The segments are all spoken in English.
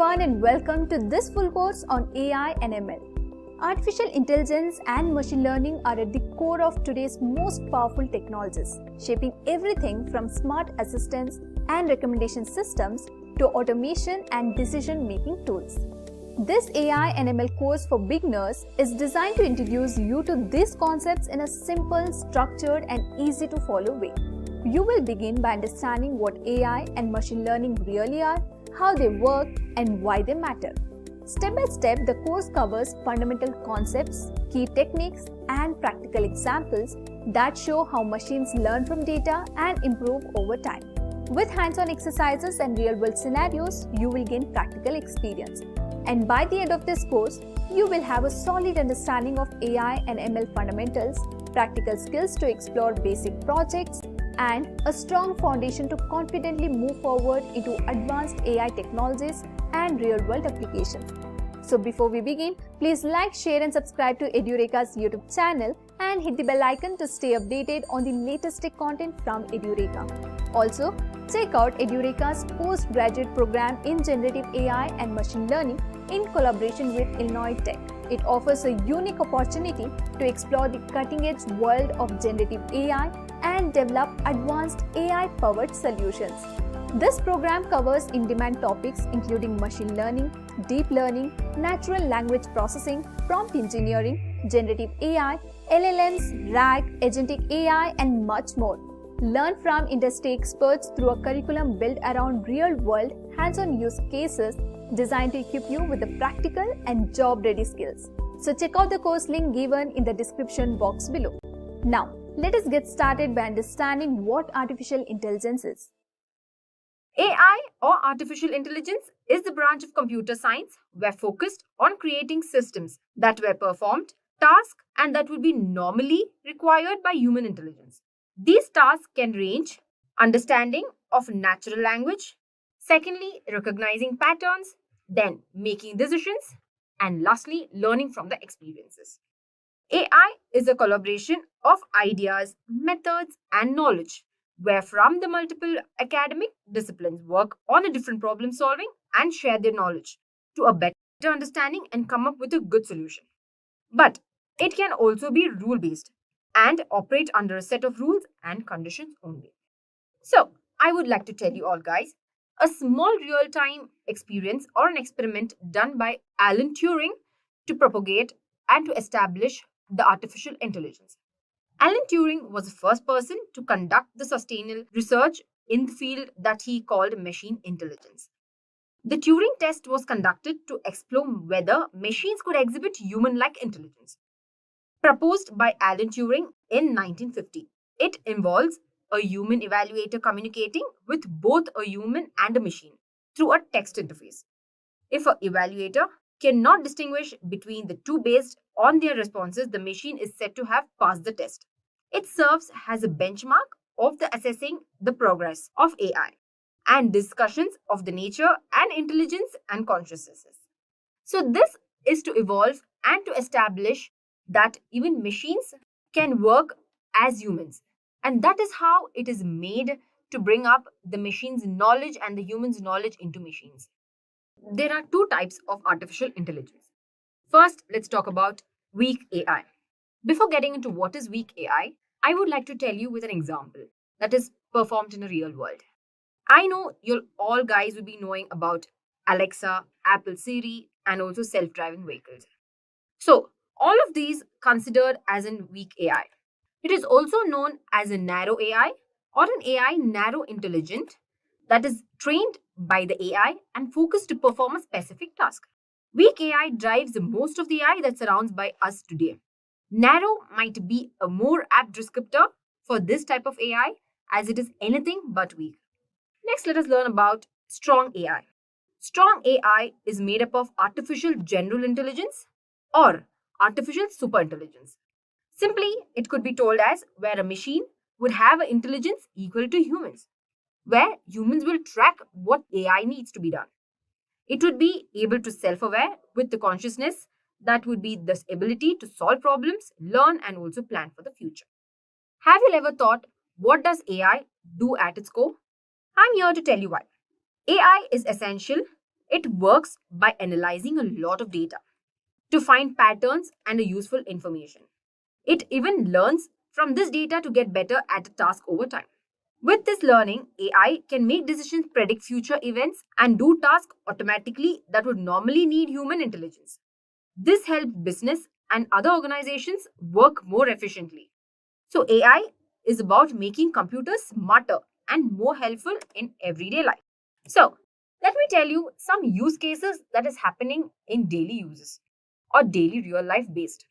everyone and welcome to this full course on AI and ML. Artificial intelligence and machine learning are at the core of today's most powerful technologies, shaping everything from smart assistants and recommendation systems to automation and decision-making tools. This AI and ML course for beginners is designed to introduce you to these concepts in a simple, structured and easy to follow way. You will begin by understanding what AI and machine learning really are, how they work, and why they matter. Step by step, the course covers fundamental concepts, key techniques, and practical examples that show how machines learn from data and improve over time. With hands-on exercises and real-world scenarios, you will gain practical experience. And by the end of this course, you will have a solid understanding of AI and ML fundamentals, practical skills to explore basic projects, and a strong foundation to confidently move forward into advanced AI technologies and real-world applications. So before we begin, please like, share and subscribe to Edureka's YouTube channel and hit the bell icon to stay updated on the latest tech content from Edureka. Also, check out Edureka's postgraduate program in Generative AI and Machine Learning in collaboration with Illinois Tech. It offers a unique opportunity to explore the cutting-edge world of Generative AI and develop advanced AI-powered solutions. This program covers in-demand topics including machine learning, deep learning, natural language processing, prompt engineering, generative AI, LLMs, RAG, Agentic AI, and much more. Learn from industry experts through a curriculum built around real-world, hands-on use cases designed to equip you with the practical and job-ready skills. So check out the course link given in the description box below. Now, let us get started by understanding what artificial intelligence is. AI or artificial intelligence is the branch of computer science where focused on creating systems that were performed, tasks, and that would be normally required by human intelligence. These tasks can range understanding of natural language, secondly, recognizing patterns, then making decisions, and lastly, learning from the experiences. AI is a collaboration of ideas, methods, and knowledge, where from the multiple academic disciplines work on a different problem solving and share their knowledge to a better understanding and come up with a good solution. But it can also be rule-based and operate under a set of rules and conditions only. So, I would like to tell you all guys, a small real-time experience or an experiment done by Alan Turing to propagate and to establish the artificial intelligence. Alan Turing was the first person to conduct the sustainable research in the field that he called machine intelligence. The Turing test was conducted to explore whether machines could exhibit human-like intelligence. Proposed by Alan Turing in 1950, it involves a human evaluator communicating with both a human and a machine through a text interface. If an evaluator cannot distinguish between the two based on their responses, the machine is said to have passed the test. It serves as a benchmark of the assessing the progress of AI and discussions of the nature and intelligence and consciousnesses. So this is to evolve and to establish that even machines can work as humans. And that is how it is made to bring up the machine's knowledge and the human's knowledge into machines. There are two types of artificial intelligence. First, let's talk about weak AI. Before getting into what is weak AI, I would like to tell you with an example that is performed in a real world. I know you'll all guys will be knowing about Alexa, Apple Siri, and also self-driving vehicles. So, all of these considered as in weak AI. It is also known as a narrow AI or an AI narrow intelligent that is trained by the AI and focused to perform a specific task. Weak AI drives most of the AI that surrounds by us today. Narrow might be a more apt descriptor for this type of AI as it is anything but weak. Next, let us learn about strong AI. Strong AI is made up of artificial general intelligence or artificial superintelligence. Simply, it could be told as where a machine would have an intelligence equal to humans, where humans will track what AI needs to be done. It would be able to self-aware with the consciousness that would be this ability to solve problems, learn, and also plan for the future. Have you ever thought, what does AI do at its core? I'm here to tell you why. AI is essential It works by analyzing a lot of data to find patterns and useful information. It even learns from this data to get better at a task over time. With this learning, AI can make decisions, predict future events, and do tasks automatically that would normally need human intelligence. This helps business and other organizations work more efficiently. So, AI is about making computers smarter and more helpful in everyday life. So, let me tell you some use cases that is happening in daily uses or daily real life based.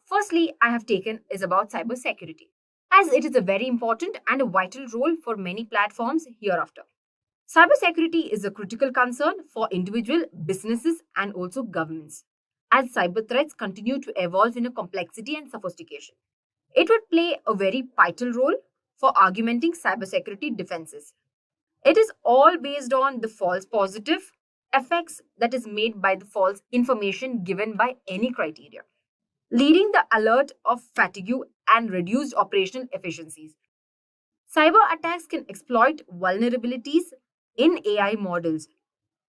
Firstly, I have taken is about cybersecurity, as it is a very important and a vital role for many platforms hereafter. Cybersecurity is a critical concern for individual businesses and also governments, as cyber threats continue to evolve in a complexity and sophistication. It would play a very vital role for augmenting cybersecurity defenses. It is all based on the false positive effects that is made by the false information given by any criteria, leading the alert of fatigue and reduced operational efficiencies. Cyber attacks can exploit vulnerabilities in AI models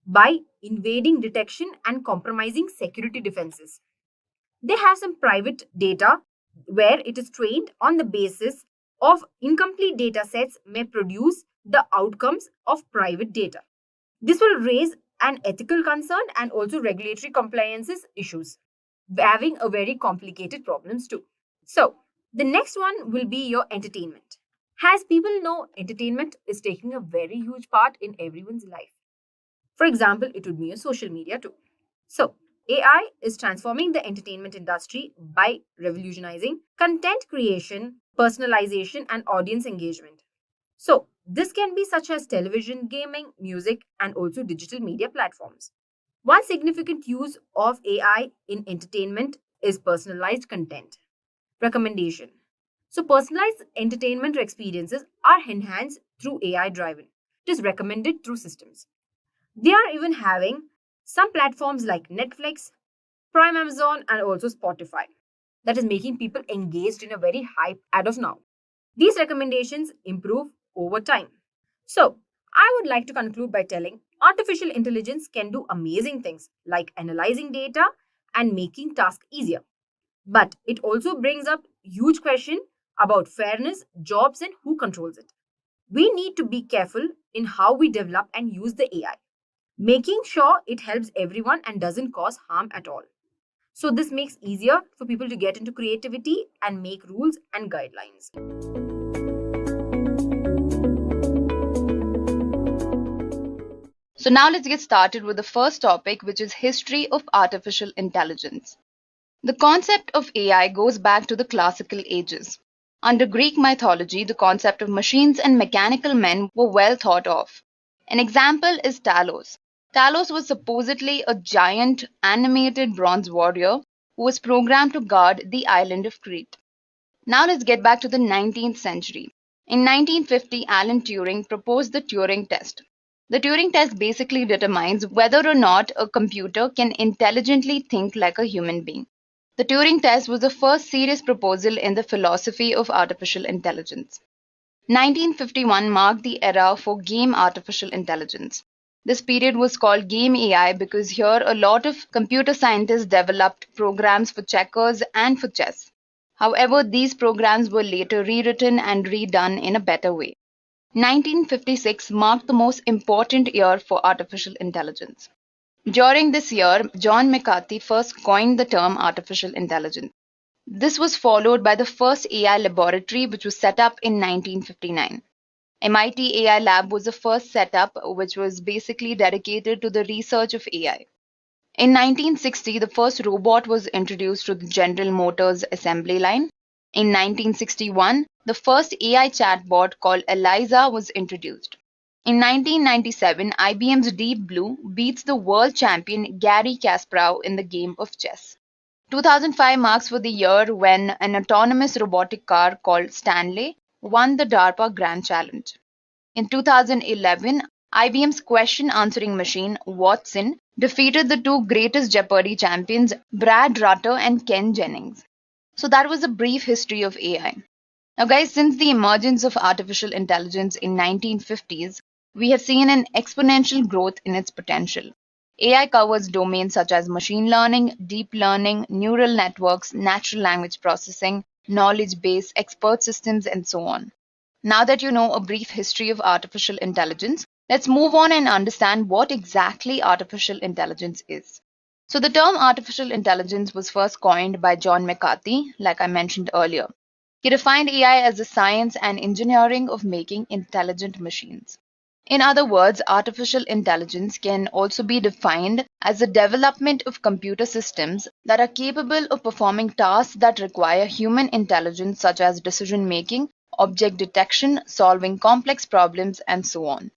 by invading detection and compromising security defenses. They have some private data where it is trained on the basis of incomplete data sets may produce the outcomes of private data. This will raise an ethical concern and also regulatory compliances issues, having a very complicated problems too. So, the next one will be your entertainment. As people know, entertainment is taking a very huge part in everyone's life. For example, it would be a social media too. So, AI is transforming the entertainment industry by revolutionizing content creation, personalization, and audience engagement. So, this can be such as television, gaming, music, and also digital media platforms. One significant use of AI in entertainment is personalized content recommendation. So, personalized entertainment experiences are enhanced through AI driven. It is recommended through systems. They are even having some platforms like Netflix, Prime Amazon, and also Spotify that is making people engaged in a very high as of now. These recommendations improve over time. So, I would like to conclude by telling artificial intelligence can do amazing things like analyzing data and making tasks easier. But it also brings up huge question about fairness, jobs, and who controls it. We need to be careful in how we develop and use the AI, making sure it helps everyone and doesn't cause harm at all. So this makes easier for people to get into creativity and make rules and guidelines. So now let's get started with the first topic, which is history of artificial intelligence. The concept of AI goes back to the classical ages. Under Greek mythology, the concept of machines and mechanical men were well thought of. An example is Talos. Talos was supposedly a giant animated bronze warrior who was programmed to guard the island of Crete. Now let's get back to the 19th century. In 1950, Alan Turing proposed the Turing test. The Turing test basically determines whether or not a computer can intelligently think like a human being. The Turing test was the first serious proposal in the philosophy of artificial intelligence. 1951 marked the era for game artificial intelligence. This period was called Game AI because here a lot of computer scientists developed programs for checkers and for chess. However, these programs were later rewritten and redone in a better way. 1956 marked the most important year for artificial intelligence. During this year, John McCarthy first coined the term artificial intelligence. This was followed by the first AI laboratory, which was set up in 1959. MIT AI Lab was the first setup, which was basically dedicated to the research of AI. In 1960, the first robot was introduced to the General Motors assembly line. In 1961, the first AI chatbot called Eliza was introduced. In 1997, IBM's Deep Blue beats the world champion Garry Kasparov in the game of chess. 2005 marks for the year when an autonomous robotic car called Stanley won the DARPA Grand Challenge. In 2011, IBM's question answering machine, Watson, defeated the two greatest Jeopardy champions, Brad Rutter and Ken Jennings. So that was a brief history of AI. Now guys, since the emergence of artificial intelligence in 1950s, we have seen an exponential growth in its potential. AI covers domains such as machine learning, deep learning, neural networks, natural language processing, knowledge base, expert systems, and so on. Now that you know a brief history of artificial intelligence, let's move on and understand what exactly artificial intelligence is. So, the term artificial intelligence was first coined by John McCarthy, like I mentioned earlier. He defined AI as the science and engineering of making intelligent machines. In other words, artificial intelligence can also be defined as the development of computer systems that are capable of performing tasks that require human intelligence, such as decision making, object detection, solving complex problems, and so on.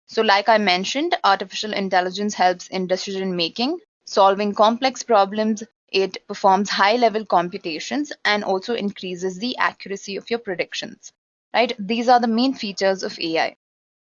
So, like I mentioned, artificial intelligence helps in decision making, solving complex problems, it performs high level computations, and also increases the accuracy of your predictions. Right? These are the main features of AI.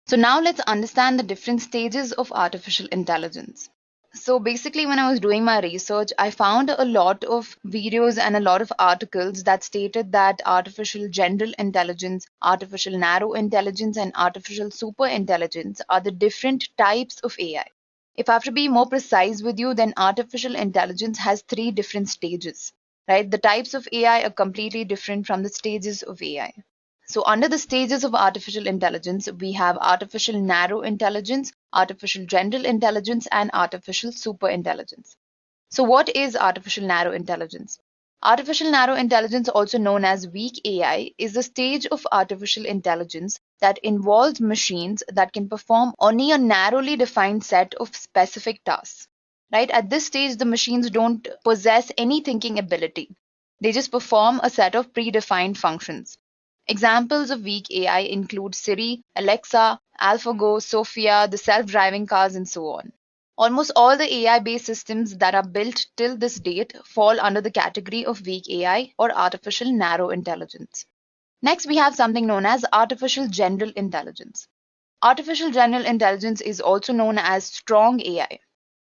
So now let's understand the different stages of artificial intelligence. So basically, when I was doing my research, I found a lot of videos and a lot of articles that stated that artificial general intelligence, artificial narrow intelligence, and artificial super intelligence are the different types of AI. If I have to be more precise with you, then artificial intelligence has three different stages, right? The types of AI are completely different from the stages of AI. So, under the stages of artificial intelligence, we have artificial narrow intelligence, artificial general intelligence, and artificial super intelligence. So, what is artificial narrow intelligence? Artificial narrow intelligence, also known as weak AI, is a stage of artificial intelligence that involves machines that can perform only a narrowly defined set of specific tasks. Right? At this stage, the machines don't possess any thinking ability. They just perform a set of predefined functions. Examples of weak AI include Siri, Alexa, AlphaGo, Sophia, the self-driving cars, and so on. Almost all the AI-based systems that are built till this date fall under the category of weak AI or artificial narrow intelligence. Next, we have something known as artificial general intelligence. Artificial general intelligence is also known as strong AI.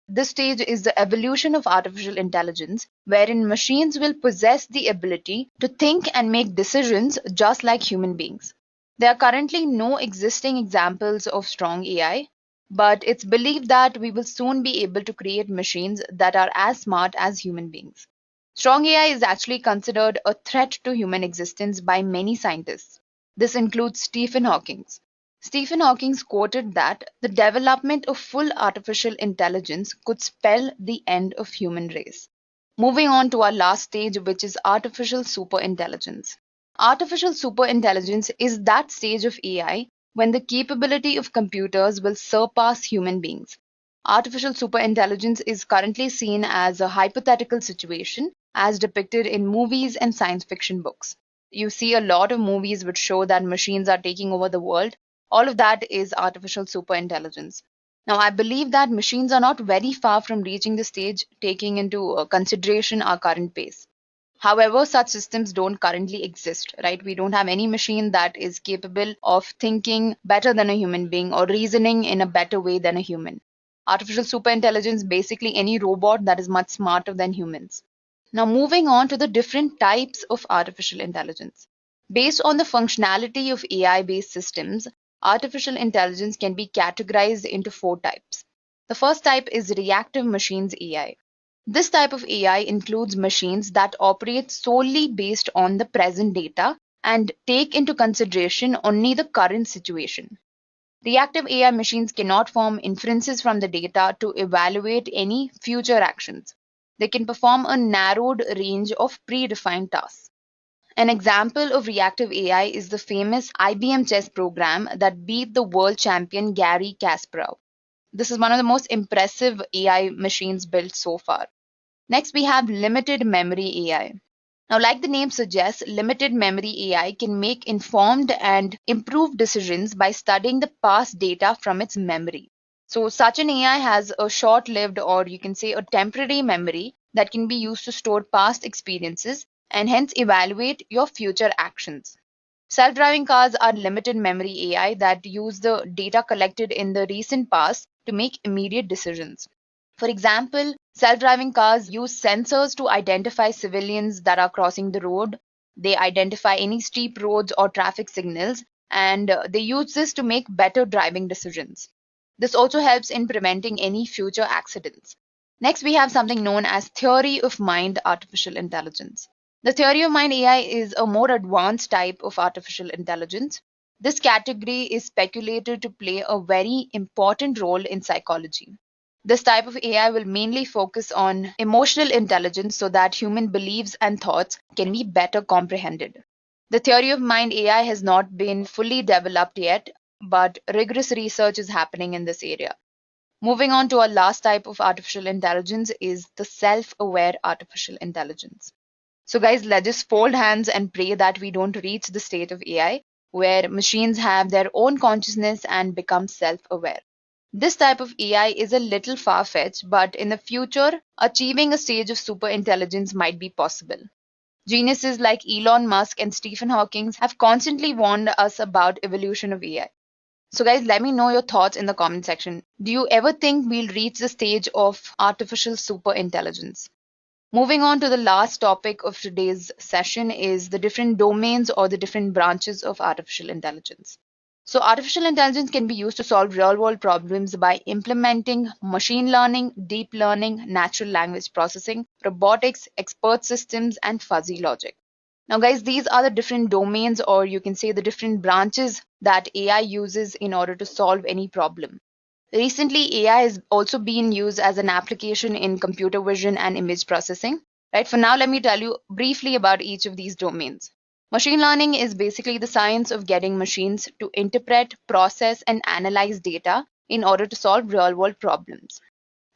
This stage is the evolution of artificial intelligence, wherein machines will possess the ability to think and make decisions just like human beings. There are currently no existing examples of strong AI, but it's believed that we will soon be able to create machines that are as smart as human beings. Strong AI is actually considered a threat to human existence by many scientists. This includes Stephen Hawking. Stephen Hawking quoted that the development of full artificial intelligence could spell the end of human race. Moving on to our last stage, which is artificial superintelligence. Artificial superintelligence is that stage of AI when the capability of computers will surpass human beings. Artificial superintelligence is currently seen as a hypothetical situation as depicted in movies and science fiction books. You see a lot of movies which show that machines are taking over the world. All of that is artificial superintelligence. Now, I believe that machines are not very far from reaching the stage taking into consideration our current pace. However, such systems don't currently exist, right? We don't have any machine that is capable of thinking better than a human being or reasoning in a better way than a human. Artificial superintelligence, basically any robot that is much smarter than humans. Now, moving on to the different types of artificial intelligence. Based on the functionality of AI based systems, artificial intelligence can be categorized into four types. The first type is reactive machines AI. This type of AI includes machines that operate solely based on the present data and take into consideration only the current situation. Reactive AI machines cannot form inferences from the data to evaluate any future actions. They can perform a narrowed range of predefined tasks. An example of reactive AI is the famous IBM chess program that beat the world champion Garry Kasparov. This is one of the most impressive AI machines built so far. Next, we have limited memory AI. Now, like the name suggests, limited memory AI can make informed and improved decisions by studying the past data from its memory. So, such an AI has a short lived, or you can say a temporary memory that can be used to store past experiences and hence evaluate your future actions. Self driving cars are limited memory AI that use the data collected in the recent past to make immediate decisions. For example, self-driving cars use sensors to identify civilians that are crossing the road. They identify any steep roads or traffic signals, and they use this to make better driving decisions. This also helps in preventing any future accidents. Next, we have something known as theory of mind artificial intelligence. The theory of mind AI is a more advanced type of artificial intelligence. This category is speculated to play a very important role in psychology. This type of AI will mainly focus on emotional intelligence so that human beliefs and thoughts can be better comprehended. The theory of mind AI has not been fully developed yet, but rigorous research is happening in this area. Moving on to our last type of artificial intelligence is the self-aware artificial intelligence. So guys, let's just fold hands and pray that we don't reach the state of AI where machines have their own consciousness and become self-aware. This type of AI is a little far-fetched, but in the future, achieving a stage of super intelligence might be possible. Geniuses like Elon Musk and Stephen Hawking have constantly warned us about evolution of AI. So guys, let me know your thoughts in the comment section. Do you ever think we'll reach the stage of artificial super intelligence? Moving on to the last topic of today's session is the different domains or the different branches of artificial intelligence. So artificial intelligence can be used to solve real-world problems by implementing machine learning, deep learning, natural language processing, robotics, expert systems, and fuzzy logic. Now, guys, these are the different domains, or you can say the different branches that AI uses in order to solve any problem. Recently, AI has also been used as an application in computer vision and image processing. Right, for now, let me tell you briefly about each of these domains. Machine learning is basically the science of getting machines to interpret, process, and analyze data in order to solve real-world problems.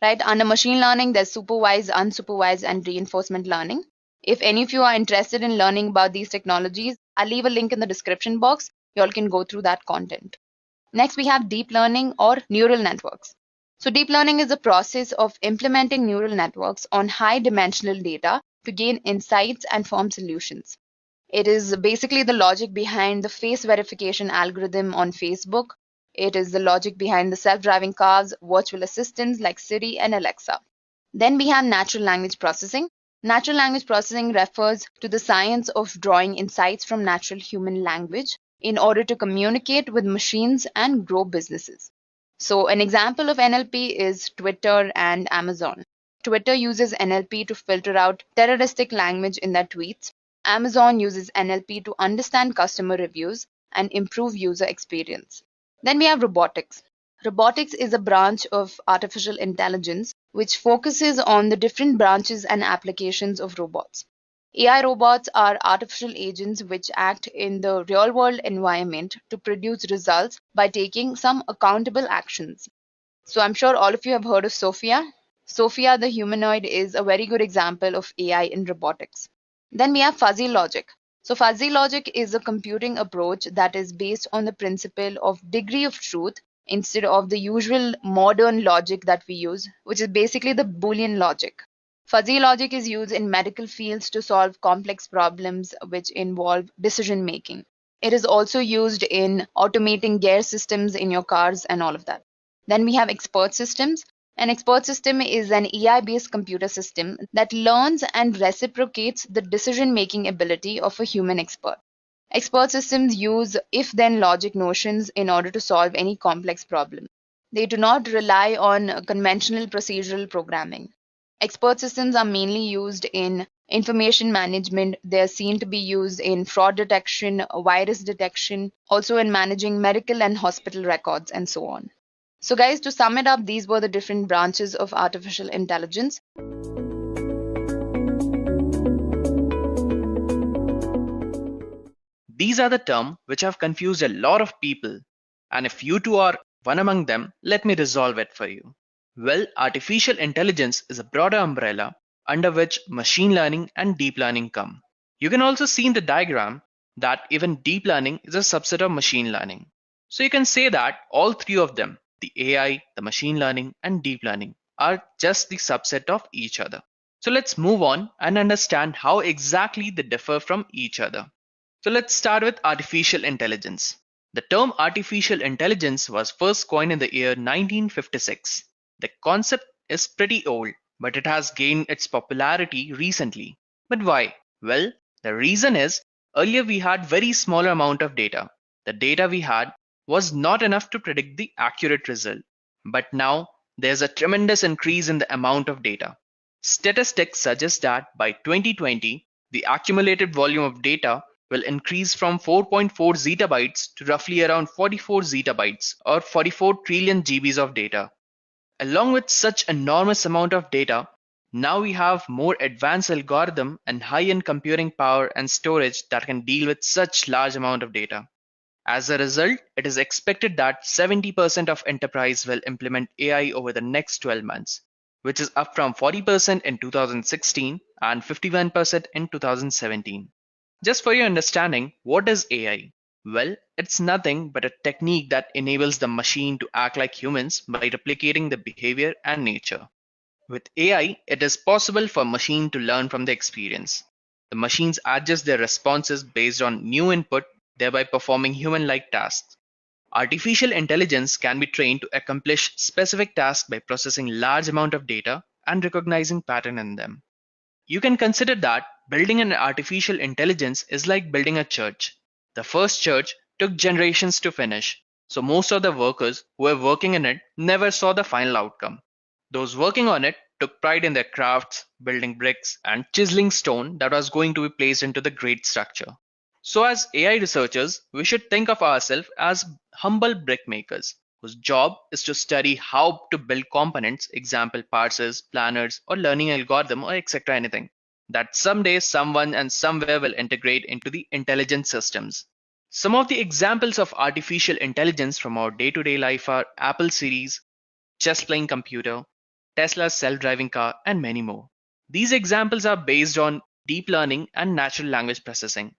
Right, under machine learning, there's supervised, unsupervised, and reinforcement learning. If any of you are interested in learning about these technologies, I'll leave a link in the description box. You all can go through that content. Next, we have deep learning or neural networks. So deep learning is the process of implementing neural networks on high dimensional data to gain insights and form solutions. It is basically the logic behind the face verification algorithm on Facebook. It is the logic behind the self-driving cars, virtual assistants like Siri and Alexa. Then we have natural language processing. Natural language processing refers to the science of drawing insights from natural human language in order to communicate with machines and grow businesses. So an example of NLP is Twitter and Amazon. Twitter uses NLP to filter out terroristic language in their tweets. Amazon uses NLP to understand customer reviews and improve user experience. Then we have robotics. Robotics is a branch of artificial intelligence which focuses on the different branches and applications of robots. AI robots are artificial agents which act in the real world environment to produce results by taking some accountable actions. So I'm sure all of you have heard of Sophia. Sophia the humanoid is a very good example of AI in robotics. Then we have fuzzy logic. So fuzzy logic is a computing approach that is based on the principle of degree of truth instead of the usual modern logic that we use, which is basically the Boolean logic. Fuzzy logic is used in medical fields to solve complex problems which involve decision making. It is also used in automating gear systems in your cars and all of that. Then we have expert systems. An expert system is an AI-based computer system that learns and reciprocates the decision-making ability of a human expert. Expert systems use if-then logic notions in order to solve any complex problem. They do not rely on conventional procedural programming. Expert systems are mainly used in information management. They are seen to be used in fraud detection, virus detection, also in managing medical and hospital records, and so on. So guys, to sum it up, these were the different branches of artificial intelligence. These are the terms which have confused a lot of people, and if you two are one among them, let me resolve it for you. Well, artificial intelligence is a broader umbrella under which machine learning and deep learning come. You can also see in the diagram that even deep learning is a subset of machine learning. So you can say that all three of them, the AI, the machine learning, and deep learning, are just the subset of each other. So let's move on and understand how exactly they differ from each other. So let's start with artificial intelligence. The term artificial intelligence was first coined in the year 1956. The concept is pretty old, but it has gained its popularity recently. But why? Well, the reason is earlier we had very smaller amount of data. The data we had was not enough to predict the accurate result. But now there's a tremendous increase in the amount of data. Statistics suggest that by 2020, the accumulated volume of data will increase from 4.4 zettabytes to roughly around 44 zettabytes or 44 trillion GBs of data. Along with such enormous amount of data, now we have more advanced algorithm and high-end computing power and storage that can deal with such large amount of data. As a result, it is expected that 70% of enterprise will implement AI over the next 12 months, which is up from 40% in 2016 and 51% in 2017. Just for your understanding, what is AI? Well, it's nothing but a technique that enables the machine to act like humans by replicating the behavior and nature. With AI, it is possible for a machine to learn from the experience. The machines adjust their responses based on new input, thereby performing human-like tasks. Artificial intelligence can be trained to accomplish specific tasks by processing large amount of data and recognizing pattern in them. You can consider that building an artificial intelligence is like building a church. The first church took generations to finish, so most of the workers who were working in it never saw the final outcome. Those working on it took pride in their crafts, building bricks, and chiseling stone that was going to be placed into the great structure. So, as AI researchers, we should think of ourselves as humble brick makers whose job is to study how to build components, example parsers, planners, or learning algorithm, or etc. anything that someday someone and somewhere will integrate into the intelligent systems. Some of the examples of artificial intelligence from our day-to-day life are Apple series, chess playing computer, Tesla's self-driving car, and many more. These examples are based on deep learning and natural language processing.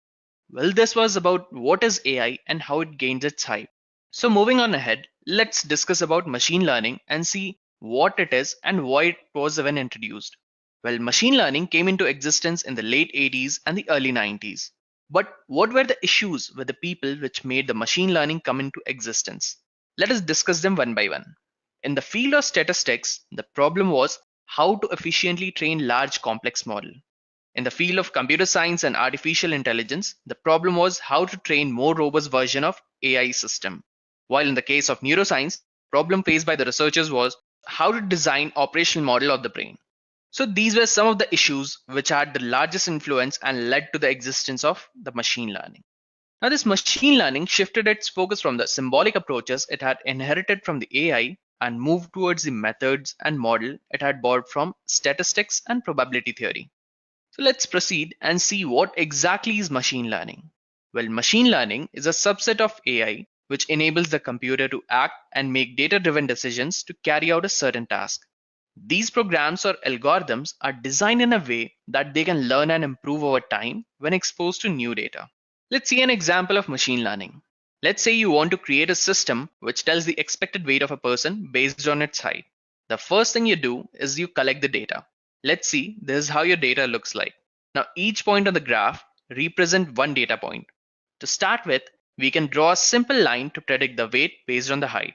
Well, this was about what is AI and how it gains its hype. So moving on ahead, let's discuss about machine learning and see what it is and why it was even introduced. Well, machine learning came into existence in the late 80s and the early 90s. But what were the issues with the people which made the machine learning come into existence? Let us discuss them one by one. In the field of statistics, the problem was how to efficiently train large complex model. In the field of computer science and artificial intelligence, the problem was how to train more robust version of AI system. While in the case of neuroscience, problem faced by the researchers was how to design operational model of the brain. So these were some of the issues which had the largest influence and led to the existence of the machine learning. Now this machine learning shifted its focus from the symbolic approaches it had inherited from the AI and moved towards the methods and model it had borrowed from statistics and probability theory. So let's proceed and see what exactly is machine learning. Well, machine learning is a subset of AI which enables the computer to act and make data-driven decisions to carry out a certain task. These programs or algorithms are designed in a way that they can learn and improve over time when exposed to new data. Let's see an example of machine learning. Let's say you want to create a system which tells the expected weight of a person based on its height. The first thing you do is you collect the data. Let's see, this is how your data looks like. Now each point on the graph represents one data point. To start with, we can draw a simple line to predict the weight based on the height.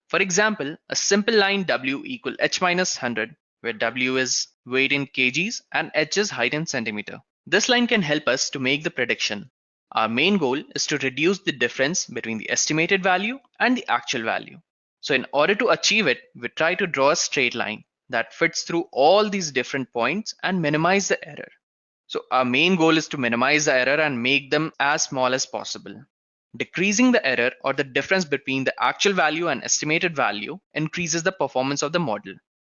For example, a simple line W equal H minus 100, where W is weight in kgs and H is height in centimeter. This line can help us to make the prediction. Our main goal is to reduce the difference between the estimated value and the actual value. So in order to achieve it, we try to draw a straight line that fits through all these different points and minimize the error. So our main goal is to minimize the error and make them as small as possible. Decreasing the error or the difference between the actual value and estimated value increases the performance of the model.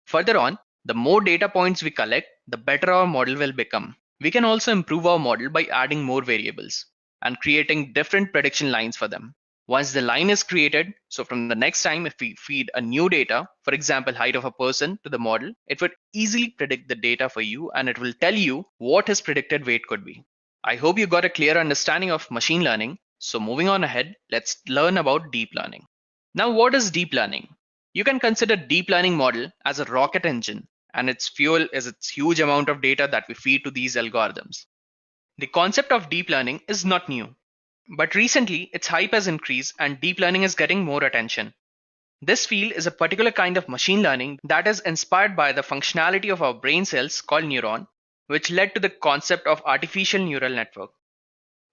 Further on, the more data points we collect, the better our model will become. We can also improve our model by adding more variables and creating different prediction lines for them. Once the line is created, so from the next time if we feed a new data, for example height of a person to the model, it would easily predict the data for you and it will tell you what his predicted weight could be. I hope you got a clear understanding of machine learning. So moving on ahead, let's learn about deep learning. Now what is deep learning? You can consider deep learning model as a rocket engine and its fuel is its huge amount of data that we feed to these algorithms. The concept of deep learning is not new. But recently, its hype has increased and deep learning is getting more attention. This field is a particular kind of machine learning that is inspired by the functionality of our brain cells called neuron, which led to the concept of artificial neural network.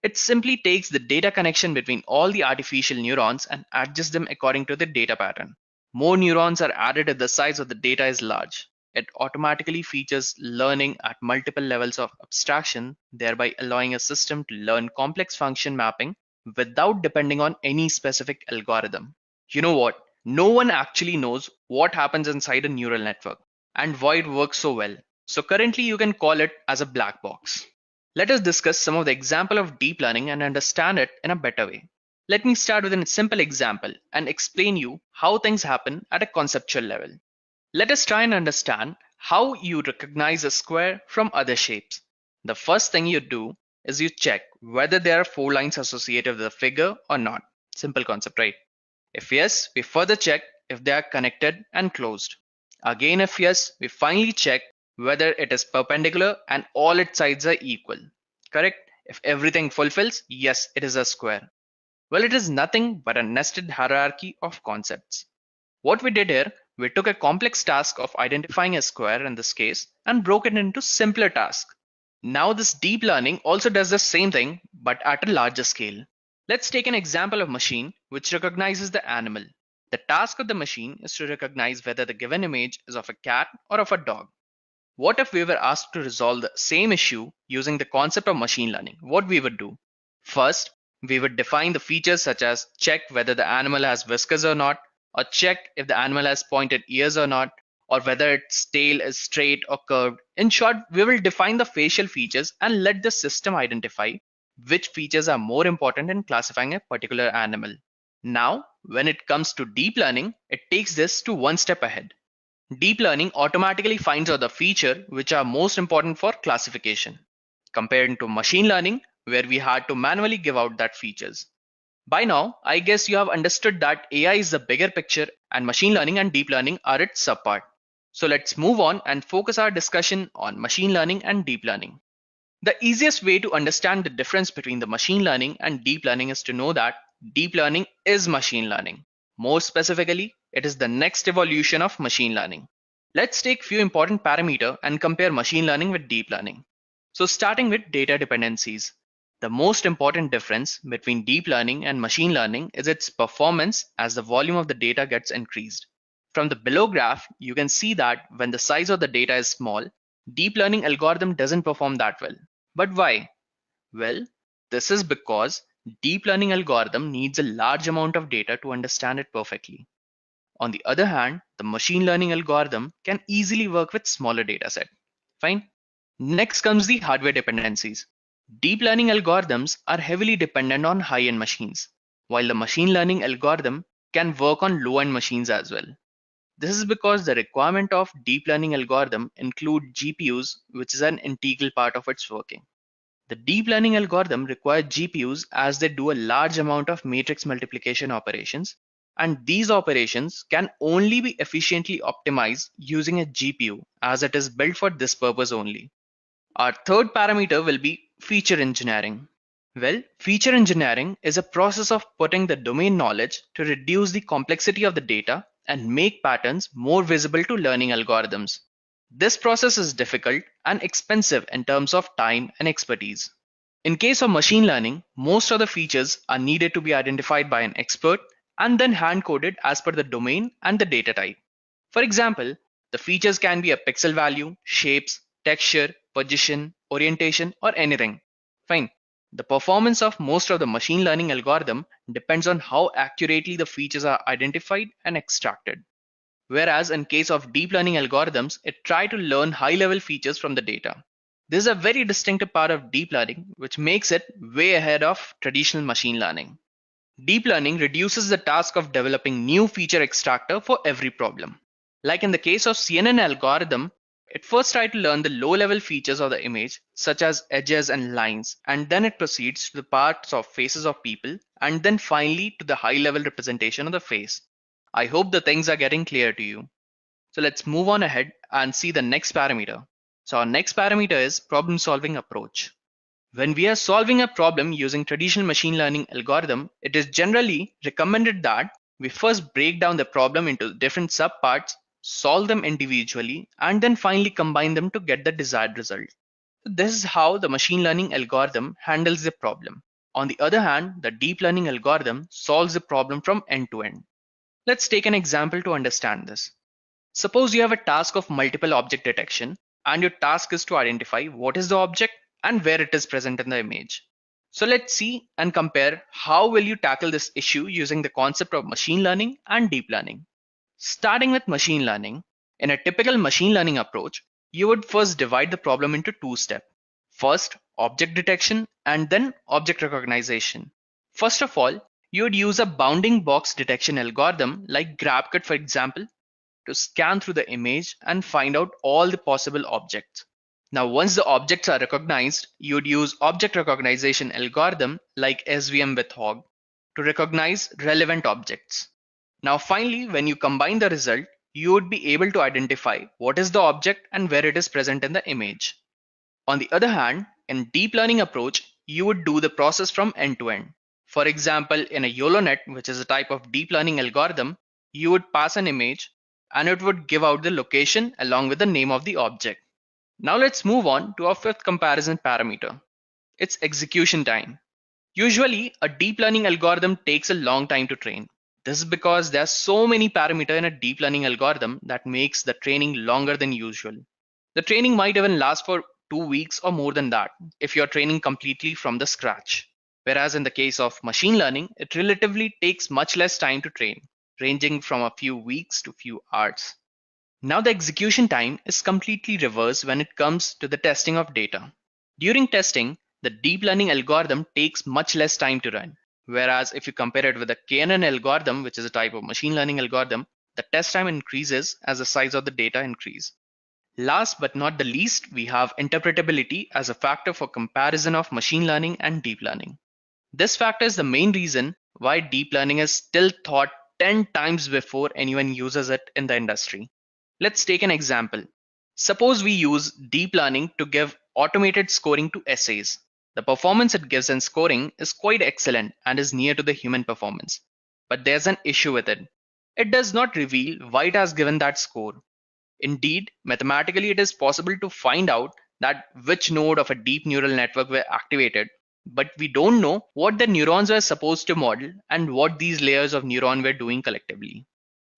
It simply takes the data connection between all the artificial neurons and adjusts them according to the data pattern. More neurons are added if the size of the data is large. It automatically features learning at multiple levels of abstraction, thereby allowing a system to learn complex function mapping without depending on any specific algorithm. You know what? No one actually knows what happens inside a neural network and why it works so well. So currently you can call it as a black box. Let us discuss some of the example of deep learning and understand it in a better way. Let me start with a simple example and explain you how things happen at a conceptual level. Let us try and understand how you recognize a square from other shapes. The first thing you do is you check whether there are four lines associated with the figure or not. Simple concept, right? If yes, we further check if they are connected and closed. Again, if yes, we finally check whether it is perpendicular and all its sides are equal. Correct? If everything fulfills, yes, it is a square. Well, it is nothing but a nested hierarchy of concepts. What we did here, we took a complex task of identifying a square in this case and broke it into simpler tasks. Now this deep learning also does the same thing but at a larger scale. Let's take an example of machine which recognizes the animal. The task of the machine is to recognize whether the given image is of a cat or of a dog. What if we were asked to resolve the same issue using the concept of machine learning? What we would do? First, we would define the features such as check whether the animal has whiskers or not, or check if the animal has pointed ears or not, or whether its tail is straight or curved. In short, we will define the facial features and let the system identify which features are more important in classifying a particular animal. Now, when it comes to deep learning, it takes this to one step ahead. Deep learning automatically finds out the feature which are most important for classification, compared to machine learning, where we had to manually give out that features. By now, I guess you have understood that AI is the bigger picture and machine learning and deep learning are its subpart. So let's move on and focus our discussion on machine learning and deep learning. The easiest way to understand the difference between the machine learning and deep learning is to know that deep learning is machine learning. More specifically, it is the next evolution of machine learning. Let's take few important parameters and compare machine learning with deep learning. So starting with data dependencies. The most important difference between deep learning and machine learning is its performance as the volume of the data gets increased. From the below graph, you can see that when the size of the data is small, deep learning algorithm doesn't perform that well. But why? Well, this is because deep learning algorithm needs a large amount of data to understand it perfectly. On the other hand, the machine learning algorithm can easily work with smaller dataset. Fine. Next comes the hardware dependencies. Deep learning algorithms are heavily dependent on high-end machines, while the machine learning algorithm can work on low-end machines as well. This is because the requirement of deep learning algorithm include GPUs, which is an integral part of its working. The deep learning algorithm requires GPUs as they do a large amount of matrix multiplication operations, and these operations can only be efficiently optimized using a GPU as it is built for this purpose only. Our third parameter will be feature engineering. Well, feature engineering is a process of putting the domain knowledge to reduce the complexity of the data and make patterns more visible to learning algorithms. This process is difficult and expensive in terms of time and expertise. In case of machine learning, most of the features are needed to be identified by an expert and then hand-coded as per the domain and the data type. For example, the features can be a pixel value, shapes, texture, position, orientation, or anything. Fine. The performance of most of the machine learning algorithm depends on how accurately the features are identified and extracted. Whereas in case of deep learning algorithms, it try to learn high-level features from the data. This is a very distinctive part of deep learning, which makes it way ahead of traditional machine learning. Deep learning reduces the task of developing new feature extractor for every problem. Like in the case of CNN algorithm, it first tries to learn the low-level features of the image, such as edges and lines, and then it proceeds to the parts of faces of people, and then finally to the high-level representation of the face. I hope the things are getting clear to you. So let's move on ahead and see the next parameter. So our next parameter is problem-solving approach. When we are solving a problem using traditional machine learning algorithm, it is generally recommended that we first break down the problem into different subparts, solve them individually, and then finally combine them to get the desired result. So this is how the machine learning algorithm handles the problem. On the other hand, the deep learning algorithm solves the problem from end to end. Let's take an example to understand this. Suppose you have a task of multiple object detection, and your task is to identify what is the object and where it is present in the image. So let's see and compare how will you tackle this issue using the concept of machine learning and deep learning. Starting with machine learning, in a typical machine learning approach, you would first divide the problem into two steps. First, object detection and then object recognition. First of all, you would use a bounding box detection algorithm like GrabCut, for example, to scan through the image and find out all the possible objects. Now, once the objects are recognized, you would use object recognition algorithm like SVM with HOG to recognize relevant objects. Now, finally, when you combine the result, you would be able to identify what is the object and where it is present in the image. On the other hand, in deep learning approach, you would do the process from end to end. For example, in a YOLONet, which is a type of deep learning algorithm, you would pass an image and it would give out the location along with the name of the object. Now let's move on to our fifth comparison parameter. It's execution time. Usually, a deep learning algorithm takes a long time to train. This is because there are so many parameters in a deep learning algorithm that makes the training longer than usual. The training might even last for 2 weeks or more than that if you're training completely from the scratch. Whereas in the case of machine learning, it relatively takes much less time to train, ranging from a few weeks to few hours. Now the execution time is completely reversed when it comes to the testing of data. During testing, the deep learning algorithm takes much less time to run. Whereas if you compare it with a KNN algorithm, which is a type of machine learning algorithm, the test time increases as the size of the data increase. Last but not the least, we have interpretability as a factor for comparison of machine learning and deep learning. This factor is the main reason why deep learning is still thought 10 times before anyone uses it in the industry. Let's take an example. Suppose we use deep learning to give automated scoring to essays. The performance it gives in scoring is quite excellent and is near to the human performance. But there's an issue with it. It does not reveal why it has given that score. Indeed, mathematically it is possible to find out that which node of a deep neural network were activated, but we don't know what the neurons were supposed to model and what these layers of neuron were doing collectively.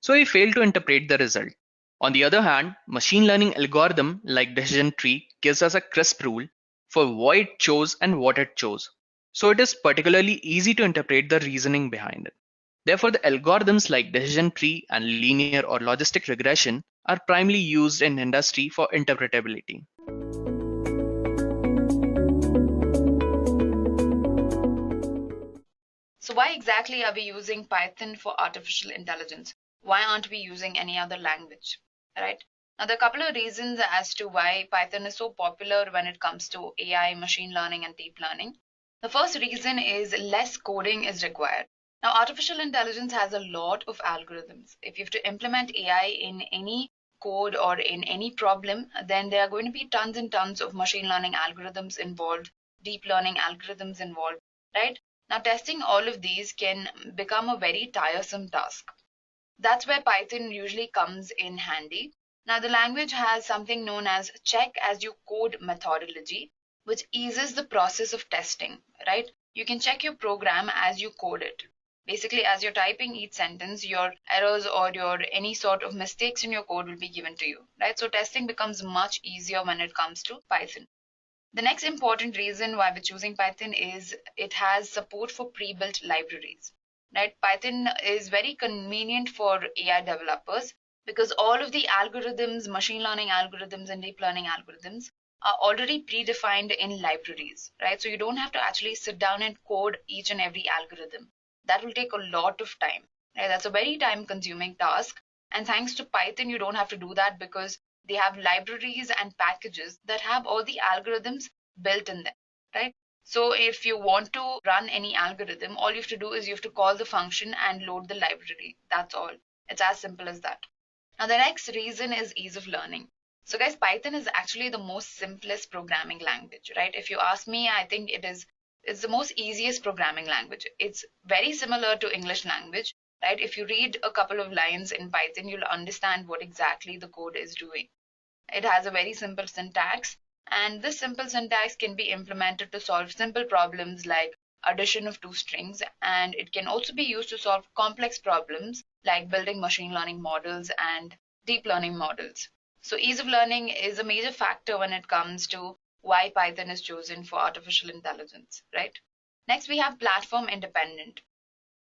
So we fail to interpret the result. On the other hand, machine learning algorithm like decision tree gives us a crisp rule for why it chose and what it chose. So it is particularly easy to interpret the reasoning behind it. Therefore, the algorithms like decision tree and linear or logistic regression are primarily used in industry for interpretability. So why exactly are we using Python for artificial intelligence? Why aren't we using any other language? Right? Now, there are a couple of reasons as to why Python is so popular when it comes to AI, machine learning, and deep learning. The first reason is less coding is required. Now, artificial intelligence has a lot of algorithms. If you have to implement AI in any code or in any problem, then there are going to be tons and tons of machine learning algorithms involved, deep learning algorithms involved, right? Now, testing all of these can become a very tiresome task. That's where Python usually comes in handy. Now, the language has something known as check as you code methodology, which eases the process of testing, right? You can check your program as you code it. Basically, as you're typing each sentence, your errors or your any sort of mistakes in your code will be given to you, right? So testing becomes much easier when it comes to Python. The next important reason why we're choosing Python is it has support for pre-built libraries, right? Python is very convenient for AI developers because all of the algorithms, machine learning algorithms and deep learning algorithms are already predefined in libraries, right? So you don't have to actually sit down and code each and every algorithm. That will take a lot of time, right? That's a very time consuming task. And thanks to Python, you don't have to do that because they have libraries and packages that have all the algorithms built in them, right? So if you want to run any algorithm, all you have to do is you have to call the function and load the library. That's all. It's as simple as that. Now, the next reason is ease of learning. So guys, Python is actually the most simplest programming language, right? If you ask me, I think it's the most easiest programming language. It's very similar to English language, right? If you read a couple of lines in Python, you'll understand what exactly the code is doing. It has a very simple syntax, and this simple syntax can be implemented to solve simple problems like addition of two strings, and it can also be used to solve complex problems like building machine learning models and deep learning models. So ease of learning is a major factor when it comes to why Python is chosen for artificial intelligence, right? Next, we have platform independent.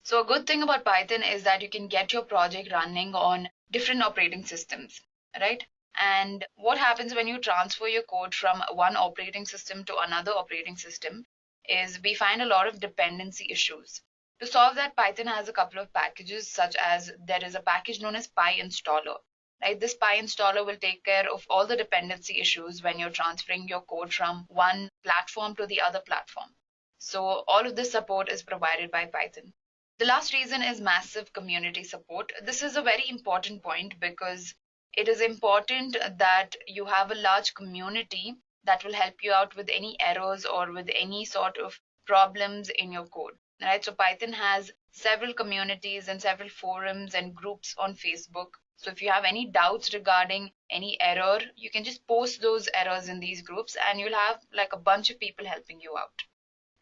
So a good thing about Python is that you can get your project running on different operating systems, right? And what happens when you transfer your code from one operating system to another operating system is we find a lot of dependency issues. To solve that, Python has a couple of packages, such as there is a package known as PyInstaller. Right? This PyInstaller will take care of all the dependency issues when you're transferring your code from one platform to the other platform. So all of this support is provided by Python. The last reason is massive community support. This is a very important point because it is important that you have a large community that will help you out with any errors or with any sort of problems in your code. Right? So Python has several communities and several forums and groups on Facebook. So if you have any doubts regarding any error, you can just post those errors in these groups and you'll have like a bunch of people helping you out,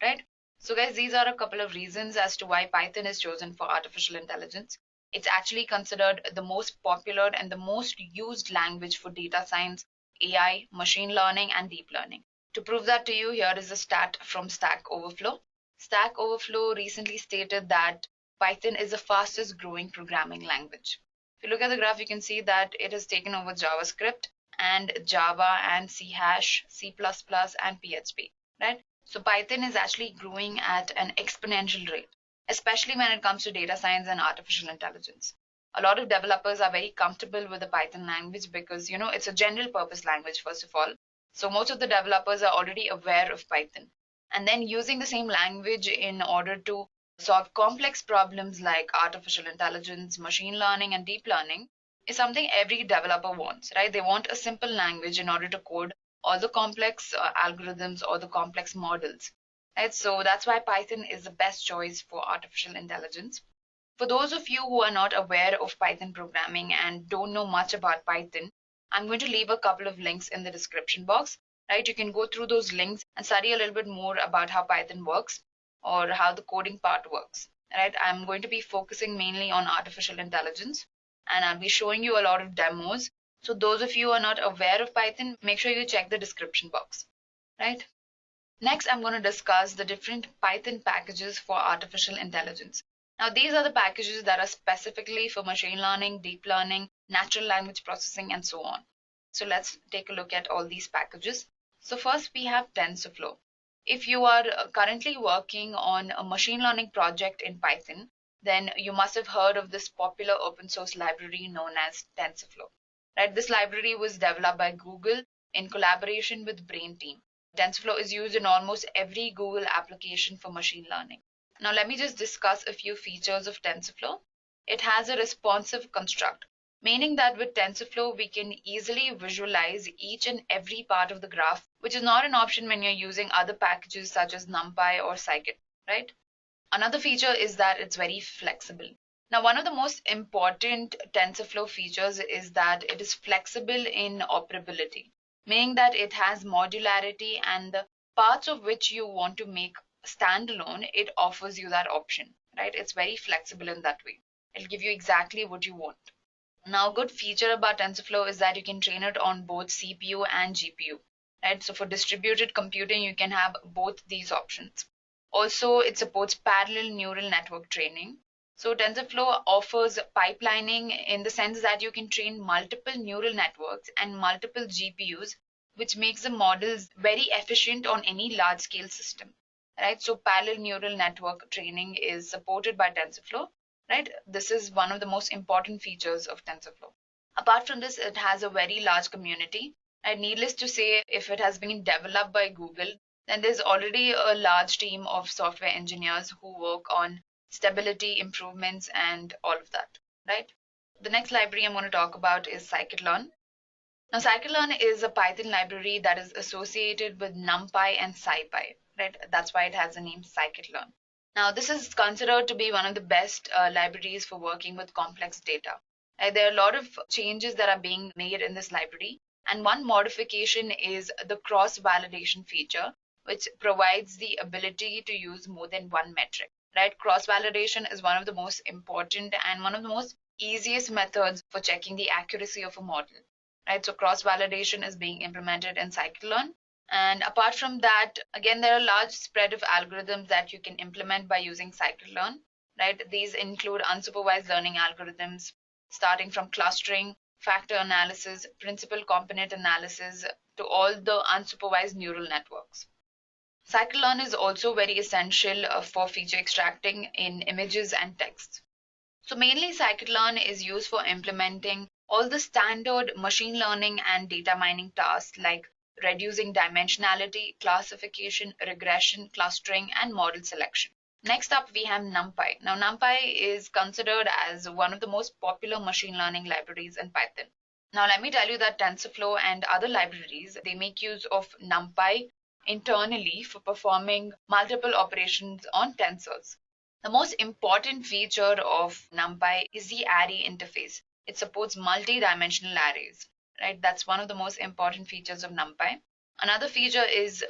right? So guys, these are a couple of reasons as to why Python is chosen for artificial intelligence. It's actually considered the most popular and the most used language for data science, AI, machine learning, and deep learning. To prove that to you, here is a stat from Stack Overflow. Stack Overflow recently stated that Python is the fastest growing programming language. If you look at the graph, you can see that it has taken over JavaScript and Java and C hash, C++, and PHP, right? So Python is actually growing at an exponential rate, especially when it comes to data science and artificial intelligence. A lot of developers are very comfortable with the Python language because, it's a general purpose language, first of all. So most of the developers are already aware of Python. And then using the same language in order to solve complex problems like artificial intelligence, machine learning, and deep learning is something every developer wants, right? They want a simple language in order to code all the complex algorithms or the complex models, right? So that's why Python is the best choice for artificial intelligence. For those of you who are not aware of Python programming and don't know much about Python, I'm going to leave a couple of links in the description box, right? You can go through those links and study a little bit more about how Python works or how the coding part works, right? I'm going to be focusing mainly on artificial intelligence and I'll be showing you a lot of demos. So those of you who are not aware of Python, make sure you check the description box, right? Next, I'm going to discuss the different Python packages for artificial intelligence. Now, these are the packages that are specifically for machine learning, deep learning, natural language processing, and so on. So let's take a look at all these packages. So first, we have TensorFlow. If you are currently working on a machine learning project in Python, then you must have heard of this popular open source library known as TensorFlow. Right, this library was developed by Google in collaboration with Brain Team. TensorFlow is used in almost every Google application for machine learning. Now, let me just discuss a few features of TensorFlow. It has a responsive construct, meaning that with TensorFlow, we can easily visualize each and every part of the graph, which is not an option when you're using other packages such as NumPy or Scikit, right? Another feature is that it's very flexible. Now, one of the most important TensorFlow features is that it is flexible in operability, meaning that it has modularity and the parts of which you want to make standalone, it offers you that option, right? It's very flexible in that way. It'll give you exactly what you want. Now, a good feature about TensorFlow is that you can train it on both CPU and GPU, right? So for distributed computing, you can have both these options. Also, it supports parallel neural network training. So TensorFlow offers pipelining in the sense that you can train multiple neural networks and multiple GPUs, which makes the models very efficient on any large scale system, right? So parallel neural network training is supported by TensorFlow, right? This is one of the most important features of TensorFlow. Apart from this, it has a very large community, and needless to say, if it has been developed by Google, then there's already a large team of software engineers who work on stability improvements and all of that, right? The next library I'm going to talk about is scikit-learn. Now, scikit-learn is a Python library that is associated with NumPy and SciPy, right? That's why it has the name scikit-learn. Now, this is considered to be one of the best libraries for working with complex data. There are a lot of changes that are being made in this library, and one modification is the cross-validation feature, which provides the ability to use more than one metric. Right, cross validation is one of the most important and one of the most easiest methods for checking the accuracy of a model, right? So cross-validation is being implemented in scikit-learn. And apart from that, again, there are a large spread of algorithms that you can implement by using scikit-learn, right? These include unsupervised learning algorithms, starting from clustering, factor analysis, principal component analysis, to all the unsupervised neural networks. Scikit-learn is also very essential for feature extracting in images and text. So mainly scikit-learn is used for implementing all the standard machine learning and data mining tasks like reducing dimensionality, classification, regression, clustering, and model selection. Next up, we have NumPy. Now, NumPy is considered as one of the most popular machine learning libraries in Python. Now, let me tell you that TensorFlow and other libraries, they make use of NumPy internally for performing multiple operations on tensors. The most important feature of NumPy is the array interface. It supports multi-dimensional arrays, right? That's one of the most important features of NumPy. Another feature is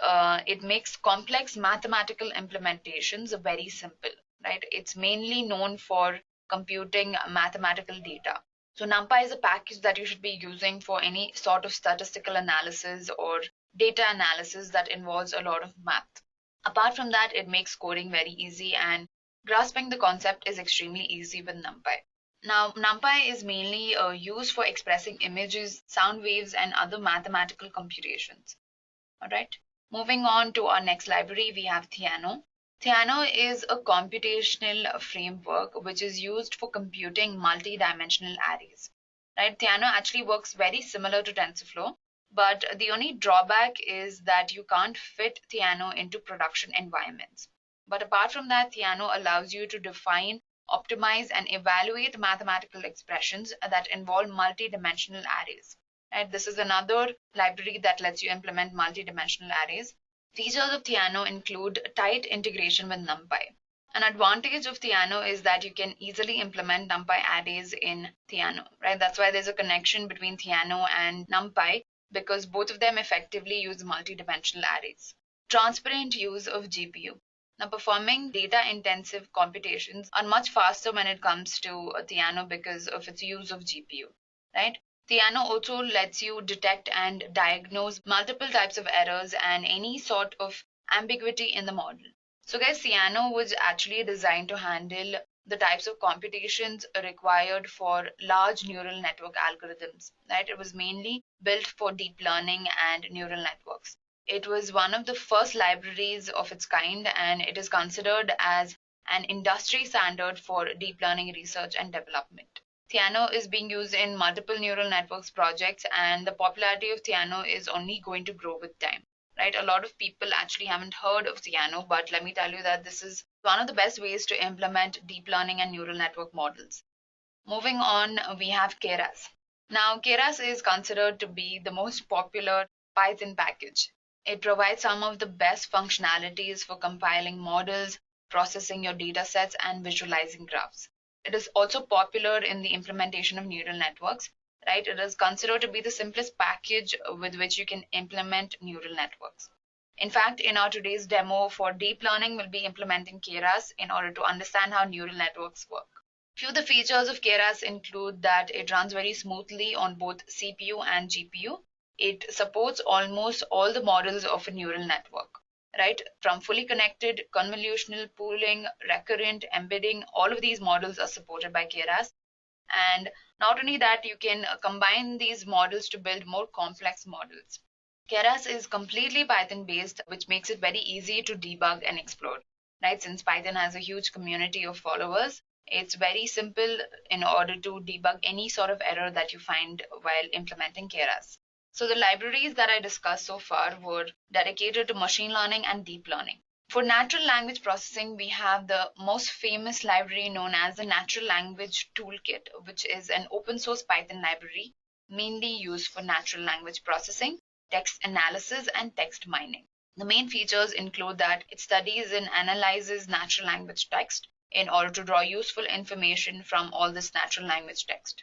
it makes complex mathematical implementations very simple, right? It's mainly known for computing mathematical data. So NumPy is a package that you should be using for any sort of statistical analysis or data analysis that involves a lot of math. Apart from that, it makes coding very easy, and grasping the concept is extremely easy with NumPy. Now, NumPy is mainly used for expressing images, sound waves, and other mathematical computations. All right. Moving on to our next library, we have Theano. Theano is a computational framework which is used for computing multi-dimensional arrays. Right? Theano actually works very similar to TensorFlow, but the only drawback is that you can't fit Theano into production environments. But apart from that, Theano allows you to define, optimize, and evaluate mathematical expressions that involve multi-dimensional arrays. Right? This is another library that lets you implement multi-dimensional arrays. Features of Theano include tight integration with NumPy. An advantage of Theano is that you can easily implement NumPy arrays in Theano, right? That's why there's a connection between Theano and NumPy, because both of them effectively use multi-dimensional arrays. Transparent use of GPU. Now, performing data-intensive computations are much faster when it comes to Theano because of its use of GPU, right? Theano also lets you detect and diagnose multiple types of errors and any sort of ambiguity in the model. So guys, Theano was actually designed to handle the types of computations required for large neural network algorithms, right? It was mainly built for deep learning and neural networks. It was one of the first libraries of its kind, and it is considered as an industry standard for deep learning research and development. Theano is being used in multiple neural networks projects, and the popularity of Theano is only going to grow with time, right? A lot of people actually haven't heard of Theano, but let me tell you that this is one of the best ways to implement deep learning and neural network models. Moving on, we have Keras. Now, Keras is considered to be the most popular Python package. It provides some of the best functionalities for compiling models, processing your data sets, and visualizing graphs. It is also popular in the implementation of neural networks, right? It is considered to be the simplest package with which you can implement neural networks. In fact, in our today's demo for deep learning, we'll be implementing Keras in order to understand how neural networks work. Few of the features of Keras include that it runs very smoothly on both CPU and GPU. It supports almost all the models of a neural network, right? From fully connected, convolutional, pooling, recurrent, embedding, all of these models are supported by Keras. And not only that, you can combine these models to build more complex models. Keras is completely Python based, which makes it very easy to debug and explore, right? Since Python has a huge community of followers, it's very simple in order to debug any sort of error that you find while implementing Keras. So the libraries that I discussed so far were dedicated to machine learning and deep learning. For natural language processing, we have the most famous library known as the Natural Language Toolkit, which is an open source Python library mainly used for natural language processing, text analysis, and text mining. The main features include that it studies and analyzes natural language text in order to draw useful information from all this natural language text.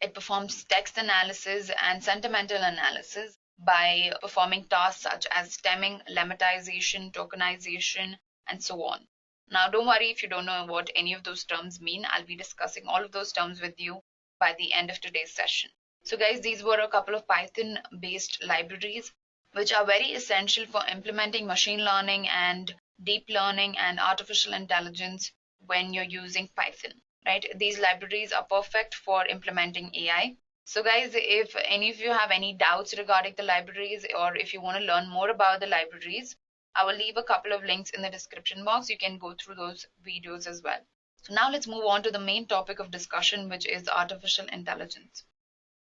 It performs text analysis and sentimental analysis by performing tasks such as stemming, lemmatization, tokenization, and so on. Now, don't worry if you don't know what any of those terms mean. I'll be discussing all of those terms with you by the end of today's session. So guys, these were a couple of Python-based libraries which are very essential for implementing machine learning and deep learning and artificial intelligence when you're using Python, right? These libraries are perfect for implementing AI. So guys, if any of you have any doubts regarding the libraries, or if you want to learn more about the libraries, I will leave a couple of links in the description box. You can go through those videos as well. So now let's move on to the main topic of discussion, which is artificial intelligence.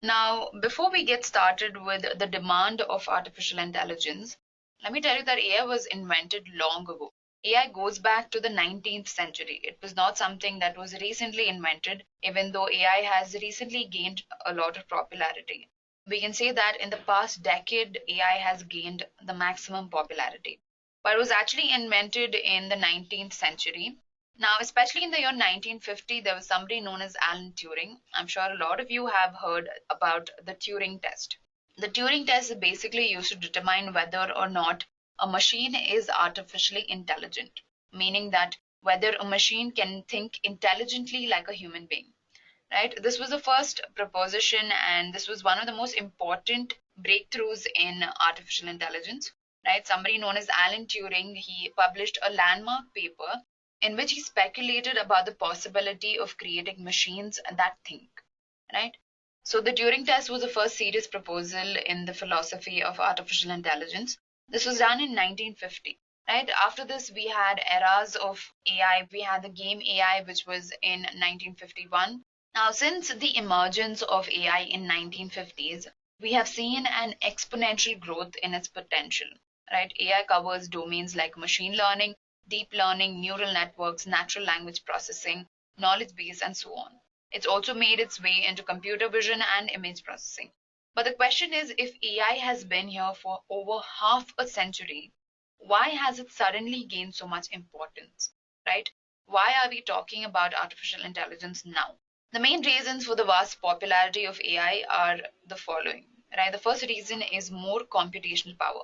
Now, before we get started with the demand of artificial intelligence, let me tell you that AI was invented long ago. AI goes back to the 19th century. It was not something that was recently invented, even though AI has recently gained a lot of popularity. We can say that in the past decade, AI has gained the maximum popularity. But it was actually invented in the 19th century. Now, especially in the year 1950, there was somebody known as Alan Turing. I'm sure a lot of you have heard about the Turing test. The Turing test is basically used to determine whether or not a machine is artificially intelligent, meaning that whether a machine can think intelligently like a human being, right? This was the first proposition, and this was one of the most important breakthroughs in artificial intelligence, right? Somebody known as Alan Turing, he published a landmark paper in which he speculated about the possibility of creating machines that think, right? So the Turing test was the first serious proposal in the philosophy of artificial intelligence. This was done in 1950, right? After this, we had eras of AI. We had the game AI, which was in 1951. Now, since the emergence of AI in 1950s, we have seen an exponential growth in its potential, right? AI covers domains like machine learning, deep learning, neural networks, natural language processing, knowledge base, and so on. It's also made its way into computer vision and image processing. But the question is, if AI has been here for over half a century, why has it suddenly gained so much importance, right? Why are we talking about artificial intelligence now? The main reasons for the vast popularity of AI are the following, right? The first reason is more computational power.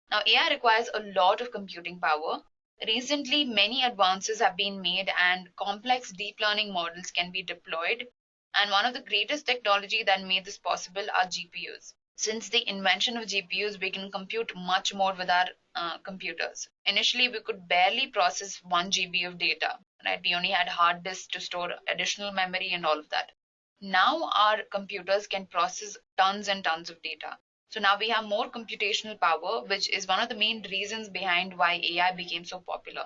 Now, AI requires a lot of computing power. Recently, many advances have been made and complex deep learning models can be deployed. And one of the greatest technology that made this possible are GPUs. Since the invention of GPUs, we can compute much more with our computers. Initially, we could barely process 1 GB of data, right? We only had hard disks to store additional memory and all of that. Now our computers can process tons and tons of data. So now we have more computational power, which is one of the main reasons behind why AI became so popular.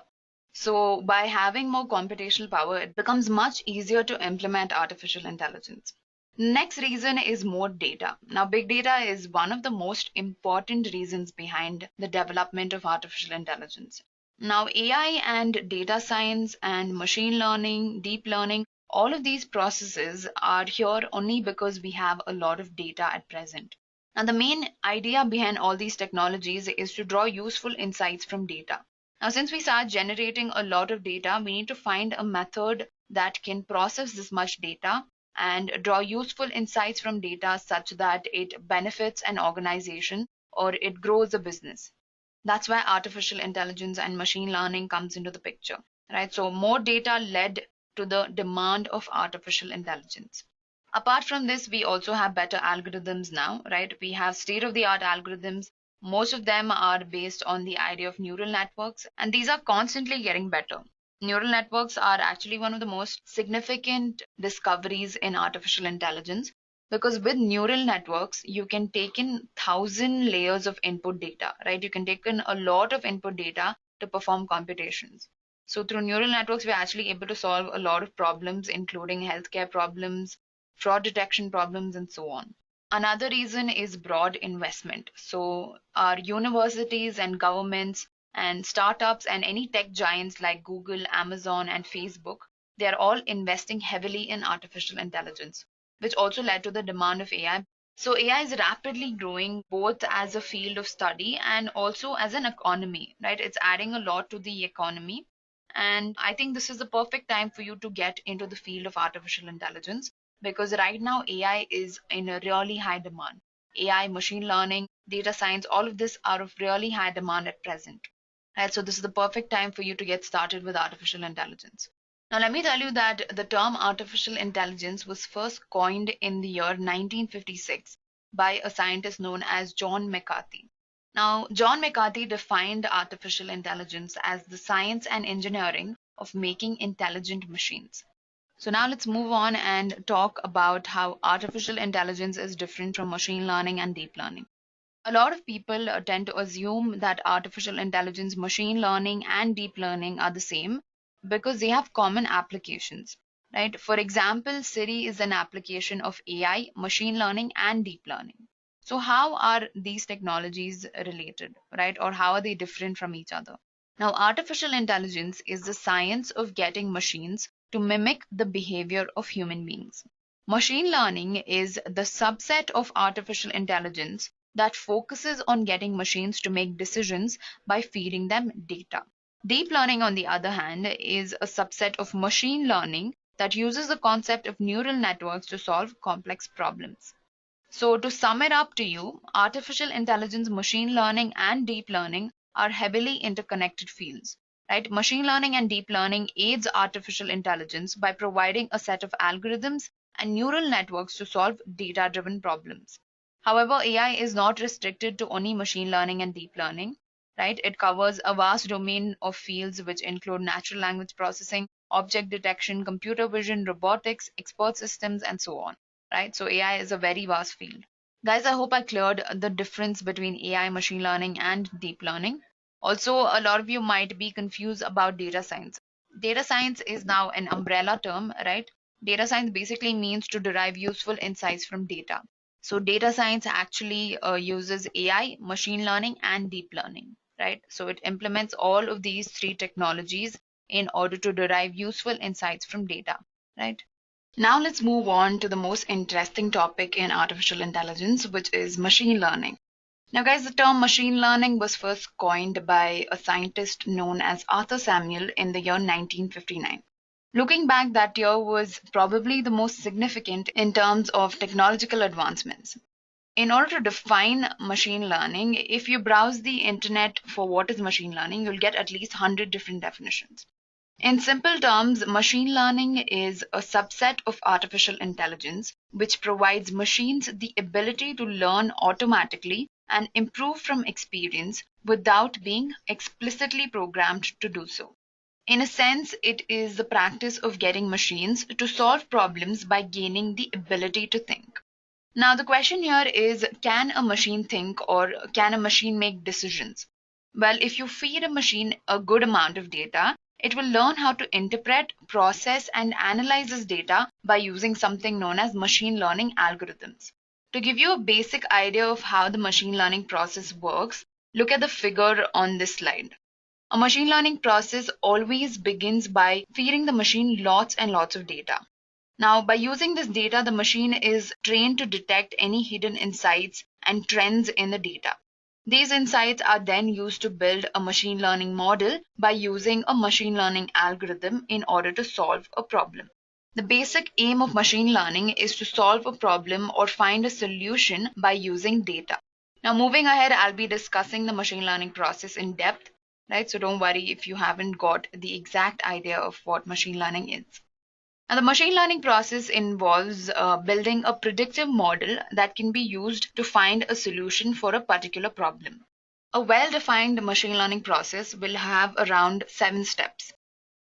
So by having more computational power, it becomes much easier to implement artificial intelligence. Next reason is more data. Now, big data is one of the most important reasons behind the development of artificial intelligence. Now, AI and data science and machine learning, deep learning, all of these processes are here only because we have a lot of data at present. And the main idea behind all these technologies is to draw useful insights from data. Now, since we start generating a lot of data, we need to find a method that can process this much data and draw useful insights from data such that it benefits an organization or it grows a business. That's why artificial intelligence and machine learning comes into the picture, right? So more data led to the demand of artificial intelligence. Apart from this, we also have better algorithms now, right? We have state-of-the-art algorithms. Most of them are based on the idea of neural networks, and these are constantly getting better. Neural networks are actually one of the most significant discoveries in artificial intelligence because with neural networks, you can take in 1,000 layers of input data, right? You can take in a lot of input data to perform computations. So through neural networks, we're actually able to solve a lot of problems, including healthcare problems, fraud detection problems, and so on. Another reason is broad investment. So our universities and governments and startups and any tech giants like Google, Amazon, and Facebook, they are all investing heavily in artificial intelligence, which also led to the demand of AI. So AI is rapidly growing both as a field of study and also as an economy, right? It's adding a lot to the economy. And I think this is the perfect time for you to get into the field of artificial intelligence because right now AI is in a really high demand. AI, machine learning, data science, all of this are of really high demand at present. right? So this is the perfect time for you to get started with artificial intelligence. Now, let me tell you that the term artificial intelligence was first coined in the year 1956 by a scientist known as John McCarthy. Now, John McCarthy defined artificial intelligence as the science and engineering of making intelligent machines. So now let's move on and talk about how artificial intelligence is different from machine learning and deep learning. A lot of people tend to assume that artificial intelligence, machine learning, and deep learning are the same because they have common applications, right? For example, Siri is an application of AI, machine learning, and deep learning. So, how are these technologies related, right? Or how are they different from each other? Now, artificial intelligence is the science of getting machines to mimic the behavior of human beings. Machine learning is the subset of artificial intelligence that focuses on getting machines to make decisions by feeding them data. Deep learning, on the other hand, is a subset of machine learning that uses the concept of neural networks to solve complex problems. So, to sum it up to you, artificial intelligence, machine learning, and deep learning are heavily interconnected fields. Right? Machine learning and deep learning aids artificial intelligence by providing a set of algorithms and neural networks to solve data driven problems. However, AI is not restricted to only machine learning and deep learning. Right? It covers a vast domain of fields which include natural language processing, object detection, computer vision, robotics, expert systems, and so on, right? So AI is a very vast field. Guys, I hope I cleared the difference between AI, machine learning, and deep learning. Also, a lot of you might be confused about data science. Data science is now an umbrella term, right? Data science basically means to derive useful insights from data. So data science actually uses AI, machine learning, and deep learning, right? So it implements all of these three technologies in order to derive useful insights from data, right? Now let's move on to the most interesting topic in artificial intelligence, which is machine learning. Now, guys, the term machine learning was first coined by a scientist known as Arthur Samuel in the year 1959. Looking back, that year was probably the most significant in terms of technological advancements. In order to define machine learning, if you browse the internet for what is machine learning, you'll get at least 100 different definitions. In simple terms, machine learning is a subset of artificial intelligence which provides machines the ability to learn automatically and improve from experience without being explicitly programmed to do so. In a sense, it is the practice of getting machines to solve problems by gaining the ability to think. Now, the question here is, can a machine think or can a machine make decisions? Well, if you feed a machine a good amount of data, it will learn how to interpret, process, and analyze this data by using something known as machine learning algorithms. To give you a basic idea of how the machine learning process works, look at the figure on this slide. A machine learning process always begins by feeding the machine lots and lots of data. Now, by using this data, the machine is trained to detect any hidden insights and trends in the data. These insights are then used to build a machine learning model by using a machine learning algorithm in order to solve a problem. The basic aim of machine learning is to solve a problem or find a solution by using data. Now, moving ahead, I'll be discussing the machine learning process in depth, right? So don't worry if you haven't got the exact idea of what machine learning is. Now, the machine learning process involves building a predictive model that can be used to find a solution for a particular problem. A well-defined machine learning process will have around 7 steps.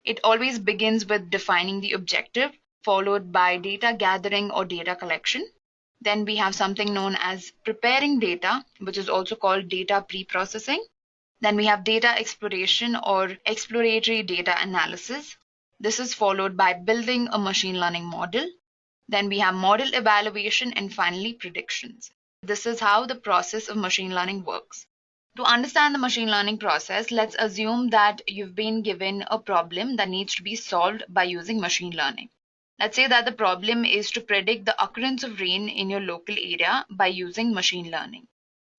It always begins with defining the objective, followed by data gathering or data collection. Then we have something known as preparing data, which is also called data preprocessing. Then we have data exploration or exploratory data analysis. This is followed by building a machine learning model. Then we have model evaluation and finally predictions. This is how the process of machine learning works. To understand the machine learning process, let's assume that you've been given a problem that needs to be solved by using machine learning. Let's say that the problem is to predict the occurrence of rain in your local area by using machine learning.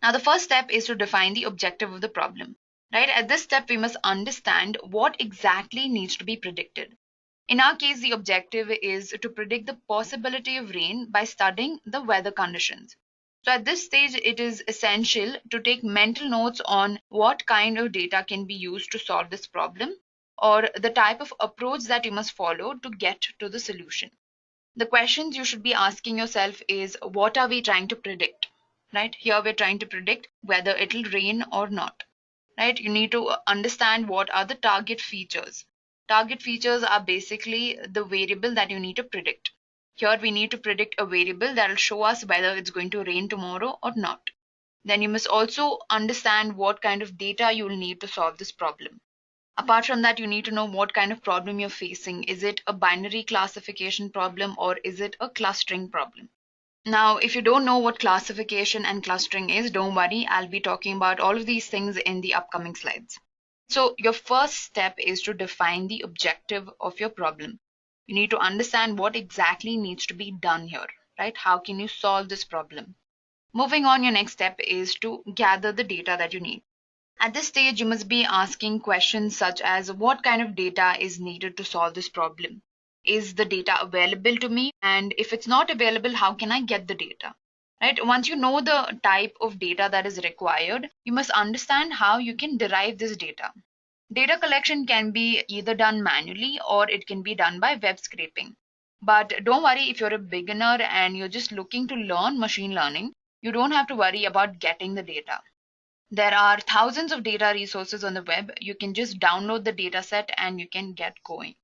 Now, the first step is to define the objective of the problem. Right? At this step, we must understand what exactly needs to be predicted. In our case, the objective is to predict the possibility of rain by studying the weather conditions. So at this stage, it is essential to take mental notes on what kind of data can be used to solve this problem, or the type of approach that you must follow to get to the solution. The questions you should be asking yourself is, what are we trying to predict? Right? Here we're trying to predict whether it'll rain or not. Right? You need to understand what are the target features. Target features are basically the variable that you need to predict. Here we need to predict a variable that will show us whether it's going to rain tomorrow or not. Then you must also understand what kind of data you will need to solve this problem. Apart from that, you need to know what kind of problem you're facing. Is it a binary classification problem or is it a clustering problem? Now, if you don't know what classification and clustering is, don't worry, I'll be talking about all of these things in the upcoming slides. So your first step is to define the objective of your problem. You need to understand what exactly needs to be done here, right? How can you solve this problem? Moving on, your next step is to gather the data that you need. At this stage, you must be asking questions such as, what kind of data is needed to solve this problem? Is the data available to me? And if it's not available, how can I get the data? Right? Once you know the type of data that is required, you must understand how you can derive this data. Data collection can be either done manually or it can be done by web scraping. But don't worry, if you're a beginner and you're just looking to learn machine learning, you don't have to worry about getting the data. There are thousands of data resources on the web. You can just download the data set and you can get going.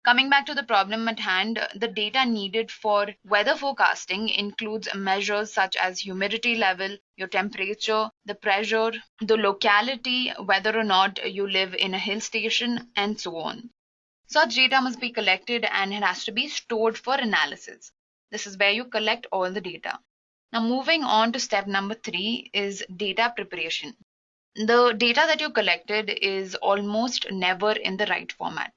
Coming back to the problem at hand, the data needed for weather forecasting includes measures such as humidity level, your temperature, the pressure, the locality, whether or not you live in a hill station, and so on. Such data must be collected and it has to be stored for analysis. This is where you collect all the data. Now, moving on to step number 3 is data preparation. The data that you collected is almost never in the right format.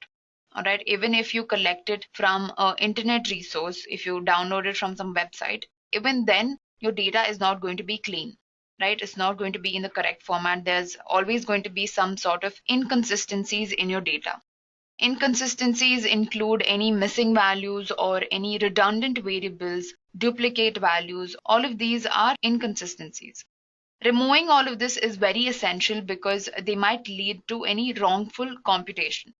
All right, even if you collect it from an internet resource, if you download it from some website, even then your data is not going to be clean, right? It's not going to be in the correct format. There's always going to be some sort of inconsistencies in your data. Inconsistencies include any missing values or any redundant variables, duplicate values. All of these are inconsistencies. Removing all of this is very essential because they might lead to any wrongful computation.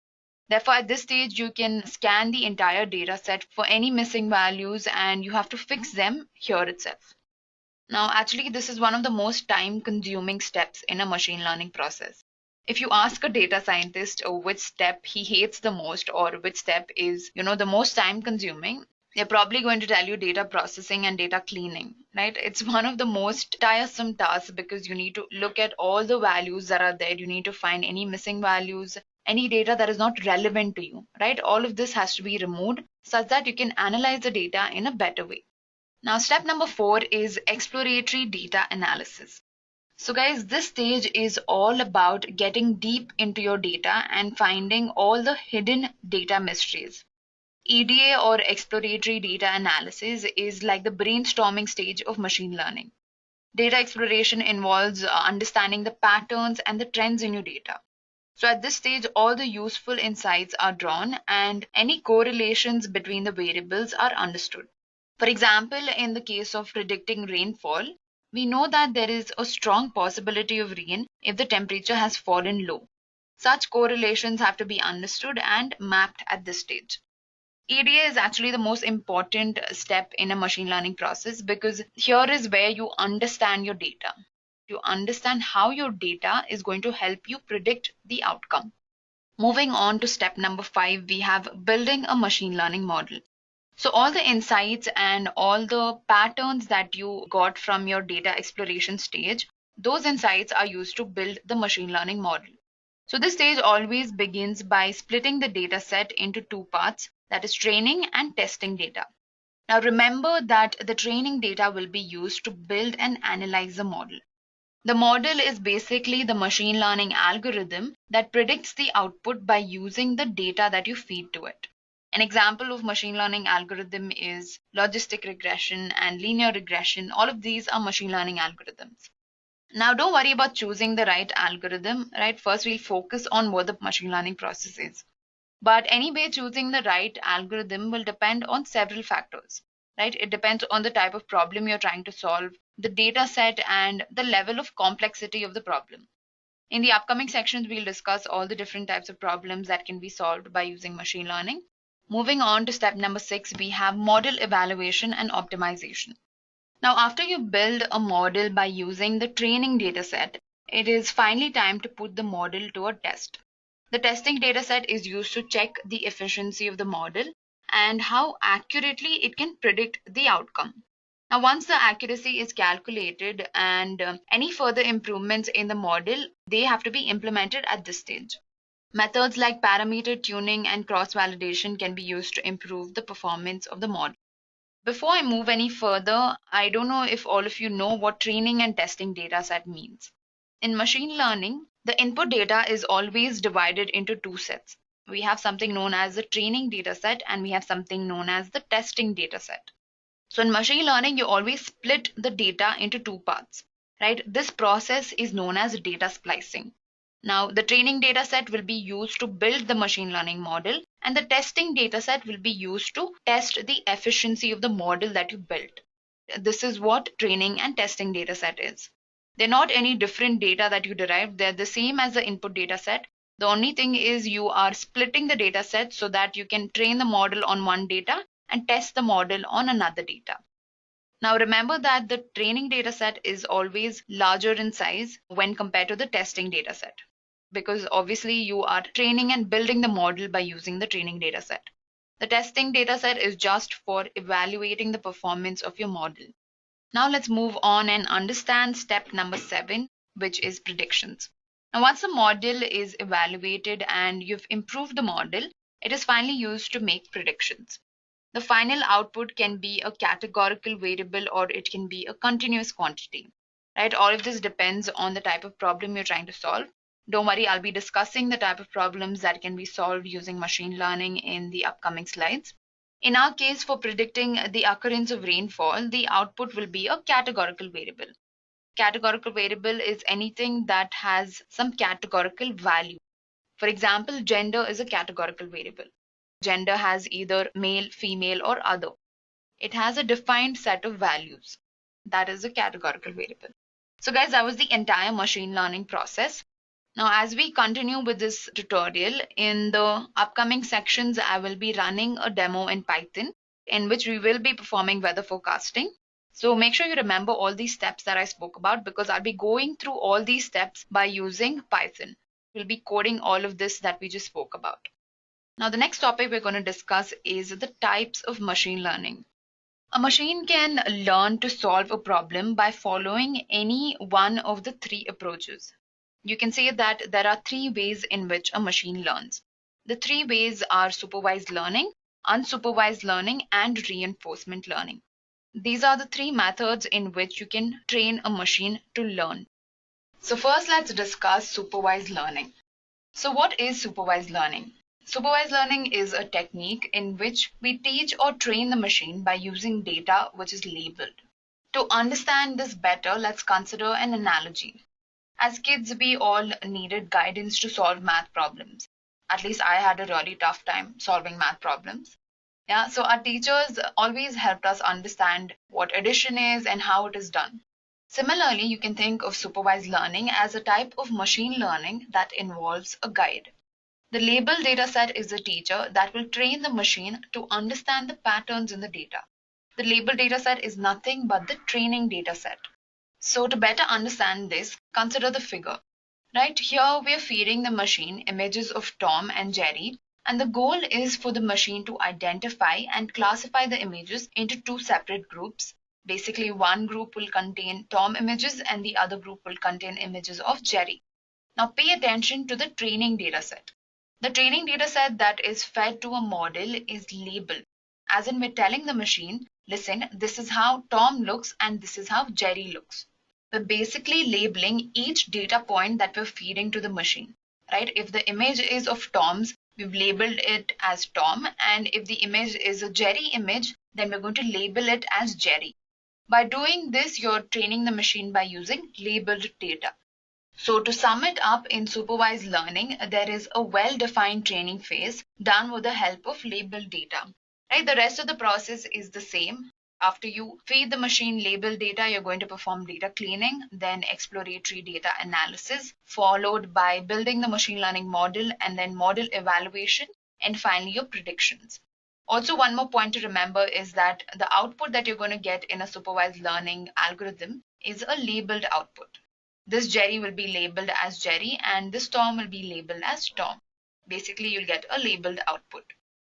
Therefore, at this stage, you can scan the entire data set for any missing values and you have to fix them here itself. Now, actually, this is one of the most time-consuming steps in a machine learning process. If you ask a data scientist which step he hates the most or which step is, the most time-consuming, they're probably going to tell you data processing and data cleaning, right? It's one of the most tiresome tasks because you need to look at all the values that are there. You need to find any missing values, any data that is not relevant to you, right? All of this has to be removed such that you can analyze the data in a better way. Now, step number 4 is exploratory data analysis. So guys, this stage is all about getting deep into your data and finding all the hidden data mysteries. EDA or exploratory data analysis is like the brainstorming stage of machine learning. Data exploration involves understanding the patterns and the trends in your data. So at this stage, all the useful insights are drawn and any correlations between the variables are understood. For example, in the case of predicting rainfall, we know that there is a strong possibility of rain if the temperature has fallen low. Such correlations have to be understood and mapped at this stage. EDA is actually the most important step in a machine learning process because here is where you understand your data. You understand how your data is going to help you predict the outcome. Moving on to step number 5, we have building a machine learning model. So all the insights and all the patterns that you got from your data exploration stage, those insights are used to build the machine learning model. So this stage always begins by splitting the data set into 2 parts, that is training and testing data. Now remember that the training data will be used to build and analyze the model. The model is basically the machine learning algorithm that predicts the output by using the data that you feed to it. An example of machine learning algorithm is logistic regression and linear regression. All of these are machine learning algorithms. Now don't worry about choosing the right algorithm, right? First we'll focus on what the machine learning process is. But anyway, choosing the right algorithm will depend on several factors. right? It depends on the type of problem you're trying to solve, the data set, and the level of complexity of the problem. In the upcoming sections, we'll discuss all the different types of problems that can be solved by using machine learning. Moving on to step number 6, we have model evaluation and optimization. Now, after you build a model by using the training data set, it is finally time to put the model to a test. The testing data set is used to check the efficiency of the model and how accurately it can predict the outcome. Now, once the accuracy is calculated and any further improvements in the model, they have to be implemented at this stage. Methods like parameter tuning and cross-validation can be used to improve the performance of the model. Before I move any further, I don't know if all of you know what training and testing data set means. In machine learning, the input data is always divided into two sets. We have something known as the training data set and we have something known as the testing data set. So in machine learning, you always split the data into two parts, right? This process is known as data splicing. Now, the training data set will be used to build the machine learning model, and the testing data set will be used to test the efficiency of the model that you built. This is what training and testing data set is. They're not any different data that you derive. They're the same as the input data set. The only thing is you are splitting the data set so that you can train the model on one data and test the model on another data. Now remember that the training data set is always larger in size when compared to the testing data set, because obviously you are training and building the model by using the training data set. The testing data set is just for evaluating the performance of your model. Now let's move on and understand step number 7, which is predictions. Now once the model is evaluated and you've improved the model, it is finally used to make predictions. The final output can be a categorical variable or it can be a continuous quantity, right? All of this depends on the type of problem you're trying to solve. Don't worry, I'll be discussing the type of problems that can be solved using machine learning in the upcoming slides. In our case, for predicting the occurrence of rainfall, the output will be a categorical variable. Categorical variable is anything that has some categorical value. For example, gender is a categorical variable. Gender has either male, female, or other. It has a defined set of values. That is a categorical variable. So guys, that was the entire machine learning process. Now, as we continue with this tutorial, in the upcoming sections, I will be running a demo in Python in which we will be performing weather forecasting. So make sure you remember all these steps that I spoke about because I'll be going through all these steps by using Python. We'll be coding all of this that we just spoke about. Now, the next topic we're going to discuss is the types of machine learning. A machine can learn to solve a problem by following any one of the three approaches. You can say that there are three ways in which a machine learns. The three ways are supervised learning, unsupervised learning, and reinforcement learning. These are the three methods in which you can train a machine to learn. So first, let's discuss supervised learning. So what is supervised learning? Supervised learning is a technique in which we teach or train the machine by using data which is labeled. To understand this better, let's consider an analogy. As kids, we all needed guidance to solve math problems. At least I had a really tough time solving math problems. Yeah, so our teachers always helped us understand what addition is and how it is done. Similarly, you can think of supervised learning as a type of machine learning that involves a guide. The label dataset is a teacher that will train the machine to understand the patterns in the data. The label dataset is nothing but the training dataset. So to better understand this, consider the figure. Right here, we are feeding the machine images of Tom and Jerry, and the goal is for the machine to identify and classify the images into two separate groups. Basically, one group will contain Tom images and the other group will contain images of Jerry. Now pay attention to the training dataset. The training dataset that is fed to a model is labeled, as in we're telling the machine, listen, this is how Tom looks and this is how Jerry looks. We're basically labeling each data point that we're feeding to the machine, right? If the image is of Tom's, we've labeled it as Tom, and if the image is a Jerry image, then we're going to label it as Jerry. By doing this, you're training the machine by using labeled data. So to sum it up, in supervised learning, there is a well-defined training phase done with the help of labeled data. Right? The rest of the process is the same. After you feed the machine labeled data, you're going to perform data cleaning, then exploratory data analysis, followed by building the machine learning model and then model evaluation, and finally your predictions. Also, one more point to remember is that the output that you're going to get in a supervised learning algorithm is a labeled output. This Jerry will be labeled as Jerry and this Tom will be labeled as Tom. Basically, you'll get a labeled output.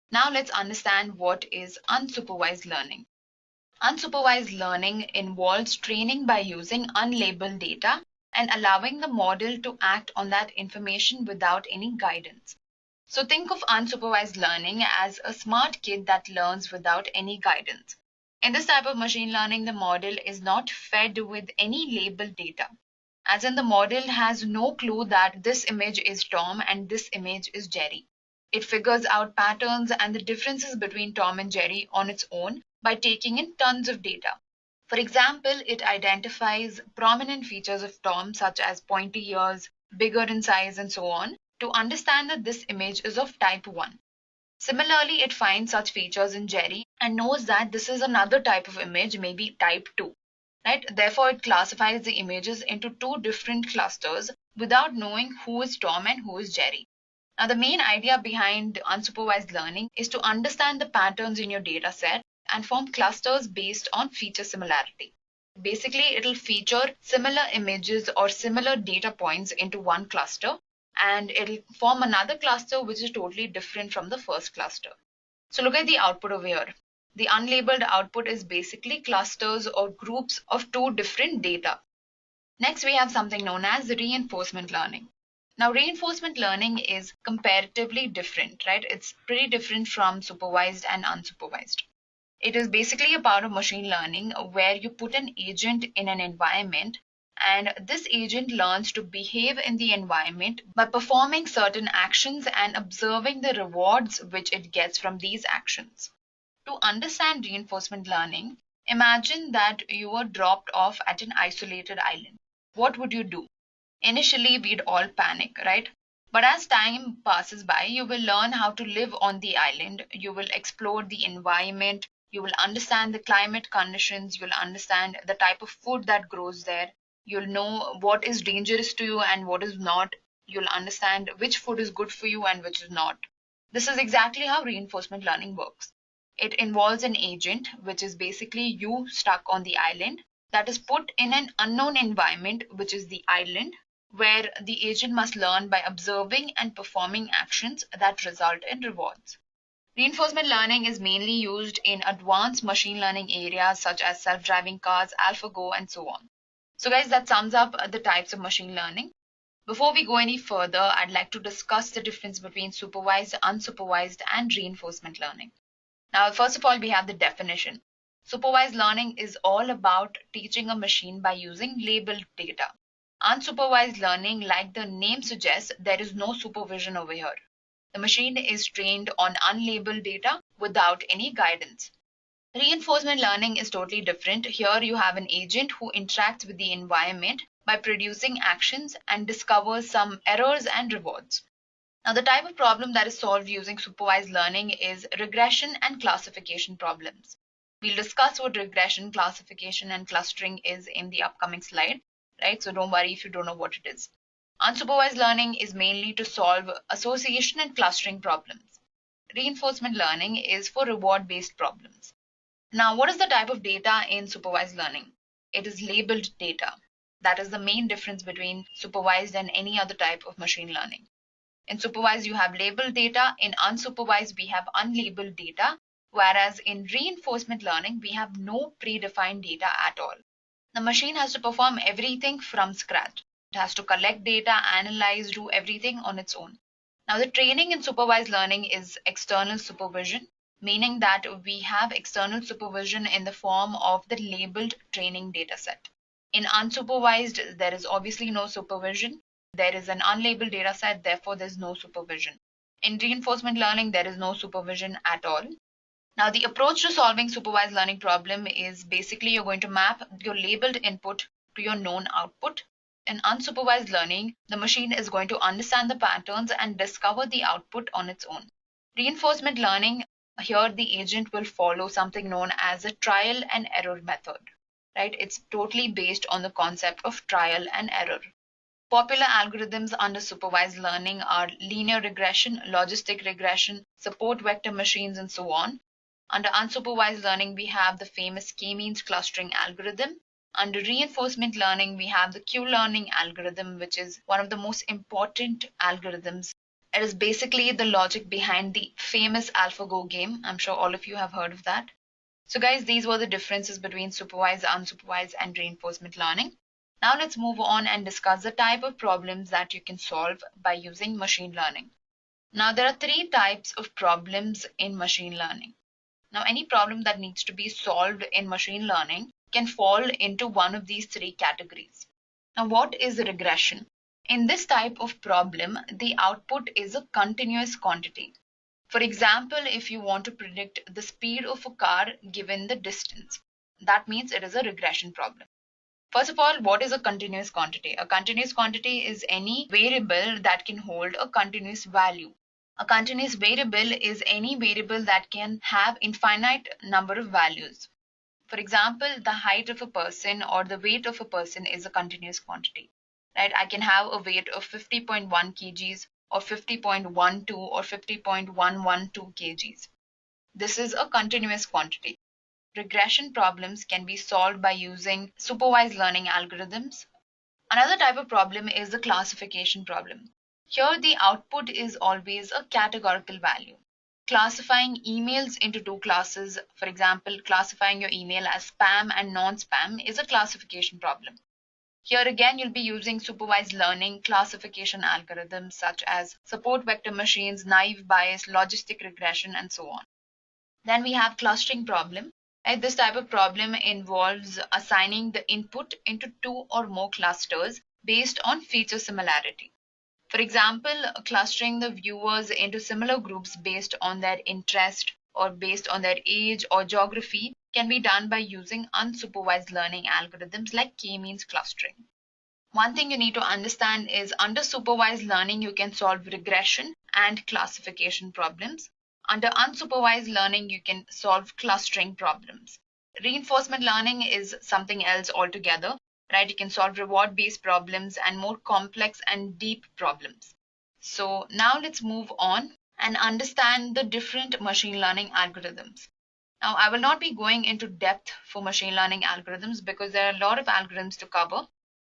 Now let's understand what is unsupervised learning. Unsupervised learning involves training by using unlabeled data and allowing the model to act on that information without any guidance. So think of unsupervised learning as a smart kid that learns without any guidance. In this type of machine learning, the model is not fed with any labeled data. As in, the model has no clue that this image is Tom and this image is Jerry. It figures out patterns and the differences between Tom and Jerry on its own by taking in tons of data. For example, it identifies prominent features of Tom, such as pointy ears, bigger in size, and so on, to understand that this image is of type 1. Similarly, it finds such features in Jerry and knows that this is another type of image, maybe type 2. Right? Therefore, it classifies the images into two different clusters without knowing who is Tom and who is Jerry. Now, the main idea behind unsupervised learning is to understand the patterns in your data set and form clusters based on feature similarity. Basically, it'll feature similar images or similar data points into one cluster, and it'll form another cluster which is totally different from the first cluster. So look at the output over here. The unlabeled output is basically clusters or groups of two different data. Next, we have something known as reinforcement learning. Now, reinforcement learning is comparatively different, right? It's pretty different from supervised and unsupervised. It is basically a part of machine learning where you put an agent in an environment and this agent learns to behave in the environment by performing certain actions and observing the rewards which it gets from these actions. To understand reinforcement learning, imagine that you were dropped off at an isolated island. What would you do? Initially, we'd all panic, right? But as time passes by, you will learn how to live on the island. You will explore the environment. You will understand the climate conditions. You'll understand the type of food that grows there. You'll know what is dangerous to you and what is not. You'll understand which food is good for you and which is not. This is exactly how reinforcement learning works. It involves an agent, which is basically you stuck on the island, that is put in an unknown environment, which is the island, where the agent must learn by observing and performing actions that result in rewards. Reinforcement learning is mainly used in advanced machine learning areas such as self-driving cars, AlphaGo, and so on. So guys, that sums up the types of machine learning. Before we go any further, I'd like to discuss the difference between supervised, unsupervised, and reinforcement learning. Now, first of all, we have the definition. Supervised learning is all about teaching a machine by using labeled data. Unsupervised learning, like the name suggests, there is no supervision over here. The machine is trained on unlabeled data without any guidance. Reinforcement learning is totally different. Here you have an agent who interacts with the environment by producing actions and discovers some errors and rewards. Now, the type of problem that is solved using supervised learning is regression and classification problems. We'll discuss what regression, classification, and clustering is in the upcoming slide, right? So don't worry if you don't know what it is. Unsupervised learning is mainly to solve association and clustering problems. Reinforcement learning is for reward-based problems. Now, what is the type of data in supervised learning? It is labeled data. That is the main difference between supervised and any other type of machine learning. In supervised, you have labeled data. In unsupervised, we have unlabeled data. Whereas in reinforcement learning, we have no predefined data at all. The machine has to perform everything from scratch. It has to collect data, analyze, do everything on its own. Now, the training in supervised learning is external supervision, meaning that we have external supervision in the form of the labeled training data set. In unsupervised, there is obviously no supervision. There is an unlabeled data set, therefore there's no supervision. In reinforcement learning, there is no supervision at all. Now, the approach to solving supervised learning problem is basically you're going to map your labeled input to your known output. In unsupervised learning, the machine is going to understand the patterns and discover the output on its own. Reinforcement learning, Here, the agent will follow something known as a trial and error method, right? It's totally based on the concept of trial and error. Popular algorithms under supervised learning are linear regression, logistic regression, support vector machines, and so on. Under unsupervised learning, we have the famous k-means clustering algorithm. Under reinforcement learning, we have the Q-learning algorithm, which is one of the most important algorithms. It is basically the logic behind the famous AlphaGo game. I'm sure all of you have heard of that. So guys, these were the differences between supervised, unsupervised, and reinforcement learning. Now let's move on and discuss the type of problems that you can solve by using machine learning. Now there are three types of problems in machine learning. Now any problem that needs to be solved in machine learning can fall into one of these three categories. Now what is regression? In this type of problem, the output is a continuous quantity. For example, if you want to predict the speed of a car given the distance, that means it is a regression problem. First of all, what is a continuous quantity? A continuous quantity is any variable that can hold a continuous value. A continuous variable is any variable that can have infinite number of values. For example, the height of a person or the weight of a person is a continuous quantity, right? I can have a weight of 50.1 kgs or 50.12 or 50.112 kgs. This is a continuous quantity. Regression problems can be solved by using supervised learning algorithms. Another type of problem is the classification problem. Here, the output is always a categorical value. Classifying emails into two classes, for example, classifying your email as spam and non-spam, is a classification problem. Here again, you'll be using supervised learning classification algorithms such as support vector machines, naive Bayes, logistic regression, and so on. Then we have clustering problem. Right? This type of problem involves assigning the input into two or more clusters based on feature similarity. For example, clustering the viewers into similar groups based on their interest or based on their age or geography can be done by using unsupervised learning algorithms like k-means clustering. One thing you need to understand is under supervised learning, you can solve regression and classification problems. Under unsupervised learning, you can solve clustering problems. Reinforcement learning is something else altogether. Right, you can solve reward-based problems and more complex and deep problems. So now let's move on and understand the different machine learning algorithms. Now, I will not be going into depth for machine learning algorithms because there are a lot of algorithms to cover,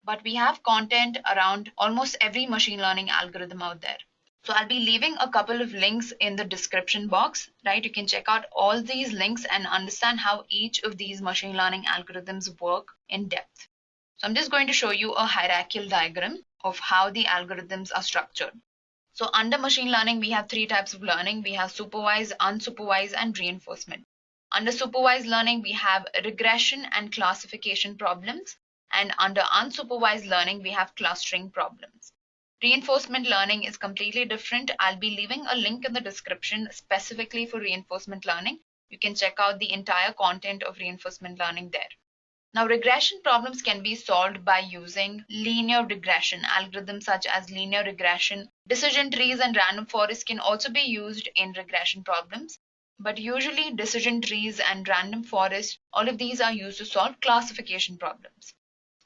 but we have content around almost every machine learning algorithm out there. So I'll be leaving a couple of links in the description box, right? You can check out all these links and understand how each of these machine learning algorithms work in depth. So I'm just going to show you a hierarchical diagram of how the algorithms are structured. So under machine learning, we have three types of learning. We have supervised, unsupervised, and reinforcement. Under supervised learning, we have regression and classification problems. And under unsupervised learning, we have clustering problems. Reinforcement learning is completely different. I'll be leaving a link in the description specifically for reinforcement learning. You can check out the entire content of reinforcement learning there. Now, regression problems can be solved by using linear regression. Algorithms such as linear regression, decision trees, and random forests can also be used in regression problems. But usually, decision trees and random forests, all of these are used to solve classification problems.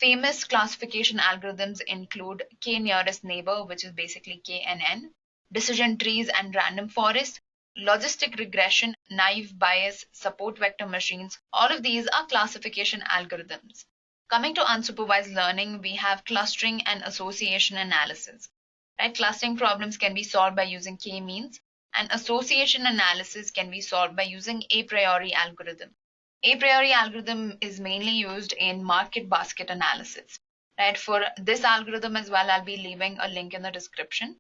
Famous classification algorithms include k-nearest neighbor, which is basically KNN, decision trees and random forests, logistic regression, naive Bayes, support vector machines. All of these are classification algorithms. Coming to unsupervised learning, we have clustering and association analysis. Right? Clustering problems can be solved by using k-means, and association analysis can be solved by using a priori algorithm. A priori algorithm is mainly used in market basket analysis. Right? For this algorithm as well, I'll be leaving a link in the description.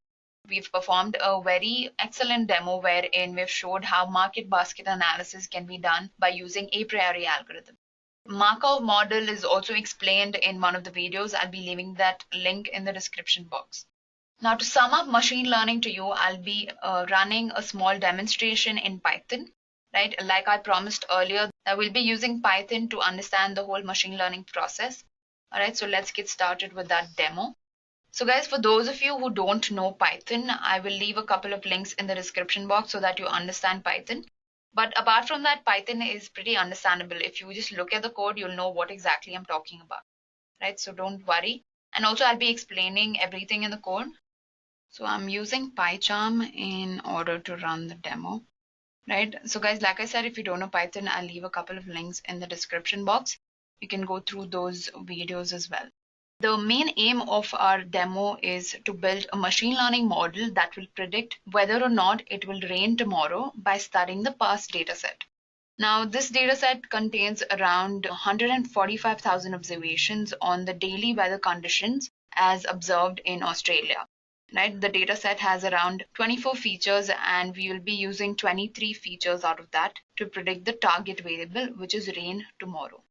We've performed a very excellent demo wherein we've showed how market basket analysis can be done by using a priori algorithm. Markov model is also explained in one of the videos. I'll be leaving that link in the description box. Now, to sum up machine learning to you, I'll be running a small demonstration in Python. Right? Like I promised earlier, I will be using Python to understand the whole machine learning process. All right, so let's get started with that demo. So guys, for those of you who don't know Python, I will leave a couple of links in the description box so that you understand Python. But apart from that, Python is pretty understandable. If you just look at the code, you'll know what exactly I'm talking about, right? So don't worry. And also I'll be explaining everything in the code. So I'm using PyCharm in order to run the demo, right? So guys, like I said, if you don't know Python, I'll leave a couple of links in the description box. You can go through those videos as well. The main aim of our demo is to build a machine learning model that will predict whether or not it will rain tomorrow by studying the past dataset. Now, this dataset contains around 145,000 observations on the daily weather conditions as observed in Australia. Right? The dataset has around 24 features, and we will be using 23 features out of that to predict the target variable, which is rain tomorrow.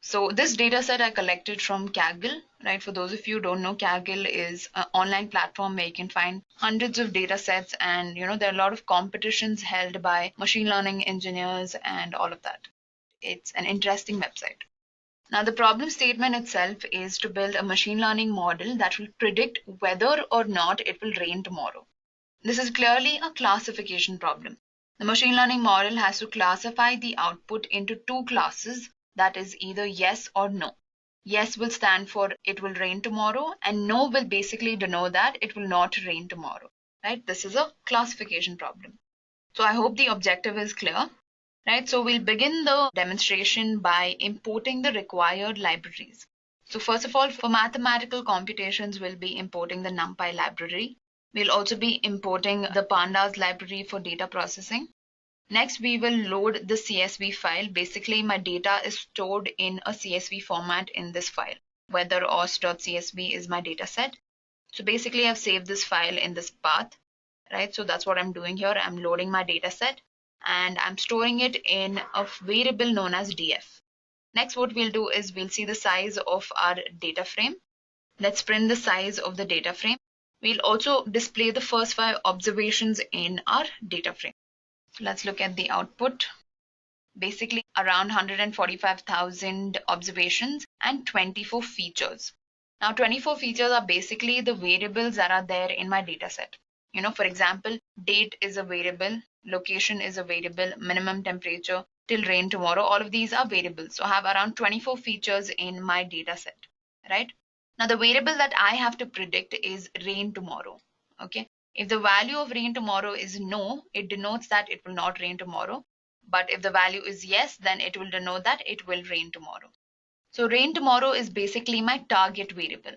So this data set I collected from Kaggle, right? For those of you who don't know, Kaggle is an online platform where you can find hundreds of data sets, and there are a lot of competitions held by machine learning engineers and all of that. It's an interesting website. Now, the problem statement itself is to build a machine learning model that will predict whether or not it will rain tomorrow. This is clearly a classification problem. The machine learning model has to classify the output into two classes, that is either yes or no. Yes will stand for it will rain tomorrow, and no will basically denote that it will not rain tomorrow, right? This is a classification problem. So I hope the objective is clear, right? So we'll begin the demonstration by importing the required libraries. So first of all, for mathematical computations, we'll be importing the NumPy library. We'll also be importing the pandas library for data processing. Next, we will load the CSV file. Basically, my data is stored in a CSV format in this file. Weather.os.csv is my data set. So basically, I've saved this file in this path, right? So that's what I'm doing here. I'm loading my data set and I'm storing it in a variable known as df. Next, what we'll do is we'll see the size of our data frame. Let's print the size of the data frame. We'll also display the first 5 observations in our data frame. So let's look at the output. Basically around 145,000 observations and 24 features. Now 24 features are basically the variables that are there in my data set. For example, date is a variable, location is a variable, minimum temperature, till rain tomorrow, all of these are variables. So I have around 24 features in my data set, right? Now the variable that I have to predict is rain tomorrow, okay? If the value of rain tomorrow is no, it denotes that it will not rain tomorrow. But if the value is yes, then it will denote that it will rain tomorrow. So rain tomorrow is basically my target variable,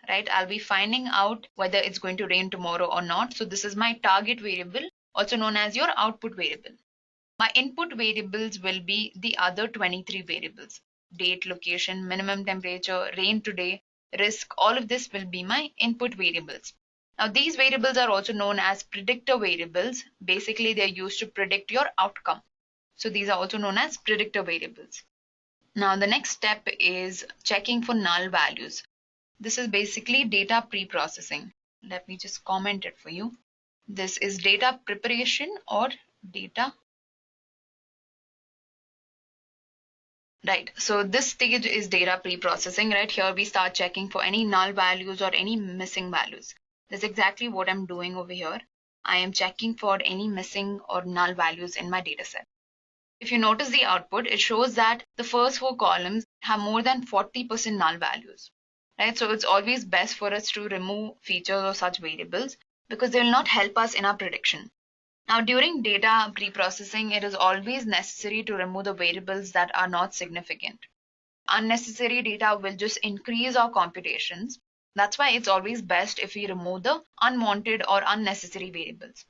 right? I'll be finding out whether it's going to rain tomorrow or not. So this is my target variable, also known as your output variable. My input variables will be the other 23 variables. Date, location, minimum temperature, rain today, risk, all of this will be my input variables. Now these variables are also known as predictor variables. Basically, they're used to predict your outcome. So these are also known as predictor variables. Now the next step is checking for null values. This is basically data pre-processing. Let me just comment it for you. This is data preparation or data. Right, so this stage is data pre-processing, right? Here we start checking for any null values or any missing values. That's exactly what I'm doing over here. I am checking for any missing or null values in my dataset. If you notice the output, it shows that the first 4 columns have more than 40% null values, right? So it's always best for us to remove features or such variables because they will not help us in our prediction. Now, during data pre-processing, it is always necessary to remove the variables that are not significant. Unnecessary data will just increase our computations. That's why it's always best if we remove the unwanted or unnecessary variables.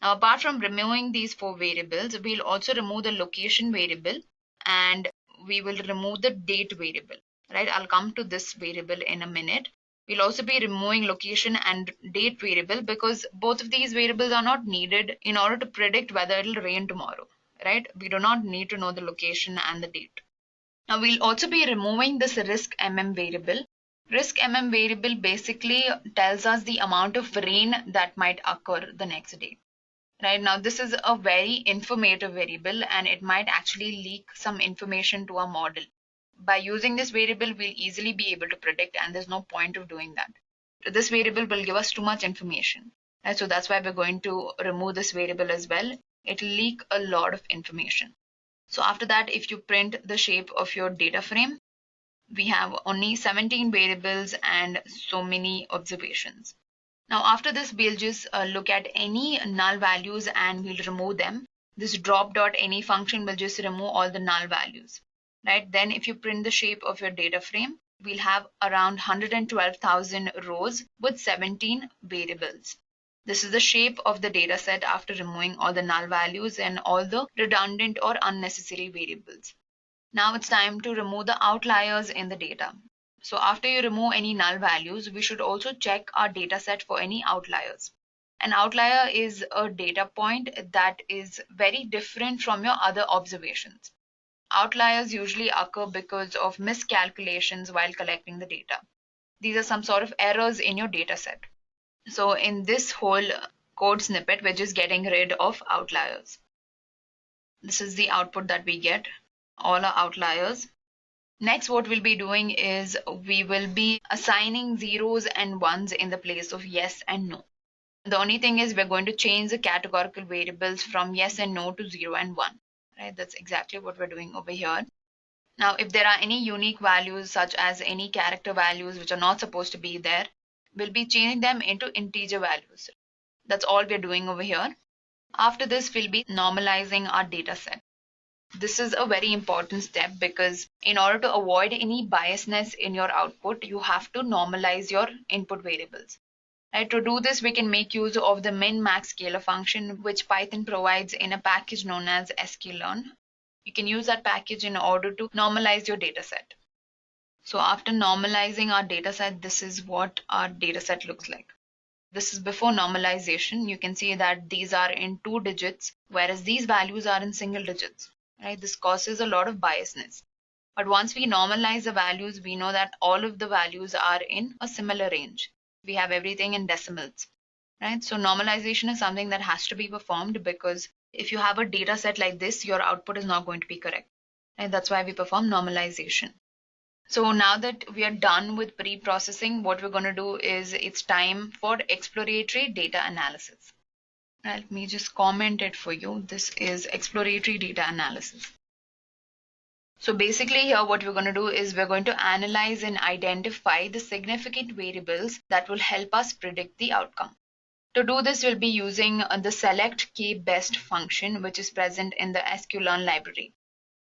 Now, apart from removing these 4 variables, we'll also remove the location variable and we will remove the date variable, right? I'll come to this variable in a minute. We'll also be removing location and date variable because both of these variables are not needed in order to predict whether it'll rain tomorrow, right? We do not need to know the location and the date. Now we'll also be removing this risk variable. Risk variable basically tells us the amount of rain that might occur the next day. Right now, this is a very informative variable and it might actually leak some information to our model. By using this variable, we'll easily be able to predict and there's no point of doing that. This variable will give us too much information. Right? So that's why we're going to remove this variable as well. It will leak a lot of information. So after that, if you print the shape of your data frame, we have only 17 variables and so many observations. Now after this, we'll just look at any null values and we'll remove them. This drop.any function will just remove all the null values, right? Then if you print the shape of your data frame, we'll have around 112,000 rows with 17 variables. This is the shape of the data set after removing all the null values and all the redundant or unnecessary variables. Now it's time to remove the outliers in the data. So after you remove any null values, we should also check our data set for any outliers. An outlier is a data point that is very different from your other observations. Outliers usually occur because of miscalculations while collecting the data. These are some sort of errors in your data set. So in this whole code snippet, we're just getting rid of outliers. This is the output that we get, all our outliers. Next, what we'll be doing is we will be assigning zeros and ones in the place of yes and no. The only thing is we're going to change the categorical variables from yes and no to 0 and 1. Right? That's exactly what we're doing over here. Now, if there are any unique values such as any character values which are not supposed to be there, we'll be changing them into integer values. That's all we're doing over here. After this, we'll be normalizing our data set. This is a very important step because in order to avoid any biasness in your output, you have to normalize your input variables. Right? To do this, we can make use of the min-max scalar function, which Python provides in a package known as sklearn. You can use that package in order to normalize your data set. So after normalizing our data set, this is what our data set looks like. This is before normalization. You can see that these are in 2 digits, whereas these values are in single digits. Right? This causes a lot of biasness. But once we normalize the values, we know that all of the values are in a similar range. We have everything in decimals. Right? So normalization is something that has to be performed because if you have a data set like this, your output is not going to be correct. And that's why we perform normalization. So now that we are done with pre-processing, what we're going to do is it's time for exploratory data analysis. Let me just comment it for you. This is exploratory data analysis. So basically here what we're going to do is we're going to analyze and identify the significant variables that will help us predict the outcome. To do this, we'll be using the select k-best function, which is present in the sklearn library.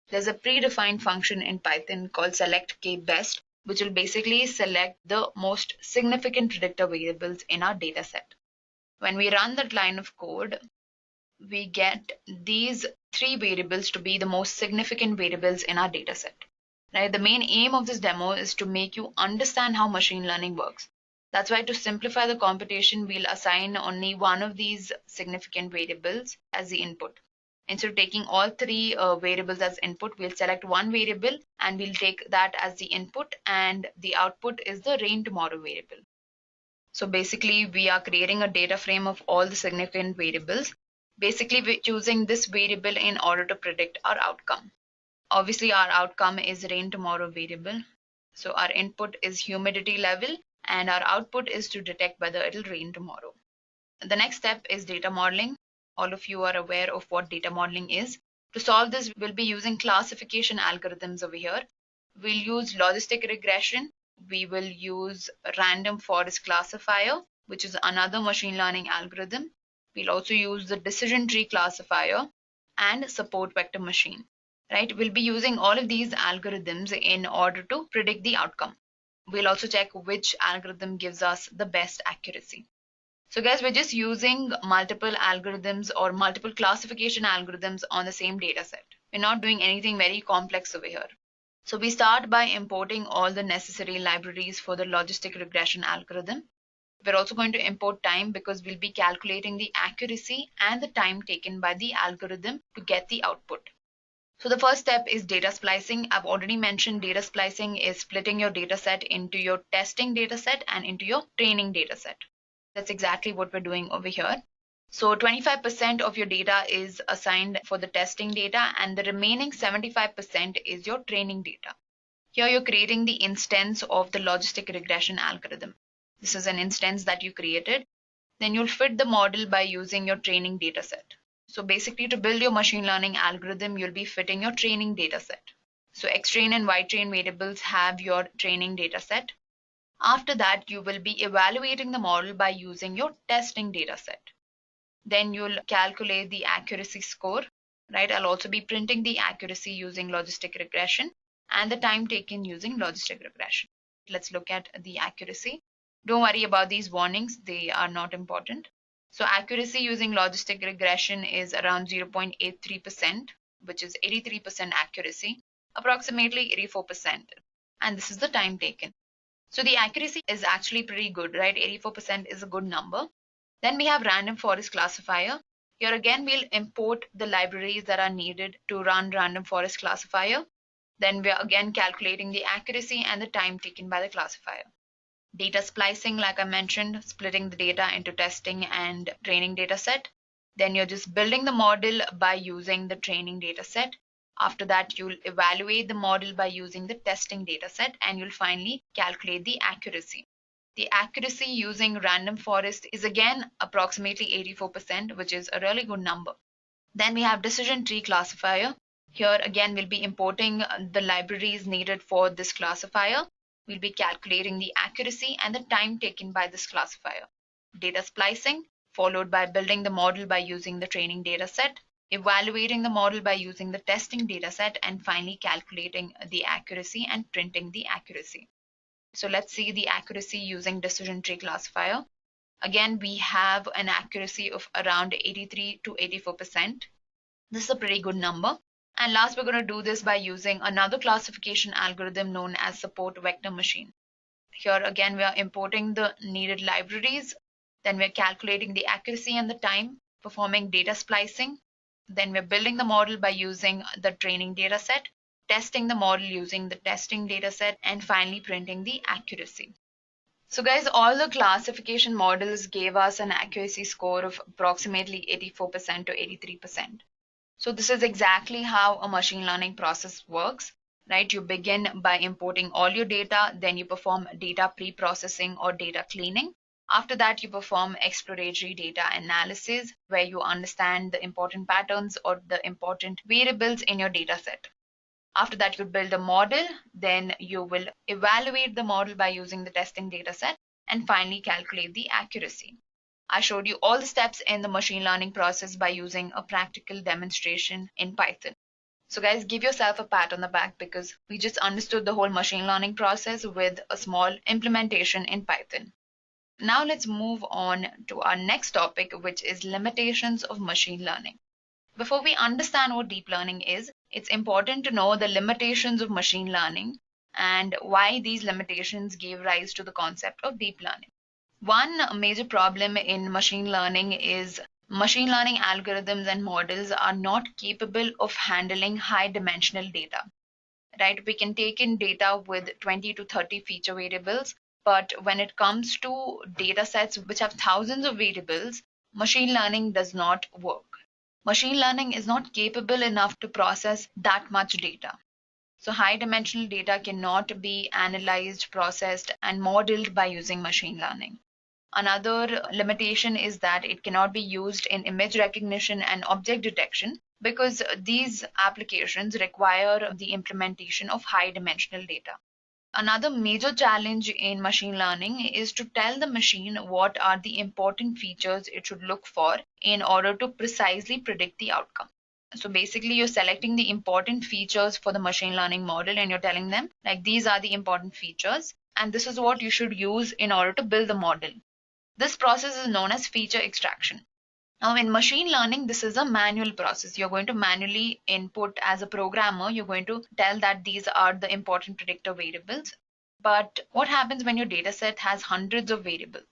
There's a predefined function in Python called select k-best, which will basically select the most significant predictor variables in our data set. When we run that line of code, we get these 3 variables to be the most significant variables in our data set. Right? The main aim of this demo is to make you understand how machine learning works. That's why to simplify the computation, we'll assign only one of these significant variables as the input. Instead of taking all 3 variables as input, we'll select one variable and we'll take that as the input, and the output is the rain tomorrow variable. So basically, we are creating a data frame of all the significant variables. Basically, we're choosing this variable in order to predict our outcome. Obviously, our outcome is rain tomorrow variable. So our input is humidity level and our output is to detect whether it'll rain tomorrow. The next step is data modeling. All of you are aware of what data modeling is. To solve this, we'll be using classification algorithms over here. We'll use logistic regression. We will use random forest classifier, which is another machine learning algorithm. We'll also use the decision tree classifier and support vector machine. Right? We'll be using all of these algorithms in order to predict the outcome. We'll also check which algorithm gives us the best accuracy. So guys, we're just using multiple algorithms or multiple classification algorithms on the same data set. We're not doing anything very complex over here. So we start by importing all the necessary libraries for the logistic regression algorithm. We're also going to import time because we'll be calculating the accuracy and the time taken by the algorithm to get the output. So the first step is data splicing. I've already mentioned data splicing is splitting your data set into your testing data set and into your training data set. That's exactly what we're doing over here. So 25% of your data is assigned for the testing data and the remaining 75% is your training data. Here you're creating the instance of the logistic regression algorithm. This is an instance that you created. Then you'll fit the model by using your training data set. So basically, to build your machine learning algorithm, you'll be fitting your training data set. So xtrain and ytrain variables have your training data set. After that, you will be evaluating the model by using your testing data set. Then you'll calculate the accuracy score, right? I'll also be printing the accuracy using logistic regression and the time taken using logistic regression. Let's look at the accuracy. Don't worry about these warnings, they are not important. So accuracy using logistic regression is around 0.83%, which is 83% accuracy, approximately 84%. And this is the time taken. So the accuracy is actually pretty good, right? 84% is a good number. Then we have random forest classifier. Here again, we'll import the libraries that are needed to run random forest classifier. Then we're again calculating the accuracy and the time taken by the classifier. Data splicing, like I mentioned, splitting the data into testing and training data set. Then you're just building the model by using the training data set. After that, you'll evaluate the model by using the testing data set, and you'll finally calculate the accuracy. The accuracy using random forest is again approximately 84%, which is a really good number. Then we have decision tree classifier. Here again, we'll be importing the libraries needed for this classifier. We'll be calculating the accuracy and the time taken by this classifier. Data splicing, followed by building the model by using the training data set, evaluating the model by using the testing data set, and finally calculating the accuracy and printing the accuracy. So let's see the accuracy using decision tree classifier. Again, we have an accuracy of around 83 to 84%. This is a pretty good number. And last, we're going to do this by using another classification algorithm known as support vector machine. Here again, we are importing the needed libraries. Then we're calculating the accuracy and the time, performing data splicing. Then we're building the model by using the training data set, testing the model using the testing data set, and finally printing the accuracy. So guys, all the classification models gave us an accuracy score of approximately 84% to 83%. So this is exactly how a machine learning process works, right? You begin by importing all your data, then you perform data pre-processing or data cleaning. After that, you perform exploratory data analysis, where you understand the important patterns or the important variables in your data set. After that, you build a model, then you will evaluate the model by using the testing data set, and finally calculate the accuracy. I showed you all the steps in the machine learning process by using a practical demonstration in Python. So guys, give yourself a pat on the back because we just understood the whole machine learning process with a small implementation in Python. Now let's move on to our next topic, which is limitations of machine learning. Before we understand what deep learning is, it's important to know the limitations of machine learning and why these limitations gave rise to the concept of deep learning. One major problem in machine learning is machine learning algorithms and models are not capable of handling high dimensional data. Right? We can take in data with 20 to 30 feature variables, but when it comes to data sets which have thousands of variables, machine learning does not work. Machine learning is not capable enough to process that much data. So high dimensional data cannot be analyzed, processed, and modeled by using machine learning. Another limitation is that it cannot be used in image recognition and object detection because these applications require the implementation of high dimensional data. Another major challenge in machine learning is to tell the machine what are the important features it should look for in order to precisely predict the outcome. So basically, you're selecting the important features for the machine learning model and you're telling them, like, these are the important features and this is what you should use in order to build the model. This process is known as feature extraction. Now, in machine learning, this is a manual process. You're going to manually input as a programmer. You're going to tell that these are the important predictor variables. But what happens when your data set has hundreds of variables?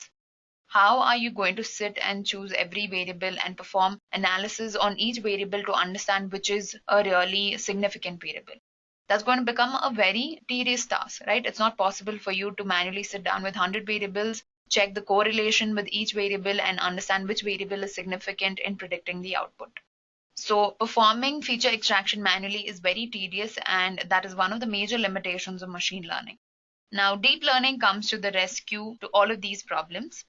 How are you going to sit and choose every variable and perform analysis on each variable to understand which is a really significant variable? That's going to become a very tedious task, right? It's not possible for you to manually sit down with 100 variables, check the correlation with each variable and understand which variable is significant in predicting the output. So performing feature extraction manually is very tedious, and that is one of the major limitations of machine learning. Now, deep learning comes to the rescue to all of these problems.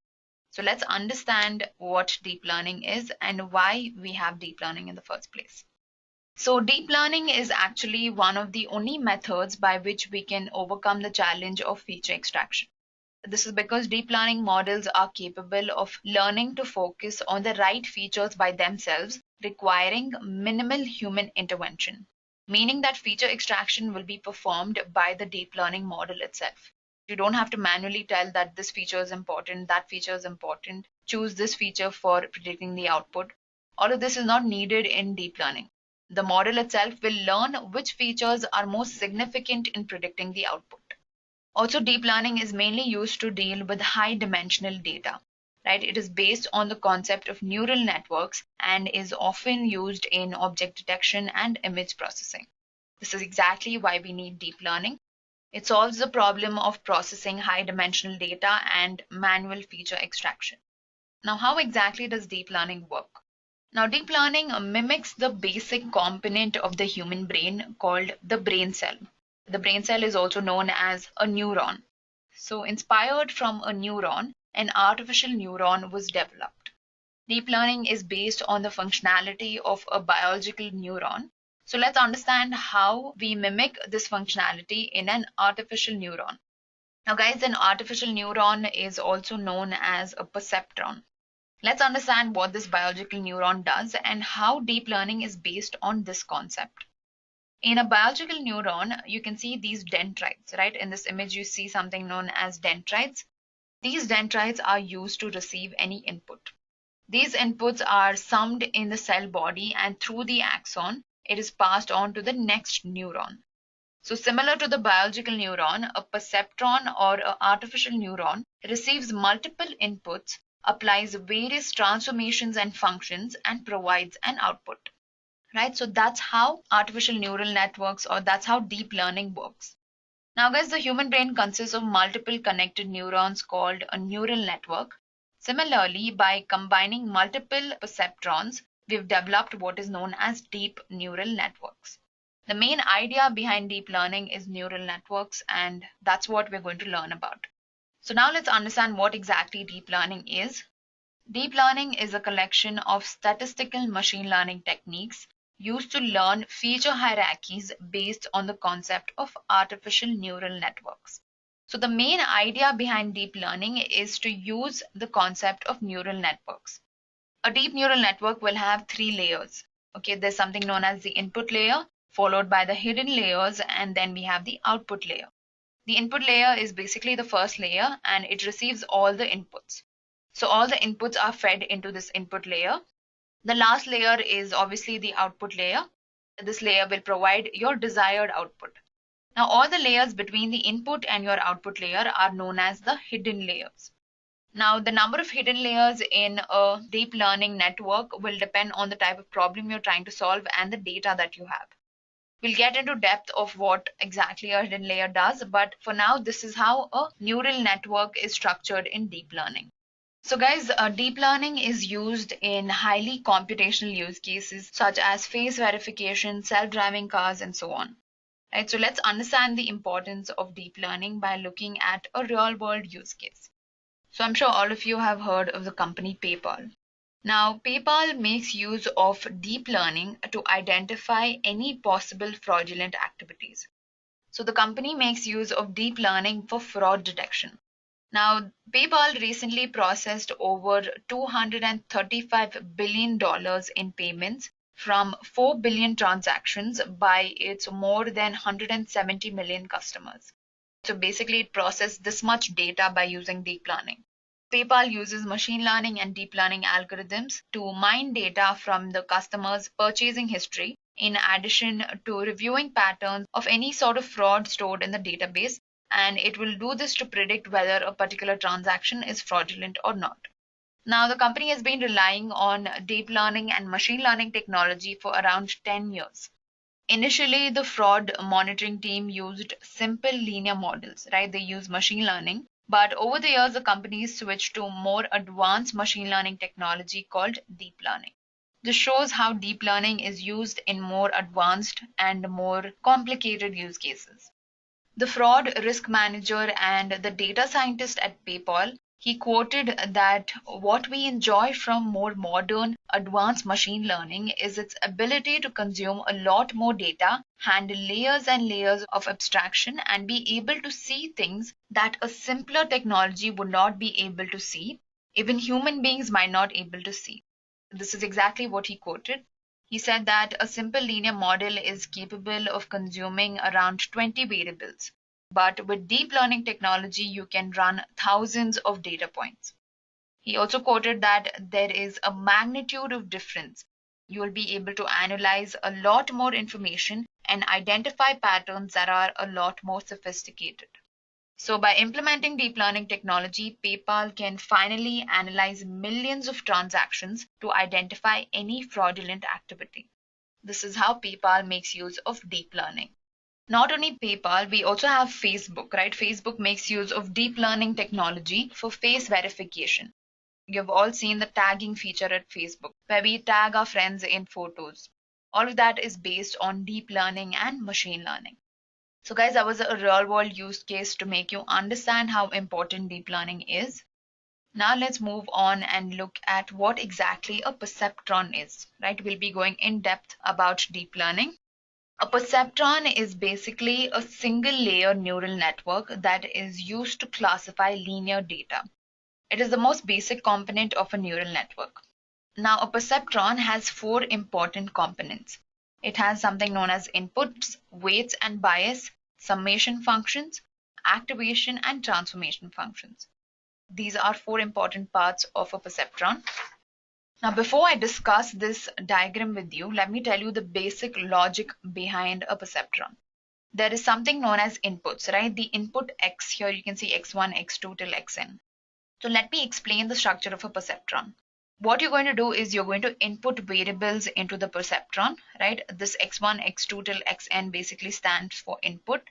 So let's understand what deep learning is and why we have deep learning in the first place. So deep learning is actually one of the only methods by which we can overcome the challenge of feature extraction. This is because deep learning models are capable of learning to focus on the right features by themselves, requiring minimal human intervention, meaning that feature extraction will be performed by the deep learning model itself. You don't have to manually tell that this feature is important, that feature is important, choose this feature for predicting the output. All of this is not needed in deep learning. The model itself will learn which features are most significant in predicting the output. Also, deep learning is mainly used to deal with high dimensional data, right? It is based on the concept of neural networks and is often used in object detection and image processing. This is exactly why we need deep learning. It solves the problem of processing high dimensional data and manual feature extraction. Now, how exactly does deep learning work? Now, deep learning mimics the basic component of the human brain called the brain cell. The brain cell is also known as a neuron. So, inspired from a neuron, an artificial neuron was developed. Deep learning is based on the functionality of a biological neuron. So, let's understand how we mimic this functionality in an artificial neuron. Now, guys, an artificial neuron is also known as a perceptron. Let's understand what this biological neuron does and how deep learning is based on this concept. In a biological neuron, you can see these dendrites, right? In this image, you see something known as dendrites. These dendrites are used to receive any input. These inputs are summed in the cell body, and through the axon, it is passed on to the next neuron. So similar to the biological neuron, a perceptron or an artificial neuron receives multiple inputs, applies various transformations and functions, and provides an output. Right? So that's how artificial neural networks, or that's how deep learning works. Now, guys, the human brain consists of multiple connected neurons called a neural network. Similarly, by combining multiple perceptrons, we've developed what is known as deep neural networks. The main idea behind deep learning is neural networks, and that's what we're going to learn about. So now let's understand what exactly deep learning is. Deep learning is a collection of statistical machine learning techniques used to learn feature hierarchies based on the concept of artificial neural networks. So the main idea behind deep learning is to use the concept of neural networks. A deep neural network will have three layers. Okay, there's something known as the input layer, followed by the hidden layers, and then we have the output layer. The input layer is basically the first layer, and it receives all the inputs. So all the inputs are fed into this input layer. The last layer is obviously the output layer. This layer will provide your desired output. Now, all the layers between the input and your output layer are known as the hidden layers. Now, the number of hidden layers in a deep learning network will depend on the type of problem you're trying to solve and the data that you have. We'll get into depth of what exactly a hidden layer does, but for now, this is how a neural network is structured in deep learning. So guys, deep learning is used in highly computational use cases such as face verification, self-driving cars, and so on. Right, so let's understand the importance of deep learning by looking at a real-world use case. So I'm sure all of you have heard of the company PayPal. Now, PayPal makes use of deep learning to identify any possible fraudulent activities. So the company makes use of deep learning for fraud detection. Now, PayPal recently processed over $235 billion in payments from 4 billion transactions by its more than 170 million customers. So basically, it processed this much data by using deep learning. PayPal uses machine learning and deep learning algorithms to mine data from the customer's purchasing history, in addition to reviewing patterns of any sort of fraud stored in the database, and it will do this to predict whether a particular transaction is fraudulent or not. Now, the company has been relying on deep learning and machine learning technology for around 10 years. Initially, the fraud monitoring team used simple linear models, right? They use machine learning. But over the years, the company switched to more advanced machine learning technology called deep learning. This shows how deep learning is used in more advanced and more complicated use cases. The fraud risk manager and the data scientist at PayPal He quoted that what we enjoy from more modern, advanced machine learning is its ability to consume a lot more data, handle layers and layers of abstraction, and be able to see things that a simpler technology would not be able to see, even human beings might not able to see. This is exactly what he quoted. He said that a simple linear model is capable of consuming around 20 variables. But with deep learning technology, you can run thousands of data points. He also quoted that there is a magnitude of difference. You will be able to analyze a lot more information and identify patterns that are a lot more sophisticated. So, by implementing deep learning technology, PayPal can finally analyze millions of transactions to identify any fraudulent activity. This is how PayPal makes use of deep learning. Not only PayPal, we also have Facebook, right? Facebook makes use of deep learning technology for face verification. You've all seen the tagging feature at Facebook, where we tag our friends in photos. All of that is based on deep learning and machine learning. So, guys, that was a real world use case to make you understand how important deep learning is. Now, let's move on and look at what exactly a perceptron is, right? We'll be going in depth about deep learning. A perceptron is basically a single layer neural network that is used to classify linear data. It is the most basic component of a neural network. Now, a perceptron has four important components. It has something known as inputs, weights and bias, summation functions, activation, and transformation functions. These are four important parts of a perceptron. Now, before I discuss this diagram with you, let me tell you the basic logic behind a perceptron. There is something known as inputs, right? The input X, here you can see X1, X2 till Xn. So let me explain the structure of a perceptron. What you're going to do is you're going to input variables into the perceptron, right? This X1, X2 till Xn basically stands for input.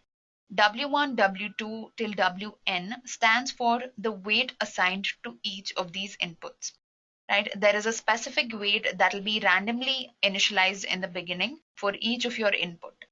W1, W2 till Wn stands for the weight assigned to each of these inputs. Right? There is a specific weight that will be randomly initialized in the beginning for each of your input.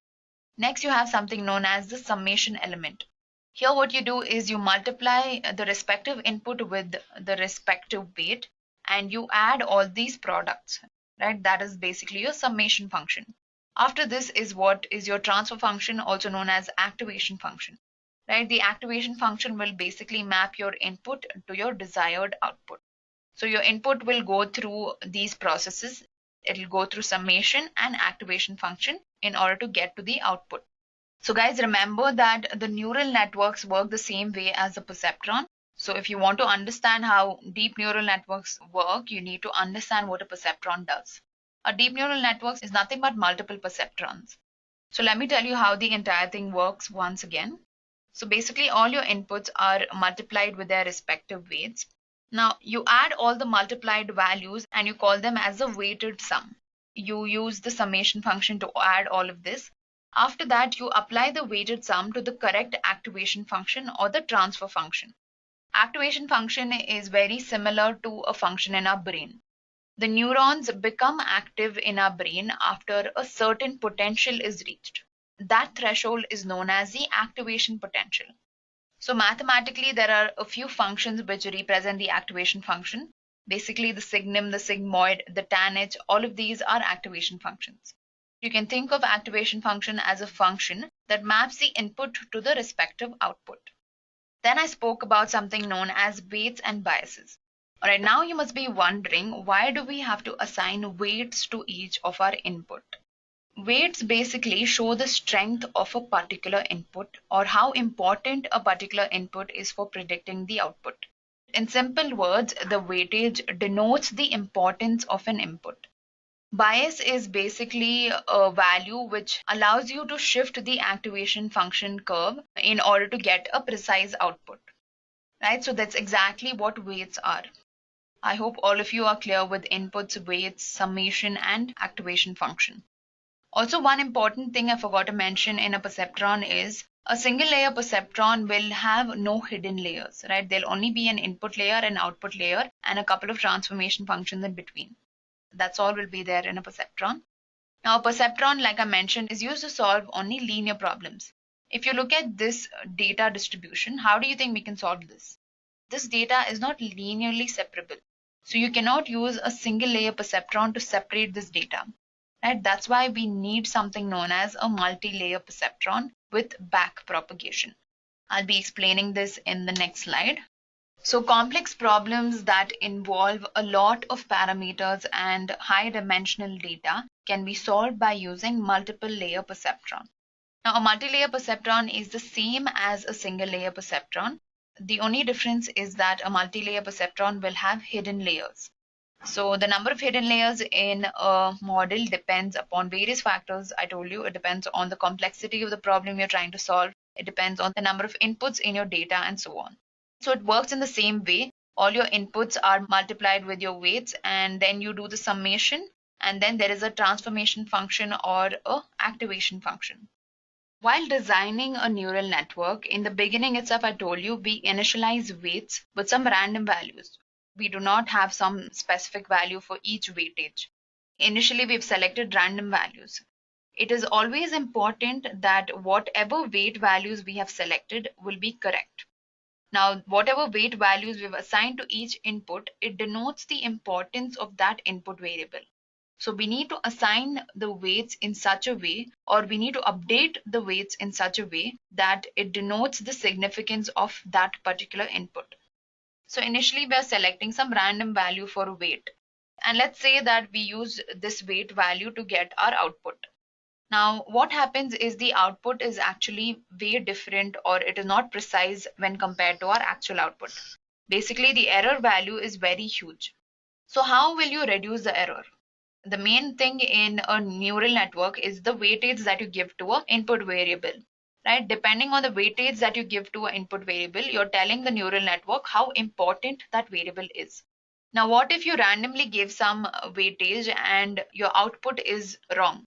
Next, you have something known as the summation element. Here, what you do is you multiply the respective input with the respective weight and you add all these products, right? That is basically your summation function. After this is what is your transfer function, also known as activation function, right? The activation function will basically map your input to your desired output. So your input will go through these processes. It will go through summation and activation function in order to get to the output. So guys, remember that the neural networks work the same way as the perceptron. So if you want to understand how deep neural networks work, you need to understand what a perceptron does. A deep neural network is nothing but multiple perceptrons. So let me tell you how the entire thing works once again. So basically all your inputs are multiplied with their respective weights. Now you add all the multiplied values and you call them as a weighted sum. You use the summation function to add all of this. After that, you apply the weighted sum to the correct activation function or the transfer function. Activation function is very similar to a function in our brain. The neurons become active in our brain after a certain potential is reached. That threshold is known as the activation potential. So mathematically, there are a few functions which represent the activation function. Basically, the signum, the sigmoid, the tanh, all of these are activation functions. You can think of activation function as a function that maps the input to the respective output. Then I spoke about something known as weights and biases. Alright, now you must be wondering, why do we have to assign weights to each of our input? Weights basically show the strength of a particular input or how important a particular input is for predicting the output. In simple words, the weightage denotes the importance of an input. Bias is basically a value which allows you to shift the activation function curve in order to get a precise output. Right? So that's exactly what weights are. I hope all of you are clear with inputs, weights, summation, and activation function. Also, one important thing I forgot to mention in a perceptron is a single layer perceptron will have no hidden layers, right? There'll only be an input layer, an output layer, and a couple of transformation functions in between. That's all will be there in a perceptron. Now, a perceptron, like I mentioned, is used to solve only linear problems. If you look at this data distribution, how do you think we can solve this? this data is not linearly separable. So you cannot use a single layer perceptron to separate this data. Right? That's why we need something known as a multi-layer perceptron with backpropagation. I'll be explaining this in the next slide. So complex problems that involve a lot of parameters and high dimensional data can be solved by using multiple layer perceptron. Now, a multi-layer perceptron is the same as a single layer perceptron. The only difference is that a multi-layer perceptron will have hidden layers. So the number of hidden layers in a model depends upon various factors. I told you it depends on the complexity of the problem you're trying to solve. It depends on the number of inputs in your data and so on. So it works in the same way. All your inputs are multiplied with your weights, and then you do the summation, and then there is a transformation function or a activation function. While designing a neural network, in the beginning itself, I told you we initialize weights with some random values. We do not have some specific value for each weightage. Initially, we've selected random values. It is always important that whatever weight values we have selected will be correct. Now, whatever weight values we've assigned to each input, it denotes the importance of that input variable. So we need to assign the weights in such a way, or we need to update the weights in such a way that it denotes the significance of that particular input. So initially we are selecting some random value for weight. And let's say that we use this weight value to get our output. Now, what happens is the output is actually way different, or it is not precise when compared to our actual output. Basically, the error value is very huge. So how will you reduce the error? The main thing in a neural network is the weightage that you give to an input variable, right? Depending on the weightage that you give to an input variable, you're telling the neural network how important that variable is. Now, what if you randomly give some weightage and your output is wrong?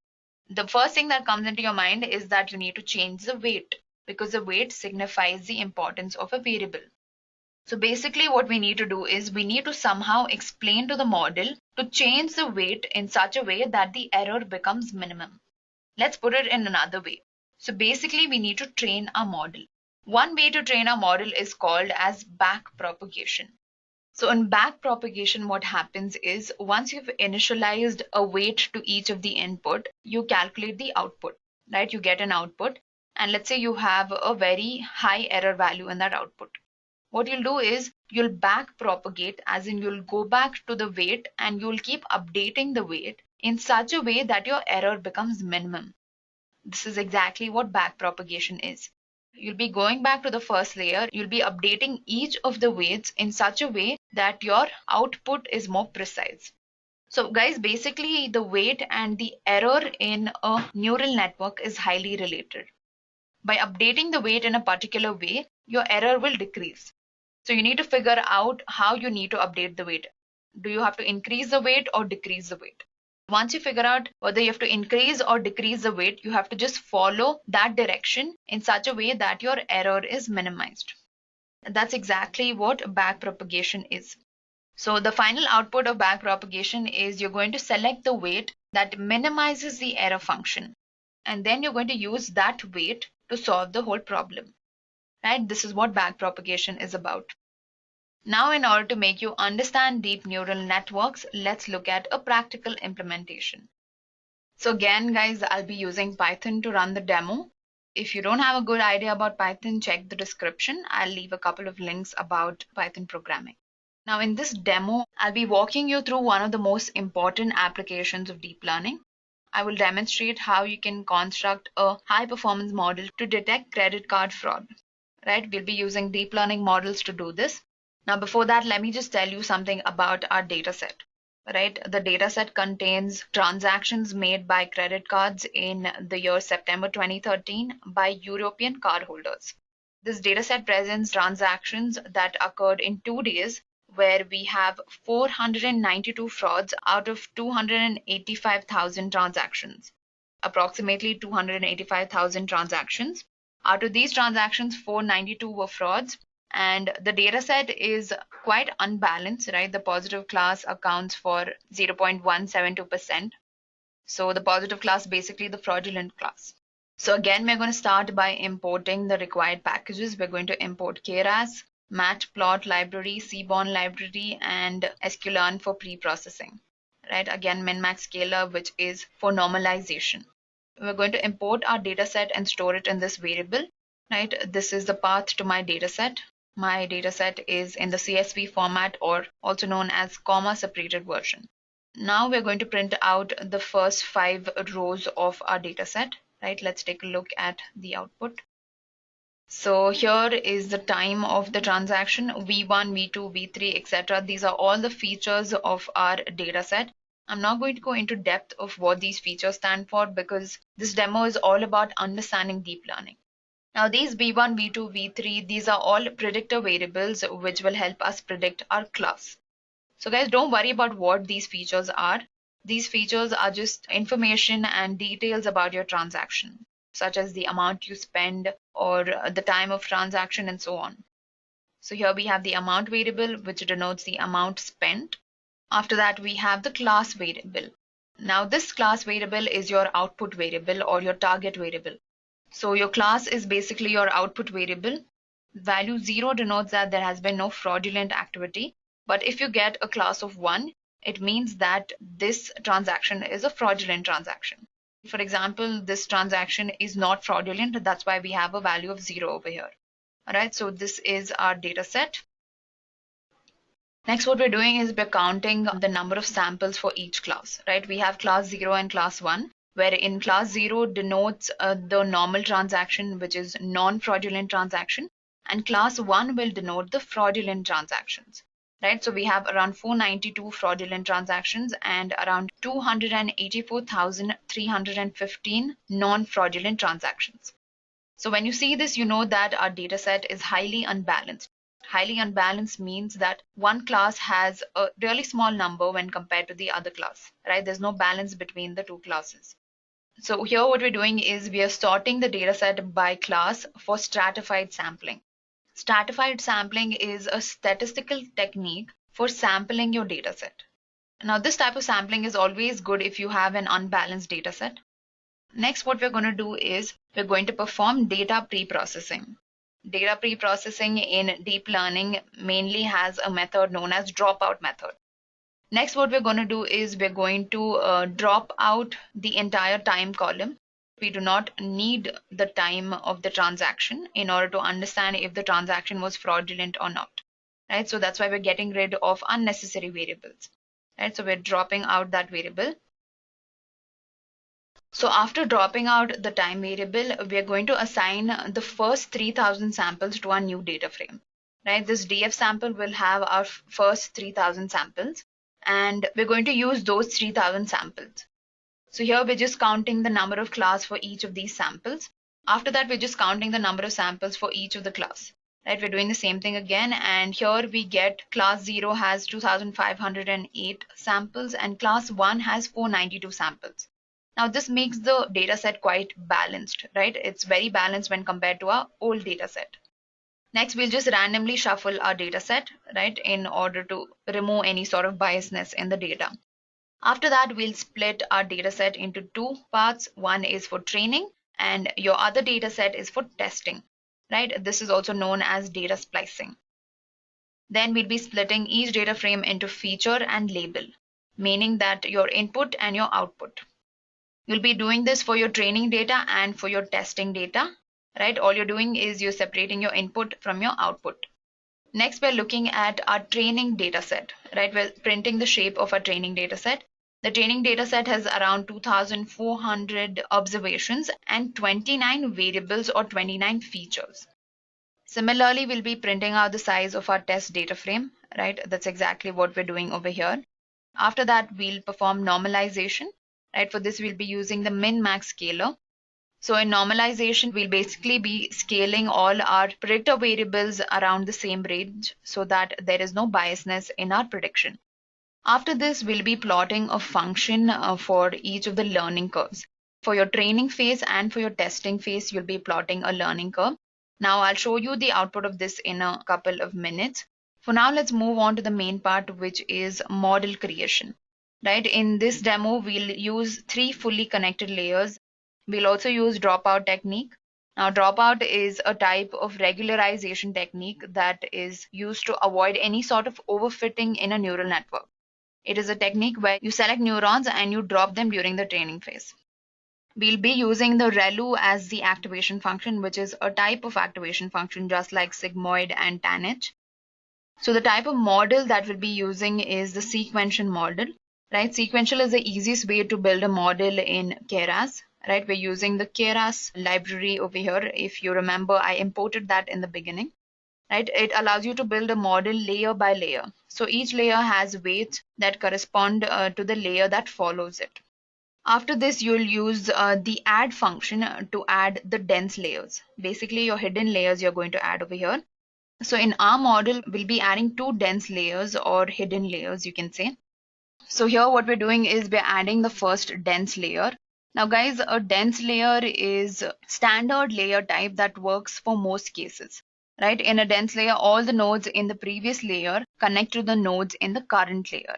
The first thing that comes into your mind is that you need to change the weight, because the weight signifies the importance of a variable. So basically what we need to do is we need to somehow explain to the model to change the weight in such a way that the error becomes minimum. Let's put it in another way. So basically we need to train our model. One way to train our model is called as backpropagation. So in backpropagation, what happens is once you've initialized a weight to each of the input, you calculate the output, right? You get an output, and let's say you have a very high error value in that output. What you'll do is you'll backpropagate, as in you'll go back to the weight and you'll keep updating the weight in such a way that your error becomes minimum. This is exactly what backpropagation is. You'll be going back to the first layer, you'll be updating each of the weights in such a way that your output is more precise. So guys, basically the weight and the error in a neural network is highly related. By updating the weight in a particular way, your error will decrease. So you need to figure out how you need to update the weight. Do you have to increase the weight or decrease the weight? Once you figure out whether you have to increase or decrease the weight, you have to just follow that direction in such a way that your error is minimized. That's exactly what backpropagation is. So the final output of backpropagation is you're going to select the weight that minimizes the error function. And then you're going to use that weight to solve the whole problem. Right? This is what backpropagation is about. Now, in order to make you understand deep neural networks, let's look at a practical implementation. So again, guys, I'll be using Python to run the demo. If you don't have a good idea about Python, check the description. I'll leave a couple of links about Python programming. Now, in this demo, I'll be walking you through one of the most important applications of deep learning. I will demonstrate how you can construct a high-performance model to detect credit card fraud. Right? We'll be using deep learning models to do this. Now, before that, let me just tell you something about our data set. Right? The data set contains transactions made by credit cards in the year September 2013 by European cardholders. This data set presents transactions that occurred in 2 days, where we have 492 frauds out of 285,000 transactions, approximately 285,000 transactions. Out of these transactions, 492 were frauds, and the data set is quite unbalanced, right? The positive class accounts for 0.172%. So the positive class, basically the fraudulent class. So again, we're going to start by importing the required packages. We're going to import Keras, matplot library, seaborn library, and sklearn for preprocessing. Right, again min-max scaler, which is for normalization. We're going to import our data set and store it in this variable. Right, this is the path to my data set. My data set is in the CSV format, or also known as comma separated version. Now we're going to print out the first 5 rows of our data set. Right, let's take a look at the output. So here is the time of the transaction, V1, V2, V3, etc. These are all the features of our data set. I'm not going to go into depth of what these features stand for, because this demo is all about understanding deep learning. Now these V1, V2, V3, these are all predictor variables which will help us predict our class. So guys, don't worry about what these features are. These features are just information and details about your transaction, such as the amount you spend or the time of transaction and so on. So here we have the amount variable, which denotes the amount spent. After that, we have the class variable. Now this class variable is your output variable or your target variable. So your class is basically your output variable. Value 0 denotes that there has been no fraudulent activity. But if you get a class of 1, it means that this transaction is a fraudulent transaction. For example, this transaction is not fraudulent. That's why we have a value of 0 over here. All right, so this is our data set. Next, what we're doing is we're counting the number of samples for each class, right? We have class 0 and class 1, where in class 0 denotes the normal transaction, which is non-fraudulent transaction, and class 1 will denote the fraudulent transactions. Right, so we have around 492 fraudulent transactions and around 284,315 non-fraudulent transactions. So when you see this, you know that our data set is highly unbalanced. Highly unbalanced means that one class has a really small number when compared to the other class, right? There's no balance between the two classes. So here what we're doing is we are sorting the data set by class for stratified sampling. Stratified sampling is a statistical technique for sampling your dataset. Now, this type of sampling is always good if you have an unbalanced dataset. Next, what we're going to do is we're going to perform data preprocessing. Data preprocessing in deep learning mainly has a method known as dropout method. Next, what we're going to do is we're going to drop out the entire time column. We do not need the time of the transaction in order to understand if the transaction was fraudulent or not. Right, so that's why we're getting rid of unnecessary variables. Right, so we're dropping out that variable. So after dropping out the time variable, we are going to assign the first 3000 samples to our new data frame. Right, this DF sample will have our first 3000 samples, and we're going to use those 3000 samples. So here we're just counting the number of class for each of these samples. After that, we're just counting the number of samples for each of the class. Right, we're doing the same thing again, and here we get class 0 has 2508 samples and class 1 has 492 samples. Now this makes the data set quite balanced, right? It's very balanced when compared to our old data set. Next, we'll just randomly shuffle our data set, right, in order to remove any sort of biasness in the data. After that, we'll split our data set into 2 parts. One is for training and your other data set is for testing, right? This is also known as data splicing. Then we'll be splitting each data frame into feature and label, meaning that your input and your output. You'll be doing this for your training data and for your testing data, right? All you're doing is you're separating your input from your output. Next, we're looking at our training data set, right? We're printing the shape of our training data set. The training data set has around 2,400 observations and 29 variables or 29 features. Similarly, we'll be printing out the size of our test data frame, right? That's exactly what we're doing over here. After that, we'll perform normalization, right? For this, we'll be using the min-max scaler. So in normalization, we'll basically be scaling all our predictor variables around the same range so that there is no biasness in our prediction. After this, we'll be plotting a function for each of the learning curves. For your training phase and for your testing phase, you'll be plotting a learning curve. Now I'll show you the output of this in a couple of minutes. For now, let's move on to the main part, which is model creation. Right? In this demo, we'll use 3 fully connected layers. We'll also use dropout technique. Now, dropout is a type of regularization technique that is used to avoid any sort of overfitting in a neural network. It is a technique where you select neurons and you drop them during the training phase. We'll be using the ReLU as the activation function, which is a type of activation function just like sigmoid and tanh. So the type of model that we'll be using is the sequential model, right? Sequential is the easiest way to build a model in Keras, right? We're using the Keras library over here. If you remember, I imported that in the beginning, right? It allows you to build a model layer by layer. So each layer has weights that correspond to the layer that follows it. After this, you'll use the add function to add the dense layers. Basically, your hidden layers you're going to add over here. So in our model, we'll be adding two dense layers or hidden layers, you can say. So here what we're doing is we're adding the first dense layer. Now guys, a dense layer is standard layer type that works for most cases, right? In a dense layer, all the nodes in the previous layer connect to the nodes in the current layer.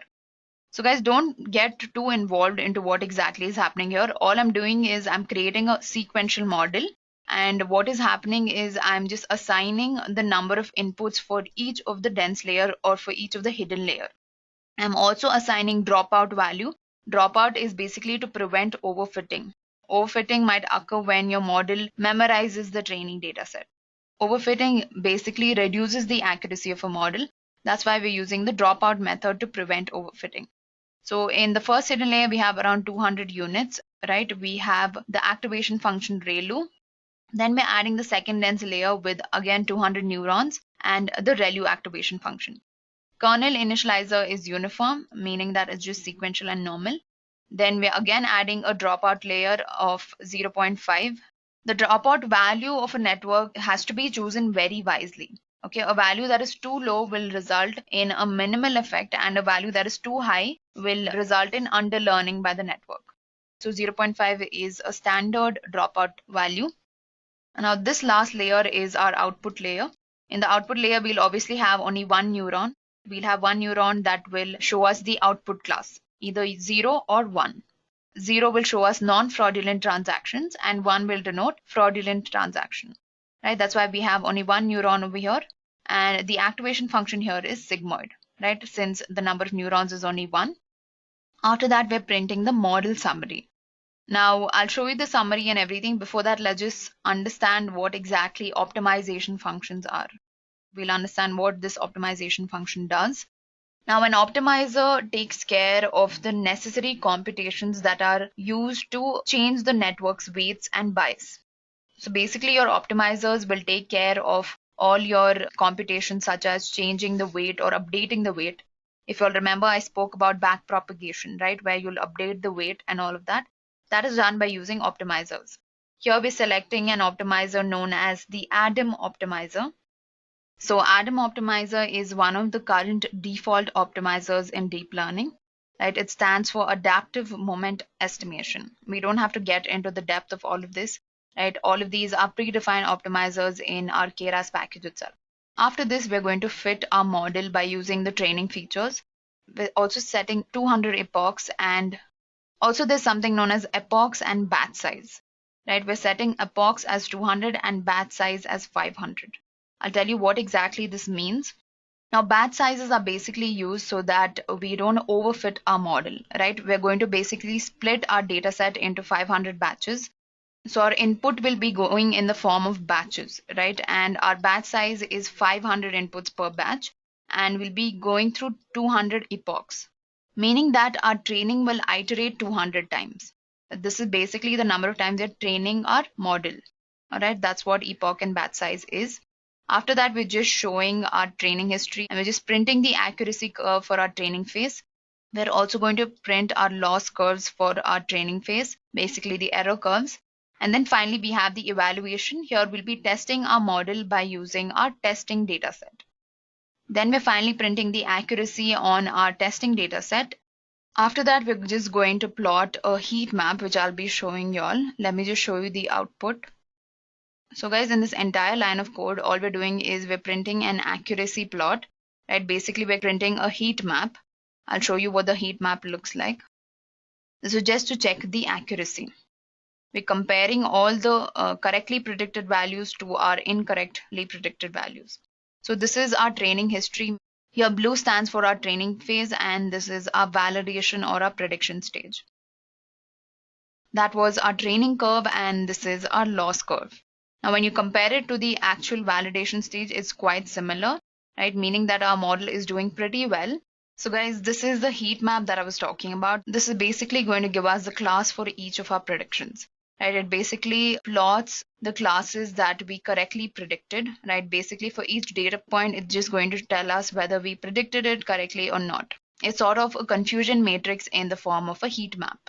So guys, don't get too involved into what exactly is happening here. All I'm doing is I'm creating a sequential model. And what is happening is I'm just assigning the number of inputs for each of the dense layer or for each of the hidden layer. I'm also assigning dropout value. Dropout is basically to prevent overfitting. Overfitting might occur when your model memorizes the training data set. Overfitting basically reduces the accuracy of a model. That's why we're using the dropout method to prevent overfitting. So in the first hidden layer, we have around 200 units, right? We have the activation function ReLU. Then we're adding the second dense layer with again 200 neurons and the ReLU activation function. Kernel initializer is uniform, meaning that it's just sequential and normal. Then we're again adding a dropout layer of 0.5. The dropout value of a network has to be chosen very wisely. Okay, a value that is too low will result in a minimal effect, and a value that is too high will result in underlearning by the network. So 0.5 is a standard dropout value. Now this last layer is our output layer. In the output layer, we'll obviously have only one neuron. We'll have one neuron that will show us the output class, either 0 or 1. 0 will show us non-fraudulent transactions and 1 will denote fraudulent transaction. Right? That's why we have only one neuron over here, and the activation function here is sigmoid, right? Since the number of neurons is only 1. After that, we're printing the model summary. Now, I'll show you the summary and everything. Before that, let's just understand what exactly optimization functions are. We'll understand what this optimization function does. Now, an optimizer takes care of the necessary computations that are used to change the network's weights and bias. So basically, your optimizers will take care of all your computations, such as changing the weight or updating the weight. If you'll remember, I spoke about backpropagation, right? Where you'll update the weight and all of that. That is done by using optimizers. Here we're selecting an optimizer known as the ADAM optimizer. So ADAM optimizer is one of the current default optimizers in deep learning. Right? It stands for adaptive moment estimation. We don't have to get into the depth of all of this. Right? All of these are predefined optimizers in our Keras package itself. After this, we're going to fit our model by using the training features. We're also setting 200 epochs, and also there's something known as epochs and batch size. Right? We're setting epochs as 200 and batch size as 500. I'll tell you what exactly this means. Now, batch sizes are basically used so that we don't overfit our model, right? We're going to basically split our data set into 500 batches. So our input will be going in the form of batches, right? And our batch size is 500 inputs per batch, and we'll be going through 200 epochs, meaning that our training will iterate 200 times. This is basically the number of times we're training our model. All right, that's what epoch and batch size is. After that, we're just showing our training history, and we're just printing the accuracy curve for our training phase. We're also going to print our loss curves for our training phase, basically the error curves. And then finally, we have the evaluation. Here we'll be testing our model by using our testing dataset. Then we're finally printing the accuracy on our testing dataset. After that, we're just going to plot a heat map, which I'll be showing y'all. Let me just show you the output. So guys, in this entire line of code, all we're doing is we're printing an accuracy plot, right? Basically, we're printing a heat map. I'll show you what the heat map looks like. So just to check the accuracy. We're comparing all the correctly predicted values to our incorrectly predicted values. So this is our training history. Here blue stands for our training phase, and this is our validation or our prediction stage. That was our training curve, and this is our loss curve. Now, when you compare it to the actual validation stage, it's quite similar, right? Meaning that our model is doing pretty well. So guys, this is the heat map that I was talking about. This is basically going to give us the class for each of our predictions, right? It basically plots the classes that we correctly predicted, right? Basically for each data point, it's just going to tell us whether we predicted it correctly or not. It's sort of a confusion matrix in the form of a heat map.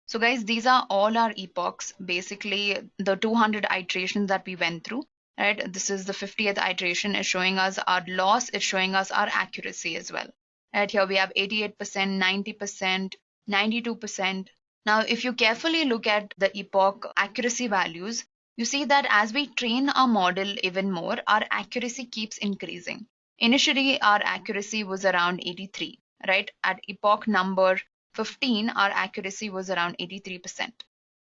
So guys, these are all our epochs, basically the 200 iterations that we went through, right? This is the 50th iteration. Is showing us our loss, it's showing us our accuracy as well. Right here we have 88%, 90%, 92%. Now, if you carefully look at the epoch accuracy values, you see that as we train our model even more, our accuracy keeps increasing. Initially, our accuracy was around 83, right? At epoch number 15, our accuracy was around 83%.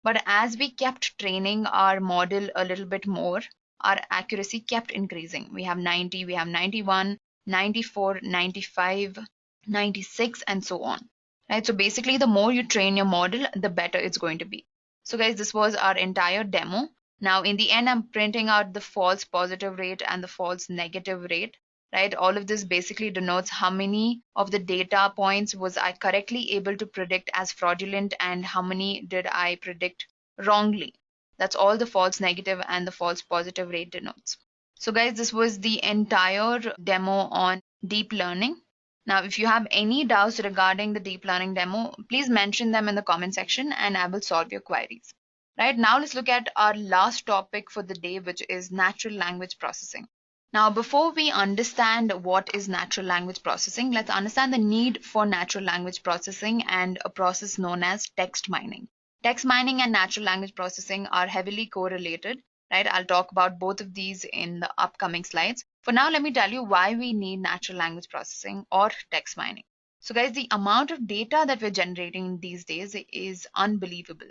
But as we kept training our model a little bit more, our accuracy kept increasing. We have 90, we have 91, 94, 95, 96, and so on. Right? So basically, the more you train your model, the better it's going to be. So guys, this was our entire demo. Now, in the end, I'm printing out the false positive rate and the false negative rate. Right? All of this basically denotes how many of the data points was I correctly able to predict as fraudulent and how many did I predict wrongly. That's all the false negative and the false positive rate denotes. So guys, this was the entire demo on deep learning. Now, if you have any doubts regarding the deep learning demo, please mention them in the comment section and I will solve your queries. Right, now let's look at our last topic for the day, which is natural language processing. Now, before we understand what is natural language processing, let's understand the need for natural language processing and a process known as text mining. Text mining and natural language processing are heavily correlated, right? I'll talk about both of these in the upcoming slides. For now, let me tell you why we need natural language processing or text mining. So guys, the amount of data that we're generating these days is unbelievable.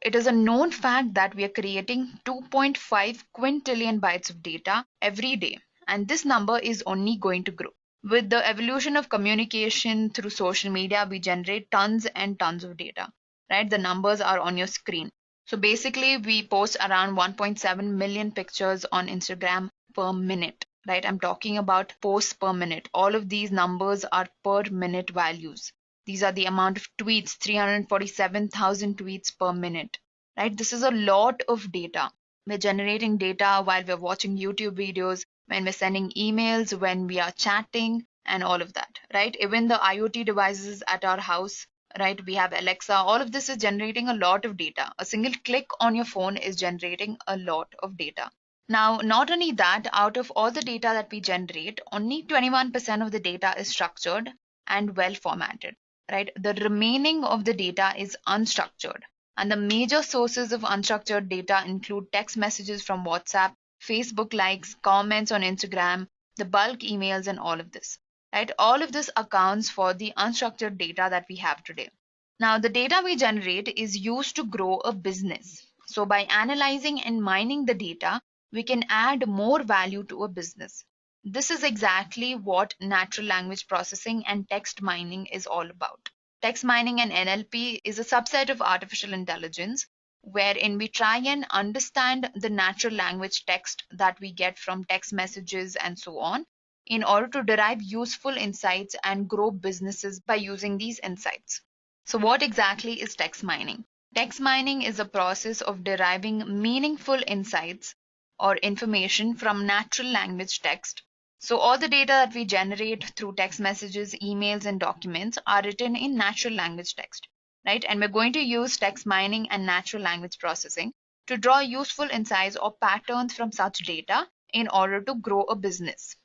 It is a known fact that we are creating 2.5 quintillion bytes of data every day, and this number is only going to grow. With the evolution of communication through social media, we generate tons and tons of data, right? The numbers are on your screen. So basically, we post around 1.7 million pictures on Instagram per minute, right? I'm talking about posts per minute. All of these numbers are per minute values. These are the amount of tweets, 347,000 tweets per minute, right? This is a lot of data. We're generating data while we're watching YouTube videos, when we're sending emails, when we are chatting, and all of that, right? Even the IoT devices at our house, right? We have Alexa. All of this is generating a lot of data. A single click on your phone is generating a lot of data. Now, not only that, out of all the data that we generate, only 21% of the data is structured and well formatted. Right? The remaining of the data is unstructured. And the major sources of unstructured data include text messages from WhatsApp, Facebook likes, comments on Instagram, the bulk emails, and all of this. Right? All of this accounts for the unstructured data that we have today. Now, the data we generate is used to grow a business. So by analyzing and mining the data, we can add more value to a business. This is exactly what natural language processing and text mining is all about. Text mining and NLP is a subset of artificial intelligence wherein we try and understand the natural language text that we get from text messages and so on in order to derive useful insights and grow businesses by using these insights. So what exactly is text mining? Text mining is a process of deriving meaningful insights or information from natural language text. So all the data that we generate through text messages, emails, and documents are written in natural language text, right? And we're going to use text mining and natural language processing to draw useful insights or patterns from such data in order to grow a business.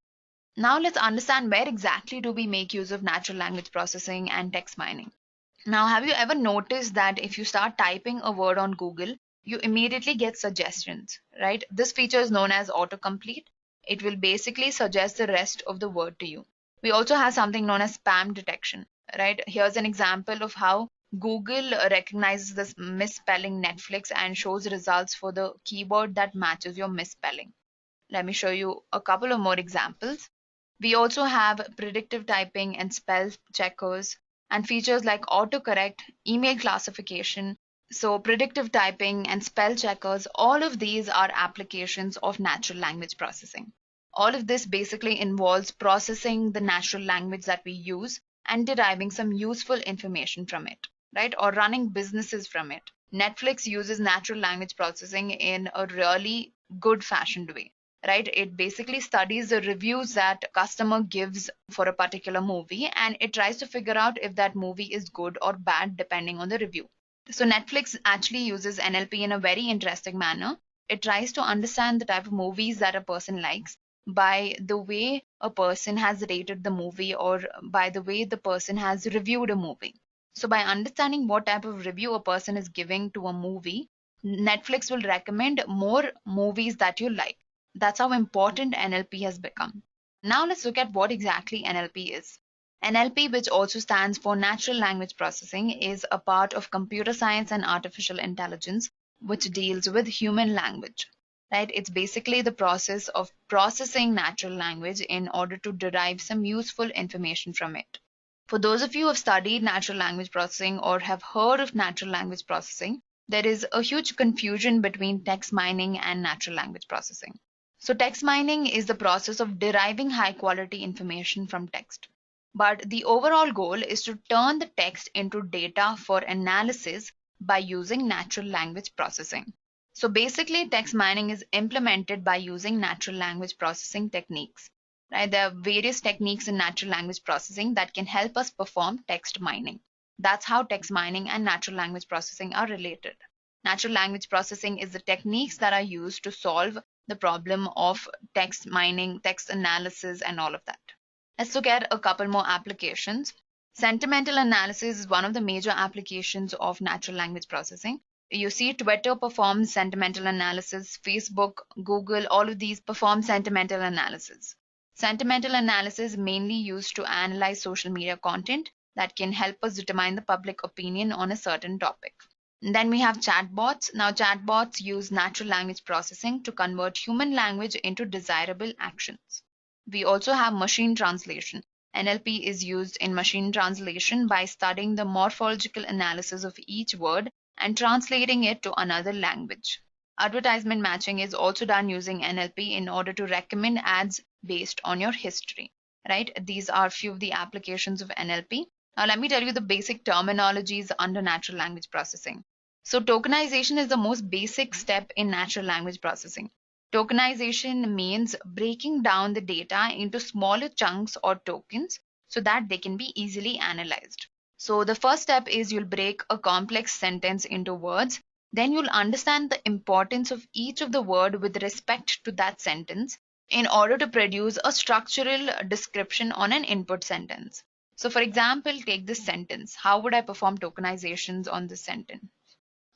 Now let's understand where exactly do we make use of natural language processing and text mining. Now, have you ever noticed that if you start typing a word on Google, you immediately get suggestions, right? This feature is known as autocomplete. It will basically suggest the rest of the word to you. We also have something known as spam detection, right? Here's an example of how Google recognizes this misspelling Netflix and shows results for the keyword that matches your misspelling. Let me show you a couple of more examples. We also have predictive typing and spell checkers and features like autocorrect, email classification. So predictive typing and spell checkers, all of these are applications of natural language processing. All of this basically involves processing the natural language that we use and deriving some useful information from it, right? Or running businesses from it. Netflix uses natural language processing in a really good fashioned way, right? It basically studies the reviews that customer gives for a particular movie, and it tries to figure out if that movie is good or bad depending on the review. So Netflix actually uses NLP in a very interesting manner. It tries to understand the type of movies that a person likes by the way a person has rated the movie or by the way the person has reviewed a movie. So by understanding what type of review a person is giving to a movie, Netflix will recommend more movies that you like. That's how important NLP has become. Now let's look at what exactly NLP is. NLP, which also stands for Natural Language Processing, is a part of computer science and artificial intelligence, which deals with human language. Right? It's basically the process of processing natural language in order to derive some useful information from it. For those of you who have studied natural language processing or have heard of natural language processing, there is a huge confusion between text mining and natural language processing. So text mining is the process of deriving high quality information from text. But the overall goal is to turn the text into data for analysis by using natural language processing. So basically, text mining is implemented by using natural language processing techniques. Right? There are various techniques in natural language processing that can help us perform text mining. That's how text mining and natural language processing are related. Natural language processing is the techniques that are used to solve the problem of text mining, text analysis, and all of that. Let's look at a couple more applications. Sentimental analysis is one of the major applications of natural language processing. You see, Twitter performs sentimental analysis, Facebook, Google, all of these perform sentimental analysis. Sentimental analysis is mainly used to analyze social media content that can help us determine the public opinion on a certain topic. And then we have chatbots. Now, chatbots use natural language processing to convert human language into desirable actions. We also have machine translation. NLP is used in machine translation by studying the morphological analysis of each word and translating it to another language. Advertisement matching is also done using NLP in order to recommend ads based on your history, right? These are few of the applications of NLP. Now, let me tell you the basic terminologies under natural language processing. So, tokenization is the most basic step in natural language processing. Tokenization means breaking down the data into smaller chunks or tokens so that they can be easily analyzed. So the first step is you'll break a complex sentence into words. Then you'll understand the importance of each of the word with respect to that sentence in order to produce a structural description on an input sentence. So for example, take this sentence. How would I perform tokenizations on this sentence?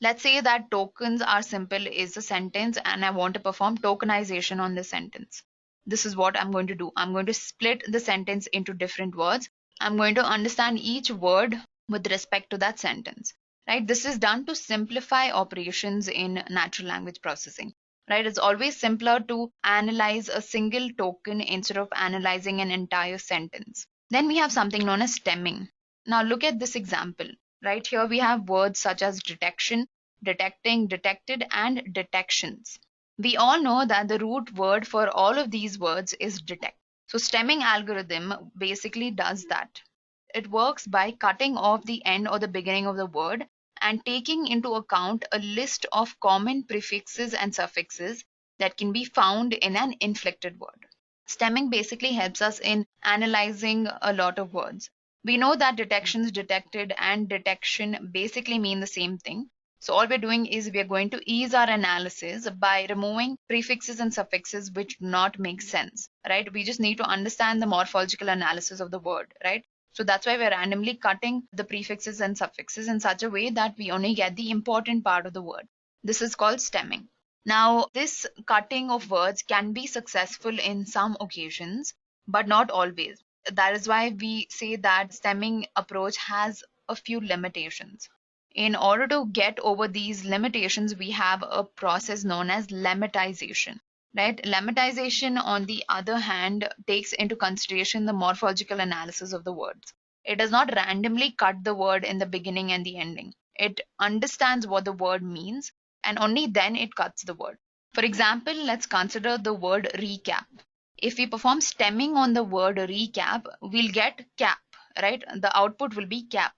Let's say that tokens are simple is a sentence and I want to perform tokenization on this sentence. This is what I'm going to do. I'm going to split the sentence into different words. I'm going to understand each word with respect to that sentence, right? This is done to simplify operations in natural language processing, right? It's always simpler to analyze a single token instead of analyzing an entire sentence. Then we have something known as stemming. Now look at this example. Right here we have words such as detection, detecting, detected, and detections. We all know that the root word for all of these words is detect. So stemming algorithm basically does that. It works by cutting off the end or the beginning of the word and taking into account a list of common prefixes and suffixes that can be found in an inflected word. Stemming basically helps us in analyzing a lot of words. We know that detections, detected, and detection basically mean the same thing. So all we're doing is we're going to ease our analysis by removing prefixes and suffixes which do not make sense, right? We just need to understand the morphological analysis of the word, right? So that's why we're randomly cutting the prefixes and suffixes in such a way that we only get the important part of the word. This is called stemming. Now, this cutting of words can be successful in some occasions, but not always. That is why we say that stemming approach has a few limitations. In order to get over these limitations, we have a process known as lemmatization. Right? Lemmatization, on the other hand, takes into consideration the morphological analysis of the words. It does not randomly cut the word in the beginning and the ending. It understands what the word means, and only then it cuts the word. For example, let's consider the word recap. If we perform stemming on the word recap, we'll get cap, right? The output will be cap.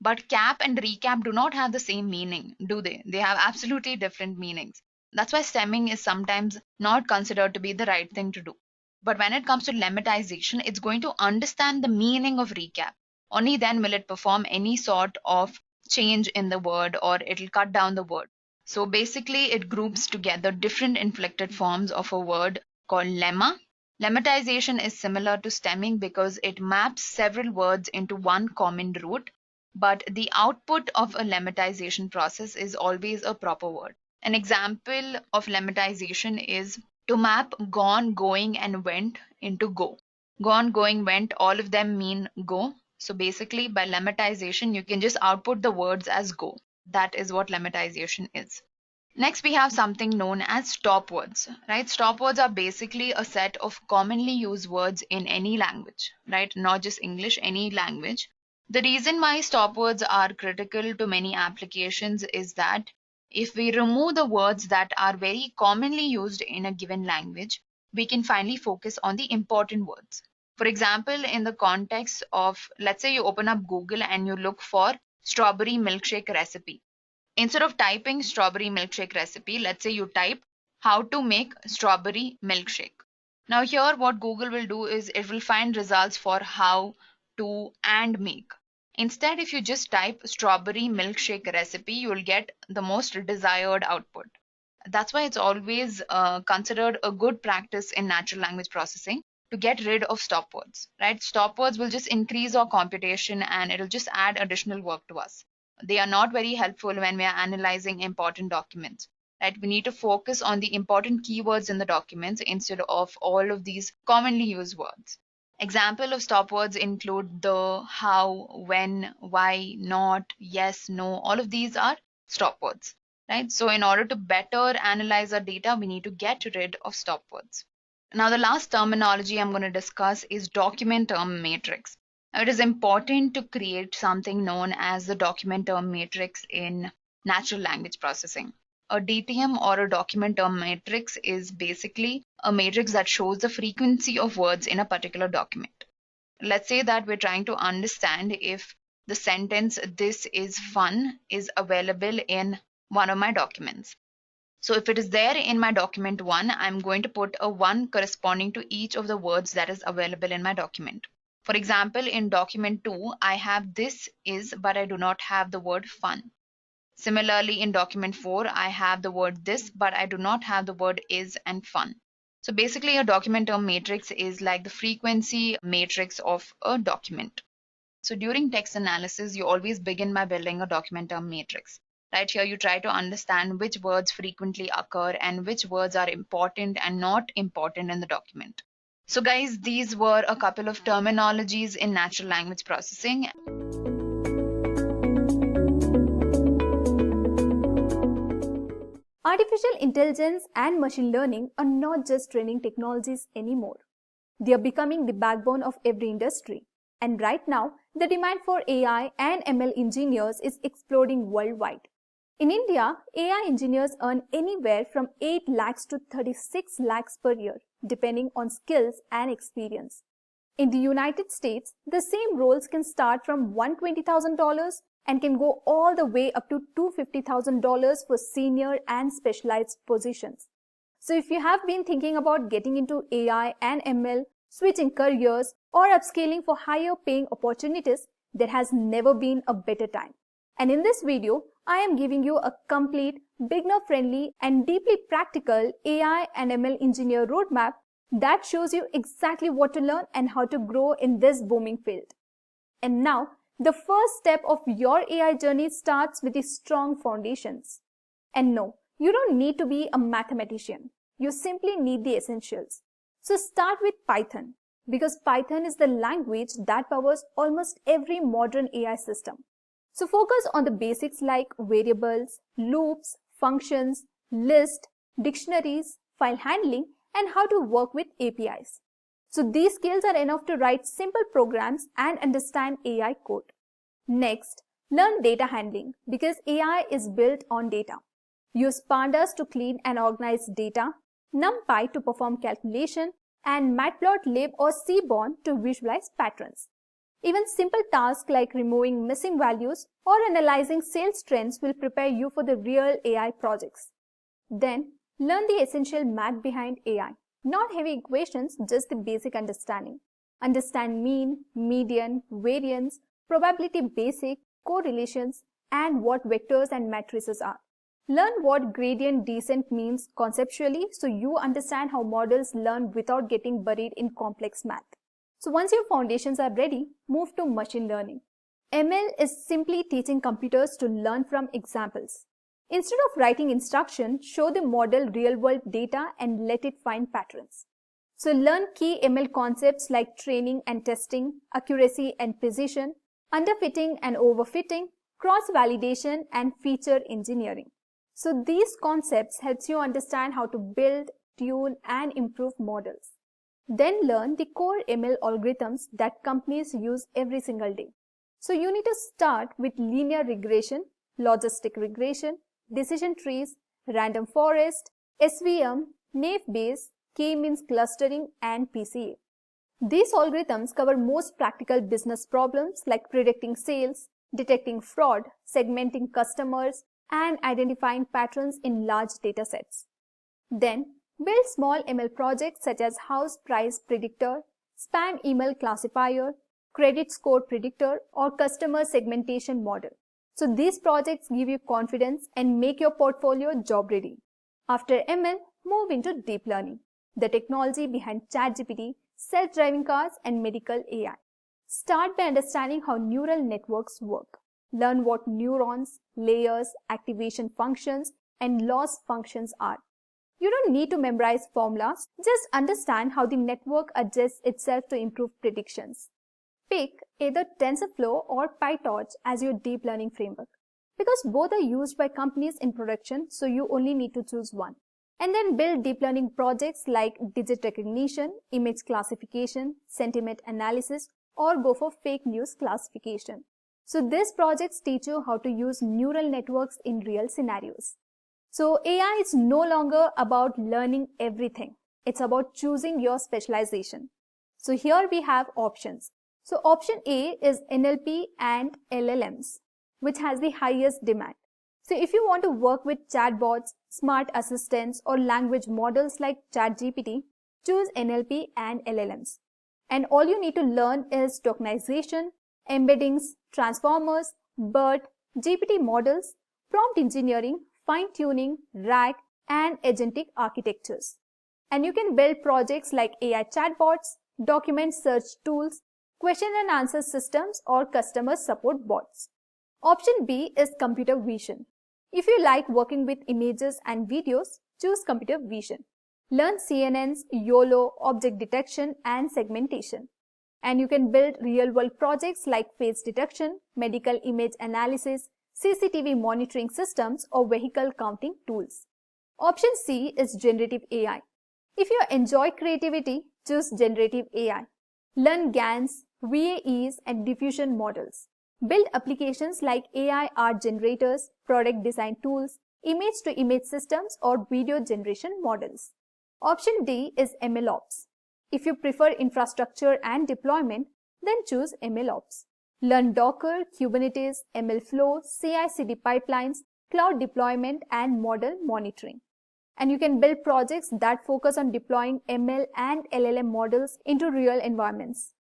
But cap and recap do not have the same meaning, do they? They have absolutely different meanings. That's why stemming is sometimes not considered to be the right thing to do. But when it comes to lemmatization, it's going to understand the meaning of recap. Only then will it perform any sort of change in the word, or it'll cut down the word. So basically, it groups together different inflected forms of a word called lemma. Lemmatization is similar to stemming because it maps several words into one common root, but the output of a lemmatization process is always a proper word. An example of lemmatization is to map gone, going, and went into go. Gone, going, went, all of them mean go. So basically, by lemmatization, you can just output the words as go. That is what lemmatization is. Next, we have something known as stop words, right? Stop words are basically a set of commonly used words in any language, right? Not just English, any language. The reason why stop words are critical to many applications is that if we remove the words that are very commonly used in a given language, we can finally focus on the important words. For example, in the context of, let's say you open up Google and you look for strawberry milkshake recipe. Instead of typing strawberry milkshake recipe, let's say you type how to make strawberry milkshake. Now here what Google will do is it will find results for how to and make. Instead, if you just type strawberry milkshake recipe, you will get the most desired output. That's why it's always considered a good practice in natural language processing to get rid of stop words, right? Stop words will just increase our computation and it'll just add additional work to us. They are not very helpful when we are analyzing important documents, right? We need to focus on the important keywords in the documents instead of all of these commonly used words. Example of stop words include the, how, when, why, not, yes, no. All of these are stop words, right? So in order to better analyze our data, we need to get rid of stop words. Now, the last terminology I'm going to discuss is document term matrix. Now, it is important to create something known as the document term matrix in natural language processing. A DTM, or a document term matrix, is basically a matrix that shows the frequency of words in a particular document. Let's say that we're trying to understand if the sentence "this is fun" is available in one of my documents. So if it is there in my document 1, I'm going to put a 1 corresponding to each of the words that is available in my document. For example, in document 2, I have "this is," but I do not have the word "fun." Similarly, in document 4, I have the word "this," but I do not have the word "is" and "fun." So basically, a document term matrix is like the frequency matrix of a document. So during text analysis, you always begin by building a document term matrix. Right here, you try to understand which words frequently occur and which words are important and not important in the document. So guys, these were a couple of terminologies in natural language processing. Artificial intelligence and machine learning are not just training technologies anymore. They are becoming the backbone of every industry. And right now, the demand for AI and ML engineers is exploding worldwide. In India, AI engineers earn anywhere from 8 lakhs to 36 lakhs per year, depending on skills and experience. In the United States, the same roles can start from $120,000 and can go all the way up to $250,000 for senior and specialized positions. So if you have been thinking about getting into AI and ML, switching careers, or upscaling for higher paying opportunities, there has never been a better time. And in this video, I am giving you a complete, beginner-friendly and deeply practical AI and ML engineer roadmap that shows you exactly what to learn and how to grow in this booming field. And now, the first step of your AI journey starts with the strong foundations. And no, you don't need to be a mathematician. You simply need the essentials. So start with Python, because Python is the language that powers almost every modern AI system. So focus on the basics like variables, loops, functions, list, dictionaries, file handling, and how to work with APIs. So these skills are enough to write simple programs and understand AI code. Next, learn data handling because AI is built on data. Use pandas to clean and organize data, NumPy to perform calculation, and matplotlib or seaborn to visualize patterns. Even simple tasks like removing missing values or analyzing sales trends will prepare you for the real AI projects. Then, learn the essential math behind AI. Not heavy equations, just the basic understanding. Understand mean, median, variance, probability basic, correlations, and what vectors and matrices are. Learn what gradient descent means conceptually so you understand how models learn without getting buried in complex math. So once your foundations are ready, move to machine learning. ML is simply teaching computers to learn from examples. Instead of writing instructions, show the model real-world data and let it find patterns. So learn key ML concepts like training and testing, accuracy and precision, underfitting and overfitting, cross-validation, and feature engineering. So these concepts helps you understand how to build, tune, and improve models. Then learn the core ML algorithms that companies use every single day. So you need to start with linear regression, logistic regression, decision trees, random forest, SVM, naive Bayes, k-means clustering, and PCA. These algorithms cover most practical business problems like predicting sales, detecting fraud, segmenting customers, and identifying patterns in large datasets. Then, build small ML projects such as house price predictor, spam email classifier, credit score predictor, or customer segmentation model. So these projects give you confidence and make your portfolio job ready. After ML, move into deep learning, the technology behind ChatGPT, self-driving cars, and medical AI. Start by understanding how neural networks work. Learn what neurons, layers, activation functions, and loss functions are. You don't need to memorize formulas, just understand how the network adjusts itself to improve predictions. Pick either TensorFlow or PyTorch as your deep learning framework because both are used by companies in production, so you only need to choose one. And then build deep learning projects like digit recognition, image classification, sentiment analysis, or go for fake news classification. So these projects teach you how to use neural networks in real scenarios. So AI is no longer about learning everything. It's about choosing your specialization. So here we have options. So option A is NLP and LLMs, which has the highest demand. So if you want to work with chatbots, smart assistants, or language models like ChatGPT, choose NLP and LLMs. And all you need to learn is tokenization, embeddings, transformers, BERT, GPT models, prompt engineering, fine-tuning, RAG, and agentic architectures. And you can build projects like AI chatbots, document search tools, question and answer systems, or customer support bots. Option B is computer vision. If you like working with images and videos, choose computer vision. Learn CNNs, YOLO, object detection, and segmentation. And you can build real-world projects like face detection, medical image analysis, CCTV monitoring systems, or vehicle counting tools. Option C is generative AI. If you enjoy creativity, choose generative AI. Learn GANs, VAEs, and diffusion models. Build applications like AI art generators, product design tools, image-to-image systems, or video generation models. Option D is MLOps. If you prefer infrastructure and deployment, then choose MLOps. Learn Docker, Kubernetes, MLflow, CI/CD pipelines, cloud deployment, and model monitoring. And you can build projects that focus on deploying ML and LLM models into real environments.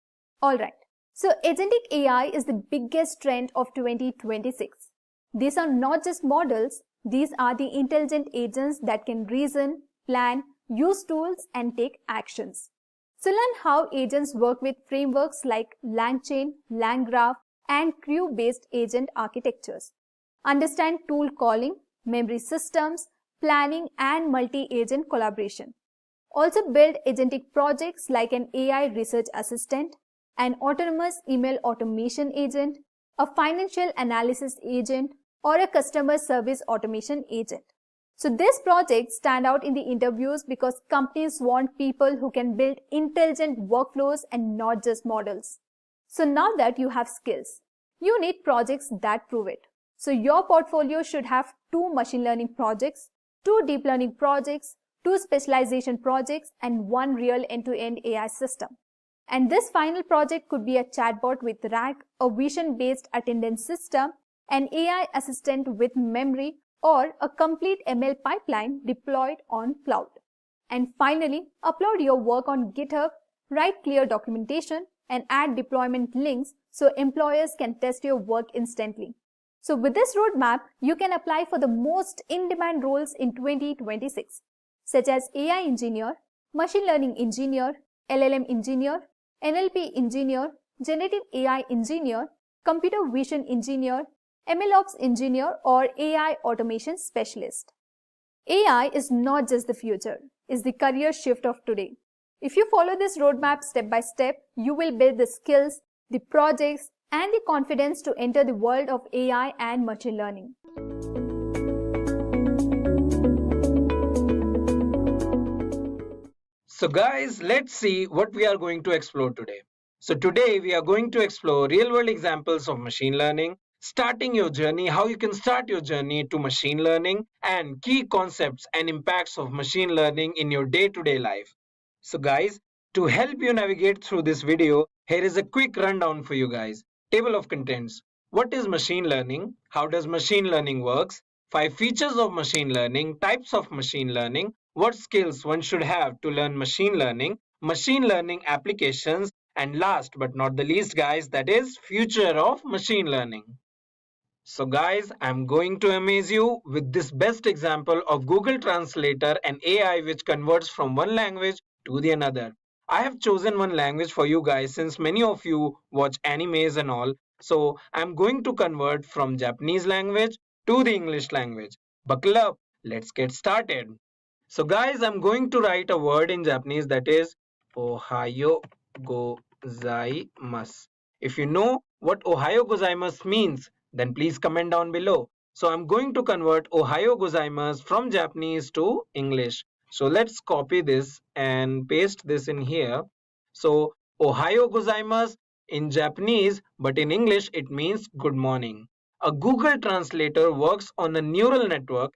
Alright, so agentic AI is the biggest trend of 2026. These are not just models, these are the intelligent agents that can reason, plan, use tools, and take actions. So learn how agents work with frameworks like LangChain, LangGraph, and crew-based agent architectures. Understand tool calling, memory systems, planning, and multi-agent collaboration. Also build agentic projects like an AI research assistant, an autonomous email automation agent, a financial analysis agent, or a customer service automation agent. So these projects stand out in the interviews because companies want people who can build intelligent workflows and not just models. So now that you have skills, you need projects that prove it. So your portfolio should have 2 machine learning projects, 2 deep learning projects, 2 specialization projects, and 1 real end-to-end AI system. And this final project could be a chatbot with RAG, a vision-based attendance system, an AI assistant with memory, or a complete ML pipeline deployed on cloud. And finally, upload your work on GitHub, write clear documentation, and add deployment links so employers can test your work instantly. So with this roadmap, you can apply for the most in-demand roles in 2026, such as AI engineer, machine learning engineer, LLM engineer, NLP engineer, generative AI engineer, computer vision engineer, MLOps engineer, or AI automation specialist. AI is not just the future, it's the career shift of today. If you follow this roadmap step by step, you will build the skills, the projects, and the confidence to enter the world of AI and machine learning. So guys, let's see what we are going to explore today. So today we are going to explore real-world examples of machine learning, starting your journey, how you can start your journey to machine learning, and key concepts and impacts of machine learning in your day-to-day life. So guys, to help you navigate through this video, here is a quick rundown for you guys. Table of contents. What is machine learning? How does machine learning works? 5 features of machine learning, types of machine learning, what skills one should have to learn machine learning applications, and last but not the least guys, that is future of machine learning. So guys, I'm going to amaze you with this best example of Google Translator and AI which converts from one language to the another. I have chosen one language for you guys since many of you watch animes and all. So I'm going to convert from Japanese language to the English language. Buckle up, let's get started. So guys, I'm going to write a word in Japanese that is Ohayo gozaimasu. If you know what Ohayo gozaimasu means, then please comment down below. So I'm going to convert Ohayo gozaimasu from Japanese to English. So let's copy this and paste this in here. So Ohayo gozaimasu in Japanese, but in English it means good morning. A Google Translator works on a neural network,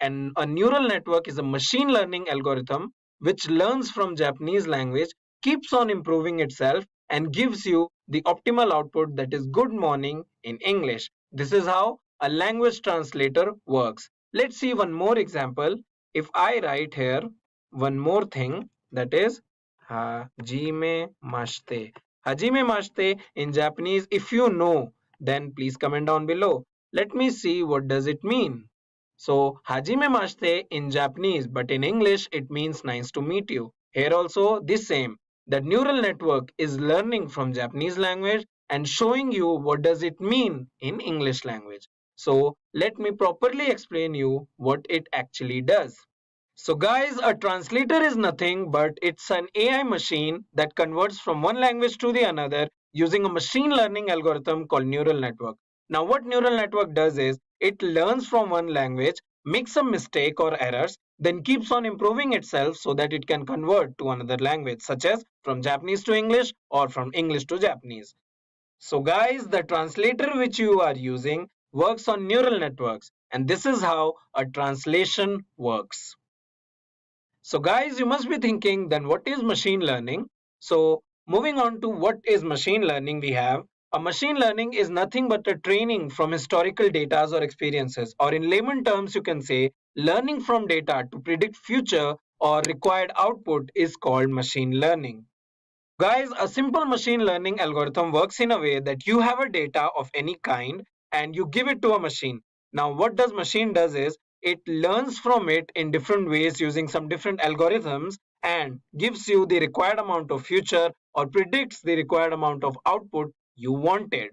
and a neural network is a machine learning algorithm which learns from Japanese language, keeps on improving itself, and gives you the optimal output that is good morning in English. This is how a language translator works. Let's see one more example. If I write here one more thing, that is Hajime Mashite. Hajime Mashite in Japanese, if you know, then please comment down below. Let me see what does it mean. So Hajime Mashite in Japanese, but in English it means nice to meet you. Here also the same. The neural network is learning from Japanese language and showing you what does it mean in English language. So let me properly explain you what it actually does. So guys, a translator is nothing but it's an AI machine that converts from one language to the another using a machine learning algorithm called neural network. Now what neural network does is it learns from one language, makes a mistake or errors, then keeps on improving itself so that it can convert to another language, such as from Japanese to English or from English to Japanese. So guys, the translator which you are using works on neural networks, and this is how a translation works. So guys, you must be thinking, then what is machine learning? So moving on to what is machine learning, we have a machine learning is nothing but a training from historical data or experiences, or in layman terms you can say learning from data to predict future or required output is called machine learning. Guys, a simple machine learning algorithm works in a way that you have a data of any kind and you give it to a machine. Now what does machine does is it learns from it in different ways using some different algorithms and gives you the required amount of future or predicts the required amount of output you wanted.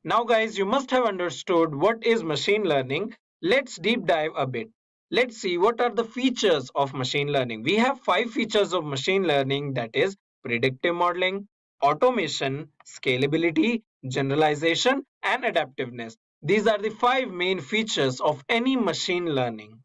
Now guys, you must have understood what is machine learning. Let's deep dive a bit. Let's see what are the features of machine learning. We have 5 features of machine learning, that is predictive modeling, automation, scalability, generalization, and adaptiveness. These are the 5 main features of any machine learning.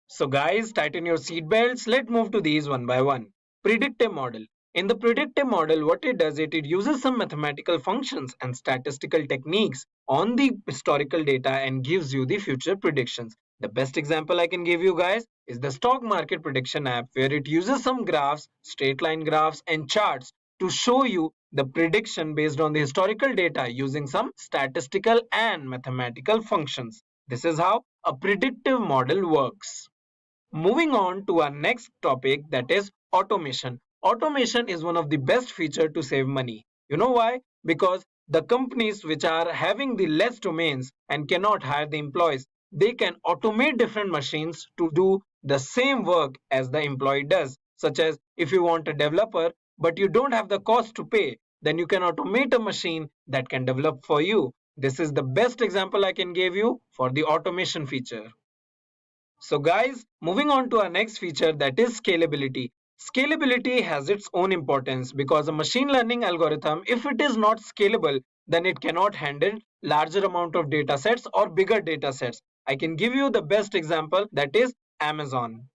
So guys, tighten your seatbelts. Let's move to these one by one. Predictive model. In the predictive model, what it does, it uses some mathematical functions and statistical techniques on the historical data and gives you the future predictions. The best example I can give you guys is the stock market prediction app, where it uses some graphs, straight line graphs and charts to show you the prediction based on the historical data using some statistical and mathematical functions. This is how a predictive model works. Moving on to our next topic, that is automation. Automation is one of the best features to save money. You know why? Because the companies which are having the less domains and cannot hire the employees, they can automate different machines to do the same work as the employee does. Such as if you want a developer but you don't have the cost to pay, then you can automate a machine that can develop for you. This is the best example I can give you for the automation feature. So guys, moving on to our next feature, that is scalability. Scalability has its own importance because a machine learning algorithm, if it is not scalable, then it cannot handle larger amount of data sets or bigger data sets. I can give you the best example, that is Amazon.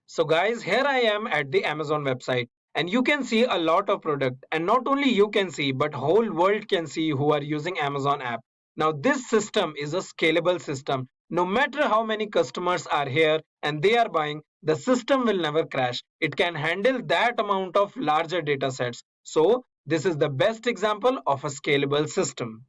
So guys, here I am at the Amazon website and you can see a lot of product, and not only you can see but whole world can see who are using Amazon app. Now this system is a scalable system. No matter how many customers are here and they are buying, the system will never crash. It can handle that amount of larger data sets. So this is the best example of a scalable system.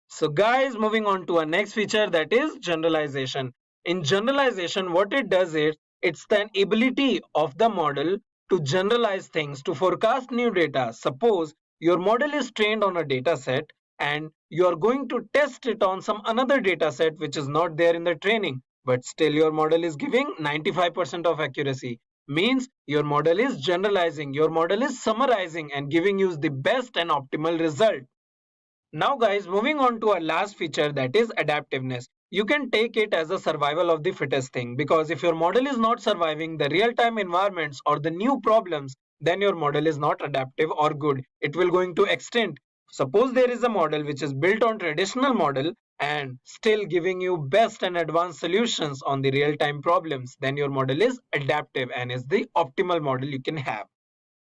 So guys, moving on to our next feature, that is generalization. In generalization, what it does is it's the ability of the model to generalize things, to forecast new data. Suppose your model is trained on a data set and you are going to test it on some another data set which is not there in the training, but still your model is giving 95% of accuracy. Means your model is generalizing, your model is summarizing and giving you the best and optimal result. Now guys, moving on to our last feature, that is adaptiveness. You can take it as a survival of the fittest thing, because if your model is not surviving the real-time environments or the new problems, then your model is not adaptive or good. It will going to extend. Suppose there is a model which is built on traditional model and still giving you best and advanced solutions on the real-time problems, then your model is adaptive and is the optimal model you can have.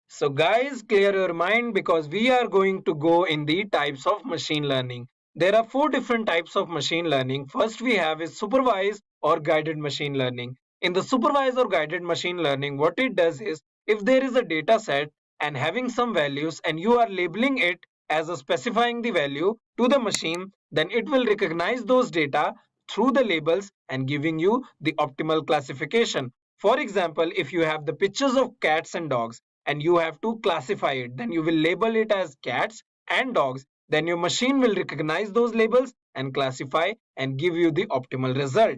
So guys, clear your mind because we are going to go in the types of machine learning. There are 4 different types of machine learning. First we have is supervised or guided machine learning. In the supervised or guided machine learning, what it does is if there is a data set and having some values and you are labeling it as a specifying the value to the machine, then it will recognize those data through the labels and giving you the optimal classification. For example, if you have the pictures of cats and dogs, and you have to classify it, then you will label it as cats and dogs, then your machine will recognize those labels and classify and give you the optimal result.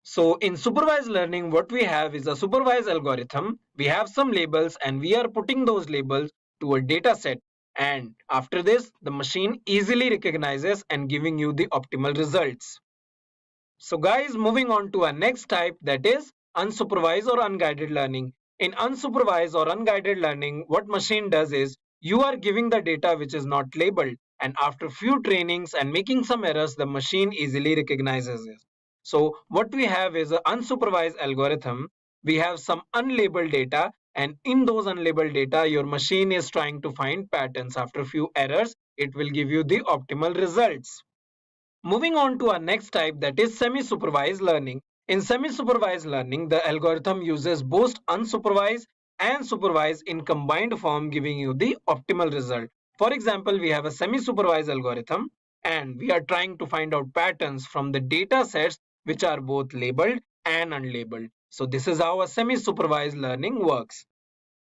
So in supervised learning, what we have is a supervised algorithm. We have some labels and we are putting those labels to a data set, and after this the machine easily recognizes and giving you the optimal results. So guys, moving on to our next type, that is unsupervised or unguided learning. In unsupervised or unguided learning, what machine does is you are giving the data which is not labeled, and after few trainings and making some errors, the machine easily recognizes it. So what we have is an unsupervised algorithm. We have some unlabeled data, and in those unlabeled data, your machine is trying to find patterns. After few errors, it will give you the optimal results. Moving on to our next type, that is semi-supervised learning. In semi-supervised learning, the algorithm uses both unsupervised and supervised in combined form, giving you the optimal result. For example, we have a semi-supervised algorithm and we are trying to find out patterns from the data sets which are both labeled and unlabeled. So this is how a semi-supervised learning works.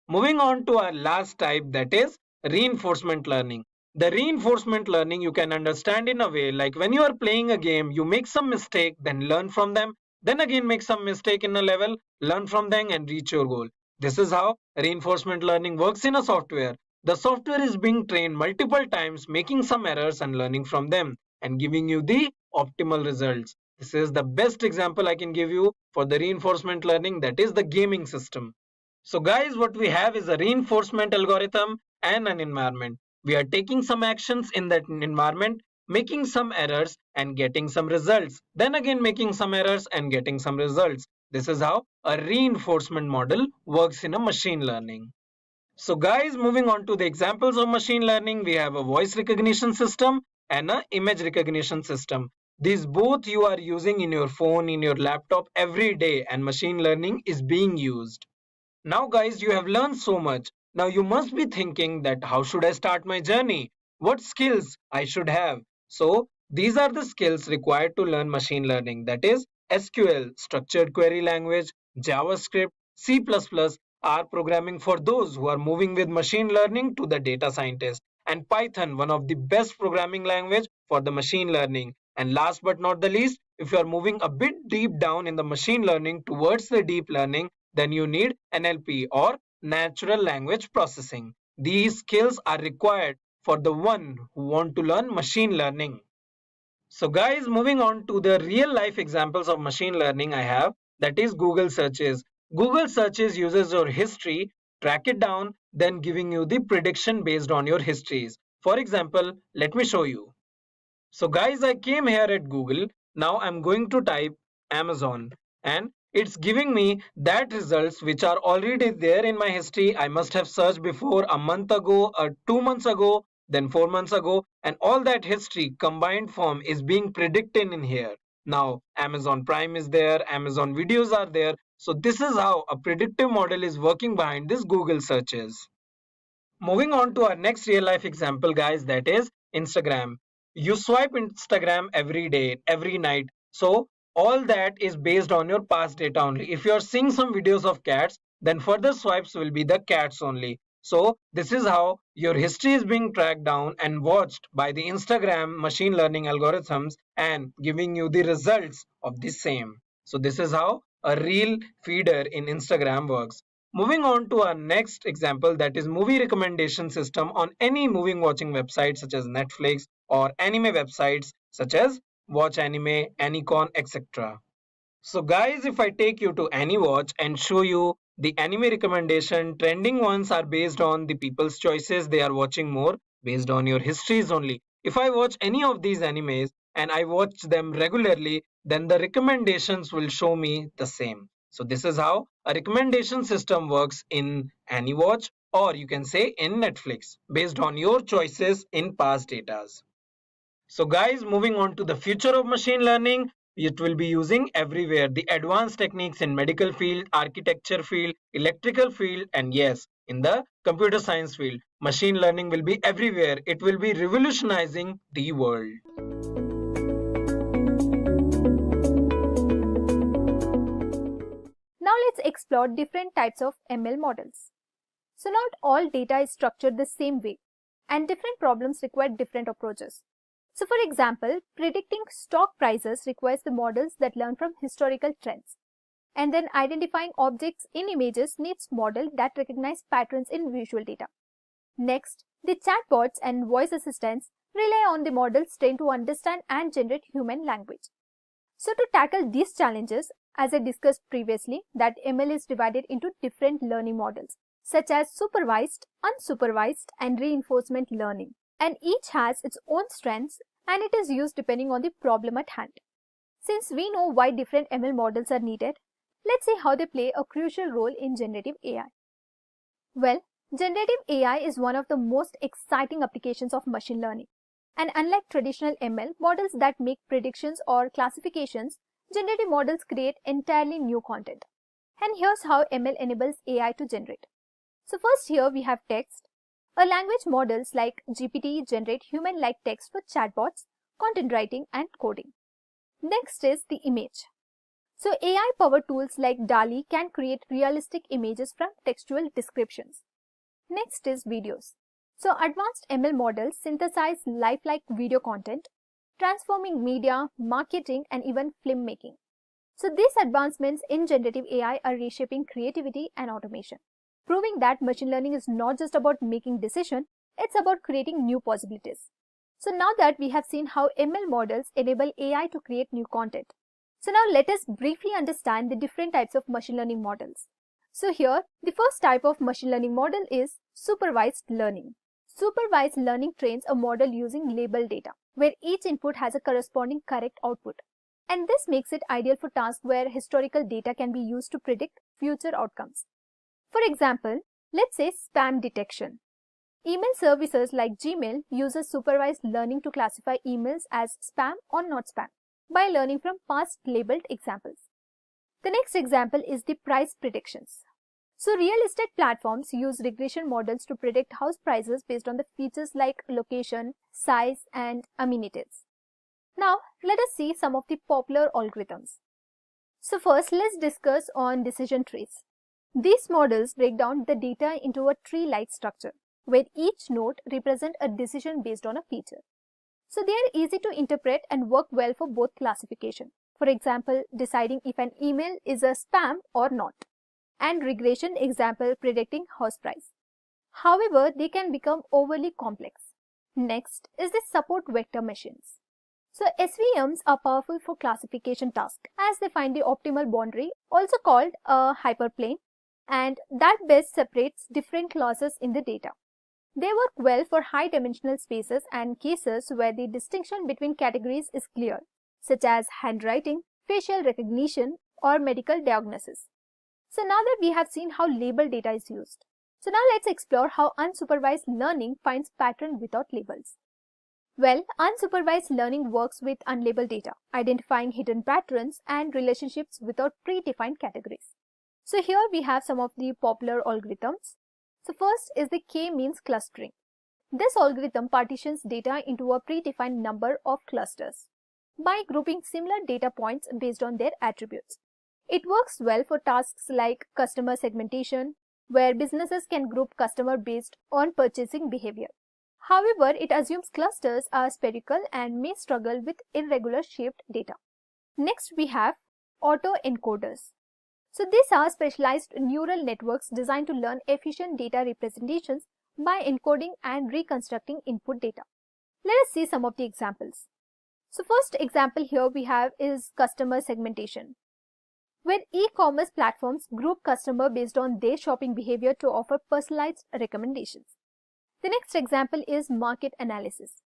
Moving on to our last type, that is reinforcement learning. The reinforcement learning you can understand in a way like when you are playing a game, you make some mistake, then learn from them, then again make some mistake in a level, learn from them and reach your goal. This is how reinforcement learning works in a software. The software is being trained multiple times, making some errors and learning from them and giving you the optimal results. This is the best example I can give you for the reinforcement learning, that is the gaming system. So guys, what we have is a reinforcement algorithm and an environment. We are taking some actions in that environment, making some errors and getting some results, then again making some errors and getting some results. This is how a reinforcement model works in a machine learning. So guys, moving on to the examples of machine learning, we have a voice recognition system and an image recognition system. These both you are using in your phone, in your laptop every day, and machine learning is being used. Now guys, you have learned so much. Now you must be thinking that how should I start my journey? What skills I should have? So these are the skills required to learn machine learning, that is SQL, structured query language, JavaScript, C++, R programming for those who are moving with machine learning to the data scientist, and Python, one of the best programming language for the machine learning. And last but not the least, if you are moving a bit deep down in the machine learning towards the deep learning, then you need NLP or natural language processing. These skills are required for the one who want to learn machine learning. So guys, moving on to the real life examples of machine learning I have, that is Google searches. Google searches uses your history, track it down, then giving you the prediction based on your histories. For example, let me show you. So guys, I came here at Google. Now I'm going to type Amazon and it's giving me that results which are already there in my history. I must have searched before a month ago, 2 months ago, then 4 months ago, and all that history combined form is being predicted in here. Now Amazon Prime is there, Amazon videos are there. So this is how a predictive model is working behind this Google searches. Moving on to our next real life example, guys, that is Instagram. You swipe Instagram every day, every night. So all that is based on your past data only. If you're seeing some videos of cats, then further swipes will be the cats only. So this is how your history is being tracked down and watched by the Instagram machine learning algorithms and giving you the results of the same. So this is how a real feeder in Instagram works. Moving on to our next example, that is movie recommendation system on any movie watching website such as Netflix or anime websites such as Watch Anime, Anycon, etc. So guys, if I take you to AnyWatch and show you the anime recommendation, trending ones are based on the people's choices they are watching more based on your histories only. If I watch any of these animes and I watch them regularly, then the recommendations will show me the same. So this is how a recommendation system works in AnyWatch, or you can say in Netflix, based on your choices in past datas. So guys, moving on to the future of machine learning, it will be using everywhere. The advanced techniques in medical field, architecture field, electrical field, and yes, in the computer science field. Machine learning will be everywhere. It will be revolutionizing the world. Now let's explore different types of ML models. So not all data is structured the same way, and different problems require different approaches. So for example, predicting stock prices requires the models that learn from historical trends. And then identifying objects in images needs models that recognize patterns in visual data. Next, the chatbots and voice assistants rely on the models trained to understand and generate human language. So to tackle these challenges, as I discussed previously, that ML is divided into different learning models, such as supervised, unsupervised, and reinforcement learning. And each has its own strengths and it is used depending on the problem at hand. Since we know why different ML models are needed, let's see how they play a crucial role in generative AI. Well, generative AI is one of the most exciting applications of machine learning. And unlike traditional ML models that make predictions or classifications, generative models create entirely new content. And here's how ML enables AI to generate. So first here we have text. Language models like GPT generate human-like text for chatbots, content writing, and coding. Next is the image. So AI-powered tools like DALL-E can create realistic images from textual descriptions. Next is videos. So advanced ML models synthesize lifelike video content, transforming media, marketing, and even filmmaking. So these advancements in generative AI are reshaping creativity and automation, proving that machine learning is not just about making decisions, it's about creating new possibilities. So now that we have seen how ML models enable AI to create new content, so now let us briefly understand the different types of machine learning models. So here, the first type of machine learning model is supervised learning. Supervised learning trains a model using labeled data, where each input has a corresponding correct output. And this makes it ideal for tasks where historical data can be used to predict future outcomes. For example, let's say spam detection. Email services like Gmail uses supervised learning to classify emails as spam or not spam by learning from past labeled examples. The next example is the price predictions. So real estate platforms use regression models to predict house prices based on the features like location, size, and amenities. Now, let us see some of the popular algorithms. So first, let's discuss on decision trees. These models break down the data into a tree-like structure, where each node represents a decision based on a feature. So they are easy to interpret and work well for both classification. For example, deciding if an email is a spam or not, and regression example predicting house price. However, they can become overly complex. Next is the support vector machines. So SVMs are powerful for classification tasks as they find the optimal boundary, also called a hyperplane, and that best separates different clauses in the data. They work well for high dimensional spaces and cases where the distinction between categories is clear, such as handwriting, facial recognition, or medical diagnosis. So now that we have seen how labeled data is used, so now let's explore how unsupervised learning finds patterns without labels. Well, unsupervised learning works with unlabeled data, identifying hidden patterns and relationships without predefined categories. So here we have some of the popular algorithms. So first is the k-means clustering. This algorithm partitions data into a predefined number of clusters by grouping similar data points based on their attributes. It works well for tasks like customer segmentation, where businesses can group customers based on purchasing behavior. However, it assumes clusters are spherical and may struggle with irregular shaped data. Next, we have autoencoders. So these are specialized neural networks designed to learn efficient data representations by encoding and reconstructing input data. Let us see some of the examples. So first example here we have is customer segmentation, where e-commerce platforms group customers based on their shopping behavior to offer personalized recommendations. The next example is market analysis.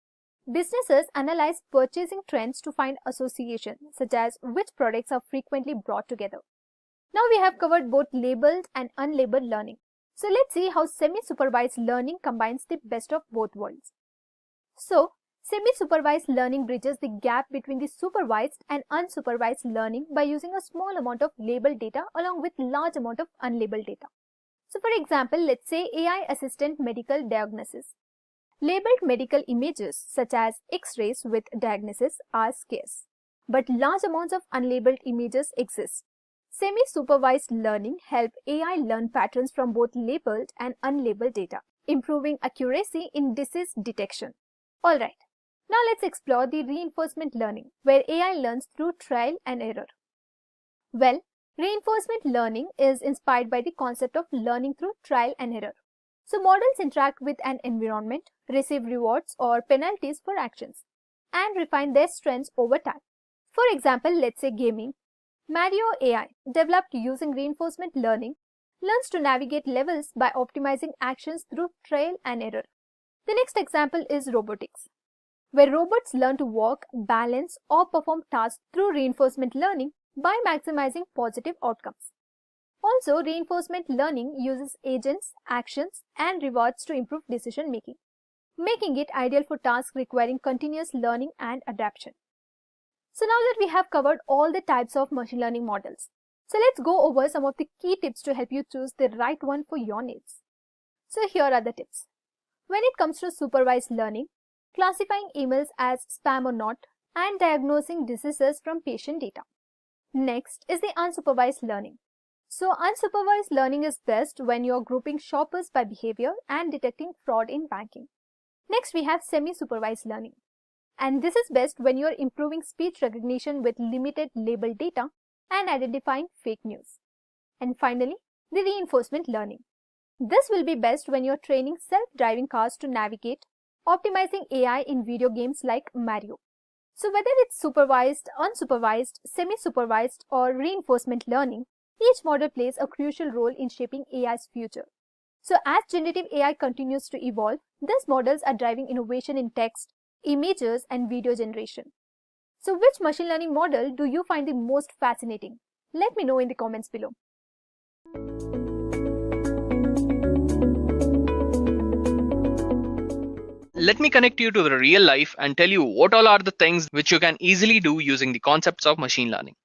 Businesses analyze purchasing trends to find association, such as which products are frequently brought together. Now we have covered both labeled and unlabeled learning. So let's see how semi-supervised learning combines the best of both worlds. So, semi-supervised learning bridges the gap between the supervised and unsupervised learning by using a small amount of labeled data along with large amount of unlabeled data. So for example, let's say AI assistant medical diagnosis. Labeled medical images such as X-rays with diagnosis are scarce, but large amounts of unlabeled images exist. Semi-supervised learning helps AI learn patterns from both labeled and unlabeled data, improving accuracy in disease detection. Alright, now let's explore the reinforcement learning, where AI learns through trial and error. Well, reinforcement learning is inspired by the concept of learning through trial and error. So models interact with an environment, receive rewards or penalties for actions, and refine their strengths over time. For example, let's say gaming. Mario AI, developed using reinforcement learning, learns to navigate levels by optimizing actions through trial and error. The next example is robotics, where robots learn to walk, balance, or perform tasks through reinforcement learning by maximizing positive outcomes. Also, reinforcement learning uses agents, actions, and rewards to improve decision making, making it ideal for tasks requiring continuous learning and adaptation. So now that we have covered all the types of machine learning models, so let's go over some of the key tips to help you choose the right one for your needs. So here are the tips. When it comes to supervised learning, classifying emails as spam or not, and diagnosing diseases from patient data. Next is the unsupervised learning. So unsupervised learning is best when you're grouping shoppers by behavior and detecting fraud in banking. Next we have semi-supervised learning. And this is best when you're improving speech recognition with limited labeled data and identifying fake news. And finally, the reinforcement learning. This will be best when you're training self-driving cars to navigate, optimizing AI in video games like Mario. So whether it's supervised, unsupervised, semi-supervised, or reinforcement learning, Each model plays a crucial role in shaping AI's future. So as generative AI continues to evolve, these models are driving innovation in text, images, and video generation. So which machine learning model do you find the most fascinating? Let me know in the comments below. Let me connect you to the real life and tell you what all are the things which you can easily do using the concepts of machine learning.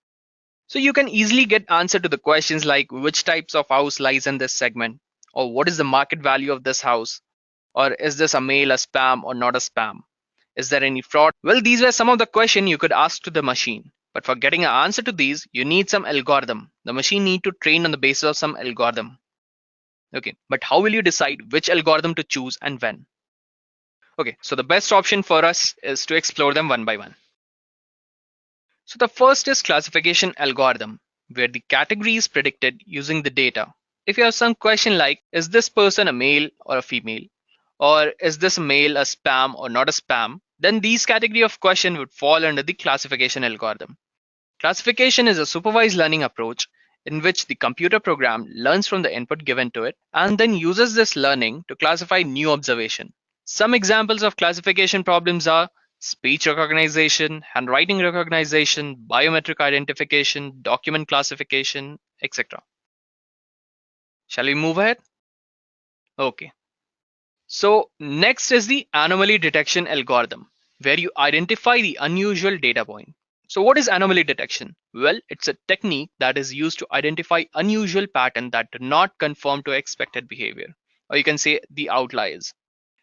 So you can easily get answer to the questions like which types of house lies in this segment, or what is the market value of this house, or is this a mail, a spam, or not a spam? Is there any fraud? Well, these were some of the questions you could ask to the machine. But for getting an answer to these, you need some algorithm. The machine need to train on the basis of some algorithm. Okay, but how will you decide which algorithm to choose and when? Okay, so the best option for us is to explore them one by one. So the first is classification algorithm, where the category is predicted using the data. If you have some question like, is this person a male or a female? Or is this a male a spam or not a spam? Then these category of question would fall under the classification algorithm. Classification is a supervised learning approach in which the computer program learns from the input given to it and then uses this learning to classify new observation. Some examples of classification problems are speech recognition, handwriting recognition, biometric identification, document classification, etc. Shall we move ahead? Okay. So next is the anomaly detection algorithm, where you identify the unusual data point. So what is anomaly detection? Well, it's a technique that is used to identify unusual patterns that do not conform to expected behavior, or you can say the outliers.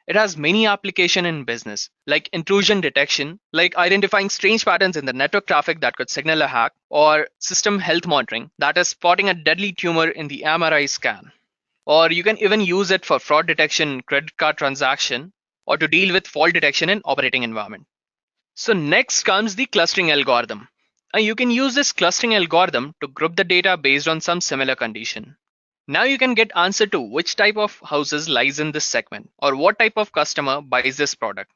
It has many applications in business, like intrusion detection, like identifying strange patterns in the network traffic that could signal a hack, or system health monitoring, that is spotting a deadly tumor in the MRI scan. Or you can even use it for fraud detection in credit card transaction, or to deal with fault detection in operating environment. So next comes the clustering algorithm. You can use this clustering algorithm to group the data based on some similar condition. Now you can get answer to which type of houses lies in this segment or what type of customer buys this product.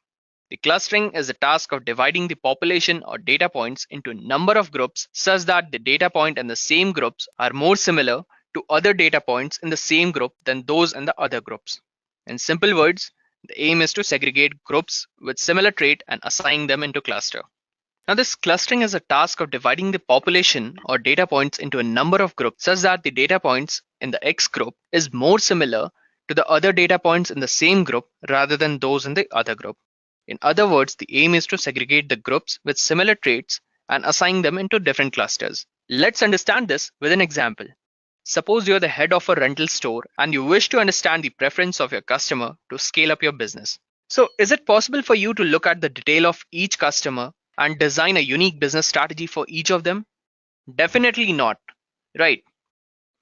The clustering is the task of dividing the population or data points into a number of groups such that the data point in the same groups are more similar to other data points in the same group than those in the other groups. In simple words, the aim is to segregate groups with similar trait and assign them into cluster. Now this clustering is a task of dividing the population or data points into a number of groups such that the data points in the X group is more similar to the other data points in the same group rather than those in the other group. In other words, the aim is to segregate the groups with similar traits and assign them into different clusters. Let's understand this with an example. Suppose you're the head of a rental store and you wish to understand the preference of your customer to scale up your business. So is it possible for you to look at the detail of each customer and design a unique business strategy for each of them? Definitely not, right?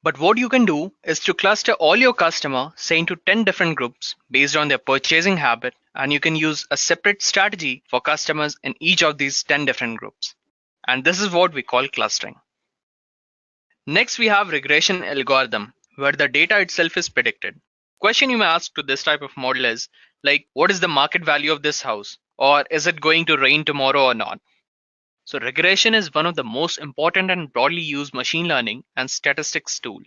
But what you can do is to cluster all your customer, say into 10 different groups based on their purchasing habit, and you can use a separate strategy for customers in each of these 10 different groups. And this is what we call clustering. Next, we have regression algorithm, where the data itself is predicted. Question you may ask to this type of model is like, what is the market value of this house? Or is it going to rain tomorrow or not? So regression is one of the most important and broadly used machine learning and statistics tool.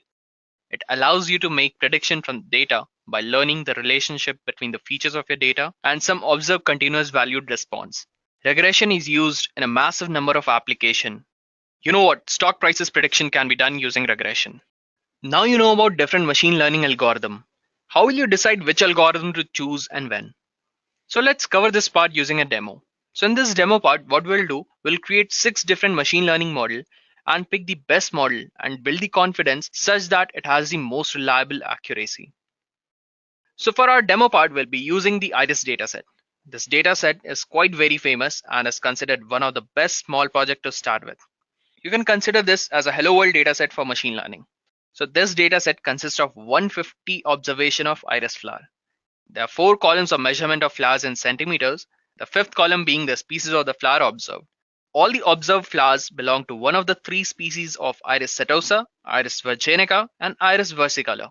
It allows you to make prediction from data by learning the relationship between the features of your data and some observed continuous valued response. Regression is used in a massive number of applications. You know what? Stock prices prediction can be done using regression. Now you know about different machine learning algorithm. How will you decide which algorithm to choose and when? So let's cover this part using a demo. So in this demo part, what we'll do, we'll create 6 different machine learning model and pick the best model and build the confidence such that it has the most reliable accuracy. So for our demo part, we'll be using the Iris dataset. This dataset is quite very famous and is considered one of the best small project to start with. You can consider this as a hello world dataset for machine learning. So this dataset consists of 150 observation of iris flower. There are 4 columns of measurement of flowers in centimeters, the 5th column being the species of the flower observed. All the observed flowers belong to one of the 3 species of Iris setosa, Iris virginica, and Iris versicolor.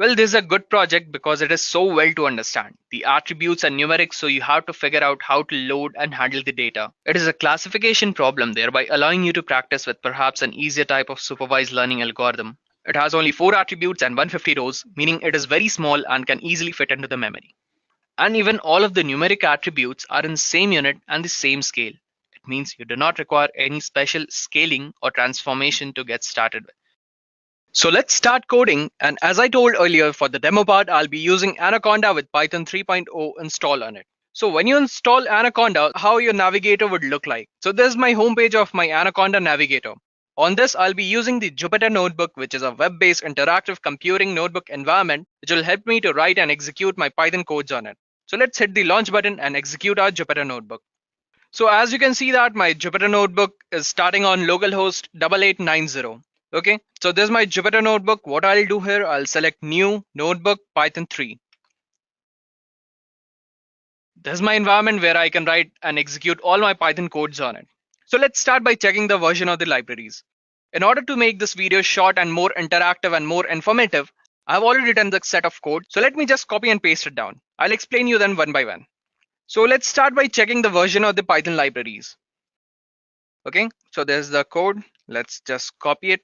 Well, this is a good project because it is so well to understand. The attributes are numeric, so you have to figure out how to load and handle the data. It is a classification problem, thereby allowing you to practice with perhaps an easier type of supervised learning algorithm. It has only 4 attributes and 150 rows, meaning it is very small and can easily fit into the memory. And even all of the numeric attributes are in the same unit and the same scale. It means you do not require any special scaling or transformation to get started with. So let's start coding, and as I told earlier, for the demo part, I'll be using Anaconda with Python 3.0 installed on it. So when you install Anaconda, how your navigator would look like. So this is my homepage of my Anaconda navigator. On this, I'll be using the Jupyter Notebook, which is a web-based interactive computing notebook environment, which will help me to write and execute my Python codes on it. So let's hit the launch button and execute our Jupyter Notebook. So as you can see that my Jupyter Notebook is starting on localhost 8890. Okay, so this is my Jupyter Notebook. What I'll do here, I'll select new notebook Python 3. This is my environment where I can write and execute all my Python codes on it. So let's start by checking the version of the libraries. In order to make this video short and more interactive and more informative, I've already written the set of code. So let me just copy and paste it down. I'll explain you then one by one. So let's start by checking the version of the Python libraries. Okay, so there's the code. Let's just copy it,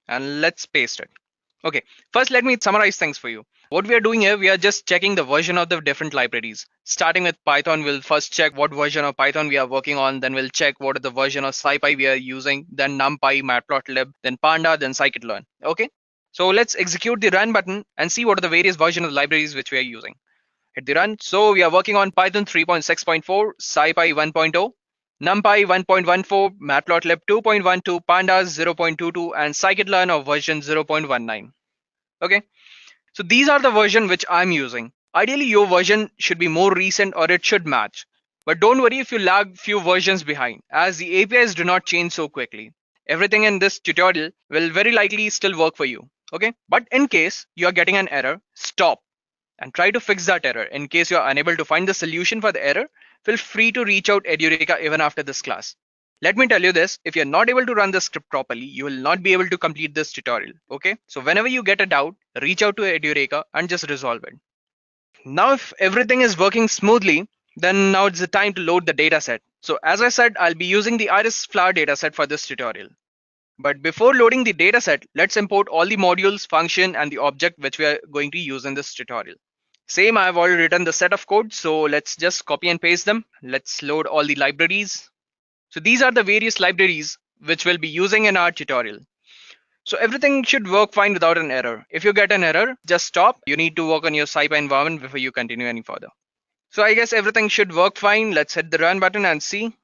and let's paste it. Okay, first let me summarize things for you. What we are doing here, we are just checking the version of the different libraries. Starting with Python, we'll first check what version of Python we are working on. Then we'll check what are the version of SciPy we are using. Then NumPy, Matplotlib, then Panda, then Scikit-learn. Okay, so let's execute the run button and see what are the various versions of the libraries which we are using. Hit the run. So we are working on Python 3.6.4, SciPy 1.0, NumPy 1.14, Matplotlib 2.12, Pandas 0.22, and Scikit-learn of version 0.19. Okay, so these are the version which I'm using. Ideally, your version should be more recent or it should match. But don't worry if you lag few versions behind, as the APIs do not change so quickly. Everything in this tutorial will very likely still work for you. Okay, but in case you are getting an error, stop and try to fix that error. In case you are unable to find the solution for the error, feel free to reach out Edureka even after this class. Let me tell you this, if you're not able to run the script properly, you will not be able to complete this tutorial. Okay, so whenever you get a doubt, reach out to Edureka and just resolve it. Now if everything is working smoothly, then now it's the time to load the dataset. So as I said, I'll be using the iris flower dataset for this tutorial. But before loading the dataset, let's import all the modules, function, and the object which we are going to use in this tutorial. Same, I've already written the set of code, so let's just copy and paste them. Let's load all the libraries. So these are the various libraries which we'll be using in our tutorial. So everything should work fine without an error. If you get an error, just stop. You need to work on your SciPy environment before you continue any further. So I guess everything should work fine. Let's hit the run button and see.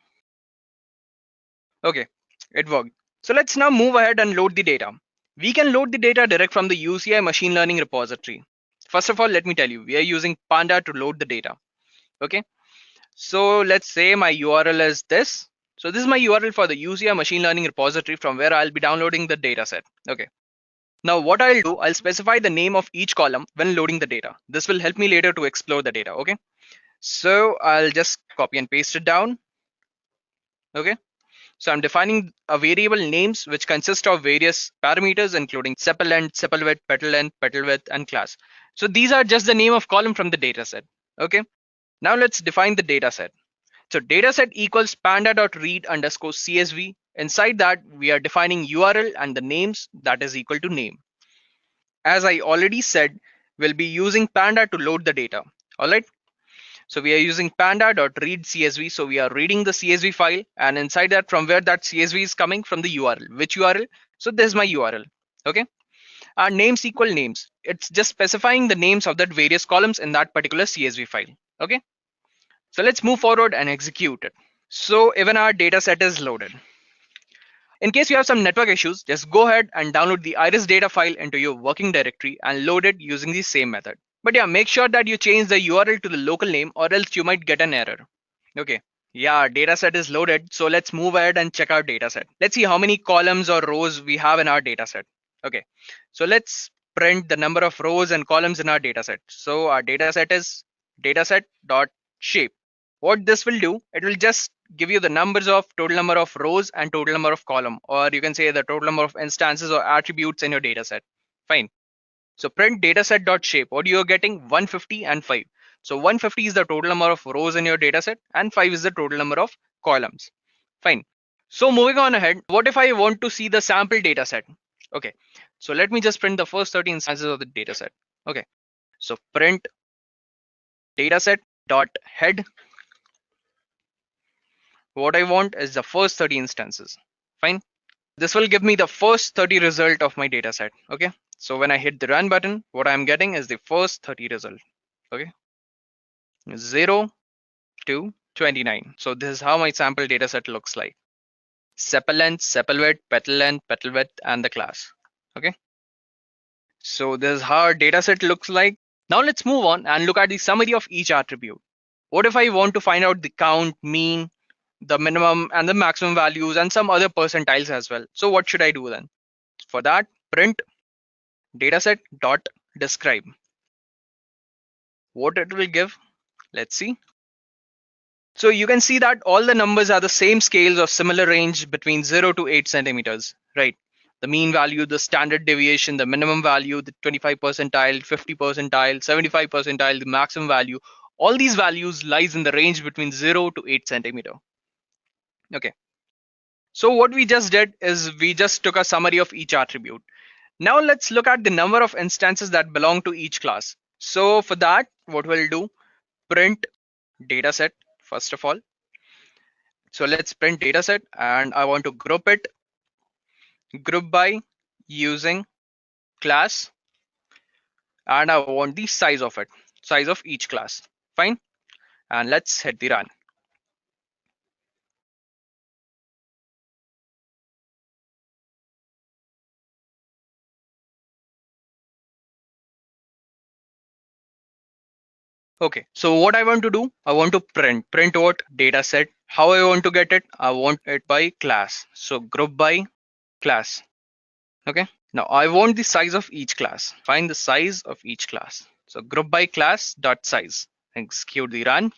Okay, it worked. So let's now move ahead and load the data. We can load the data direct from the UCI machine learning repository. First of all, let me tell you, we are using Panda to load the data. Okay, so let's say my URL is this. So this is my URL for the UCI machine learning repository from where I'll be downloading the dataset. Okay. Now what I'll do, I'll specify the name of each column when loading the data. This will help me later to explore the data. Okay. So I'll just copy and paste it down. Okay. So I'm defining a variable names which consist of various parameters including sepal length, sepal width, petal width, and class. So these are just the name of column from the dataset. Okay. Now let's define the dataset. So dataset equals panda.read_csv. Inside that, we are defining URL and the names that is equal to name. As I already said, we'll be using Panda to load the data. All right. So we are using panda.read_csv. So we are reading the CSV file, and inside that, from where that CSV is coming, from the URL. Which URL? So this is my URL. Okay. Our names equal names. It's just specifying the names of that various columns in that particular CSV file. Okay. So let's move forward and execute it. So even our data set is loaded. In case you have some network issues, just go ahead and download the iris data file into your working directory and load it using the same method. But yeah, make sure that you change the URL to the local name or else you might get an error. Okay. Yeah, our data set is loaded. So let's move ahead and check our data set. Let's see how many columns or rows we have in our data set. Okay. So let's print the number of rows and columns in our data set. So our data set is dataset.shape. What this will do, it will just give you the numbers of total number of rows and total number of column, or you can say the total number of instances or attributes in your data set. Fine. So print dataset.shape. What you're getting? 150 and 5. So 150 is the total number of rows in your dataset and 5 is the total number of columns. Fine. So moving on ahead, what if I want to see the sample dataset? Okay. So let me just print the first 30 instances of the dataset. Okay. So print dataset.head. What I want is the first 30 instances. Fine. This will give me the first 30 result of my dataset. Okay. So when I hit the run button, what I'm getting is the first 30 result. Okay. 0 to 29. So this is how my sample dataset looks like. Sepal length, sepal width, petal width, and the class. Okay. So this is how our dataset looks like. Now let's move on and look at the summary of each attribute. What if I want to find out the count, mean, the minimum and the maximum values and some other percentiles as well? So what should I do then? For that, print dataset.describe. What it will give, let's see. So you can see that all the numbers are the same scales of similar range between 0 to 8 centimeters, right? The mean value, the standard deviation, the minimum value, the 25 percentile, 50 percentile, 75 percentile, the maximum value, all these values lies in the range between 0 to 8 centimeter. Okay. So what we just did is we just took a summary of each attribute. Now let's look at the number of instances that belong to each class. So for that, what we'll do, print dataset first of all. So let's print dataset and I want to group it, group by using class, and I want the size of it, size of each class. Fine. And let's hit the run. Okay, so what I want to do, I want to print what? Dataset. How I want to get it? I want it by class. So group by class. Okay, now I want the size of each class. Find the size of each class. So group by class dot size. Execute the run.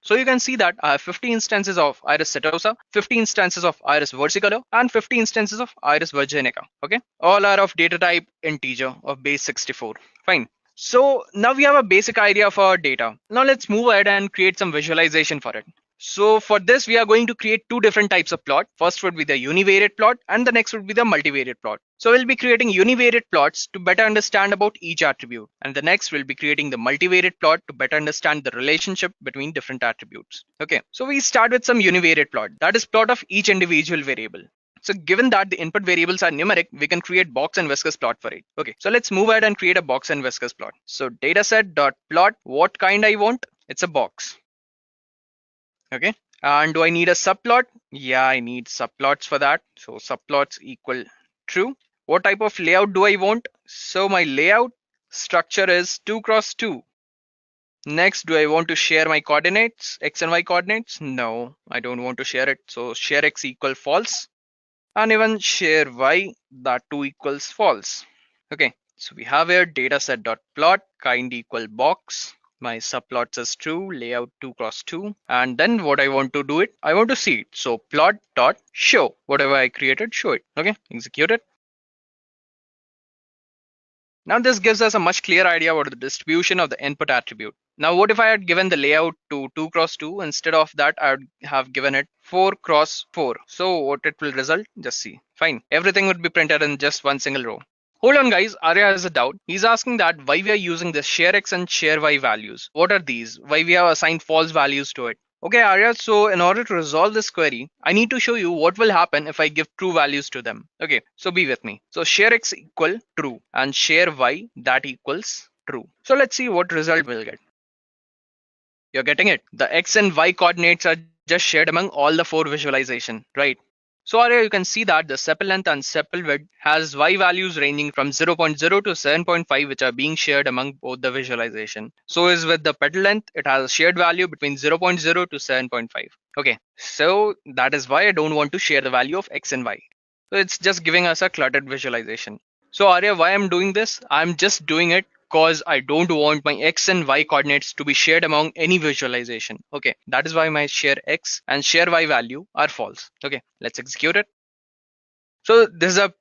So you can see that I have 50 instances of Iris setosa, 50 instances of Iris versicolor, and 50 instances of Iris virginica. Okay, all are of data type integer of base 64. Fine. So now we have a basic idea of our data. Now let's move ahead and create some visualization for it. So for this, we are going to create two different types of plot. First would be the univariate plot and the next would be the multivariate plot. So we'll be creating univariate plots to better understand about each attribute. And the next we'll be creating the multivariate plot to better understand the relationship between different attributes. Okay, so we start with some univariate plot. That is plot of each individual variable. So given that the input variables are numeric, we can create box and whiskers plot for it. Okay, so let's move ahead and create a box and whiskers plot. So dataset.plot, what kind I want? It's a box. Okay, and do I need a subplot? Yeah, I need subplots for that. So subplots equal true. What type of layout do I want? So my layout structure is 2 cross 2. Next, do I want to share my coordinates, x and y coordinates? No, I don't want to share it. So share x equal false. And even share y, that too equals false. Okay, so we have here dataset.plot kind equal box. My subplots is true, layout 2 cross 2. And then what I want to do it, I want to see it. So plot dot show, whatever I created, show it. Okay, execute it. Now this gives us a much clearer idea about the distribution of the input attribute. Now what if I had given the layout to 2 cross 2? Instead of that, I would have given it 4 cross 4. So what it will result? Just see. Fine. Everything would be printed in just one single row. Hold on guys, Arya has a doubt. He's asking that why we are using the share x and share y values. What are these? Why we have assigned false values to it? Okay, Arya, so in order to resolve this query, I need to show you what will happen if I give true values to them. Okay, so be with me. So share x equal true and share y that equals true. So let's see what result we'll get. You're getting it. The x and y coordinates are just shared among all the 4 visualization, right? So Arya, you can see that the sepal length and sepal width has y values ranging from 0.0 to 7.5, which are being shared among both the visualization. So is with the petal length, it has a shared value between 0.0 to 7.5. Okay, so that is why I don't want to share the value of x and y. So it's just giving us a cluttered visualization. So Arya, why I'm doing this? I'm just doing it because I don't want my x and y coordinates to be shared among any visualization. Okay, that is why my share x and share y value are false. Okay, let's execute it. So this is a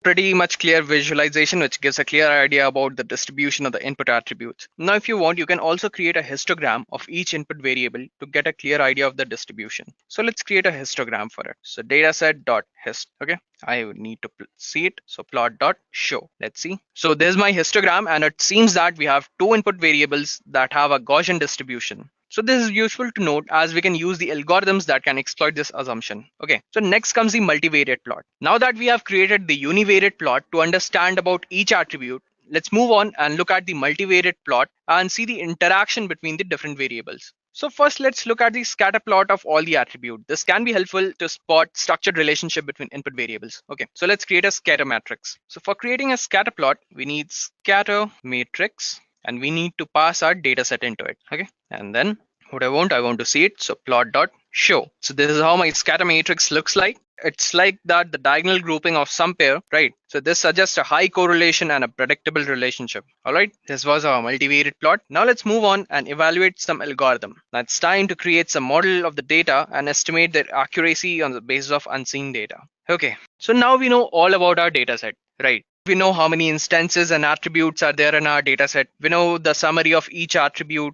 pretty much clear visualization, which gives a clear idea about the distribution of the input attributes. Now, if you want, you can also create a histogram of each input variable to get a clear idea of the distribution. So let's create a histogram for it. So dataset.hist. Okay, I would need to see it. So plot.show. Let's see. So there's my histogram, and it seems that we have two input variables that have a Gaussian distribution. So this is useful to note as we can use the algorithms that can exploit this assumption. Okay, so next comes the multivariate plot. Now that we have created the univariate plot to understand about each attribute, let's move on and look at the multivariate plot and see the interaction between the different variables. So first, let's look at the scatter plot of all the attribute. This can be helpful to spot structured relationship between input variables. Okay, so let's create a scatter matrix. So for creating a scatter plot, we need scatter matrix, and we need to pass our data set into it. Okay, and then what I want to see it. So plot.show. So this is how my scatter matrix looks like. It's like that the diagonal grouping of some pair, right? So this suggests a high correlation and a predictable relationship. All right, this was our multivariate plot. Now let's move on and evaluate some algorithm. Now it's time to create some model of the data and estimate their accuracy on the basis of unseen data. Okay, so now we know all about our data set, right? We know how many instances and attributes are there in our data set. We know the summary of each attribute.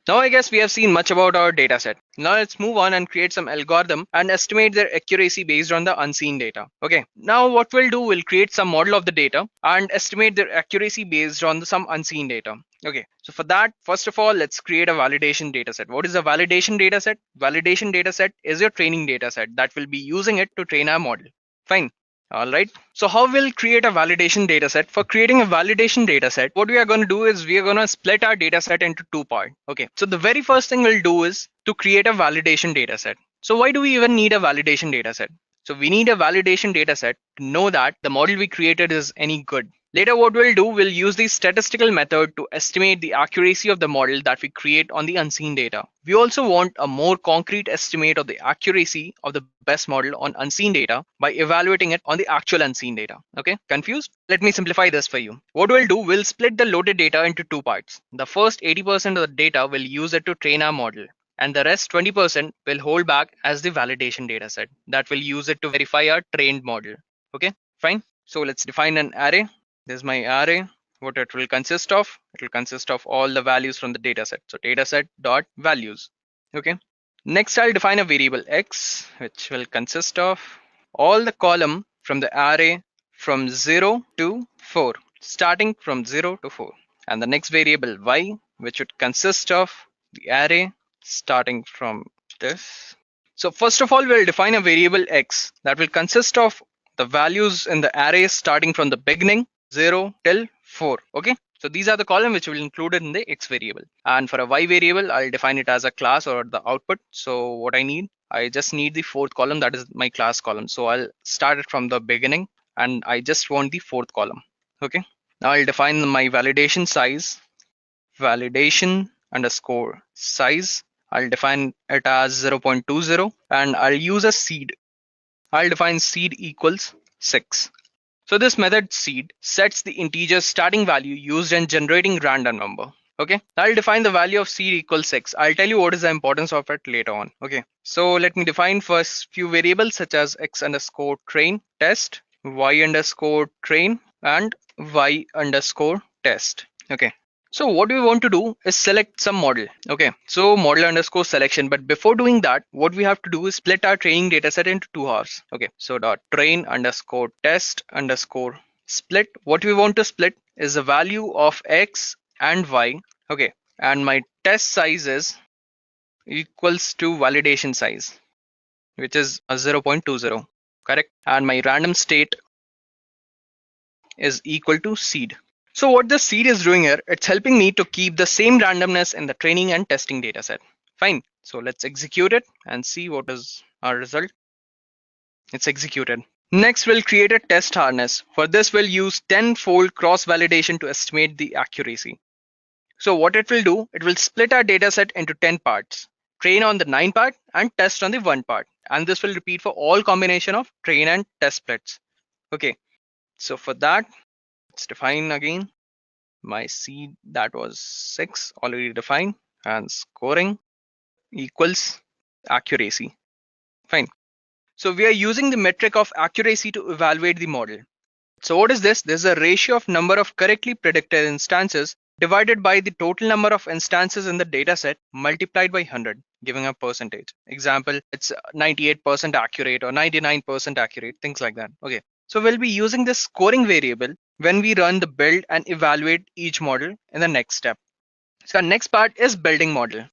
Now I guess we have seen much about our data set. Now let's move on and create some algorithm and estimate their accuracy based on the unseen data. Okay, now what we'll do, we'll create some model of the data and estimate their accuracy based on some unseen data. Okay, so for that, first of all, let's create a validation data set. What is a validation data set? Validation data set is your training data set that will be using it to train our model. Fine. All right, so how we'll create a validation data set? For creating a validation data set, what we are going to do is we are going to split our data set into two parts. Okay, so the very first thing we'll do is to create a validation data set. So why do we even need a validation data set? So we need a validation data set to know that the model we created is any good. Later, what we'll do, we'll use the statistical method to estimate the accuracy of the model that we create on the unseen data. We also want a more concrete estimate of the accuracy of the best model on unseen data by evaluating it on the actual unseen data. Okay, confused? Let me simplify this for you. What we'll do, we'll split the loaded data into two parts. The first 80% of the data we'll use it to train our model, and the rest 20% will hold back as the validation data set that will use it to verify our trained model. Okay, fine. So let's define an array. This is my array. What it will consist of? It will consist of all the values from the dataset. So dataset dot values. Okay. Next, I'll define a variable x, which will consist of all the column from the array from 0 to 4, starting from 0 to 4. And the next variable y, which would consist of the array starting from this. So first of all, we'll define a variable x that will consist of the values in the array starting from the beginning 0 till 4. Okay, so these are the column which will include in the x variable. And for a y variable, I'll define it as a class or the output. So what I just need the fourth column, that is my class column. So I'll start it from the beginning and I just want the fourth column. Okay, now I'll define my validation size, validation underscore size. I'll define it as 0.20 and I'll use a seed. I'll define seed equals 6. So this method seed sets the integer starting value used in generating random number. Okay, I'll define the value of seed equals 6. I'll tell you what is the importance of it later on. Okay, so let me define first few variables such as x underscore train test, y underscore train, and y underscore test. Okay, so what we want to do is select some model. Okay, so model underscore selection. But before doing that, what we have to do is split our training data set into two halves. Okay, so dot train underscore test underscore split. What we want to split is the value of x and y. Okay, and my test size is equals to validation size, which is a 0.20. Correct. And my random state is equal to seed. So what the seed is doing here, it's helping me to keep the same randomness in the training and testing data set. Fine. So let's execute it and see what is our result. It's executed. Next, we'll create a test harness. For this, we'll use 10-fold cross-validation to estimate the accuracy. So what it will do, it will split our data set into 10 parts. Train on the 9 part and test on the 1 part. And this will repeat for all combination of train and test splits. Okay. So for that, let's define again my seed, that was 6 already defined, and scoring equals accuracy. Fine. So we are using the metric of accuracy to evaluate the model. So what is this? This is a ratio of number of correctly predicted instances divided by the total number of instances in the dataset multiplied by 100, giving a percentage. Example, it's 98% accurate or 99% accurate, things like that. Okay. So we'll be using this scoring variable when we run the build and evaluate each model in the next step. So our next part is building model.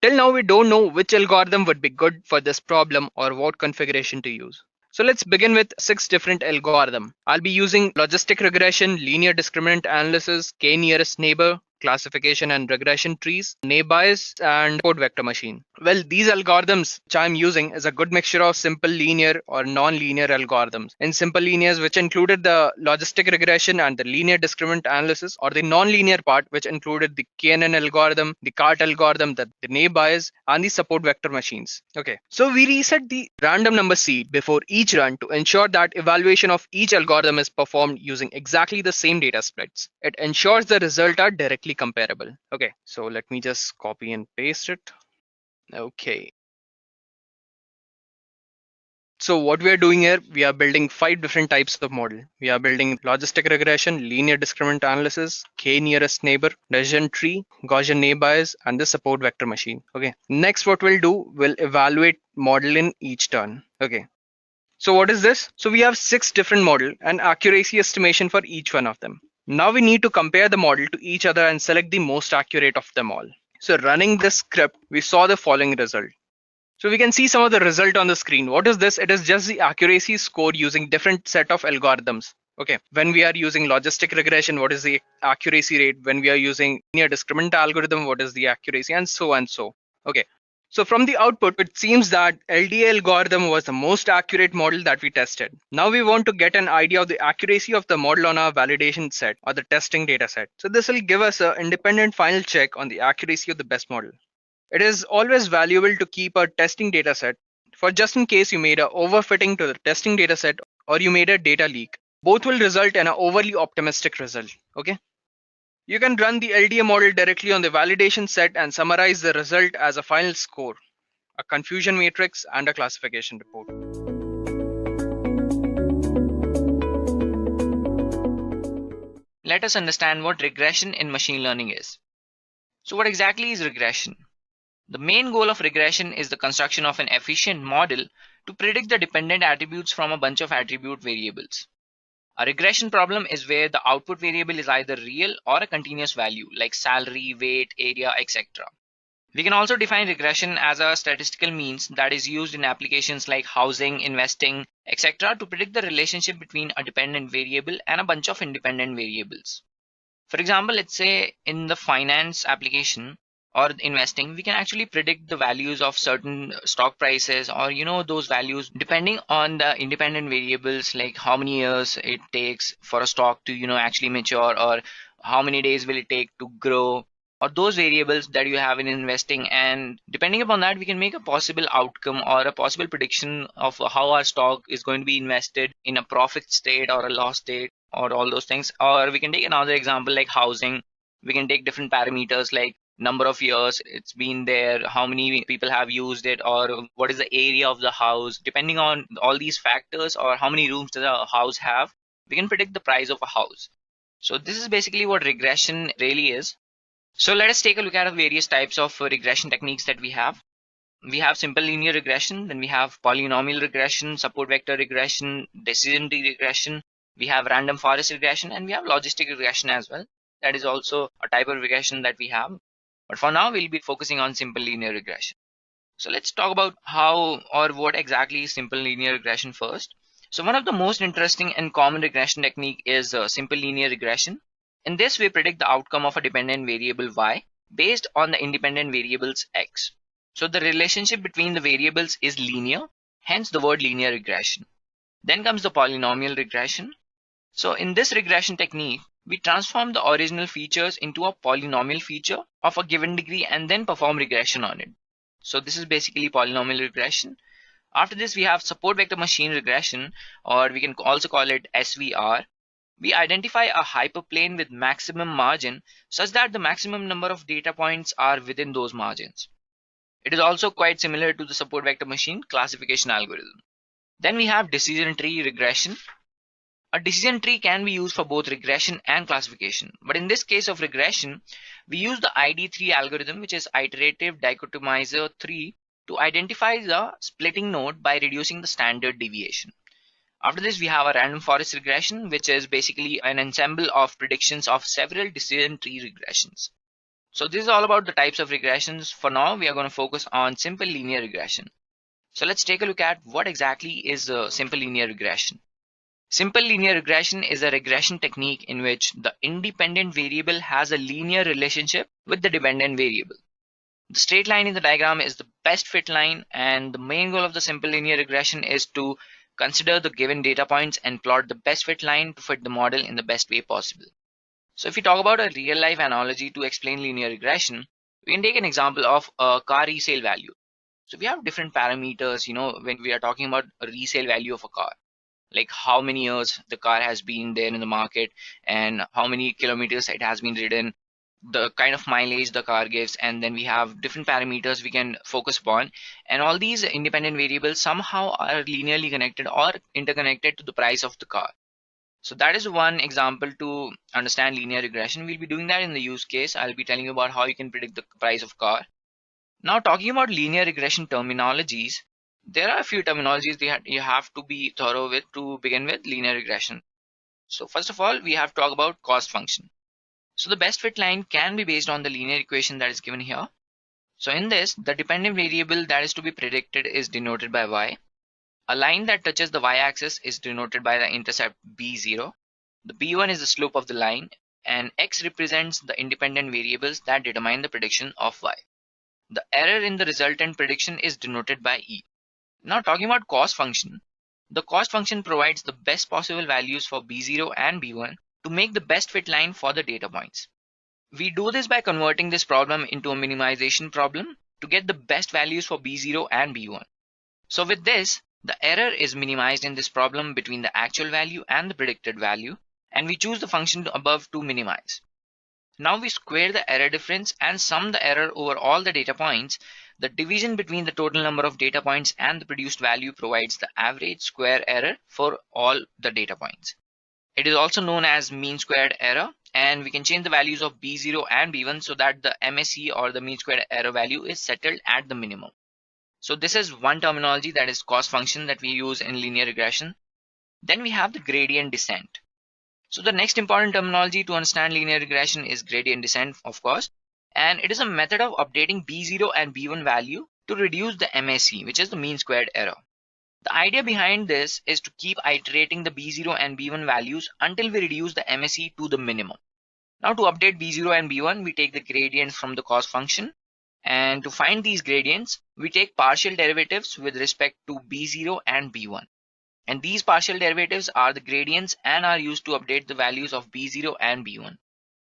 Till now, we don't know which algorithm would be good for this problem or what configuration to use. So let's begin with 6 different algorithms. I'll be using logistic regression, linear discriminant analysis, k-nearest neighbor, classification and regression trees, neighbors, and code vector machine. Well, these algorithms which I'm using is a good mixture of simple linear or non-linear algorithms. In simple linears, which included the logistic regression and the linear discriminant analysis, or the non-linear part, which included the KNN algorithm, the CART algorithm, the neighbors, and the support vector machines. Okay, so we reset the random number seed before each run to ensure that evaluation of each algorithm is performed using exactly the same data splits. It ensures the results are directly comparable. Okay, so let me just copy and paste it. Okay. So what we are doing here, we are building 5 different types of model. We are building logistic regression, linear discriminant analysis, k-nearest neighbor, decision tree, Gaussian neighbors, and the support vector machine. Okay. Next, what we'll do, we'll evaluate model in each turn. Okay. So what is this? So we have 6 different model and accuracy estimation for each one of them. Now we need to compare the model to each other and select the most accurate of them all. So running this script, we saw the following result. So we can see some of the result on the screen. What is this? It is just the accuracy score using different set of algorithms. Okay, when we are using logistic regression, what is the accuracy rate? When we are using linear discriminant algorithm, what is the accuracy, and so and so. Okay, so from the output, it seems that LDA algorithm was the most accurate model that we tested. Now we want to get an idea of the accuracy of the model on our validation set or the testing data set. So this will give us an independent final check on the accuracy of the best model. It is always valuable to keep a testing data set for just in case you made a overfitting to the testing data set or you made a data leak. Both will result in an overly optimistic result. Okay. You can run the LDA model directly on the validation set and summarize the result as a final score, a confusion matrix, and a classification report. Let us understand what regression in machine learning is. So what exactly is regression? The main goal of regression is the construction of an efficient model to predict the dependent attributes from a bunch of attribute variables. A regression problem is where the output variable is either real or a continuous value like salary, weight, area, etc. We can also define regression as a statistical means that is used in applications like housing, investing, etc. to predict the relationship between a dependent variable and a bunch of independent variables. For example, let's say in the finance application or investing, we can actually predict the values of certain stock prices or those values depending on the independent variables like how many years it takes for a stock to actually mature, or how many days will it take to grow, or those variables that you have in investing. And depending upon that, we can make a possible outcome or a possible prediction of how our stock is going to be invested in a profit state or a loss state or all those things. Or we can take another example like housing. We can take different parameters like number of years it's been there, how many people have used it, or what is the area of the house. Depending on all these factors or how many rooms does a house have, we can predict the price of a house. So this is basically what regression really is. So let us take a look at the various types of regression techniques that we have. We have simple linear regression, then we have polynomial regression, support vector regression, decision tree regression, we have random forest regression, and we have logistic regression as well. That is also a type of regression that we have. But for now, we'll be focusing on simple linear regression. So let's talk about how or what exactly is simple linear regression first. So one of the most interesting and common regression technique is simple linear regression. In this, we predict the outcome of a dependent variable y based on the independent variables x. So the relationship between the variables is linear, hence the word linear regression. Then comes the polynomial regression. So in this regression technique, we transform the original features into a polynomial feature of a given degree and then perform regression on it. So this is basically polynomial regression. After this, we have support vector machine regression, or we can also call it SVR. We identify a hyperplane with maximum margin such that the maximum number of data points are within those margins. It is also quite similar to the support vector machine classification algorithm. Then we have decision tree regression. A decision tree can be used for both regression and classification. But in this case of regression, we use the ID3 algorithm, which is iterative dichotomizer 3, to identify the splitting node by reducing the standard deviation. After this, we have a random forest regression, which is basically an ensemble of predictions of several decision tree regressions. So this is all about the types of regressions. For now, we are going to focus on simple linear regression. So let's take a look at what exactly is a simple linear regression. Simple linear regression is a regression technique in which the independent variable has a linear relationship with the dependent variable. The straight line in the diagram is the best fit line, and the main goal of the simple linear regression is to consider the given data points and plot the best fit line to fit the model in the best way possible. So if we talk about a real life analogy to explain linear regression, we can take an example of a car resale value. So we have different parameters, when we are talking about a resale value of a car, like how many years the car has been there in the market and how many kilometers it has been ridden, the kind of mileage the car gives, and then we have different parameters we can focus upon, and all these independent variables somehow are linearly connected or interconnected to the price of the car. So that is one example to understand linear regression. We'll be doing that in the use case. I'll be telling you about how you can predict the price of car. Now, talking about linear regression terminologies, there are a few terminologies you have to be thorough with to begin with linear regression. So first of all, we have to talk about cost function. So the best fit line can be based on the linear equation that is given here. So in this, the dependent variable that is to be predicted is denoted by y. A line that touches the y-axis is denoted by the intercept b0. The b1 is the slope of the line, and x represents the independent variables that determine the prediction of y. The error in the resultant prediction is denoted by e. Now talking about cost function, the cost function provides the best possible values for b0 and b1 to make the best fit line for the data points. We do this by converting this problem into a minimization problem to get the best values for b0 and b1. So with this, the error is minimized in this problem between the actual value and the predicted value, and we choose the function above to minimize. Now we square the error difference and sum the error over all the data points. The division between the total number of data points and the produced value provides the average square error for all the data points. It is also known as mean squared error, and we can change the values of b0 and b1 so that the MSE or the mean squared error value is settled at the minimum. So this is one terminology, that is cost function, that we use in linear regression. Then we have the gradient descent. So the next important terminology to understand linear regression is gradient descent, of course, and it is a method of updating b0 and b1 value to reduce the MSE, which is the mean squared error. The idea behind this is to keep iterating the b0 and b1 values until we reduce the MSE to the minimum. Now to update b0 and b1, we take the gradients from the cost function, and to find these gradients, we take partial derivatives with respect to b0 and b1. And these partial derivatives are the gradients and are used to update the values of b0 and b1.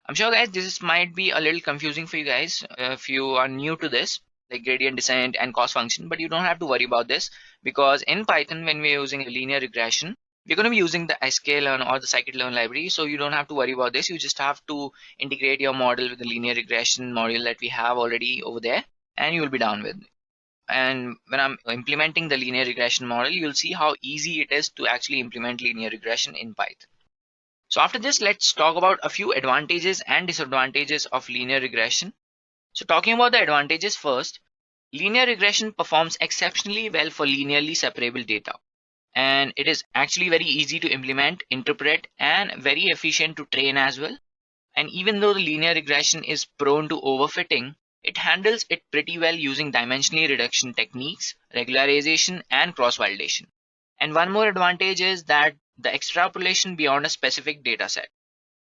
I'm sure guys this might be a little confusing for you guys if you are new to this, like gradient descent and cost function, but you don't have to worry about this, because in Python when we're using a linear regression, we're going to be using the sklearn or the scikit-learn library, so you don't have to worry about this. You just have to integrate your model with the linear regression module that we have already over there, and you will be done with it. And when I'm implementing the linear regression model, you'll see how easy it is to actually implement linear regression in Python. So after this, let's talk about a few advantages and disadvantages of linear regression. So talking about the advantages first, linear regression performs exceptionally well for linearly separable data. And it is actually very easy to implement, interpret, and very efficient to train as well. And even though the linear regression is prone to overfitting, it handles it pretty well using dimensional reduction techniques, regularization, and cross-validation. And one more advantage is that the extrapolation beyond a specific data set.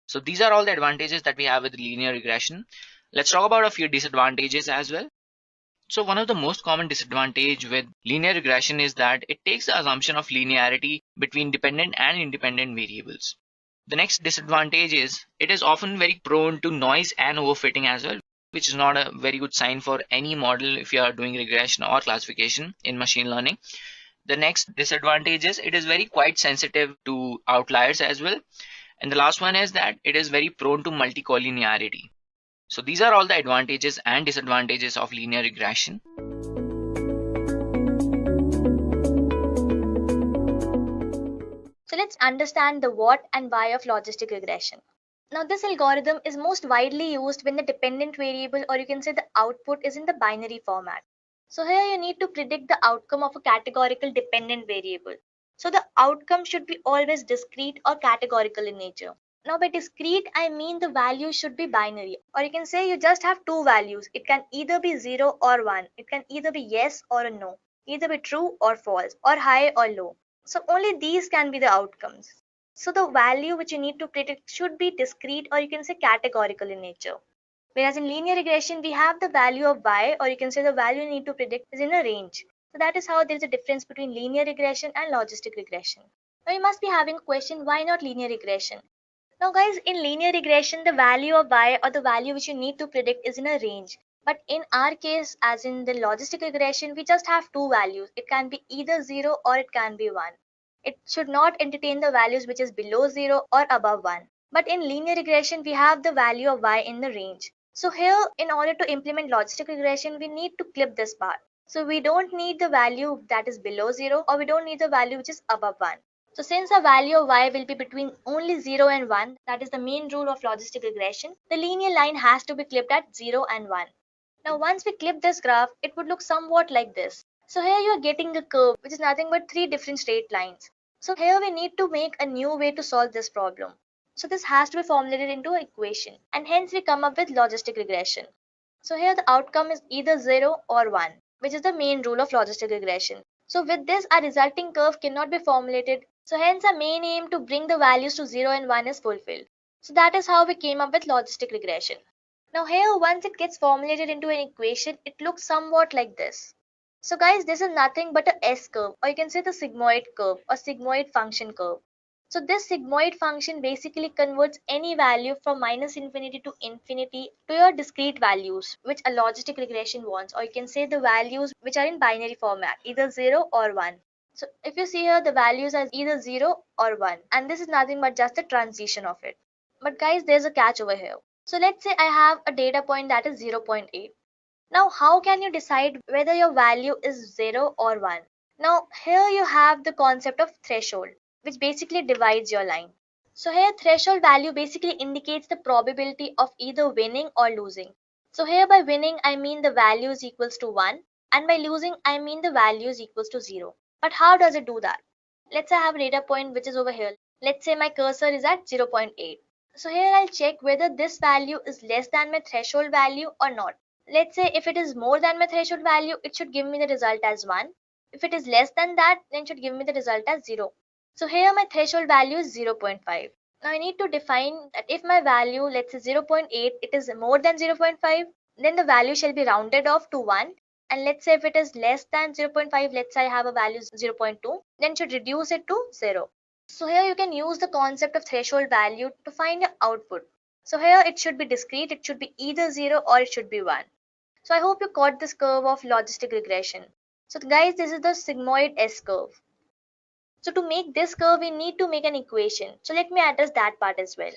So these are all the advantages that we have with linear regression. Let's talk about a few disadvantages as well. So one of the most common disadvantage with linear regression is that it takes the assumption of linearity between dependent and independent variables. The next disadvantage is it is often very prone to noise and overfitting as well, which is not a very good sign for any model if you are doing regression or classification in machine learning. The next disadvantage is it is very quite sensitive to outliers as well. And the last one is that it is very prone to multicollinearity. So these are all the advantages and disadvantages of linear regression. So let's let's understand the what and why of logistic regression. Now, this algorithm is most widely used when the dependent variable, or you can say the output, is in the binary format. So here you need to predict the outcome of a categorical dependent variable. So the outcome should be always discrete or categorical in nature. Now by discrete, I mean the value should be binary, or you can say you just have two values. It can either be 0 or 1. It can either be yes or a no, either be true or false, or high or low. So only these can be the outcomes. So the value which you need to predict should be discrete, or you can say categorical in nature. Whereas in linear regression, we have the value of y, or you can say the value you need to predict is in a range. So that is how there is a difference between linear regression and logistic regression. Now you must be having a question, why not linear regression? Now guys, in linear regression, the value of y, or the value which you need to predict, is in a range. But in our case, as in the logistic regression, we just have two values. It can be either 0 or it can be 1. It should not entertain the values which is below 0 or above 1. But in linear regression, we have the value of y in the range. So here, in order to implement logistic regression, we need to clip this part. So we don't need the value that is below 0, or we don't need the value which is above 1. So since the value of y will be between only 0 and 1, that is the main rule of logistic regression, the linear line has to be clipped at 0 and 1. Now once we clip this graph, it would look somewhat like this. So here you are getting a curve which is nothing but three different straight lines. So here we need to make a new way to solve this problem. So this has to be formulated into an equation, and hence we come up with logistic regression. So here the outcome is either 0 or 1, which is the main rule of logistic regression. So with this, our resulting curve cannot be formulated. So hence our main aim to bring the values to 0 and 1 is fulfilled. So that is how we came up with logistic regression. Now here, once it gets formulated into an equation, it looks somewhat like this. So guys, this is nothing but a S-curve, or you can say the sigmoid curve or sigmoid function curve. So this sigmoid function basically converts any value from minus infinity to infinity to your discrete values, which a logistic regression wants, or you can say the values which are in binary format, either 0 or 1. So if you see here, the values are either 0 or 1, and this is nothing but just the transition of it. But guys, there's a catch over here. So let's say I have a data point that is 0.8. Now, how can you decide whether your value is 0 or 1? Now, here you have the concept of threshold, which basically divides your line. So here, threshold value basically indicates the probability of either winning or losing. So here by winning, I mean the value is equals to 1, and by losing, I mean the value is equals to 0. But how does it do that? Let's say I have a data point which is over here. Let's say my cursor is at 0.8. So here I'll check whether this value is less than my threshold value or not. Let's say if it is more than my threshold value, it should give me the result as 1. If it is less than that, then it should give me the result as 0. So here my threshold value is 0.5. Now I need to define that if my value, let's say 0.8, it is more than 0.5, then the value shall be rounded off to 1. And let's say if it is less than 0.5, let's say I have a value 0.2, then should reduce it to 0. So here you can use the concept of threshold value to find your output. So here it should be discrete, it should be either 0 or it should be 1. So I hope you caught this curve of logistic regression. So guys, this is the sigmoid S curve. So to make this curve, we need to make an equation. So let me address that part as well.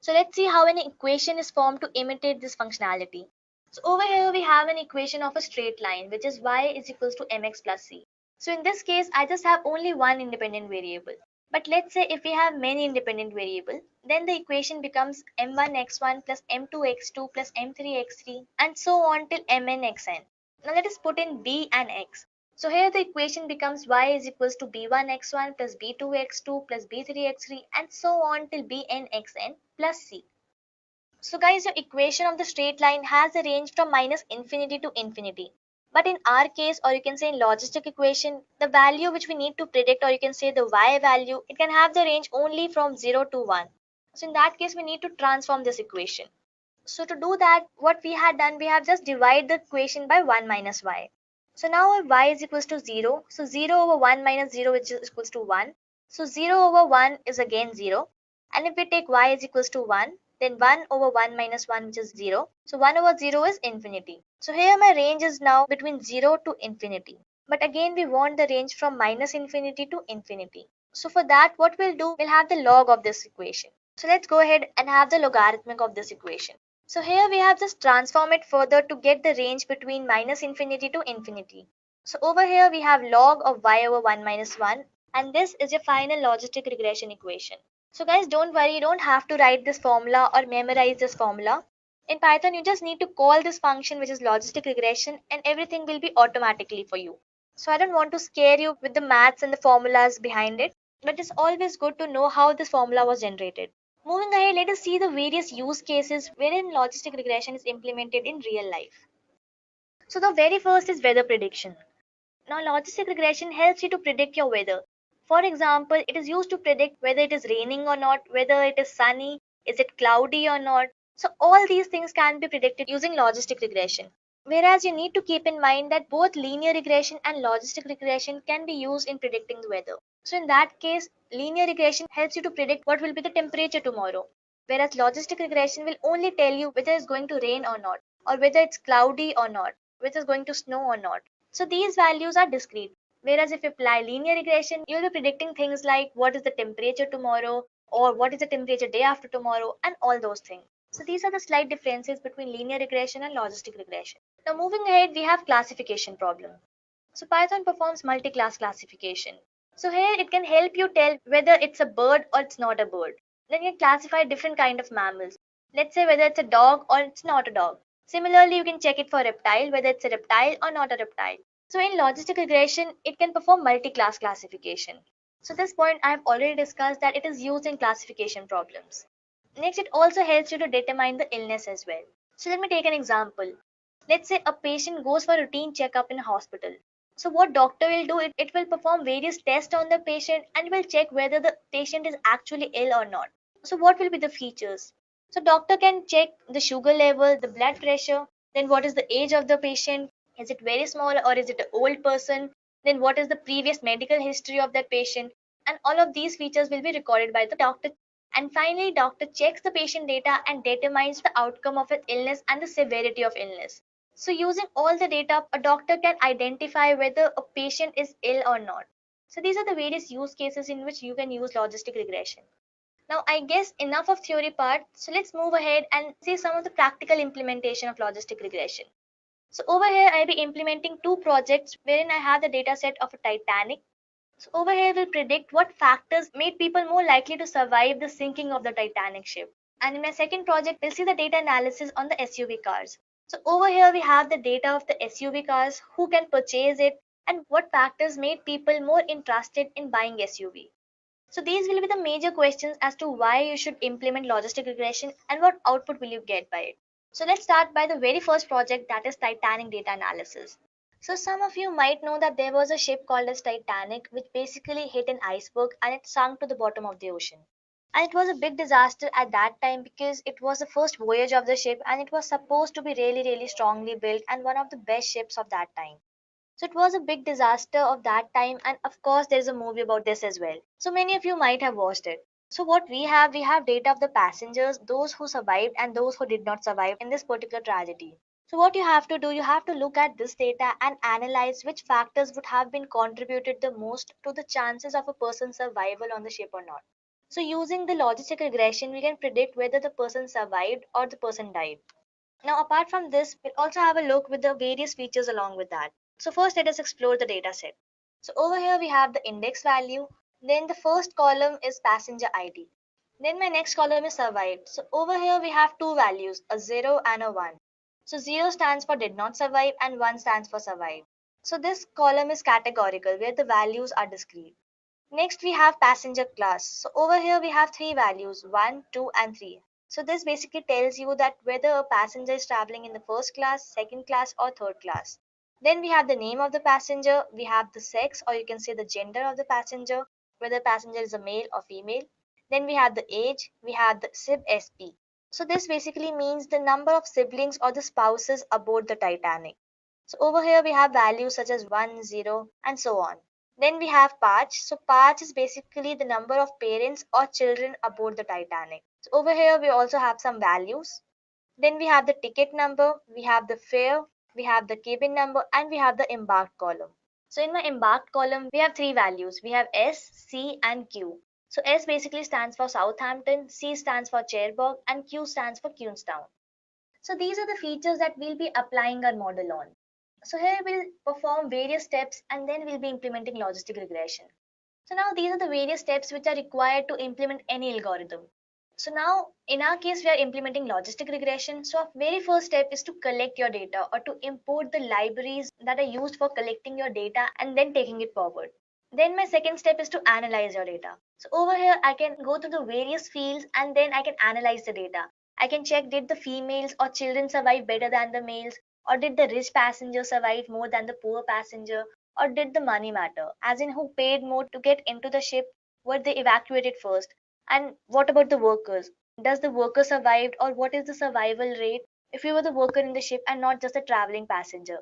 So let's see how an equation is formed to imitate this functionality. So over here we have an equation of a straight line, which is y is equals to mx plus c. So in this case, I just have only one independent variable. But let's say if we have many independent variables, then the equation becomes m1x1 plus m2x2 plus m3x3 and so on till mn(xn). Now let us put in b and x. So here the equation becomes y is equals to b1x1 plus b2x2 plus b3x3 and so on till bn(xn) plus c. So guys, your equation of the straight line has a range from minus infinity to infinity. But in our case, or you can say in logistic equation, the value which we need to predict, or you can say the y value, it can have the range only from 0 to 1. So in that case, we need to transform this equation. So to do that, what we had done, we have just divided the equation by 1 minus y. So now if y is equals to 0, so 0 over 1 minus 0 which is equals to 1. So 0 over 1 is again 0. And if we take y is equals to 1, then 1 over 1 minus 1 which is 0. So 1 over 0 is infinity. So here my range is now between 0 to infinity. But again we want the range from minus infinity to infinity. So for that what we'll do, we'll have the log of this equation. So let's go ahead and have the logarithmic of this equation. So here we have just transform it further to get the range between minus infinity to infinity. So over here we have log of y over 1 minus 1 And this is your final logistic regression equation. So guys, don't worry, you don't have to write this formula or memorize this formula. In Python, you just need to call this function, which is logistic regression, and everything will be automatically for you. So I don't want to scare you with the maths and the formulas behind it, but it's always good to know how this formula was generated. Moving ahead, let us see the various use cases wherein logistic regression is implemented in real life. So the very first is weather prediction. Now, logistic regression helps you to predict your weather. For example, it is used to predict whether it is raining or not, whether it is sunny, is it cloudy or not. So, all these things can be predicted using logistic regression. Whereas you need to keep in mind that both linear regression and logistic regression can be used in predicting the weather. So, in that case, linear regression helps you to predict what will be the temperature tomorrow, whereas logistic regression will only tell you whether it's going to rain or not, or whether it's cloudy or not, whether it's going to snow or not. So these values are discrete. Whereas if you apply linear regression, you'll be predicting things like what is the temperature tomorrow or what is the temperature day after tomorrow and all those things. So these are the slight differences between linear regression and logistic regression. Now moving ahead, we have classification problem. So Python performs multi-class classification. So here it can help you tell whether it's a bird or it's not a bird. Then you can classify different kind of mammals. Let's say whether it's a dog or it's not a dog. Similarly, you can check it for reptile, whether it's a reptile or not a reptile. So in logistic regression, it can perform multi-class classification. So this point I have already discussed that it is used in classification problems. Next, it also helps you to determine the illness as well. So let me take an example. Let's say a patient goes for routine checkup in a hospital. So what doctor will do, it will perform various tests on the patient and will check whether the patient is actually ill or not. So what will be the features? So doctor can check the sugar level, the blood pressure, then what is the age of the patient, is it very small or is it an old person, then what is the previous medical history of that patient, and all of these features will be recorded by the doctor. And finally, doctor checks the patient data and determines the outcome of its illness and the severity of illness. So using all the data, a doctor can identify whether a patient is ill or not. So these are the various use cases in which you can use logistic regression. Now I guess enough of theory part, so let's move ahead and see some of the practical implementation of logistic regression. So over here I'll be implementing two projects wherein I have the data set of a Titanic. So over here we'll predict what factors made people more likely to survive the sinking of the Titanic ship. And in my second project, we'll see the data analysis on the SUV cars. So over here we have the data of the SUV cars, who can purchase it, and what factors made people more interested in buying SUV. So these will be the major questions as to why you should implement logistic regression and what output will you get by it. So let's start by the very first project, that is Titanic data analysis. So some of you might know that there was a ship called as Titanic which basically hit an iceberg and it sunk to the bottom of the ocean. And it was a big disaster at that time because it was the first voyage of the ship and it was supposed to be really strongly built and one of the best ships of that time. So it was a big disaster of that time, and of course, there's a movie about this as well. So many of you might have watched it. So what we have data of the passengers, those who survived and those who did not survive in this particular tragedy. So what you have to do, you have to look at this data and analyze which factors would have been contributed the most to the chances of a person's survival on the ship or not. So using the logistic regression, we can predict whether the person survived or the person died. Now, apart from this, we'll also have a look with the various features along with that. So first, let us explore the data set. So over here, we have the index value. Then the first column is passenger ID. Then my next column is survived. So over here, we have two values, a 0 and a 1. So 0 stands for did not survive and 1 stands for survived. So this column is categorical where the values are discrete. Next, we have passenger class. So over here, we have three values, 1, 2, and 3. So this basically tells you that whether a passenger is traveling in the first class, second class, or third class. Then we have the name of the passenger, we have the sex, or you can say the gender of the passenger, whether passenger is a male or female. Then we have the age, we have the SIB SP. So this basically means the number of siblings or the spouses aboard the Titanic. So over here we have values such as 1, 0, and so on. Then we have patch. So patch is basically the number of parents or children aboard the Titanic. So over here we also have some values. Then we have the ticket number, we have the fare, we have the cabin number, and we have the embarked column. So in my embarked column, we have three values. We have S, C, and Q. So S basically stands for Southampton, C stands for Cherbourg, and Q stands for Queenstown. So these are the features that we'll be applying our model on. So here we'll perform various steps and then we'll be implementing logistic regression. So now these are the various steps which are required to implement any algorithm. So now in our case, we are implementing logistic regression. So our very first step is to collect your data or to import the libraries that are used for collecting your data and then taking it forward. Then my second step is to analyze your data. So over here, I can go through the various fields and then I can analyze the data. I can check, did the females or children survive better than the males, or did the rich passenger survive more than the poor passenger, or did the money matter, as in who paid more to get into the ship, were they evacuated first, and what about the workers? Does the worker survived, or what is the survival rate if you were the worker in the ship and not just a traveling passenger?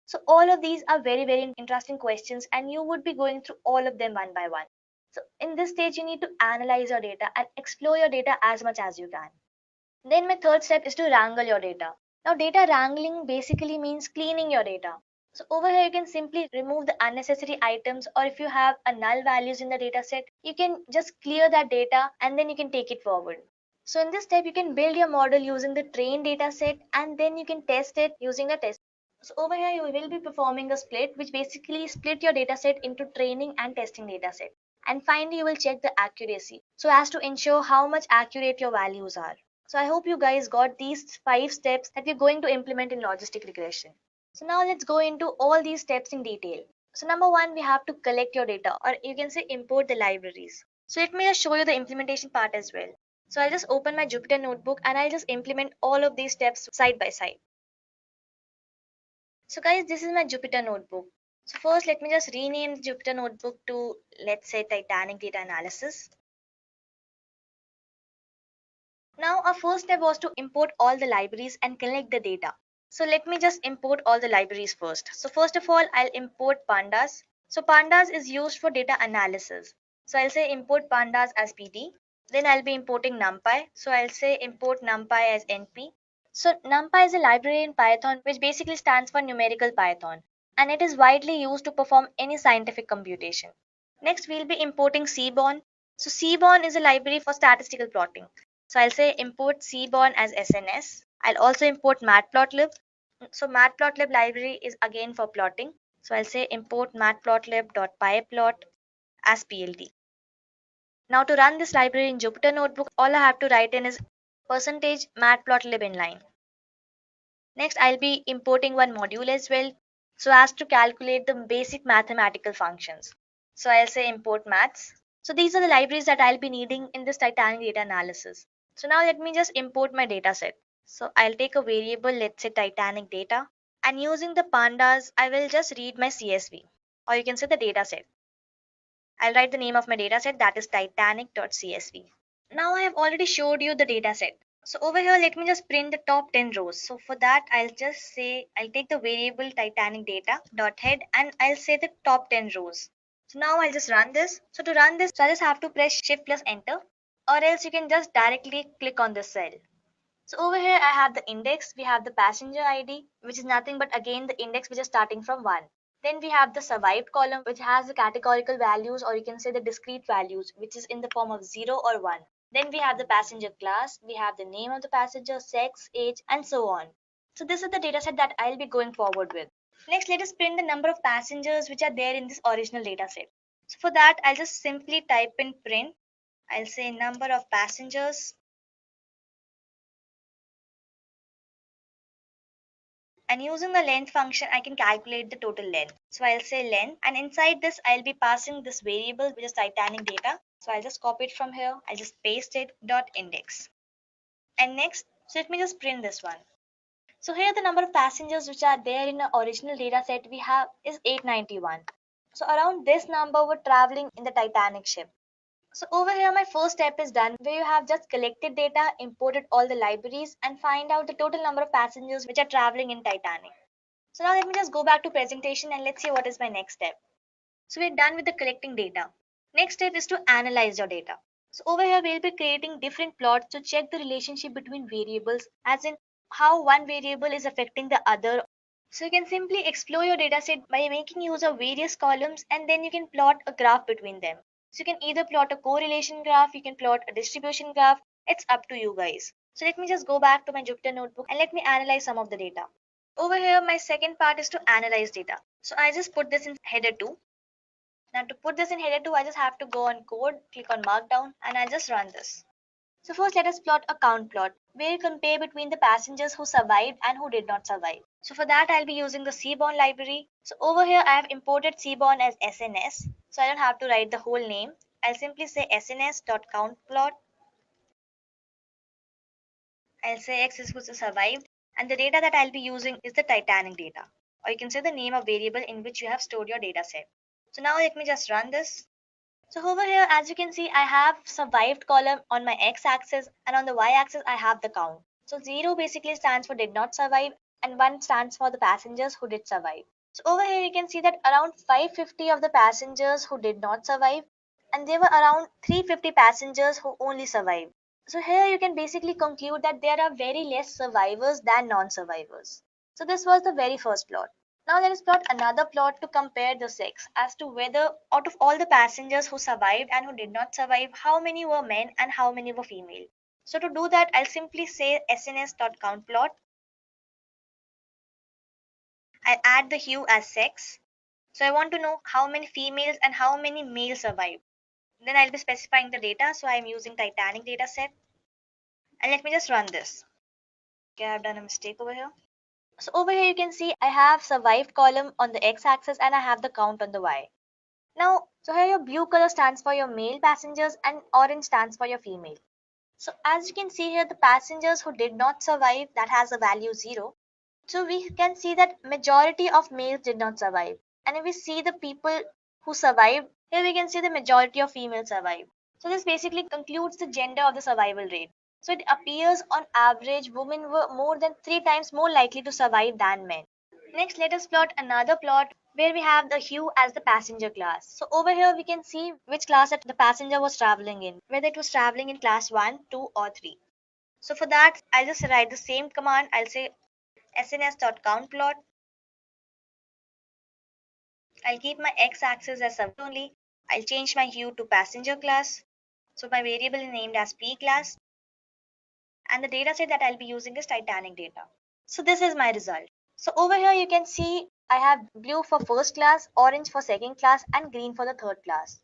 So all of these are very, very interesting questions, and you would be going through all of them one by one. So in this stage, you need to analyze your data and explore your data as much as you can. Then my third step is to wrangle your data. Now data wrangling basically means cleaning your data. So over here you can simply remove the unnecessary items, or if you have a null values in the data set, you can just clear that data and then you can take it forward. So in this step you can build your model using the trained data set and then you can test it using the test. So over here you will be performing a split, which basically split your data set into training and testing data set. And finally you will check the accuracy so as to ensure how much accurate your values are. So I hope you guys got these 5 steps that we're going to implement in logistic regression. So now let's go into all these steps in detail. So number one, we have to collect your data, or you can say import the libraries. So let me just show you the implementation part as well. So I'll just open my Jupyter notebook and I'll just implement all of these steps side by side. So guys, this is my Jupyter notebook. So first let me just rename the Jupyter notebook to, let's say, Titanic data analysis. Now our first step was to import all the libraries and collect the data. So let me just import all the libraries first. So first of all, I'll import pandas. So pandas is used for data analysis. So I'll say import pandas as PD. Then I'll be importing NumPy. So I'll say import NumPy as NP. So NumPy is a library in Python which basically stands for numerical Python, and it is widely used to perform any scientific computation. Next, we'll be importing Seaborn. So Seaborn is a library for statistical plotting. So I'll say import Seaborn as SNS. I'll also import Matplotlib. So Matplotlib library is again for plotting. So I'll say import matplotlib.pyplot as PLT. Now to run this library in Jupyter Notebook, all I have to write in is percentage matplotlib inline. Next, I'll be importing one module as well, so as to calculate the basic mathematical functions. So I'll say import maths. So these are the libraries that I'll be needing in this Titanic data analysis. So now let me just import my data set. So I'll take a variable, let's say Titanic data, and using the pandas, I will just read my CSV, or you can say the data set. I'll write the name of my data set, that is titanic.csv. Now I have already showed you the data set. So over here, let me just print the top 10 rows. So for that, I'll just say, I'll take the variable Titanic data dot head and I'll say the top 10 rows. So now I'll just run this. So to run this, I just have to press shift plus enter, or else you can just directly click on the cell. So over here, I have the index, we have the passenger ID, which is nothing but again the index which is starting from 1. Then we have the survived column, which has the categorical values, or you can say the discrete values, which is in the form of 0 or 1. Then we have the passenger class, we have the name of the passenger, sex, age, and so on. So this is the dataset that I'll be going forward with. Next, let us print the number of passengers which are there in this original dataset. So for that, I'll just simply type in print. I'll say number of passengers. And using the length function, I can calculate the total length. So I'll say length, and inside this, I'll be passing this variable, which is Titanic data. So I'll just copy it from here. I'll just paste it dot index. And next, so let me just print this one. So here the number of passengers which are there in the original data set we have is 891. So around this number were traveling in the Titanic ship. So over here, my first step is done, where you have just collected data, imported all the libraries, and find out the total number of passengers which are traveling in Titanic. So now let me just go back to presentation and let's see what is my next step. So we're done with the collecting data. Next step is to analyze your data. So over here, we'll be creating different plots to check the relationship between variables, as in how one variable is affecting the other. So you can simply explore your dataset by making use of various columns, and then you can plot a graph between them. So you can either plot a correlation graph, you can plot a distribution graph. It's up to you guys. So let me just go back to my Jupyter notebook and let me analyze some of the data. Over here, my second part is to analyze data. So I just put this in header 2. Now to put this in header 2, I just have to go on code, click on markdown, and I just run this. So first let us plot a count plot where you compare between the passengers who survived and who did not survive. So for that I'll be using the Seaborn library. So over here I have imported Seaborn as SNS. So I don't have to write the whole name. I'll simply say sns.countplot. I'll say X is who survived, and the data that I'll be using is the Titanic data. Or you can say the name of variable in which you have stored your data set. So now let me just run this. So over here, as you can see, I have survived column on my x-axis, and on the y-axis, I have the count. So 0 basically stands for did not survive, and 1 stands for the passengers who did survive. So over here, you can see that around 550 of the passengers who did not survive, and there were around 350 passengers who only survived. So here you can basically conclude that there are very less survivors than non-survivors. So this was the very first plot. Now let us plot another plot to compare the sex as to whether out of all the passengers who survived and who did not survive, how many were men and how many were female. So to do that, I'll simply say sns.countplot. I'll add the hue as sex. So I want to know how many females and how many males survived. Then I'll be specifying the data, so I'm using Titanic data set. And let me just run this. Okay, I've done a mistake over here. So over here you can see I have survived column on the x-axis and I have the count on the y. Now, so here your blue color stands for your male passengers and orange stands for your female. So as you can see here, the passengers who did not survive, that has a value 0. So we can see that majority of males did not survive. And if we see the people who survived, here we can see the majority of females survived. So this basically concludes the gender of the survival rate. So it appears on average women were more than 3 times more likely to survive than men. Next, let us plot another plot where we have the hue as the passenger class. So over here we can see which class that the passenger was traveling in, whether it was traveling in class 1, 2 or 3. So for that, I'll just write the same command. I'll say sns.countplot. I'll keep my x-axis as subject only. I'll change my hue to passenger class. So my variable is named as p class. And the data set that I'll be using is Titanic data. So this is my result. So over here you can see I have blue for first class, orange for second class and green for the third class.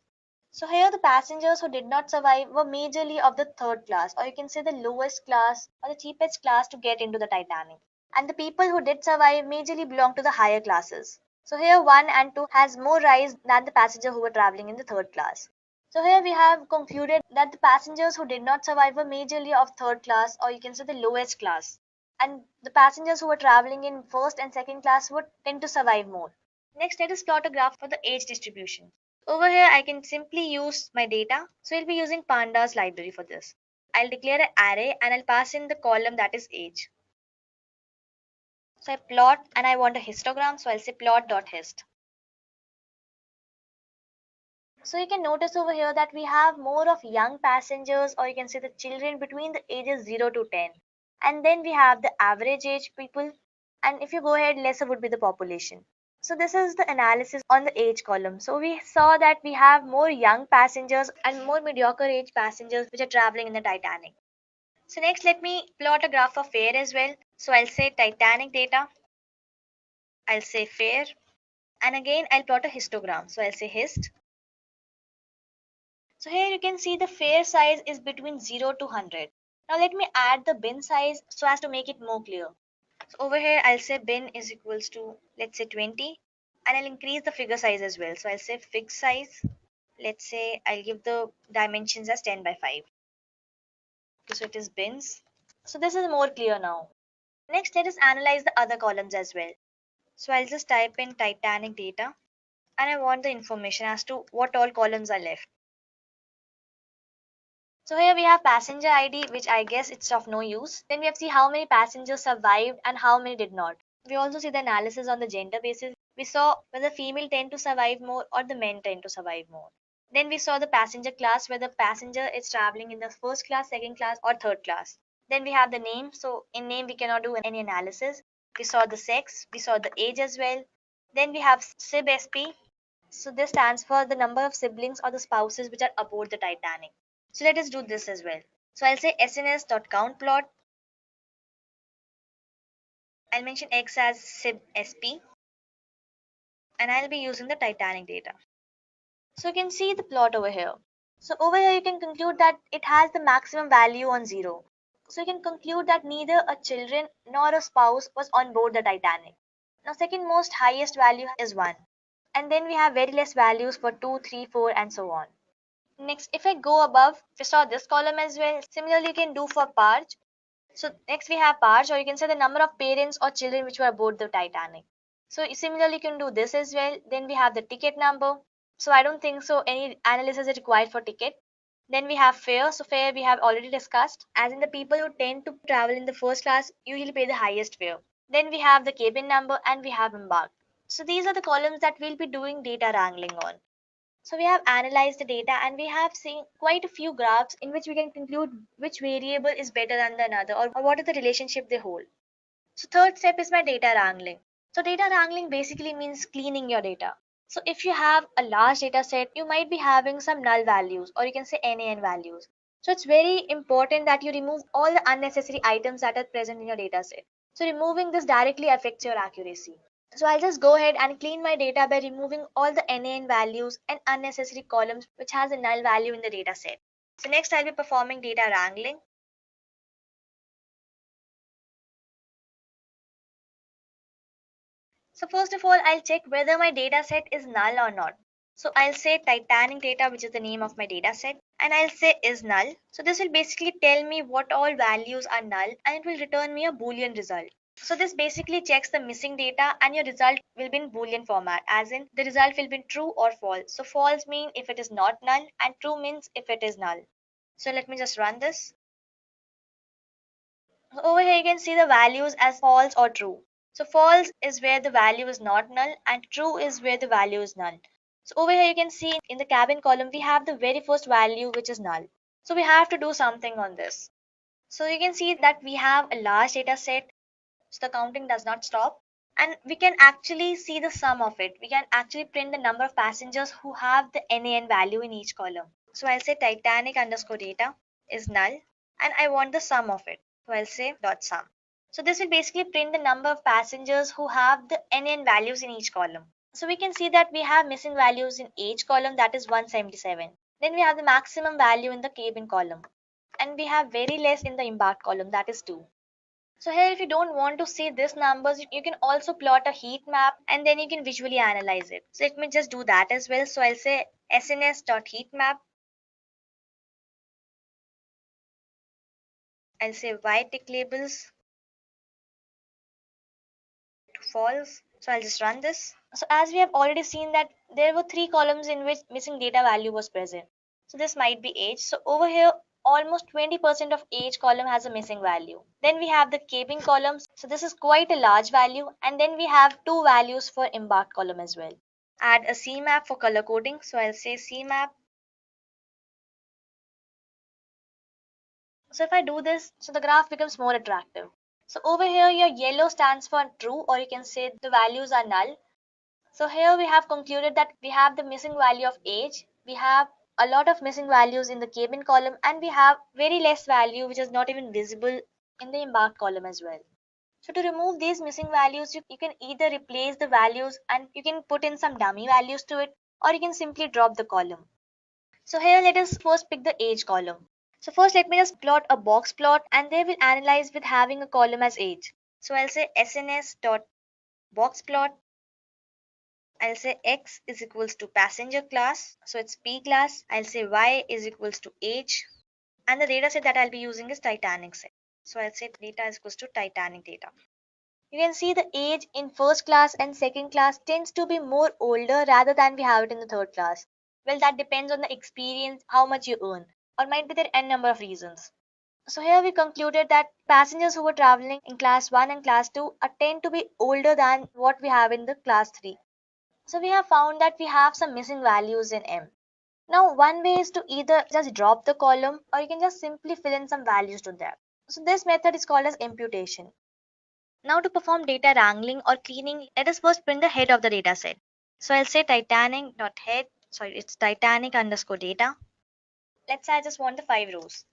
So here the passengers who did not survive were majorly of the third class, or you can say the lowest class or the cheapest class to get into the Titanic. And the people who did survive majorly belong to the higher classes. So here 1 and 2 has more rise than the passenger who were traveling in the third class. So here we have concluded that the passengers who did not survive were majorly of third class, or you can say the lowest class. And the passengers who were traveling in first and second class would tend to survive more. Next, let us plot a graph for the age distribution. Over here, I can simply use my data. So I'll be using pandas library for this. I'll declare an array and I'll pass in the column that is age. So I plot and I want a histogram. So I'll say plot.hist. So you can notice over here that we have more of young passengers, or you can say the children between the ages 0 to 10. And then we have the average age people. And if you go ahead, lesser would be the population. So this is the analysis on the age column. So we saw that we have more young passengers and more mediocre age passengers which are traveling in the Titanic. So next, let me plot a graph of fare as well. So I'll say Titanic data. I'll say fare. And again, I'll plot a histogram. So I'll say hist. So here you can see the fare size is between 0 to 100. Now let me add the bin size so as to make it more clear. So over here I'll say bin is equals to, let's say 20, and I'll increase the figure size as well. So I'll say fig size. Let's say I'll give the dimensions as 10 by 5. Okay, so it is bins. So this is more clear now. Next, let us analyze the other columns as well. So I'll just type in Titanic data and I want the information as to what all columns are left. So here we have passenger ID, which I guess it's of no use. Then we have to see how many passengers survived and how many did not. We also see the analysis on the gender basis. We saw whether female tend to survive more or the men tend to survive more. Then we saw the passenger class, whether passenger is traveling in the first class, second class or third class. Then we have the name. So in name we cannot do any analysis. We saw the sex, we saw the age as well. Then we have SIB-SP. So this stands for the number of siblings or the spouses which are aboard the Titanic. So let us do this as well. So I'll say sns.countplot. I'll mention x as SIB-SP. And I'll be using the Titanic data. So you can see the plot over here. So over here you can conclude that it has the maximum value on 0. So you can conclude that neither a children nor a spouse was on board the Titanic. Now second most highest value is 1. And then we have very less values for 2, 3, 4 and so on. Next, if I go above, we saw this column as well. Similarly, you can do for Parch. So next we have Parch, or you can say the number of parents or children which were aboard the Titanic. So similarly, you can do this as well. Then we have the ticket number. So I don't think so any analysis is required for ticket. Then we have fare. So fare we have already discussed. As in the people who tend to travel in the first class usually pay the highest fare. Then we have the cabin number and we have embarked. So these are the columns that we'll be doing data wrangling on. So we have analyzed the data and we have seen quite a few graphs in which we can conclude which variable is better than the another or what is the relationship they hold. So third step is my data wrangling. So data wrangling basically means cleaning your data. So if you have a large data set, you might be having some null values or you can say NaN values. So it's very important that you remove all the unnecessary items that are present in your data set. So removing this directly affects your accuracy. So I'll just go ahead and clean my data by removing all the NaN values and unnecessary columns which has a null value in the data set. So next I'll be performing data wrangling. So first of all, I'll check whether my data set is null or not. So I'll say Titanic data, which is the name of my data set, and I'll say is null. So this will basically tell me what all values are null and it will return me a Boolean result. So this basically checks the missing data and your result will be in Boolean format, as in the result will be true or false. So false means if it is not null and true means if it is null. So let me just run this. So over here you can see the values as false or true. So false is where the value is not null and true is where the value is null. So over here you can see in the cabin column we have the very first value which is null. So we have to do something on this. So you can see that we have a large data set, so the counting does not stop. And we can actually see the sum of it. We can actually print the number of passengers who have the NaN value in each column. So I'll say Titanic underscore data is null and I want the sum of it. So I'll say dot sum. So this will basically print the number of passengers who have the NaN values in each column. So we can see that we have missing values in each column, that is 177. Then we have the maximum value in the cabin column. And we have very less in the embarked column, that is 2. So here if you don't want to see these numbers, you can also plot a heat map and then you can visually analyze it. So let me just do that as well. So I'll say sns.heatmap. I'll say y tick labels to false. So I'll just run this. So as we have already seen that there were 3 columns in which missing data value was present. So this might be age. So over here almost 20% of age column has a missing value. Then we have the cabin columns. So this is quite a large value. And then we have 2 values for embarked column as well. Add a CMAP for color coding. So I'll say CMAP. So if I do this, so the graph becomes more attractive. So over here your yellow stands for true, or you can say the values are null. So here we have concluded that we have the missing value of age, we have a lot of missing values in the cabin column, and we have very less value which is not even visible in the embarked column as well. So to remove these missing values, you can either replace the values and you can put in some dummy values to it, or you can simply drop the column. So here let us first pick the age column. So first let me just plot a box plot and they will analyze with having a column as age. So I'll say sns.boxplot. I'll say X is equals to passenger class. So it's P class. I'll say Y is equals to age. And the data set that I'll be using is Titanic set. So I'll say data is equals to Titanic data. You can see the age in first class and second class tends to be more older rather than we have it in the third class. Well, that depends on the experience, how much you earn, or might be there n number of reasons. So here we concluded that passengers who were traveling in class 1 and class 2 tend to be older than what we have in the class 3. So we have found that we have some missing values in M. Now one way is to either just drop the column or you can just simply fill in some values to that. So this method is called as imputation. Now to perform data wrangling or cleaning, let us first print the head of the data set. So I'll say Titanic.head, sorry, it's Titanic underscore data. Let's say I just want the 5 rows.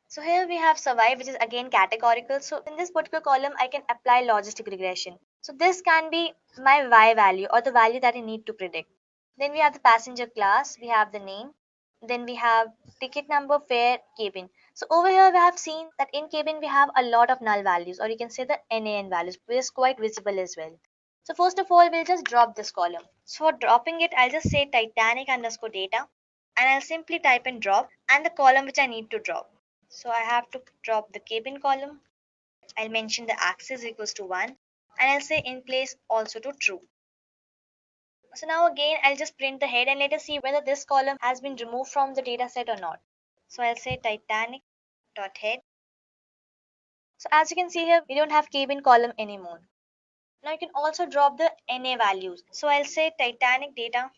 So here we have survive, which is again categorical. So in this particular column, I can apply logistic regression. So this can be my y value or the value that I need to predict. Then we have the passenger class, we have the name, then we have ticket number, fare, cabin. So over here we have seen that in cabin we have a lot of null values, or you can say the NaN values, which is quite visible as well. So first of all, we'll just drop this column. So for dropping it, I'll just say Titanic underscore data, and I'll simply type in drop and the column which I need to drop. So I have to drop the cabin column. I'll mention the axis equals to 1, and I'll say in place also to true. So now again, I'll just print the head and let us see whether this column has been removed from the data set or not. So I'll say Titanic dot head. So as you can see here, we don't have cabin column anymore. Now you can also drop the NA values. So I'll say Titanic data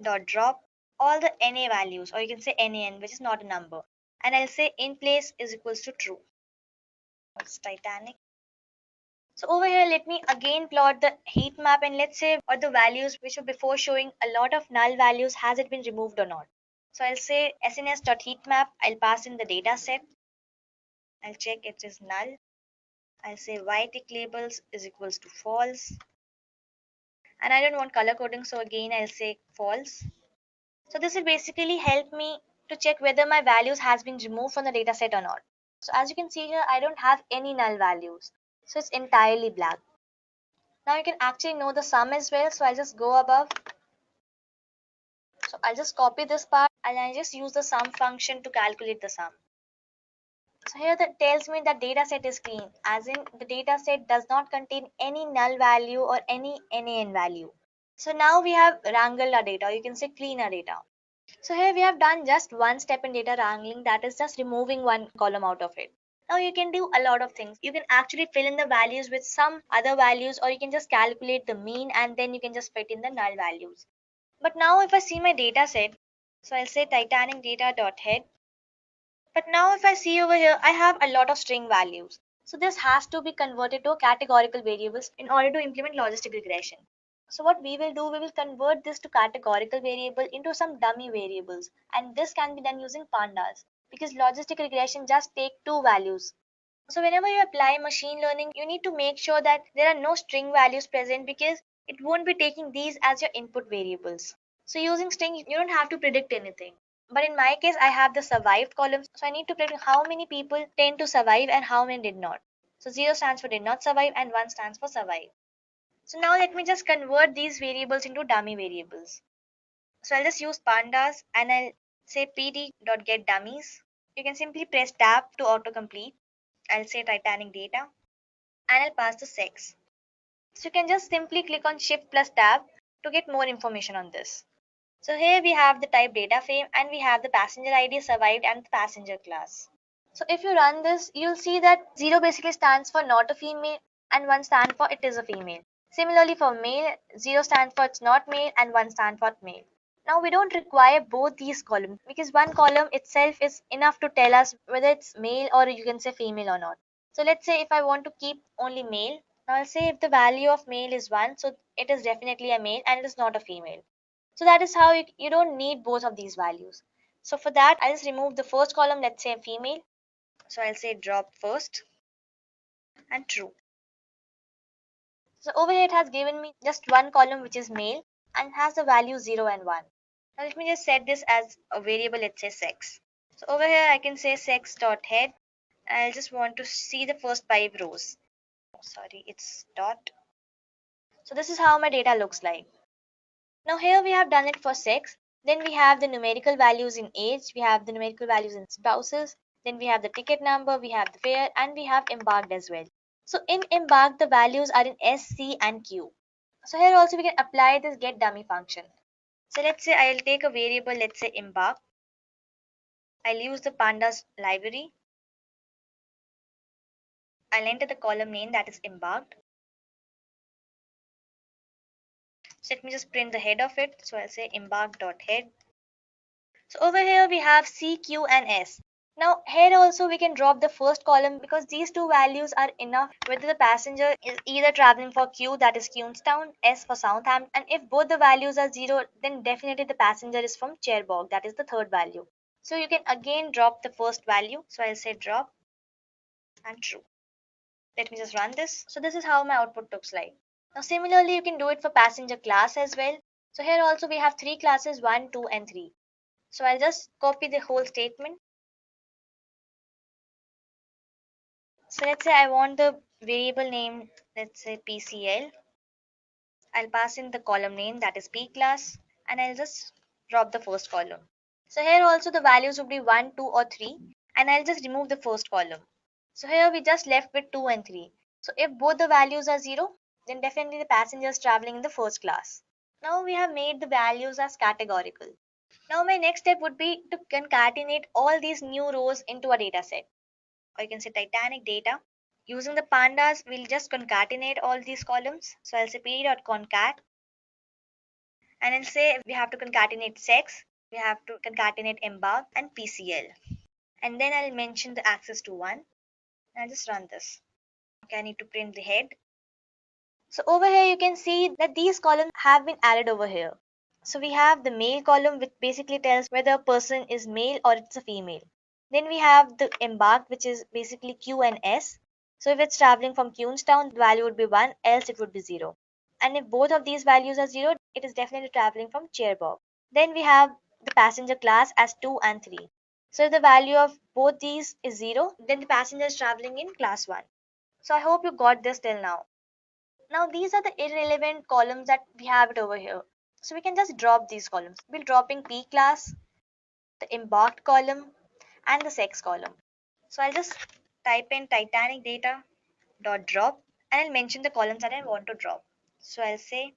dot drop all the NA values, or you can say NaN, which is not a number. And I'll say in place is equals to true. It's Titanic. So over here, let me again plot the heat map, and let's say what the values which were before showing a lot of null values, has it been removed or not. So I'll say sns.heatmap, I'll pass in the data set, I'll check it is null, I'll say y tick labels is equals to false, and I don't want color coding, so again I'll say false. So this will basically help me to check whether my values has been removed from the data set or not. So as you can see here, I don't have any null values, so it's entirely black. Now you can actually know the sum as well, so I'll just go above. So I'll just copy this part and I'll just use the sum function to calculate the sum. So here that tells me that data set is clean, as in the data set does not contain any null value or any NaN value. So now we have wrangled our data, or you can say clean our data. So here we have done just one step in data wrangling, that is just removing one column out of it. Now you can do a lot of things. You can actually fill in the values with some other values, or you can just calculate the mean and then you can just fit in the null values. But now if I see my data set, so I'll say Titanic data dot head. But now if I see over here, I have a lot of string values. So this has to be converted to categorical variables in order to implement logistic regression. So what we will do, we will convert this to categorical variable into some dummy variables. And this can be done using pandas, because logistic regression just take two values. So whenever you apply machine learning, you need to make sure that there are no string values present, because it won't be taking these as your input variables. So using string, you don't have to predict anything. But in my case, I have the survived column. So I need to predict how many people tend to survive and how many did not. So 0 stands for did not survive and 1 stands for survive. So now let me just convert these variables into dummy variables. So I'll just use pandas and I'll say pd.getDummies. You can simply press tab to autocomplete. I'll say Titanic data and I'll pass the sex. So you can just simply click on shift plus tab to get more information on this. So here we have the type data frame and we have the passenger ID, survived, and the passenger class. So if you run this, you'll see that 0 basically stands for not a female and 1 stands for it is a female. Similarly for male, 0 stands for it's not male and 1 stands for male. Now we don't require both these columns, because one column itself is enough to tell us whether it's male or you can say female or not. So let's say if I want to keep only male, I'll say if the value of male is 1, so it is definitely a male and it is not a female. So that is how you don't need both of these values. So for that, I'll just remove the first column, let's say female. So I'll say drop first and true. So over here it has given me just one column which is male and has the value 0 and 1. Now let me just set this as a variable, let's say sex. So over here I can say sex.head, and I just want to see the first 5 rows. Sorry, it's dot. So this is how my data looks like. Now here we have done it for sex. Then we have the numerical values in age, we have the numerical values in spouses, then we have the ticket number, we have the fare, and we have embarked as well. So in embarked, the values are in S, C, and Q. So here also we can apply this get dummy function. So let's say I'll take a variable, let's say embark. I'll use the pandas library. I'll enter the column name, that is embarked. So let me just print the head of it. So I'll say embark.head. So over here we have C, Q, and S. Now here also we can drop the first column, because these two values are enough whether the passenger is either traveling for Q, that is Queenstown, S for Southampton, and if both the values are 0, then definitely the passenger is from Cherbourg, that is the third value. So you can again drop the first value. So I'll say drop and true. Let me just run this. So this is how my output looks like. Now similarly you can do it for passenger class as well. So here also we have three classes, 1, 2 and 3. So I'll just copy the whole statement. So let's say I want the variable name, let's say PCL. I'll pass in the column name, that is P class, and I'll just drop the first column. So here also the values would be 1, 2 or 3, and I'll just remove the first column. So here we just left with 2 and 3. So if both the values are 0, then definitely the passenger is traveling in the first class. Now we have made the values as categorical. Now my next step would be to concatenate all these new rows into a data set, or you can say Titanic data. Using the pandas, we'll just concatenate all these columns. So I'll say p.concat, and I'll say we have to concatenate sex, we have to concatenate embark and PCL. And then I'll mention the access to one. I'll just run this. Okay, I need to print the head. So over here you can see that these columns have been added over here. So we have the male column, which basically tells whether a person is male or it's a female. Then we have the embarked, which is basically Q and S. So if it's traveling from Queenstown, the value would be 1, else it would be 0. And if both of these values are 0, it is definitely traveling from Cherbourg. Then we have the passenger class as 2 and 3. So if the value of both these is 0, then the passenger is traveling in class 1. So I hope you got this till now. Now these are the irrelevant columns that we have it over here. So we can just drop these columns. We'll dropping P class, the embarked column, and the sex column. So I'll just type in Titanic data dot drop, and I'll mention the columns that I want to drop. So I'll say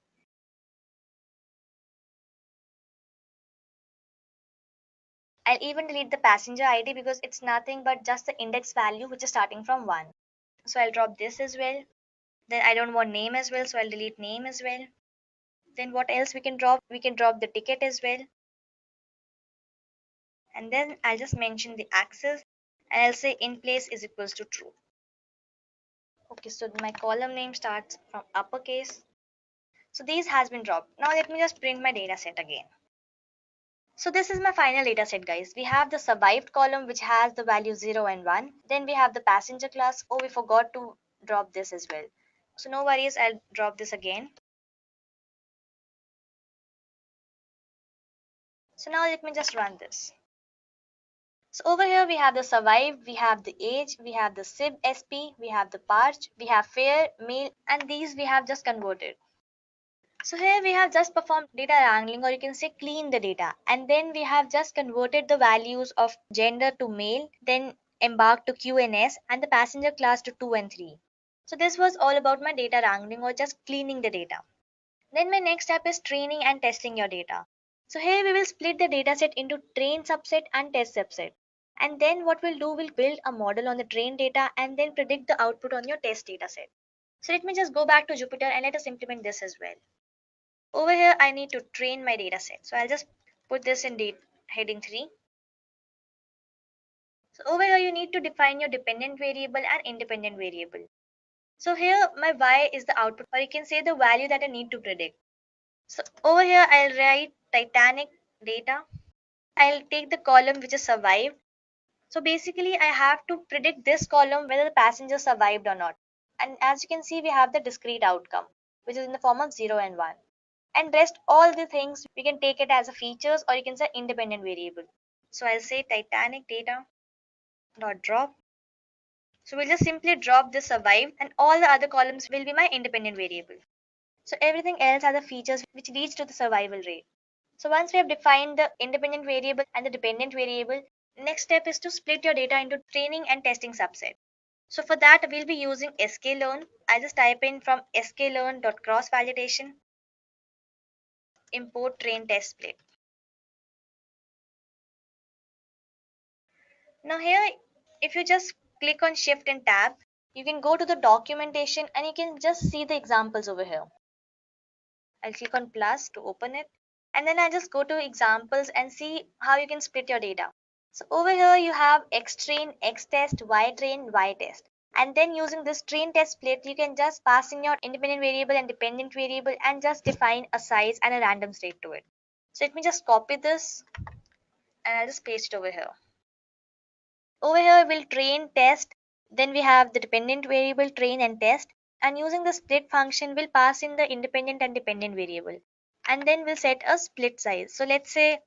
I'll even delete the passenger ID because it's nothing but just the index value which is starting from 1. So I'll drop this as well. Then I don't want name as well, so I'll delete name as well. Then what else we can drop? We can drop the ticket as well. And then I'll just mention the access, and I'll say in place is equals to true. Okay, so my column name starts from uppercase. So these has been dropped. Now let me just print my data set again. So this is my final data set, guys. We have the survived column which has the value 0 and 1. Then we have the passenger class. Oh, we forgot to drop this as well. So no worries, I'll drop this again. So now let me just run this. So over here we have the survived, we have the age, we have the SIB SP, we have the parch, we have fair, male, and these we have just converted. So here we have just performed data wrangling, or you can say clean the data, and then we have just converted the values of gender to male, then embark to QNS, and the passenger class to 2 and 3. So this was all about my data wrangling or just cleaning the data. Then my next step is training and testing your data. So here we will split the dataset into train subset and test subset. And then what we'll do, we'll build a model on the train data and then predict the output on your test dataset. So let me just go back to Jupyter and let us implement this as well. Over here, I need to train my dataset. So I'll just put this in heading 3. So over here, you need to define your dependent variable and independent variable. So here, my y is the output, or you can say the value that I need to predict. So over here, I'll write Titanic data. I'll take the column which is survived. So basically, I have to predict this column whether the passenger survived or not. And as you can see, we have the discrete outcome, which is in the form of 0 and 1. And rest all the things, we can take it as a features, or you can say independent variable. So I'll say Titanic data dot drop. So we'll just simply drop this survived, and all the other columns will be my independent variable. So everything else are the features which leads to the survival rate. So once we have defined the independent variable and the dependent variable, next step is to split your data into training and testing subset. So for that, we'll be using sklearn. I'll just type in from sklearn.cross-validation, import train test split. Now here, if you just click on shift and tab, you can go to the documentation and you can just see the examples over here. I'll click on plus to open it. And then I just go to examples and see how you can split your data. So over here you have xtrain, xtest, ytrain, ytest. And then using this train test split, you can just pass in your independent variable and dependent variable and just define a size and a random state to it. So let me just copy this and I'll just paste it over here. Over here we'll train, test, then we have the dependent variable train and test. And using the split function, we'll pass in the independent and dependent variable. and then we'll set a split size. So let's say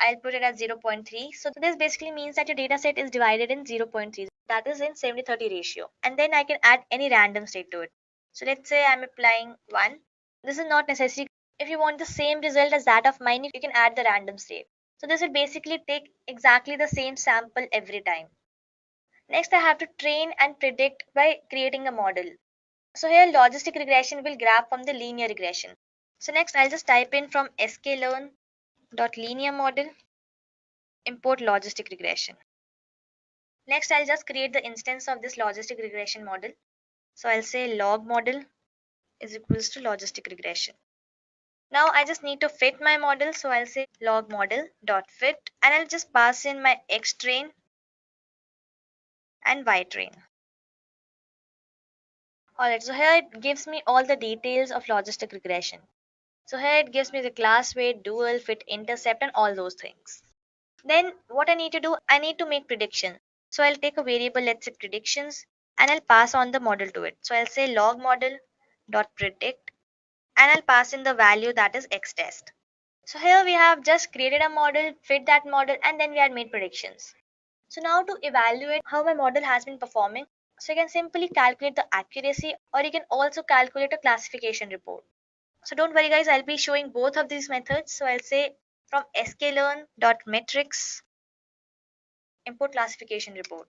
I'll put it at 0.3. So this basically means that your data set is divided in 0.3. That is in 70-30 ratio. And then I can add any random state to it. So let's say I'm applying 1. This is not necessary. If you want the same result as that of mine, you can add the random state. So this would basically take exactly the same sample every time. Next, I have to train and predict by creating a model. So here logistic regression will grab from the linear regression. So next I'll just type in from sklearn.linear model import logistic regression. Next I'll just create the instance of this logistic regression model. So I'll say log model is equals to logistic regression. Now I just need to fit my model, so I'll say log model dot fit, and I'll just pass in my x train and y train. Alright, so here it gives me all the details of logistic regression. So here it gives me the class weight, dual, fit, intercept, and all those things. Then what I need to do, I need to make prediction. So I'll take a variable, let's say predictions, and I'll pass on the model to it. So I'll say log model dot predict, and I'll pass in the value that is x test. So here we have just created a model, fit that model, and then we had made predictions. So now to evaluate how my model has been performing, so you can simply calculate the accuracy, or you can also calculate a classification report. So don't worry guys, I'll be showing both of these methods. So I'll say from sklearn.metrics import classification report.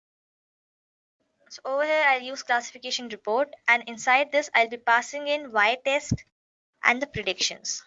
So over here I'll use classification report, and inside this I'll be passing in y test and the predictions.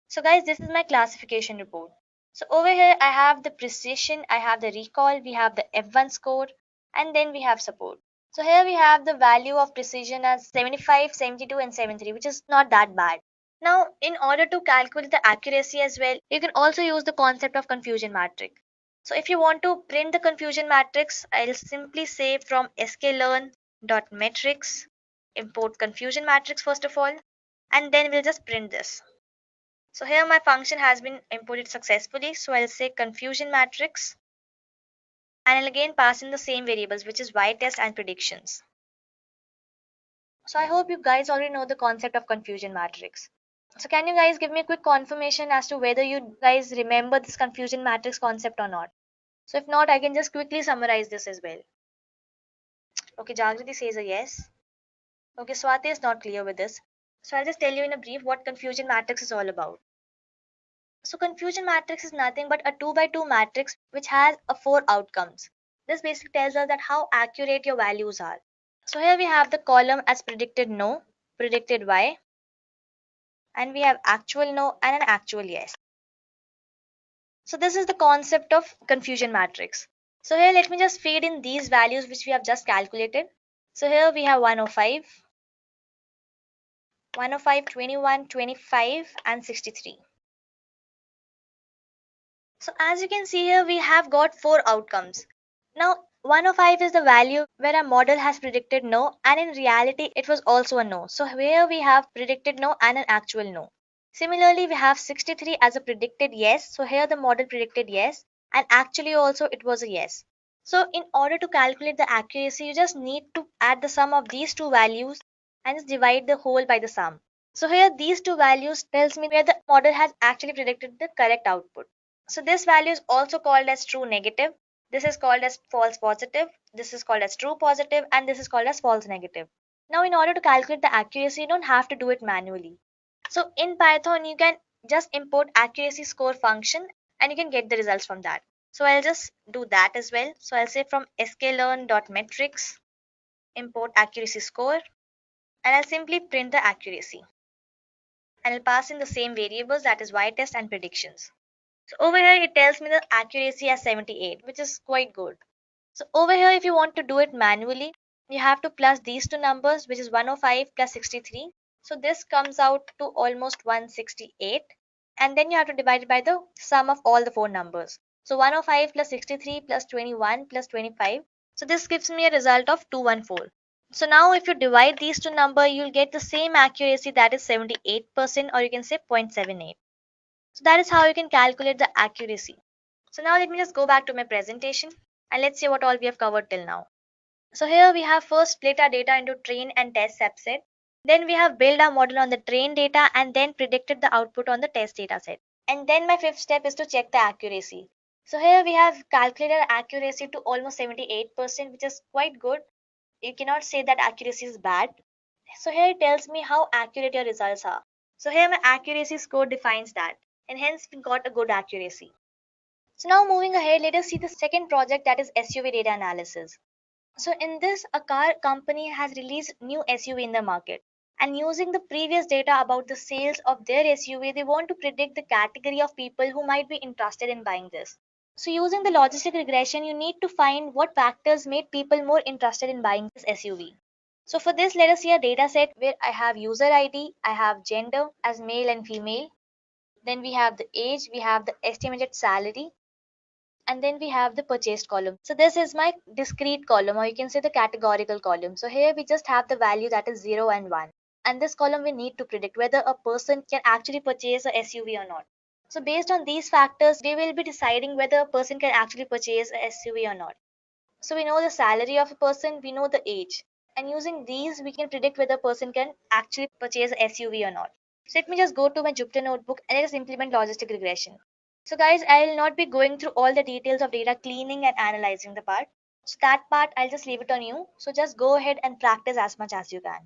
So guys, this is my classification report. So over here I have the precision, I have the recall, we have the F1 score, and then we have support. So here we have the value of precision as 75, 72, and 73, which is not that bad. Now, in order to calculate the accuracy as well, you can also use the concept of confusion matrix. So if you want to print the confusion matrix, I'll simply say from sklearn.metrics import confusion matrix first of all, and then we'll just print this. So here my function has been imported successfully. So I'll say confusion matrix, and I'll again pass in the same variables, which is y test and predictions. So I hope you guys already know the concept of confusion matrix. So can you guys give me a quick confirmation as to whether you guys remember this confusion matrix concept or not? So if not, I can just quickly summarize this as well. Okay, Jagriti says a yes. Okay, Swati is not clear with this. So I'll just tell you in a brief what confusion matrix is all about. So confusion matrix is nothing but a 2 by 2 matrix which has a 4 outcomes. This basically tells us that how accurate your values are. So here we have the column as predicted no, predicted y, and we have actual no and an actual yes. So this is the concept of confusion matrix. So here let me just feed in these values which we have just calculated. So here we have 105, 105, 21, 25, and 63. So as you can see here, we have got 4 outcomes. Now 105 is the value where a model has predicted no, and in reality it was also a no. So here we have predicted no and an actual no. Similarly, we have 63 as a predicted yes. So here the model predicted yes, and actually also it was a yes. So in order to calculate the accuracy, you just need to add the sum of these two values and just divide the whole by the sum. So here these two values tells me where the model has actually predicted the correct output. So this value is also called as true negative. This is called as false positive. This is called as true positive, and this is called as false negative. Now in order to calculate the accuracy, you don't have to do it manually. So in Python, you can just import accuracy score function and you can get the results from that. So I'll just do that as well. So I'll say from sklearn.metrics import accuracy score, and I'll simply print the accuracy. And I'll pass in the same variables, that is y test and predictions. So over here it tells me the accuracy as 78, which is quite good. So over here if you want to do it manually, you have to plus these two numbers, which is 105 plus 63. So this comes out to almost 168, and then you have to divide it by the sum of all the 4 numbers. So 105 plus 63 plus 21 plus 25. So this gives me a result of 214. So now if you divide these two numbers, you'll get the same accuracy, that is 78%, or you can say 0.78. So that is how you can calculate the accuracy. So now let me just go back to my presentation and let's see what all we have covered till now. So here we have first split our data into train and test subset. Then we have built our model on the trained data and then predicted the output on the test data set. And then my fifth step is to check the accuracy. So here we have calculated accuracy to almost 78%, which is quite good. You cannot say that accuracy is bad. So here it tells me how accurate your results are. So here my accuracy score defines that, and hence we got a good accuracy. So now moving ahead, let us see the second project, that is SUV data analysis. So in this, a car company has released new SUV in the market. And using the previous data about the sales of their SUV, they want to predict the category of people who might be interested in buying this. So using the logistic regression, you need to find what factors made people more interested in buying this SUV. So for this, let us see a data set where I have user ID, I have gender as male and female, then we have the age, we have the estimated salary, and then we have the purchased column. So this is my discrete column, or you can say the categorical column. So here we just have the value that is 0 and 1. And this column we need to predict whether a person can actually purchase a SUV or not. So based on these factors, we will be deciding whether a person can actually purchase a SUV or not. So we know the salary of a person, we know the age. And using these, we can predict whether a person can actually purchase a SUV or not. So let me just go to my Jupyter notebook and let us implement logistic regression. So guys, I will not be going through all the details of data cleaning and analyzing the part. So that part, I'll just leave it on you. So just go ahead and practice as much as you can.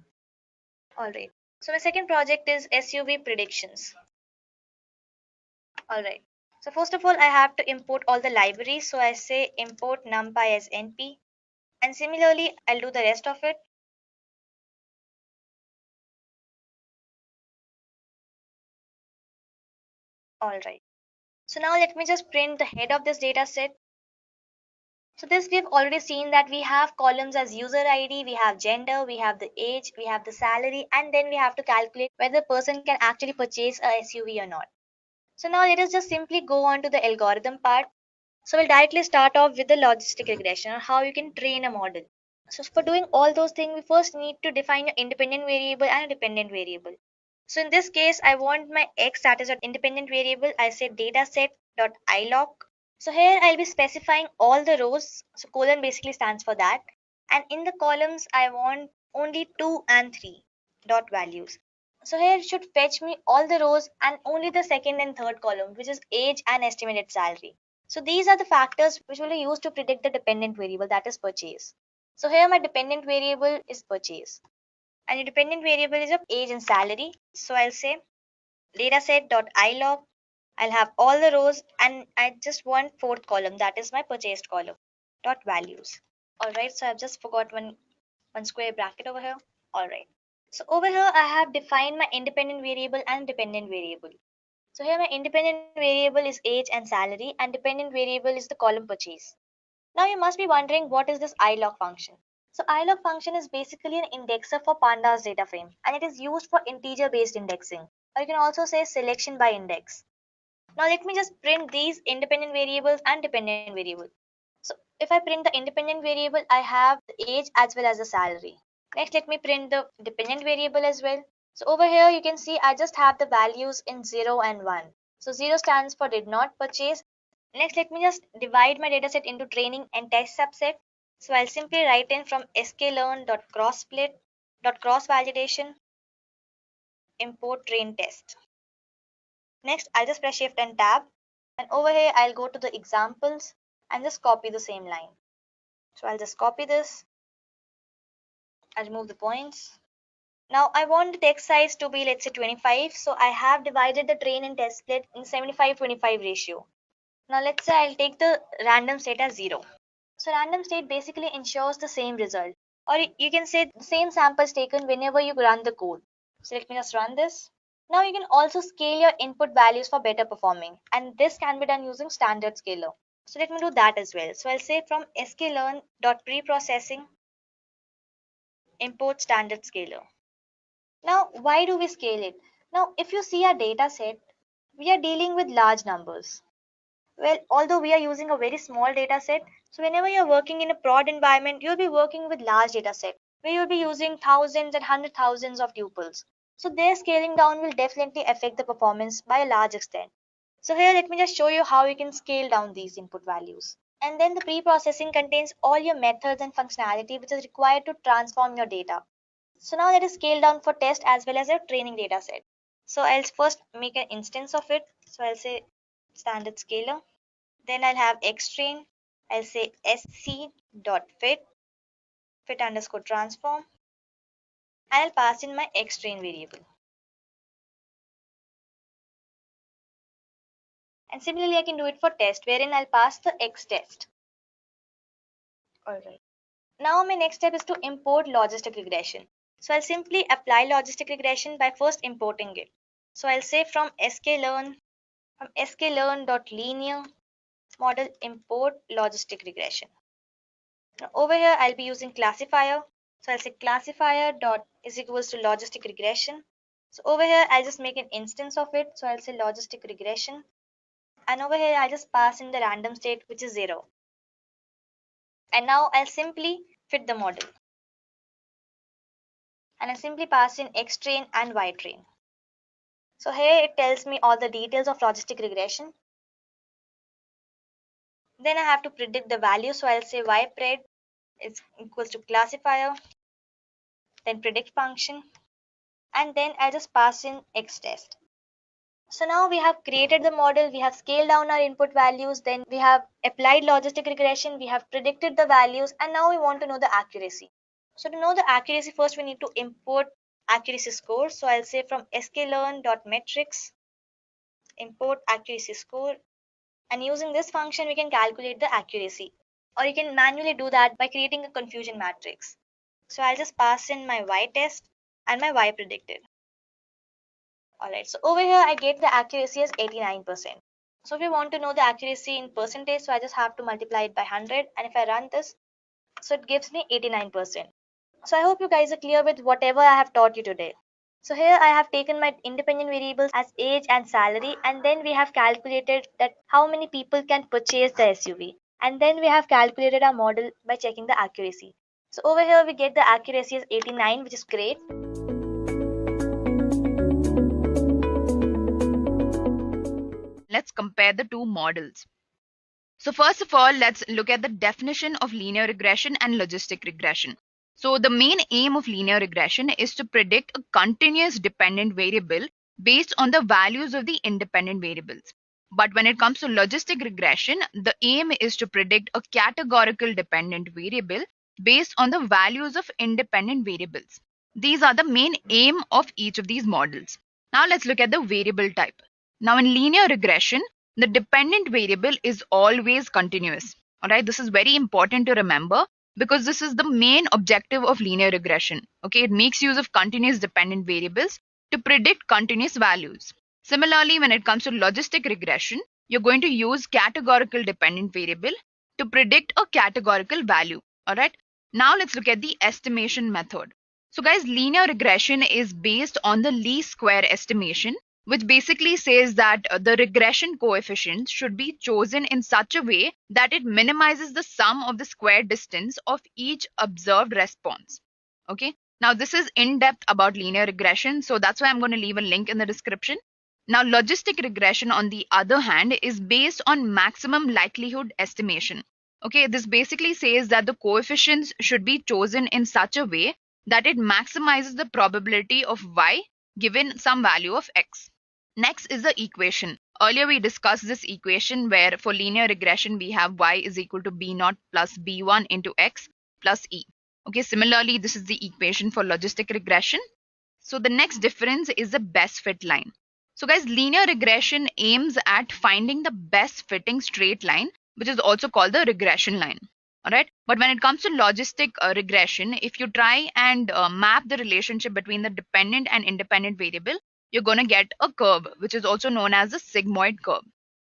Alright. So my second project is SUV predictions. Alright. So first of all, I have to import all the libraries. So I say import numpy as np. And similarly, I'll do the rest of it. Alright. So now let me just print the head of this data set. So this we've already seen that we have columns as user ID, we have gender, we have the age, we have the salary, and then we have to calculate whether the person can actually purchase a SUV or not. So now let us just simply go on to the algorithm part. So we'll directly start off with the logistic regression, or how you can train a model. So for doing all those things, we first need to define an independent variable and a dependent variable. So in this case, I want my x, that is an independent variable. I say dataset.ilog. So here I'll be specifying all the rows. So colon basically stands for that. And in the columns, I want only 2 and 3 dot values. So here it should fetch me all the rows and only the second and third column, which is age and estimated salary. So these are the factors which will be used to predict the dependent variable, that is purchase. So here my dependent variable is purchase. And the dependent variable is of age and salary. So I'll say dataset.ilog. I'll have all the rows and I just want fourth column, that is my purchased column dot values. Alright, so I've just forgot one square bracket over here. Alright. So over here I have defined my independent variable and dependent variable. So here my independent variable is age and salary and dependent variable is the column purchase. Now you must be wondering, what is this ilog function? So ilog function is basically an indexer for pandas data frame, and it is used for integer based indexing, or you can also say selection by index. Now let me just print these independent variables and dependent variable. So if I print the independent variable, I have the age as well as the salary. Next, let me print the dependent variable as well. So over here you can see I just have the values in 0 and 1. So 0 stands for did not purchase. Next, let me just divide my dataset into training and test subset. So I'll simply write in from sklearn.crosssplit.crossvalidation import train test. Next, I'll just press shift and tab, and over here I'll go to the examples and just copy the same line. So I'll just copy this. I'll remove the points. Now I want the text size to be, let's say, 25. So I have divided the train and test split in 75-25 ratio. Now let's say I'll take the random state as 0. So random state basically ensures the same result, or you can say the same samples taken whenever you run the code. So let me just run this. Now you can also scale your input values for better performing, and this can be done using standard scaler. So let me do that as well. So I'll say from sklearn.preprocessing import standard scaler. Now why do we scale it? Now if you see our data set, we are dealing with large numbers. Well, although we are using a very small data set, so whenever you're working in a prod environment, you'll be working with large data set where you'll be using thousands and hundred thousands of tuples. So their scaling down will definitely affect the performance by a large extent. So here let me just show you how you can scale down these input values. And then the pre-processing contains all your methods and functionality which is required to transform your data. So now let us scale down for test as well as a training data set. So I'll first make an instance of it. So I'll say standard scaler. Then I'll have xtrain. I'll say sc.fit, fit underscore transform. And I'll pass in my xtrain variable. And similarly, I can do it for test, wherein I'll pass the x test. Alright. Now my next step is to import logistic regression. So I'll simply apply logistic regression by first importing it. So I'll say from sklearn.linear model import logistic regression. Now over here I'll be using classifier. So I'll say classifier dot is equals to logistic regression. So over here I'll just make an instance of it. So I'll say logistic regression. And over here I'll just pass in the random state, which is 0. And now I'll simply fit the model. And I'll simply pass in xtrain and ytrain. So here it tells me all the details of logistic regression. Then I have to predict the value. So I'll say ypred is equals to classifier, then predict function, and then I'll just pass in xtest. So now we have created the model, we have scaled down our input values, then we have applied logistic regression, we have predicted the values, and now we want to know the accuracy. So to know the accuracy, first we need to import accuracy score. So I'll say from sklearn.metrics import accuracy score, and using this function we can calculate the accuracy, or you can manually do that by creating a confusion matrix. So I'll just pass in my y test and my y predicted. Alright, so over here I get the accuracy as 89%. So if we want to know the accuracy in percentage, so I just have to multiply it by 100, and if I run this, so it gives me 89%. So I hope you guys are clear with whatever I have taught you today. So here I have taken my independent variables as age and salary, and then we have calculated that how many people can purchase the SUV, and then we have calculated our model by checking the accuracy. So over here we get the accuracy as 89, which is great. Let's compare the two models. So first of all, let's look at the definition of linear regression and logistic regression. So the main aim of linear regression is to predict a continuous dependent variable based on the values of the independent variables. But when it comes to logistic regression, the aim is to predict a categorical dependent variable based on the values of independent variables. These are the main aim of each of these models. Now let's look at the variable type. Now in linear regression, the dependent variable is always continuous. All right, this is very important to remember, because this is the main objective of linear regression. Okay, it makes use of continuous dependent variables to predict continuous values. Similarly, when it comes to logistic regression, you're going to use categorical dependent variable to predict a categorical value. All right, now let's look at the estimation method. So guys, linear regression is based on the least square estimation, which basically says that the regression coefficient should be chosen in such a way that it minimizes the sum of the square distance of each observed response. Okay, now this is in depth about linear regression, so that's why I'm going to leave a link in the description. Now logistic regression, on the other hand, is based on maximum likelihood estimation. Okay, this basically says that the coefficients should be chosen in such a way that it maximizes the probability of y given some value of x. Next is the equation. Earlier we discussed this equation where for linear regression we have y is equal to b0 plus b1 into x plus e. Okay, similarly this is the equation for logistic regression. So the next difference is the best fit line. So guys, linear regression aims at finding the best fitting straight line, which is also called the regression line. Alright, but when it comes to logistic regression, if you try and map the relationship between the dependent and independent variable, you're going to get a curve, which is also known as the sigmoid curve.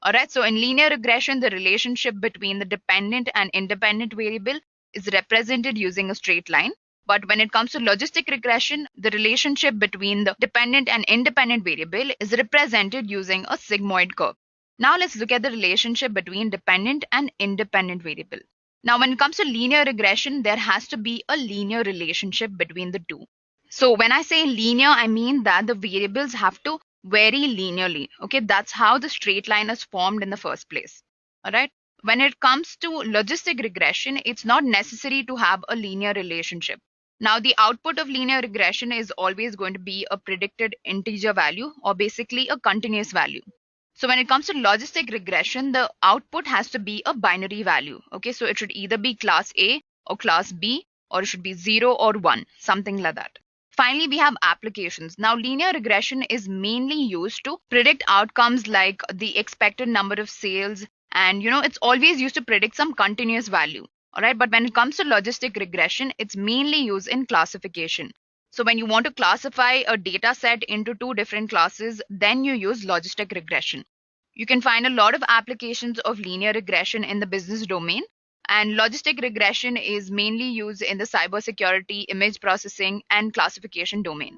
Alright, so in linear regression, the relationship between the dependent and independent variable is represented using a straight line. But when it comes to logistic regression, the relationship between the dependent and independent variable is represented using a sigmoid curve. Now let's look at the relationship between dependent and independent variable. Now when it comes to linear regression, there has to be a linear relationship between the two. So when I say linear, I mean that the variables have to vary linearly. Okay, that's how the straight line is formed in the first place. All right. When it comes to logistic regression, it's not necessary to have a linear relationship. Now, the output of linear regression is always going to be a predicted integer value or basically a continuous value. So when it comes to logistic regression, the output has to be a binary value. Okay, so it should either be class A or class B, or it should be 0 or 1, something like that. Finally, we have applications. Now, linear regression is mainly used to predict outcomes like the expected number of sales, and it's always used to predict some continuous value. All right, but when it comes to logistic regression, it's mainly used in classification. So when you want to classify a data set into two different classes, then you use logistic regression. You can find a lot of applications of linear regression in the business domain, and logistic regression is mainly used in the cybersecurity, image processing, and classification domain.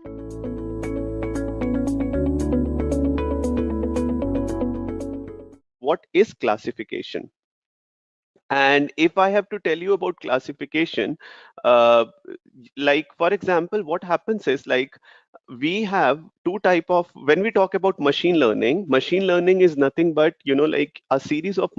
What is classification? And if I have to tell you about classification, uh, like for example, what happens is like we have two type of, when we talk about machine learning is nothing but like a series of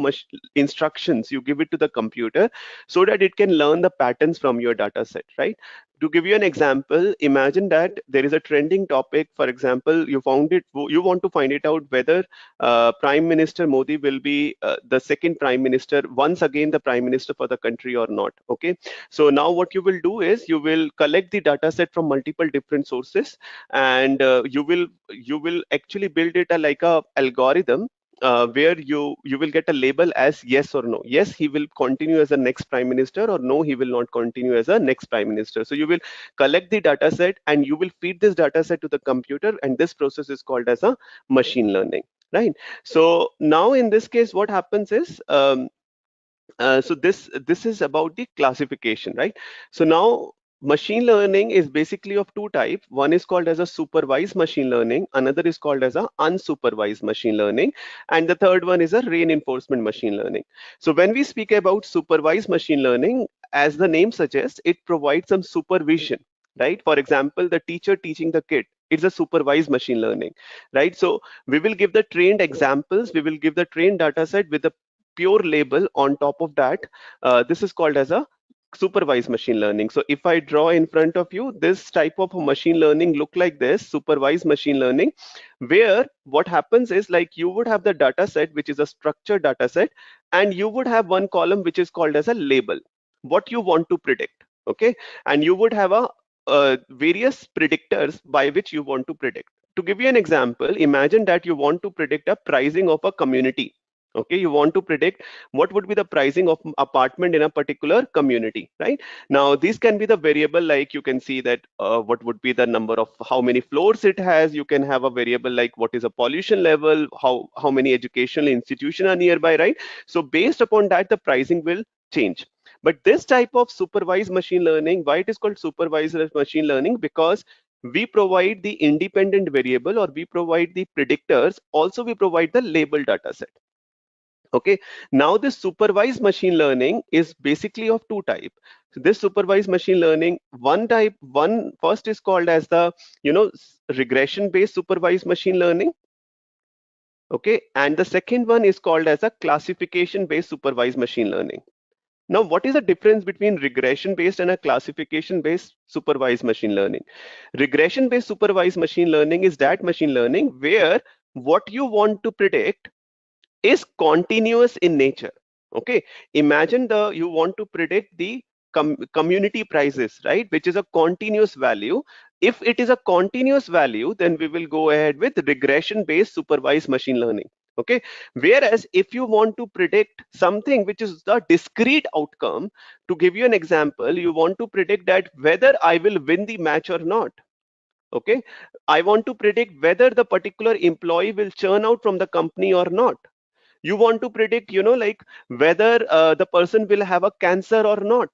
instructions you give it to the computer so that it can learn the patterns from your data set, right? To give you an example, imagine that there is a trending topic. For example, you want to find it out whether Prime Minister Modi will be the second prime minister, once again the prime minister for the country or not. Okay, so now what you will do is you will collect the data set from multiple different sources, and you will actually build it like a algorithm where you will get a label as yes or no. Yes, he will continue as the next prime minister, or no, he will not continue as a next prime minister. So you will collect the data set and you will feed this data set to the computer, and this process is called as a machine learning, right? So now in this case, what happens is so this is about the classification, right? So now machine learning is basically of two types. One is called as a supervised machine learning, another is called as a unsupervised machine learning, and the third one is a reinforcement machine learning. So when we speak about supervised machine learning, as the name suggests, it provides some supervision, right? For example, the teacher teaching the kid, it's a supervised machine learning, right? So we will give the trained examples, we will give the trained data set with the pure label on top of that. This is called as a supervised machine learning. So if I draw in front of you, this type of machine learning look like this, supervised machine learning, where what happens is like you would have the data set, which is a structured data set, and you would have one column which is called as a label, what you want to predict. Okay, and you would have a various predictors by which you want to predict. To give you an example, imagine that you want to predict a pricing of a community. Okay, you want to predict what would be the pricing of apartment in a particular community, right? Now these can be the variable, like you can see that what would be the number of how many floors it has. You can have a variable like what is a pollution level, how many educational institutions are nearby, right? So based upon that, the pricing will change. But this type of supervised machine learning, why it is called supervised machine learning? Because we provide the independent variable, or we provide the predictors, also we provide the label data set. Okay, now this supervised machine learning is basically of two type. So this supervised machine learning, one first is called as the regression based supervised machine learning. Okay, and the second one is called as a classification based supervised machine learning. Now, what is the difference between regression based and a classification based supervised machine learning? Regression based supervised machine learning is that machine learning where what you want to predict is continuous in nature. Okay, imagine you want to predict the community prices, right, which is a continuous value. If it is a continuous value, then we will go ahead with regression based supervised machine learning. Okay, whereas if you want to predict something which is the discrete outcome, to give you an example, you want to predict that whether I will win the match or not. Okay, I want to predict whether the particular employee will churn out from the company or not. You want to predict like whether the person will have a cancer or not.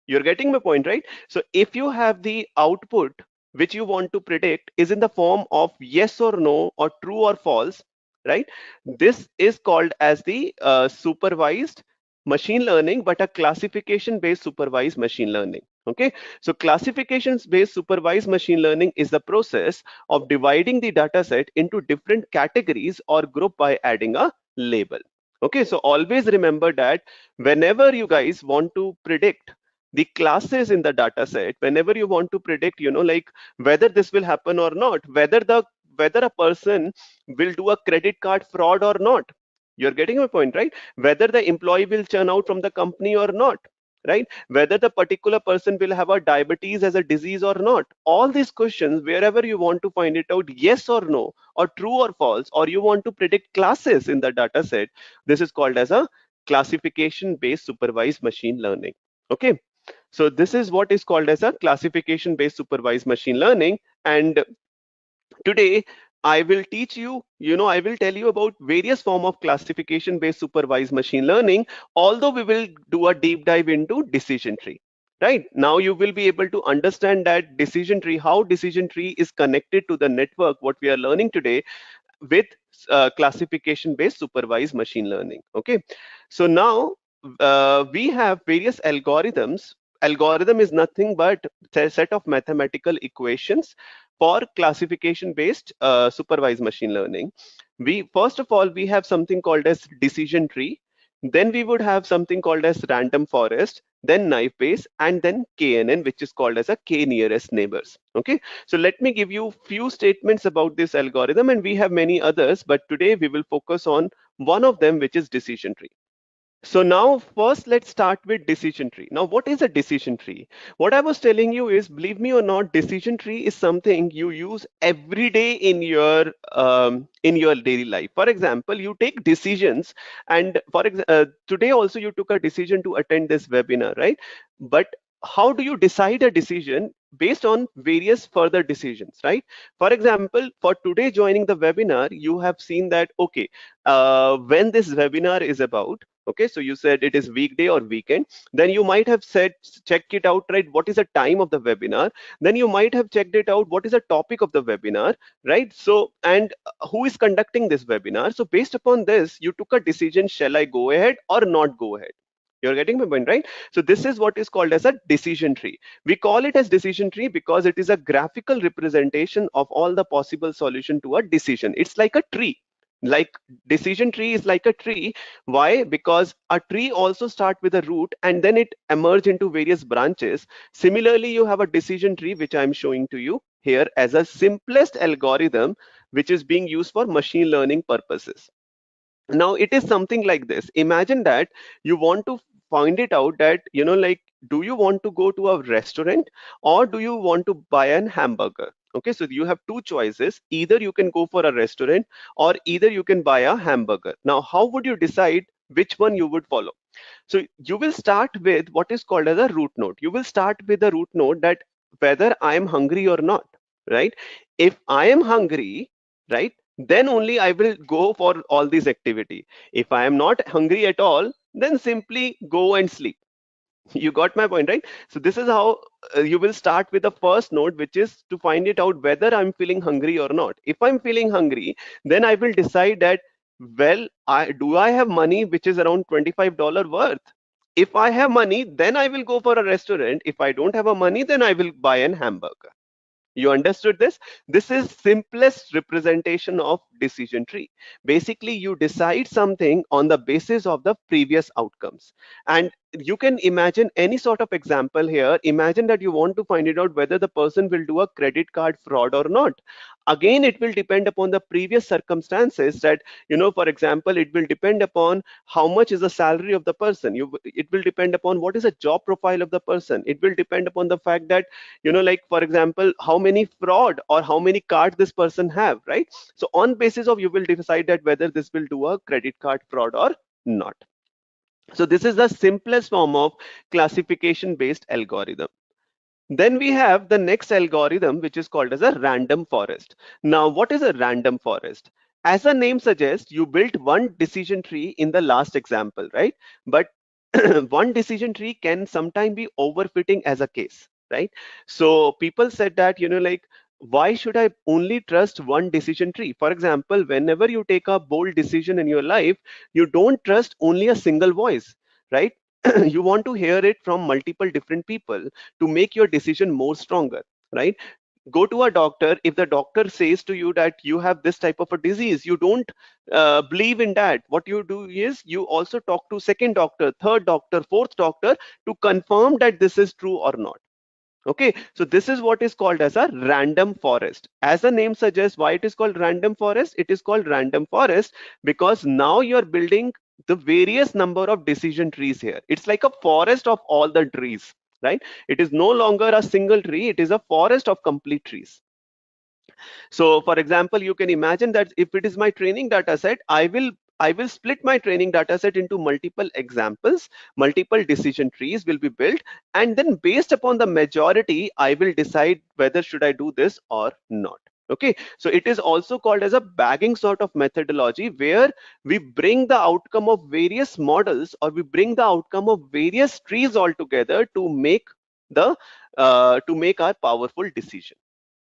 You're getting my point, right? So if you have the output which you want to predict is in the form of yes or no, or true or false, right? This is called as the supervised machine learning, but a classification based supervised machine learning. Okay, so classifications based supervised machine learning is the process of dividing the data set into different categories or group by adding a label. Okay, so always remember that whenever you guys want to predict the classes in the data set, whenever you want to predict, like whether this will happen or not, whether a person will do a credit card fraud or not. You're getting my point, right? Whether the employee will churn out from the company or not, right? Whether the particular person will have a diabetes as a disease or not. All these questions, wherever you want to find it out, yes or no, or true or false, or you want to predict classes in the data set, this is called as a classification based supervised machine learning. Okay, so this is what is called as a classification based supervised machine learning. And today I will teach you, I will tell you about various form of classification based supervised machine learning, although we will do a deep dive into decision tree. Right now you will be able to understand that decision tree, how decision tree is connected to the network, what we are learning today with classification based supervised machine learning. Okay, so now we have various algorithms. Algorithm is nothing but a set of mathematical equations for classification based supervised machine learning. We first of all we have something called as decision tree, then we would have something called as random forest, then knife base, and then knn, which is called as a k nearest neighbors. Okay, so let me give you few statements about this algorithm, and we have many others, but today we will focus on one of them, which is decision tree. So now first let's start with decision tree. Now what is a decision tree? What I was telling you is, believe me or not, decision tree is something you use every day in your daily life. For example, you take decisions, and today also you took a decision to attend this webinar, right? But how do you decide a decision? Based on various further decisions, right? For example, for today joining the webinar, you have seen that, okay, when this webinar is about, okay, so you said it is weekday or weekend, then you might have said check it out, right? What is the time of the webinar? Then you might have checked it out, what is the topic of the webinar, right? So, and who is conducting this webinar? So based upon this, you took a decision, shall I go ahead or not go ahead? You're getting my point, right? So this is what is called as a decision tree. We call it as decision tree because it is a graphical representation of all the possible solution to a decision. It's like a tree. Like decision tree is like a tree. Why? Because a tree also start with a root and then it emerge into various branches. Similarly, you have a decision tree, which I'm showing to you here as a simplest algorithm, which is being used for machine learning purposes. Now it is something like this. Imagine that you want to find it out that, like, do you want to go to a restaurant or do you want to buy an hamburger? Okay, so you have two choices. Either you can go for a restaurant or either you can buy a hamburger. Now how would you decide which one you would follow? So you will start with what is called as a root node. You will start with a root node that whether I am hungry or not, right? If I am hungry, right, then only I will go for all these activity. If I am not hungry at all, then simply go and sleep. You got my point, right? So this is how you will start with the first node, which is to find it out whether I'm feeling hungry or not. If I'm feeling hungry, then I will decide that, well, I have money which is around $25 worth. If I have money, then I will go for a restaurant. If I don't have a money, then I will buy an hamburger. You understood this? This is simplest representation of decision tree. Basically, you decide something on the basis of the previous outcomes. And you can imagine any sort of example here. Imagine that you want to find it out whether the person will do a credit card fraud or not. Again, it will depend upon the previous circumstances that, for example, it will depend upon how much is the salary of the person. It will depend upon what is the job profile of the person. It will depend upon the fact that, like, for example, how many fraud or how many cards this person have, right? So on basis of, you will decide that whether this will do a credit card fraud or not. So this is the simplest form of classification based algorithm. Then we have the next algorithm, which is called as a random forest. Now, what is a random forest? As the name suggests, you built one decision tree in the last example, right? But one decision tree can sometimes be overfitting as a case, right? So people said that, like, why should I only trust one decision tree? For example, whenever you take a bold decision in your life, you don't trust only a single voice, right? You want to hear it from multiple different people to make your decision more stronger, right? go to a doctor. If the doctor says to you that you have this type of a disease, you don't believe in that. What you do is you also talk to second doctor, third doctor, fourth doctor to confirm that this is true or not. Okay, so this is what is called as a random forest. As the name suggests, why it is called random forest? It is called random forest because now you are building the various number of decision trees here. It's like a forest of all the trees, right? It is no longer a single tree, it is a forest of complete trees. So for example, you can imagine that if it is my training data set, I will split my training data set into multiple examples, multiple decision trees will be built, and then based upon the majority, I will decide whether should I do this or not. Okay, so it is also called as a bagging sort of methodology where we bring the outcome of various models, or we bring the outcome of various trees all together to make the to make our powerful decision.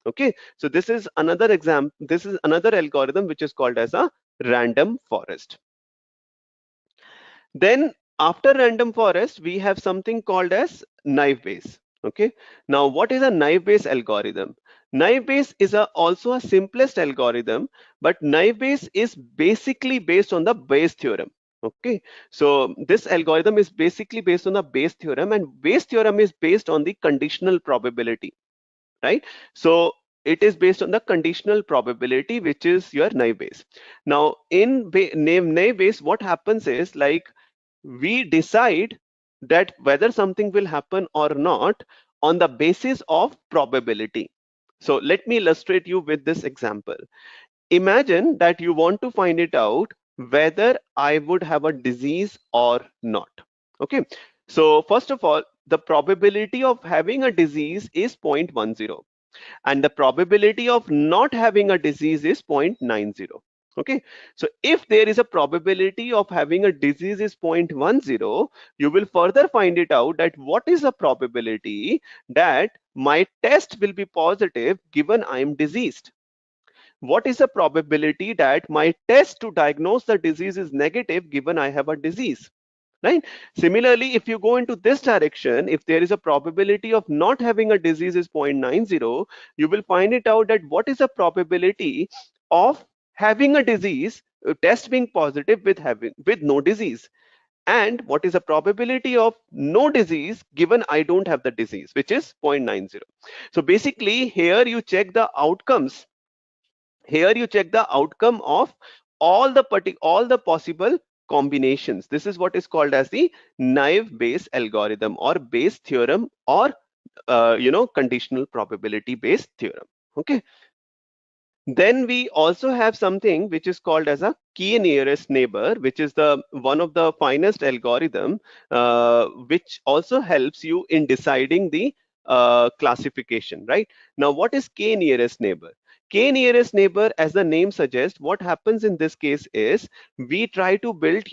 Okay, so this is another example. This is another algorithm which is called as a random forest. Then after random forest, we have something called as naive Bayes. Okay, now what is a naive Bayes algorithm? Naive Bayes is also a simplest algorithm, but naive Bayes is basically based on the Bayes theorem. Okay, so this algorithm is basically based on the Bayes theorem, and Bayes theorem is based on the conditional probability, right? So it is based on the conditional probability, which is your naive Bayes. Now in naive Bayes, what happens is like we decide that whether something will happen or not on the basis of probability. So let me illustrate you with this example. Imagine that you want to find it out whether I would have a disease or not. Okay, so first of all, the probability of having a disease is 0.10 and the probability of not having a disease is 0.90. Okay, so if there is a probability of having a disease is 0.10, you will further find it out that what is the probability that my test will be positive given I am diseased. What is the probability that my test to diagnose the disease is negative given I have a disease? Right? Similarly, if you go into this direction, if there is a probability of not having a disease is 0.90, you will find it out that what is the probability of having a disease, test being positive with no disease, and what is the probability of no disease given I don't have the disease, which is 0.90. So basically here you check the outcomes. Here you check the outcome of all the possible combinations. This is what is called as the naive Bayes algorithm or Bayes theorem, or conditional probability based theorem. Okay, then we also have something which is called as a key nearest neighbor, which is the one of the finest algorithm, which also helps you in deciding the classification. Right now, what is k nearest neighbor? K nearest neighbor, as the name suggests, what happens in this case is we try to build,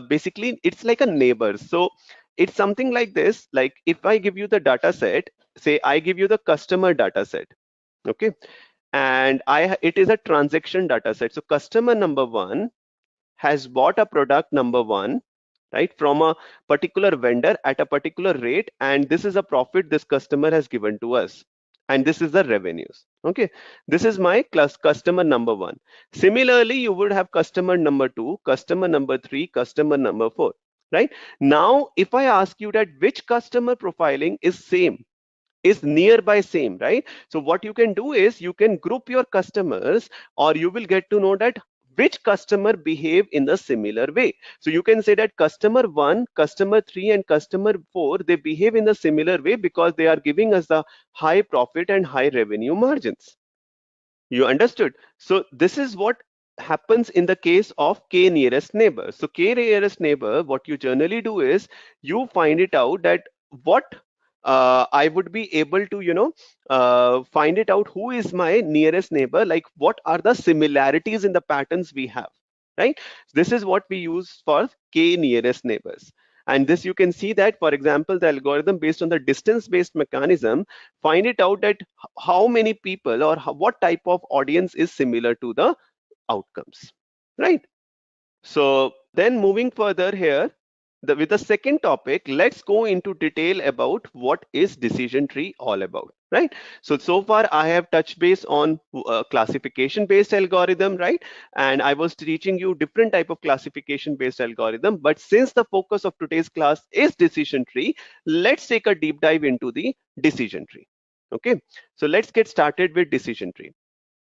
basically it's like a neighbor. So it's something like this. Like if I give you the data set, say I give you the customer data set, okay, and it is a transaction data set. So customer number one has bought a product number one, right, from a particular vendor at a particular rate, and this is a profit this customer has given to us, and this is the revenues. Okay, this is my customer number one. Similarly, you would have customer number two, customer number three, customer number four. Right now, if I ask you that which customer profiling is nearby same, right? So what you can do is you can group your customers, or you will get to know that which customer behave in a similar way. So you can say that customer one, customer three, and customer four, they behave in a similar way because they are giving us the high profit and high revenue margins. You understood? So this is what happens in the case of k nearest neighbor. So k nearest neighbor, what you generally do is you find it out that what I would be able to, find it out who is my nearest neighbor, like what are the similarities in the patterns we have, right? This is what we use for k nearest neighbors. And this you can see that, for example, the algorithm based on the distance based mechanism find it out that how many people or what type of audience is similar to the outcomes, right? So then moving further here, with the second topic, let's go into detail about what is decision tree all about, right? So far I have touched base on classification based algorithm, right? And I was teaching you different type of classification based algorithm, but since the focus of today's class is decision tree, let's take a deep dive into the decision tree. Okay, so let's get started with decision tree.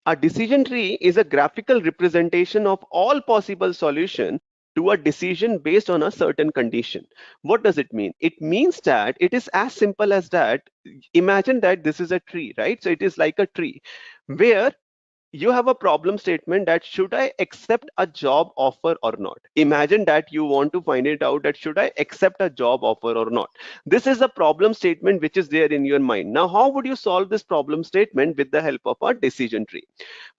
A decision tree is a graphical representation of all possible solutions to a decision based on a certain condition. What does it mean? It means that it is as simple as that. Imagine that this is a tree, right? So it is like a tree where you have a problem statement that should I accept a job offer or not? Imagine that you want to find it out that should I accept a job offer or not? This is a problem statement which is there in your mind. Now, how would you solve this problem statement with the help of a decision tree?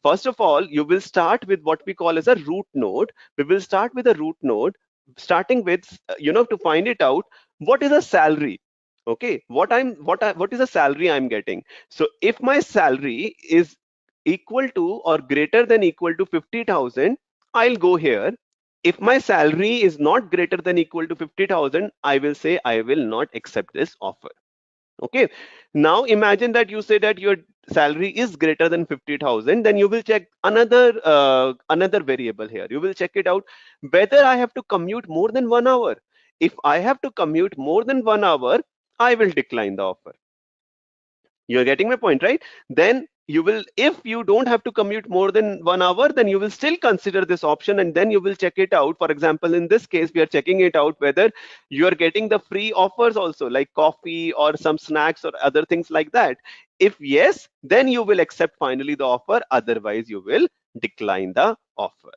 First of all, you will start with what we call as a root node. We will start with a root node, starting with, to find it out, what is a salary? Okay, what is a salary I'm getting? So if my salary is equal to or greater than equal to 50,000, I'll go here. If my salary is not greater than equal to 50,000, I will say I will not accept this offer. Okay, now imagine that you say that your salary is greater than 50,000, then you will check another variable here. You will check it out whether I have to commute more than 1 hour. If I have to commute more than 1 hour, I will decline the offer. You're getting my point, right? Then you will, if you don't have to commute more than 1 hour, then you will still consider this option, and then you will check it out. For example, in this case, we are checking it out whether you are getting the free offers also, like coffee or some snacks or other things like that. If yes, then you will accept finally the offer. Otherwise, you will decline the offer.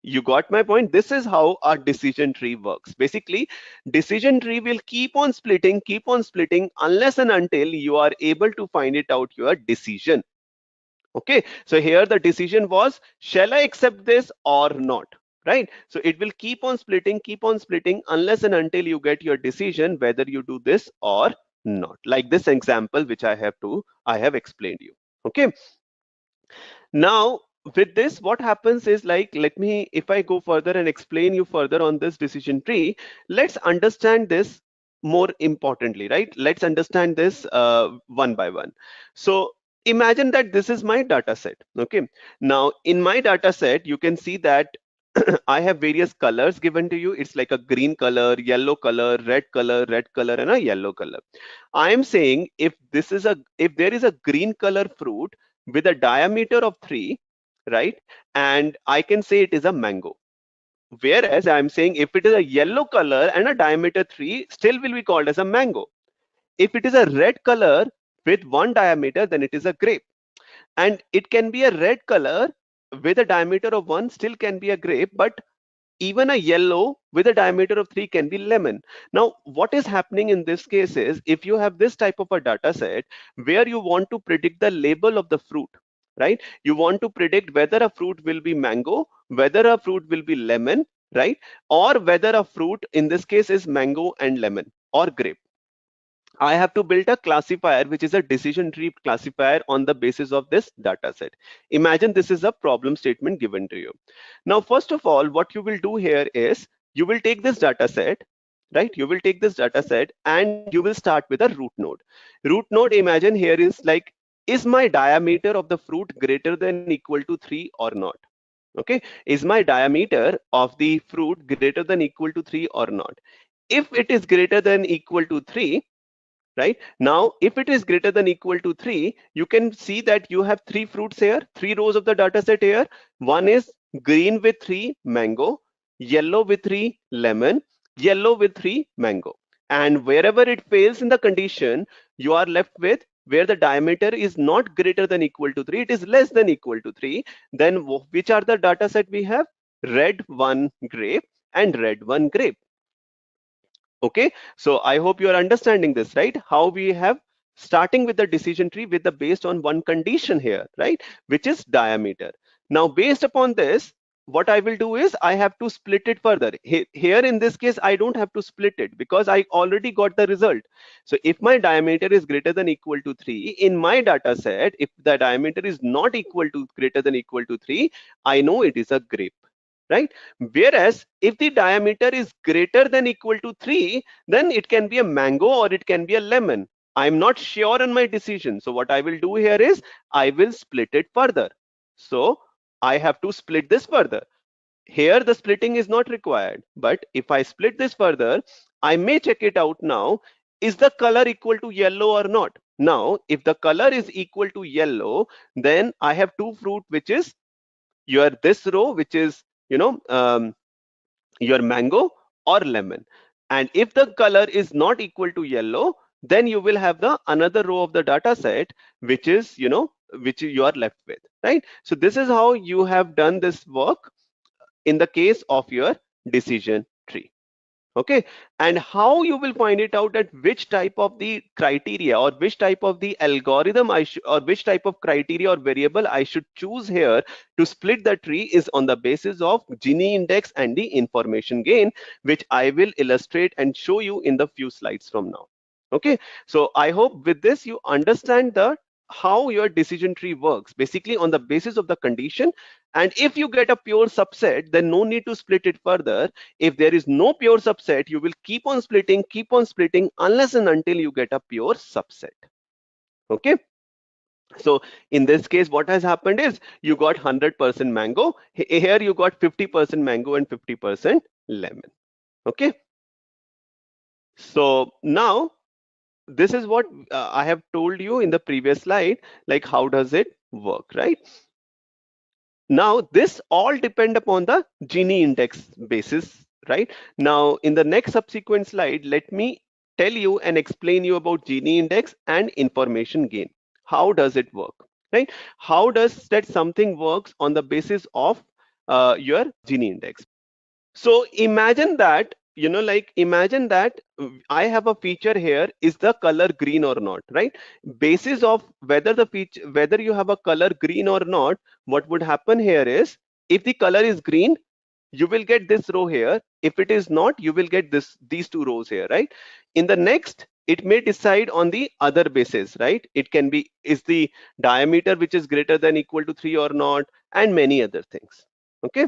You got my point? This is how our decision tree works. Basically, decision tree will keep on splitting unless and until you are able to find it out your decision. Okay, so here the decision was, shall I accept this or not? Right? So it will keep on splitting unless and until you get your decision whether you do this or not. Like this example which I have explained you. Okay. Now, with this, what happens is, like, if I go further and explain you further on this decision tree, let's understand this more importantly, right? Let's understand this one by one. So imagine that this is my data set. Okay. Now, in my data set, you can see that I have various colors given to you. It's like a green color, yellow color, red color, and a yellow color. I am saying if there is a green color fruit with a diameter of 3, right? And I can say it is a mango. Whereas I'm saying if it is a yellow color and a diameter 3, still will be called as a mango. If it is a red color with 1 diameter, then it is a grape. And it can be a red color with a diameter of 1, still can be a grape, but even a yellow with a diameter of 3 can be lemon. Now, what is happening in this case is, if you have this type of a data set where you want to predict the label of the fruit, right? You want to predict whether a fruit will be mango, whether a fruit will be lemon, right? Or whether a fruit in this case is mango and lemon or grape. I have to build a classifier, which is a decision tree classifier on the basis of this data set. Imagine this is a problem statement given to you. Now, first of all, what you will do here is you will take this data set, right? You will take this data set and you will start with a root node. Root node, imagine here is like, is my diameter of the fruit greater than equal to 3 or not? Okay, is my diameter of the fruit greater than equal to 3 or not? If it is greater than equal to 3, right? Now, if it is greater than equal to 3, you can see that you have 3 fruits here, 3 rows of the data set here. One is green with 3 mango, yellow with 3 lemon, yellow with 3 mango. And wherever it fails in the condition, you are left with where the diameter is not greater than equal to 3, it is less than equal to 3. Then which are the data set we have? Red 1 grape and red 1 grape. Okay, so I hope you are understanding this, right? How we have starting with the decision tree with the based on one condition here, right? Which is diameter. Now, based upon this, what I will do is I have to split it further. Here in this case, I don't have to split it because I already got the result. So if my diameter is greater than equal to 3, in my data set, if the diameter is not equal to greater than equal to 3, I know it is a grape. right? Whereas if the diameter is greater than equal to 3, then it can be a mango or it can be a lemon. I'm not sure on my decision. So what I will do here is I will split it further. So I have to split this further. Here the splitting is not required, but if I split this further, I may check it out now. Is the color equal to yellow or not? Now, if the color is equal to yellow, then I have two fruit, which is your this row, which is, your mango or lemon. And if the color is not equal to yellow, then you will have the another row of the data set, which is, which you are left with, right? So this is how you have done this work in the case of your decision tree. Okay, and how you will find it out at which type of the criteria or which type of the algorithm I should, or which type of criteria or variable I should choose here to split the tree is on the basis of Gini index and the information gain, which I will illustrate and show you in the few slides from now. Okay, so I hope with this you understand the how your decision tree works, basically on the basis of the condition. And if you get a pure subset, then no need to split it further. If there is no pure subset, you will keep on splitting unless and until you get a pure subset. Okay. So in this case, what has happened is you got 100% mango. Here you got 50% mango and 50% lemon. Okay. So now this is what I have told you in the previous slide, like how does it work, right? Now this all depend upon the Gini index basis, right? Now in the next subsequent slide, let me tell you and explain you about Gini index and information gain. How does it work, right? How does that something works on the basis of your Gini index? So imagine that, like imagine that I have a feature here, is the color green or not, right? Basis of whether the feature, whether you have a color green or not, what would happen here is if the color is green, you will get this row here. If it is not, you will get these two rows here, right? In the next, it may decide on the other basis, right? It can be, is the diameter which is greater than equal to 3 or not, and many other things. Okay.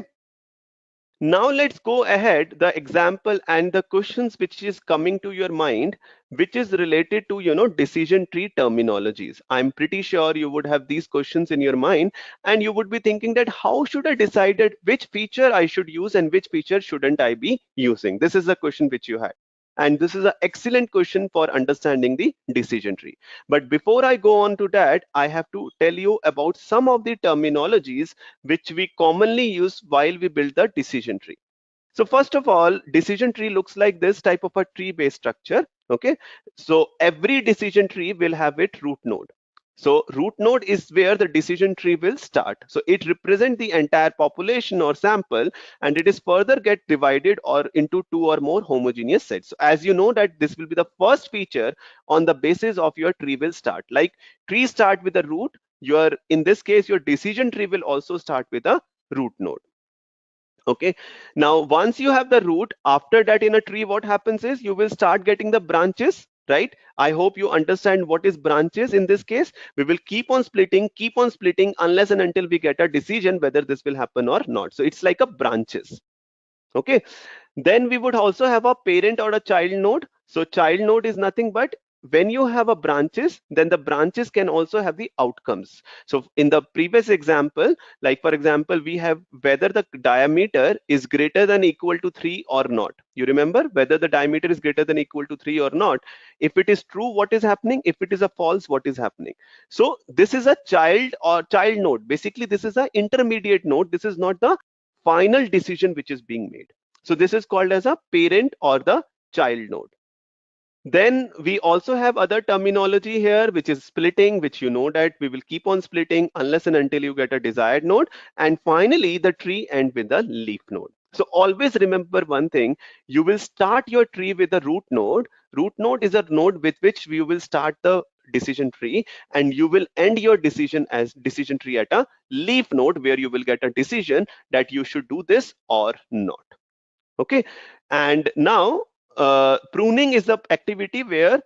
Now let's go ahead, the example and the questions which is coming to your mind, which is related to, decision tree terminologies. I'm pretty sure you would have these questions in your mind and you would be thinking that how should I decide that which feature I should use and which feature shouldn't I be using? This is a question which you had. And this is an excellent question for understanding the decision tree. But before I go on to that, I have to tell you about some of the terminologies which we commonly use while we build the decision tree. So first of all, decision tree looks like this type of a tree-based structure. Okay, so every decision tree will have its root node. So root node is where the decision tree will start. So it represents the entire population or sample, and it is further get divided or into two or more homogeneous sets. So as you know that this will be the first feature on the basis of your tree will start. Like tree start with a root, your in this case your decision tree will also start with a root node. Okay, now once you have the root, after that in a tree what happens is you will start getting the branches, right? I hope you understand what is branches. In this case we will keep on splitting unless and until we get a decision whether this will happen or not. So it's like a branches. Okay, then we would also have a parent or a child node. So child node is nothing but when you have a branches, then the branches can also have the outcomes. So in the previous example, like for example, we have whether the diameter is greater than equal to 3 or not. You remember whether the diameter is greater than equal to 3 or not. If it is true, what is happening? If it is a false, what is happening? So this is a child or child node. Basically, this is an intermediate node. This is not the final decision which is being made. So this is called as a parent or the child node. Then we also have other terminology here, which is splitting, which you know that we will keep on splitting unless and until you get a desired node. And finally, the tree end with the leaf node. So always remember one thing, you will start your tree with a root node. Root node is a node with which we will start the decision tree, and you will end your decision as decision tree at a leaf node where you will get a decision that you should do this or not. Okay, and now pruning is the activity where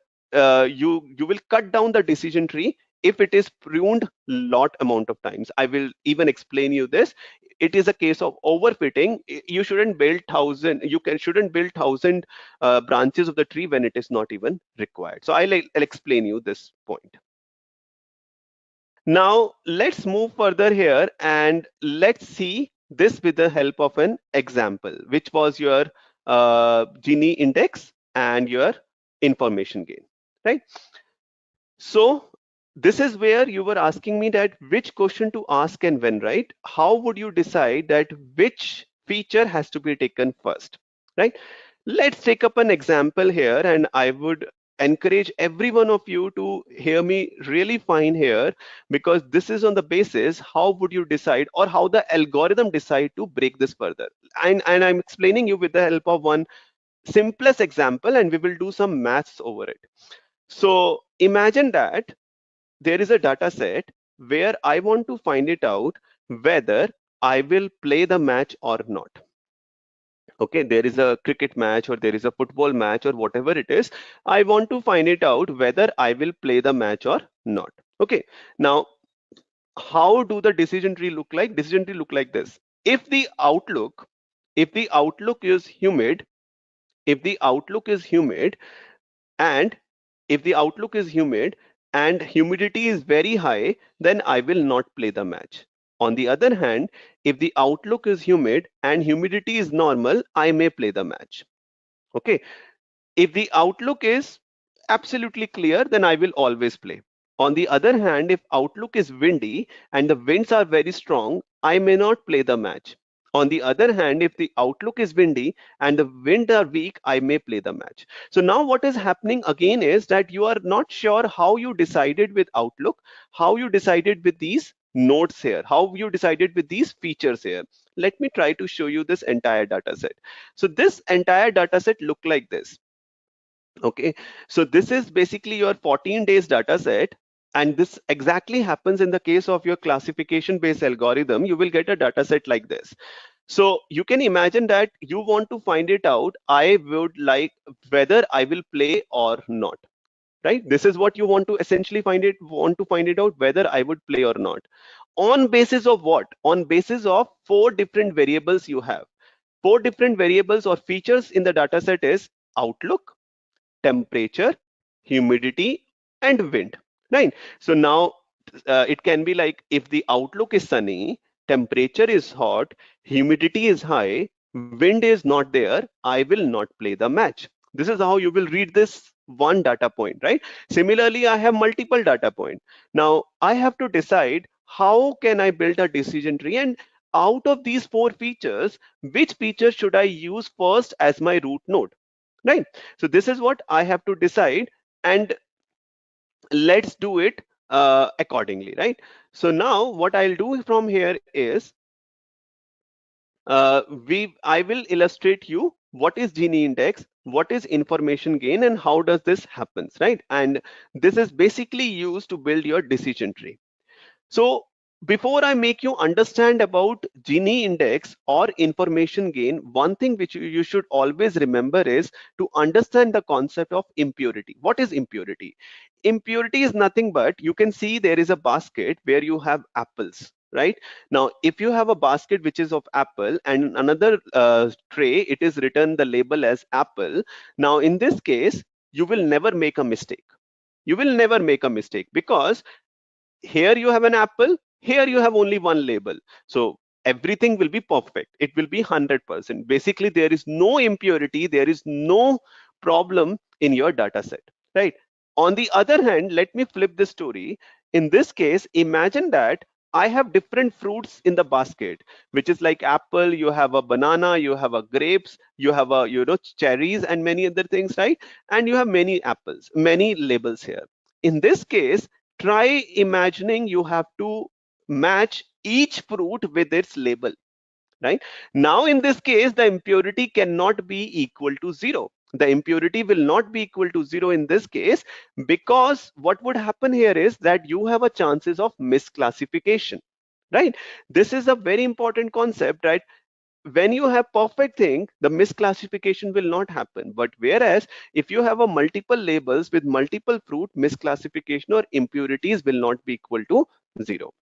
you will cut down the decision tree if it is pruned lot amount of times. I will even explain you this. it is a case of overfitting. You shouldn't build shouldn't build 1,000 branches of the tree when it is not even required. So I'll explain you this point. Now let's move further here and let's see this with the help of an example, which was your Gini index and your information gain, right? So this is where you were asking me that which question to ask and when, right? How would you decide that which feature has to be taken first, right? Let's take up an example here, and I would encourage every one of you to hear me really fine here, because this is on the basis how would you decide or how the algorithm decide to break this further. And I'm explaining you with the help of one simplest example, and we will do some maths over it. So imagine that there is a data set where I want to find it out whether I will play the match or not. Okay, there is a cricket match or there is a football match or whatever it is. I want to find it out whether I will play the match or not. Okay, now how do the decision tree look like? Decision tree look like this. If the outlook, if the outlook is humid, if the outlook is humid, and if the outlook is humid and humidity is very high, then I will not play the match. On the other hand, if the outlook is humid and humidity is normal, I may play the match. Okay. If the outlook is absolutely clear, then I will always play. On the other hand, if outlook is windy and the winds are very strong, I may not play the match. On the other hand, if the outlook is windy and the wind are weak, I may play the match. So now what is happening again is that you are not sure how you decided with outlook, how you decided with these nodes here, how you decided with these features here. Let me try to show you this entire data set. So this entire data set look like this. Okay, so this is basically your 14 days data set, and this exactly happens in the case of your classification based algorithm. You will get a data set like this. So you can imagine that you want to find it out. I would like whether I will play or not, right? This is what you want to essentially find it out whether I would play or not. On basis of what? On basis of 4 different variables you have. 4 different variables or features in the data set is outlook, temperature, humidity, and wind, right? So now it can be like if the outlook is sunny, temperature is hot, humidity is high, wind is not there, I will not play the match. This is how you will read this one data point, right? Similarly, I have multiple data point. Now I have to decide how can I build a decision tree, and out of these 4 features, which feature should I use first as my root node, right? So this is what I have to decide, and let's do it accordingly, right? So now what I'll do from here is I will illustrate you what is Gini index, what is information gain, and how does this happens, right? And this is basically used to build your decision tree. So before I make you understand about Gini index or information gain, one thing which you should always remember is to understand the concept of impurity. What is impurity? Impurity is nothing but, you can see there is a basket where you have apples, right? Now, if you have a basket which is of apple and another tray, it is written the label as apple. Now, in this case, you will never make a mistake. You will never make a mistake because here you have an apple, here you have only one label. So everything will be perfect. It will be 100%. Basically, there is no impurity, there is no problem in your data set, right? On the other hand, let me flip this story. In this case, imagine that I have different fruits in the basket, which is like apple, you have a banana, you have a grapes, you have a cherries and many other things, right? And you have many apples, many labels here. In this case, try imagining you have to match each fruit with its label, right? Now in this case, the impurity cannot be equal to 0. The impurity will not be equal to 0 in this case, because what would happen here is that you have a chances of misclassification, right? This is a very important concept, right? When you have perfect thing, the misclassification will not happen. But whereas if you have a multiple labels with multiple fruit, misclassification or impurities will not be equal to 0,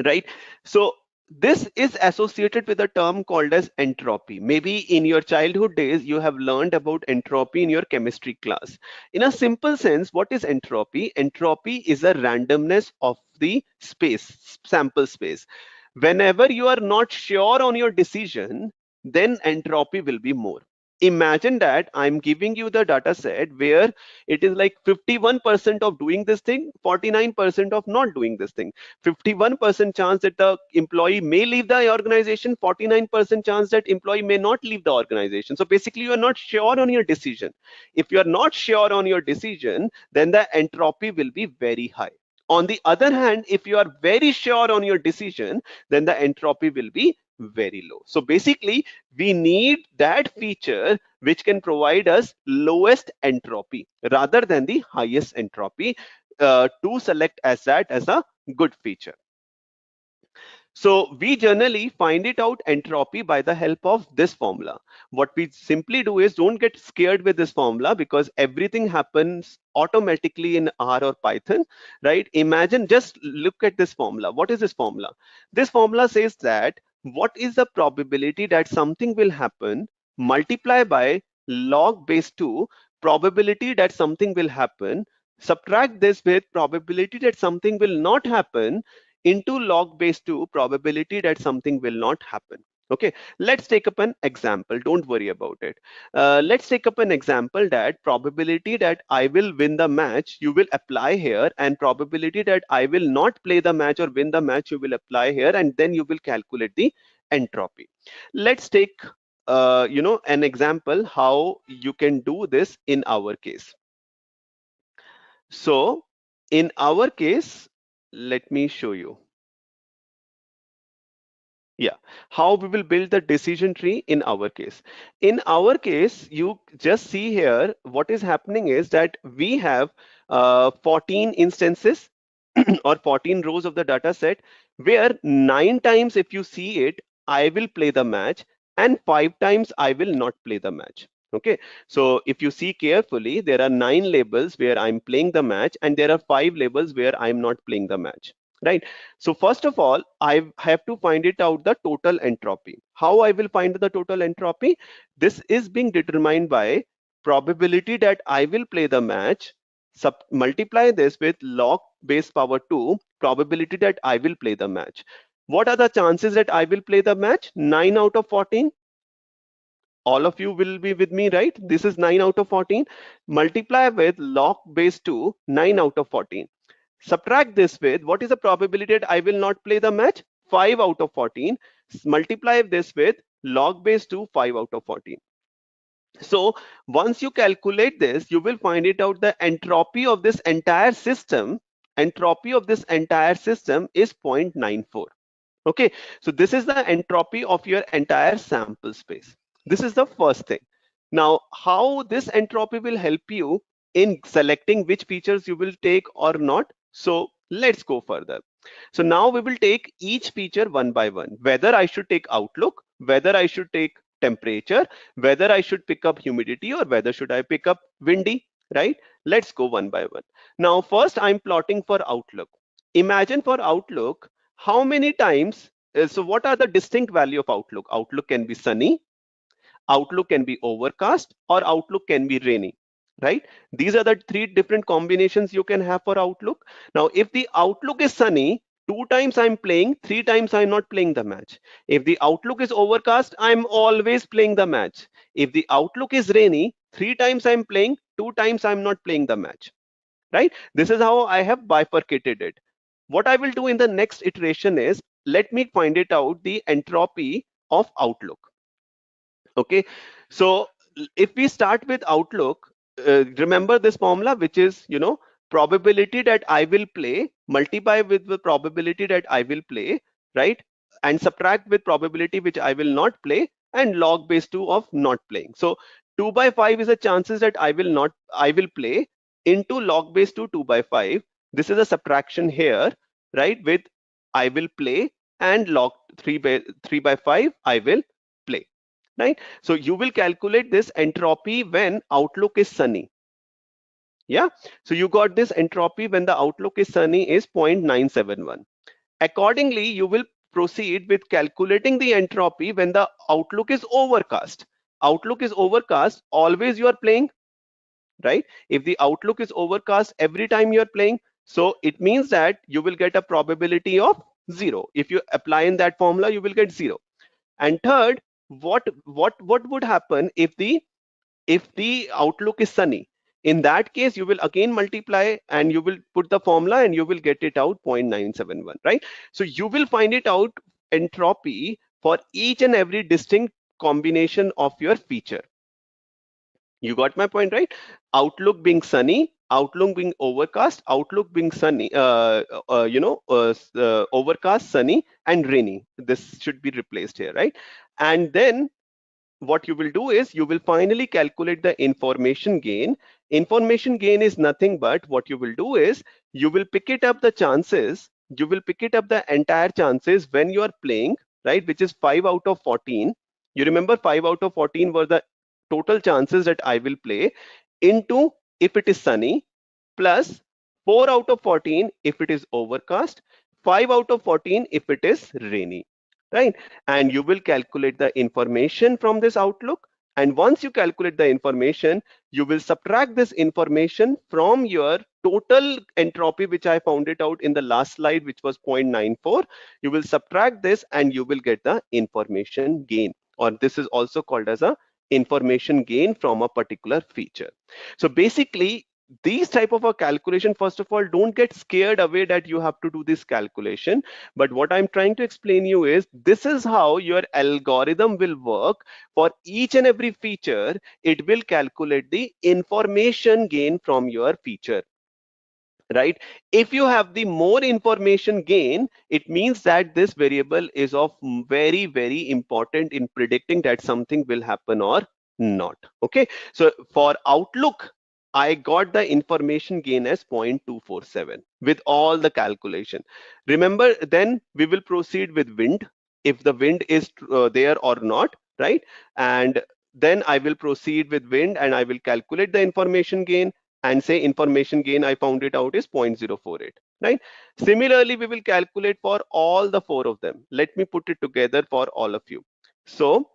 right? So this is associated with a term called as entropy. Maybe in your childhood days, you have learned about entropy in your chemistry class. In a simple sense, what is entropy? Entropy is a randomness of the space, sample space. Whenever you are not sure on your decision, then entropy will be more. Imagine that I'm giving you the data set where it is like 51% of doing this thing, 49% of not doing this thing. 51% chance that the employee may leave the organization, 49% chance that employee may not leave the organization. So basically, you are not sure on your decision. If you are not sure on your decision, then the entropy will be very high. On the other hand, if you are very sure on your decision, then the entropy will be very low. So basically, we need that feature which can provide us lowest entropy rather than the highest entropy to select as that as a good feature. So we generally find it out entropy by the help of this formula. What we simply do is don't get scared with this formula because everything happens automatically in R or Python, right? Imagine, just look at this formula. What is this formula? This formula says that what is the probability that something will happen multiply by log base 2 probability that something will happen, subtract this with probability that something will not happen into log base 2 probability that something will not happen. Okay, let's take up an example. Don't worry about it. Let's take up an example that probability that I will win the match, you will apply here, and probability that I will not play the match or win the match, you will apply here, and then you will calculate the entropy. Let's take an example how you can do this in our case. So in our case, let me show you. Yeah, how we will build the decision tree in our case. In our case, you just see here what is happening is that we have 14 instances or 14 rows of the data set where 9 times if you see it, I will play the match and 5 times I will not play the match. Okay, so if you see carefully, there are 9 labels where I'm playing the match and there are 5 labels where I'm not playing the match, right? So first of all, I have to find it out the total entropy. How I will find the total entropy? This is being determined by probability that I will play the match, multiply this with log base power 2 probability that I will play the match. What are the chances that I will play the match? 9 out of 14. All of you will be with me, right? This is 9 out of 14. Multiply with log base 2, 9 out of 14. Subtract this with what is the probability that I will not play the match? 5 out of 14. Multiply this with log base 2, 5 out of 14. So once you calculate this, you will find it out the entropy of this entire system. Entropy of this entire system is 0.94. Okay, so this is the entropy of your entire sample space. This is the first thing. Now, how this entropy will help you in selecting which features you will take or not. So let's go further. So now we will take each feature one by one, whether I should take outlook, whether I should take temperature, whether I should pick up humidity, or whether should I pick up windy, right? Let's go one by one. Now, first I'm plotting for outlook. Imagine for outlook, how many times, so what are the distinct value of outlook? Outlook can be sunny, outlook can be overcast, or outlook can be rainy, right? These are the 3 different combinations you can have for outlook. Now, if the outlook is sunny, 2 times I'm playing, 3 times I'm not playing the match. If the outlook is overcast, I'm always playing the match. If the outlook is rainy, 3 times I'm playing, 2 times I'm not playing the match, right? This is how I have bifurcated it. What I will do in the next iteration is, let me find it out the entropy of outlook. Okay, so if we start with outlook, remember this formula, which is, probability that I will play, multiply with the probability that I will play, right? And subtract with probability which I will not play, and log base 2 of not playing. So 2 by 5 is the chances that I will play, into log base 2, 2 by 5. This is a subtraction here, right? With I will play and log 3 by 5 I will play, right? So you will calculate this entropy when outlook is sunny. Yeah, so you got this entropy when the outlook is sunny is 0.971. Accordingly, you will proceed with calculating the entropy when the outlook is overcast. Outlook is overcast, always you are playing, right? If the outlook is overcast every time you're playing, so it means that you will get a probability of 0. If you apply in that formula, you will get 0. And third, what would happen if the outlook is sunny? In that case, you will again multiply and you will put the formula and you will get it out 0.971, right? So you will find it out entropy for each and every distinct combination of your feature. You got my point, right? Outlook being sunny, outlook being overcast, outlook being sunny, overcast, sunny, and rainy. This should be replaced here, right? And then what you will do is you will finally calculate the information gain. Information gain is nothing but what you will do is you will pick it up the chances, you will pick it up the entire chances when you are playing, right? Which is 5 out of 14. You remember 5 out of 14 were the total chances that I will play into if it is sunny plus 4 out of 14 if it is overcast, 5 out of 14 if it is rainy, right? And you will calculate the information from this outlook. And once you calculate the information, you will subtract this information from your total entropy, which I found it out in the last slide, which was 0.94. You will subtract this and you will get the information gain, or this is also called as a information gain from a particular feature. So basically, these type of a calculation, first of all, don't get scared away that you have to do this calculation. But what I'm trying to explain you is this is how your algorithm will work. For each and every feature, it will calculate the information gain from your feature, right? If you have the more information gain, it means that this variable is of very important in predicting that something will happen or not. Okay, so for outlook, I got the information gain as 0.247 with all the calculation. Remember, then we will proceed with wind, if the wind is there or not, right? And then I will proceed with wind and I will calculate the information gain and say information gain, I found it out is 0.048, right? Similarly, we will calculate for all the 4 of them. Let me put it together for all of you. So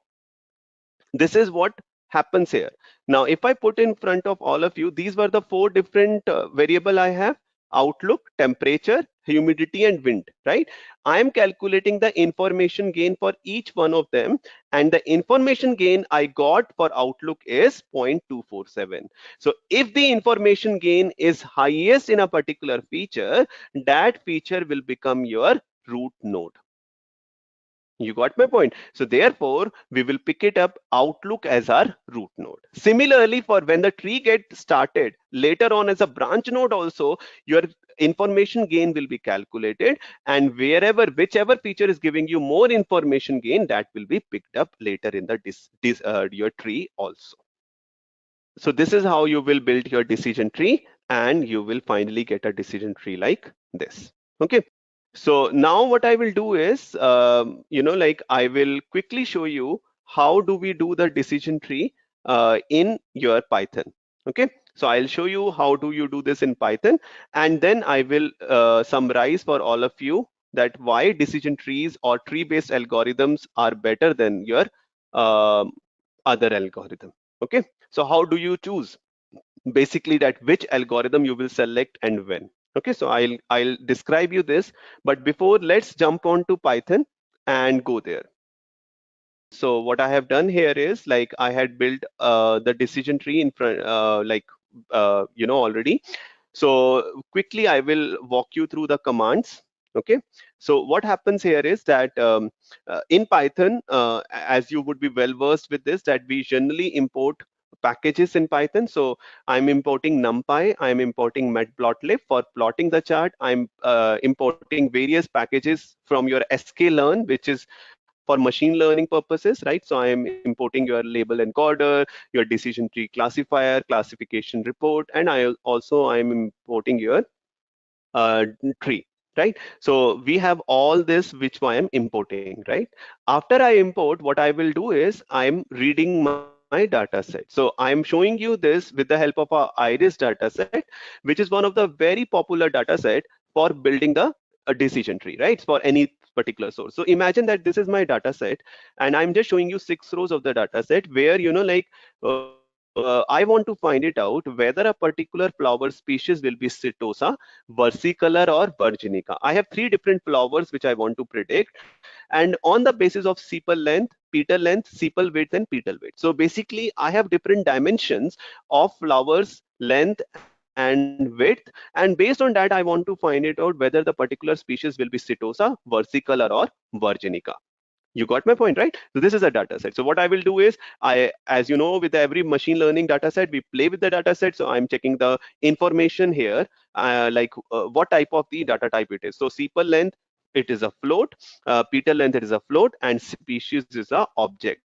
this is what happens here. Now, if I put in front of all of you, these were the 4 different variable I have: outlook, temperature, humidity, and wind, right? I am calculating the information gain for each one of them, and the information gain I got for outlook is 0.247. So if the information gain is highest in a particular feature, that feature will become your root node. You got my point. So therefore, we will pick it up outlook as our root node. Similarly, for when the tree gets started, later on as a branch node also, your information gain will be calculated, and whichever feature is giving you more information gain, that will be picked up later in the your tree also. So this is how you will build your decision tree, and you will finally get a decision tree like this. Okay. So now what I will do is, like I will quickly show you how do we do the decision tree in your Python. Okay. So I'll show you how do you do this in Python, and then I will summarize for all of you that why decision trees or tree-based algorithms are better than your um other algorithm. Okay. So how do you choose? Basically that which algorithm you will select and when. Okay, so I'll describe you this, but before, let's jump on to Python and go there. So what I have done here is, like, I had built the decision tree in front, already. So quickly I will walk you through the commands. Okay, so what happens here is that in Python, as you would be well versed with this, that we generally import packages in Python. So I'm importing NumPy, I'm importing Matplotlib for plotting the chart. I'm importing various packages from your sklearn, which is for machine learning purposes, right? So I am importing your label encoder, your decision tree classifier, classification report, and I am importing your tree, right? So we have all this which I am importing, right? After I import, what I will do is I'm reading my data set. So I'm showing you this with the help of our iris data set, which is one of the very popular data set for building the a decision tree, right? For any particular source. So imagine that this is my data set, and I'm just showing you 6 rows of the data set where, I want to find it out whether a particular flower species will be Setosa, versicolor, or virginica. I have 3 different flowers which I want to predict, and on the basis of sepal length, petal length, sepal width, and petal width. So basically, I have different dimensions of flowers length and width, and based on that, I want to find it out whether the particular species will be Setosa, versicolor, or virginica. You got my point, right? So this is a data set. So what I will do is, as you know, with every machine learning data set, we play with the data set. So I'm checking the information here, what type of the data type it is. So sepal length, it is a float, petal length, it is a float, and species is a object.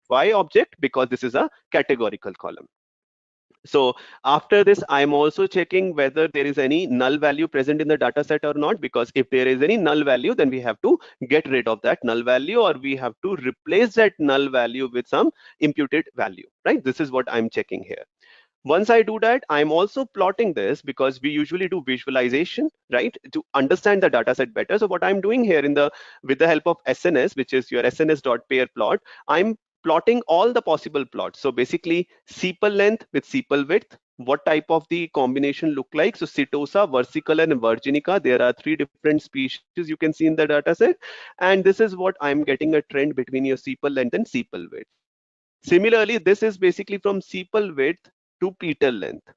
Why object? Because this is a categorical column. So after this, I'm also checking whether there is any null value present in the data set or not, because if there is any null value, then we have to get rid of that null value, or we have to replace that null value with some imputed value, right? This is what I'm checking here. Once I do that, I'm also plotting this because we usually do visualization, right, to understand the data set better. So what I'm doing here with the help of SNS, which is your SNS.pair plot, I'm plotting all the possible plots. So basically sepal length with sepal width, what type of the combination look like. So Setosa, versicolor, and virginica, there are 3 different species you can see in the data set. And this is what I'm getting a trend between your sepal length and sepal width. Similarly, this is basically from sepal width to petal length,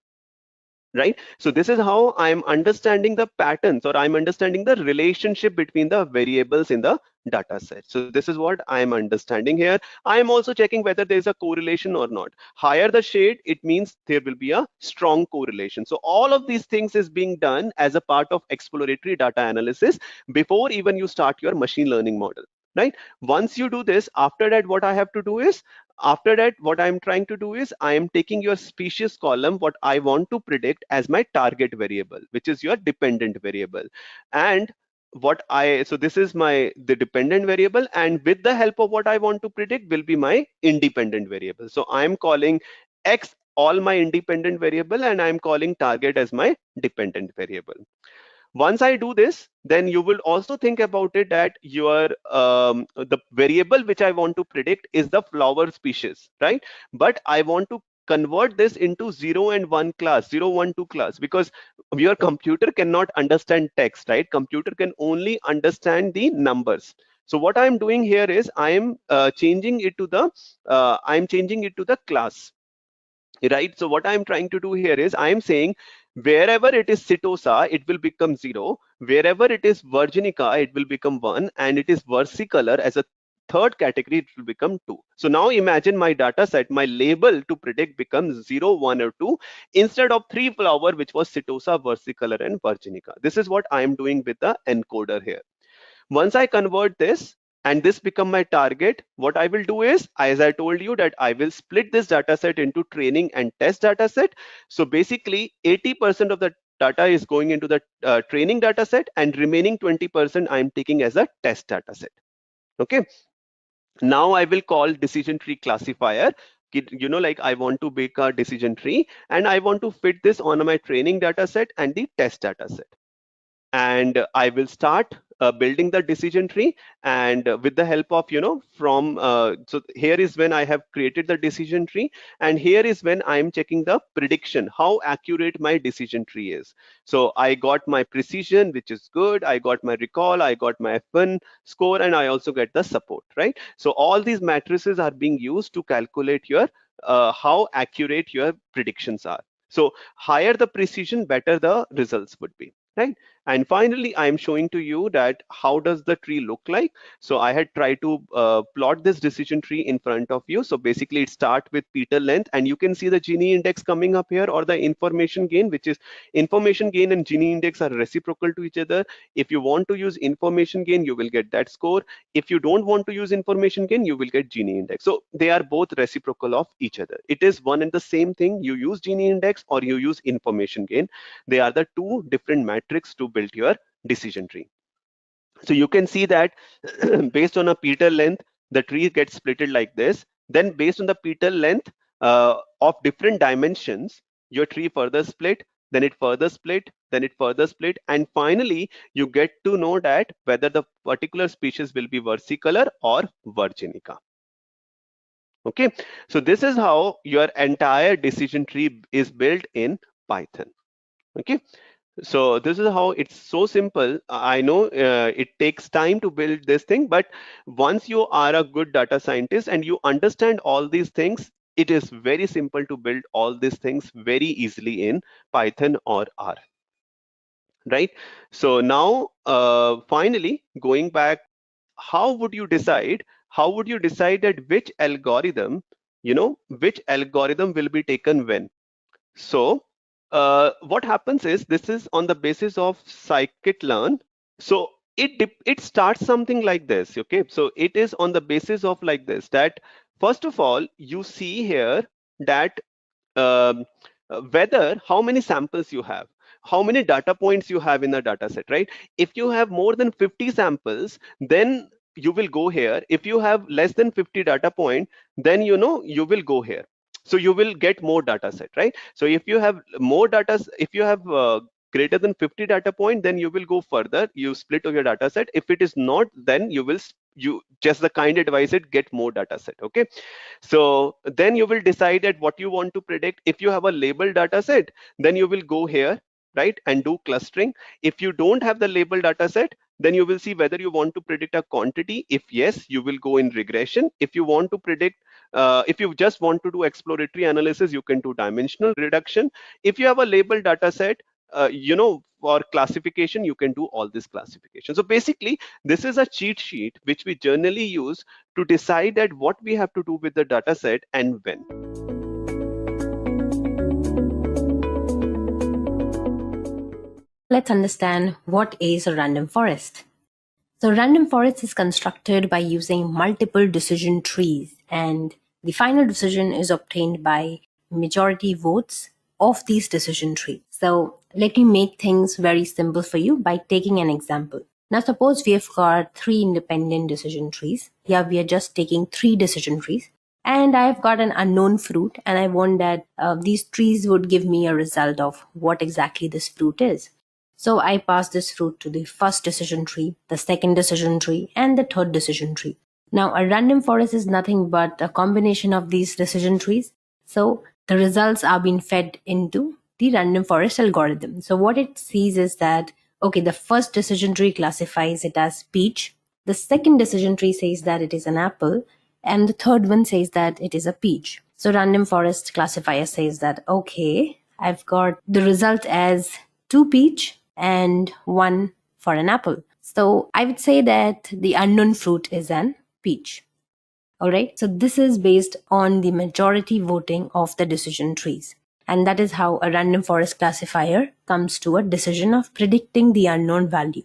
right? So this is how I'm understanding the patterns, or I'm understanding the relationship between the variables in the data set. So this is what I'm understanding here. I'm also checking whether there's a correlation or not. Higher the shade, it means there will be a strong correlation. So all of these things is being done as a part of exploratory data analysis before even you start your machine learning model, right? Once you do this, after that, what I have to do is, after that, what I'm trying to do is I am taking your species column, what I want to predict, as my target variable, which is your dependent variable. And so this is the dependent variable, and with the help of what I want to predict will be my independent variable. So I'm calling X all my independent variable, and I'm calling target as my dependent variable. Once I do this, then you will also think about it that the variable which I want to predict is the flower species, right? But I want to convert this into 0 and 1 class, 0, 1, 2 class, because your computer cannot understand text, right? Computer can only understand the numbers. So what I'm doing here is I'm changing it to the class, right? So what I'm trying to do here is I'm saying wherever it is Setosa, it will become 0. Wherever it is Virginica, it will become 1. And it is versicolor as a third category, it will become 2. So now imagine my data set, my label to predict becomes 0, 1, or 2 instead of 3 flower, which was Setosa, versicolor, and Virginica. This is what I'm doing with the encoder here. Once I convert this and this become my target, what I will do is, as I told you, that I will split this data set into training and test data set. So basically 80% of the data is going into the training data set, and remaining 20% I'm taking as a test data set. Okay. Now I will call decision tree classifier. Like I want to make a decision tree, and I want to fit this on my training data set and the test data set. And I will start building the decision tree, and with the help of so here is when I have created the decision tree, and here is when I'm checking the prediction, how accurate my decision tree is. So I got my precision, which is good. I got my recall, I got my F1 score, and I also get the support, right? So all these matrices are being used to calculate your how accurate your predictions are. So higher the precision, better the results would be, right? And finally, I'm showing to you that how does the tree look like. So I had tried to plot this decision tree in front of you. So basically it starts with petal length, and you can see the Gini index coming up here, or the information gain, which is information gain and Gini index are reciprocal to each other. If you want to use information gain, you will get that score. If you don't want to use information gain, you will get Gini index. So they are both reciprocal of each other. It is one and the same thing. You use Gini index or you use information gain. They are the two different metrics to build your decision tree. So you can see that based on a petal length, the tree gets splitted like this. Then based on the petal length of different dimensions, your tree further split. then it further split, then it further split, and finally you get to know that whether the particular species will be versicolor or virginica. Okay, so this is how your entire decision tree is built in Python. Okay, so this is how it's so simple. I know it takes time to build this thing, but once you are a good data scientist and you understand all these things, it is very simple to build all these things very easily in Python or R, right? So now, finally, going back, how would you decide? How would you decide that which algorithm, which algorithm will be taken when? So what happens is this is on the basis of scikit-learn. So it starts something like this. Okay, so it is on the basis of like this, that first of all you see here that um, whether how many samples you have, how many data points you have in a data set, right? If you have more than 50 samples, then you will go here. If you have less than 50 data point, then you will go here. So you will get more data set, right? So if you have more data, if you have greater than 50 data point, then you will go further, you split of your data set. If it is not, then you just the kind advise it, get more data set. Okay, so then you will decide that what you want to predict. If you have a labeled data set, then you will go here, right, and do clustering. If you don't have the labeled data set, then you will see whether you want to predict a quantity. If yes, you will go in regression. If you want to predict, if you just want to do exploratory analysis, you can do dimensional reduction. If you have a labeled data set, for classification, you can do all this classification. So basically, this is a cheat sheet which we generally use to decide that what we have to do with the data set and when. Let's understand what is a random forest. So random forest is constructed by using multiple decision trees, and the final decision is obtained by majority votes of these decision trees. So let me make things very simple for you by taking an example. Now suppose we have got 3 independent decision trees. Here we are just taking 3 decision trees, and I've got an unknown fruit, and I want that these trees would give me a result of what exactly this fruit is. So I pass this fruit to the first decision tree, the second decision tree, and the third decision tree. Now a random forest is nothing but a combination of these decision trees. So the results are being fed into the random forest algorithm. So what it sees is that, okay, the first decision tree classifies it as peach. The second decision tree says that it is an apple. And the third one says that it is a peach. So random forest classifier says that, okay, I've got the result as 2 peach and 1 for an apple. So I would say that the unknown fruit is an peach. All right. So this is based on the majority voting of the decision trees. And that is how a random forest classifier comes to a decision of predicting the unknown value.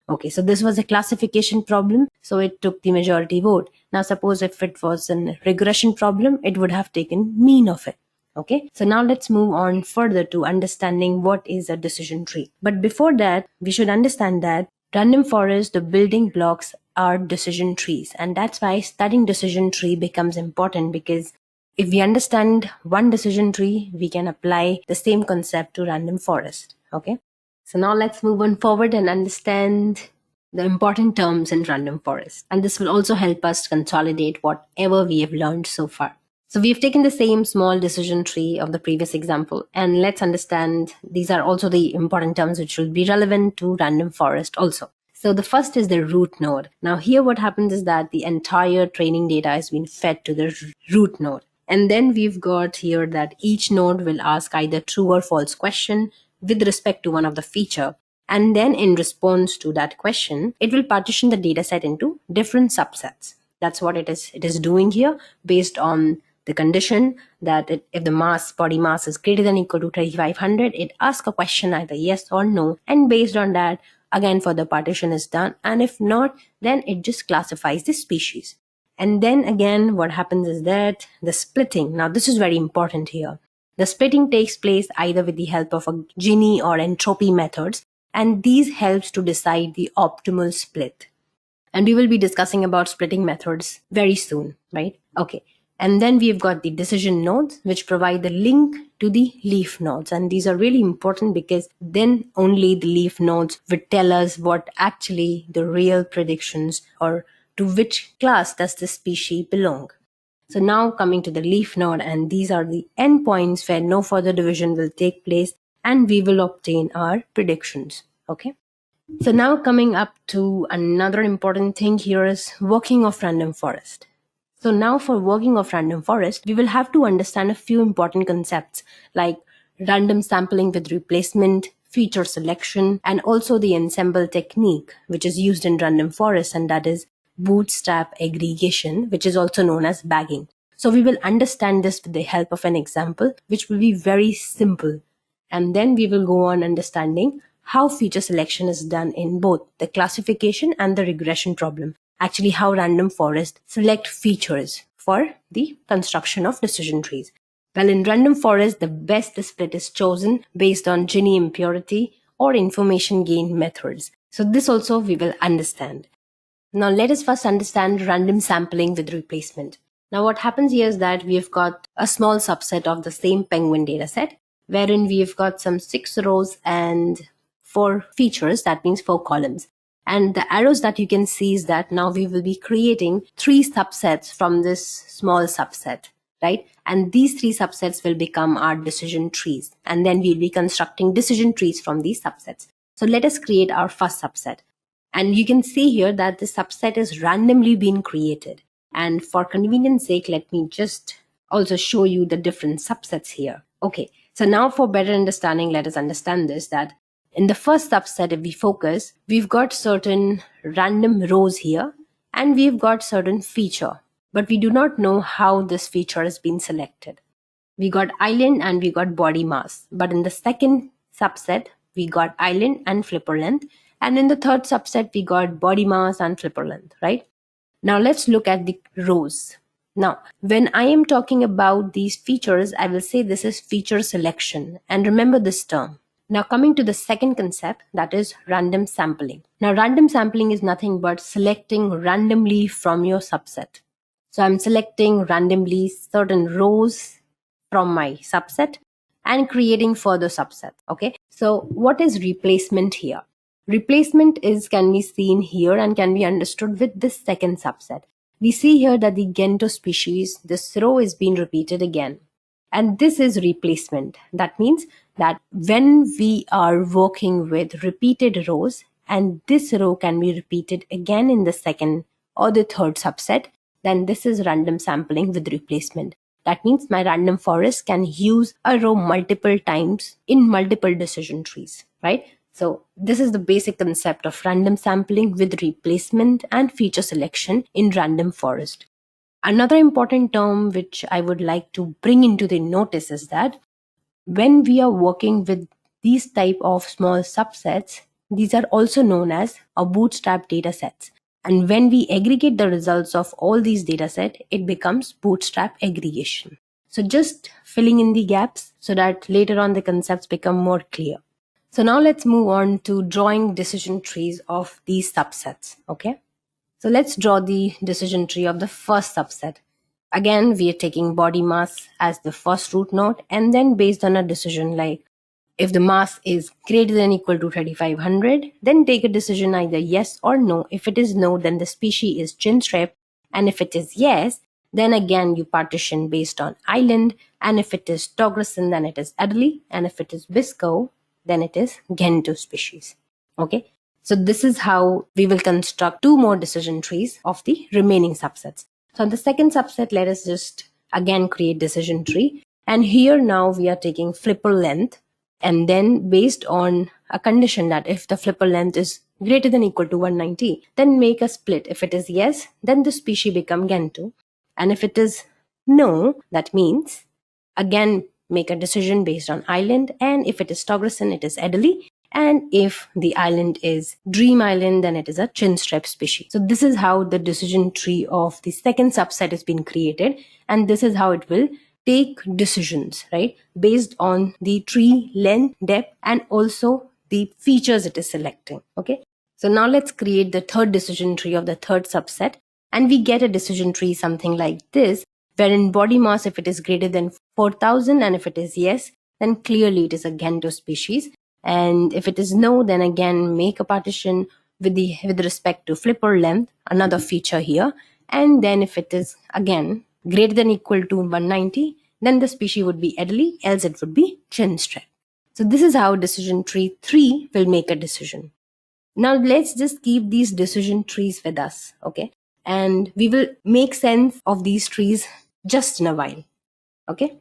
Okay, so this was a classification problem, so it took the majority vote. Now suppose if it was a regression problem, it would have taken mean of it. Okay, so now let's move on further to understanding what is a decision tree. But before that, we should understand that random forest, the building blocks are decision trees. And that's why studying decision tree becomes important, because if we understand one decision tree, we can apply the same concept to random forest. Okay. So now let's move on forward and understand the important terms in random forest. And this will also help us consolidate whatever we have learned so far. So we've taken the same small decision tree of the previous example, and let's understand these are also the important terms which will be relevant to random forest also. So the first is the root node. Now here what happens is that the entire training data is being fed to the root node. And then we've got here that each node will ask either true or false question with respect to one of the feature. And then in response to that question, it will partition the data set into different subsets. That's what it is doing here based on the condition that if the body mass is greater than or equal to 3500, it asks a question either yes or no. And based on that, again, further partition is done. And if not, then it just classifies the species. And then again, what happens is that the splitting. Now, this is very important here. The splitting takes place either with the help of a Gini or entropy methods, and these helps to decide the optimal split. And we will be discussing about splitting methods very soon, right? Okay. And then we've got the decision nodes, which provide the link to the leaf nodes. And these are really important because then only the leaf nodes would tell us what actually the real predictions or to which class does this species belong. So now coming to the leaf node, and these are the endpoints where no further division will take place and we will obtain our predictions. Okay. So now coming up to another important thing here is working of random forest. So now for working of random forest, we will have to understand a few important concepts like random sampling with replacement, feature selection, and also the ensemble technique, which is used in random forest, and that is bootstrap aggregation, which is also known as bagging. So we will understand this with the help of an example, which will be very simple. And then we will go on understanding how feature selection is done in both the classification and the regression problem. Actually, how random forest select features for the construction of decision trees. Well, in random forest, the best split is chosen based on Gini impurity or information gain methods. So this also we will understand. Now let us first understand random sampling with replacement. Now what happens here is that we've got a small subset of the same penguin dataset, wherein we've got some 6 rows and 4 features, that means 4 columns. And the arrows that you can see is that now we will be creating 3 subsets from this small subset, right? And these 3 subsets will become our decision trees. And then we'll be constructing decision trees from these subsets. So let us create our first subset. And you can see here that the subset is randomly being created. And for convenience sake, let me just also show you the different subsets here. Okay, so now for better understanding, let us understand this, that in the first subset, if we focus, we've got certain random rows here and we've got certain feature, but we do not know how this feature has been selected. We got island and we got body mass, but in the second subset, we got island and flipper length. And in the third subset, we got body mass and flipper length, right? Now let's look at the rows. Now, when I am talking about these features, I will say this is feature selection. And remember this term. Now coming to the second concept, that is random sampling. Now random sampling is nothing but selecting randomly from your subset. So I'm selecting randomly certain rows from my subset and creating further subset. Okay. So what is replacement here? Replacement can be seen here and can be understood with this second subset. We see here that the Gento species, this row is being repeated again. And this is replacement. That means that when we are working with repeated rows and this row can be repeated again in the second or the third subset, then this is random sampling with replacement. That means my random forest can use a row multiple times in multiple decision trees, right? So this is the basic concept of random sampling with replacement and feature selection in random forest. Another important term which I would like to bring into the notice is that when we are working with these type of small subsets, these are also known as our bootstrap data sets. And when we aggregate the results of all these data sets, it becomes bootstrap aggregation. So just filling in the gaps so that later on the concepts become more clear. So now let's move on to drawing decision trees of these subsets. Okay. So let's draw the decision tree of the first subset. Again, we are taking body mass as the first root node, and then based on a decision like if the mass is greater than or equal to 3500, then take a decision either yes or no. If it is no, then the species is chinstrap, and if it is yes, then again you partition based on island, and if it is Togresen, then it is Adelie, and if it is Biscoe, then it is Gento species. Okay. So this is how we will construct 2 more decision trees of the remaining subsets. So on the second subset, let us just again create decision tree. And here now we are taking flipper length. And then based on a condition that if the flipper length is greater than or equal to 190, then make a split. If it is yes, then the species become Gento. And if it is no, that means again make a decision based on island. And if it is Togresen, it is Adelie. And if the island is Dream Island, then it is a chinstrap species. So this is how the decision tree of the second subset has been created. And this is how it will take decisions, right? Based on the tree length, depth, and also the features it is selecting. Okay. So now let's create the third decision tree of the third subset. And we get a decision tree something like this, wherein body mass, if it is greater than 4,000, and if it is yes, then clearly it is a Gento species. And if it is no, then again make a partition with respect to flipper length, another feature here. And then if it is again greater than equal to 190, then the species would be Adelie, else it would be chinstrap. So this is how decision tree 3 will make a decision. Now let's just keep these decision trees with us, okay? And we will make sense of these trees just in a while, okay?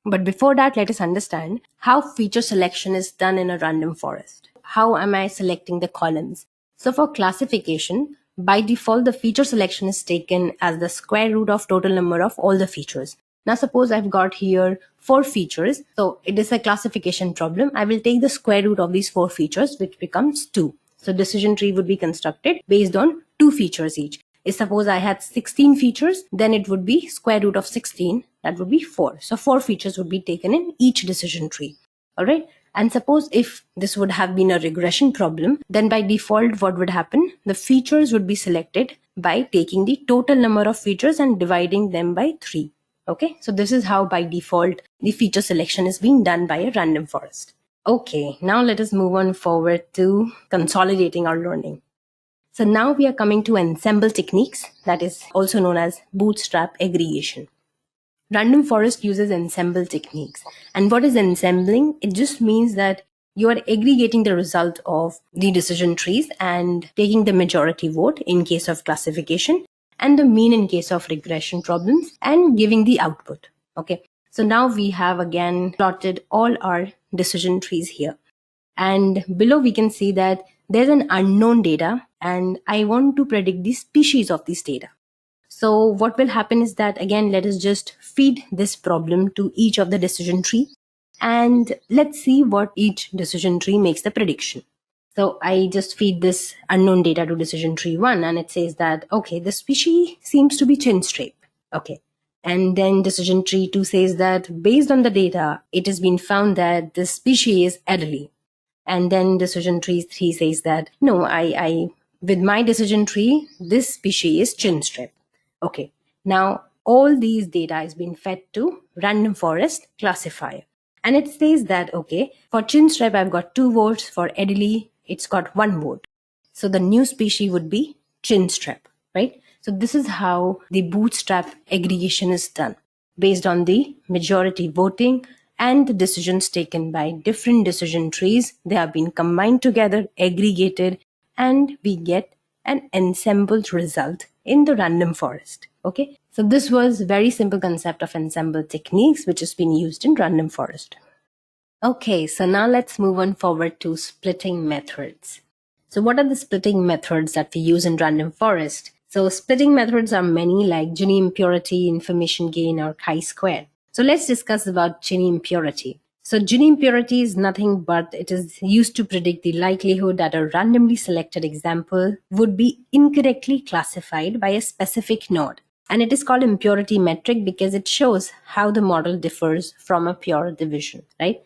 But before that, let us understand how feature selection is done in a random forest. How am I selecting the columns? So for classification, by default, the feature selection is taken as the square root of total number of all the features. Now suppose I've got here 4 features. So it is a classification problem. I will take the square root of these 4 features, which becomes 2. So decision tree would be constructed based on 2 features each. If suppose I had 16 features, then it would be square root of 16. That would be 4. So 4 features would be taken in each decision tree. All right. And suppose if this would have been a regression problem, then by default, what would happen? The features would be selected by taking the total number of features and dividing them by 3. Okay. So this is how by default the feature selection is being done by a random forest. Okay. Now let us move on forward to consolidating our learning. So now we are coming to ensemble techniques, that is also known as bootstrap aggregation. Random forest uses ensemble techniques. And what is ensembling? It just means that you are aggregating the result of the decision trees and taking the majority vote in case of classification and the mean in case of regression problems and giving the output. Okay. So now we have again plotted all our decision trees here. And below we can see that there's an unknown data and I want to predict the species of this data. So what will happen is that again, let us just feed this problem to each of the decision tree and let's see what each decision tree makes the prediction. So I just feed this unknown data to decision tree 1 and it says that, okay, the species seems to be chinstrap. Okay. And then decision tree 2 says that based on the data, it has been found that this species is Adelie. And then decision tree 3 says that, no, I with my decision tree, this species is chinstrap. Okay. Now, all these data is being fed to random forest classifier. And it says that, okay, for chinstrap, I've got 2 votes. For Adelie, it's got 1 vote. So the new species would be chinstrap, right? So this is how the bootstrap aggregation is done based on the majority voting and the decisions taken by different decision trees. They have been combined together, aggregated, and we get an ensembled result in the random forest. Okay, so this was a very simple concept of ensemble techniques, which has been used in random forest. Okay, so now let's move on forward to splitting methods. So what are the splitting methods that we use in random forest? So splitting methods are many, like Gini impurity, information gain, or chi-square. So let's discuss about Gini impurity. So Gini impurity is nothing but it is used to predict the likelihood that a randomly selected example would be incorrectly classified by a specific node. And it is called impurity metric because it shows how the model differs from a pure division, right?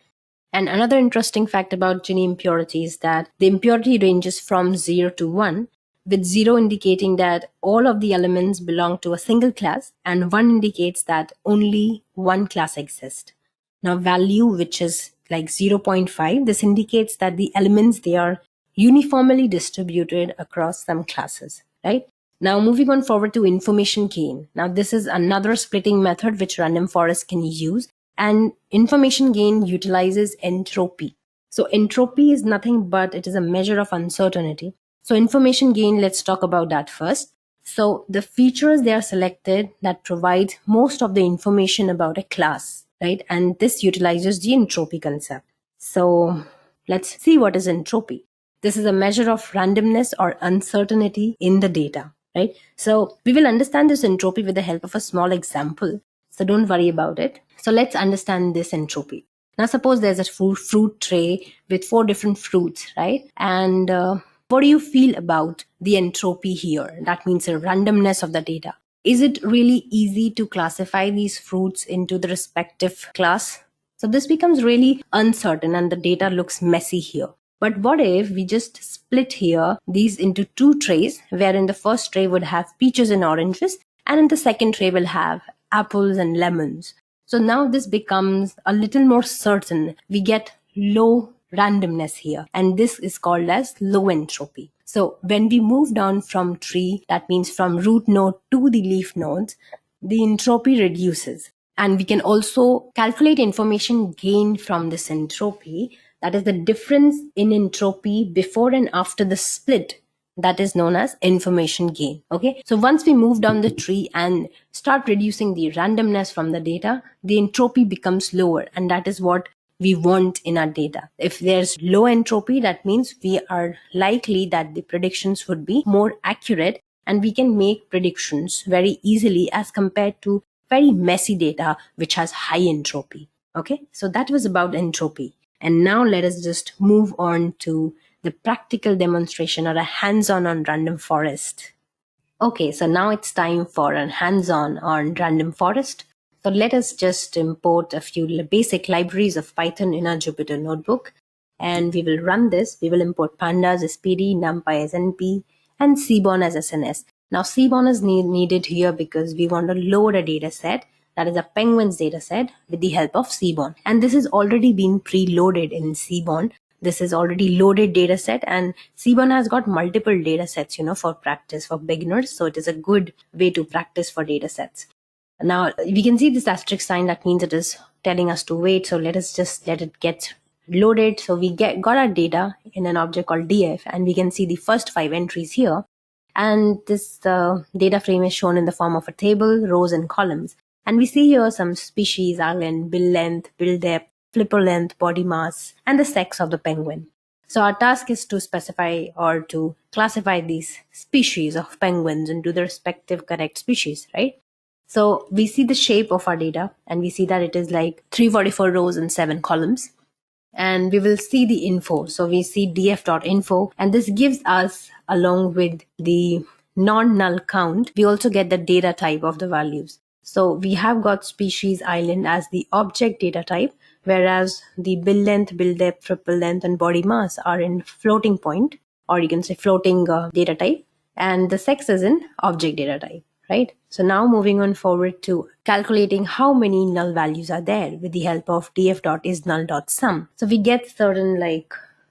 And another interesting fact about Gini impurity is that the impurity ranges from 0 to 1, with 0 indicating that all of the elements belong to a single class and 1 indicates that only one class exists. Now value, which is like 0.5, this indicates that the elements, they are uniformly distributed across some classes, right? Now moving on forward to information gain. Now this is another splitting method which random forest can use, and information gain utilizes entropy. So entropy is nothing but it is a measure of uncertainty. So information gain, let's talk about that first. So the features they are selected that provide most of the information about a class, right? And this utilizes the entropy concept. So let's see what is entropy. This is a measure of randomness or uncertainty in the data, right? So we will understand this entropy with the help of a small example. So don't worry about it. So let's understand this entropy. Now suppose there's a fruit tray with 4 different fruits, right? And what do you feel about the entropy here? That means the randomness of the data. Is it really easy to classify these fruits into the respective class? So this becomes really uncertain and the data looks messy here. But what if we just split here these into 2 trays, wherein the first tray would have peaches and oranges, and in the second tray will have apples and lemons. So now this becomes a little more certain. We get low randomness here, and this is called as low entropy. So when we move down from tree, that means from root node to the leaf nodes, the entropy reduces. And we can also calculate information gained from this entropy. That is the difference in entropy before and after the split. That is known as information gain. Okay. So once we move down the tree and start reducing the randomness from the data, the entropy becomes lower. And that is what we want in our data. If there's low entropy, that means we are likely that the predictions would be more accurate, and we can make predictions very easily as compared to very messy data which has high entropy. Okay, so that was about entropy. And now let us just move on to the practical demonstration or a hands-on on random forest. Okay, so now it's time for a hands-on on random forest. So let us just import a few basic libraries of Python in our Jupyter notebook, and we will run this. We will import pandas as PD, numpy as np, and cborn as sns. Now cborn is needed here because we want to load a data set, that is a penguins data set, with the help of cborn. And this is already been preloaded in cborn. This is already loaded data set, and cborn has got multiple data sets, for practice for beginners. So it is a good way to practice for data sets. Now we can see this asterisk sign. That means it is telling us to wait. So let us just let it get loaded. So we got our data in an object called df, and we can see the first 5 entries here. And this data frame is shown in the form of a table, rows and columns. And we see here some species, island, bill length, bill depth, flipper length, body mass, and the sex of the penguin. So our task is to specify or to classify these species of penguins into the respective correct species, right? So we see the shape of our data, and we see that it is like 344 rows and 7 columns. And we will see the info. So we see df.info, and this gives us, along with the non-null count, we also get the data type of the values. So we have got species island as the object data type, whereas the bill length, bill depth, triple length, and body mass are in floating point, or you can say floating data type, and the sex is in object data type, right? So now moving on forward to calculating how many null values are there with the help of df.isNull.sum. So we get certain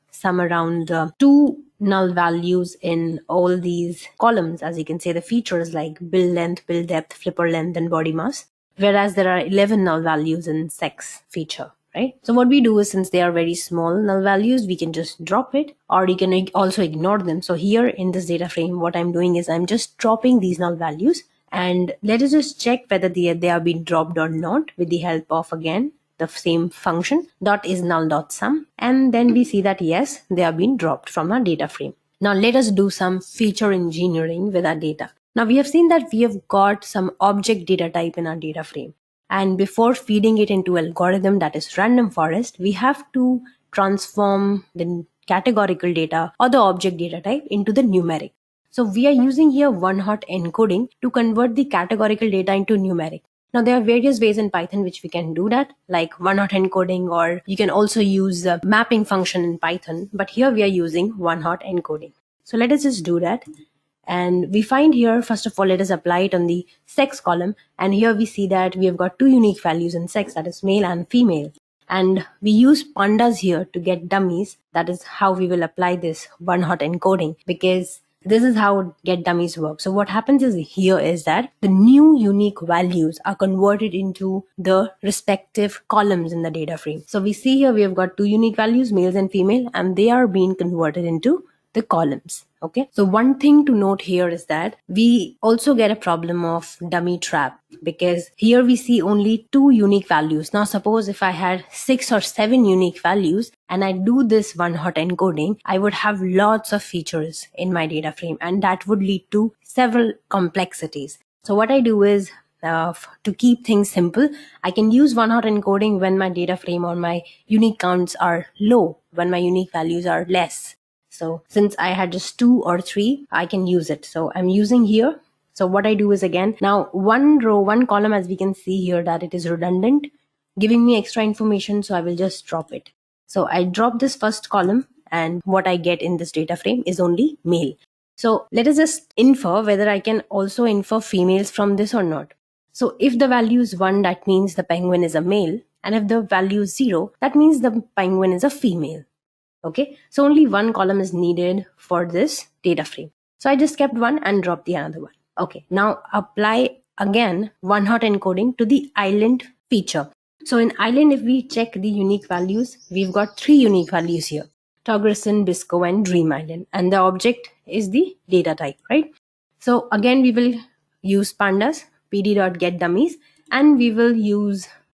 some around 2 null values in all these columns. As you can say, the features like bill length, bill depth, flipper length, and body mass, whereas there are 11 null values in sex feature, right? So what we do is, since they are very small null values, we can just drop it, or you can also ignore them. So here in this data frame, what I'm doing is I'm just dropping these null values, and let us just check whether they are being dropped or not with the help of, again, the same function .isNull.sum, and then we see that yes, they are being dropped from our data frame. Now let us do some feature engineering with our data. Now we have seen that we have got some object data type in our data frame, and before feeding it into algorithm that is random forest, we have to transform the categorical data or the object data type into the numeric. So we are using here one-hot encoding to convert the categorical data into numeric. Now there are various ways in Python which we can do that, like one-hot encoding, or you can also use a mapping function in Python, but here we are using one-hot encoding. So let us just do that. And we find here, first of all, let us apply it on the sex column. And here we see that we have got 2 unique values in sex, that is male and female. And we use pandas here to get dummies. That is how we will apply this one-hot encoding, because this is how get dummies work. So what happens is here is that the new unique values are converted into the respective columns in the data frame. So we see here we have got 2 unique values, males and female, and they are being converted into the columns. Okay. So one thing to note here is that we also get a problem of dummy trap, because here we see only 2 unique values. Now suppose if I had 6 or 7 unique values and I do this one-hot encoding, I would have lots of features in my data frame, and that would lead to several complexities. So what I do is, to keep things simple, I can use one-hot encoding when my data frame or my unique counts are low, when my unique values are less. So since I had just 2 or 3, I can use it. So I'm using here. So what I do is, again, now one row, one column, as we can see here, that it is redundant, giving me extra information. So I will just drop it. So I drop this first column, and what I get in this data frame is only male. So let us just infer whether I can also infer females from this or not. So if the value is 1, that means the penguin is a male. And if the value is 0, that means the penguin is a female. Okay, so only one column is needed for this data frame. So I just kept one and dropped the another one. Okay, now apply again one hot encoding to the island feature. So in island, if we check the unique values, we've got 3 unique values here: Togresen, Bisco, and Dream Island. And the object is the data type, right? So again, we will use pandas, pd.getDummies, and we will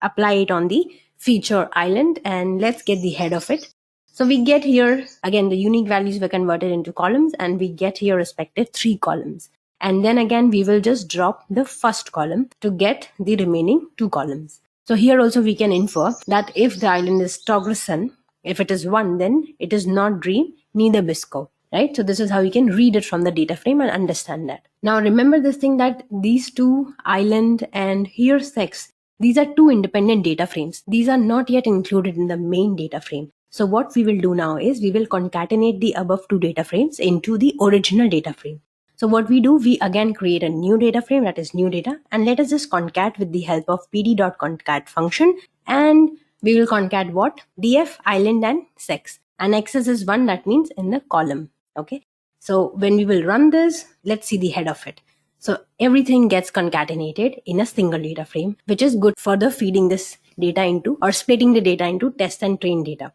apply it on the feature island, and let's get the head of it. So we get here, again, the unique values were converted into columns, and we get here respective 3 columns. And then again, we will just drop the first column to get the remaining 2 columns. So here also we can infer that if the island is Togresen, if it is 1, then it is not Dream, neither Bisco. Right? So this is how you can read it from the data frame and understand that. Now remember this thing, that these 2, island and here sex, these are 2 independent data frames. These are not yet included in the main data frame. So what we will do now is we will concatenate the above 2 data frames into the original data frame. So what we do, we again create a new data frame, that is new data, and let us just concat with the help of pd.concat function, and we will concat what? df, island, and sex. And access is 1, that means in the column. Okay, so when we will run this, let's see the head of it. So everything gets concatenated in a single data frame, which is good for the feeding this data into, or splitting the data into test and train data.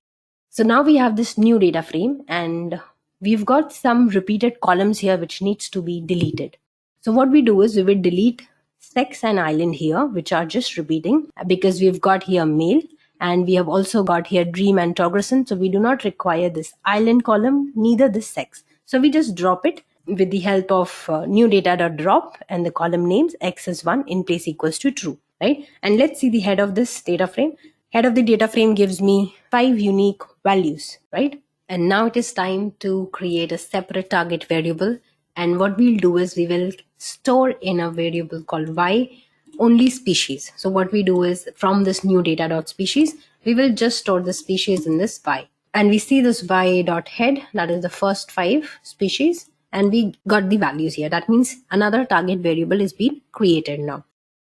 So now we have this new data frame, and we've got some repeated columns here which needs to be deleted. So what we do is we will delete sex and island here, which are just repeating, because we've got here male, and we have also got here Dream and Togresen. So we do not require this island column, neither this sex. So we just drop it with the help of new data.drop and the column names x is 1 in place equals to true, right? And let's see the head of this data frame. Head of the data frame gives me 5 unique values, right? And now it is time to create a separate target variable. And what we'll do is we will store in a variable called y only species. So what we do is from this new data.species, we will just store the species in this y. And we see this y.head, that is the first 5 species, and we got the values here. That means another target variable is being created now.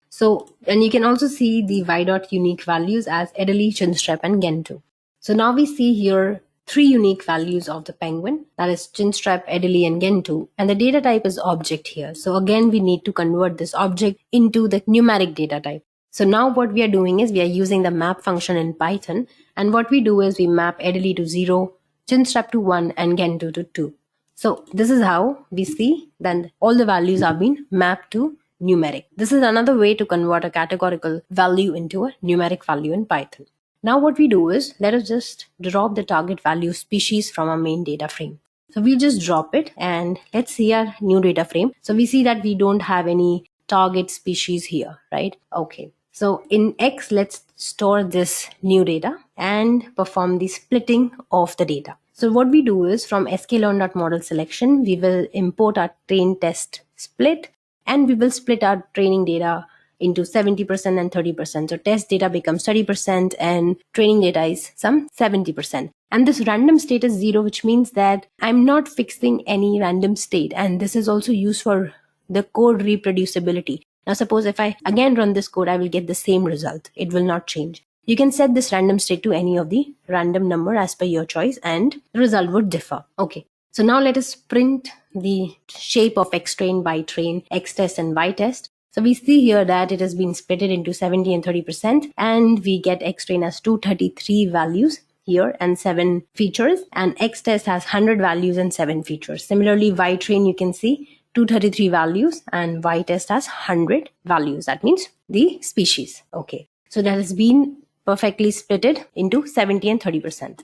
So, and you can also see the y.unique values as Edeli, Chinstrap, and Gentoo. So now we see here 3 unique values of the penguin, that is Chinstrap, Edeli, and Gentoo, and the data type is object here. So again, we need to convert this object into the numeric data type. So now what we are doing is we are using the map function in Python, and what we do is we map Edeli to 0, Chinstrap to 1, and Gentoo to 2. So this is how we see then all the values are being mapped to numeric. This is another way to convert a categorical value into a numeric value in Python. Now what we do is, let us just drop the target value species from our main data frame. So we just drop it, and let's see our new data frame. So we see that we don't have any target species here, right? Okay. So in X, let's store this new data and perform the splitting of the data. So what we do is from sklearn.model selection, we will import our train test split, and we will split our training data into 70% and 30%. So test data becomes 30% and training data is some 70%. And this random state is 0, which means that I'm not fixing any random state. And this is also used for the code reproducibility. Now suppose if I again run this code, I will get the same result. It will not change. You can set this random state to any of the random number as per your choice, and the result would differ. Okay. So now let us print the shape of xtrain, bytrain, xtest, and ytest. So we see here that it has been split into 70 and 30%, and we get xtrain as 233 values here and 7 features, and xtest has 100 values and 7 features. Similarly, ytrain, you can see 233 values and ytest has 100 values. That means the species. Okay. So that has been perfectly splitted into 70 and 30%.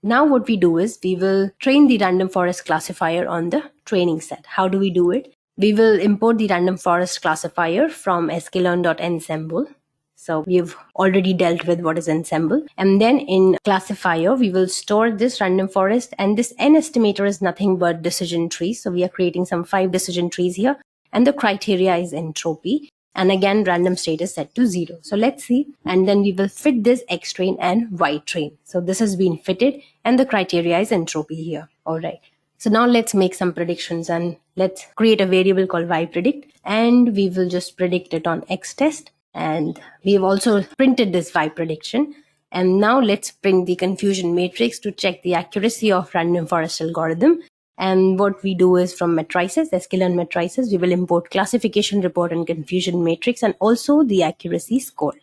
Now what we do is we will train the random forest classifier on the training set. How do we do it? We will import the random forest classifier from sklearn.ensemble. So we've already dealt with what is ensemble. And then in classifier, we will store this random forest, and this n estimator is nothing but decision trees. So we are creating some 5 decision trees here, and the criteria is entropy. And again, random state is set to 0. So let's see. And then we will fit this xtrain and ytrain. So this has been fitted, and the criteria is entropy here. All right. So now let's make some predictions, and let's create a variable called yPredict, and we will just predict it on X test. And we have also printed this yPrediction. And now let's print the confusion matrix to check the accuracy of random forest algorithm. And what we do is from matrices, sklearn matrices, we will import classification report and confusion matrix, and also the accuracy score.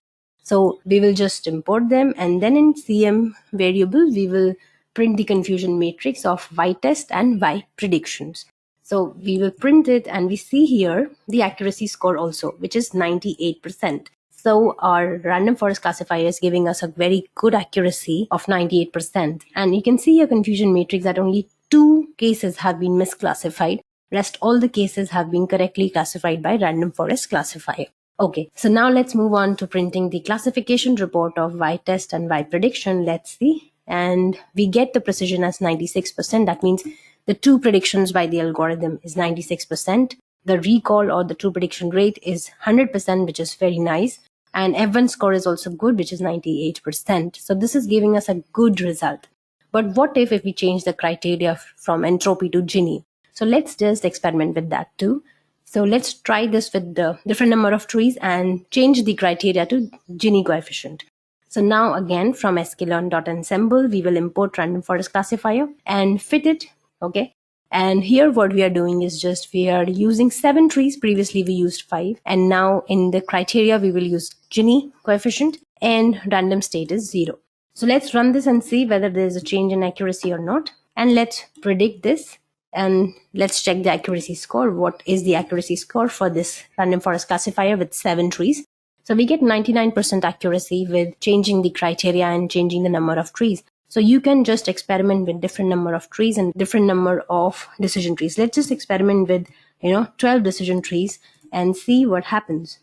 So we will just import them, and then in CM variable, we will print the confusion matrix of Y test and Y predictions. So we will print it, and we see here the accuracy score also, which is 98%. So our random forest classifier is giving us a very good accuracy of 98%. And you can see a confusion matrix that only 2 cases have been misclassified. Rest all the cases have been correctly classified by random forest classifier. Okay, so now let's move on to printing the classification report of Y test and Y prediction. Let's see. And we get the precision as 96%. That means the true predictions by the algorithm is 96%. The recall or the true prediction rate is 100%, which is very nice. And F1 score is also good, which is 98%. So this is giving us a good result. But what if we change the criteria from entropy to Gini? So let's just experiment with that too. So let's try this with the different number of trees and change the criteria to Gini coefficient. So now again from sklearn.ensemble, we will import random forest classifier and fit it. Okay. And here what we are doing is just we are using 7 trees. Previously we used 5. And now in the criteria, we will use Gini coefficient and random state is 0. So let's run this and see whether there is a change in accuracy or not. And let's predict this. And let's check the accuracy score. What is the accuracy score for this random forest classifier with 7 trees? So we get 99% accuracy with changing the criteria and changing the number of trees. So you can just experiment with different number of trees and different number of decision trees. Let's just experiment with 12 decision trees and see what happens.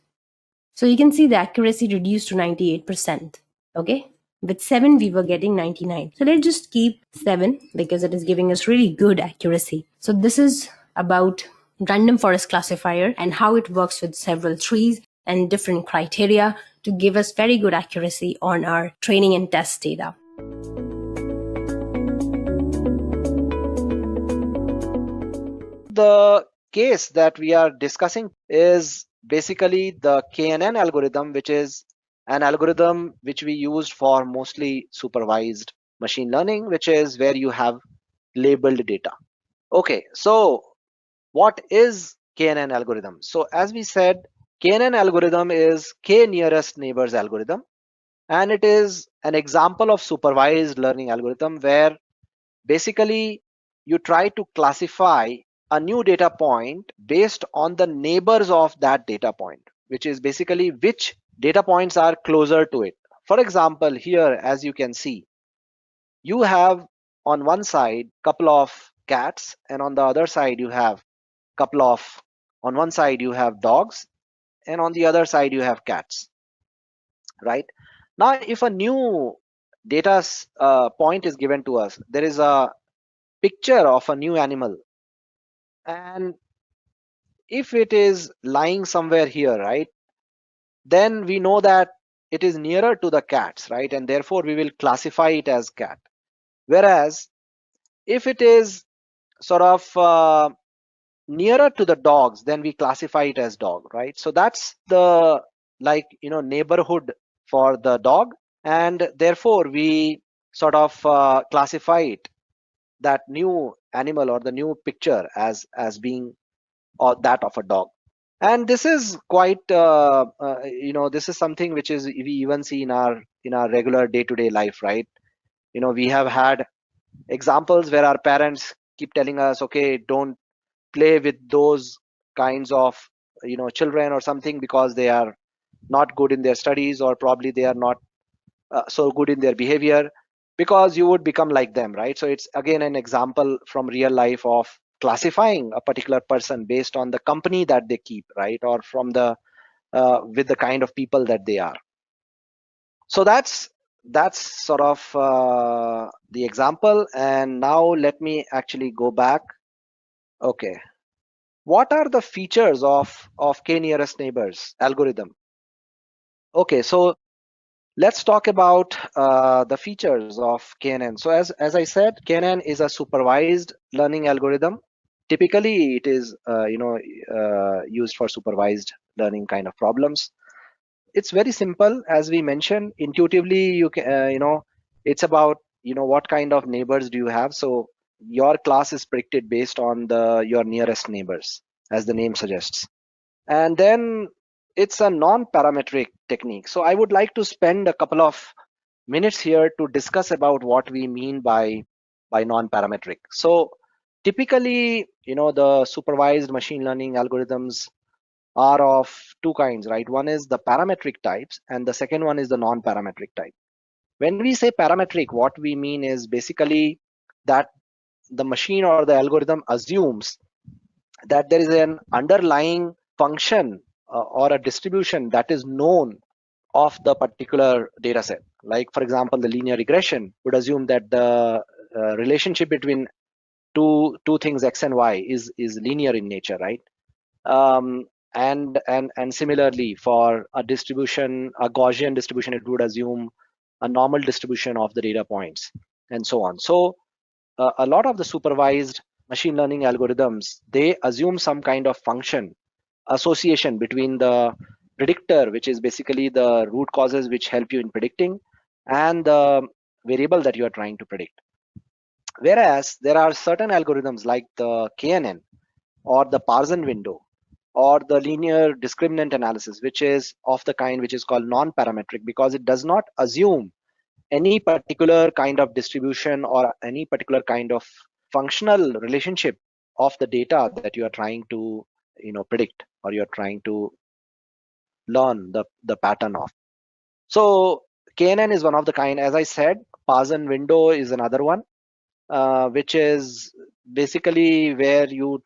So you can see the accuracy reduced to 98%. Okay. With 7, we were getting 99. So let's just keep 7 because it is giving us really good accuracy. So this is about random forest classifier and how it works with several trees and different criteria to give us very good accuracy on our training and test data. The case that we are discussing is basically the KNN algorithm, which is an algorithm which we used for mostly supervised machine learning, which is where you have labeled data. Okay, so what is KNN algorithm? So as we said, KNN algorithm is K nearest neighbors algorithm, and it is an example of supervised learning algorithm where basically you try to classify a new data point based on the neighbors of that data point, which is basically which data points are closer to it. For example, here, as you can see, you have on one side couple of cats, and on the other side you have on one side you have dogs, and on the other side you have cats, right? Now, if a new data point is given to us, there is a picture of a new animal, and if it is lying somewhere here, right, then we know that it is nearer to the cats, right, and therefore we will classify it as cat. Whereas if it is sort of nearer to the dogs, then we classify it as dog, right? So that's the neighborhood for the dog, and therefore we sort of classify it, that new animal or the new picture, as being or that of a dog. And this is quite this is something which is we even see in our regular day-to-day life, right? We have had examples where our parents keep telling us, okay, don't play with those kinds of children or something, because they are not good in their studies, or probably they are not so good in their behavior, because you would become like them, right? So it's again an example from real life of classifying a particular person based on the company that they keep, right, or from the with the kind of people that they are. So that's sort of the example. And now let me actually go back. Okay, what are the features of K nearest neighbors algorithm? Okay, so Let's talk about the features of KNN. So as I said, KNN is a supervised learning algorithm. Typically, it is used for supervised learning kind of problems. It's very simple, as we mentioned. Intuitively, you can it's about what kind of neighbors do you have. So your class is predicted based on your nearest neighbors, as the name suggests. And then it's a non-parametric technique. So I would like to spend a couple of minutes here to discuss about what we mean by non-parametric. So typically, the supervised machine learning algorithms are of two kinds, right? One is the parametric types, and the second one is the non-parametric type. When we say parametric, what we mean is basically that the machine or the algorithm assumes that there is an underlying function or a distribution that is known of the particular data set. Like, for example, the linear regression would assume that the relationship between two things, x and y, is linear in nature, right? And similarly, for a distribution, a Gaussian distribution, it would assume a normal distribution of the data points, and so on. So a lot of the supervised machine learning algorithms, they assume some kind of function association between the predictor, which is basically the root causes which help you in predicting, and the variable that you are trying to predict. Whereas there are certain algorithms like the KNN or the Parson window or the linear discriminant analysis, which is of the kind which is called non-parametric, because it does not assume any particular kind of distribution or any particular kind of functional relationship of the data that you are trying to predict, or you're trying to learn the pattern of. So KNN is one of the kind. As I said, Parson window is another one, which is basically where you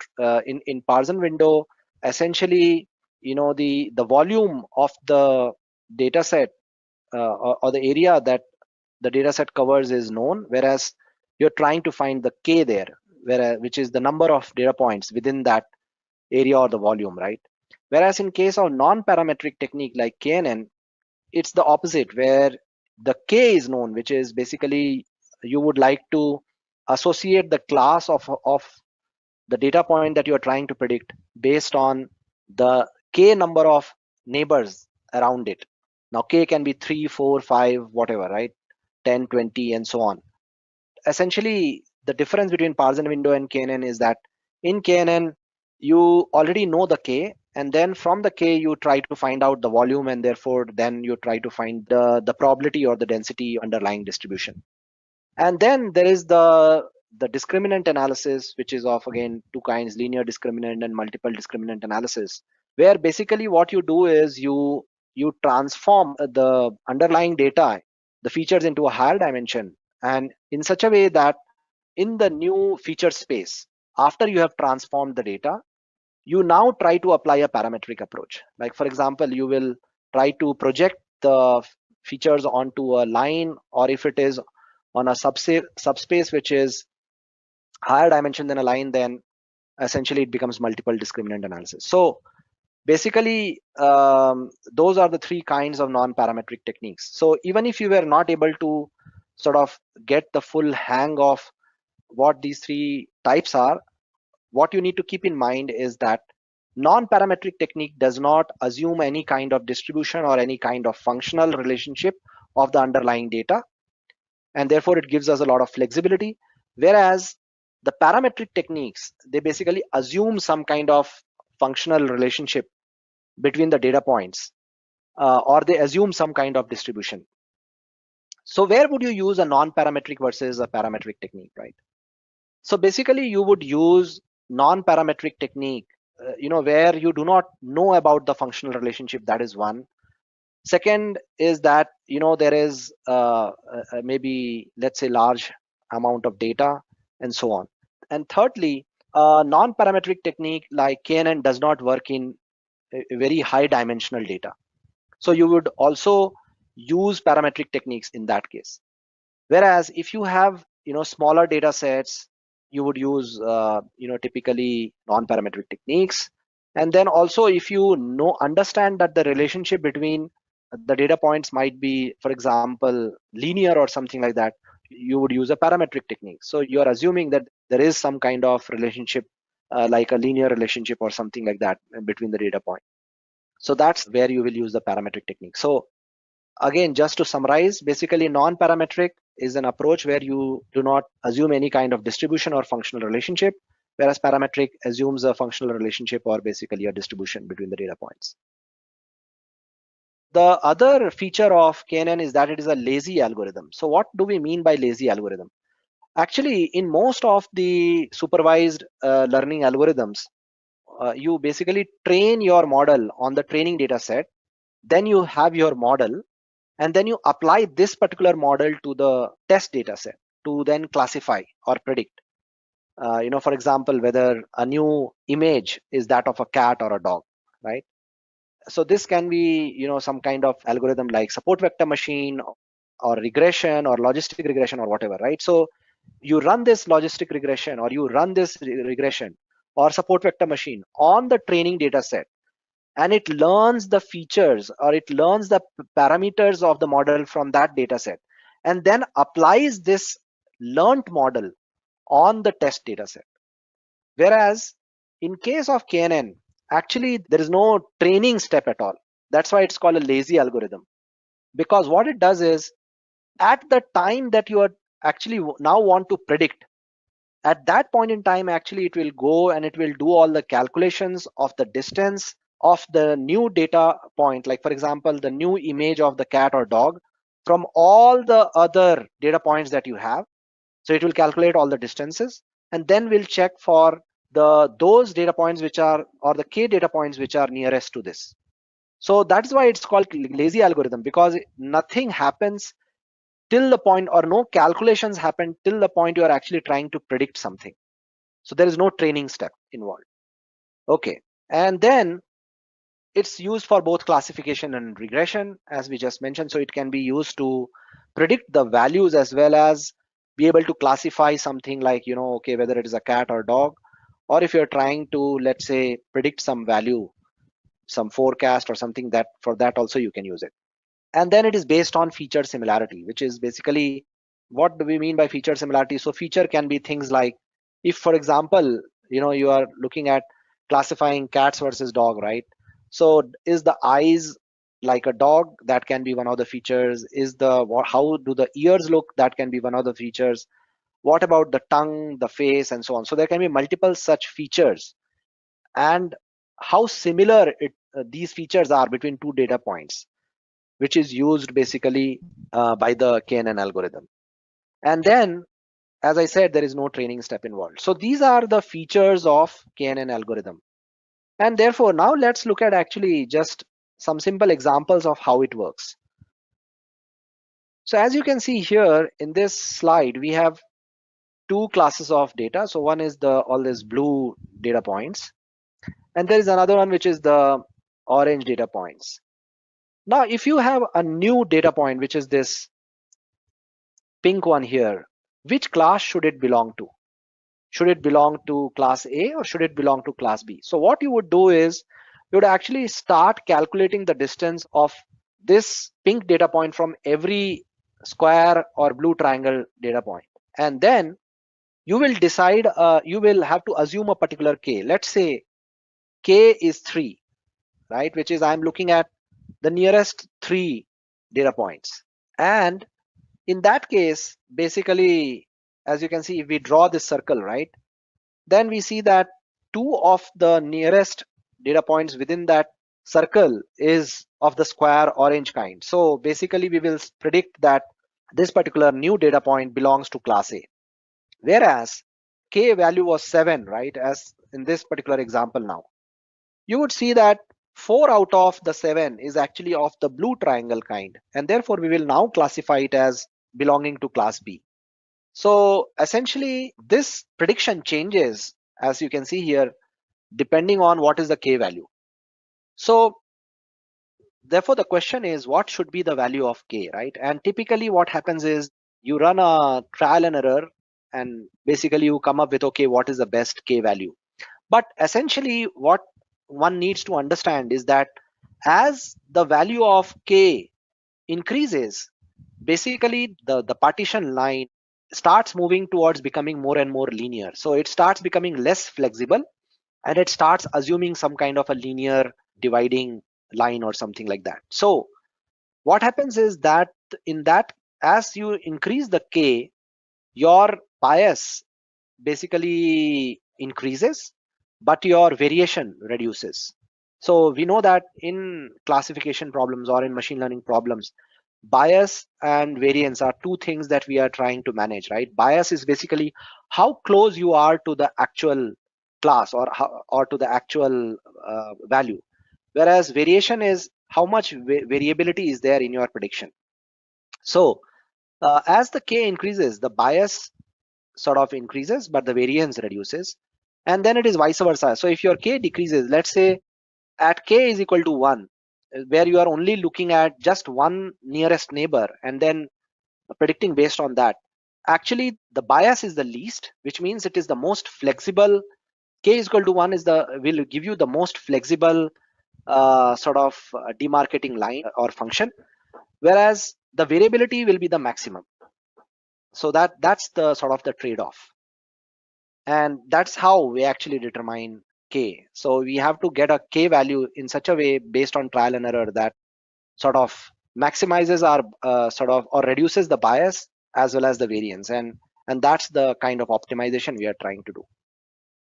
in Parson window, essentially, the volume of the data set or the area that the data set covers is known, whereas you're trying to find the k there, which is the number of data points within that area or the volume, right? Whereas in case of non-parametric technique like KNN, it's the opposite, where the k is known, which is basically you would like to associate the class of the data point that you're trying to predict based on the k number of neighbors around it. Now k can be 3, 4, 5, whatever, right? 10, 20, and so on. Essentially, the difference between Parson window and KNN is that in KNN, you already know the k, and then from the k you try to find out the volume, and therefore then you try to find the probability or the density underlying distribution. And then there is the discriminant analysis, which is of, again, two kinds: linear discriminant and multiple discriminant analysis, where basically what you do is you transform the underlying data, the features, into a higher dimension, and in such a way that in the new feature space, after you have transformed the data, you now try to apply a parametric approach. Like, for example, you will try to project the features onto a line, or if it is on a subspace which is higher dimension than a line, then essentially it becomes multiple discriminant analysis. So basically, those are the three kinds of non-parametric techniques. So even if you were not able to sort of get the full hang of what these three types are, what you need to keep in mind is that non-parametric technique does not assume any kind of distribution or any kind of functional relationship of the underlying data, and therefore it gives us a lot of flexibility. Whereas the parametric techniques, they basically assume some kind of functional relationship between the data points, or they assume some kind of distribution. So where would you use a non-parametric versus a parametric technique, right? So basically you would use non-parametric technique, where you do not know about the functional relationship. That is one. Second is that there is maybe, let's say, large amount of data, and so on. And thirdly, non-parametric technique like KNN does not work in a very high dimensional data. So you would also use parametric techniques in that case. Whereas if you have smaller data sets, you would use typically non-parametric techniques. And then also, if you understand that the relationship between the data points might be, for example, linear or something like that, you would use a parametric technique. So you're assuming that there is some kind of relationship, like a linear relationship or something like that between the data point. So that's where you will use the parametric technique. So again, just to summarize, basically non-parametric is an approach where you do not assume any kind of distribution or functional relationship, whereas parametric assumes a functional relationship or basically a distribution between the data points. The other feature of KNN is that it is a lazy algorithm. So what do we mean by lazy algorithm? Actually, in most of the supervised learning algorithms, you basically train your model on the training data set, then you have your model, and then you apply this particular model to the test data set to then classify or predict. For example, whether a new image is that of a cat or a dog, right? So this can be, some kind of algorithm like support vector machine or regression or logistic regression or whatever, right? So you run this logistic regression or you run this regression or support vector machine on the training data set, and it learns the features or it learns the parameters of the model from that data set, and then applies this learned model on the test data set. Whereas in case of KNN, actually there is no training step at all. That's why it's called a lazy algorithm, because what it does is, at the time that you are actually now want to predict, at that point in time, actually it will go and it will do all the calculations of the distance of the new data point, like for example the new image of the cat or dog, from all the other data points that you have. So it will calculate all the distances, and then we'll check for those data points which are, or the k data points which are nearest to this. So that's why it's called lazy algorithm, because nothing happens till the point, or no calculations happen till the point you are actually trying to predict something. So there is no training step involved. Okay, and then it's used for both classification and regression, as we just mentioned. So it can be used to predict the values as well as be able to classify something like, okay, whether it is a cat or dog, or if you're trying to, let's say, predict some value, some forecast or something, that for that also you can use it. And then it is based on feature similarity, which is basically, what do we mean by feature similarity? So feature can be things like, if for example, you are looking at classifying cats versus dog, right? So is the eyes like a dog? That can be one of the features. How do the ears look? That can be one of the features. What about the tongue, the face, and so on? So there can be multiple such features, and how similar these features are between two data points, which is used basically by the KNN algorithm. And then, as I said, there is no training step involved. So these are the features of KNN algorithm. And therefore, now let's look at actually just some simple examples of how it works. So as you can see here in this slide, we have two classes of data. So one is all these blue data points, and there is another one which is the orange data points. Now, if you have a new data point, which is this pink one here, which class should it belong to? Should it belong to class A or should it belong to class B? So what you would do is, you would actually start calculating the distance of this pink data point from every square or blue triangle data point. And then you will decide, you will have to assume a particular K. Let's say K is 3, right? Which is, I'm looking at the nearest 3 data points. And in that case, basically, as you can see, if we draw this circle, right, then we see that 2 of the nearest data points within that circle is of the square orange kind. So basically, we will predict that this particular new data point belongs to class A. Whereas K value was 7, right, as in this particular example now. You would see that 4 out of the 7 is actually of the blue triangle kind, and therefore we will now classify it as belonging to class B. So essentially this prediction changes, as you can see here, depending on what is the K value. So therefore the question is, what should be the value of K, right? And typically what happens is, you run a trial and error, and basically you come up with, okay, what is the best K value? But essentially what one needs to understand is that as the value of k increases, basically the partition line starts moving towards becoming more and more linear. So it starts becoming less flexible, and it starts assuming some kind of a linear dividing line or something like that. So what happens is that in that, as you increase the k, your bias basically increases, but your variation reduces. So we know that in classification problems or in machine learning problems, bias and variance are two things that we are trying to manage, right? Bias is basically how close you are to the actual class, or to the actual value, whereas variation is how much variability is there in your prediction. So as the k increases, the bias sort of increases, but the variance reduces. And then it is vice versa. So if your k decreases, let's say at k is equal to 1, where you are only looking at just one nearest neighbor and then predicting based on that, actually the bias is the least, which means it is the most flexible. K is equal to 1 will give you the most flexible demarcating line or function, whereas the variability will be the maximum. So that's the sort of the trade-off, and that's how we actually determine k. So we have to get a k value in such a way based on trial and error that sort of maximizes our or reduces the bias as well as the variance, and that's the kind of optimization we are trying to do.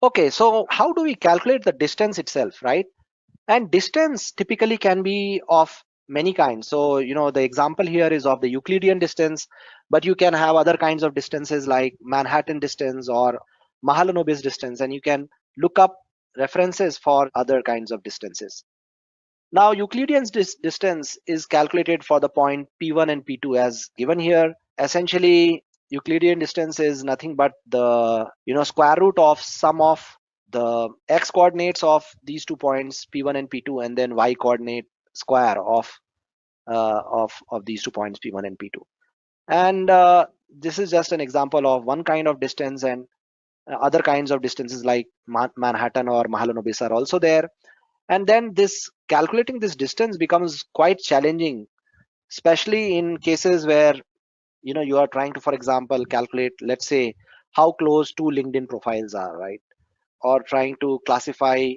Okay, so how do we calculate the distance itself, right? And distance typically can be of many kinds. So the example here is of the Euclidean distance, but you can have other kinds of distances like Manhattan distance or Mahalanobis distance, and you can look up references for other kinds of distances. Now Euclidean distance is calculated for the point P1 and P2 as given here. Essentially Euclidean distance is nothing but the square root of sum of the x coordinates of these 2 points P1 and P2, and then y coordinate square of these 2 points P1 and P2. And this is just an example of one kind of distance, and other kinds of distances like Manhattan or Mahalanobis are also there. And then this calculating this distance becomes quite challenging, especially in cases where you are trying to, for example, calculate, let's say, how close two LinkedIn profiles are, right? Or trying to classify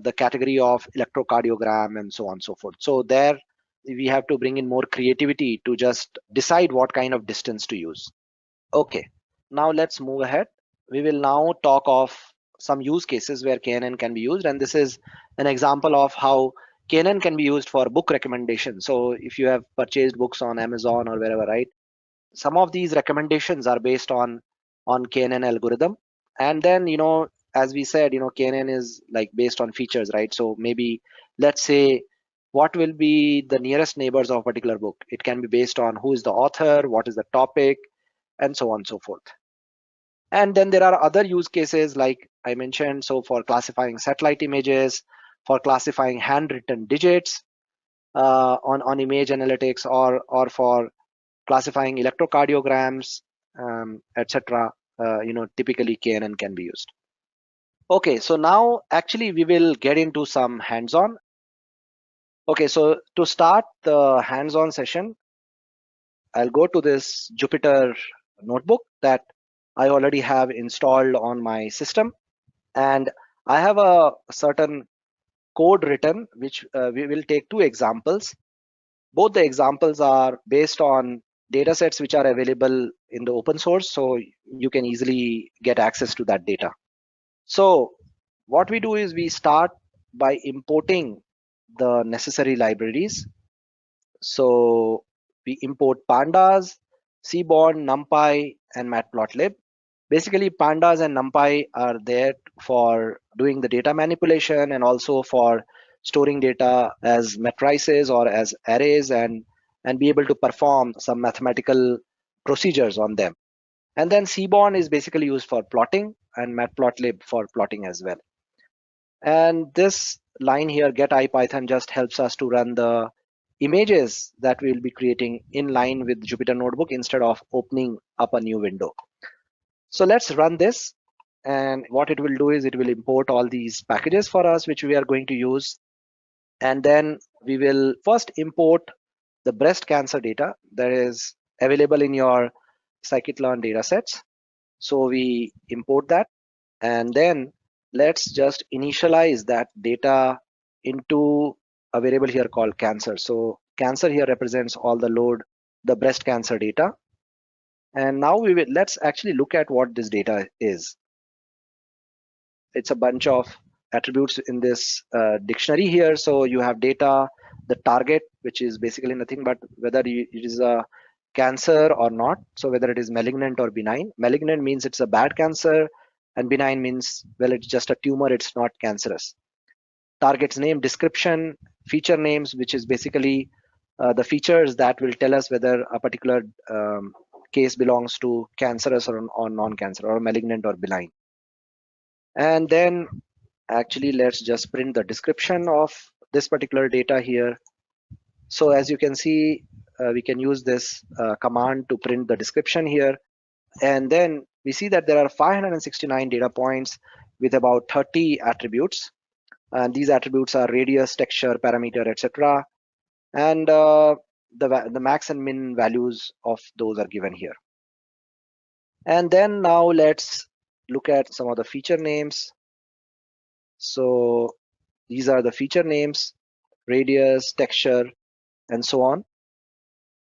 the category of electrocardiogram and so on and so forth. So there we have to bring in more creativity to just decide what kind of distance to use. Okay, now let's move ahead. We will now talk of some use cases where KNN can be used, and this is an example of how KNN can be used for book recommendation. So if you have purchased books on Amazon or wherever, right, some of these recommendations are based on KNN algorithm. And then as we said, KNN is like based on features, right? So maybe let's say what will be the nearest neighbors of a particular book. It can be based on who is the author, what is the topic, and so on and so forth. And then there are other use cases like I mentioned, so for classifying satellite images, for classifying handwritten digits on image analytics, or for classifying electrocardiograms, etc. Typically KNN can be used. Okay, so now actually we will get into some hands-on. Okay, so to start the hands-on session, I'll go to this Jupyter notebook that I already have installed on my system, and I have a certain code written which we will take two examples. Both the examples are based on data sets which are available in the open source, so you can easily get access to that data. So what we do is we start by importing the necessary libraries. So we import pandas, Seaborn, NumPy, and Matplotlib. Basically, pandas and NumPy are there for doing the data manipulation and also for storing data as matrices or as arrays, and be able to perform some mathematical procedures on them. And then Seaborn is basically used for plotting, and Matplotlib for plotting as well. And this line here, get IPython, just helps us to run the images that we'll be creating in line with Jupyter Notebook instead of opening up a new window. So let's run this, and what it will do is it will import all these packages for us which we are going to use, and then we will first import the breast cancer data that is available in your scikit-learn datasets. So we import that, and then let's just initialize that data into a variable here called cancer. So cancer here represents all the breast cancer data. And now let's actually look at what this data is. It's a bunch of attributes in this dictionary here. So you have data, the target, which is basically nothing but whether it is a cancer or not. So whether it is malignant or benign. Malignant means it's a bad cancer, and benign means, well, it's just a tumor, it's not cancerous. Target's name, description, feature names, which is basically the features that will tell us whether a particular case belongs to cancerous or non-cancer, or malignant or benign. And then actually let's just print the description of this particular data here. So as you can see, we can use this command to print the description here. And then we see that there are 569 data points with about 30 attributes. And these attributes are radius, texture, parameter, etc. And the max and min values of those are given here. And then now let's look at some of the feature names. So these are the feature names, radius, texture, and so on.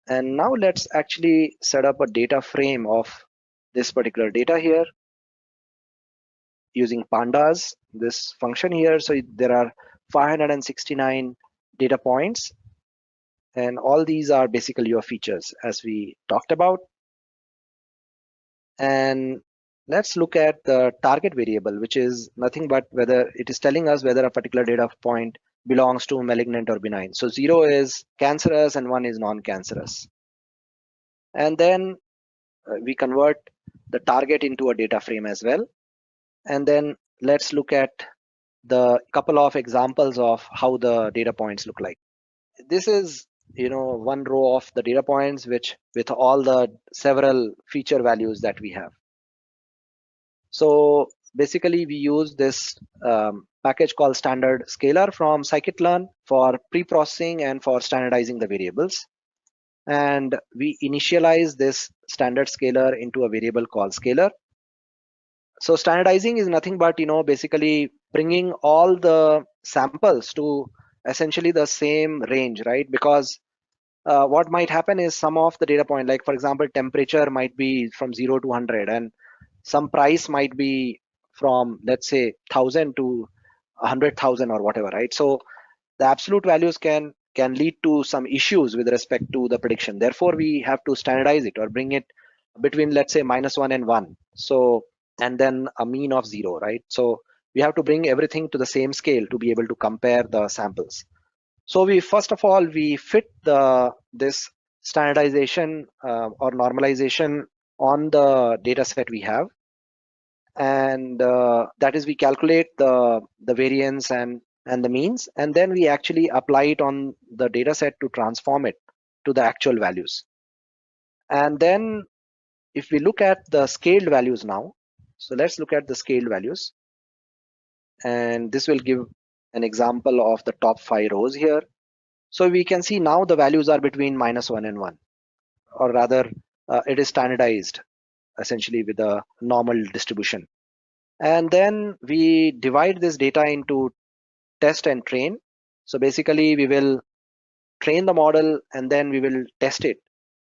And now let's actually set up a data frame of this particular data here using pandas, this function here. So there are 569 data points, and all these are basically your features as we talked about. And let's look at the target variable, which is nothing but whether it is telling us whether a particular data point belongs to malignant or benign. So 0 is cancerous and 1 is non-cancerous. And then we convert the target into a data frame as well. And then let's look at the couple of examples of how the data points look like. This is one row of the data points with all the several feature values that we have. So basically we use this package called standard scalar from scikit-learn for pre-processing and for standardizing the variables. And we initialize this standard scalar into a variable called scalar. So standardizing is nothing but basically bringing all the samples to essentially the same range, right? Because what might happen is some of the data point, like for example, temperature might be from 0 to 100, and some price might be from, let's say, 1,000 to 100,000 or whatever, right? So the absolute values can lead to some issues with respect to the prediction. Therefore, we have to standardize it or bring it between, let's say, -1 and 1. So, and then a mean of 0, right? So we have to bring everything to the same scale to be able to compare the samples. So we first of all we fit this standardization or normalization on the data set we have, and that is we calculate the variance and the means, and then we actually apply it on the data set to transform it to the actual values. And then if we look at the scaled values now, so let's look at the scaled values, and this will give an example of the top 5 rows here. So we can see now the values are between -1 and 1, or rather it is standardized essentially with a normal distribution. And then we divide this data into test and train. So basically we will train the model and then we will test it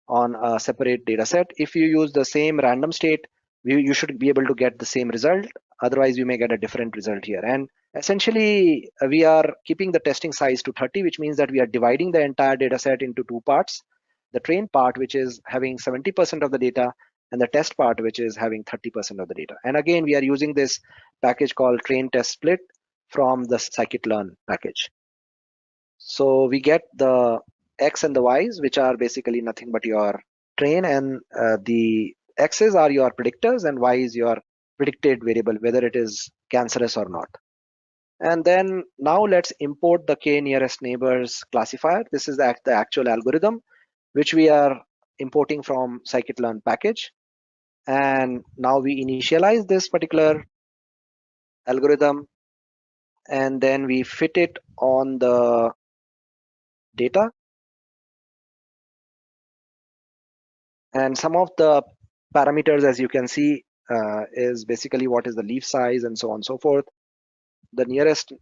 on a separate data set. If you use the same random state, you should be able to get the same result. Otherwise, you may get a different result here. And essentially, we are keeping the testing size to 30, which means that we are dividing the entire data set into 2 parts. The train part, which is having 70% of the data, and the test part, which is having 30% of the data. And again, we are using this package called train test split from the scikit-learn package. So we get the X and the Y's, which are basically nothing but your train, and the X's are your predictors and Y is your predicted variable, whether it is cancerous or not. And then now let's import the k nearest neighbors classifier. This is the actual algorithm, which we are importing from scikit-learn package. And now we initialize this particular algorithm, and then we fit it on the data. And some of the parameters, as you can see, is basically what is the leaf size and so on and so forth. The nearest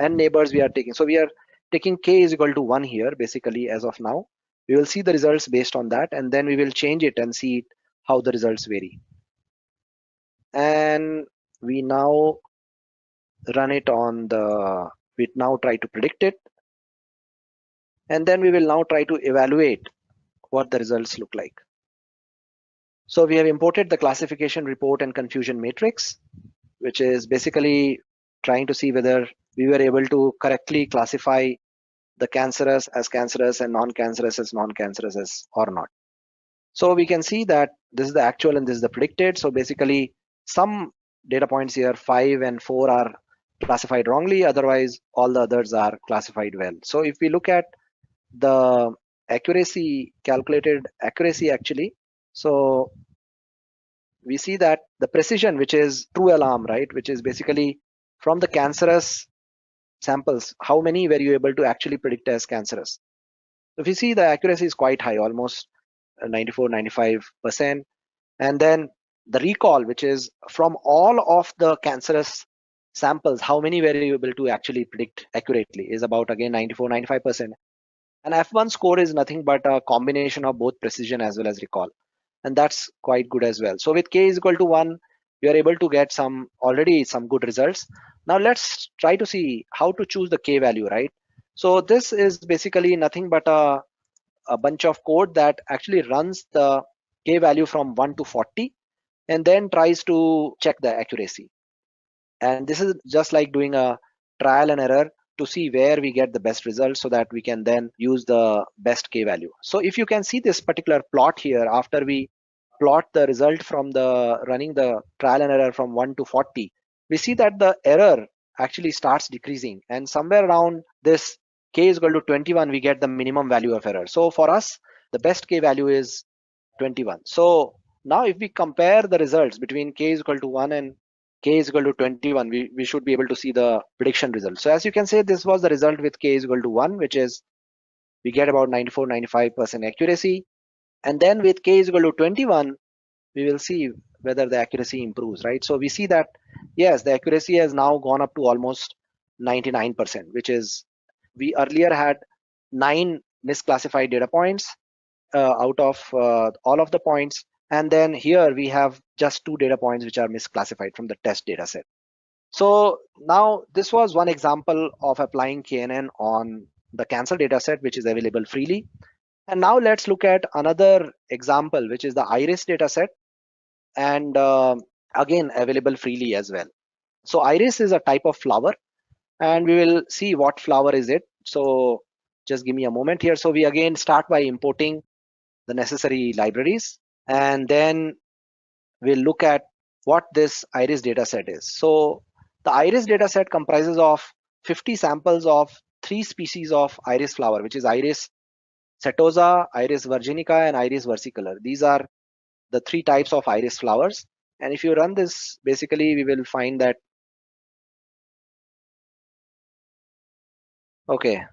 n neighbors we are taking. So we are taking k is equal to 1 here, basically, as of now. We will see the results based on that, and then we will change it and see how the results vary. And we now run it on we now try to predict it. And then we will now try to evaluate what the results look like. So we have imported the classification report and confusion matrix, which is basically trying to see whether we were able to correctly classify the cancerous and non-cancerous as non-cancerous or not. So we can see that this is the actual and this is the predicted. So basically some data points here, 5 and 4, are classified wrongly. Otherwise, all the others are classified well. So if we look at the accuracy, calculated accuracy actually, so we see that the precision, which is true alarm, right, which is basically from the cancerous samples, how many were you able to actually predict as cancerous? If you see, the accuracy is quite high, almost 94-95%. And then the recall, which is from all of the cancerous samples, how many were you able to actually predict accurately, is about, again, 94-95%. And F1 score is nothing but a combination of both precision as well as recall, and that's quite good as well. So with k is equal to 1, we are able to get already some good results. Now let's try to see how to choose the k value, right? So this is basically nothing but a bunch of code that actually runs the k value from 1 to 40 and then tries to check the accuracy. And this is just like doing a trial and error to see where we get the best results so that we can then use the best k value. So if you can see this particular plot here, after we plot the result from running the trial and error from 1 to 40, we see that the error actually starts decreasing, and somewhere around this k is equal to 21, we get the minimum value of error. So for us, the best k value is 21. So now if we compare the results between k is equal to 1 and k is equal to 21, we should be able to see the prediction result. So as you can say, this was the result with k is equal to 1, which is we get about 94-95% accuracy. And then with k is equal to 21, we will see whether the accuracy improves, right? So we see that, yes, the accuracy has now gone up to almost 99%, which is, we earlier had 9 misclassified data points out of all of the points. And then here we have just 2 data points which are misclassified from the test data set. So now this was one example of applying KNN on the cancer data set, which is available freely. And now let's look at another example, which is the iris data set, and again available freely as well. So iris is a type of flower, and we will see what flower is it. So just give me a moment here. So we again start by importing the necessary libraries, and then we'll look at what this iris dataset is. So the iris dataset comprises of 50 samples of 3 species of iris flower, which is Iris setosa, Iris virginica, and Iris versicolor. These are the 3 types of iris flowers. And if you run this, basically we will find that, okay,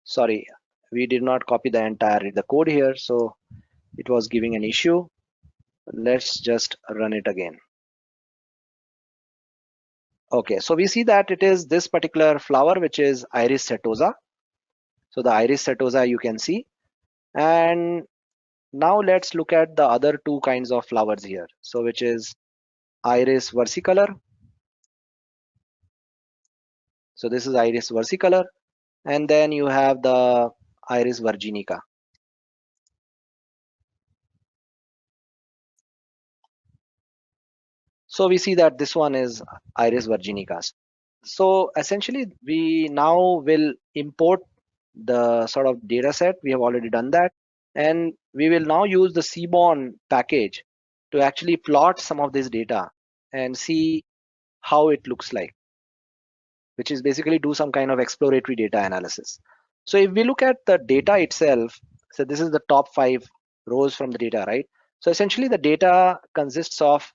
sorry, we did not copy the code here, so it was giving an issue. Let's just run it again. Okay, so we see that it is this particular flower, which is Iris setosa. So the Iris setosa you can see. And now let's look at the other 2 kinds of flowers here. So which is Iris versicolor. So this is Iris versicolor. And then you have the Iris virginica. So we see that this one is Iris virginica. So essentially we now will import the sort of data set. We have already done that, and we will now use the Seaborn package to actually plot some of this data and see how it looks like, which is basically do some kind of exploratory data analysis. So if we look at the data itself, so this is the top 5 rows from the data, right? So essentially the data consists of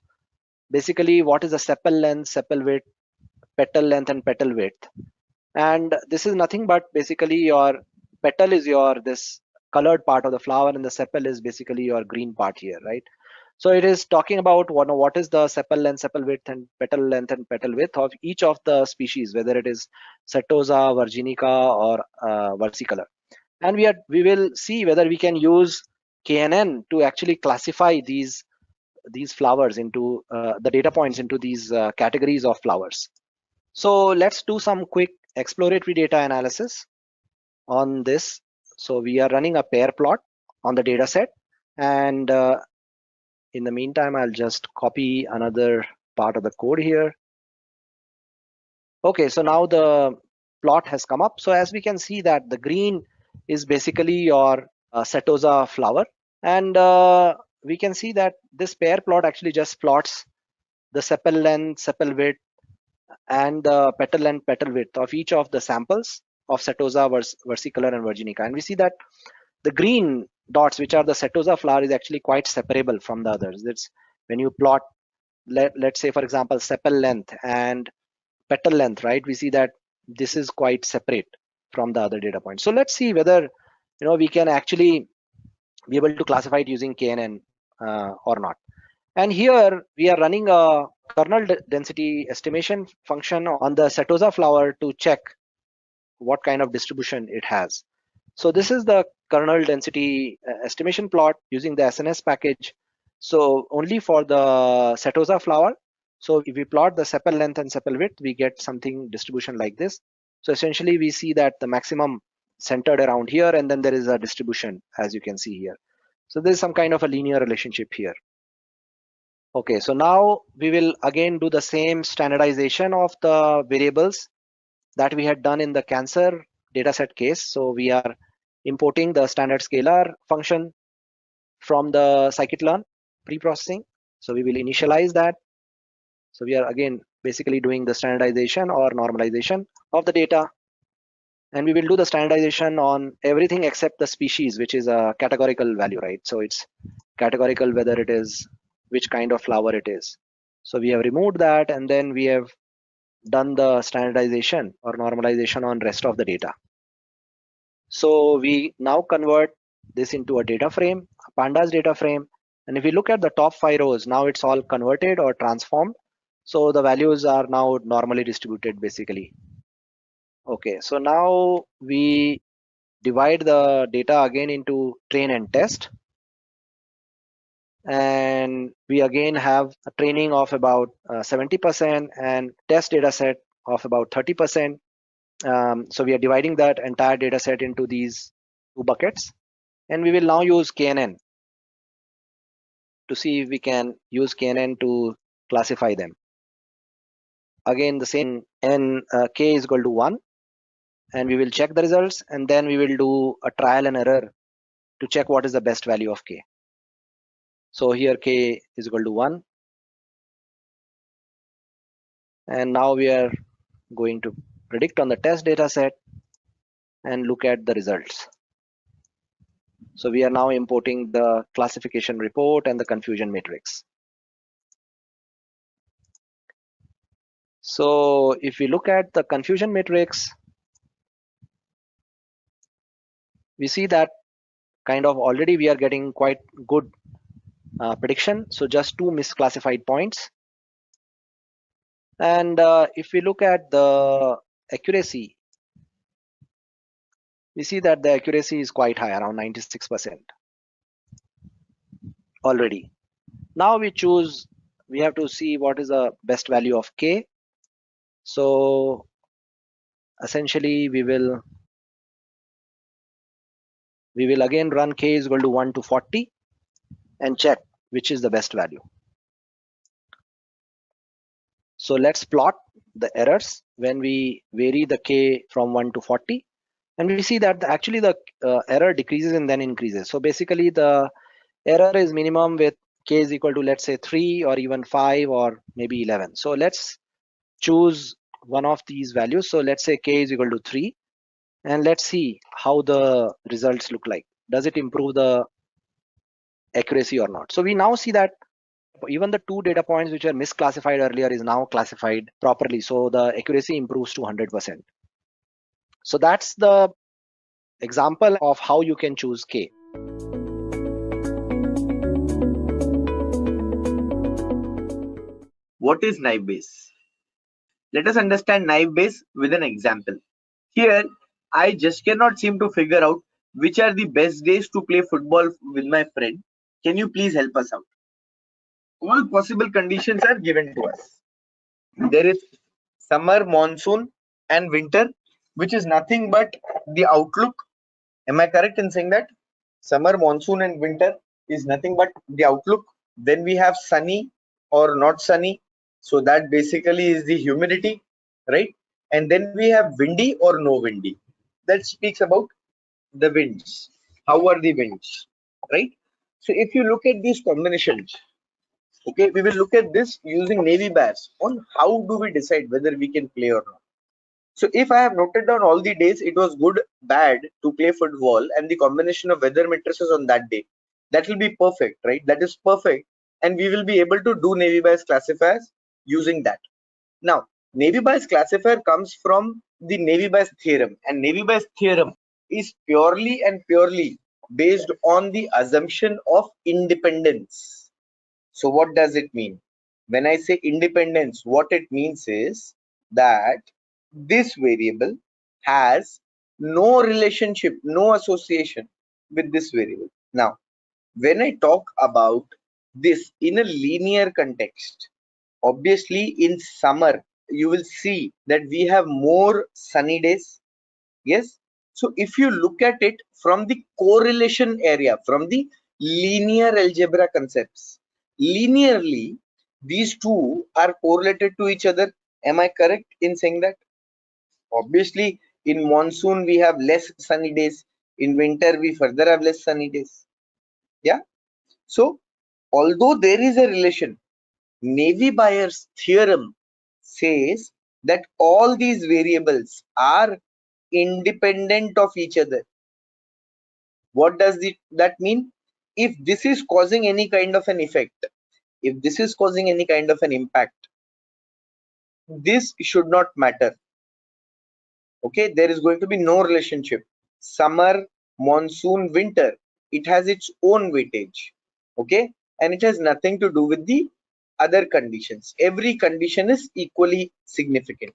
basically what is the sepal length, sepal width, petal length, and petal width. And this is nothing but basically your petal is your this colored part of the flower, and the sepal is basically your green part here, right? So it is talking about what is the sepal length, sepal width, and petal width of each of the species, whether it is setosa, virginica, or versicolor. And we will see whether we can use KNN to actually classify these flowers into the data points into these categories of flowers. So let's do some quick exploratory data analysis on this. So we are running a pair plot on the data set, and in the meantime, I'll just copy another part of the code here. Okay, so now the plot has come up. So as we can see that the green is basically your setosa flower, and we can see that this pair plot actually just plots the sepal length, sepal width, and the petal length, petal width of each of the samples of setosa, versicolor, and virginica. And we see that the green dots, which are the setosa flower, is actually quite separable from the others. It's when you plot, let's say for example, sepal length and petal length, right? We see that this is quite separate from the other data points. So let's see whether we can actually be able to classify it using KNN or not. And here we are running a kernel density estimation function on the setosa flower to check what kind of distribution it has. So this is the kernel density estimation plot using the SNS package. So only for the setosa flower. So if we plot the sepal length and sepal width, we get something distribution like this. So essentially we see that the maximum centered around here, and then there is a distribution, as you can see here. So there's some kind of a linear relationship here. Okay, so now we will again do the same standardization of the variables that we had done in the cancer dataset case. So we are importing the standard scalar function from the scikit-learn preprocessing. So we will initialize that. So we are again basically doing the standardization or normalization of the data. And we will do the standardization on everything except the species, which is a categorical value, right? So it's categorical whether it is which kind of flower it is. So we have removed that, and then we have done the standardization or normalization on rest of the data. So we now convert this into a data frame, a pandas data frame. And if we look at the top 5 rows, now it's all converted or transformed. So the values are now normally distributed basically. Okay, so now we divide the data again into train and test. And we again have a training of about 70% and test data set of about 30%. So we are dividing that entire data set into these 2 buckets. And we will now use KNN to see if we can use KNN to classify them. Again, the same k is equal to 1. And we will check the results, and then we will do a trial and error to check what is the best value of k. So here k is equal to 1. And now we are going to predict on the test data set and look at the results. So we are now importing the classification report and the confusion matrix. So if we look at the confusion matrix, we see that kind of already we are getting quite good prediction. So just 2 misclassified points. And if we look at the accuracy, we see that the accuracy is quite high, around 96% already. Now we have to see what is the best value of k. So essentially we will again run k is equal to 1 to 40 and check which is the best value. So let's plot the errors when we vary the k from 1 to 40. And we see that actually the error decreases and then increases. So basically the error is minimum with k is equal to, let's say, 3 or even 5 or maybe 11. So let's choose one of these values. So let's say k is equal to 3. And let's see how the results look like. Does it improve the accuracy or not? So we now see that even the 2 data points which were misclassified earlier is now classified properly. So the accuracy improves to 100%. So that's the example of how you can choose K. What is naive Bayes? Let us understand naive Bayes with an example. Here, I just cannot seem to figure out which are the best days to play football with my friend. Can you please help us out? All possible conditions are given to us. There is summer, monsoon, and winter, which is nothing but the outlook. Am I correct in saying that? Summer, monsoon, and winter is nothing but the outlook. Then we have sunny or not sunny. So that basically is the humidity, right? And then we have windy or no windy. That speaks about the winds. How are the winds, right? So if you look at these combinations, okay, we will look at this using navy Bayes on how do we decide whether we can play or not. So if I have noted down all the days it was good, bad to play football and the combination of weather matrices on that day, that will be perfect, right? That is perfect. And we will be able to do navy Bayes classifiers using that. Now, navy Bayes classifier comes from the navy Bayes theorem, and navy Bayes theorem is purely and purely based on the assumption of independence. So what does it mean? When I say independence, what it means is that this variable has no relationship, no association with this variable. Now, when I talk about this in a linear context, obviously in summer, you will see that we have more sunny days. Yes. So if you look at it from the correlation area, from the linear algebra concepts, linearly, these two are correlated to each other. Am I correct in saying that? Obviously, in monsoon, we have less sunny days. In winter, we further have less sunny days. Yeah. So, although there is a relation, Navy Bayes theorem says that all these variables are independent of each other. What does that mean? If this is causing any kind of an effect, if this is causing any kind of an impact, this should not matter. Okay, there is going to be no relationship. Summer, monsoon, winter, it has its own weightage. Okay, and it has nothing to do with the other conditions. Every condition is equally significant.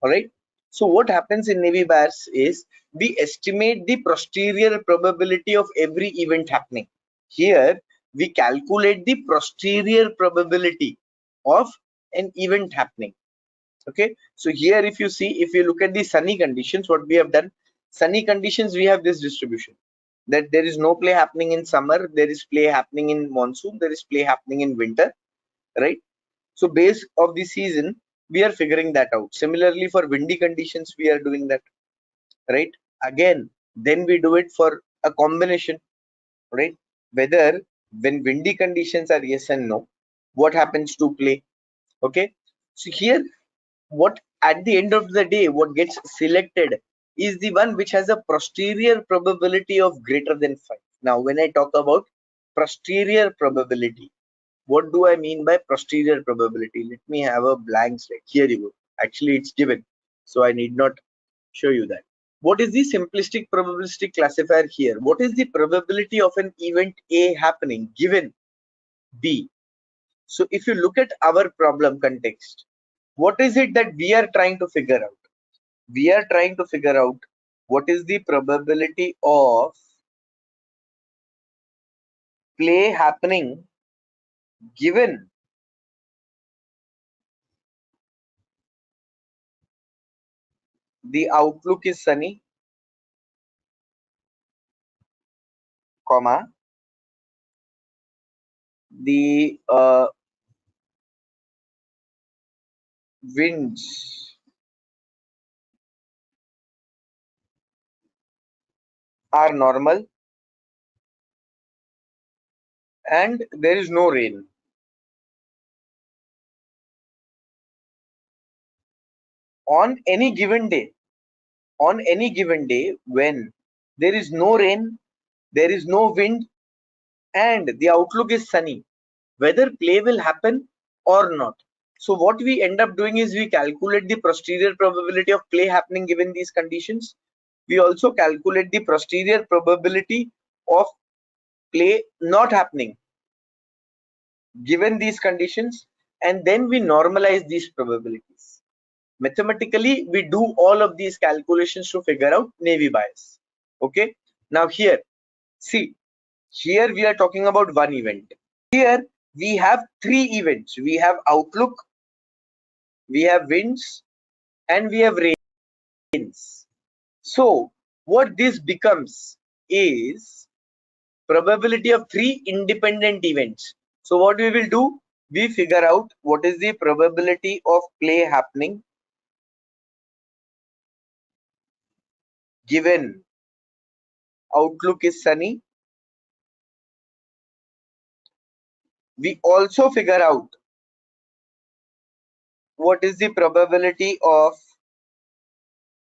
All right. So what happens in navy Bayes is we estimate the posterior probability of every event happening. Here we calculate the posterior probability of an event happening. Okay, so here if you see, if you look at the sunny conditions, what we have done, sunny conditions, we have this distribution that there is no play happening in summer, there is play happening in monsoon, there is play happening in winter, right? So base of the season, we are figuring that out. Similarly, for windy conditions, we are doing that, right? Again, then we do it for a combination, right? Whether when windy conditions are yes and no, what happens to play? Okay, so here, what at the end of the day, what gets selected is the one which has a posterior probability of greater than 5. Now, when I talk about posterior probability, what do I mean by posterior probability? Let me have a blank slide. Here you go. Actually, it's given, so I need not show you that. What is the simplistic probabilistic classifier here? What is the probability of an event A happening given B? So if you look at our problem context, what is it that we are trying to figure out? We are trying to figure out what is the probability of play happening given the outlook is sunny, comma, the winds are normal and there is no rain. On any given day, when there is no rain, there is no wind, and the outlook is sunny, whether play will happen or not. So what we end up doing is we calculate the posterior probability of play happening given these conditions. We also calculate the posterior probability of play not happening given these conditions, and then we normalize these probabilities. Mathematically, we do all of these calculations to figure out navy bias. Okay. Now here, see, here we are talking about one event. Here we have three events. We have outlook, we have winds, and we have rains. So what this becomes is probability of three independent events. So what we will do, we figure out what is the probability of play happening given outlook is sunny. We also figure out what is the probability of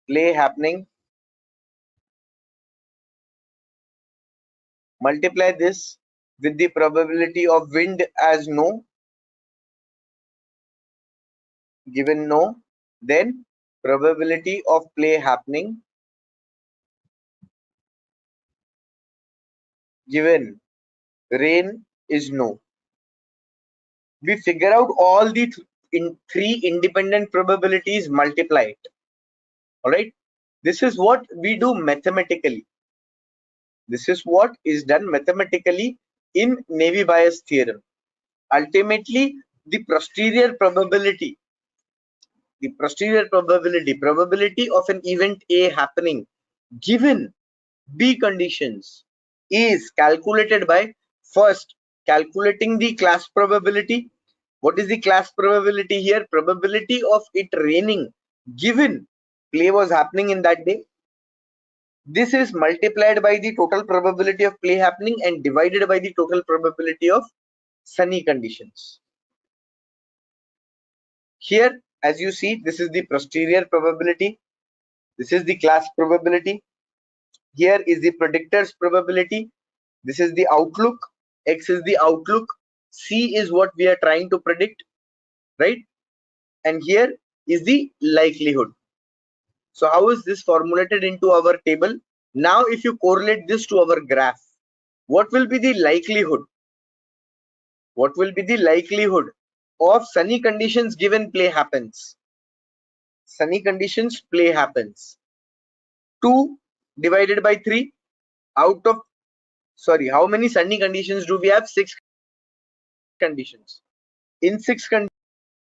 play happening, multiply this with the probability of wind as no, given no, then probability of play happening given rain is no. We figure out all the three independent probabilities, multiply it. All right, this is what we do mathematically. This is what is done mathematically in navy bias theorem. Ultimately, the posterior probability probability of an event A happening given B conditions is calculated by first calculating the class probability. What is the class probability here? Probability of it raining given play was happening in that day. This is multiplied by the total probability of play happening and divided by the total probability of sunny conditions. Here, as you see, this is the posterior probability. This is the class probability. Here is the predictor's probability. This is the outlook. X is the outlook. C is what we are trying to predict, right? And here is the likelihood. So how is this formulated into our table? Now, if you correlate this to our graph, what will be the likelihood? What will be the likelihood of sunny conditions given play happens? Sunny conditions, play happens. 2 divided by 3 out of, sorry, how many sunny conditions do we have? 6 conditions. In 6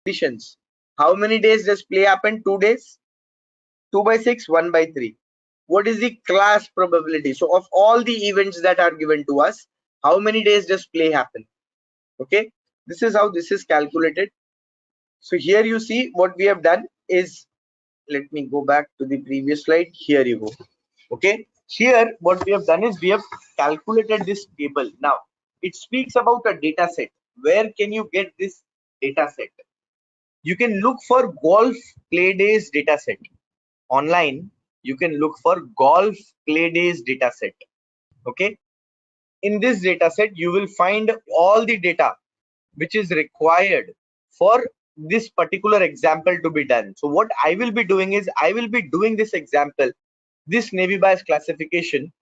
conditions, how many days does play happen? 2 days. 2 by 6, 1 by 3. What is the class probability? So of all the events that are given to us, how many days does play happen? Okay, this is how this is calculated. So here you see what we have done is, let me go back to the previous slide. Here you go. Okay, here what we have done is we have calculated this table. Now it speaks about a data set. Where can you get this data set? You can look for golf play days data set online. You can look for golf play days data set. Okay, in this data set you will find all the data which is required for this particular example to be done. So what I will be doing is I will be doing this example, this navy bias classification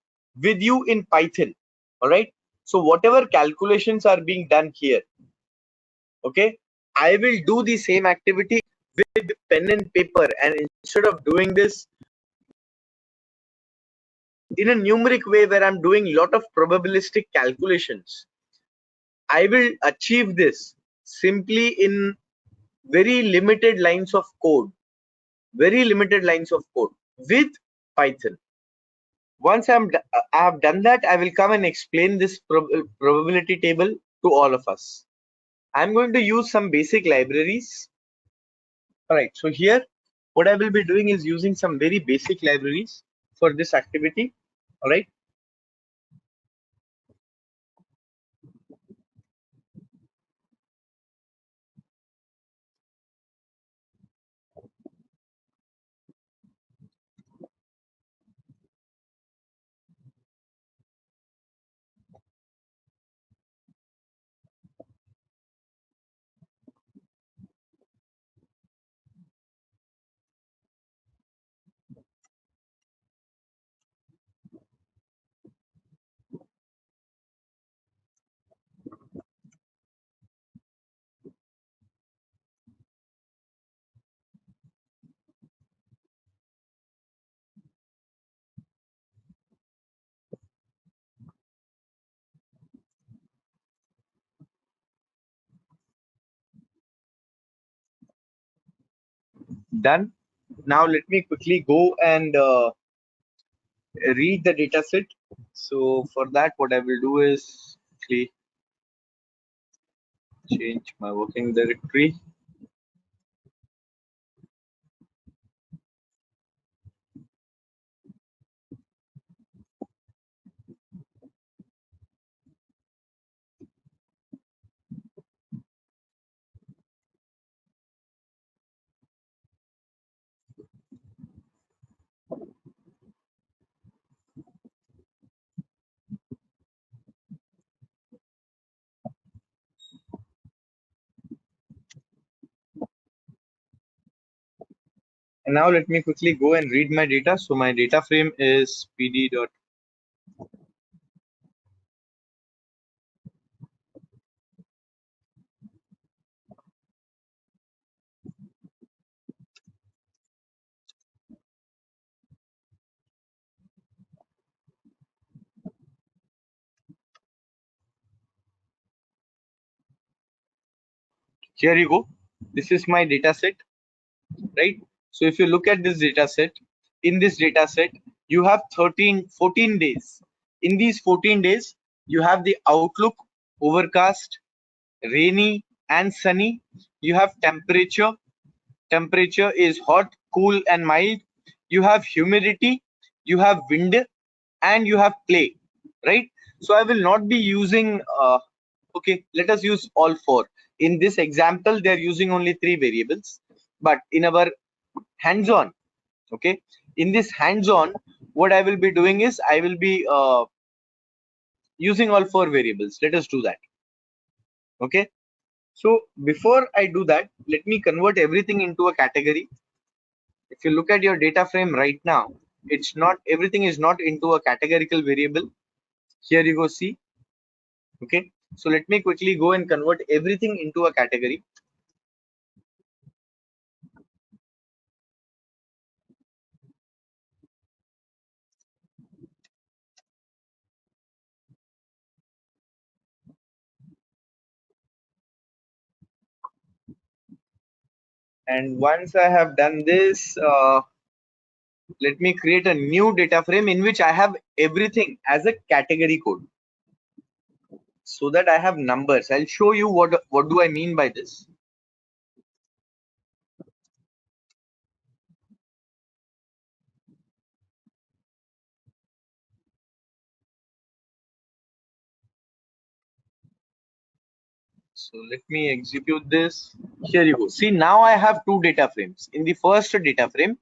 with you in Python. All right, so whatever calculations are being done here, okay, I will do the same activity with pen and paper, and instead of doing this in a numeric way where I'm doing a lot of probabilistic calculations, I will achieve this simply in very limited lines of code, with Python. Once I have done that, I will come and explain this probability table to all of us. I'm going to use some basic libraries. All right, so here what I will be doing is using some very basic libraries for this activity. All right, done. Now let me quickly go and read the data set. So for that, what I will do is quickly change my working directory. And now let me quickly go and read my data. So my data frame is pd dot. Here you go. This is my data set, right? So if you look at this data set, in this data set, you have 14 days. In these 14 days, you have the outlook, overcast, rainy and sunny. You have temperature. Temperature is hot, cool and mild. You have humidity, you have wind, and you have play, right? So I will not be using okay, let us use all four. In this example, they are using only 3 variables, but in our hands-on, okay, in this hands-on, what I will be doing is I will be using all 4 variables. Let us do that. Okay, so before I do that, let me convert everything into a category. If you look at your data frame right now, it's not, everything is not into a categorical variable. Here you go, see. Okay, so let me quickly go and convert everything into a category. And once I have done this, let me create a new data frame in which I have everything as a category code, so that I have numbers. I'll show you what do I mean by this. So let me execute this. Here you go. See, now I have 2 data frames. In the first data frame,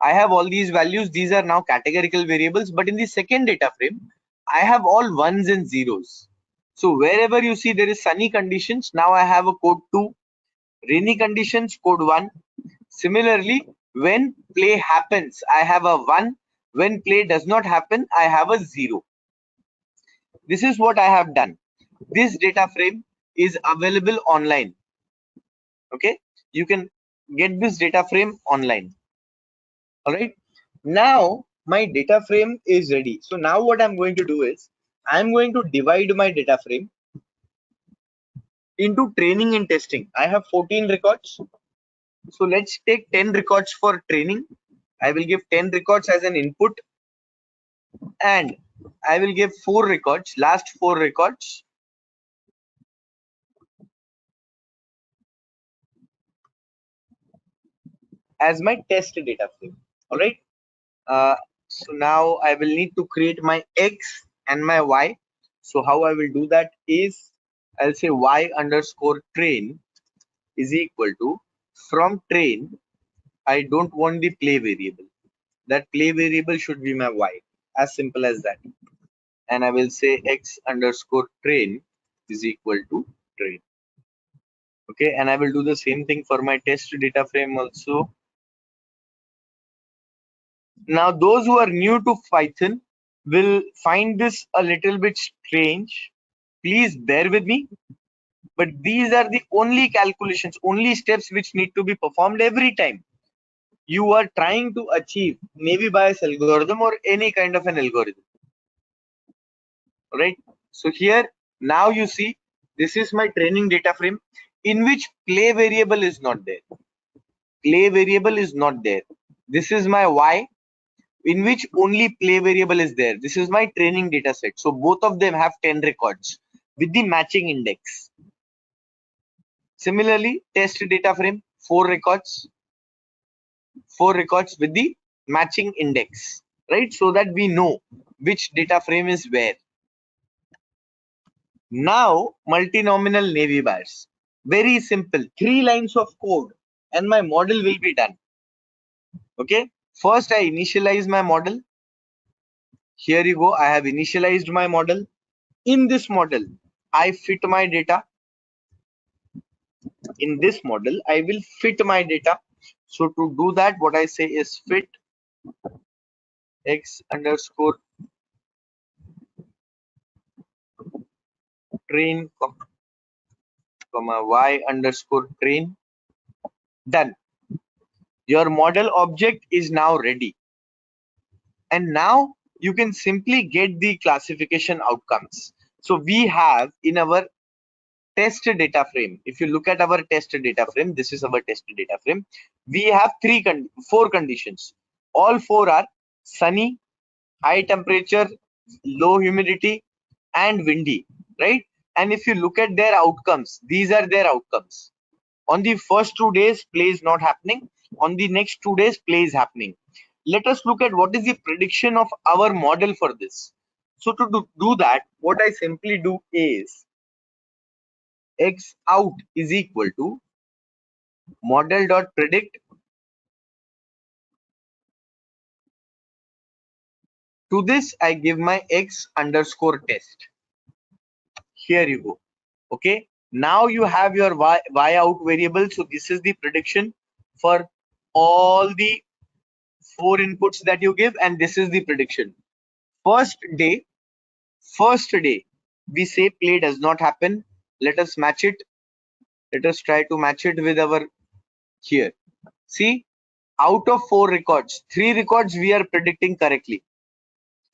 I have all these values. These are now categorical variables. But in the second data frame, I have all ones and zeros. So wherever you see there is sunny conditions, now I have a code 2. Rainy conditions, code 1. Similarly, when play happens, I have a 1. When play does not happen, I have a 0. This is what I have done. This data frame is available online. Okay, you can get this data frame online. All right, now my data frame is ready. So now what I'm going to do is I'm going to divide my data frame into training and testing. I have 14 records, so let's take 10 records for training. I will give 10 records as an input, and I will give 4 records, last 4 records, as my test data frame. All right, so now I will need to create my X and my Y. So how I will do that is I'll say Y underscore train is equal to, from train, I don't want the play variable. That play variable should be my Y. As simple as that. And I will say X underscore train is equal to train. Okay, and I will do the same thing for my test data frame also. Now, those who are new to Python will find this a little bit strange. Please bear with me. But these are the only calculations, only steps which need to be performed every time you are trying to achieve Navy bias algorithm or any kind of an algorithm. Right? So here, now you see, this is my training data frame in which play variable is not there. play variable is not there. This is my y, in which only play variable is there. This is my training data set. So both of them have 10 records with the matching index. Similarly, test data frame, 4 records with the matching index, right? So that we know which data frame is where. Now, multinomial navy bars. Very simple, 3 lines of code and my model will be done. Okay, first I initialize my model. Here you go, I have initialized my model. In this model, I fit my data. In this model, I will fit my data. So to do that, what I say is fit x underscore train comma y underscore train. Done. Your model object is now ready. And now you can simply get the classification outcomes. So we have in our test data frame, if you look at our test data frame, this is our test data frame. We have four conditions. All four are sunny, high temperature, low humidity, and windy, right? And if you look at their outcomes, these are their outcomes. On the first 2 days, play is not happening. On the next 2 days, play is happening. Let us look at what is the prediction of our model for this. So to do that, what I simply do is x out is equal to model.predict. To this, I give my x underscore test. Here you go. Okay. Now you have your y out variable. So this is the prediction for all the 4 inputs that you give, and this is the prediction. First day, we say play does not happen. Let us match it. Let us try to match it with our here. See, out of 4 records, 3 records we are predicting correctly.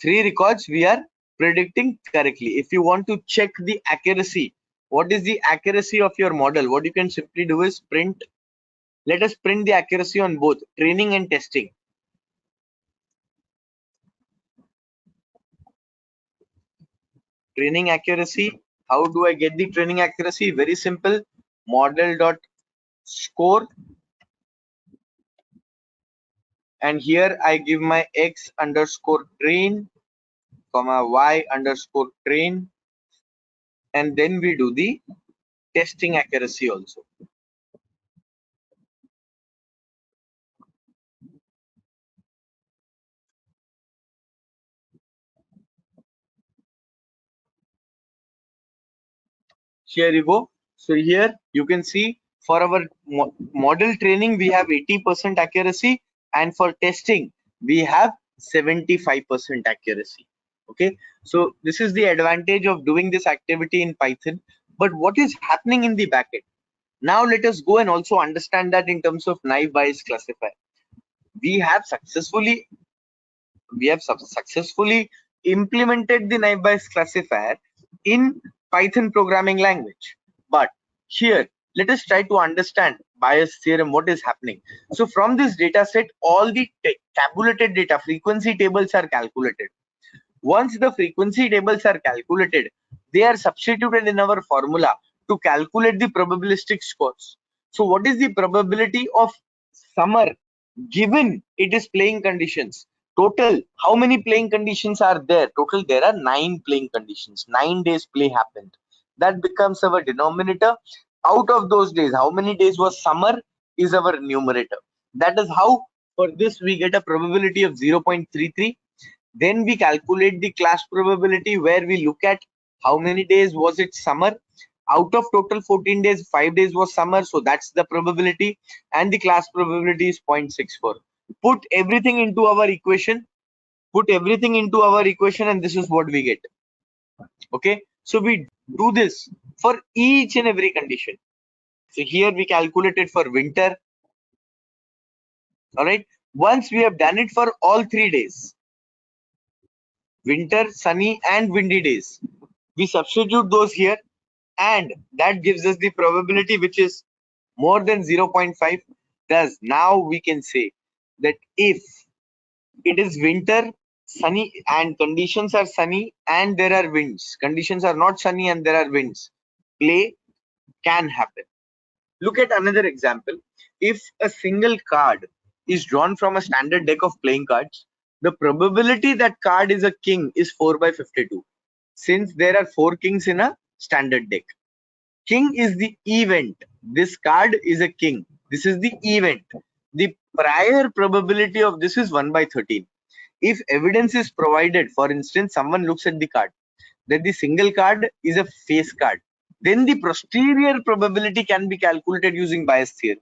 3 records we are predicting correctly. If you want to check the accuracy, what is the accuracy of your model? What you can simply do is print. Let us print the accuracy on both training and testing. Training accuracy. How do I get the training accuracy? Very simple. Model.score. And here I give my x underscore train, comma y underscore train. And then we do the testing accuracy also. Here you go. So here you can see for our model training we have 80% accuracy, and for testing we have 75% accuracy. Okay, so this is the advantage of doing this activity in Python. But what is happening in the backend? Now let us go and also understand that in terms of naive Bayes classifier. We have successfully implemented the naive Bayes classifier in Python programming language. But here, let us try to understand Bayes theorem, what is happening. So from this data set, all the tabulated data frequency tables are calculated. Once the frequency tables are calculated, they are substituted in our formula to calculate the probabilistic scores. So what is the probability of summer given it is playing conditions? Total, how many playing conditions are there? Total, there are 9 playing conditions. 9 days play happened. That becomes our denominator. Out of those days, how many days was summer is our numerator. That is how for this we get a probability of 0.33. Then we calculate the class probability, where we look at how many days was it summer. Out of total 14 days, 5 days was summer, so that's the probability, and the class probability is 0.64. Put everything into our equation, and this is what we get. Okay, so we do this for each and every condition. So here we calculated for winter. All right, once we have done it for all 3 days, winter, sunny and windy days, we substitute those here, and that gives us the probability which is more than 0.5. Thus, now we can say that if it is winter, sunny, and conditions are sunny and there are winds, conditions are not sunny and there are winds, play can happen. Look at another example. If a single card is drawn from a standard deck of playing cards, the probability that card is a king is 4 by 52, since there are 4 kings in a standard deck. King is the event. This card is a king. This is the event. The prior probability of this is 1 by 13. If evidence is provided, for instance, someone looks at the card, that the single card is a face card, then the posterior probability can be calculated using bias theory.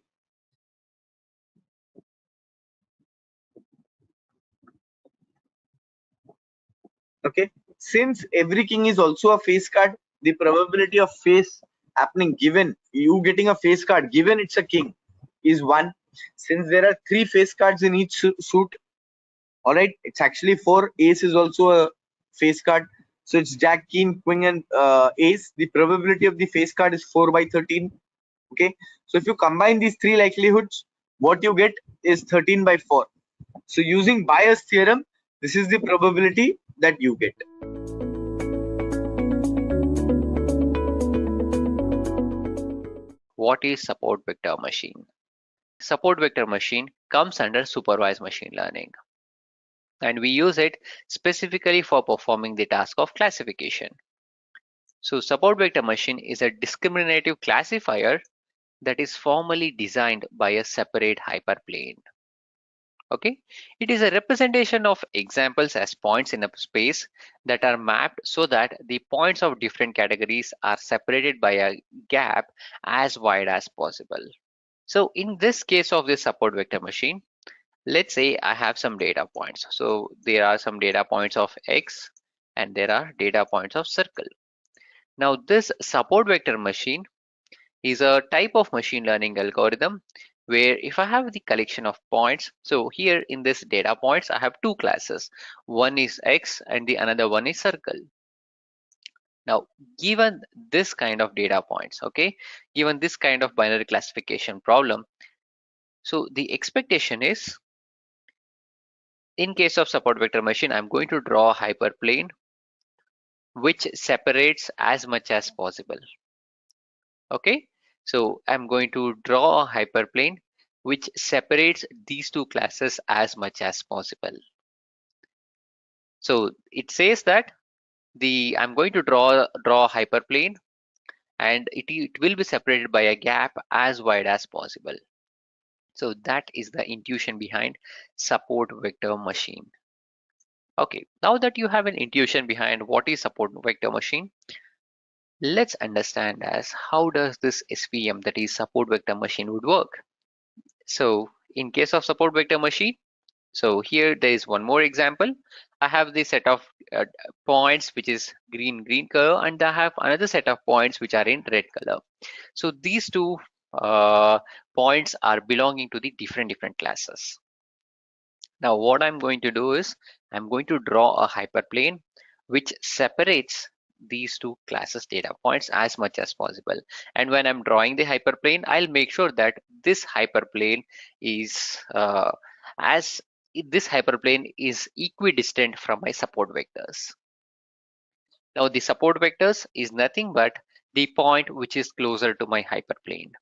Okay, since every king is also a face card, the probability of face happening given you getting a face card given it's a king is 1. Since there are 3 face cards in each suit, all right, it's actually 4. Ace is also a face card, so it's jack, king, queen, and ace. The probability of the face card is 4 by 13. Okay, so if you combine these 3 likelihoods, what you get is 13 by 4. So using bias theorem, this is the probability that you get. What is support vector machine? Support vector machine comes under supervised machine learning, and we use it specifically for performing the task of classification. So support vector machine is a discriminative classifier that is formally designed by a separate hyperplane. Okay, it is a representation of examples as points in a space that are mapped so that the points of different categories are separated by a gap as wide as possible. So in this case of this support vector machine, let's say I have some data points. So there are some data points of X and there are data points of circle. Now this support vector machine is a type of machine learning algorithm where if I have the collection of points, so here in this data points, I have 2 classes. One is X and the another one is circle. Now, given this kind of data points, okay, given this kind of binary classification problem, so the expectation is, in case of support vector machine, I'm going to draw a hyperplane which separates as much as possible. Okay, so I'm going to draw a hyperplane which separates these 2 classes as much as possible. So it says that I'm going to draw a hyperplane and it will be separated by a gap as wide as possible. So that is the intuition behind support vector machine. Okay, now that you have an intuition behind what is support vector machine, let's understand as how does this SVM, that is support vector machine, would work. So in case of support vector machine, so here there is one more example. I have this set of points which is green color, and I have another set of points which are in red color. So these 2 points are belonging to the different classes. Now what I'm going to do is I'm going to draw a hyperplane which separates these 2 classes data points as much as possible. And when I'm drawing the hyperplane, I'll make sure that this hyperplane is equidistant from my support vectors. Now the support vectors is nothing but the point which is closer to my hyperplane.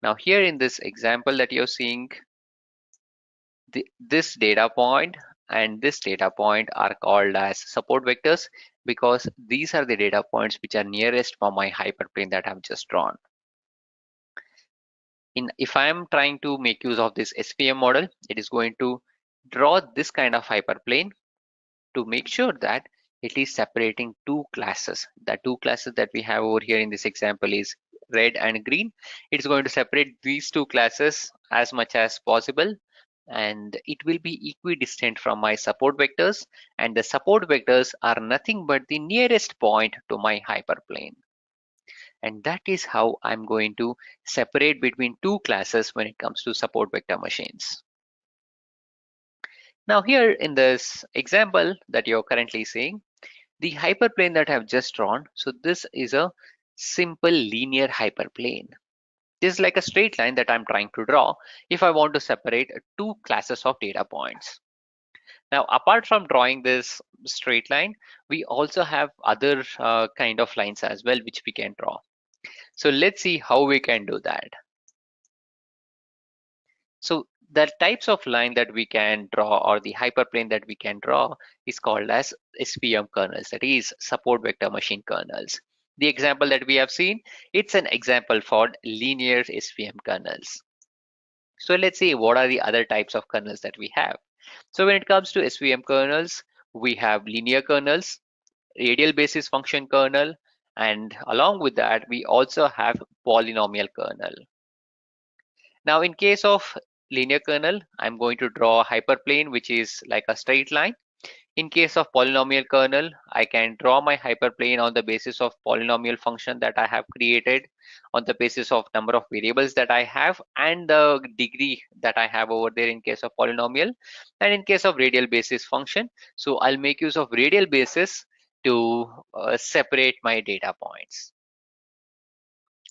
Now here in this example that you're seeing, this data point and this data point are called as support vectors because these are the data points which are nearest from my hyperplane that I've just drawn. If I am trying to make use of this SVM model, it is going to draw this kind of hyperplane to make sure that it is separating 2 classes. The 2 classes that we have over here in this example is red and green. It's going to separate these 2 classes as much as possible, and it will be equidistant from my support vectors, and the support vectors are nothing but the nearest point to my hyperplane. And that is how I'm going to separate between 2 classes when it comes to support vector machines. Now here in this example that you're currently seeing, the hyperplane that I've just drawn, so this is a simple linear hyperplane. This is like a straight line that I'm trying to draw if I want to separate two classes of data points. Now, apart from drawing this straight line, we also have other kind of lines as well, which we can draw. So let's see how we can do that. So the types of line that we can draw, or the hyperplane that we can draw, is called as SVM kernels, that is support vector machine kernels. The example that we have seen, it's an example for linear SVM kernels. So let's see what are the other types of kernels that we have. So when it comes to SVM kernels, we have linear kernels, radial basis function kernel, and along with that, we also have polynomial kernel. Now, in case of linear kernel, I'm going to draw a hyperplane, which is like a straight line. In case of polynomial kernel, I can draw my hyperplane on the basis of polynomial function that I have created, on the basis of number of variables that I have, and the degree that I have over there in case of polynomial. And in case of radial basis function, so I'll make use of radial basis to separate my data points.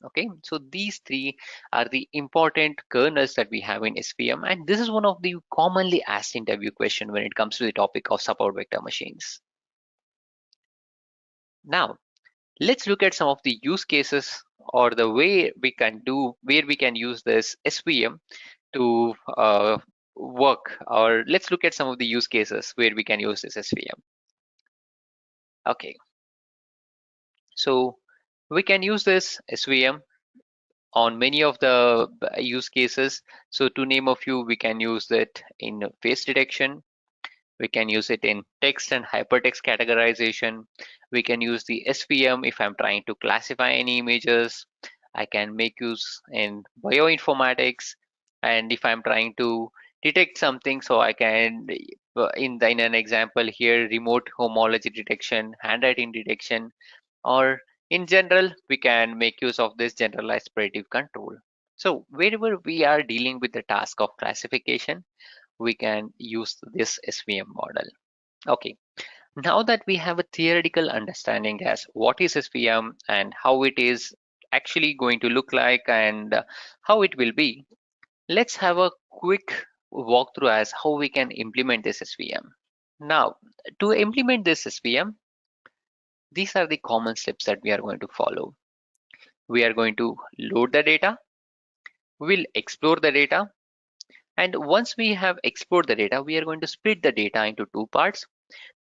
Okay, so these three are the important kernels that we have in SVM, and this is one of the commonly asked interview question when it comes to the topic of support vector machines. Now, let's look at some of the use cases, or the way we can do, where we can use this SVM to work, or let's look at some of the use cases where we can use this SVM. Okay, so we can use this SVM on many of the use cases. So to name a few, we can use it in face detection. We can use it in text and hypertext categorization. We can use the SVM if I'm trying to classify any images. I can make use in bioinformatics. And if I'm trying to detect something, so I can, in an example here, remote homology detection, handwriting detection, or in general, we can make use of this generalized predictive control. So wherever we are dealing with the task of classification, we can use this SVM model. Okay, now that we have a theoretical understanding as what is SVM and how it is actually going to look like and how it will be, let's have a quick walkthrough as how we can implement this SVM. Now, to implement this SVM, these are the common steps that we are going to follow. We are going to load the data, we'll explore the data, and once we have explored the data, we are going to split the data into two parts.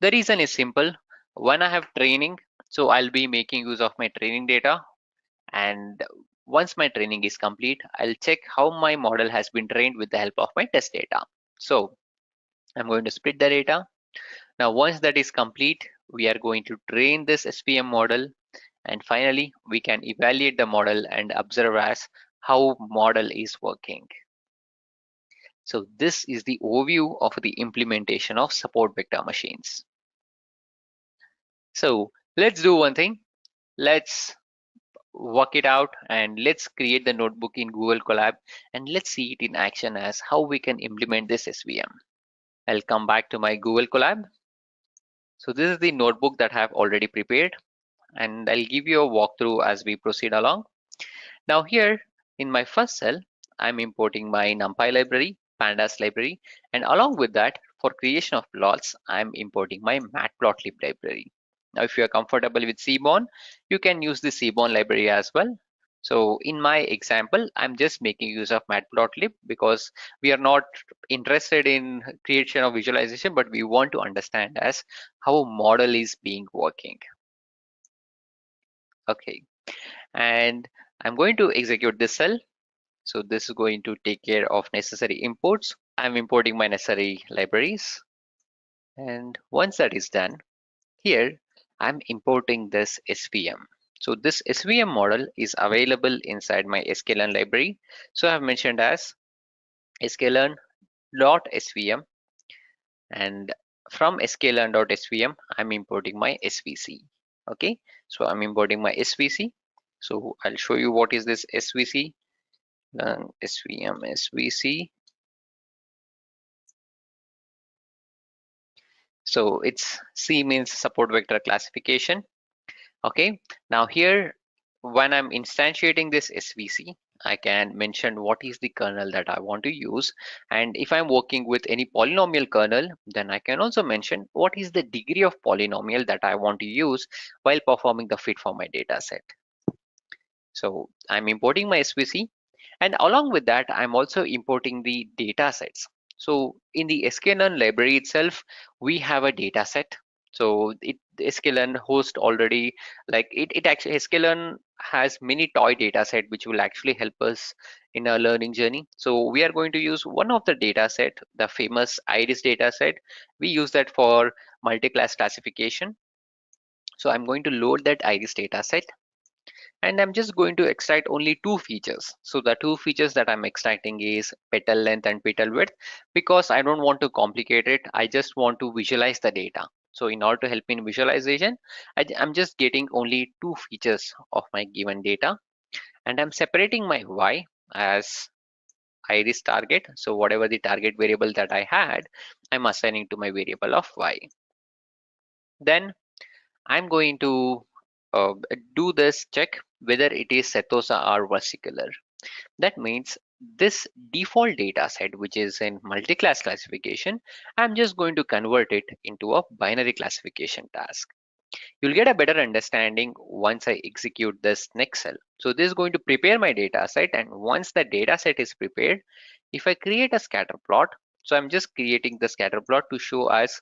The reason is simple. When I have training, so I'll be making use of my training data, and once my training is complete, I'll check how my model has been trained with the help of my test data. So I'm going to split the data. Now once that is complete, we are going to train this SVM model, and finally we can evaluate the model and observe as how model is working. So this is the overview of the implementation of support vector machines. So let's do one thing. Let's work it out and let's create the notebook in Google Colab and let's see it in action as how we can implement this SVM. I'll come back to my Google Colab. So this is the notebook that I have already prepared, and I'll give you a walkthrough as we proceed along. Now here in my first cell, I'm importing my NumPy library, pandas library, and along with that, for creation of plots, I'm importing my matplotlib library. Now, if you are comfortable with Seaborn, you can use the Seaborn library as well. So in my example, I'm just making use of matplotlib because we are not interested in creation of visualization, but we want to understand as how a model is being working. Okay, and I'm going to execute this cell. So this is going to take care of necessary imports. I'm importing my necessary libraries. And once that is done, here I'm importing this SVM. So this SVM model is available inside my sklearn library. So I've mentioned as sklearn.svm, and from sklearn.svm, I'm importing my SVC. Okay, so I'm importing my SVC. So I'll show you what is this SVC. SVM SVC. So it's C means support vector classification. Okay, now here when I'm instantiating this SVC, I can mention what is the kernel that I want to use. And if I'm working with any polynomial kernel, then I can also mention what is the degree of polynomial that I want to use while performing the fit for my data set. So I'm importing my SVC, and along with that, I'm also importing the data sets. So in the sklearn library itself, we have a data set. So sklearn host already, like it actually, sklearn has many toy data set which will actually help us in our learning journey. So we are going to use one of the data set, the famous iris data set. We use that for multi-class classification. So I'm going to load that iris data set, and I'm just going to extract only two features. So the two features that I'm extracting is petal length and petal width, because I don't want to complicate it. I just want to visualize the data. So in order to help me in visualization, I'm just getting only two features of my given data, and I'm separating my y as iris target. So whatever the target variable that I had, I'm assigning to my variable of y. Then I'm going to do this check whether it is setosa or versicolor. That means this default data set, which is in multi-class classification, I'm just going to convert it into a binary classification task. You'll get a better understanding once I execute this next cell. So this is going to prepare my data set, and once the data set is prepared, if I create a scatter plot, so I'm just creating the scatter plot to show us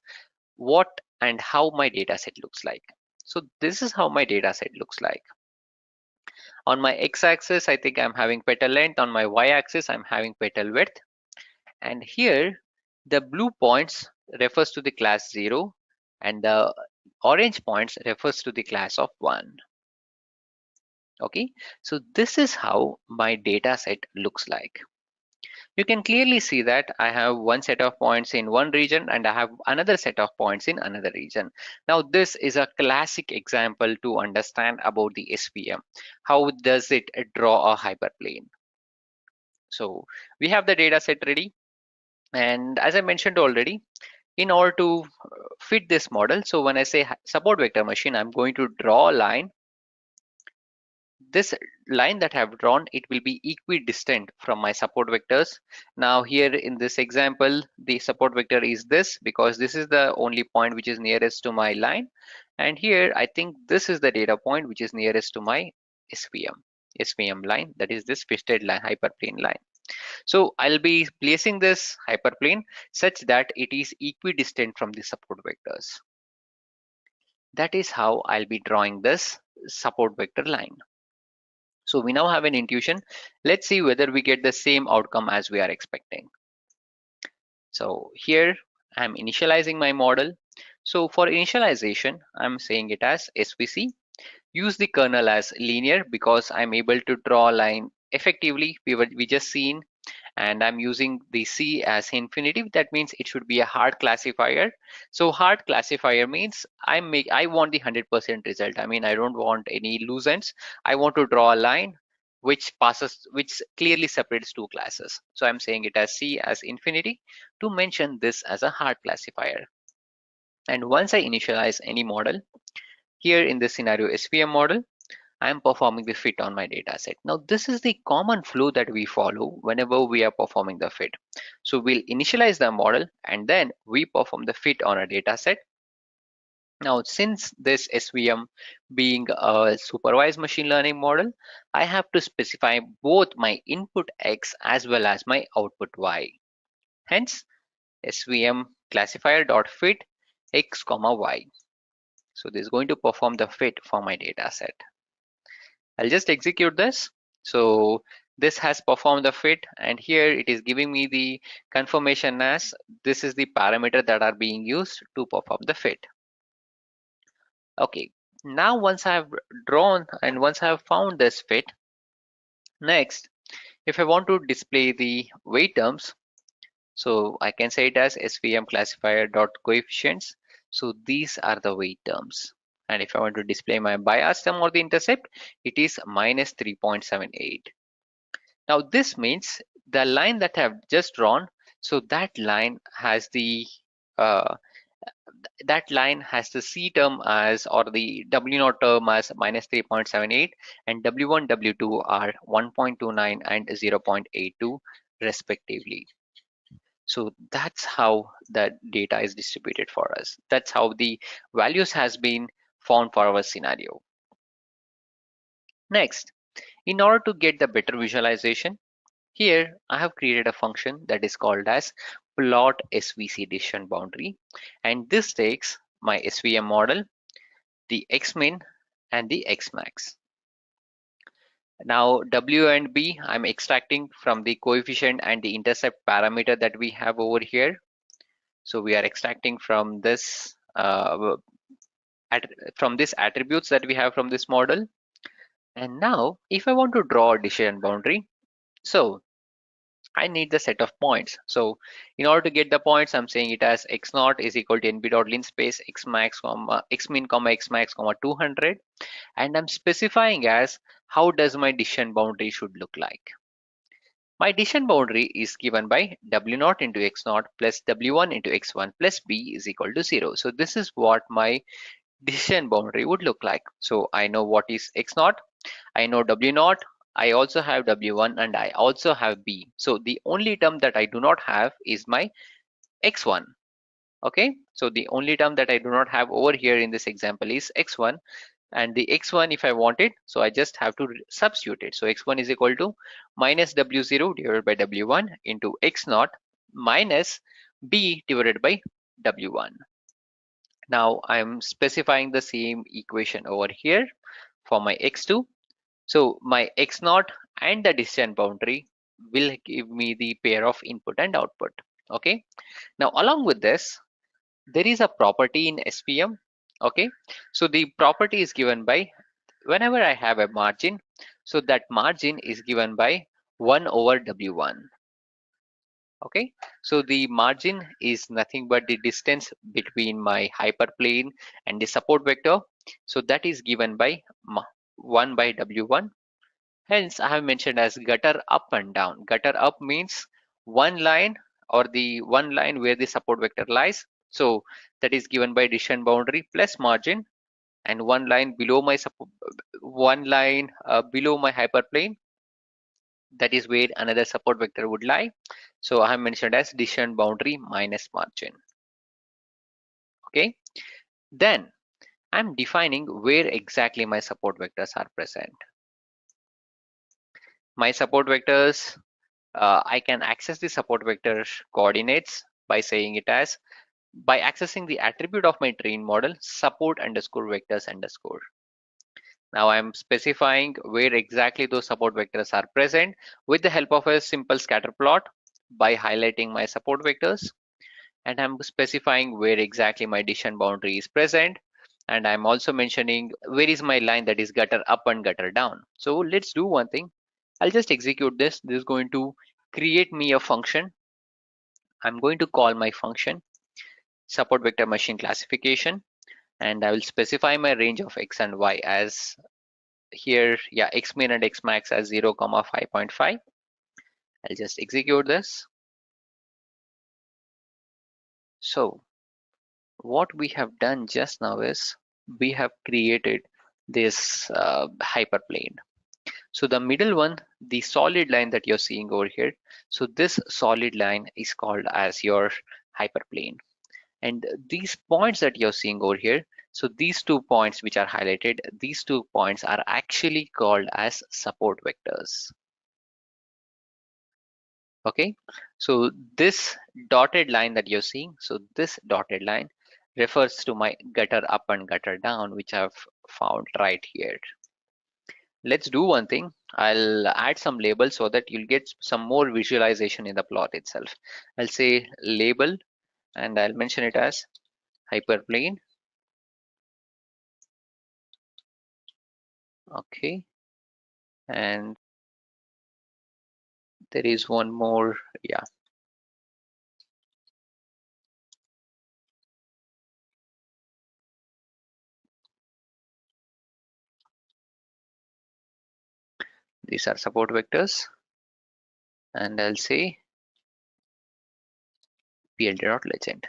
what and how my data set looks like. So this is how my data set looks like. On my x-axis, I think I'm having petal length. On my y-axis, I'm having petal width. And here, the blue points refers to the class 0, and the orange points refers to the class of 1. Okay, so this is how my data set looks like. You can clearly see that I have one set of points in one region and I have another set of points in another region. Now this is a classic example to understand about the SVM. How does it draw a hyperplane? So we have the data set ready, and as I mentioned already, in order to fit this model, so when I say support vector machine, I'm going to draw a line. This line that I have drawn, it will be equidistant from my support vectors. Now here in this example, the support vector is this, because this is the only point which is nearest to my line. And here I think this is the data point which is nearest to my SVM line, that is this fisted line, hyperplane line. So I'll be placing this hyperplane such that it is equidistant from the support vectors. That is how I'll be drawing this support vector line. So we now have an intuition. Let's see whether we get the same outcome as we are expecting. So here I'm initializing my model. So for initialization, I'm saying it as SVC. Use the kernel as linear because I'm able to draw a line effectively. We just seen, and I'm using the C as infinitive. That means it should be a hard classifier. So hard classifier means I want the 100% result. I mean, I don't want any loose ends. I want to draw a line which clearly separates two classes. So I'm saying it as C as infinity to mention this as a hard classifier. And once I initialize any model, here in this scenario SVM model, I am performing the fit on my data set. Now this is the common flow that we follow whenever we are performing the fit. So we'll initialize the model and then we perform the fit on a data set. Now since this SVM being a supervised machine learning model, I have to specify both my input X as well as my output Y. Hence SVM classifier.fit X, Y. So this is going to perform the fit for my data set. I'll just execute this. So this has performed the fit, and here it is giving me the confirmation as this is the parameter that are being used to perform the fit. Okay, now once I have drawn and once I have found this fit, next if I want to display the weight terms, so I can say it as SVM classifier dot coefficients. So these are the weight terms. And if I want to display my bias term or the intercept, it is minus 3.78. Now this means the line that I have just drawn, so that line has the that line has the C term as, or the W0 term as minus 3.78, and W1, W2 are 1.29 and 0.82 respectively. So that's how that data is distributed for us. That's how the values has been found for our scenario. Next, in order to get the better visualization, here I have created a function that is called as plot SVC decision boundary, and this takes my SVM model, the xmin and the xmax. Now W and B I'm extracting from the coefficient and the intercept parameter that we have over here. So we are extracting from this attributes that we have from this model. And now if I want to draw a decision boundary, so I need the set of points. So in order to get the points, I'm saying it as x0 is equal to nb dot linspace xmax comma xmin comma xmax comma 200, and I'm specifying as how does my decision boundary should look like. My decision boundary is given by w0 into x0 plus w1 into x1 plus b is equal to 0. So this is what my decision boundary would look like. So I know what is x0, I know w0, I also have w1, and I also have b. So the only term that I do not have is my x1. Okay, so the only term that I do not have over here in this example is x1, and the x1 if I want it, so I just have to substitute it. So x1 is equal to minus w0 divided by w1 into x0 minus b divided by w1. Now I'm specifying the same equation over here for my x2. So my x0 and the decision boundary will give me the pair of input and output. Okay, now along with this, there is a property in SVM. Okay, so the property is given by whenever I have a margin, so that margin is given by 1 over w1. Okay, so the margin is nothing but the distance between my hyperplane and the support vector, so that is given by 1 by w1. Hence I have mentioned as gutter up and down. Gutter up means one line, or the one line where the support vector lies, so that is given by decision boundary plus margin, and one line below my below my hyperplane, that is where another support vector would lie. So I have mentioned as decision boundary minus margin. Okay, then I'm defining where exactly my support vectors are present. My support vectors, I can access the support vector coordinates by saying it as by accessing the attribute of my train model support underscore vectors underscore. Now I'm specifying where exactly those support vectors are present with the help of a simple scatter plot by highlighting my support vectors, and I'm specifying where exactly my decision boundary is present, and I'm also mentioning where is my line that is gutter up and gutter down. So let's do one thing. I'll just execute this. This is going to create me a function. I'm going to call my function support vector machine classification, and I will specify my range of x and y as here, yeah, xmin and xmax as 0, 5.5. I'll just execute this. So what we have done just now is we have created this hyperplane. So the middle one, the solid line that you're seeing over here, so this solid line is called as your hyperplane. And these points that you're seeing over here, so these 2 points which are highlighted, these 2 points are actually called as support vectors. Okay, so this dotted line that you're seeing, so this dotted line refers to my gutter up and gutter down, which I've found right here. Let's do one thing. I'll add some labels so that you'll get some more visualization in the plot itself. I'll say label, and I'll mention it as hyperplane. Okay, and there is one more, yeah. These are support vectors, and I'll say pld.legend.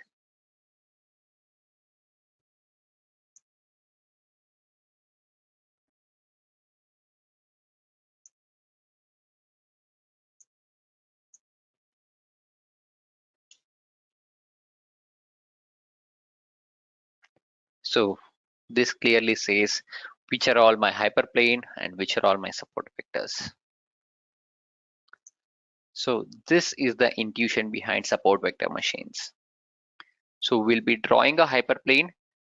So this clearly says which are all my hyperplane and which are all my support vectors. So this is the intuition behind support vector machines. So we'll be drawing a hyperplane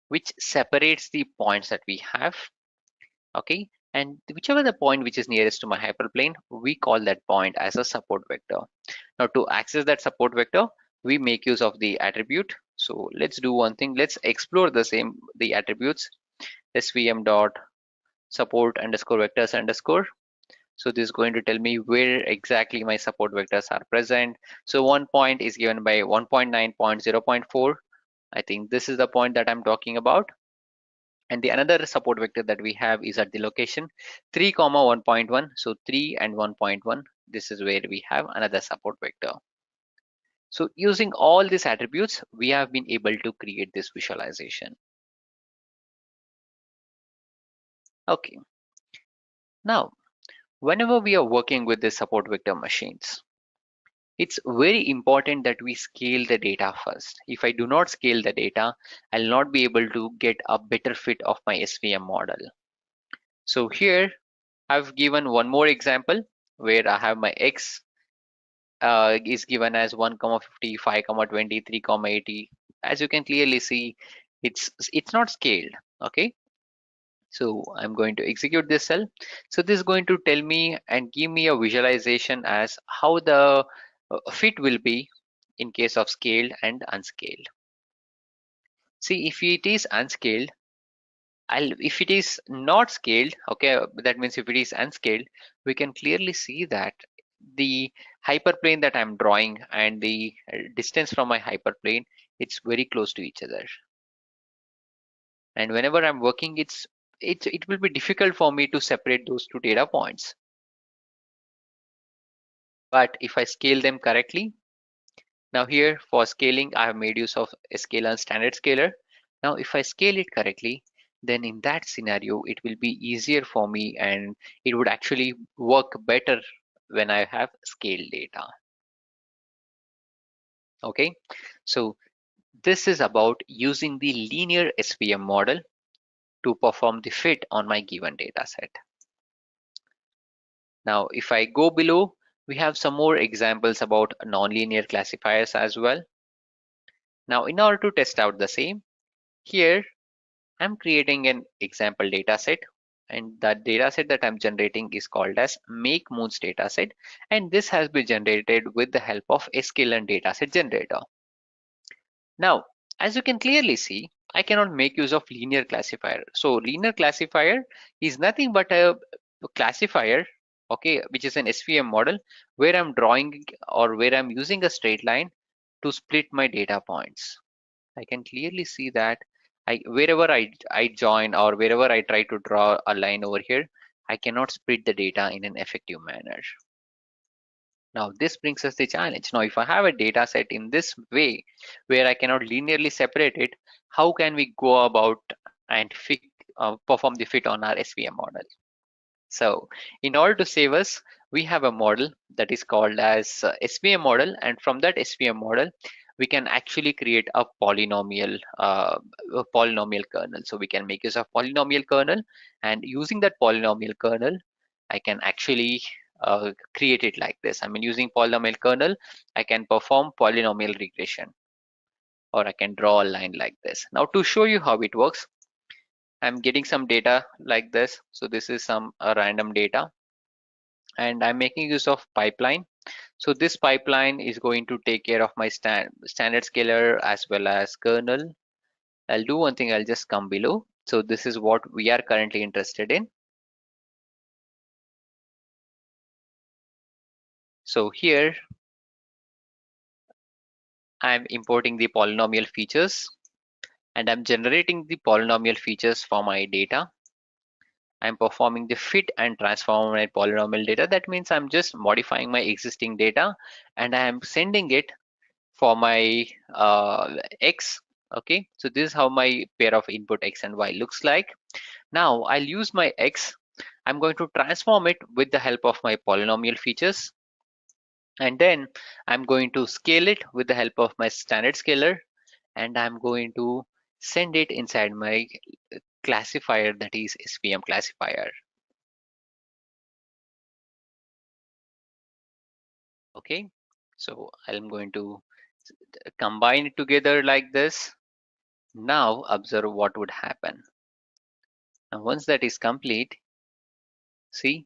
which separates the points that we have, okay? And whichever the point which is nearest to my hyperplane, we call that point as a support vector. Now to access that support vector, we make use of the attribute. So let's do one thing. Let's explore the attributes svm dot support underscore vectors underscore. So this is going to tell me where exactly my support vectors are present. So one point is given by 1.9.0.4. I think this is the point that I'm talking about. And the another support vector that we have is at the location 3 comma 1.1. So 3 and 1.1, this is where we have another support vector. So using all these attributes, we have been able to create this visualization. Okay. Now, whenever we are working with the support vector machines, it's very important that we scale the data first. If I do not scale the data, I'll not be able to get a better fit of my SVM model. So here I've given one more example where I have my X is given as 1,50, 5,20, 3,80. As you can clearly see, it's not scaled. Okay. So I'm going to execute this cell. So this is going to tell me and give me a visualization as how the fit will be in case of scaled and unscaled. See, if it is unscaled, if it is not scaled, okay, that means if it is unscaled, we can clearly see that the hyperplane that I'm drawing and the distance from my hyperplane, it's very close to each other. And whenever I'm working, it will be difficult for me to separate those two data points. But if I scale them correctly, now here for scaling, I have made use of a scalar and standard scalar. Now, if I scale it correctly, then in that scenario, it will be easier for me and it would actually work better when I have scaled data. Okay, so this is about using the linear SVM model to perform the fit on my given data set. Now, if I go below, we have some more examples about nonlinear classifiers as well. Now, in order to test out the same, here I'm creating an example dataset, and that dataset that I'm generating is called as make moons dataset, and this has been generated with the help of sklearn dataset generator. Now, as you can clearly see, I cannot make use of linear classifier. So linear classifier is nothing but a classifier, okay, which is an SVM model where I'm drawing or where I'm using a straight line to split my data points. I can clearly see that wherever I join or wherever I try to draw a line over here, I cannot split the data in an effective manner. Now this brings us the challenge. Now if I have a data set in this way where I cannot linearly separate it, how can we go about and perform the fit on our SVM model? So in order to save us, we have a model that is called as SVM model, and from that SVM model we can actually create a polynomial kernel. So we can make use of polynomial kernel, and using that polynomial kernel I can actually create it like this. I mean, using polynomial kernel I can perform polynomial regression, or I can draw a line like this. Now to show you how it works, I'm getting some data like this. So this is some random data, and I'm making use of pipeline. So this pipeline is going to take care of my standard scalar as well as kernel. I'll do one thing, I'll just come below. So this is what we are currently interested in. So here I'm importing the polynomial features and I'm generating the polynomial features for my data. I'm performing the fit and transform my polynomial data. That means I'm just modifying my existing data and I am sending it for my X. Okay, so this is how my pair of input X and Y looks like. Now I'll use my X. I'm going to transform it with the help of my polynomial features, and then I'm going to scale it with the help of my standard scalar, and I'm going to send it inside my classifier, that is SVM classifier. Okay, so I'm going to combine it together like this. Now observe what would happen. And once that is complete, see,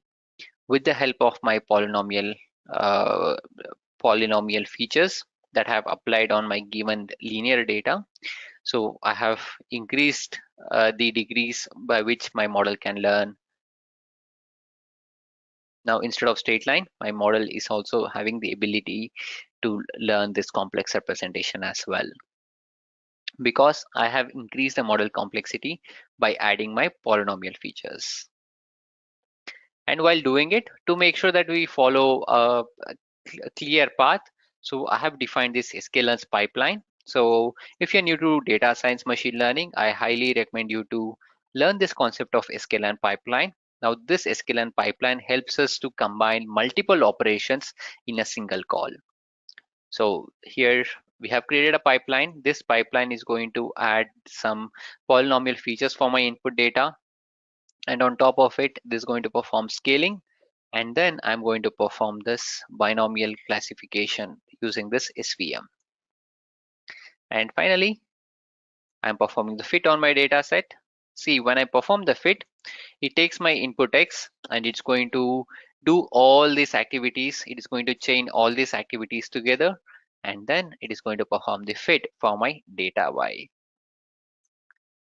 with the help of my uh, polynomial features that I have applied on my given linear data, so I have increased the degrees by which my model can learn. Now instead of straight line, my model is also having the ability to learn this complex representation as well, because I have increased the model complexity by adding my polynomial features. And while doing it, to make sure that we follow a clear path, so I have defined this sklearns pipeline. So if you're new to data science machine learning, I highly recommend you to learn this concept of sklearn pipeline. Now this sklearn pipeline helps us to combine multiple operations in a single call. So here we have created a pipeline. This pipeline is going to add some polynomial features for my input data, and on top of it, this is going to perform scaling, and then I'm going to perform this binomial classification using this SVM. And finally, I'm performing the fit on my data set. See, when I perform the fit, it takes my input X and it's going to do all these activities. It is going to chain all these activities together, and then it is going to perform the fit for my data Y.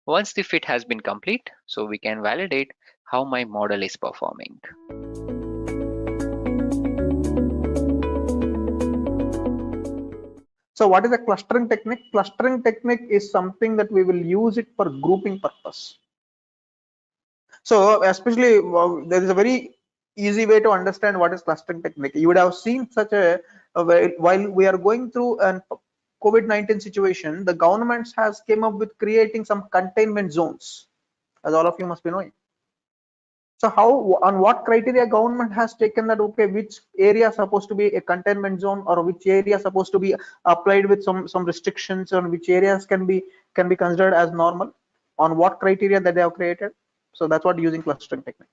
Once the fit has been complete, so we can validate how my model is performing. So what is a clustering technique? Clustering technique is something that we will use it for grouping purpose. So especially there is a very easy way to understand what is clustering technique. You would have seen such a while we are going through an COVID-19 situation, the government has came up with creating some containment zones, as all of you must be knowing. So how, on what criteria government has taken that, okay, which area is supposed to be a containment zone, or which area is supposed to be applied with some restrictions, and which areas can be considered as normal, on what criteria that they have created. So that's what using clustering technique,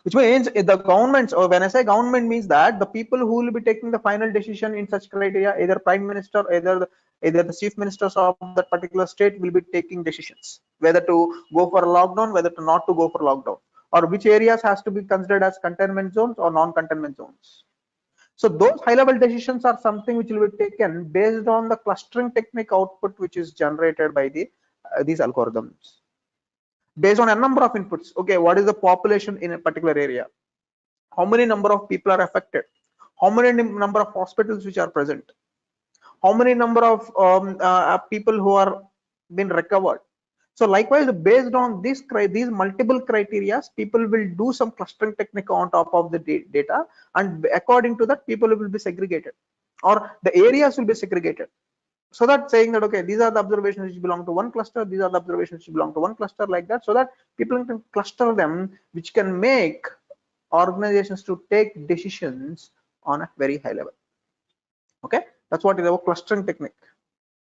which means the governments, or when I say government, means that the people who will be taking the final decision in such criteria, either prime minister, either the chief ministers of that particular state will be taking decisions whether to go for a lockdown, whether to not to go for lockdown, or which areas has to be considered as containment zones or non-containment zones. So those high-level decisions are something which will be taken based on the clustering technique output, which is generated by these algorithms, based on a number of inputs. Okay, what is the population in a particular area? How many number of people are affected? How many number of hospitals which are present? How many number of people who are been recovered? So likewise, based on these multiple criteria, people will do some clustering technique on top of the data, and according to that, people will be segregated, or the areas will be segregated. So that saying that, okay, these are the observations which belong to one cluster, these are the observations which belong to one cluster, like that, so that people can cluster them, which can make organizations to take decisions on a very high level. Okay, that's what is our clustering technique,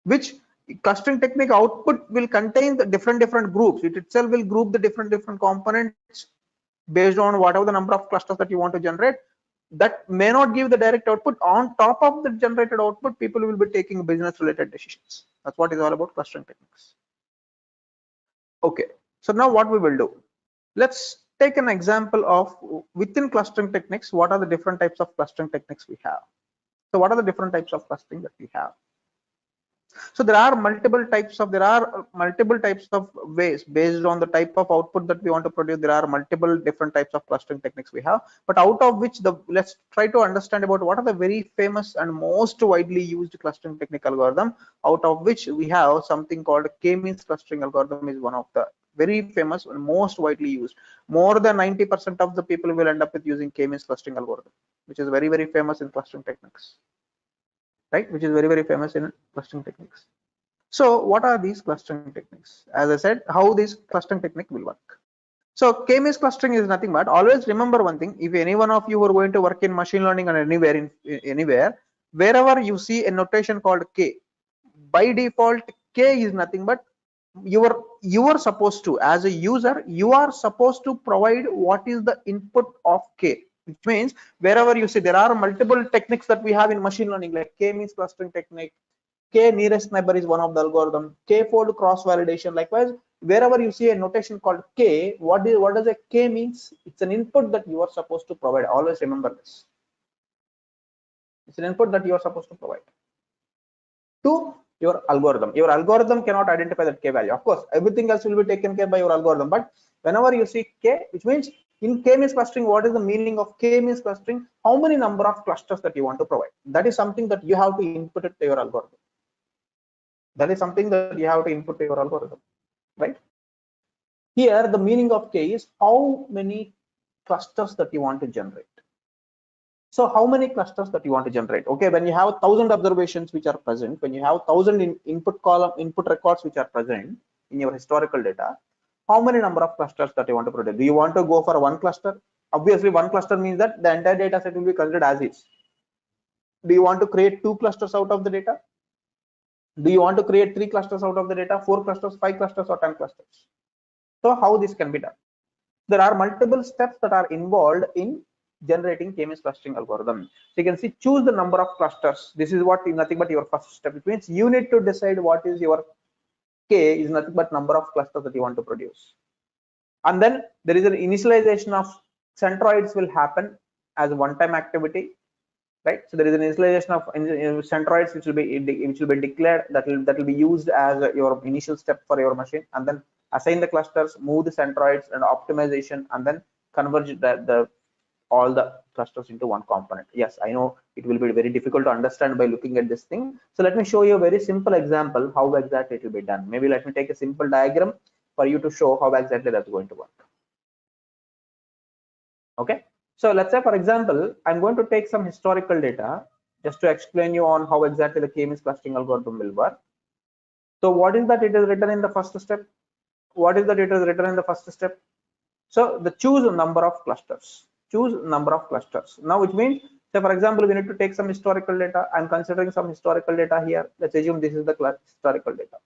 which clustering technique output will contain the different groups. It itself will group the different components based on whatever the number of clusters that you want to generate. That may not give the direct output. On top of the generated output, people will be taking business related decisions. That's what is all about clustering techniques. Okay, so now what we will do, let's take an example of within clustering techniques, what are the different types of clustering techniques we have. So what are the different types of clustering that we have? So there are multiple types of ways based on the type of output that we want to produce. There are multiple different types of clustering techniques we have, but out of which let's try to understand about what are the very famous and most widely used clustering technique algorithm, out of which we have something called k-means clustering algorithm is one of the very famous and most widely used. More than 90% of the people will end up with using k-means clustering algorithm, which is very famous in clustering techniques, right? Which is very famous in clustering techniques. So what are these clustering techniques? As I said, how this clustering technique will work. So k-means clustering is nothing but, always remember one thing, if any one of you are going to work in machine learning or anywhere, wherever you see a notation called k, by default K is nothing but you are supposed to, as a user, you are supposed to provide what is the input of K, which means wherever you see there are multiple techniques that we have in machine learning, like K means clustering technique, K nearest neighbor is one of the algorithm, K fold cross validation. Likewise, wherever you see a notation called K, what does a K means? It's an input that you are supposed to provide. Always remember this. It's an input that you are supposed to provide to your algorithm. Your algorithm cannot identify that K value. Of course, everything else will be taken care by your algorithm. But whenever you see K, which means in K means clustering, what is the meaning of K means clustering? How many number of clusters that you want to provide? That is something that you have to input it to your algorithm. That is something that you have to input to your algorithm, right? Here, the meaning of K is how many clusters that you want to generate. So how many clusters that you want to generate? Okay, when you have 1,000 observations which are present, when you have 1,000 input records which are present in your historical data, how many number of clusters that you want to produce? Do you want to go for one cluster? Obviously, one cluster means that the entire data set will be considered as is. Do you want to create 2 clusters out of the data? Do you want to create 3 clusters out of the data, 4 clusters, 5 clusters, or 10 clusters? So how this can be done? There are multiple steps that are involved in generating K-means clustering algorithm. So you can see, choose the number of clusters. This is what is nothing but your first step. It means you need to decide what is your K is nothing but number of clusters that you want to produce. And then there is an initialization of centroids will happen as a one-time activity, right? So there is an initialization of centroids which will be declared, that will be used as your initial step for your machine, and then assign the clusters, move the centroids, and optimization, and then converge all the clusters into one component. Yes, I know it will be very difficult to understand by looking at this thing. So let me show you a very simple example how exactly it will be done. Maybe let me take a simple diagram for you to show how exactly that's going to work. Okay, so let's say, for example, I'm going to take some historical data just to explain you on how exactly the K-means clustering algorithm will work. So what is that it is written in the first step? What is that it is written in the first step? So the choose number of clusters. Choose number of clusters. Now, which means, say for example, we need to take some historical data. I'm considering some historical data here. Let's assume this is the historical data.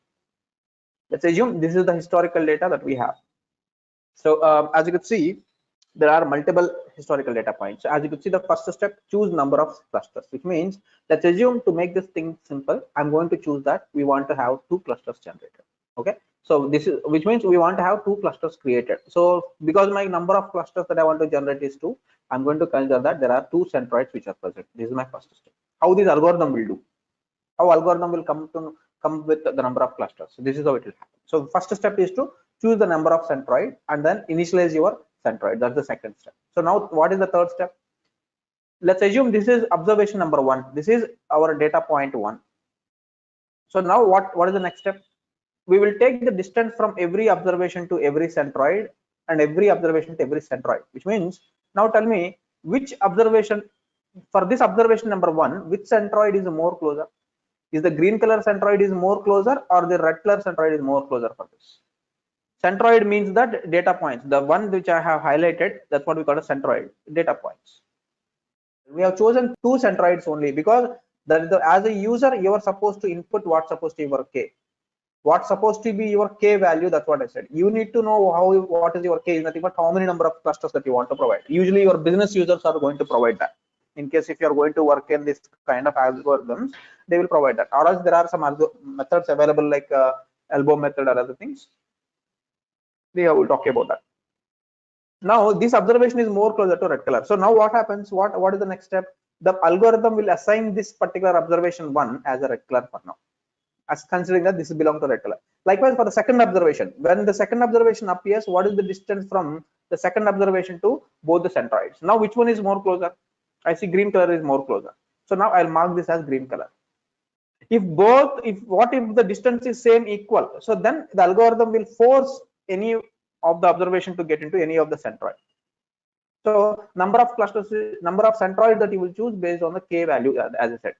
Let's assume this is the historical data that we have. So as you could see, there are multiple historical data points. So as you could see, the first step, choose number of clusters, which means, let's assume, to make this thing simple, I'm going to choose that we want to have 2 clusters generated. Okay, so this is, which means we want to have 2 clusters created. So because my number of clusters that I want to generate is 2, I'm going to consider that there are 2 centroids which are present. This is my first step. How this algorithm will do? How algorithm will come with the number of clusters? So this is how it will happen. So first step is to choose the number of centroid and then initialize your centroid. That's the second step. So now what is the third step? Let's assume this is observation number 1. This is our data point 1. So now what is the next step? We will take the distance from every observation to every centroid and every observation to every centroid, which means, now tell me which observation, for this observation number 1, which centroid is more closer? Is the green color centroid is more closer, or the red color centroid is more closer for this? Centroid means that data points, the one which I have highlighted, that's what we call a centroid, data points. We have chosen 2 centroids only because as a user, you are supposed to input what's supposed to be your K. What's supposed to be your K value, that's what I said. You need to know what is your K is nothing but how many number of clusters that you want to provide. Usually your business users are going to provide that. In case if you are going to work in this kind of algorithms, they will provide that. Or else there are some methods available like elbow method or other things. We will talk about that. Now this observation is more closer to red color. So now what happens? What is the next step? The algorithm will assign this particular observation 1 as a red color for now, as considering that this belongs to red color. Likewise for the second observation, when the second observation appears, what is the distance from the second observation to both the centroids? Now which one is more closer? I see green color is more closer. So now I'll mark this as green color. If the distance is same equal, so then the algorithm will force any of the observation to get into any of the centroid. So number of clusters, number of centroids that you will choose based on the K value, as I said.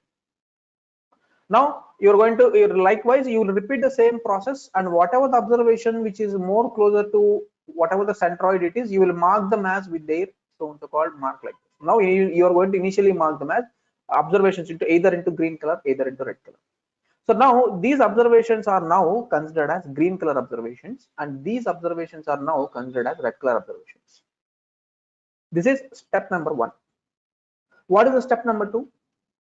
Now you're going to likewise you will repeat the same process, and whatever the observation which is more closer to whatever the centroid it is, you will mark them as with their so-called mark like this. Now you are going to initially mark them as observations into either into green color, either into red color. So now these observations are now considered as green color observations, and these observations are now considered as red color observations. This is step number 1. What is the step number 2?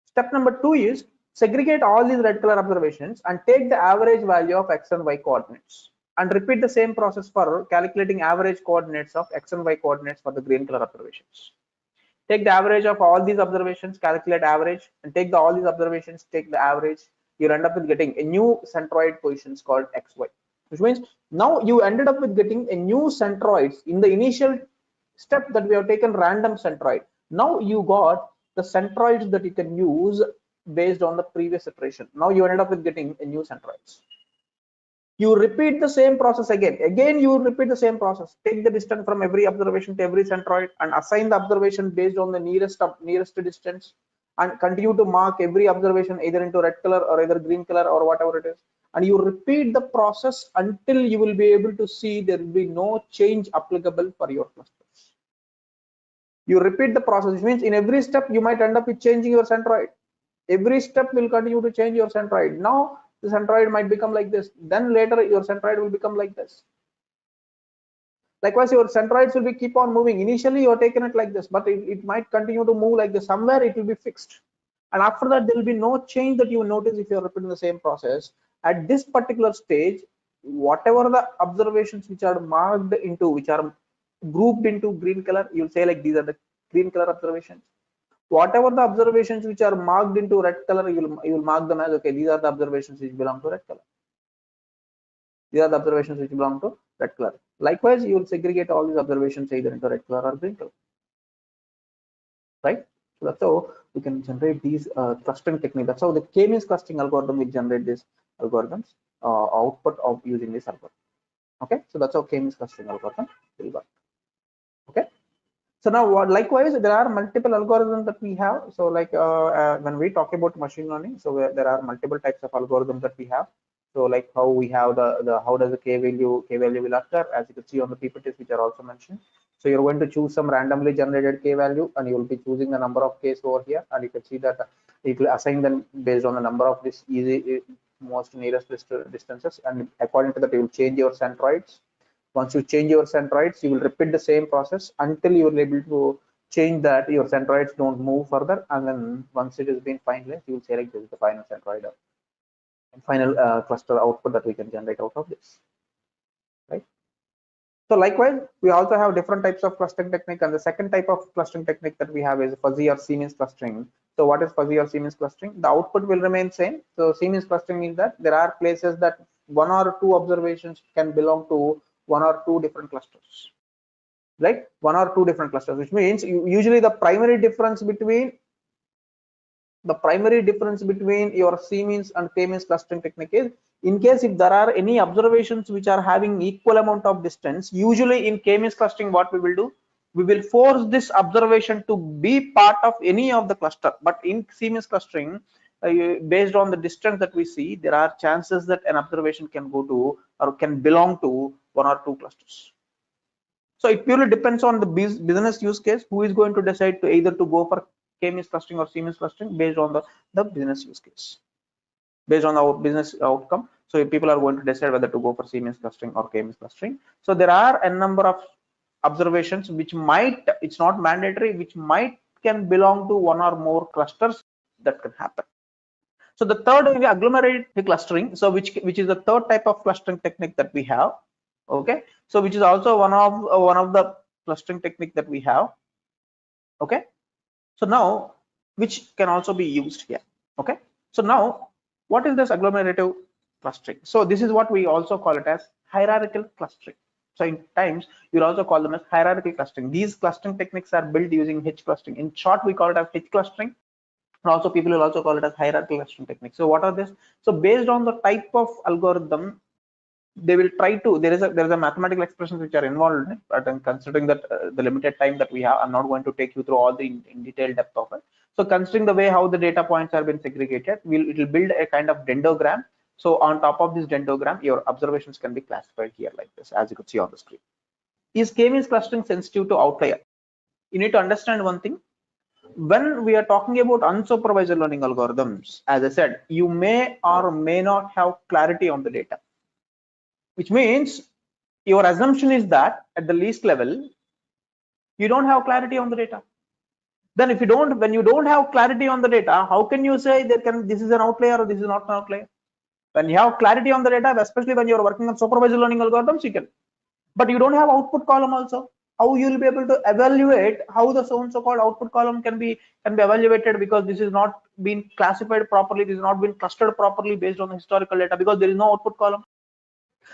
Step number 2 is segregate all these red color observations and take the average value of x and y coordinates, and repeat the same process for calculating average coordinates of x and y coordinates for the green color observations. Take the average of all these observations, calculate average, and take all these observations, take the average. You'll end up with getting a new centroid positions called xy, which means now you ended up with getting a new centroids. In the initial step that we have taken random centroid, now you got the centroids that you can use based on the previous iteration. Now you ended up with getting a new centroids. You repeat the same process again you repeat the same process. Take the distance from every observation to every centroid and assign the observation based on the nearest distance, and continue to mark every observation either into red color or either green color or whatever it is, and you repeat the process until you will be able to see there will be no change applicable for your clusters. You repeat the process, which means in every step you might end up with changing your centroid. Every step will continue to change your centroid. Now the centroid might become like this, then later your centroid will become like this. Likewise, your centroids will be keep on moving. Initially you are taken it like this, but it might continue to move like this. Somewhere it will be fixed, and after that there will be no change that you will notice if you are repeating the same process. At this particular stage, whatever the observations which are marked into, which are grouped into green color, you'll say like these are the green color observations. Whatever the observations which are marked into red color, you will mark them as okay, these are the observations which belong to red color. These are the observations which belong to red color. Likewise, you will segregate all these observations either into red color or green color, right? So that's how we can generate these clustering technique. That's how the k-means clustering algorithm will generate these algorithms output of using this algorithm. Okay, so that's how k-means clustering algorithm will work. Okay. So now, likewise, there are multiple algorithms that we have. So like when we talk about machine learning, so there are multiple types of algorithms that we have. So like how we have the how does the k value will occur, as you can see on the PPTs which are also mentioned. So you're going to choose some randomly generated k value, and you will be choosing the number of k's over here, and you can see that it will assign them based on the number of this most nearest distances, and according to that you will change your centroids. Once you change your centroids, you will repeat the same process until you are able to change that your centroids don't move further, and then once it has been finalized, you will say like this is the final centroid and final cluster output that we can generate out of this, right? So likewise, we also have different types of clustering technique, and the second type of clustering technique that we have is fuzzy or C-means clustering. So what is fuzzy or C-means clustering? The output will remain same. So C-means clustering means that there are places that one or two observations can belong to one or two different clusters, right? One or two different clusters, which means usually the primary difference between your C-means and K-means clustering technique is, in case if there are any observations which are having equal amount of distance, usually in K-means clustering what we will do, we will force this observation to be part of any of the cluster. But in C-means clustering, based on the distance that we see, there are chances that an observation can go to or can belong to one or two clusters. So it purely depends on the business use case, who is going to decide to either to go for K-means clustering or C-means clustering based on the business use case, based on our business outcome. So if people are going to decide whether to go for C-means clustering or K-means clustering. So there are a number of observations which might, it's not mandatory, which might can belong to one or more clusters that can happen. So the third is agglomerated clustering. So which is the third type of clustering technique that we have. Okay, so which is also one of the clustering technique that we have. Okay, so now which can also be used here. Okay, so now what is this agglomerative clustering? So this is what we also call it as hierarchical clustering. So in times you'll also call them as hierarchical clustering. These clustering techniques are built using H clustering. In short, we call it as H clustering. And also people will also call it as hierarchical clustering technique. So what are this? So based on the type of algorithm, they will try to, there is a mathematical expressions which are involved in it, but considering that the limited time that we have, I'm not going to take you through all the in detailed depth of it. So considering the way how the data points have been segregated, it will build a kind of dendrogram. So on top of this dendrogram, your observations can be classified here like this, as you could see on the screen. Is K-means clustering sensitive to outlier? You need to understand one thing. when we are talking about unsupervised learning algorithms, as I said, you may or may not have clarity on the data, which means your assumption is that at the least level, you don't have clarity on the data. Then if you don't, when you don't have clarity on the data, how can you say this is an outlier or this is not an outlier? When you have clarity on the data, especially when you're working on supervised learning algorithms, you can. But you don't have output column also. How you will be able to evaluate how the so-called output column can be evaluated, because this is not been classified properly, this is not been clustered properly based on the historical data, because there is no output column.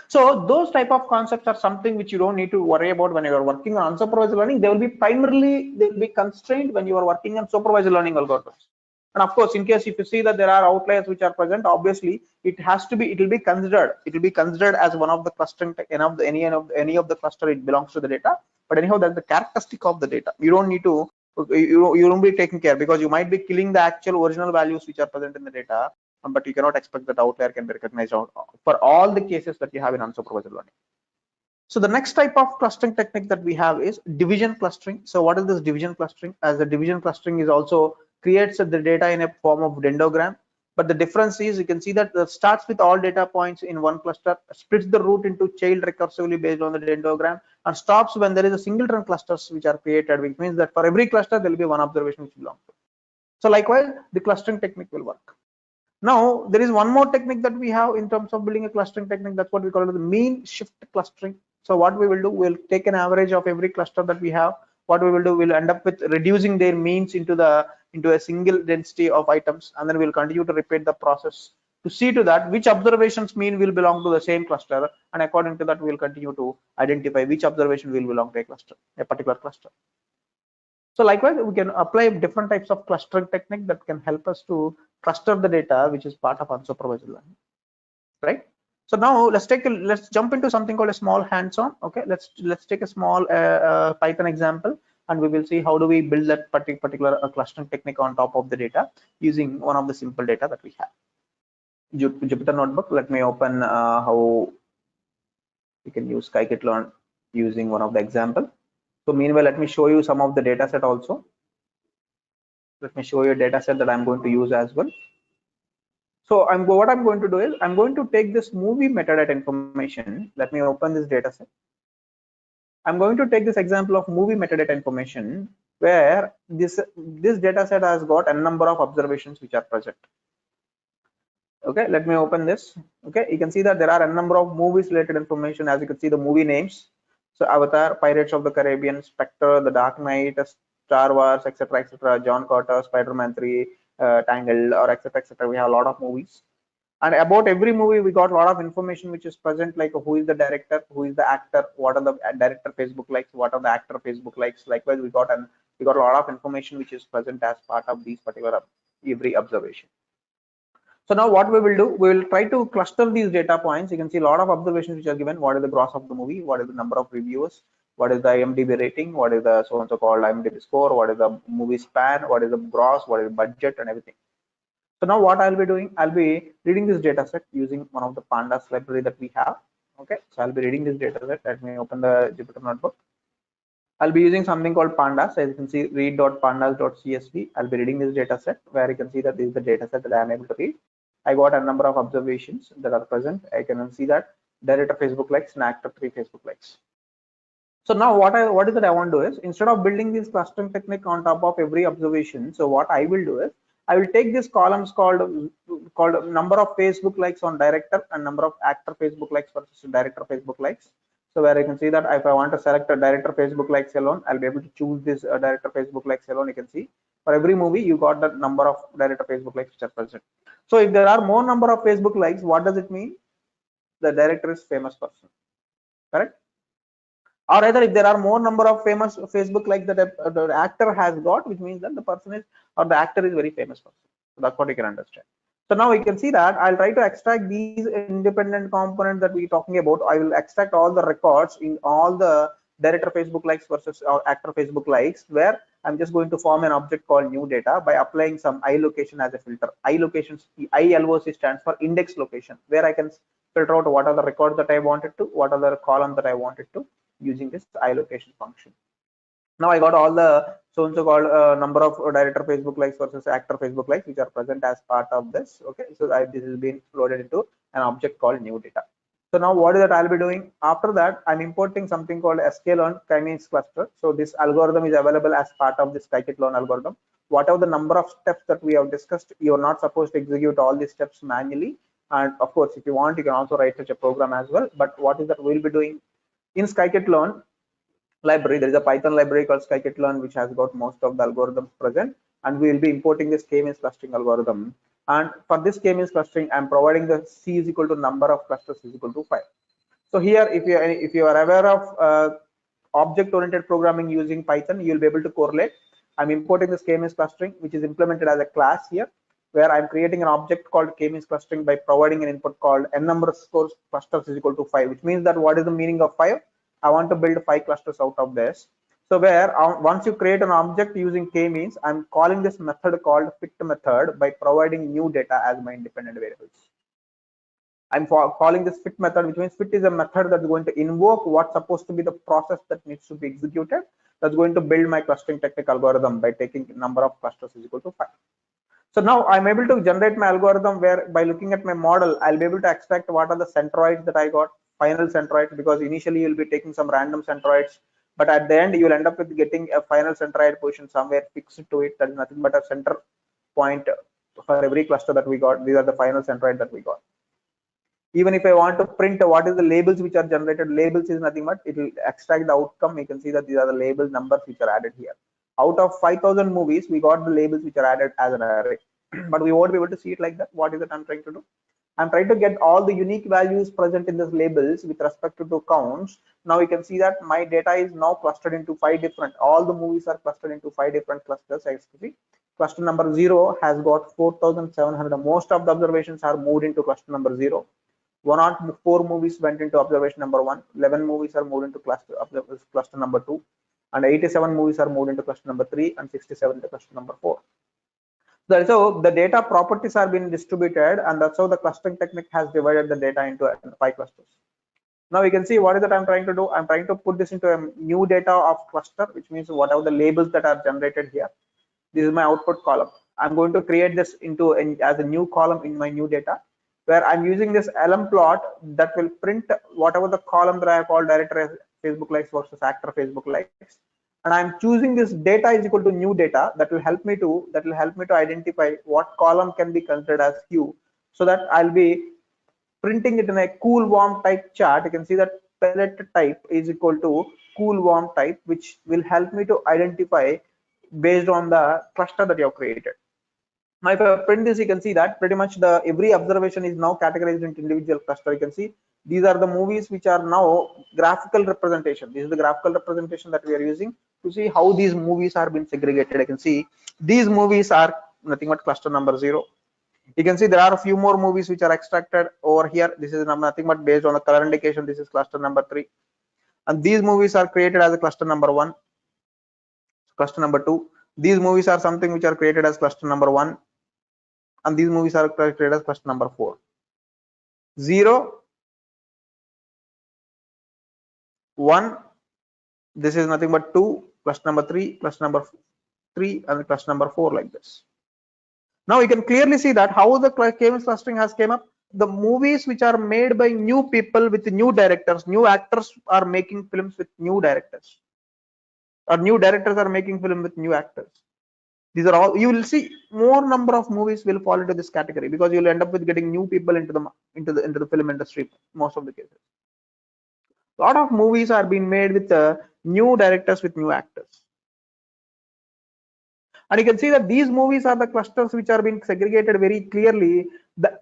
So those type of concepts are something which you don't need to worry about when you are working on unsupervised learning. They will be constrained when you are working on supervised learning algorithms. And of course, in case if you see that there are outliers which are present, obviously it will be considered as one of the clustering any of the cluster, it belongs to the data. But anyhow, that's the characteristic of the data. You don't need to you don't be taking care, because you might be killing the actual original values which are present in the data, but you cannot expect that outlier can be recognized for all the cases that you have in unsupervised learning. So the next type of clustering technique that we have is division clustering. So what is this division clustering? As the division clustering is also creates the data in a form of dendrogram, but the difference is you can see that it starts with all data points in one cluster, splits the root into child recursively based on the dendrogram, and stops when there is a singleton clusters which are created, which means that for every cluster there will be one observation which belongs to. So likewise, the clustering technique will work. Now there is one more technique that we have in terms of building a clustering technique. That's what we call it the mean shift clustering. So what we will do, we'll take an average of every cluster that we have. What we will do, we'll end up with reducing their means into a single density of items, and then we'll continue to repeat the process to see to that which observations mean will belong to the same cluster, and according to that we'll continue to identify which observation will belong to a particular cluster. So likewise, we can apply different types of clustering technique that can help us to cluster the data, which is part of unsupervised learning, right? So now let's jump into something called a small hands-on. Okay, let's take a small Python example, and we will see how do we build that particular clustering technique on top of the data using one of the simple data that we have. Jupyter Notebook. Let me open how we can use scikit-learn using one of the example. So meanwhile, let me show you some of the data set also. Let me show you a data set that I'm going to use as well. So what I'm going to do is I'm going to take this movie metadata information. Let me open this data set. I'm going to take this example of movie metadata information where this data set has got a number of observations which are present. Okay, let me open this. Okay, you can see that there are a number of movies related information. As you can see, the movie names. So Avatar, Pirates of the Caribbean, Spectre, The Dark Knight, Star Wars, etc., etc., John Carter, Spider-Man 3, Tangled, or etc., etc. We have a lot of movies, and about every movie we got a lot of information which is present, like who is the director, who is the actor, what are the director Facebook likes, what are the actor Facebook likes. Likewise, we got a lot of information which is present as part of these particular every observation. So now what we will do, we will try to cluster these data points. You can see a lot of observations which are given. What is the gross of the movie? What is the number of reviewers? What is the IMDb rating? What is the so and so called IMDb score? What is the movie span? What is the gross? What is the budget and everything? So now what I'll be doing, I'll be reading this data set using one of the pandas library that we have. Okay, so I'll be reading this data set. Let me open the Jupyter Notebook. I'll be using something called pandas. As you can see, read.pandas.csv. I'll be reading this data set where you can see that this is the data set that I am able to read. I got a number of observations that are present. I can see that director Facebook likes and actor 3 Facebook likes. So now what is that I want to do is, instead of building this clustering technique on top of every observation, so what I will do is I will take these columns called number of Facebook likes on director and number of actor Facebook likes versus director Facebook likes. So where you can see that if I want to select a director Facebook likes alone, I'll be able to choose this director Facebook likes alone. You can see for every movie you got the number of director Facebook likes which are present. So if there are more number of Facebook likes, what does it mean? The director is famous person, correct? Or either if there are more number of famous Facebook likes that the actor has got, which means that the person is, or the actor is very famous person. So that's what you can understand. So now we can see that I'll try to extract these independent components that we're talking about. I will extract all the records in all the director Facebook likes versus actor Facebook likes, where I'm just going to form an object called new data by applying some iLocation as a filter. iLocations, ILOC stands for index location, where I can filter out what are the records that I wanted to, what are the columns that I wanted to, using this iLocation function. Now I got all the so and so called number of director Facebook likes versus actor Facebook likes which are present as part of this. Okay, so this is being loaded into an object called new data. So now what is that I'll be doing? After that, I'm importing something called sklearn k-means cluster. So this algorithm is available as part of this scikit-learn algorithm. Whatever the number of steps that we have discussed, you're not supposed to execute all these steps manually. And of course, if you want, you can also write such a program as well. But what is that we'll be doing? In scikit-learn library, there is a Python library called scikit-learn which has got most of the algorithms present, and we will be importing this k-means clustering algorithm. And for this k-means clustering, I'm providing the c is equal to number of clusters is equal to 5. So here, if you are aware of object-oriented programming using Python, you will be able to correlate. I'm importing this k-means clustering, which is implemented as a class here, where I'm creating an object called k-means clustering by providing an input called n number scores clusters is equal to 5, which means that what is the meaning of 5? I want to build 5 clusters out of this. So where once you create an object using k-means, I'm calling this method called fit method by providing new data as my independent variables. I'm calling this fit method, which means fit is a method that's going to invoke what's supposed to be the process that needs to be executed. That's going to build my clustering technique algorithm by taking number of clusters is equal to 5. So now I'm able to generate my algorithm where by looking at my model, I'll be able to extract what are the centroids that I got, final centroids, because initially you'll be taking some random centroids, but at the end you'll end up with getting a final centroid position somewhere fixed to it. That is nothing but a center point for every cluster that we got. These are the final centroid that we got. Even if I want to print what is the labels which are generated, labels is nothing but it will extract the outcome. You can see that these are the label numbers which are added here. Out of 5,000 movies, we got the labels which are added as an array, but we won't be able to see it like that. What is it I'm trying to do? I'm trying to get all the unique values present in these labels with respect to counts. Now you can see that my data is now clustered into 5 different, all the movies are clustered into 5 different clusters. As you see, cluster number 0 has got 4,700. Most of the observations are moved into cluster number 0. 104 movies went into observation number 1, 11 movies are moved into cluster number 2, and 87 movies are moved into cluster number 3, and 67 into cluster number 4. So the data properties are being distributed, and that's how the clustering technique has divided the data into 5 clusters. Now you can see what is that I'm trying to do. I'm trying to put this into a new data of cluster, which means whatever the labels that are generated here. This is my output column. I'm going to create this into as a new column in my new data, where I'm using this lm plot that will print whatever the column that I have called director Facebook likes versus actor Facebook likes, and I'm choosing this data is equal to new data that will help me to identify what column can be considered as hue, so that I'll be printing it in a cool warm type chart. You can see that palette type is equal to cool warm type, which will help me to identify based on the cluster that you have created. Now if I print this, you can see that pretty much the every observation is now categorized into individual cluster. You can see these are the movies which are now graphical representation. This is the graphical representation that we are using to see how these movies are being segregated. I can see these movies are nothing but cluster number 0. You can see there are a few more movies which are extracted over here. This is nothing but based on the color indication. This is cluster number 3, and these movies are created as a cluster number 1, cluster number 2. These movies are something which are created as cluster number 1, and these movies are created as cluster number 4. 0, 1, this is nothing but 2, cluster number 3, cluster number 3, and cluster number 4, like this. Now you can clearly see that how the k-means clustering has came up. The movies which are made by new people with new directors, new actors are making films with new directors, or new directors are making film with new actors. These are all, you will see more number of movies will fall into this category, because you will end up with getting new people into the film industry. Most of the cases, a lot of movies are being made with new directors with new actors, and you can see that these movies are the clusters which are being segregated very clearly. The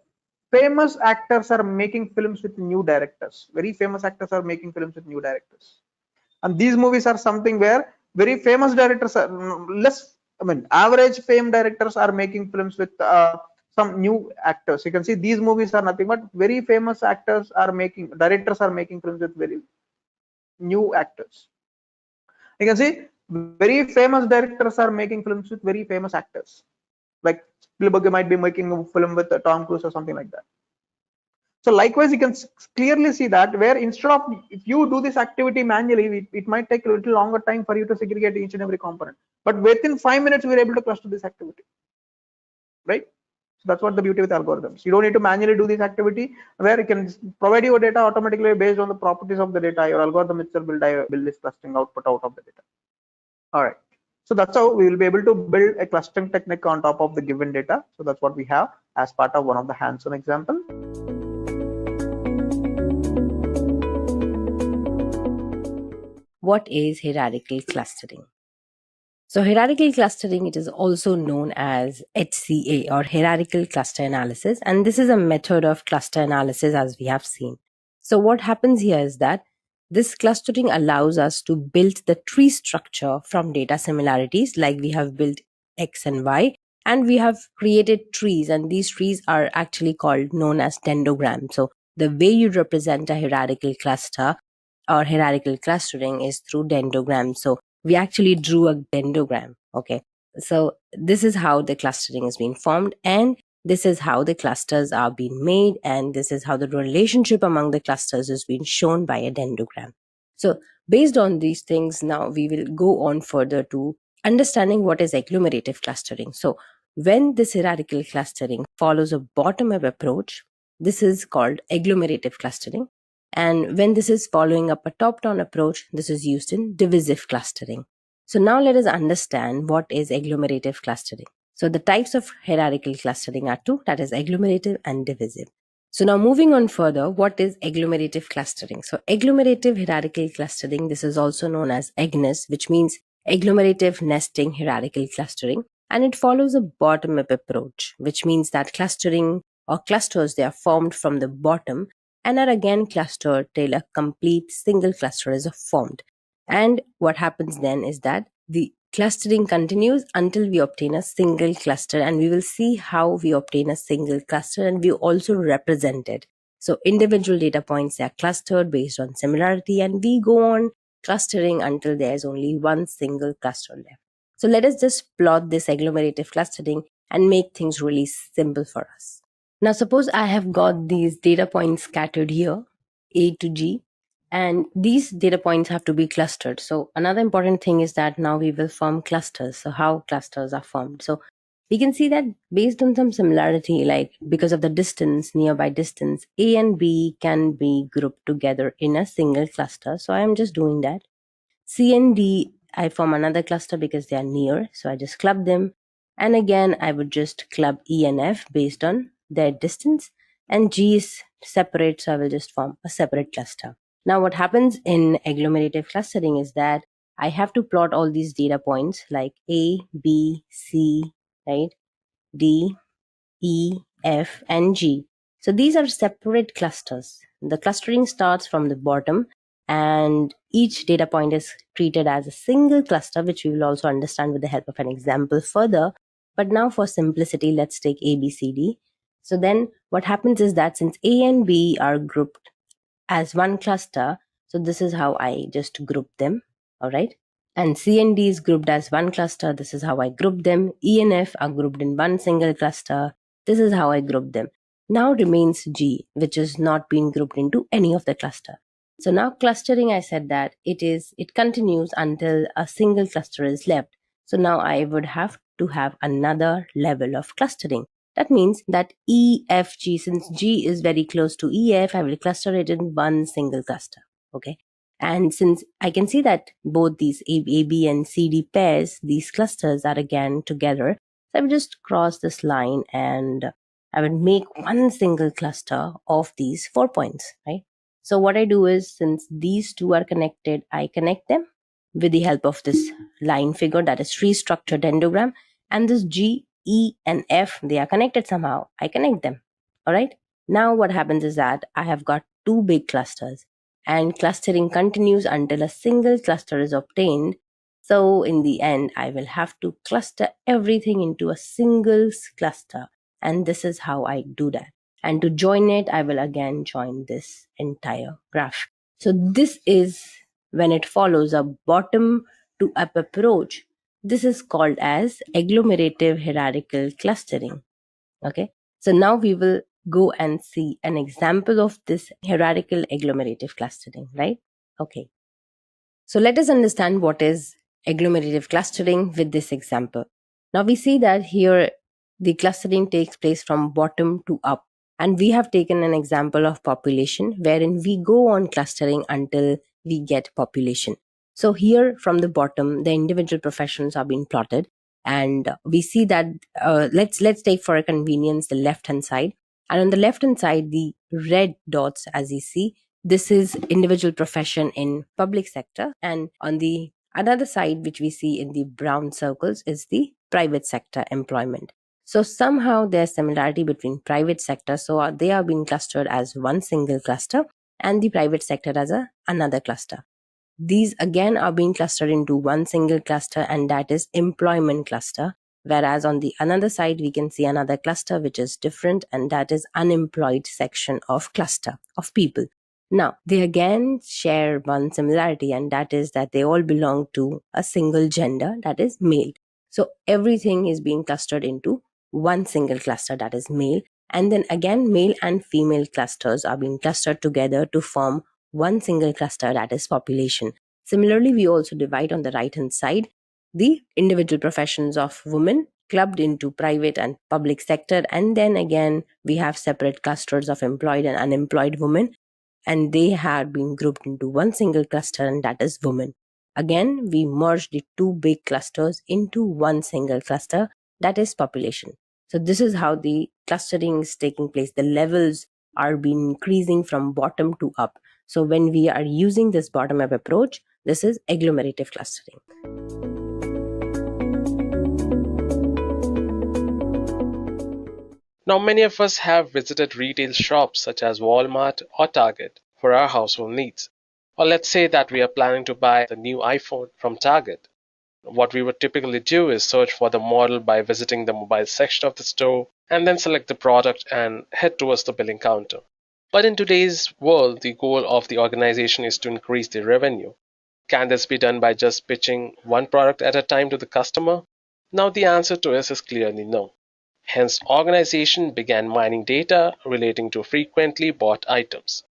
famous actors are making films with new directors. Very famous actors are making films with new directors, and these movies are something where very famous directors are average fame directors are making films with some new actors. You can see these movies are nothing but very famous actors are making, directors are making films with very new actors. You can see very famous directors are making films with very famous actors, like Spielberg might be making a film with Tom Cruise or something like that. So likewise, you can clearly see that where instead of, if you do this activity manually, it might take a little longer time for you to segregate each and every component. But within 5 minutes, we're able to cluster this activity, right? So that's what the beauty with algorithms. You don't need to manually do this activity, where you can provide your data automatically based on the properties of the data. Your algorithm itself will build this clustering output out of the data. All right. So that's how we will be able to build a clustering technique on top of the given data. So that's what we have as part of one of the hands-on example. What is hierarchical clustering? So hierarchical clustering, it is also known as HCA or hierarchical cluster analysis. And this is a method of cluster analysis as we have seen. So what happens here is that this clustering allows us to build the tree structure from data similarities, like we have built X and Y, and we have created trees, and these trees are actually known as dendrograms. So the way you represent a hierarchical cluster or hierarchical clustering is through dendrograms. So we actually drew a dendrogram. Okay. So this is how the clustering is being formed, and this is how the clusters are being made, and this is how the relationship among the clusters is being shown by a dendrogram. So based on these things, now we will go on further to understanding what is agglomerative clustering. So when this hierarchical clustering follows a bottom-up approach, this is called agglomerative clustering. And when this is following up a top-down approach, this is used in divisive clustering. So now let us understand what is agglomerative clustering. So the types of hierarchical clustering are two, that is agglomerative and divisive. So now moving on further, what is agglomerative clustering? So agglomerative hierarchical clustering, this is also known as AGNES, which means agglomerative nesting hierarchical clustering. And it follows a bottom-up approach, which means that clustering or clusters, they are formed from the bottom and are again clustered till a complete single cluster is formed. And what happens then is that the clustering continues until we obtain a single cluster, and we will see how we obtain a single cluster, and we also represent it. So individual data points are clustered based on similarity, and we go on clustering until there's only one single cluster left. So let us just plot this agglomerative clustering and make things really simple for us. Now suppose I have got these data points scattered here, A to G, and these data points have to be clustered. So another important thing is that now we will form clusters. So how clusters are formed? So we can see that based on some similarity, like because of the distance, nearby distance, A and B can be grouped together in a single cluster. So I am just doing that. C and D, I form another cluster because they are near. So I just club them. And again, I would just club E and F based on their distance. And G is separate, so I will just form a separate cluster. Now what happens in agglomerative clustering is that I have to plot all these data points like A, B, C, right, D, E, F, and G. So these are separate clusters. The clustering starts from the bottom, and each data point is treated as a single cluster, which we will also understand with the help of an example further. But now for simplicity, let's take A, B, C, D. So then what happens is that since A and B are grouped as one cluster, so this is how I just group them, all right? And C and D is grouped as one cluster, this is how I group them. E and F are grouped in one single cluster, this is how I group them. Now remains G, which is not being grouped into any of the cluster. So now clustering, I said that it continues until a single cluster is left. So now I would have to have another level of clustering. That means that E, F, G, since G is very close to E, F, I will cluster it in one single cluster. Okay. And since I can see that both these A, B, and C, D pairs, these clusters are again together, so I will just cross this line and I will make one single cluster of these 4 points, right? So what I do is, since these two are connected, I connect them with the help of this line figure, that is tree structure dendrogram, and this G, E, and F, they are connected somehow. I connect them. All right. Now what happens is that I have got two big clusters, and clustering continues until a single cluster is obtained. So in the end, I will have to cluster everything into a single cluster. And this is how I do that. And to join it, I will again join this entire graph. So this is when it follows a bottom to up approach. This is called as agglomerative hierarchical clustering. Okay. So now we will go and see an example of this hierarchical agglomerative clustering, right? Okay. So let us understand what is agglomerative clustering with this example. Now we see that here the clustering takes place from bottom to up. And we have taken an example of population wherein we go on clustering until we get population. So here from the bottom, the individual professions are being plotted. And we see that, let's take for a convenience the left-hand side. And on the left-hand side, the red dots, as you see, this is individual profession in public sector. And on the another side, which we see in the brown circles, is the private sector employment. So somehow there's similarity between private sector. So they are being clustered as one single cluster and the private sector as another cluster. These again are being clustered into one single cluster, and that is employment cluster. Whereas on the another side, we can see another cluster which is different, and that is unemployed section of cluster of people. Now, they again share one similarity, and that is that they all belong to a single gender, that is male. So everything is being clustered into one single cluster, that is male. And then again, male and female clusters are being clustered together to form one single cluster, that is population. Similarly, we also divide on the right hand side the individual professions of women clubbed into private and public sector. And then again, we have separate clusters of employed and unemployed women, and they had been grouped into one single cluster, and that is women. Again, we merge the two big clusters into one single cluster, that is population. So this is how the clustering is taking place. The levels are being increasing from bottom to up. So when we are using this bottom-up approach, this is agglomerative clustering. Now, many of us have visited retail shops such as Walmart or Target for our household needs. Or let's say that we are planning to buy the new iPhone from Target. What we would typically do is search for the model by visiting the mobile section of the store and then select the product and head towards the billing counter. But in today's world, the goal of the organization is to increase the revenue. Can this be done by just pitching one product at a time to the customer? Now the answer to this is clearly no. Hence, organization began mining data relating to frequently bought items.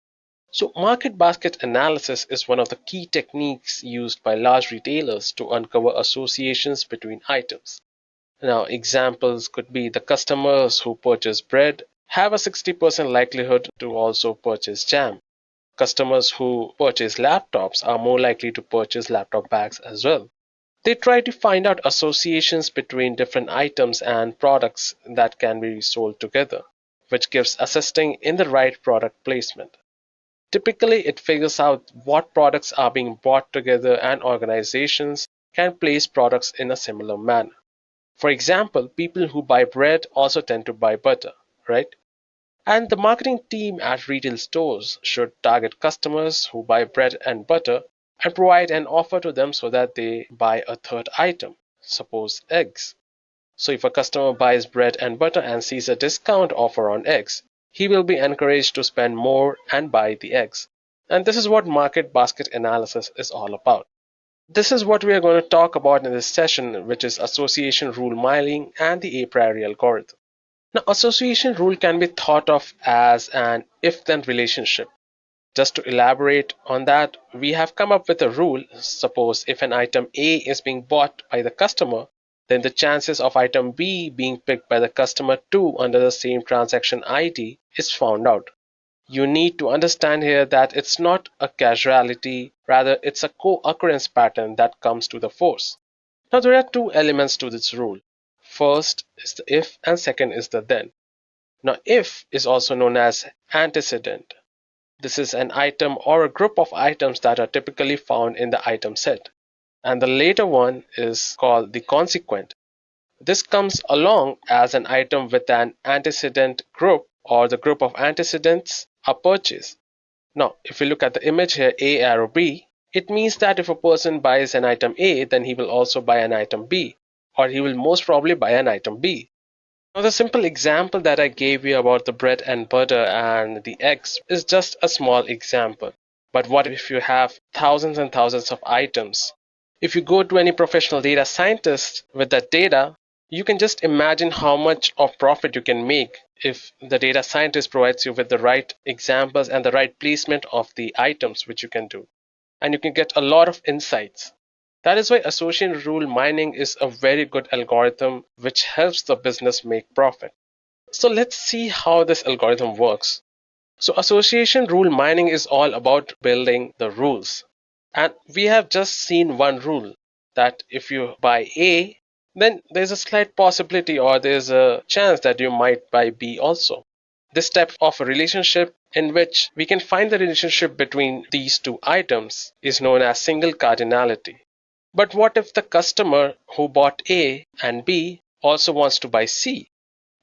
So market basket analysis is one of the key techniques used by large retailers to uncover associations between items. Now, examples could be the customers who purchase bread have a 60% likelihood to also purchase jam. Customers who purchase laptops are more likely to purchase laptop bags as well. They try to find out associations between different items and products that can be sold together, which gives assisting in the right product placement. Typically, it figures out what products are being bought together, and organizations can place products in a similar manner. For example, people who buy bread also tend to buy butter, right? And the marketing team at retail stores should target customers who buy bread and butter and provide an offer to them so that they buy a third item, suppose eggs. So if a customer buys bread and butter and sees a discount offer on eggs, he will be encouraged to spend more and buy the eggs. And this is what market basket analysis is all about. This is what we are going to talk about in this session, which is association rule mining and the a priori algorithm. Now, association rule can be thought of as an if-then relationship. Just to elaborate on that, we have come up with a rule. Suppose if an item A is being bought by the customer, then the chances of item B being picked by the customer too under the same transaction ID is found out. You need to understand here that it's not a causality, rather it's a co-occurrence pattern that comes to the force. Now there are two elements to this rule. First is the if and second is the then. Now if is also known as antecedent. This is an item or a group of items that are typically found in the item set. And the later one is called the consequent. This comes along as an item with an antecedent group, or the group of antecedents are purchased. Now, if we look at the image here, A arrow B, it means that if a person buys an item A, then he will also buy an item B, or he will most probably buy an item B. Now, the simple example that I gave you about the bread and butter and the eggs is just a small example. But what if you have thousands and thousands of items? If you go to any professional data scientist with that data, You can just imagine how much of profit you can make if the data scientist provides you with the right examples and the right placement of the items which you can do. And you can get a lot of insights. That is why association rule mining is a very good algorithm which helps the business make profit. So let's see how this algorithm works. So association rule mining is all about building the rules. And we have just seen one rule, that if you buy A, then there's a slight possibility or there's a chance that you might buy B also. This type of a relationship in which we can find the relationship between these two items is known as single cardinality. But what if the customer who bought A and B also wants to buy C?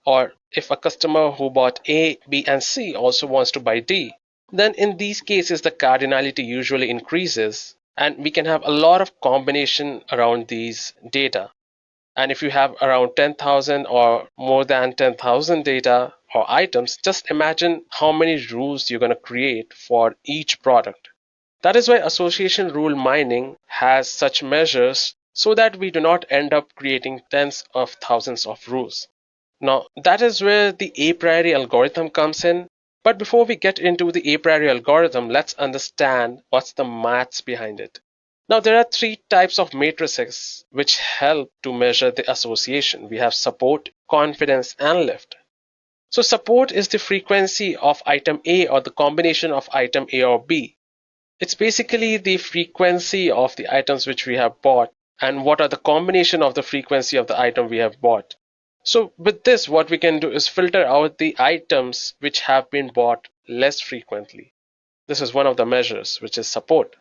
Or if a customer who bought A, B, and C also wants to buy D? Then in these cases, the cardinality usually increases, and we can have a lot of combination around these data. And if you have around 10,000 or more than 10,000 data or items, just imagine how many rules you're going to create for each product. That is why association rule mining has such measures so that we do not end up creating tens of thousands of rules. Now, that is where the a priori algorithm comes in. But before we get into the a priori algorithm, let's understand what's the maths behind it. Now, there are three types of matrices which help to measure the association. We have support, confidence, and lift. So support is the frequency of item A or the combination of item A or B. It's basically the frequency of the items which we have bought and what are the combination of the frequency of the item we have bought. So with this, what we can do is filter out the items which have been bought less frequently. This is one of the measures, which is support.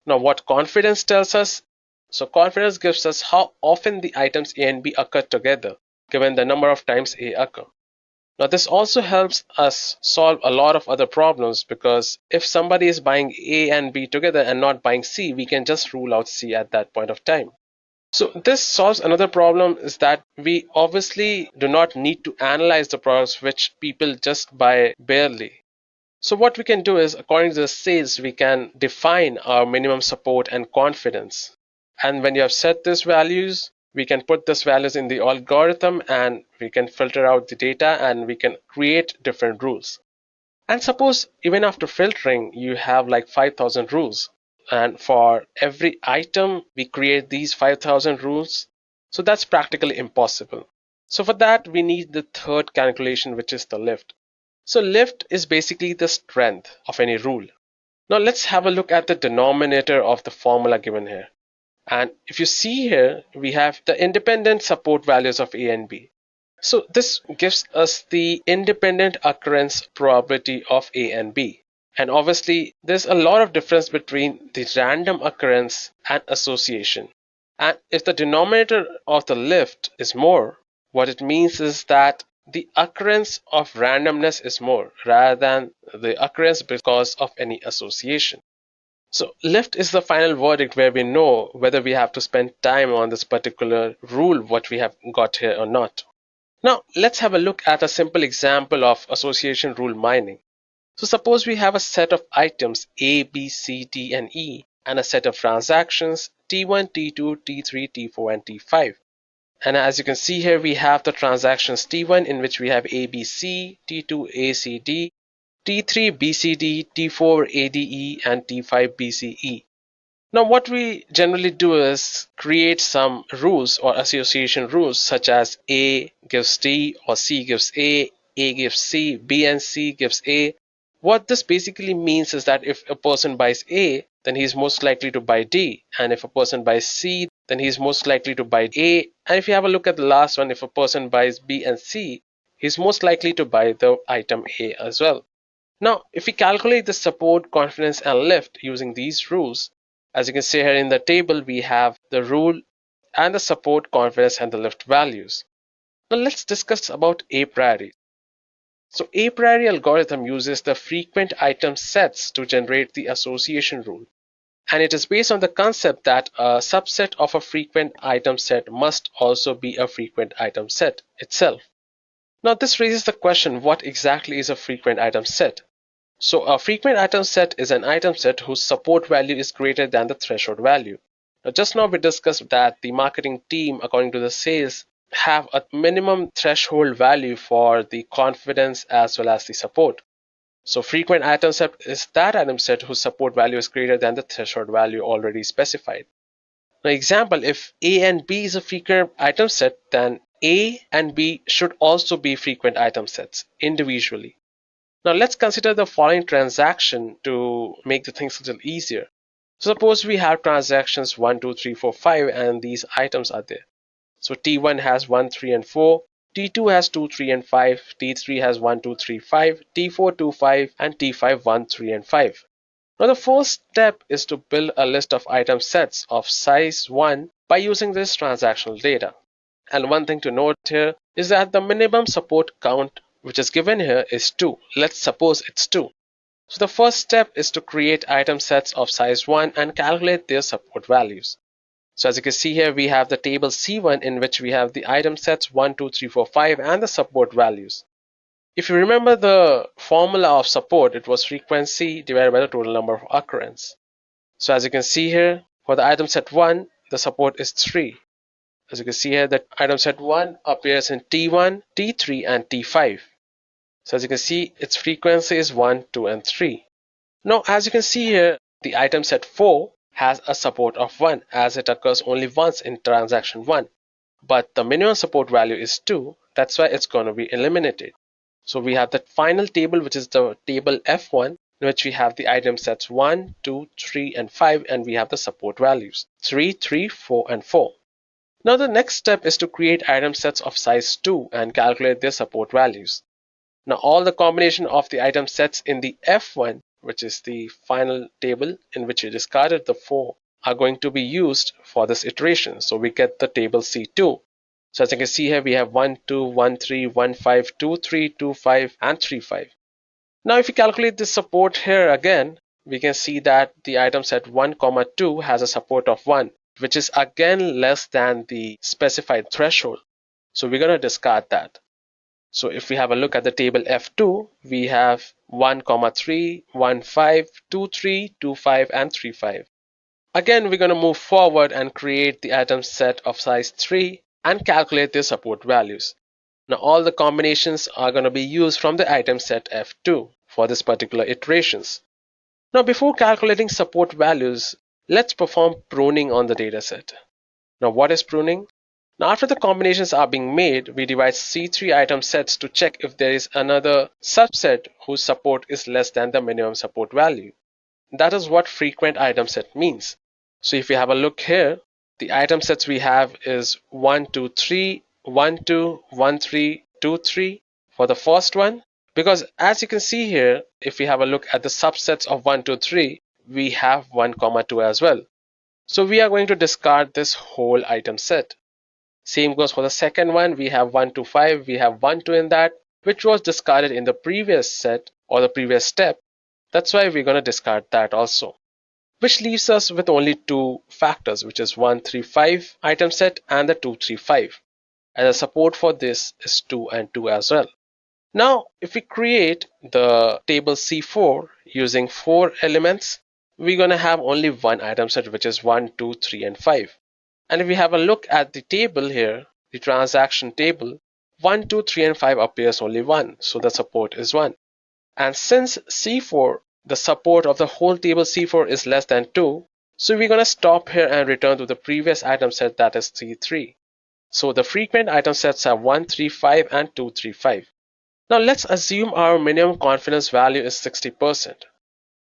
Now, what confidence tells us? So confidence gives us how often the items A and B occur together, given the number of times A occur. Now, this also helps us solve a lot of other problems, because if somebody is buying A and B together and not buying C, we can just rule out C at that point of time. So this solves another problem, is that we obviously do not need to analyze the products which people just buy barely. So what we can do is, according to the sales, we can define our minimum support and confidence. And when you have set these values, we can put these values in the algorithm and we can filter out the data and we can create different rules. And suppose even after filtering, you have like 5,000 rules. And for every item, we create these 5,000 rules. So that's practically impossible. So for that, we need the third calculation, which is the lift. So lift is basically the strength of any rule. Now let's have a look at the denominator of the formula given here. And if you see here, we have the independent support values of A and B. So this gives us the independent occurrence probability of A and B. And obviously, there's a lot of difference between the random occurrence and association. And if the denominator of the lift is more, what it means is that the occurrence of randomness is more rather than the occurrence because of any association. So lift is the final verdict where we know whether we have to spend time on this particular rule what we have got here or not. Now let's have a look at a simple example of association rule mining. So suppose we have a set of items A, B, C, D, and E, and a set of transactions T1, T2, T3, T4, and T5. And as you can see here, we have the transactions T1 in which we have ABC, T2 ACD, T3 BCD, T4 ADE, and T5 BCE. Now what we generally do is create some rules or association rules, such as A gives D or C gives A gives C, B and C gives A. What this basically means is that if a person buys A, then he's most likely to buy D, and if a person buys C, then he's most likely to buy A. And if you have a look at the last one, if a person buys B and C, he's most likely to buy the item A as well. Now, if we calculate the support, confidence, and lift using these rules, as you can see here in the table, we have the rule and the support, confidence, and the lift values. Now let's discuss about a priori. So a priori algorithm uses the frequent item sets to generate the association rule. And it is based on the concept that a subset of a frequent item set must also be a frequent item set itself. Now this raises the question, what exactly is a frequent item set? So a frequent item set is an item set whose support value is greater than the threshold value. Now just now we discussed that the marketing team, according to the sales, have a minimum threshold value for the confidence as well as the support. So frequent item set is that item set whose support value is greater than the threshold value already specified. Now, example, if A and B is a frequent item set, then A and B should also be frequent item sets individually. Now let's consider the following transaction to make the things a little easier. So suppose we have transactions 1, 2, 3, 4, 5, and these items are there. So T1 has 1, 3, and 4. T2 has 2, 3, and 5. T3 has 1, 2, 3, 5. T4, 2, 5. And T5, 1, 3, and 5. Now the first step is to build a list of item sets of size 1 by using this transactional data. And one thing to note here is that the minimum support count which is given here is 2. Let's suppose it's 2. So the first step is to create item sets of size 1 and calculate their support values. So as you can see here, we have the table C1 in which we have the item sets 1, 2, 3, 4, 5 and the support values. If you remember the formula of support, it was frequency divided by the total number of occurrence. So as you can see here, for the item set 1, the support is 3. As you can see here, the item set 1 appears in T1, T3 and T5. So as you can see, its frequency is 1, 2 and 3. Now as you can see here, the item set 4 has a support of 1 as it occurs only once in transaction 1. But the minimum support value is 2, that's why it's going to be eliminated. So we have the final table, which is the table F1, in which we have the item sets 1, 2, 3 and 5, and we have the support values 3, 3, 4 and 4. Now the next step is to create item sets of size 2 and calculate their support values. Now all the combination of the item sets in the F1, which is the final table in which you discarded the 4, are going to be used for this iteration. So we get the table C2. So as you can see here, we have 1, 2, 1, 3, 1, 5, 2, 3, 2, 5 and 3, 5. Now if you calculate this support here again, we can see that the item set 1, 2 has a support of 1, which is again less than the specified threshold. So we're going to discard that. So if we have a look at the table F2, we have 1, 3, 1, 5, 2, 3, 2, 5 and 3, 5. Again, we're going to move forward and create the item set of size 3 and calculate their support values. Now all the combinations are going to be used from the item set F2 for this particular iterations. Now before calculating support values, let's perform pruning on the dataset. Now what is pruning? Now after the combinations are being made, we divide C3 item sets to check if there is another subset whose support is less than the minimum support value. That is what frequent item set means. So if you have a look here, the item sets we have is 1, 2, 3, 1, 2, 1, 3, 2, 3 for the first one. Because as you can see here, if we have a look at the subsets of 1, 2, 3, we have 1, 2 as well. So we are going to discard this whole item set. Same goes for the second one. We have 1, 2, 5. We have 1, 2 in that, which was discarded in the previous set or the previous step. That's why we're going to discard that also, which leaves us with only two factors, which is 1, 3, 5 item set and the 2, 3, 5. And the support for this is 2 and 2 as well. Now, if we create the table C4 using 4 elements, we're going to have only one item set, which is 1, 2, 3 and 5. And if we have a look at the table here, the transaction table, 1, 2, 3 and 5 appears only 1. So the support is 1. And since C4, the support of the whole table C4 is less than 2, so we're going to stop here and return to the previous item set, that is C3. So the frequent item sets are 1, 3, 5 and 2, 3, 5. Now let's assume our minimum confidence value is 60%.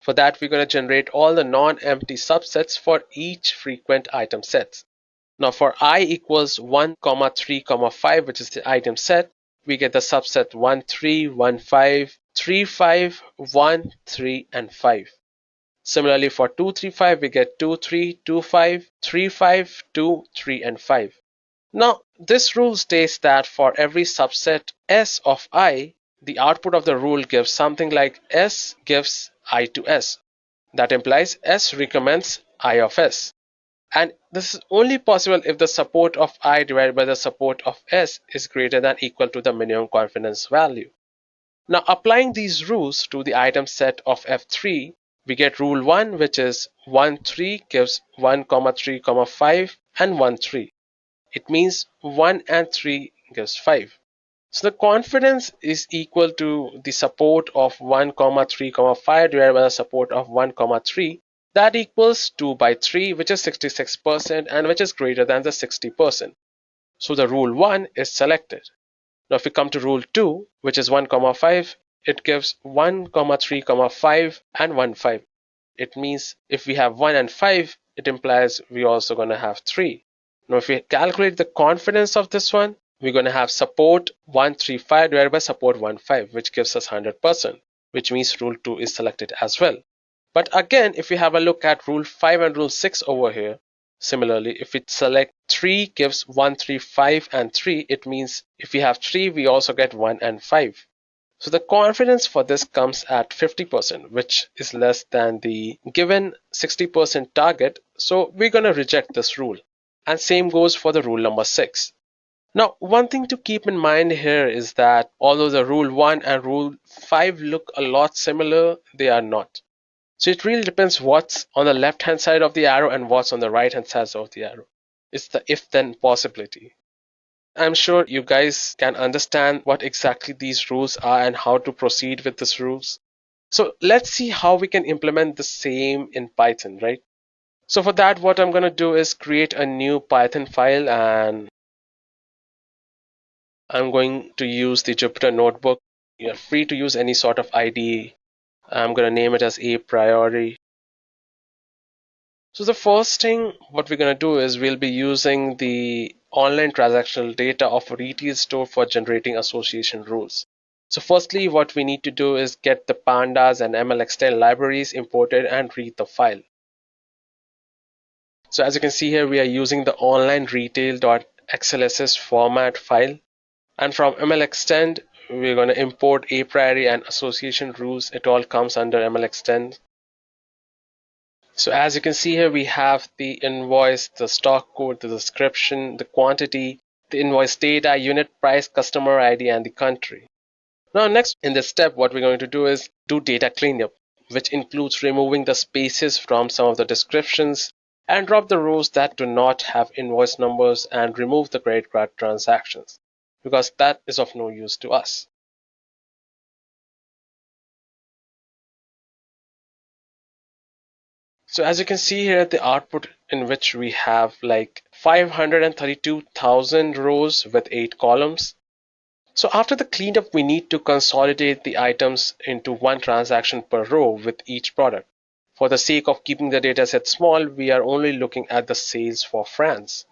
For that, we're going to generate all the non-empty subsets for each frequent item sets. Now for I equals 1, 3, 5, which is the item set, we get the subset 1, 3, 1, 5, 3, 5, 1, 3 and 5. Similarly for 2, 3, 5, we get 2, 3, 2, 5, 3, 5, 2, 3 and 5. Now this rule states that for every subset S of I, the output of the rule gives something like S gives I to S. That implies S recommends I of S. And this is only possible if the support of I divided by the support of S is greater than equal to the minimum confidence value. Now applying these rules to the item set of F3, we get rule 1, which is 1, 3 gives 1, 3, 5 and 1, 3. It means 1 and 3 gives 5. So the confidence is equal to the support of 1, 3, 5 divided by the support of 1, 3. That equals 2 by 3, which is 66%, and which is greater than the 60%. So the rule 1 is selected. Now if we come to rule 2, which is 1, 5, it gives 1, 3, 5 and 1, 5. It means if we have 1 and 5, it implies we're also going to have 3. Now if we calculate the confidence of this one, we're going to have support 135 divided by support 15, which gives us 100%, which means rule 2 is selected as well. But again, if we have a look at rule 5 and rule 6 over here, similarly, if we select 3 gives 1, 3, 5 and 3, it means if we have 3, we also get 1 and 5. So the confidence for this comes at 50%, which is less than the given 60% target. So we're going to reject this rule. And same goes for the rule number 6. Now, one thing to keep in mind here is that although the rule 1 and rule 5 look a lot similar, they are not. So it really depends what's on the left hand side of the arrow and what's on the right hand side of the arrow. It's the if-then possibility. I'm sure you guys can understand what exactly these rules are and how to proceed with these rules. So let's see how we can implement the same in Python, right? So for that, what I'm going to do is create a new Python file, and I'm going to use the Jupyter Notebook. You're free to use any sort of IDE. I'm going to name it as a priori. So the first thing what we're going to do is we'll be using the online transactional data of a retail store for generating association rules. So firstly, what we need to do is get the pandas and MLXtend libraries imported and read the file. So as you can see here, we are using the online retail.xlss format file. And from MLXtend, we're going to import a priori and association rules. It all comes under MLXtend. So as you can see here, we have the invoice, the stock code, the description, the quantity, the invoice data, unit price, customer ID, and the country. Now next in this step, what we're going to do is do data cleanup, which includes removing the spaces from some of the descriptions and drop the rows that do not have invoice numbers and remove the credit card transactions, because that is of no use to us. So as you can see here, the output in which we have like 532,000 rows with 8 columns. So after the cleanup, we need to consolidate the items into one transaction per row with each product. For the sake of keeping the dataset small, we are only looking at the sales for France.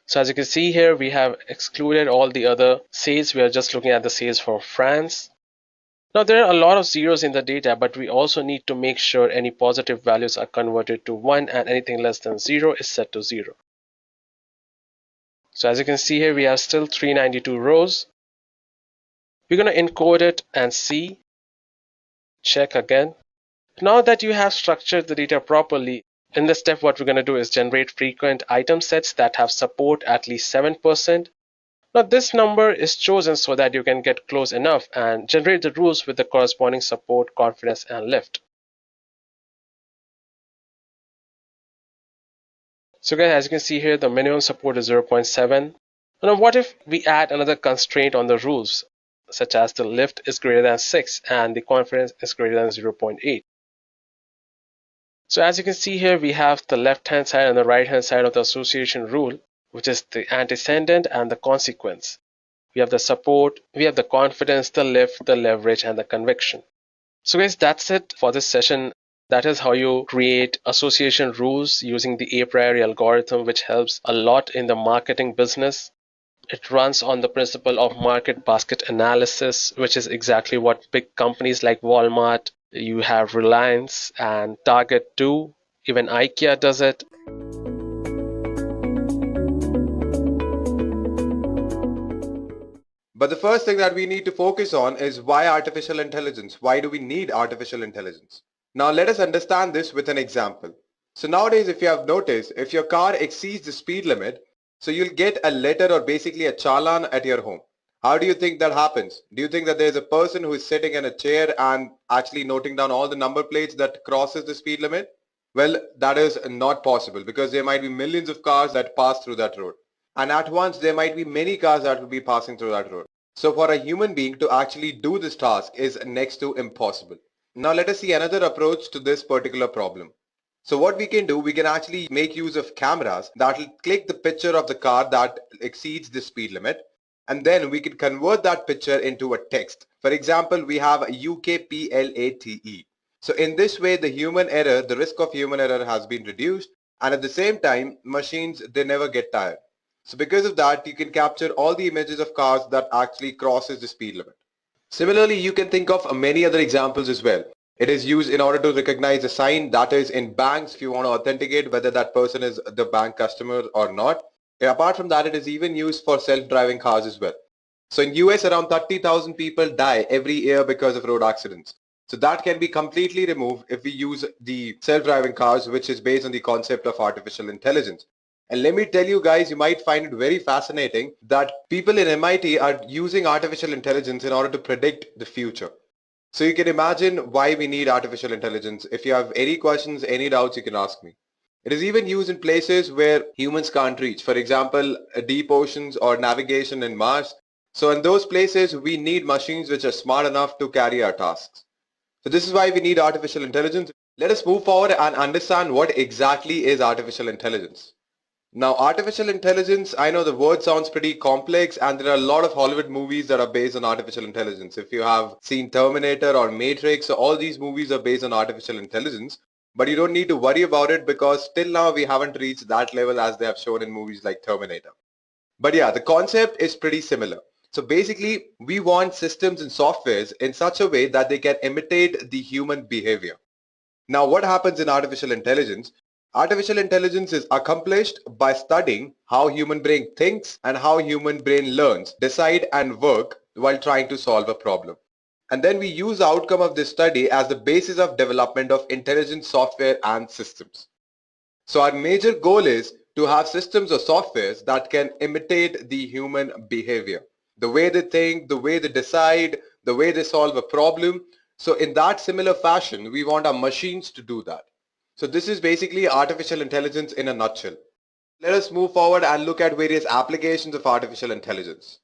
So as you can see here, we have excluded all the other sales. We are just looking at the sales for France. Now there are a lot of zeros in the data, but we also need to make sure any positive values are converted to 1 and anything less than 0 is set to 0. So as you can see here, we have still 392 rows. We're going to encode it and see. Check again. Now that you have structured the data properly, in this step what we're going to do is generate frequent item sets that have support at least 7%. Now this number is chosen so that you can get close enough and generate the rules with the corresponding support, confidence, and lift. So guys, as you can see here, the minimum support is 0.7. Now what if we add another constraint on the rules, such as the lift is greater than 6 and the confidence is greater than 0.8. So as you can see here, we have the left hand side and the right hand side of the association rule, which is the antecedent and the consequence. We have the support, we have the confidence, the lift, the leverage, and the conviction. So guys, that's it for this session. That is how you create association rules using the a priori algorithm, which helps a lot in the marketing business. It runs on the principle of market basket analysis, which is exactly what big companies like Walmart, you have Reliance and Target do. Even IKEA does it. But the first thing that we need to focus on is why artificial intelligence? Why do we need artificial intelligence? Now let us understand this with an example. So nowadays, if you have noticed, if your car exceeds the speed limit, so you'll get a letter or basically a challan at your home. How do you think that happens? Do you think that there's a person who is sitting in a chair and actually noting down all the number plates that crosses the speed limit? Well, that is not possible because there might be millions of cars that pass through that road. And at once, there might be many cars that will be passing through that road. So for a human being to actually do this task is next to impossible. Now let us see another approach to this particular problem. So what we can do, we can actually make use of cameras that will click the picture of the car that exceeds the speed limit. And then we can convert that picture into a text. For example, we have a UKPLATE. So in this way, the risk of human error has been reduced. And at the same time, machines, they never get tired. So because of that, you can capture all the images of cars that actually crosses the speed limit. Similarly, you can think of many other examples as well. It is used in order to recognize a sign, that is in banks if you want to authenticate whether that person is the bank customer or not. Apart from that, it is even used for self-driving cars as well. So in US, around 30,000 people die every year because of road accidents. So that can be completely removed if we use the self-driving cars, which is based on the concept of artificial intelligence. And let me tell you guys, you might find it very fascinating that people in MIT are using artificial intelligence in order to predict the future. So you can imagine why we need artificial intelligence. If you have any questions, any doubts, you can ask me. It is even used in places where humans can't reach. For example, deep oceans or navigation in Mars. So in those places, we need machines which are smart enough to carry our tasks. So this is why we need artificial intelligence. Let us move forward and understand what exactly is artificial intelligence. Now, artificial intelligence, I know the word sounds pretty complex and there are a lot of Hollywood movies that are based on artificial intelligence. If you have seen Terminator or Matrix, so all these movies are based on artificial intelligence, but you don't need to worry about it because till now we haven't reached that level as they have shown in movies like Terminator. But yeah, the concept is pretty similar. So basically, we want systems and softwares in such a way that they can imitate the human behavior. Now, what happens in artificial intelligence? Artificial intelligence is accomplished by studying how human brain thinks and how human brain learns, decide and work while trying to solve a problem. And then we use the outcome of this study as the basis of development of intelligent software and systems. So our major goal is to have systems or softwares that can imitate the human behavior. The way they think, the way they decide, the way they solve a problem. So in that similar fashion, we want our machines to do that. So this is basically artificial intelligence in a nutshell. Let us move forward and look at various applications of artificial intelligence.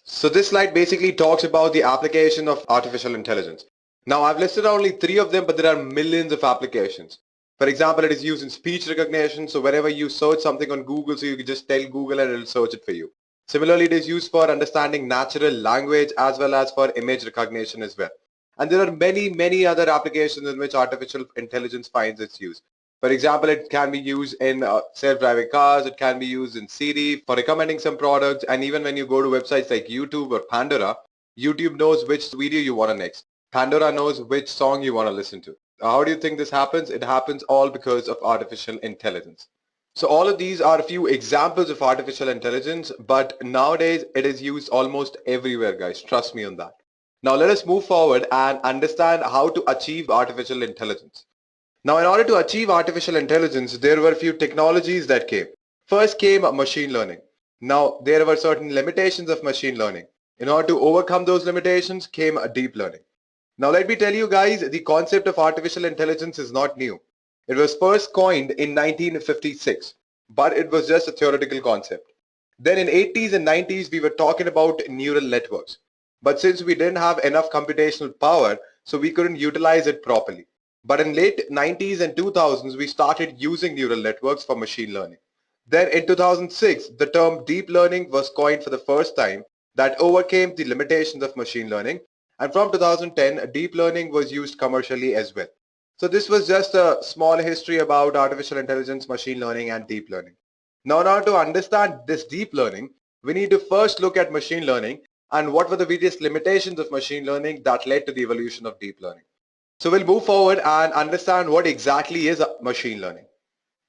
So this slide basically talks about the application of artificial intelligence. Now I've listed only 3 of them, but there are millions of applications. For example, it is used in speech recognition. So whenever you search something on Google, so you can just tell Google and it'll search it for you. Similarly, it is used for understanding natural language as well as for image recognition as well. And there are many other applications in which artificial intelligence finds its use. For example, it can be used in self-driving cars, it can be used in Siri for recommending some products, and even when you go to websites like YouTube or Pandora, YouTube knows which video you want to next. Pandora knows which song you want to listen to. How do you think this happens? It happens all because of artificial intelligence. So all of these are a few examples of artificial intelligence, but nowadays it is used almost everywhere, guys. Trust me on that. Now let us move forward and understand how to achieve artificial intelligence. Now, in order to achieve artificial intelligence, there were a few technologies that came. First came machine learning. Now, there were certain limitations of machine learning. In order to overcome those limitations came deep learning. Now, let me tell you guys, the concept of artificial intelligence is not new. It was first coined in 1956, but it was just a theoretical concept. Then in 80s and 90s, we were talking about neural networks. But since we didn't have enough computational power, so we couldn't utilize it properly. But in late 90s and 2000s, we started using neural networks for machine learning. Then in 2006, the term deep learning was coined for the first time that overcame the limitations of machine learning. And from 2010, deep learning was used commercially as well. So this was just a small history about artificial intelligence, machine learning, and deep learning. Now, in order to understand this deep learning, we need to first look at machine learning and what were the various limitations of machine learning that led to the evolution of deep learning. So we'll move forward and understand what exactly is machine learning.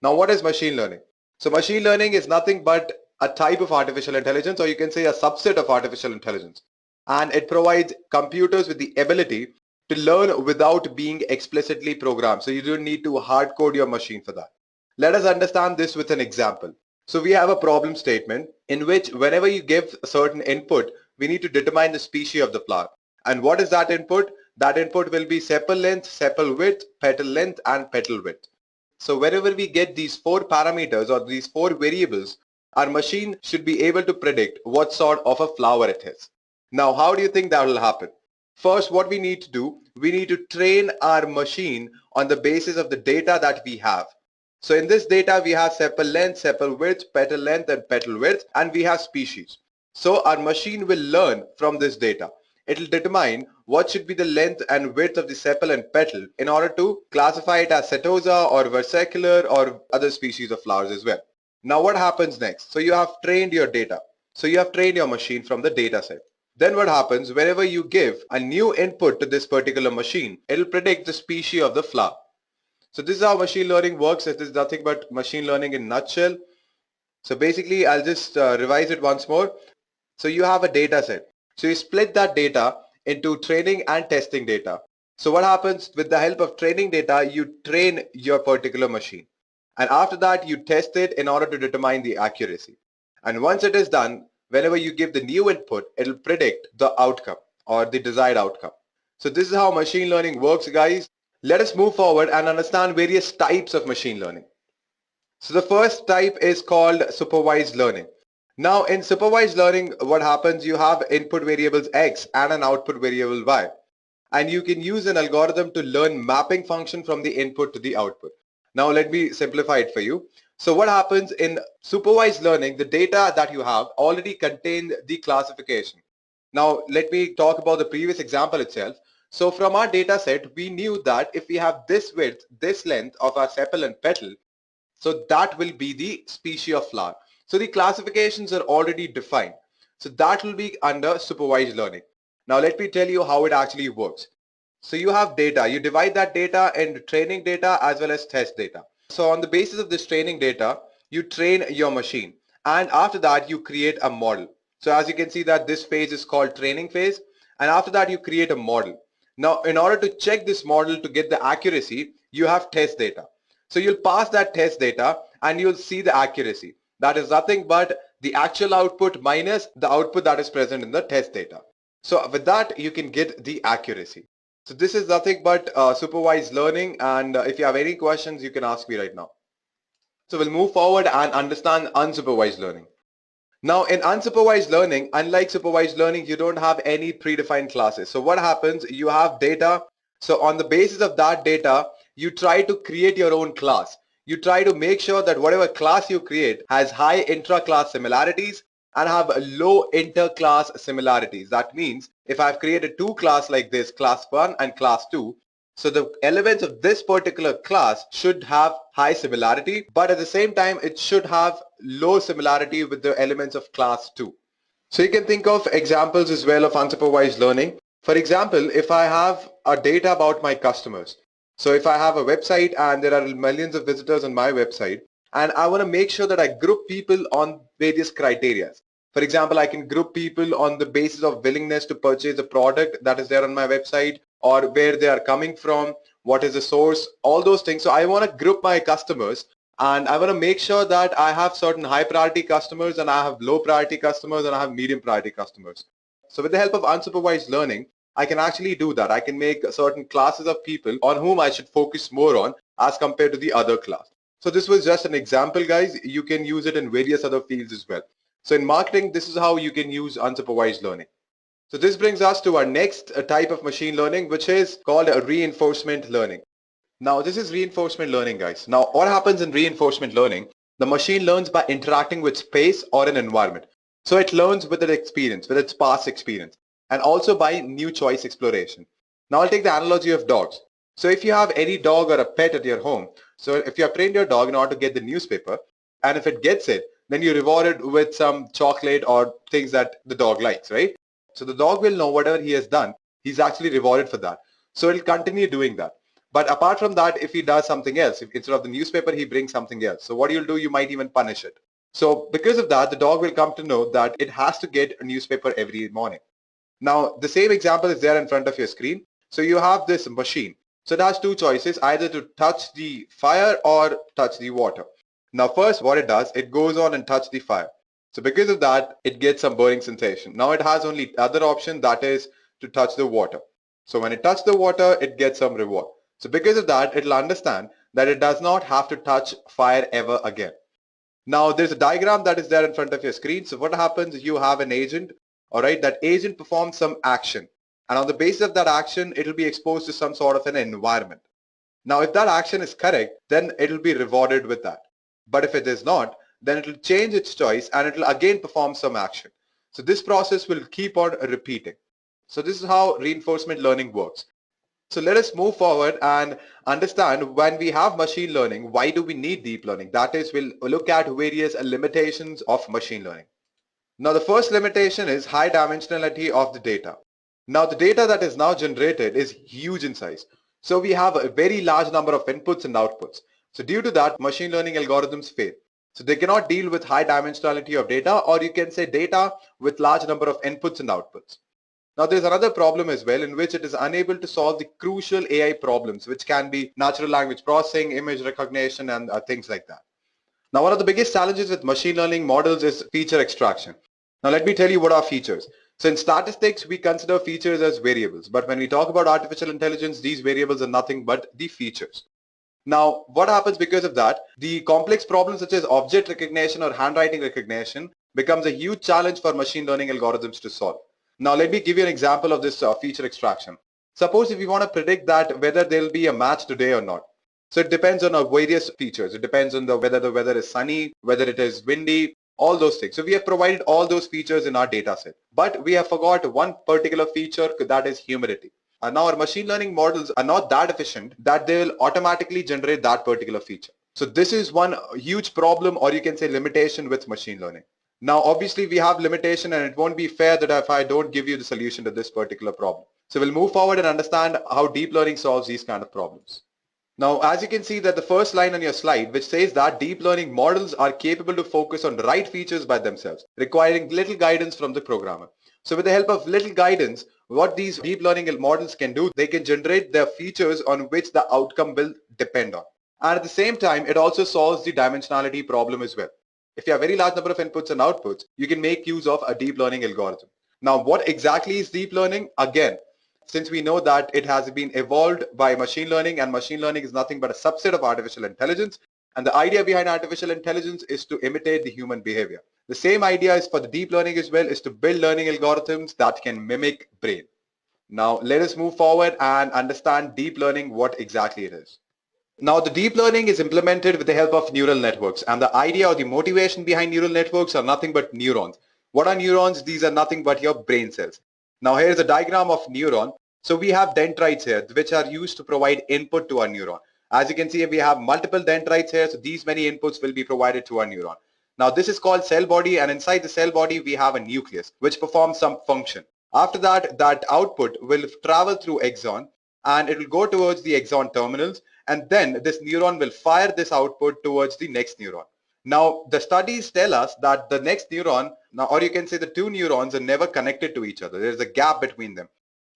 Now, what is machine learning? So machine learning is nothing but a type of artificial intelligence, or you can say a subset of artificial intelligence. And it provides computers with the ability to learn without being explicitly programmed. So you don't need to hard code your machine for that. Let us understand this with an example. So we have a problem statement in which whenever you give a certain input, we need to determine the species of the plant. And what is that input? that input will be sepal length, sepal width, petal length, and petal width. So wherever we get these 4 parameters or these 4 variables, our machine should be able to predict what sort of a flower it is. Now, how do you think that will happen? First, what we need to do, we need to train our machine on the basis of the data that we have. So in this data, we have sepal length, sepal width, petal length, and petal width, and we have species. So our machine will learn from this data. It will determine what should be the length and width of the sepal and petal in order to classify it as setosa or versicolor or other species of flowers as well. Now what happens next? So you have trained your data. So you have trained your machine from the data set. Then what happens, whenever you give a new input to this particular machine, it will predict the species of the flower. So this is how machine learning works. It is nothing but machine learning in a nutshell. So basically, I'll just revise it once more. So you have a data set. So you split that data into training and testing data. So what happens with the help of training data, you train your particular machine. And after that, you test it in order to determine the accuracy. And once it is done, whenever you give the new input, it will predict the outcome or the desired outcome. So this is how machine learning works, guys. Let us move forward and understand various types of machine learning. So the first type is called supervised learning. Now in supervised learning, what happens, you have input variables X and an output variable Y. And you can use an algorithm to learn mapping function from the input to the output. Now let me simplify it for you. So what happens in supervised learning, the data that you have already contain the classification. Now let me talk about the previous example itself. So from our data set, we knew that if we have this width, this length of our sepal and petal, so that will be the species of flower. So the classifications are already defined. So that will be under supervised learning. Now let me tell you how it actually works. So you have data, you divide that data into training data as well as test data. So on the basis of this training data, you train your machine, and after that you create a model. So as you can see that this phase is called training phase, and after that you create a model. Now in order to check this model to get the accuracy, you have test data. So you'll pass that test data and you'll see the accuracy. That is nothing but the actual output minus the output that is present in the test data. So with that, you can get the accuracy. So this is nothing but supervised learning, and if you have any questions, you can ask me right now. So we'll move forward and understand unsupervised learning. Now in unsupervised learning, unlike supervised learning, you don't have any predefined classes. So what happens, you have data. So on the basis of that data, you try to create your own class. You try to make sure that whatever class you create has high intra-class similarities and have low inter-class similarities. That means if I've created two classes like this, class 1 and class 2, so the elements of this particular class should have high similarity, but at the same time, it should have low similarity with the elements of class 2. So you can think of examples as well of unsupervised learning. For example, if I have a data about my customers, so if I have a website and there are millions of visitors on my website, and I want to make sure that I group people on various criteria. For example, I can group people on the basis of willingness to purchase the product that is there on my website, or where they are coming from, what is the source, all those things. So I want to group my customers, and I want to make sure that I have certain high priority customers and I have low priority customers and I have medium priority customers. So with the help of unsupervised learning, I can actually do that. I can make certain classes of people on whom I should focus more on as compared to the other class. So this was just an example, guys. You can use it in various other fields as well. So in marketing, this is how you can use unsupervised learning. So this brings us to our next type of machine learning, which is called reinforcement learning. Now this is reinforcement learning, guys. Now what happens in reinforcement learning? The machine learns by interacting with space or an environment. So it learns with its experience, with its past experience, and also by new choice exploration. Now I'll take the analogy of dogs. So if you have any dog or a pet at your home, so if you have trained your dog in order to get the newspaper, and if it gets it, then you reward it with some chocolate or things that the dog likes, right? So the dog will know whatever he has done, he's actually rewarded for that. So it'll continue doing that. But apart from that, if he does something else, if instead of the newspaper, he brings something else. So what you'll do, you might even punish it. So because of that, the dog will come to know that it has to get a newspaper every morning. Now, the same example is there in front of your screen. So you have this machine. So it has two choices, either to touch the fire or touch the water. Now, first, what it does, it goes on and touch the fire. So because of that, it gets some burning sensation. Now it has only other option, that is to touch the water. So when it touches the water, it gets some reward. So because of that, it'll understand that it does not have to touch fire ever again. Now there's a diagram that is there in front of your screen. So what happens is you have an agent, all right, that agent performs some action. And on the basis of that action, it'll be exposed to some sort of an environment. Now, if that action is correct, then it'll be rewarded with that. But if it is not, then it'll change its choice and it'll again perform some action. So this process will keep on repeating. So this is how reinforcement learning works. So let us move forward and understand when we have machine learning, why do we need deep learning? That is, we'll look at various limitations of machine learning. Now, the first limitation is high dimensionality of the data. Now, the data that is now generated is huge in size. So we have a very large number of inputs and outputs. So due to that, machine learning algorithms fail. So they cannot deal with high dimensionality of data, or you can say data with large number of inputs and outputs. Now there's another problem as well in which it is unable to solve the crucial AI problems, which can be natural language processing, image recognition, and things like that. Now one of the biggest challenges with machine learning models is feature extraction. Now let me tell you what are features. So in statistics, we consider features as variables, but when we talk about artificial intelligence, these variables are nothing but the features. Now, what happens because of that? The complex problems such as object recognition or handwriting recognition becomes a huge challenge for machine learning algorithms to solve. Now, let me give you an example of this feature extraction. Suppose if you want to predict that whether there will be a match today or not. So it depends on various features. It depends on whether the weather is sunny, whether it is windy, all those things. So we have provided all those features in our data set. But we have forgot one particular feature, that is humidity. And now our machine learning models are not that efficient that they will automatically generate that particular feature. So this is one huge problem, or you can say limitation with machine learning. Now, obviously we have limitation, and it won't be fair that if I don't give you the solution to this particular problem. So we'll move forward and understand how deep learning solves these kind of problems. Now, as you can see that the first line on your slide, which says that deep learning models are capable to focus on the right features by themselves, requiring little guidance from the programmer. So with the help of little guidance, what these deep learning models can do, they can generate their features on which the outcome will depend on. And at the same time, it also solves the dimensionality problem as well. If you have a very large number of inputs and outputs, you can make use of a deep learning algorithm. Now, what exactly is deep learning? Again, since we know that it has been evolved by machine learning, and machine learning is nothing but a subset of artificial intelligence. And the idea behind artificial intelligence is to imitate the human behavior. The same idea is for the deep learning as well, is to build learning algorithms that can mimic brain. Now, let us move forward and understand deep learning, what exactly it is. Now, the deep learning is implemented with the help of neural networks, and the idea or the motivation behind neural networks are nothing but neurons. What are neurons? These are nothing but your brain cells. Now, here's a diagram of neuron. So we have dendrites here, which are used to provide input to our neuron. As you can see, we have multiple dendrites here, so these many inputs will be provided to our neuron. Now, this is called cell body, and inside the cell body, we have a nucleus, which performs some function. After that, that output will travel through axon, and it will go towards the axon terminals, and then this neuron will fire this output towards the next neuron. Now, the studies tell us that the next neuron, or you can say the two neurons, are never connected to each other. There's a gap between them.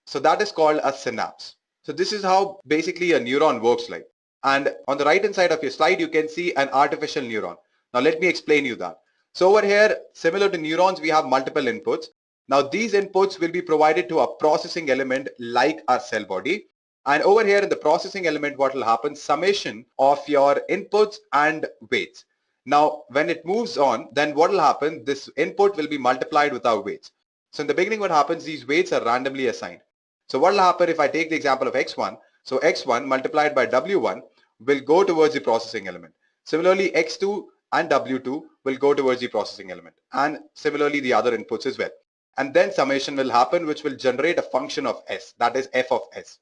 So that is called a synapse. So this is how basically a neuron works like. And on the right hand side of your slide, you can see an artificial neuron. Now let me explain you that. So over here, similar to neurons, we have multiple inputs. Now these inputs will be provided to a processing element like our cell body. And over here in the processing element, what will happen? Summation of your inputs and weights. Now, when it moves on, then what will happen? This input will be multiplied with our weights. So in the beginning, what happens? These weights are randomly assigned. So what will happen if I take the example of x1? So x1 multiplied by w1 will go towards the processing element. Similarly, x2 and w2 will go towards the processing element. And similarly, the other inputs as well. And then summation will happen, which will generate a function of s, that is f of s.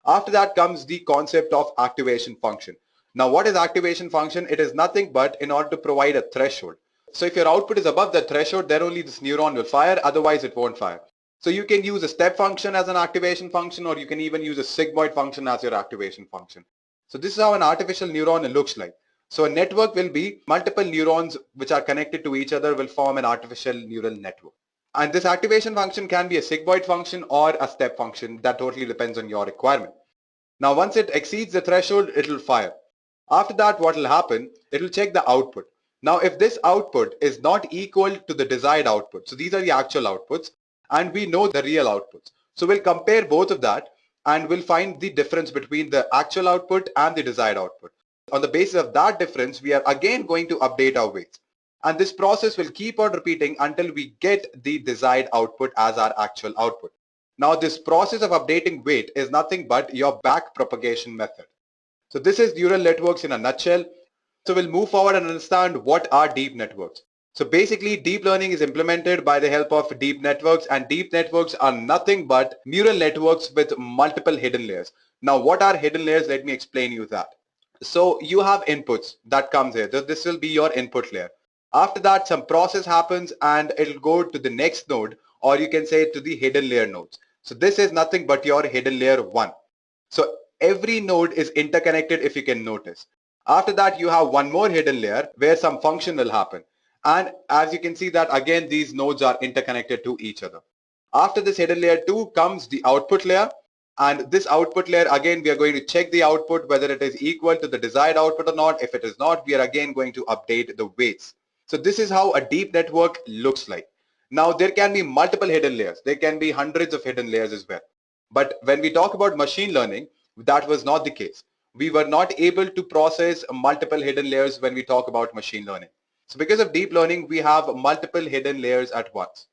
After that comes the concept of activation function. Now, what is activation function? It is nothing but in order to provide a threshold. So if your output is above the threshold, then only this neuron will fire, otherwise it won't fire. So you can use a step function as an activation function, or you can even use a sigmoid function as your activation function. So this is how an artificial neuron looks like. So a network will be multiple neurons which are connected to each other will form an artificial neural network. And this activation function can be a sigmoid function or a step function. That totally depends on your requirement. Now, once it exceeds the threshold, it will fire. After that, what will happen? It will check the output. Now, if this output is not equal to the desired output, so these are the actual outputs, and we know the real outputs. So we'll compare both of that. and we'll find the difference between the actual output and the desired output. On the basis of that difference, we are again going to update our weights. And this process will keep on repeating until we get the desired output as our actual output. Now, this process of updating weight is nothing but your back propagation method. So this is neural networks in a nutshell. So we'll move forward and understand what are deep networks. So basically, deep learning is implemented by the help of deep networks, and deep networks are nothing but neural networks with multiple hidden layers. Now, what are hidden layers? Let me explain you that. So you have inputs that comes here. This will be your input layer. After that, some process happens and it'll go to the next node, or you can say to the hidden layer nodes. So this is nothing but your hidden layer 1. So every node is interconnected, if you can notice. After that, you have one more hidden layer where some function will happen. And as you can see that again, these nodes are interconnected to each other. After this hidden layer 2 comes the output layer. And this output layer, again, we are going to check the output, whether it is equal to the desired output or not. If it is not, we are again going to update the weights. So this is how a deep network looks like. Now, there can be multiple hidden layers. There can be hundreds of hidden layers as well. But when we talk about machine learning, that was not the case. We were not able to process multiple hidden layers when we talk about machine learning. So because of deep learning, we have multiple hidden layers at once.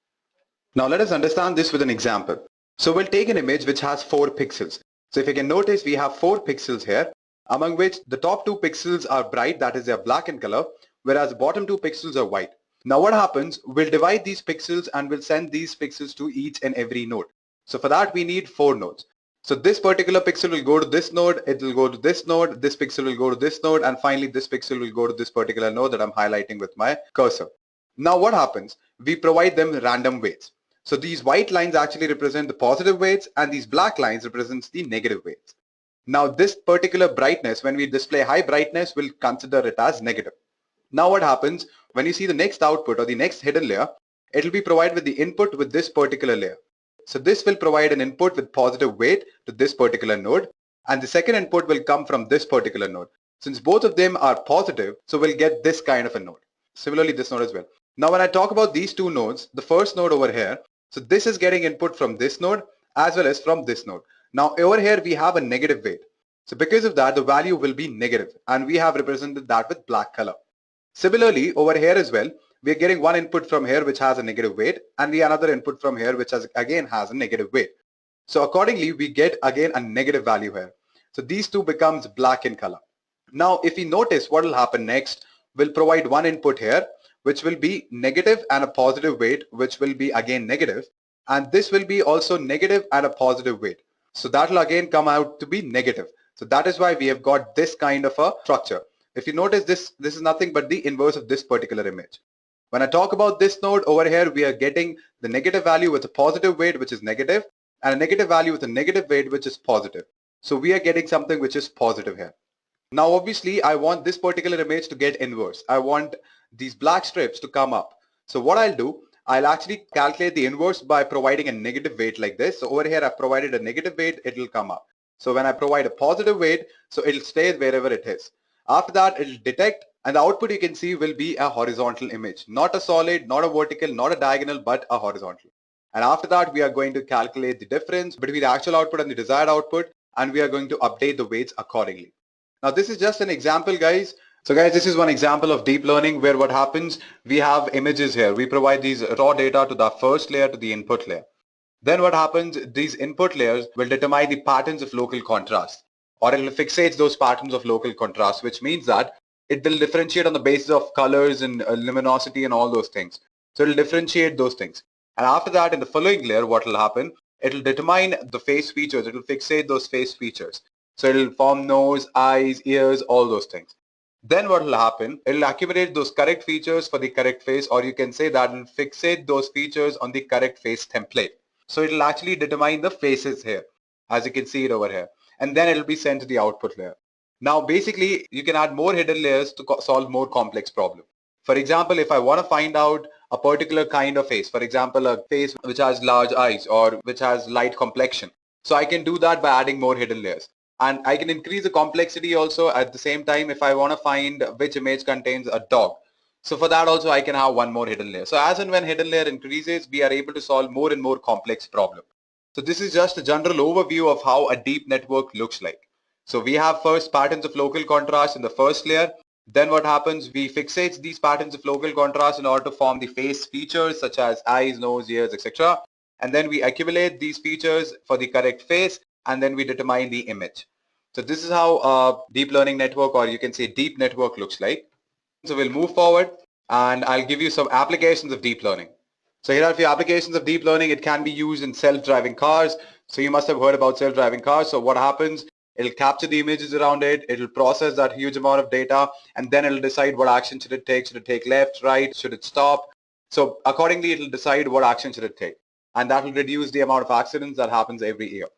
Now let us understand this with an example. So we'll take an image which has 4 pixels. So if you can notice, we have 4 pixels here, among which the top 2 pixels are bright, that is they are black in color, whereas the bottom 2 pixels are white. Now what happens, we'll divide these pixels and we'll send these pixels to each and every node. So for that we need 4 nodes. So this particular pixel will go to this node, it will go to this node, this pixel will go to this node, and finally this pixel will go to this particular node that I'm highlighting with my cursor. Now what happens? We provide them random weights. So these white lines actually represent the positive weights and these black lines represents the negative weights. Now this particular brightness, when we display high brightness, we'll consider it as negative. Now what happens, when you see the next output or the next hidden layer, it will be provided with the input with this particular layer. So this will provide an input with positive weight to this particular node, and the second input will come from this particular node. Since both of them are positive, so we'll get this kind of a node. Similarly, this node as well. Now when I talk about these two nodes, the first node over here, so this is getting input from this node as well as from this node. Now over here we have a negative weight. So because of that, the value will be negative, and we have represented that with black color. Similarly, over here as well, we are getting one input from here which has a negative weight, and the another input from here which again has a negative weight. So accordingly, we get again a negative value here. So these two becomes black in color. Now, if we notice what will happen next, we'll provide one input here, which will be negative and a positive weight, which will be again negative. And this will be also negative and a positive weight. So that will again come out to be negative. So that is why we have got this kind of a structure. If you notice this is nothing but the inverse of this particular image. When I talk about this node over here, we are getting the negative value with a positive weight, which is negative, and a negative value with a negative weight, which is positive. So we are getting something which is positive here. Now, obviously, I want this particular image to get inverse. I want these black strips to come up. So what I'll do, I'll actually calculate the inverse by providing a negative weight like this. So over here, I've provided a negative weight, it will come up. So when I provide a positive weight, so it'll stay wherever it is. After that, it'll detect, and the output you can see will be a horizontal image, not a solid, not a vertical, not a diagonal, but a horizontal. And after that, we are going to calculate the difference between the actual output and the desired output, and we are going to update the weights accordingly. Now, this is just an example, guys. So guys, this is one example of deep learning where what happens, we have images here. We provide these raw data to the first layer, to the input layer. Then what happens, these input layers will determine the patterns of local contrast, or it will fixate those patterns of local contrast, which means that it will differentiate on the basis of colors and luminosity and all those things. So it will differentiate those things. And after that, in the following layer, what will happen, it will determine the face features. It will fixate those face features. So it will form nose, eyes, ears, all those things. Then what will happen, it will accumulate those correct features for the correct face, or you can say that it will fixate those features on the correct face template. So it will actually determine the faces here, as you can see it over here. And then it will be sent to the output layer. Now, basically, you can add more hidden layers to solve more complex problems. For example, if I want to find out a particular kind of face, for example, a face which has large eyes or which has light complexion. So I can do that by adding more hidden layers. And I can increase the complexity also at the same time if I want to find which image contains a dog. So for that also I can have one more hidden layer. So as and when hidden layer increases, we are able to solve more and more complex problem. So this is just a general overview of how a deep network looks like. So we have first patterns of local contrast in the first layer. Then what happens, we fixate these patterns of local contrast in order to form the face features such as eyes, nose, ears, etc. And then we accumulate these features for the correct face, and then we determine the image. So this is how a deep learning network, or you can say deep network, looks like. So we'll move forward and I'll give you some applications of deep learning. So here are a few applications of deep learning. It can be used in self-driving cars. So you must have heard about self-driving cars. So what happens, it'll capture the images around it, it'll process that huge amount of data, and then it'll decide what action should it take. Should it take left, right, should it stop? So accordingly, it'll decide what action should it take. And that will reduce the amount of accidents that happens every year.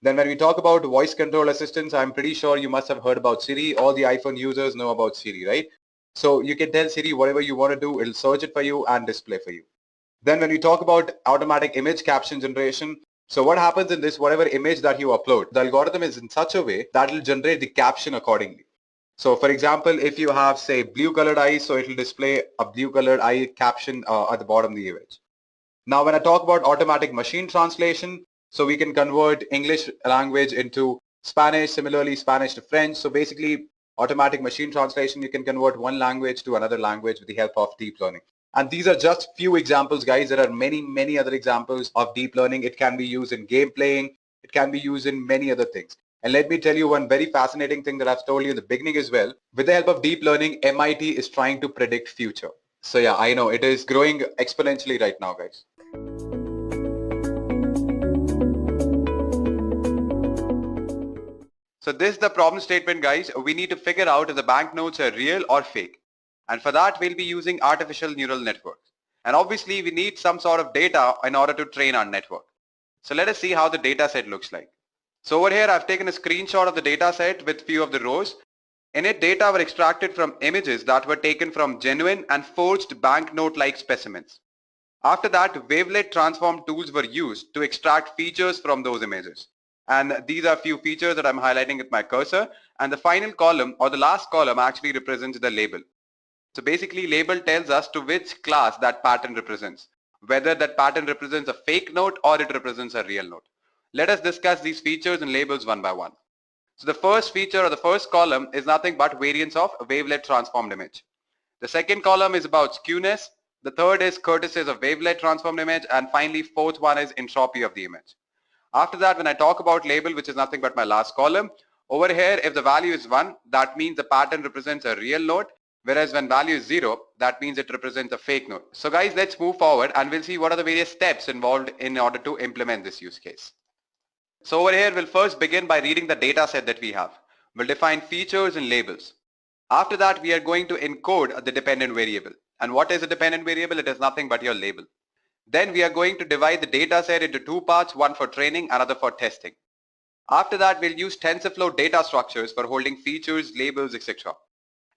Then when we talk about voice control assistants, I'm pretty sure you must have heard about Siri. All the iPhone users know about Siri, right? So you can tell Siri whatever you want to do, it'll search it for you and display for you. Then when we talk about automatic image caption generation, so what happens in this, whatever image that you upload, the algorithm is in such a way that it'll generate the caption accordingly. So for example, if you have say blue colored eyes, so it'll display a blue colored eye caption at the bottom of the image. Now when I talk about automatic machine translation, so we can convert English language into Spanish, similarly Spanish to French. So basically automatic machine translation, you can convert one language to another language with the help of deep learning. And these are just few examples, guys. There are many, many other examples of deep learning. It can be used in game playing. It can be used in many other things. And let me tell you one very fascinating thing that I've told you in the beginning as well. With the help of deep learning, MIT is trying to predict future. So yeah, I know it is growing exponentially right now, guys. So this is the problem statement, guys. We need to figure out if the banknotes are real or fake. And for that, we'll be using artificial neural networks. And obviously, we need some sort of data in order to train our network. So let us see how the data set looks like. So over here, I've taken a screenshot of the data set with few of the rows. In it, data were extracted from images that were taken from genuine and forged banknote-like specimens. After that, wavelet transform tools were used to extract features from those images. And these are a few features that I'm highlighting with my cursor. And the final column or the last column actually represents the label. So basically label tells us to which class that pattern represents, whether that pattern represents a fake note or it represents a real note. Let us discuss these features and labels one by one. So the first feature or the first column is nothing but variance of a wavelet transformed image. The second column is about skewness. The third is curtices of wavelet transformed image. And finally, fourth one is entropy of the image. After that, when I talk about label, which is nothing but my last column, over here, if the value is 1, that means the pattern represents a real note. Whereas when value is 0, that means it represents a fake note. So guys, let's move forward and we'll see what are the various steps involved in order to implement this use case. So over here, we'll first begin by reading the data set that we have. We'll define features and labels. After that, we are going to encode the dependent variable. And what is a dependent variable? It is nothing but your label. Then we are going to divide the data set into two parts, one for training, another for testing. After that, we'll use TensorFlow data structures for holding features, labels, etc.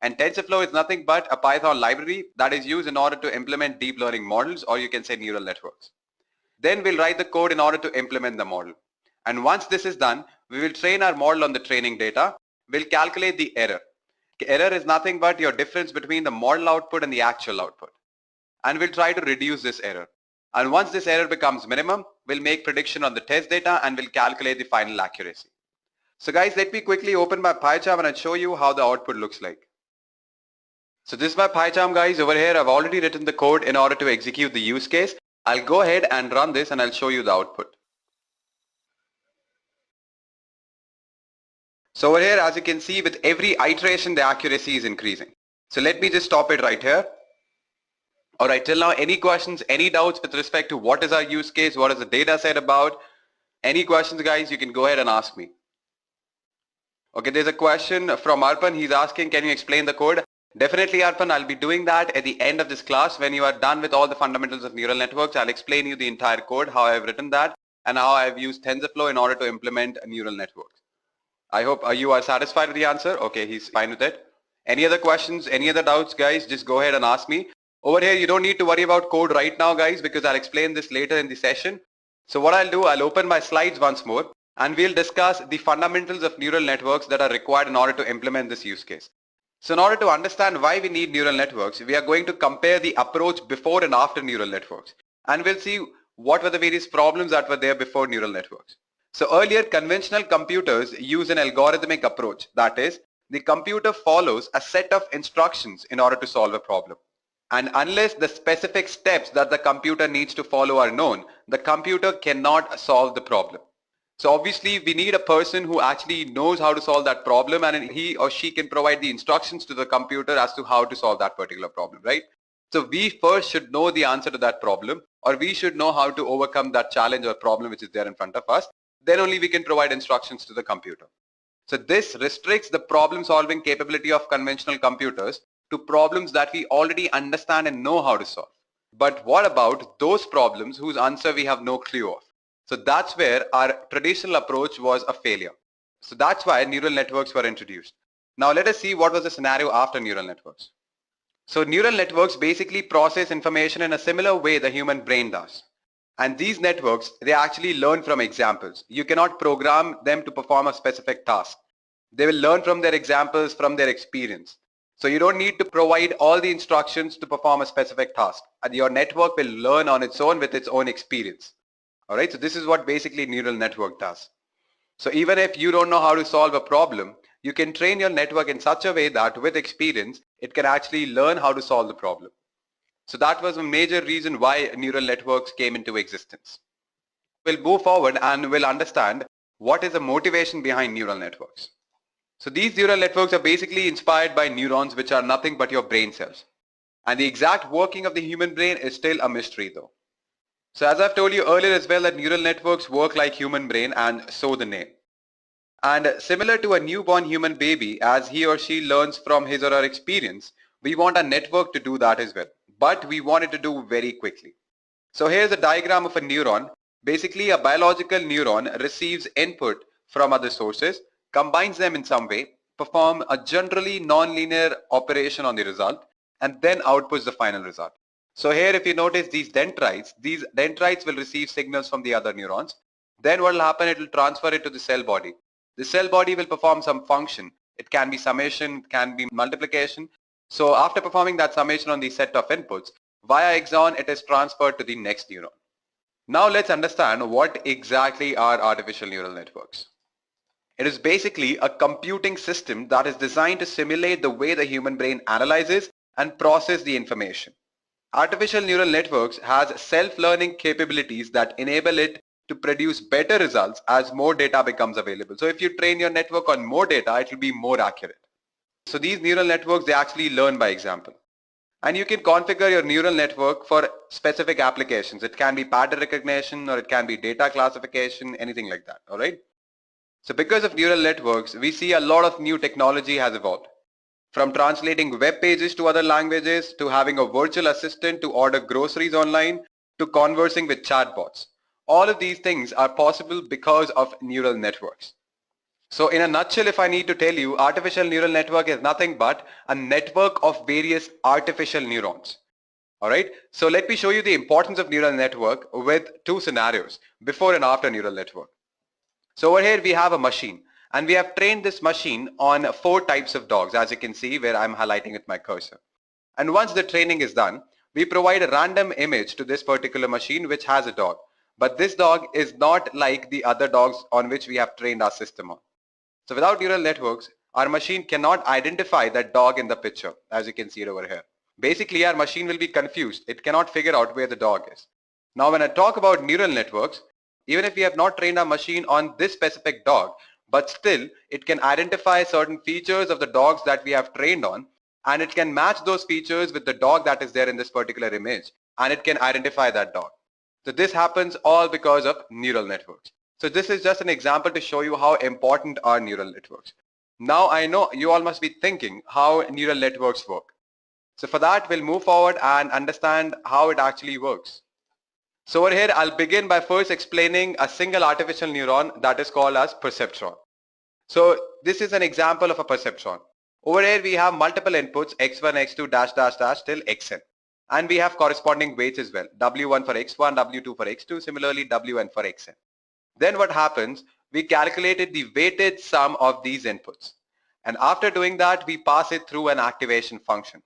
And TensorFlow is nothing but a Python library that is used in order to implement deep learning models, or you can say neural networks. Then we'll write the code in order to implement the model. And once this is done, we will train our model on the training data. We'll calculate the error. Error is nothing but your difference between the model output and the actual output. And we'll try to reduce this error. And once this error becomes minimum, we'll make prediction on the test data and we'll calculate the final accuracy. So guys, let me quickly open my PyCharm and I'll show you how the output looks like. So this is my PyCharm, guys. Over here, I've already written the code in order to execute the use case. I'll go ahead and run this and I'll show you the output. So over here, as you can see, with every iteration, the accuracy is increasing. So let me just stop it right here. All right, till now, any questions, any doubts with respect to what is our use case? What is the data set about? Any questions, guys, you can go ahead and ask me. Okay, there's a question from Arpan. He's asking, can you explain the code? Definitely, Arpan, I'll be doing that at the end of this class. When you are done with all the fundamentals of neural networks, I'll explain you the entire code, how I've written that, and how I've used TensorFlow in order to implement a neural network. I hope you are satisfied with the answer. Okay, he's fine with it. Any other questions, any other doubts, guys, just go ahead and ask me. Over here, you don't need to worry about code right now, guys, because I'll explain this later in the session. So what I'll do, I'll open my slides once more, and we'll discuss the fundamentals of neural networks that are required in order to implement this use case. So in order to understand why we need neural networks, we are going to compare the approach before and after neural networks. And we'll see what were the various problems that were there before neural networks. So earlier, conventional computers use an algorithmic approach. That is, the computer follows a set of instructions in order to solve a problem. And unless the specific steps that the computer needs to follow are known, the computer cannot solve the problem. So obviously we need a person who actually knows how to solve that problem, and he or she can provide the instructions to the computer as to how to solve that particular problem, right? So we first should know the answer to that problem, or we should know how to overcome that challenge or problem which is there in front of us. Then only we can provide instructions to the computer. So this restricts the problem solving capability of conventional computers to problems that we already understand and know how to solve. But what about those problems whose answer we have no clue of? So that's where our traditional approach was a failure. So that's why neural networks were introduced. Now let us see what was the scenario after neural networks. So neural networks basically process information in a similar way the human brain does. And these networks, they actually learn from examples. You cannot program them to perform a specific task. They will learn from their examples, from their experience. So you don't need to provide all the instructions to perform a specific task. And your network will learn on its own with its own experience. All right, so this is what basically neural network does. So even if you don't know how to solve a problem, you can train your network in such a way that with experience, it can actually learn how to solve the problem. So that was a major reason why neural networks came into existence. We'll move forward and we'll understand what is the motivation behind neural networks. So these neural networks are basically inspired by neurons, which are nothing but your brain cells. And the exact working of the human brain is still a mystery though. So as I've told you earlier as well, that neural networks work like human brain, and so the name. And similar to a newborn human baby, as he or she learns from his or her experience, we want a network to do that as well. But we want it to do very quickly. So here's a diagram of a neuron. Basically, a biological neuron receives input from other sources, combines them in some way, perform a generally non-linear operation on the result, and then outputs the final result. So here, if you notice these dendrites will receive signals from the other neurons. Then what will happen, it will transfer it to the cell body. The cell body will perform some function. It can be summation, it can be multiplication. So after performing that summation on the set of inputs, via axon, it is transferred to the next neuron. Now let's understand what exactly are artificial neural networks. It is basically a computing system that is designed to simulate the way the human brain analyzes and processes the information. Artificial neural networks has self-learning capabilities that enable it to produce better results as more data becomes available. So if you train your network on more data, it will be more accurate. So these neural networks, they actually learn by example. And you can configure your neural network for specific applications. It can be pattern recognition, or it can be data classification, anything like that, all right? So because of neural networks, we see a lot of new technology has evolved. From translating web pages to other languages, to having a virtual assistant to order groceries online, to conversing with chatbots. All of these things are possible because of neural networks. So in a nutshell, if I need to tell you, artificial neural network is nothing but a network of various artificial neurons. All right. So let me show you the importance of neural network with two scenarios, before and after neural network. So over here we have a machine, and we have trained this machine on 4 types of dogs, as you can see where I'm highlighting with my cursor. And once the training is done, we provide a random image to this particular machine which has a dog. But this dog is not like the other dogs on which we have trained our system on. So without neural networks, our machine cannot identify that dog in the picture, as you can see it over here. Basically, our machine will be confused. It cannot figure out where the dog is. Now, when I talk about neural networks, even if we have not trained our machine on this specific dog, but still it can identify certain features of the dogs that we have trained on, and it can match those features with the dog that is there in this particular image, and it can identify that dog. So this happens all because of neural networks. So this is just an example to show you how important are neural networks. Now I know you all must be thinking how neural networks work. So for that, we'll move forward and understand how it actually works. So over here, I'll begin by first explaining a single artificial neuron that is called as perceptron. So this is an example of a perceptron. Over here, we have multiple inputs, x1, x2, dash, dash, dash, till xn. And we have corresponding weights as well, w1 for x1, w2 for x2, similarly wn for xn. Then what happens, we calculated the weighted sum of these inputs. And after doing that, we pass it through an activation function.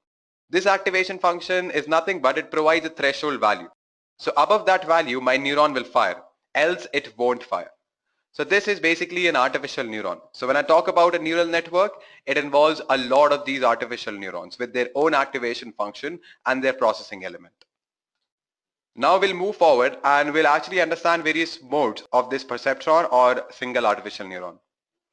This activation function is nothing but it provides a threshold value. So above that value, my neuron will fire, else it won't fire. So this is basically an artificial neuron. So when I talk about a neural network, it involves a lot of these artificial neurons with their own activation function and their processing element. Now we'll move forward and we'll actually understand various modes of this perceptron or single artificial neuron.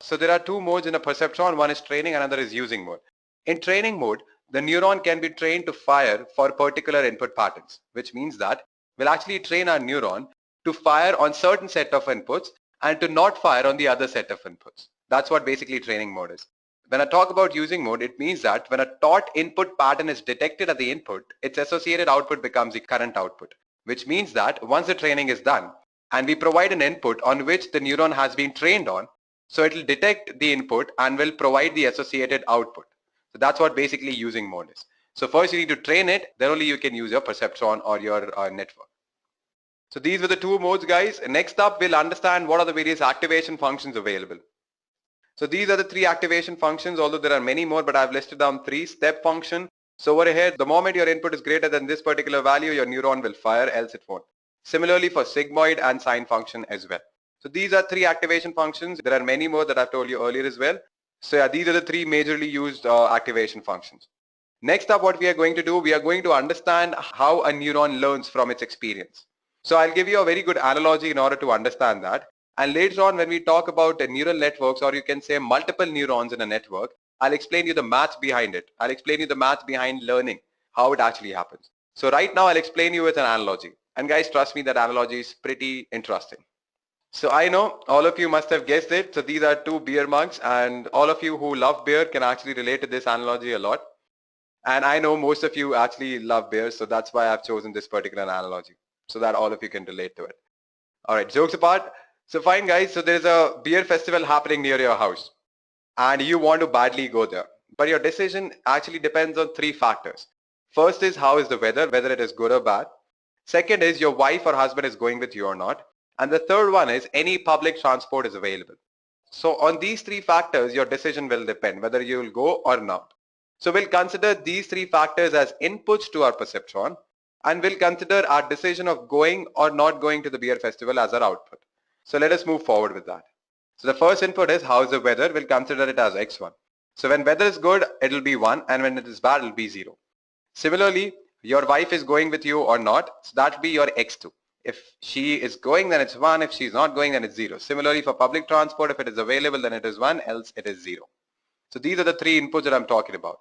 So there are two modes in a perceptron. One is training, another is using mode. In training mode, the neuron can be trained to fire for particular input patterns, which means that we'll actually train our neuron to fire on certain set of inputs and to not fire on the other set of inputs. That's what basically training mode is. When I talk about using mode, it means that when a taught input pattern is detected at the input, its associated output becomes the current output, which means that once the training is done and we provide an input on which the neuron has been trained on, so it will detect the input and will provide the associated output. So that's what basically using mode is. So first you need to train it, then only you can use your perceptron or your network. So these were the two modes, guys. Next up, we'll understand what are the various activation functions available. So these are the three activation functions, although there are many more, but I've listed down three. Step function. So over here, the moment your input is greater than this particular value, your neuron will fire, else it won't. Similarly for sigmoid and sine function as well. So these are three activation functions. There are many more that I've told you earlier as well. So yeah, these are the three majorly used activation functions. Next up, what we are going to do, we are going to understand how a neuron learns from its experience. So I'll give you a very good analogy in order to understand that. And later on, when we talk about neural networks, or you can say multiple neurons in a network, I'll explain you the math behind it. I'll explain you the math behind learning, how it actually happens. So right now, I'll explain you with an analogy. And guys, trust me, that analogy is pretty interesting. So I know all of you must have guessed it. So these are two beer mugs, and all of you who love beer can actually relate to this analogy a lot. And I know most of you actually love beer, so that's why I've chosen this particular analogy, so that all of you can relate to it. All right, jokes apart. So fine, guys. So there's a beer festival happening near your house, and you want to badly go there. But your decision actually depends on three factors. First is how is the weather, whether it is good or bad. Second is your wife or husband is going with you or not. And the third one is any public transport is available. So on these three factors, your decision will depend whether you will go or not. So we'll consider these three factors as inputs to our perceptron, and we'll consider our decision of going or not going to the beer festival as our output. So let us move forward with that. So the first input is how is the weather. We'll consider it as x1. So when weather is good, it will be 1, and when it is bad, it will be 0. Similarly, your wife is going with you or not, so that will be your x2. If she is going, then it's 1. If she's not going, then it's 0. Similarly, for public transport, if it is available, then it is 1, else it is 0. So these are the three inputs that I'm talking about.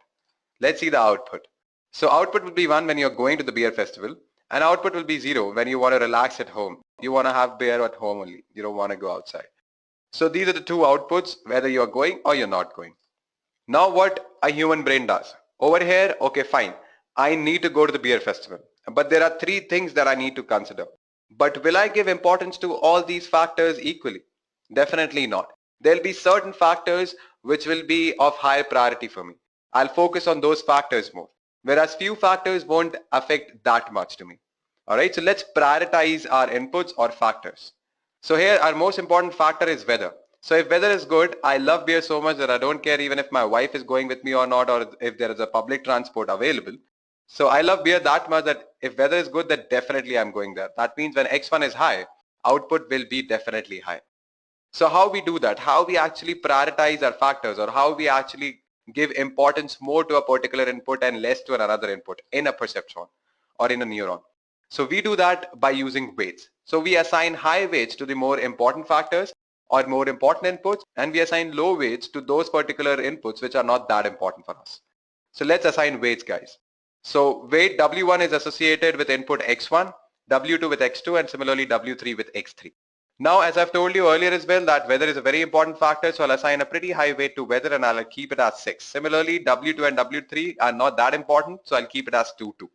Let's see the output. So output will be 1 when you're going to the beer festival, and output will be 0 when you want to relax at home. You want to have beer at home only. You don't want to go outside. So these are the two outputs, whether you're going or you're not going. Now what a human brain does. Over here, okay, fine. I need to go to the beer festival. But there are three things that I need to consider. But will I give importance to all these factors equally? Definitely not. There'll be certain factors which will be of higher priority for me. I'll focus on those factors more. Whereas few factors won't affect that much to me. Alright, so let's prioritize our inputs or factors. So here our most important factor is weather. So if weather is good, I love beer so much that I don't care even if my wife is going with me or not, or if there is a public transport available. So I love beer that much that if weather is good, then definitely I'm going there. That means when X1 is high, output will be definitely high. So how we do that, how we actually prioritize our factors, or how we actually give importance more to a particular input and less to another input in a perceptron or in a neuron. So we do that by using weights. So we assign high weights to the more important factors or more important inputs, and we assign low weights to those particular inputs which are not that important for us. So let's assign weights, guys. So weight W1 is associated with input X1, W2 with X2, and similarly W3 with X3. Now, as I've told you earlier as well, that weather is a very important factor, so I'll assign a pretty high weight to weather and I'll keep it as 6. Similarly, W2 and W3 are not that important, so I'll keep it as 2, 2.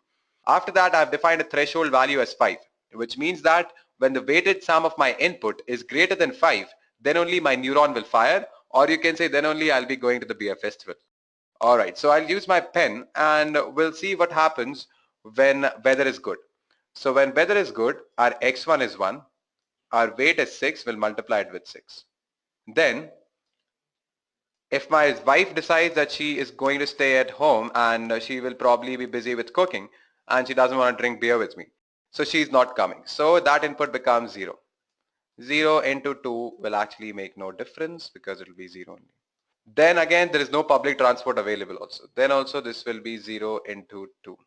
After that, I've defined a threshold value as 5, which means that when the weighted sum of my input is greater than 5, then only my neuron will fire, or you can say then only I'll be going to the beer festival. All right, so I'll use my pen and we'll see what happens when weather is good. So when weather is good, our X1 is 1, our weight is 6, we'll multiply it with 6. Then if my wife decides that she is going to stay at home and she will probably be busy with cooking and she doesn't want to drink beer with me. So she's not coming. So that input becomes 0. 0 into 2 will actually make no difference because it will be 0 only. Then again, there is no public transport available also. Then also this will be 0 into 2.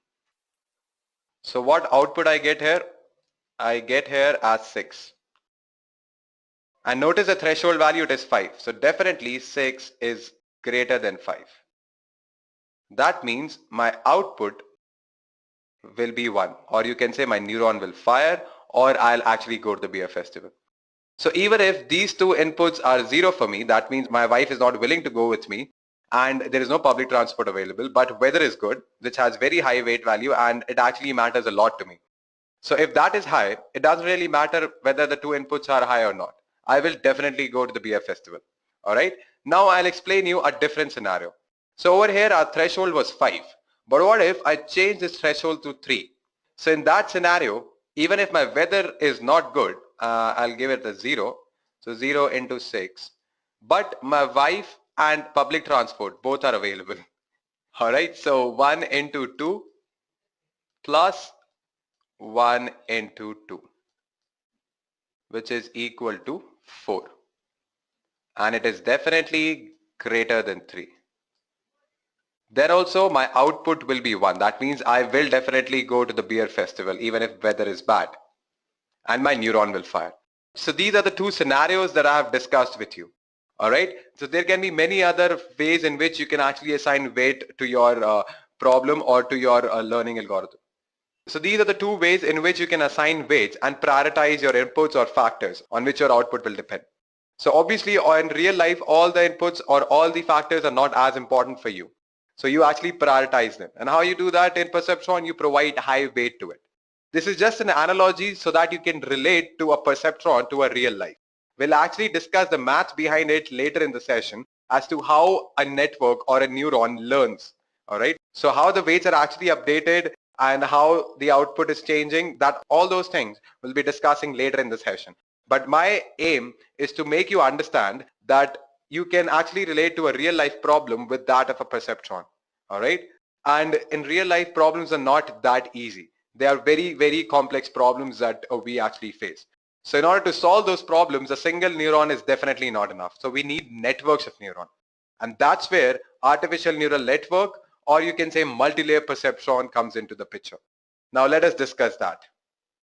So what output I get here? I get here as 6. And notice the threshold value, it is 5. So definitely 6 is greater than 5. That means my output will be 1, or you can say my neuron will fire, or I'll actually go to the beer festival. So even if these two inputs are 0 for me, that means my wife is not willing to go with me and there is no public transport available, but weather is good, which has very high weight value and it actually matters a lot to me. So if that is high, it doesn't really matter whether the two inputs are high or not. I will definitely go to the beer festival. All right. Now I'll explain you a different scenario. So over here, our threshold was 5. But what if I change this threshold to 3? So in that scenario, even if my weather is not good, I'll give it a 0. So 0 into 6. But my wife and public transport both are available. All right. So 1 into 2 plus 1 into 2, which is equal to 4. And it is definitely greater than 3. Then also my output will be 1. That means I will definitely go to the beer festival even if weather is bad. And my neuron will fire. So these are the two scenarios that I have discussed with you. All right. So there can be many other ways in which you can actually assign weight to your problem or to your learning algorithm. So these are the two ways in which you can assign weights and prioritize your inputs or factors on which your output will depend. So obviously in real life, all the inputs or all the factors are not as important for you. So you actually prioritize them. And how you do that in perceptron, you provide high weight to it. This is just an analogy so that you can relate to a perceptron to a real life. We'll actually discuss the math behind it later in the session as to how a network or a neuron learns. All right. So how the weights are actually updated and how the output is changing, that all those things we'll be discussing later in the session. But my aim is to make you understand that you can actually relate to a real life problem with that of a perceptron. All right. And in real life, problems are not that easy. They are very, very complex problems that we actually face. So in order to solve those problems, a single neuron is definitely not enough. So we need networks of neurons. And that's where artificial neural network, or you can say multi-layer perceptron, comes into the picture. Now let us discuss that.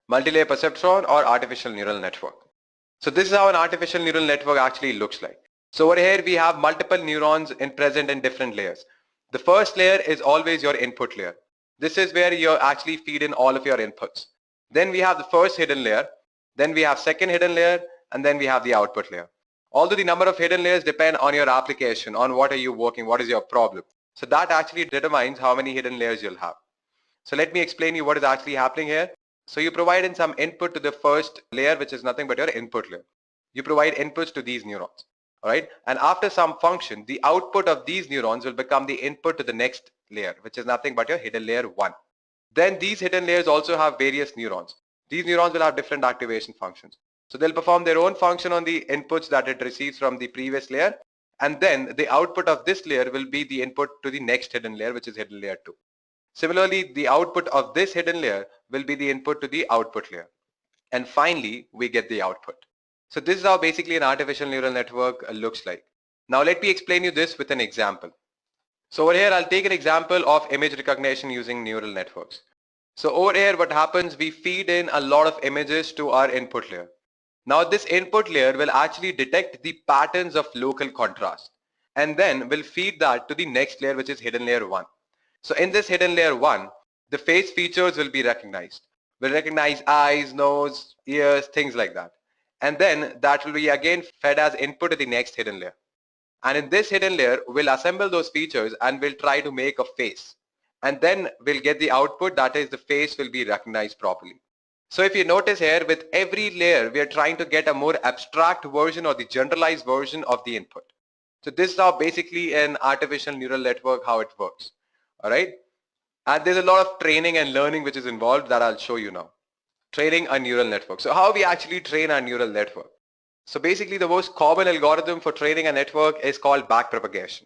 Multi-layer perceptron or artificial neural network. So this is how an artificial neural network actually looks like. So over here we have multiple neurons present in different layers. The first layer is always your input layer. This is where you actually feed in all of your inputs. Then we have the first hidden layer. Then we have second hidden layer, and then we have the output layer. Although the number of hidden layers depend on your application, on what are you working, what is your problem. So that actually determines how many hidden layers you'll have. So let me explain you what is actually happening here. So you provide in some input to the first layer, which is nothing but your input layer. You provide inputs to these neurons. All right. And after some function, the output of these neurons will become the input to the next layer, which is nothing but your hidden layer 1. Then these hidden layers also have various neurons. These neurons will have different activation functions. So they'll perform their own function on the inputs that it receives from the previous layer. And then the output of this layer will be the input to the next hidden layer, which is hidden layer 2. Similarly, the output of this hidden layer will be the input to the output layer. And finally, we get the output. So this is how basically an artificial neural network looks like. Now let me explain you this with an example. So over here, I'll take an example of image recognition using neural networks. So over here, what happens, we feed in a lot of images to our input layer. Now this input layer will actually detect the patterns of local contrast and then will feed that to the next layer, which is hidden layer 1. So in this hidden layer 1, the face features will be recognized. We'll recognize eyes, nose, ears, things like that. And then that will be again fed as input to the next hidden layer. And in this hidden layer, we'll assemble those features and we'll try to make a face. And then we'll get the output, that is the face will be recognized properly. So if you notice here, with every layer, we are trying to get a more abstract version or the generalized version of the input. So this is how basically an artificial neural network, how it works. All right. And there's a lot of training and learning which is involved that I'll show you now. Training a neural network. So how we actually train a neural network. So basically the most common algorithm for training a network is called backpropagation.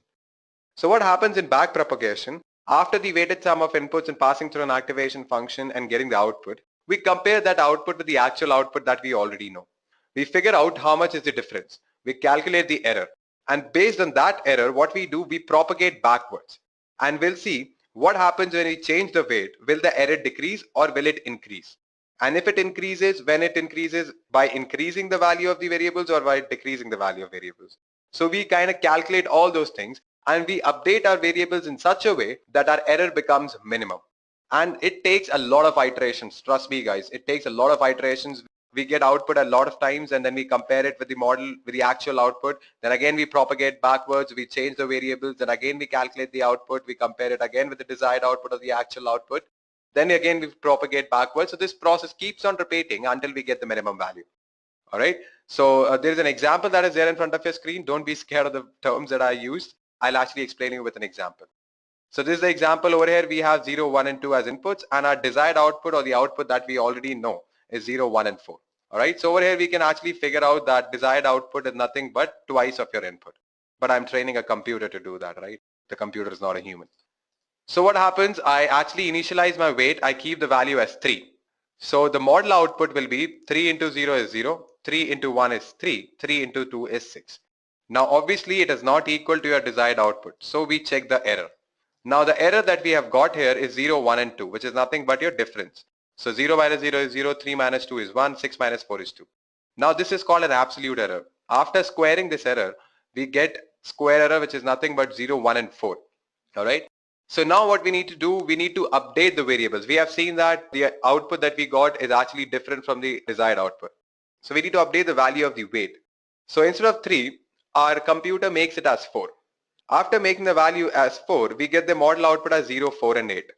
So what happens in backpropagation, after the weighted sum of inputs and passing through an activation function and getting the output, We compare that output with the actual output that we already know. We figure out how much is the difference. We calculate the error. And based on that error, what we do, we propagate backwards. And we'll see what happens when we change the weight. Will the error decrease or will it increase? And if it increases, when it increases, by increasing the value of the variables or by decreasing the value of variables. So we kind of calculate all those things and we update our variables in such a way that our error becomes minimum. And it takes a lot of iterations. Trust me, guys, it takes a lot of iterations. We get output a lot of times and then we compare it with the model, with the actual output. Then again, we propagate backwards, we change the variables, then again, we calculate the output, we compare it again with the desired output of the actual output. Then again, we propagate backwards. So this process keeps on repeating until we get the minimum value. All right. So there is an example that is there in front of your screen. Don't be scared of the terms that I used. I'll actually explain you with an example. So this is the example over here. We have 0, 1 and 2 as inputs and our desired output or the output that we already know is 0, 1 and 4. All right. So over here, we can actually figure out that desired output is nothing but twice of your input. But I'm training a computer to do that, right? The computer is not a human. So what happens? I actually initialize my weight. I keep the value as 3. So the model output will be 3 into 0 is 0, 3 into 1 is 3, 3 into 2 is 6. Now obviously it is not equal to your desired output. So we check the error. Now the error that we have got here is 0, 1 and 2, which is nothing but your difference. So 0 minus 0 is 0, 3 minus 2 is 1, 6 minus 4 is 2. Now this is called an absolute error. After squaring this error, we get square error, which is nothing but 0, 1 and 4. All right. So now what we need to do, we need to update the variables. We have seen that the output that we got is actually different from the desired output. So we need to update the value of the weight. So instead of 3, our computer makes it as 4. After making the value as 4, we get the model output as 0, 4 and 8.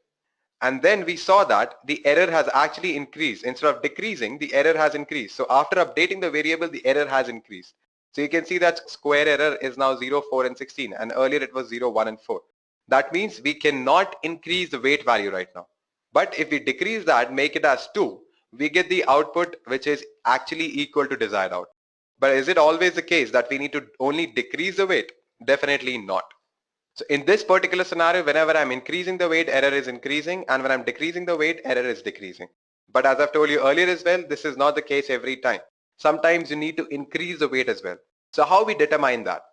And then we saw that the error has actually increased. Instead of decreasing, the error has increased. So after updating the variable, the error has increased. So you can see that square error is now 0, 4 and 16. And earlier it was 0, 1 and 4. That means we cannot increase the weight value right now. But if we decrease that, make it as 2, we get the output which is actually equal to desired output. But is it always the case that we need to only decrease the weight? Definitely not. So in this particular scenario, whenever I'm increasing the weight, error is increasing. And when I'm decreasing the weight, error is decreasing. But as I've told you earlier as well, this is not the case every time. Sometimes you need to increase the weight as well. So how we determine that?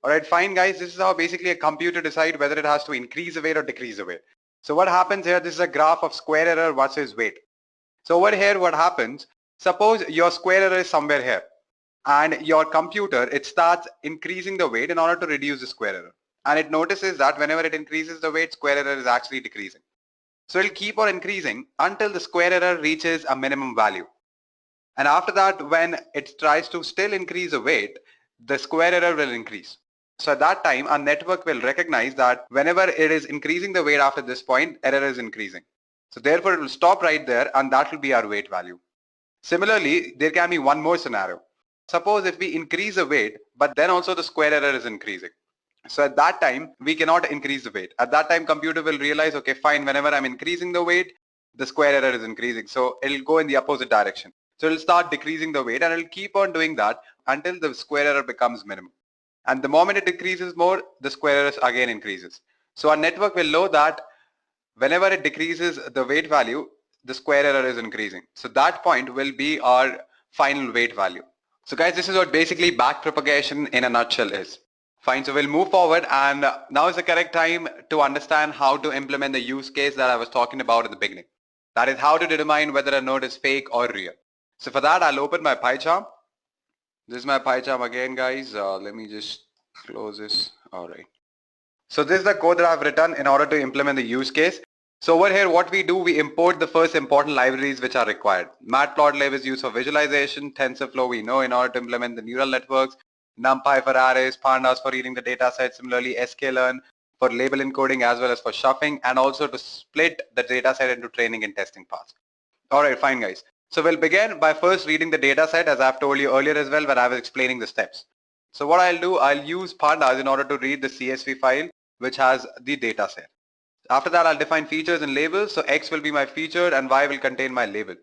All right, fine guys, this is how basically a computer decides whether it has to increase the weight or decrease the weight. So what happens here, this is a graph of square error versus weight. So over here, what happens, suppose your square error is somewhere here and your computer, it starts increasing the weight in order to reduce the square error. And it notices that whenever it increases the weight, square error is actually decreasing. So it'll keep on increasing until the square error reaches a minimum value. And after that, when it tries to still increase the weight, the square error will increase. So at that time, our network will recognize that whenever it is increasing the weight after this point, error is increasing. So therefore, it will stop right there and that will be our weight value. Similarly, there can be one more scenario. Suppose if we increase the weight, but then also the square error is increasing. So at that time, we cannot increase the weight. At that time, computer will realize, okay, fine, whenever I'm increasing the weight, the square error is increasing. So it'll go in the opposite direction. So it'll start decreasing the weight and it'll keep on doing that until the square error becomes minimum. And the moment it decreases more, the square error again increases. So our network will know that whenever it decreases the weight value, the square error is increasing. So that point will be our final weight value. So guys, this is what basically backpropagation in a nutshell is. Fine, so we'll move forward and now is the correct time to understand how to implement the use case that I was talking about at the beginning. That is how to determine whether a node is fake or real. So for that, I'll open my PyCharm. This is my PyCharm again, guys. Let me just close this. All right. So this is the code that I've written in order to implement the use case. So over here, what we do, we import the first important libraries which are required. Matplotlib is used for visualization. TensorFlow we know in order to implement the neural networks. NumPy for arrays, pandas for reading the data set. Similarly, sklearn for label encoding as well as for shuffling, and also to split the data set into training and testing paths. All right, fine guys. So we'll begin by first reading the data set as I've told you earlier as well when I was explaining the steps. So what I'll do, I'll use pandas in order to read the CSV file which has the data set. After that, I'll define features and labels. So X will be my feature and Y will contain my label.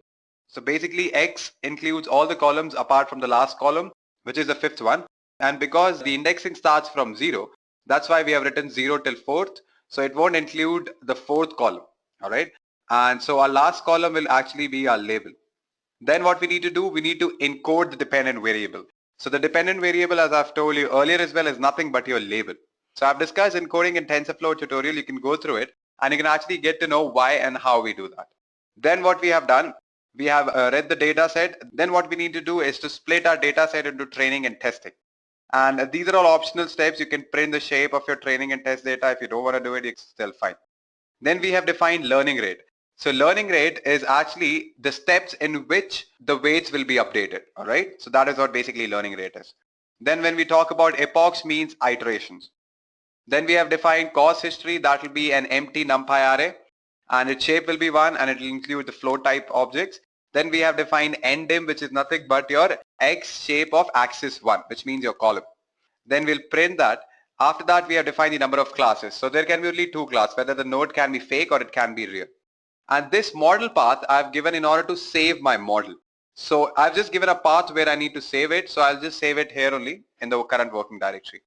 So basically X includes all the columns apart from the last column, which is the fifth one. And because the indexing starts from 0, that's why we have written 0 till 4th. So it won't include the 4th column. All right. And so our last column will actually be our label. Then what we need to do, we need to encode the dependent variable. So the dependent variable, as I've told you earlier as well, is nothing but your label. So I've discussed encoding in TensorFlow tutorial. You can go through it and you can actually get to know why and how we do that. Then what we have done, we have read the data set. Then what we need to do is to split our data set into training and testing. And these are all optional steps. You can print the shape of your training and test data. If you don't want to do it, it's still fine. Then we have defined learning rate. So learning rate is actually the steps in which the weights will be updated. All right. So that is what basically learning rate is. Then when we talk about epochs, means iterations. Then we have defined course history. That will be an empty NumPy array, and its shape will be 1, and it will include the float type objects. Then we have defined ndim, which is nothing but your x shape of axis 1, which means your column. Then we'll print that. After that, we have defined the number of classes. So there can be only 2 classes, whether the node can be fake or it can be real. And this model path I've given in order to save my model. So I've just given a path where I need to save it. So I'll just save it here only in the current working directory.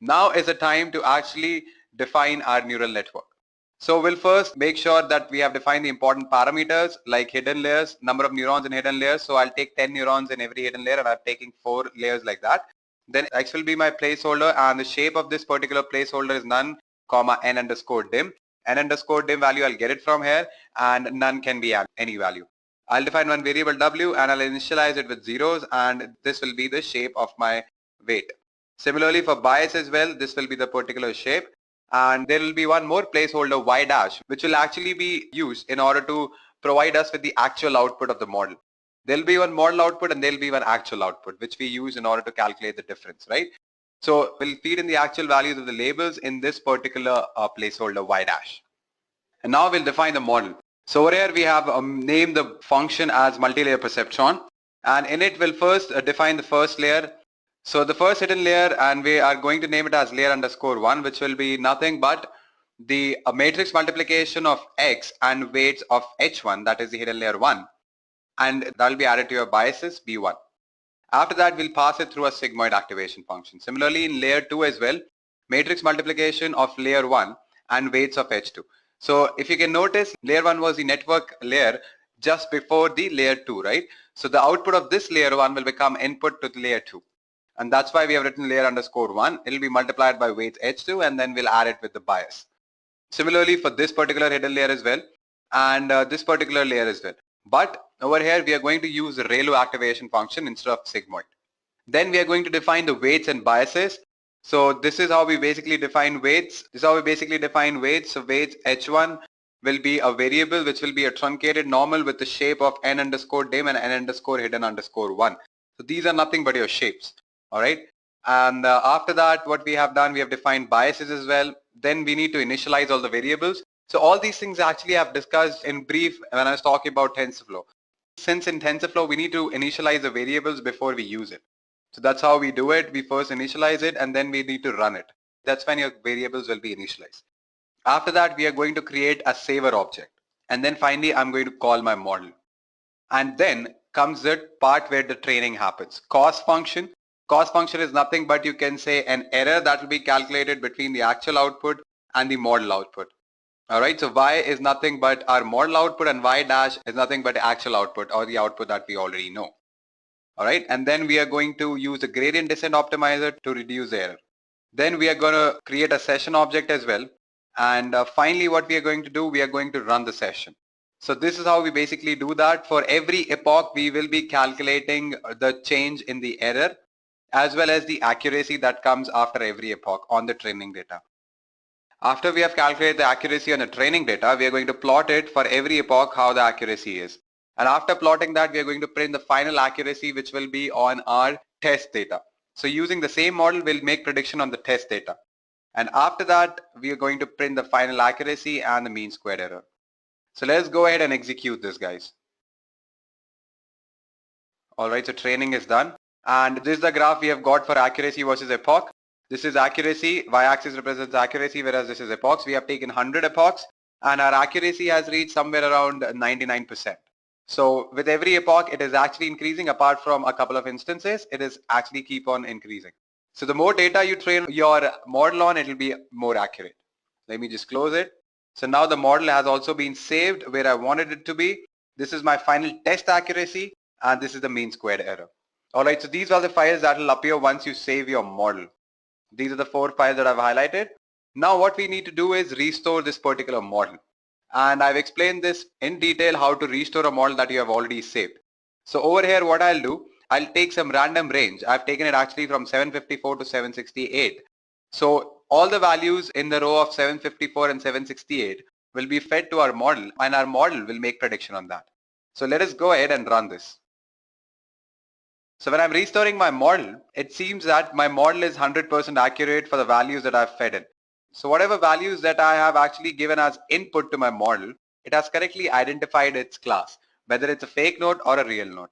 Now is the time to actually define our neural network. So we'll first make sure that we have defined the important parameters like hidden layers, number of neurons in hidden layers. So I'll take 10 neurons in every hidden layer, and I'm taking 4 layers like that. Then X will be my placeholder, and the shape of this particular placeholder is none, comma n underscore dim. N underscore dim value, I'll get it from here, and none can be any value. I'll define one variable w, and I'll initialize it with zeros, and this will be the shape of my weight. Similarly for bias as well, this will be the particular shape, and there will be one more placeholder y dash, which will actually be used in order to provide us with the actual output of the model. There'll be one model output and there'll be one actual output, which we use in order to calculate the difference, right? So we'll feed in the actual values of the labels in this particular placeholder y dash. And now we'll define the model. So over here we have named the function as multi-layer perceptron, and in it we'll first define the first layer. So the first hidden layer, and we are going to name it as layer underscore 1, which will be nothing but the matrix multiplication of x and weights of h1, that is the hidden layer 1, and that will be added to your biases b1. After that, we'll pass it through a sigmoid activation function. Similarly, in layer 2 as well, matrix multiplication of layer 1 and weights of h2. So if you can notice, layer 1 was the network layer just before the layer 2, right? So the output of this layer 1 will become input to the layer 2. And that's why we have written layer underscore 1. It will be multiplied by weights h2, and then we'll add it with the bias. Similarly for this particular hidden layer as well, and this particular layer as well. But over here we are going to use the ReLU activation function instead of sigmoid. Then we are going to define the weights and biases. So this is how we basically define weights. This is how we basically define weights. So weights h1 will be a variable which will be a truncated normal with the shape of n underscore dim and n underscore hidden underscore 1. So these are nothing but your shapes. All right. And after that, what we have done, we have defined biases as well. Then we need to initialize all the variables. So all these things actually I've discussed in brief when I was talking about TensorFlow. Since in TensorFlow, we need to initialize the variables before we use it. So that's how we do it. We first initialize it and then we need to run it. That's when your variables will be initialized. After that, we are going to create a saver object. And then finally, I'm going to call my model. And then comes the part where the training happens. Cost function. Cost function is nothing but you can say an error that will be calculated between the actual output and the model output. All right, so y is nothing but our model output and y dash is nothing but the actual output or the output that we already know. All right, and then we are going to use a gradient descent optimizer to reduce error. Then we are going to create a session object as well. And finally, what we are going to do, we are going to run the session. So this is how we basically do that. For every epoch, we will be calculating the change in the error as well as the accuracy that comes after every epoch on the training data. After we have calculated the accuracy on the training data, we are going to plot it for every epoch how the accuracy is. And after plotting that, we are going to print the final accuracy, which will be on our test data. So using the same model, we'll make prediction on the test data. And after that, we are going to print the final accuracy and the mean squared error. So let's go ahead and execute this, guys. All right, so training is done. And this is the graph we have got for accuracy versus epoch. This is accuracy, y-axis represents accuracy, whereas this is epochs. We have taken 100 epochs and our accuracy has reached somewhere around 99%. So with every epoch, it is actually increasing. Apart from a couple of instances, it is actually keep on increasing. So the more data you train your model on, it will be more accurate. Let me just close it. So now the model has also been saved where I wanted it to be. This is my final test accuracy, and this is the mean squared error. Alright, so these are the files that will appear once you save your model. These are the 4 files that I've highlighted. Now what we need to do is restore this particular model. And I've explained this in detail how to restore a model that you have already saved. So over here what I'll do, I'll take some random range. I've taken it actually from 754 to 768. So all the values in the row of 754 and 768 will be fed to our model, and our model will make prediction on that. So let us go ahead and run this. So when I'm restoring my model, it seems that my model is 100% accurate for the values that I've fed in. So whatever values that I have actually given as input to my model, it has correctly identified its class, whether it's a fake node or a real node.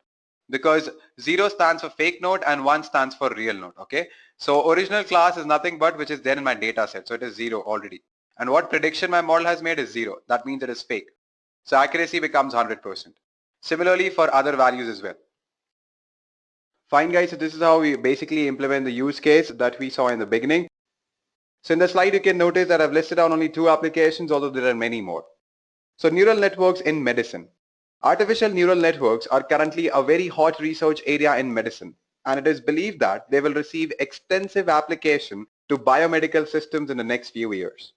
Because 0 stands for fake node and 1 stands for real node, okay? So original class is nothing but which is there in my data set, so it is 0 already. And what prediction my model has made is 0. That means it is fake. So accuracy becomes 100%. Similarly for other values as well. Fine guys, so this is how we basically implement the use case that we saw in the beginning. So in the slide you can notice that I've listed down only 2 applications, although there are many more. So neural networks in medicine. Artificial neural networks are currently a very hot research area in medicine, and it is believed that they will receive extensive application to biomedical systems in the next few years.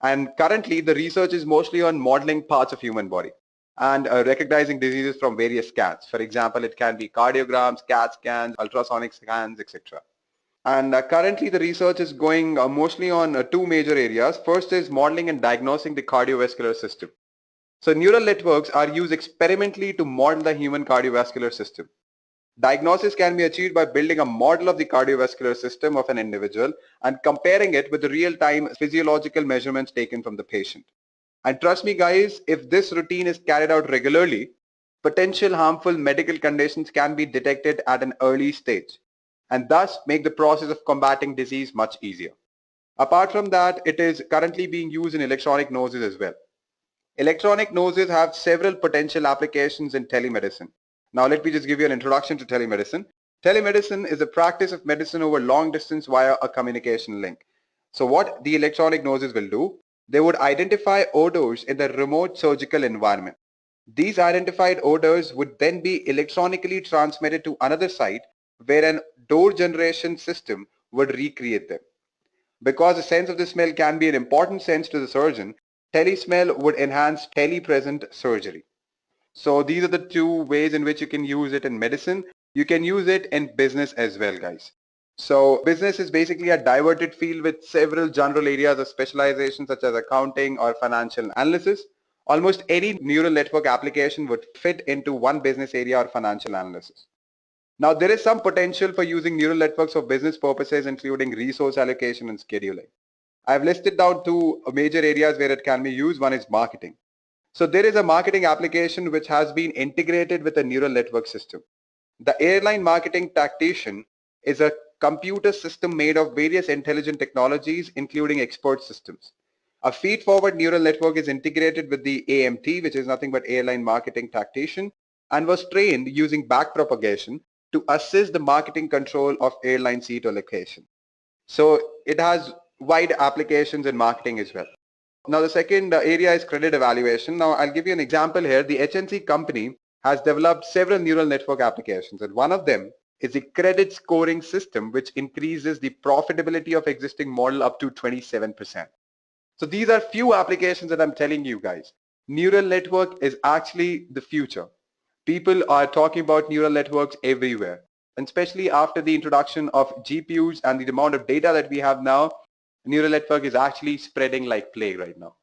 And currently the research is mostly on modeling parts of human body and recognizing diseases from various scans. For example, it can be cardiograms, CAT scans, ultrasonic scans, etc. And currently the research is going mostly on 2 major areas. First is modeling and diagnosing the cardiovascular system. So neural networks are used experimentally to model the human cardiovascular system. Diagnosis can be achieved by building a model of the cardiovascular system of an individual and comparing it with the real-time physiological measurements taken from the patient. And trust me guys, if this routine is carried out regularly, potential harmful medical conditions can be detected at an early stage and thus make the process of combating disease much easier. Apart from that, it is currently being used in electronic noses as well. Electronic noses have several potential applications in telemedicine. Now let me just give you an introduction to telemedicine. Telemedicine is a practice of medicine over long distance via a communication link. So what the electronic noses will do, they would identify odors in the remote surgical environment. These identified odors would then be electronically transmitted to another site where an door generation system would recreate them. Because the sense of the smell can be an important sense to the surgeon, telesmell would enhance telepresent surgery. So these are the 2 ways in which you can use it in medicine. You can use it in business as well, guys. So business is basically a diverted field with several general areas of specialization such as accounting or financial analysis. Almost any neural network application would fit into one business area or financial analysis. Now there is some potential for using neural networks for business purposes, including resource allocation and scheduling. I've listed down 2 major areas where it can be used. One is marketing. So there is a marketing application which has been integrated with a neural network system. The airline marketing tactician is a computer system made of various intelligent technologies, including expert systems. A feed-forward neural network is integrated with the AMT, which is nothing but airline marketing tactician, and was trained using backpropagation to assist the marketing control of airline seat allocation. So it has wide applications in marketing as well. Now the second area is credit evaluation. Now I'll give you an example here. The HNC company has developed several neural network applications, and one of them is the credit scoring system, which increases the profitability of existing model up to 27%. So these are few applications that I'm telling you guys. Neural network is actually the future. People are talking about neural networks everywhere, and especially after the introduction of GPUs and the amount of data that we have now, neural network is actually spreading like plague right now.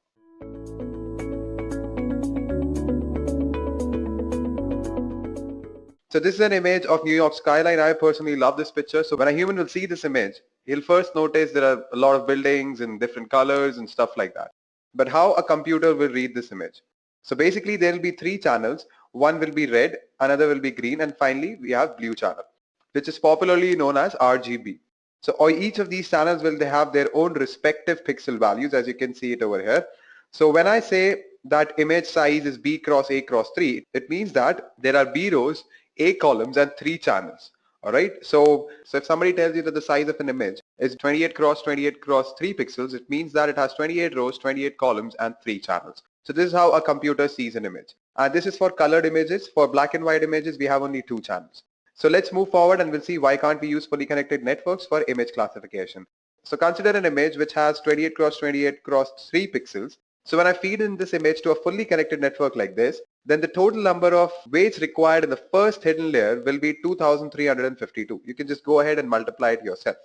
So this is an image of New York skyline. I personally love this picture. So when a human will see this image, he'll first notice there are a lot of buildings in different colors and stuff like that. But how a computer will read this image? So basically there will be 3 channels. One will be red, another will be green, and finally we have blue channel, which is popularly known as RGB. So each of these channels will have their own respective pixel values, as you can see it over here. So when I say that image size is B cross A cross 3, it means that there are B rows, A columns, and 3 channels. All right. So if somebody tells you that the size of an image is 28 cross 28 cross 3 pixels, it means that it has 28 rows, 28 columns, and 3 channels. So this is how a computer sees an image. And this is for colored images. For black and white images, we have only 2 channels. So let's move forward and we'll see why can't we use fully connected networks for image classification. So consider an image which has 28 cross 28 cross 3 pixels. So when I feed in this image to a fully connected network like this, then the total number of weights required in the first hidden layer will be 2352. You can just go ahead and multiply it yourself.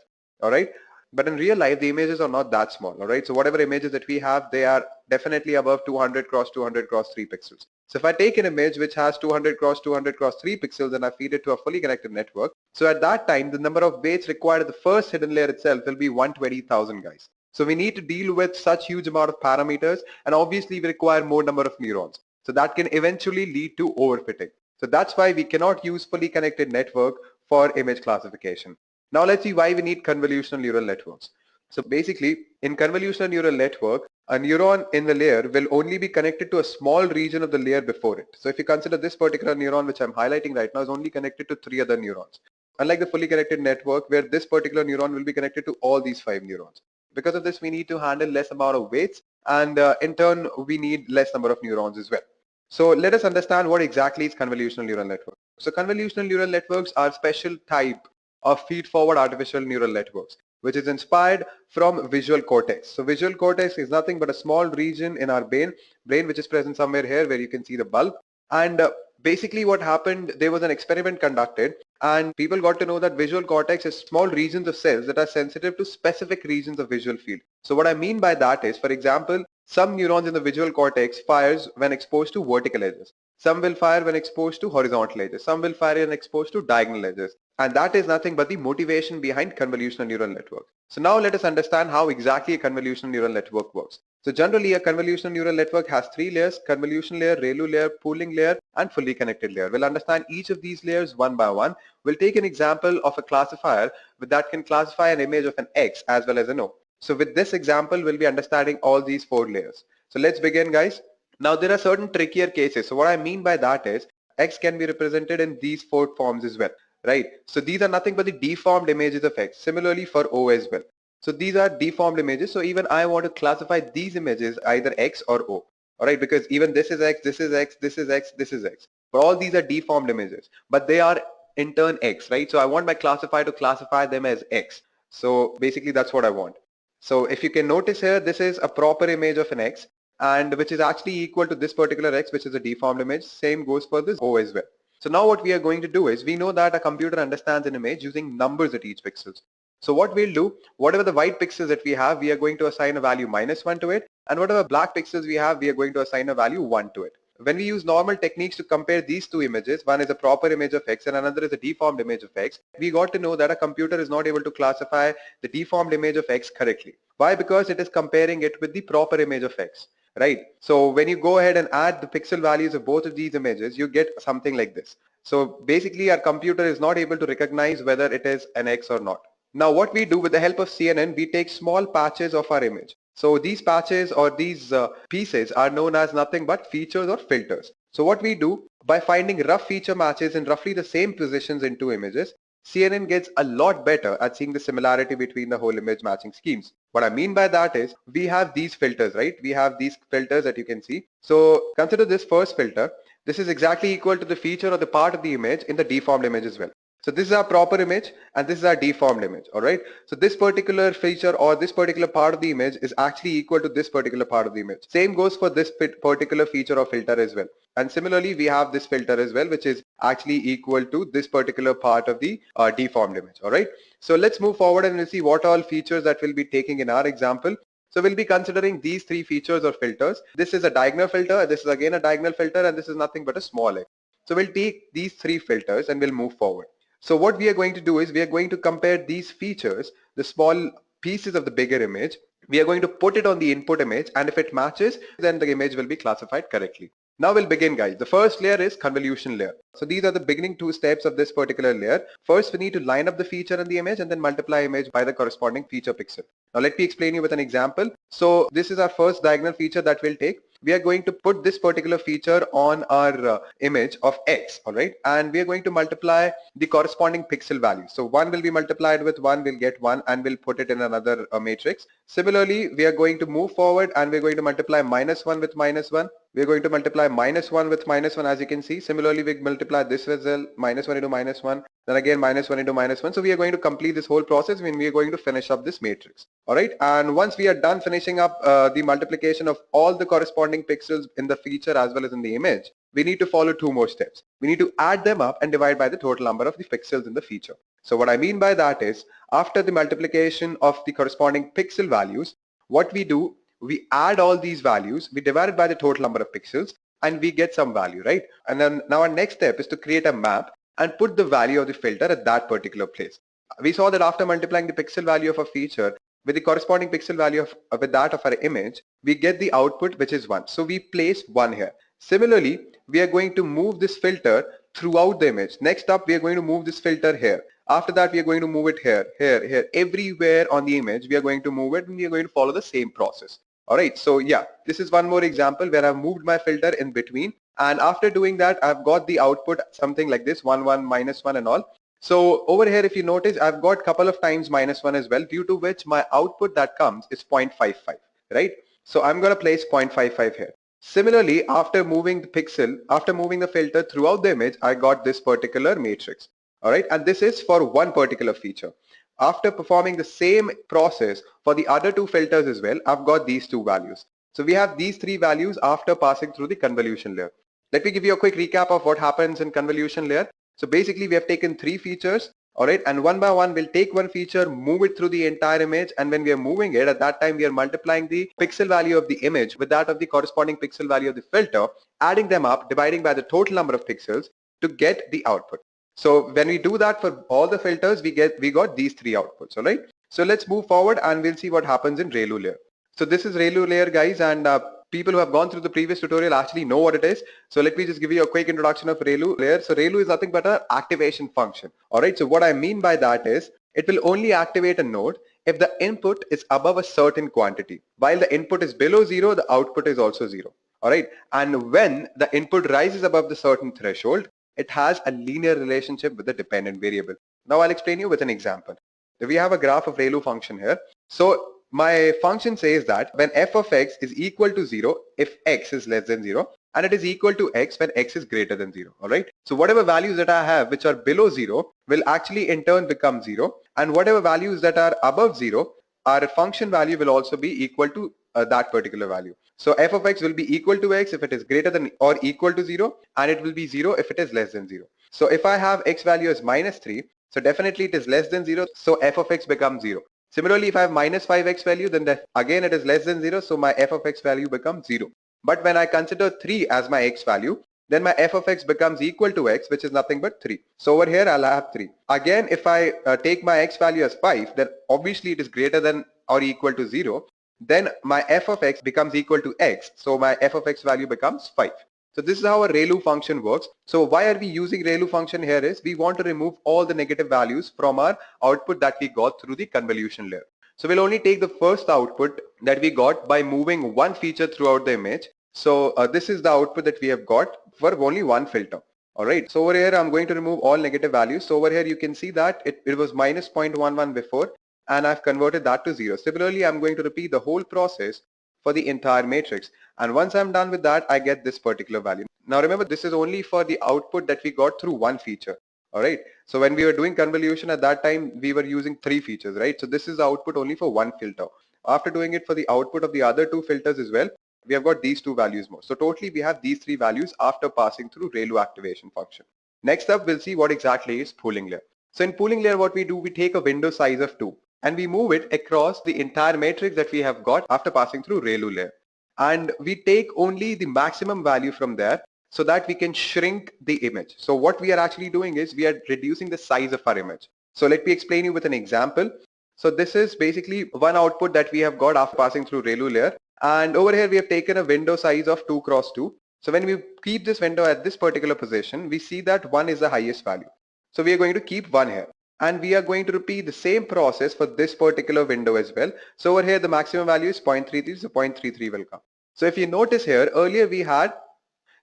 All right. But in real life, the images are not that small. All right. So whatever images that we have, they are definitely above 200 cross 200 cross 3 pixels. So if I take an image which has 200 cross 200 cross 3 pixels and I feed it to a fully connected network, so at that time, the number of weights required at the first hidden layer itself will be 120,000 guys. So we need to deal with such huge amount of parameters, and obviously we require more number of neurons. So that can eventually lead to overfitting. So that's why we cannot use fully connected network for image classification. Now let's see why we need convolutional neural networks. So basically, in convolutional neural network, a neuron in the layer will only be connected to a small region of the layer before it. So if you consider this particular neuron which I'm highlighting right now is only connected to 3 other neurons. Unlike the fully connected network where this particular neuron will be connected to all these 5 neurons. Because of this, we need to handle less amount of weights, and in turn, we need less number of neurons as well. So let us understand what exactly is convolutional neural network. So convolutional neural networks are special type of feed-forward artificial neural networks, which is inspired from visual cortex. So visual cortex is nothing but a small region in our brain which is present somewhere here where you can see the bulb. And basically what happened, there was an experiment conducted and people got to know that visual cortex is small regions of cells that are sensitive to specific regions of visual field. So what I mean by that is, for example, some neurons in the visual cortex fires when exposed to vertical edges. Some will fire when exposed to horizontal edges. Some will fire when exposed to diagonal edges. And that is nothing but the motivation behind convolutional neural network. So now let us understand how exactly a convolutional neural network works. So generally a convolutional neural network has 3 layers: convolution layer, ReLU layer, pooling layer, and fully connected layer. We'll understand each of these layers one by one. We'll take an example of a classifier that can classify an image of an X as well as an O. So with this example, we'll be understanding all these 4 layers. So let's begin, guys. Now there are certain trickier cases. So what I mean by that is X can be represented in these 4 forms as well, right? So these are nothing but the deformed images of X. Similarly for O as well. So these are deformed images. So even I want to classify these images either X or O. All right, because even this is X, this is X, this is X, this is X. But all these are deformed images, but they are in turn X, right? So I want my classifier to classify them as X. So basically that's what I want. So if you can notice here, this is a proper image of an X, and which is actually equal to this particular X, which is a deformed image. Same goes for this O as well. So now what we are going to do is, we know that a computer understands an image using numbers at each pixels. So what we'll do, whatever the white pixels that we have, we are going to assign a value -1 to it, and whatever black pixels we have, we are going to assign a value 1 to it. When we use normal techniques to compare these 2 images, one is a proper image of X and another is a deformed image of X, we got to know that a computer is not able to classify the deformed image of X correctly. Why? Because it is comparing it with the proper image of X, right? So when you go ahead and add the pixel values of both of these images, you get something like this. So basically our computer is not able to recognize whether it is an X or not. Now what we do with the help of CNN, we take small patches of our image. So these patches or these pieces are known as nothing but features or filters. So what we do, by finding rough feature matches in roughly the same positions in 2 images, CNN gets a lot better at seeing the similarity between the whole image matching schemes. What I mean by that is, we have these filters, right? We have these filters that you can see. So consider this first filter. This is exactly equal to the feature or the part of the image in the deformed image as well. So this is our proper image and this is our deformed image, all right? So this particular feature or this particular part of the image is actually equal to this particular part of the image. Same goes for this particular feature or filter as well. And similarly, we have this filter as well, which is actually equal to this particular part of the deformed image, all right? So let's move forward and we'll see what all features that we'll be taking in our example. So we'll be considering these 3 features or filters. This is a diagonal filter, this is again a diagonal filter, and this is nothing but a small X. So we'll take these 3 filters and we'll move forward. So what we are going to do is, we are going to compare these features, the small pieces of the bigger image. We are going to put it on the input image, and if it matches, then the image will be classified correctly. Now we'll begin, guys. The first layer is convolution layer. So these are the beginning 2 steps of this particular layer. First, we need to line up the feature in the image and then multiply image by the corresponding feature pixel. Now let me explain you with an example. So this is our first diagonal feature that we'll take. we are going to put this particular feature on our image of X, all right? And we are going to multiply the corresponding pixel value. So 1 will be multiplied with 1, we'll get 1 and we'll put it in another matrix. Similarly, we are going to move forward and we're going to multiply -1 with -1. We're going to multiply -1 with -1, as you can see. Similarly, we multiply this as well, -1 into -1, then again -1 into -1. So we are going to complete this whole process when we are going to finish up this matrix. All right. And once we are done finishing up the multiplication of all the corresponding pixels in the feature as well as in the image, we need to follow two more steps. We need to add them up and divide by the total number of the pixels in the feature. So what I mean by that is, after the multiplication of the corresponding pixel values, what we do, we add all these values, we divide it by the total number of pixels, and we get some value, right? And then now our next step is to create a map and put the value of the filter at that particular place. We saw that after multiplying the pixel value of a feature with the corresponding pixel value with that of our image, we get the output, which is 1. So we place 1 here. Similarly, we are going to move this filter throughout the image. Next up, we are going to move this filter here. After that, we are going to move it here, here, here, everywhere on the image. We are going to move it and we are going to follow the same process. All right, so yeah, this is one more example where I've moved my filter in between. And after doing that, I've got the output something like this, 1, 1, -1 and all. So over here, if you notice, I've got a couple of times -1 as well, due to which my output that comes is 0.55, right? So I'm going to place 0.55 here. Similarly, after moving the pixel, after moving the filter throughout the image, I got this particular matrix. All right, and this is for one particular feature. After performing the same process for the other two filters as well, I've got these two values. So we have these three values after passing through the convolution layer. Let me give you a quick recap of what happens in convolution layer. So basically we have taken three features, all right, and one by one we'll take one feature, move it through the entire image, and when we are moving it, at that time we are multiplying the pixel value of the image with that of the corresponding pixel value of the filter, adding them up, dividing by the total number of pixels to get the output. So when we do that for all the filters, we got these three outputs, all right? So let's move forward and we'll see what happens in ReLU layer. So this is ReLU layer, guys, and people who have gone through the previous tutorial actually know what it is. So let me just give you a quick introduction of ReLU layer. So ReLU is nothing but an activation function. All right. So what I mean by that is it will only activate a node if the input is above a certain quantity. While the input is below 0, the output is also 0. All right. And when the input rises above the certain threshold, it has a linear relationship with the dependent variable. Now I'll explain you with an example. We have a graph of ReLU function here. So my function says that when f of x is equal to 0 if x is less than 0, and it is equal to x when x is greater than 0. All right. So whatever values that I have which are below 0 will actually in turn become 0, and whatever values that are above 0, our function value will also be equal to that particular value. So f of x will be equal to x if it is greater than or equal to 0, and it will be 0 if it is less than 0. So if I have x value as -3, so definitely it is less than 0, so f of x becomes 0. Similarly, if I have -5x value, then again it is less than 0, so my f of x value becomes 0. But when I consider 3 as my x value, then my f of x becomes equal to x, which is nothing but 3. So over here I'll have 3. Again, if I take my x value as 5, then obviously it is greater than or equal to 0. Then my f of x becomes equal to x, so my f of x value becomes 5. So this is how a ReLU function works. So why are we using ReLU function here is we want to remove all the negative values from our output that we got through the convolution layer. So we'll only take the first output that we got by moving one feature throughout the image. So this is the output that we have got for only one filter. All right. So over here, I'm going to remove all negative values. So over here, you can see that it was -0.11 before, and I've converted that to 0. Similarly, I'm going to repeat the whole process for the entire matrix. And once I'm done with that, I get this particular value. Now remember, this is only for the output that we got through one feature. All right. So when we were doing convolution at that time, we were using three features, right? So this is the output only for one filter. After doing it for the output of the other two filters as well, we have got these two values more. So totally we have these three values after passing through ReLU activation function. Next up, we'll see what exactly is pooling layer. So in pooling layer, what we do, we take a window size of 2 and we move it across the entire matrix that we have got after passing through ReLU layer. And we take only the maximum value from there so that we can shrink the image. So what we are actually doing is we are reducing the size of our image. So let me explain you with an example. So this is basically one output that we have got after passing through ReLU layer. And over here we have taken a window size of 2 cross 2. So when we keep this window at this particular position, we see that 1 is the highest value. So we are going to keep 1 here. And we are going to repeat the same process for this particular window as well. So over here the maximum value is 0.33, so 0.33 will come. So if you notice here, earlier we had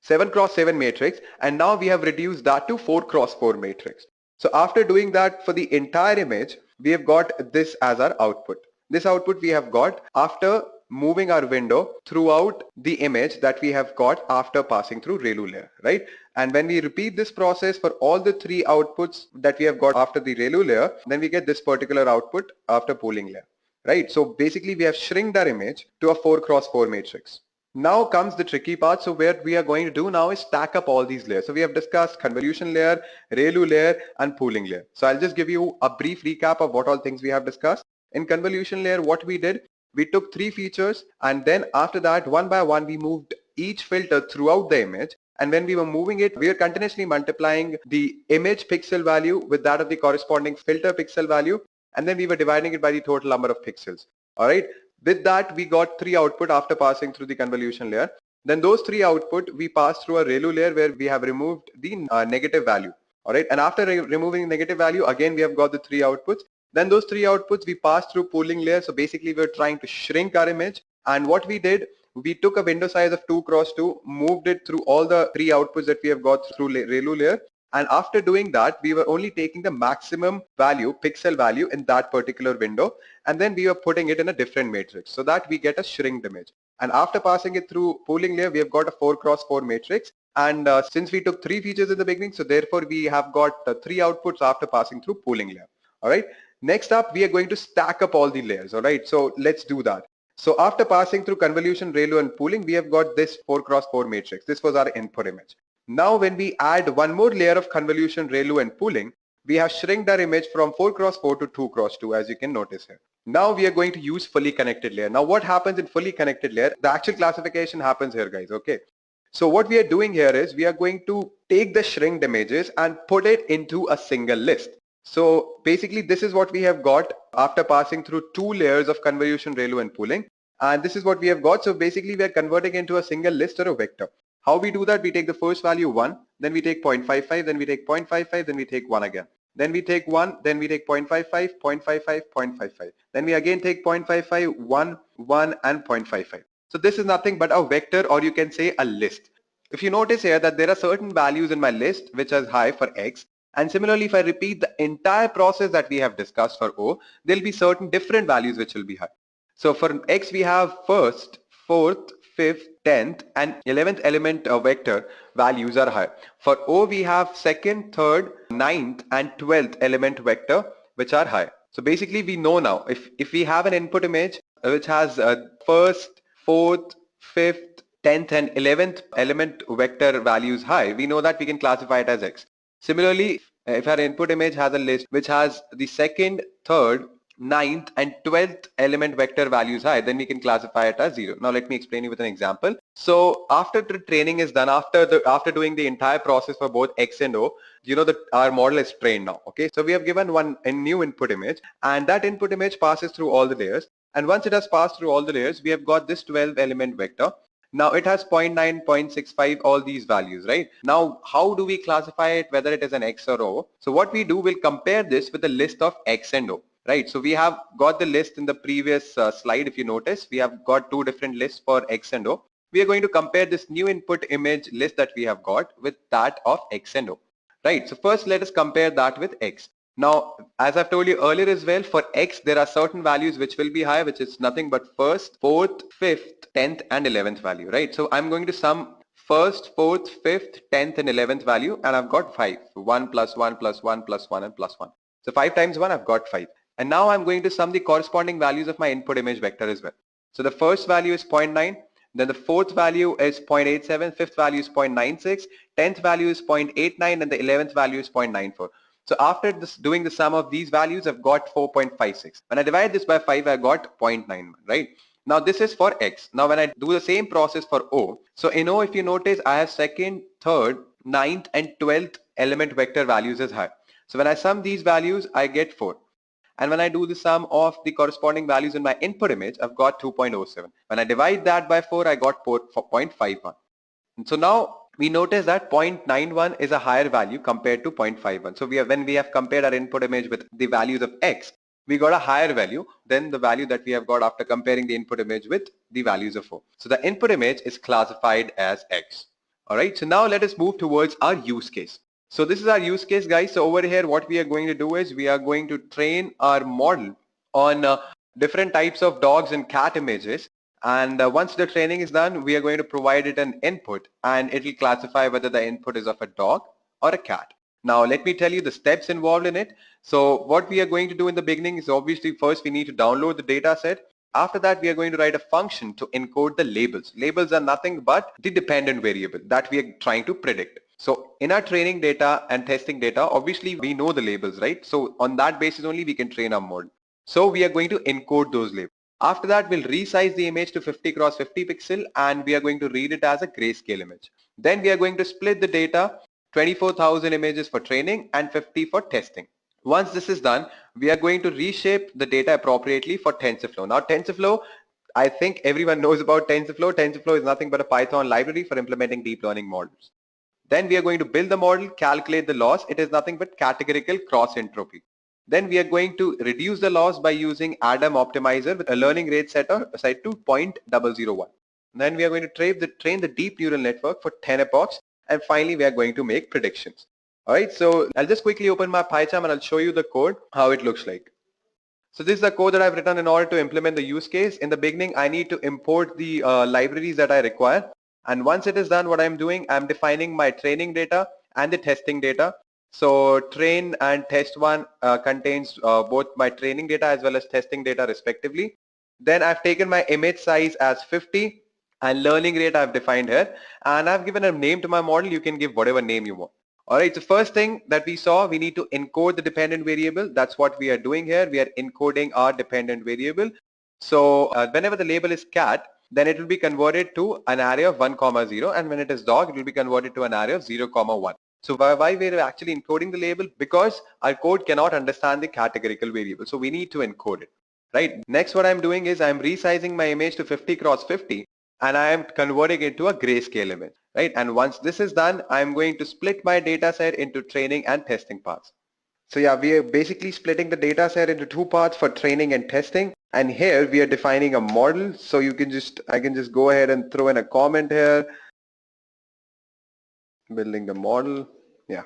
7 cross 7 matrix, and now we have reduced that to 4 cross 4 matrix. So after doing that for the entire image, we have got this as our output. This output we have got after moving our window throughout the image that we have got after passing through ReLU layer, right? And when we repeat this process for all the 3 outputs that we have got after the ReLU layer, then we get this particular output after pooling layer, right? So basically we have shrinked our image to a 4 cross 4 matrix. Now comes the tricky part. So what we are going to do now is stack up all these layers. So we have discussed convolution layer, ReLU layer, and pooling layer. So I'll just give you a brief recap of what all things we have discussed. In convolution layer, what we did, we took 3 features, and then after that, one by one, we moved each filter throughout the image. And when we were moving it, we were continuously multiplying the image pixel value with that of the corresponding filter pixel value, and then we were dividing it by the total number of pixels. All right. With that, we got 3 output after passing through the convolution layer. Then those 3 output we passed through a ReLU layer where we have removed the negative value. All right. And after removing negative value, again, we have got the 3 outputs. Then those 3 outputs we passed through pooling layer. So basically we're trying to shrink our image. And what we did, we took a window size of 2 cross 2, moved it through all the 3 outputs that we have got through ReLU layer. And after doing that, we were only taking the maximum value, pixel value in that particular window. And then we were putting it in a different matrix so that we get a shrinked image. And after passing it through pooling layer, we have got a 4 cross 4 matrix. And since we took 3 features in the beginning, so therefore we have got 3 outputs after passing through pooling layer. All right. Next up, we are going to stack up all the layers. All right. So let's do that. So after passing through convolution, ReLU, and pooling, we have got this 4 cross 4 matrix. This was our input image. Now when we add one more layer of convolution, ReLU, and pooling, we have shrinked our image from 4 cross 4 to 2 cross 2, as you can notice here. Now we are going to use fully connected layer. Now what happens in fully connected layer? The actual classification happens here, guys. Okay. So what we are doing here is we are going to take the shrinked images and put it into a single list. So basically this is what we have got after passing through 2 layers of convolution, ReLU, and pooling. And this is what we have got. So basically we are converting into a single list or a vector. How we do that? We take the first value 1, then we take 0.55, then we take 0.55, then we take 1 again. Then we take 1, then we take 0.55, 0.55, 0.55. Then we again take 0.55, 1, 1, and 0.55. So this is nothing but a vector, or you can say a list. If you notice here that there are certain values in my list which are high for X, and similarly if I repeat the entire process that we have discussed for O, there'll be certain different values which will be high. So for X we have first, fourth, 5th, 10th, and 11th element vector values are high. For O we have 2nd, 3rd, 9th, and 12th element vector which are high. So basically we know now if we have an input image which has 1st, 4th, 5th, 10th, and 11th element vector values high, we know that we can classify it as X. Similarly, if our input image has a list which has the 2nd, 3rd, 9th, and 12th element vector values high, then we can classify it as 0. Now let me explain you with an example. So after the training is done, after doing the entire process for both X and O, you know that our model is trained now. Okay, so we have given a new input image, and that input image passes through all the layers. And once it has passed through all the layers, we have got this 12 element vector. Now it has 0.9, 0.65, all these values, right? Now, how do we classify it, whether it is an X or O? So what we do, we'll compare this with a list of X and O. Right, so we have got the list in the previous slide. If you notice, we have got 2 different lists for X and O. We are going to compare this new input image list that we have got with that of X and O. Right, so first let us compare that with X. Now, as I've told you earlier as well, for X, there are certain values which will be high, which is nothing but 1st, 4th, 5th, 10th, and 11th value, right? So I'm going to sum 1st, 4th, 5th, 10th, and 11th value, and I've got 5. 1 plus 1 plus 1 plus 1 and plus 1. So 5 times 1, I've got 5. And now I'm going to sum the corresponding values of my input image vector as well. So the first value is 0.9, then the 4th value is 0.87, 5th value is 0.96, 10th value is 0.89, and the 11th value is 0.94. So after doing the sum of these values, I've got 4.56. When I divide this by 5, I got 0.91, right? Now this is for X. Now when I do the same process for O, so in O, if you notice, I have 2nd, 3rd, 9th, and 12th element vector values as high. So when I sum these values, I get 4. And when I do the sum of the corresponding values in my input image, I've got 2.07. When I divide that by 4, I got 0.51. And so now we notice that 0.91 is a higher value compared to 0.51. So when we have compared our input image with the values of X, we got a higher value than the value that we have got after comparing the input image with the values of O. So the input image is classified as X. All right, so now let us move towards our use case. So this is our use case, guys. So over here, what we are going to do is we are going to train our model on different types of dogs and cat images. And once the training is done, we are going to provide it an input and it will classify whether the input is of a dog or a cat. Now, let me tell you the steps involved in it. So what we are going to do in the beginning is obviously first we need to download the data set. After that, we are going to write a function to encode the labels. Labels are nothing but the dependent variable that we are trying to predict. So in our training data and testing data, obviously we know the labels, right? So on that basis only we can train our model. So we are going to encode those labels. After that, we'll resize the image to 50 cross 50 pixel and we are going to read it as a grayscale image. Then we are going to split the data 24,000 images for training and 50 for testing. Once this is done, we are going to reshape the data appropriately for TensorFlow. Now TensorFlow, I think everyone knows about TensorFlow. TensorFlow is nothing but a Python library for implementing deep learning models. Then we are going to build the model, calculate the loss. It is nothing but categorical cross entropy. Then we are going to reduce the loss by using Adam optimizer with a learning rate set to 0.001. Then we are going to train the deep neural network for 10 epochs. And finally, we are going to make predictions. All right, so I'll just quickly open my PyCharm and I'll show you the code, how it looks like. So this is the code that I've written in order to implement the use case. In the beginning, I need to import the libraries that I require. And once it is done, what I'm doing, I'm defining my training data and the testing data. So train and test one contains both my training data as well as testing data respectively. Then I've taken my image size as 50 and learning rate I've defined here. And I've given a name to my model. You can give whatever name you want. All right, so first thing that we saw, we need to encode the dependent variable. That's what we are doing here. We are encoding our dependent variable. So whenever the label is cat, then it will be converted to an array of 1, 0, and when it is dog, it will be converted to an array of 0, 1. So why we are actually encoding the label? Because our code cannot understand the categorical variable. So we need to encode it, right? Next, what I'm doing is I'm resizing my image to 50 cross 50 and I am converting it to a grayscale image, right? And once this is done, I'm going to split my data set into training and testing parts. So yeah, we are basically splitting the data set into two parts for training and testing. And here we are defining a model. So you can I can just go ahead and throw in a comment here. Building the model. Yeah.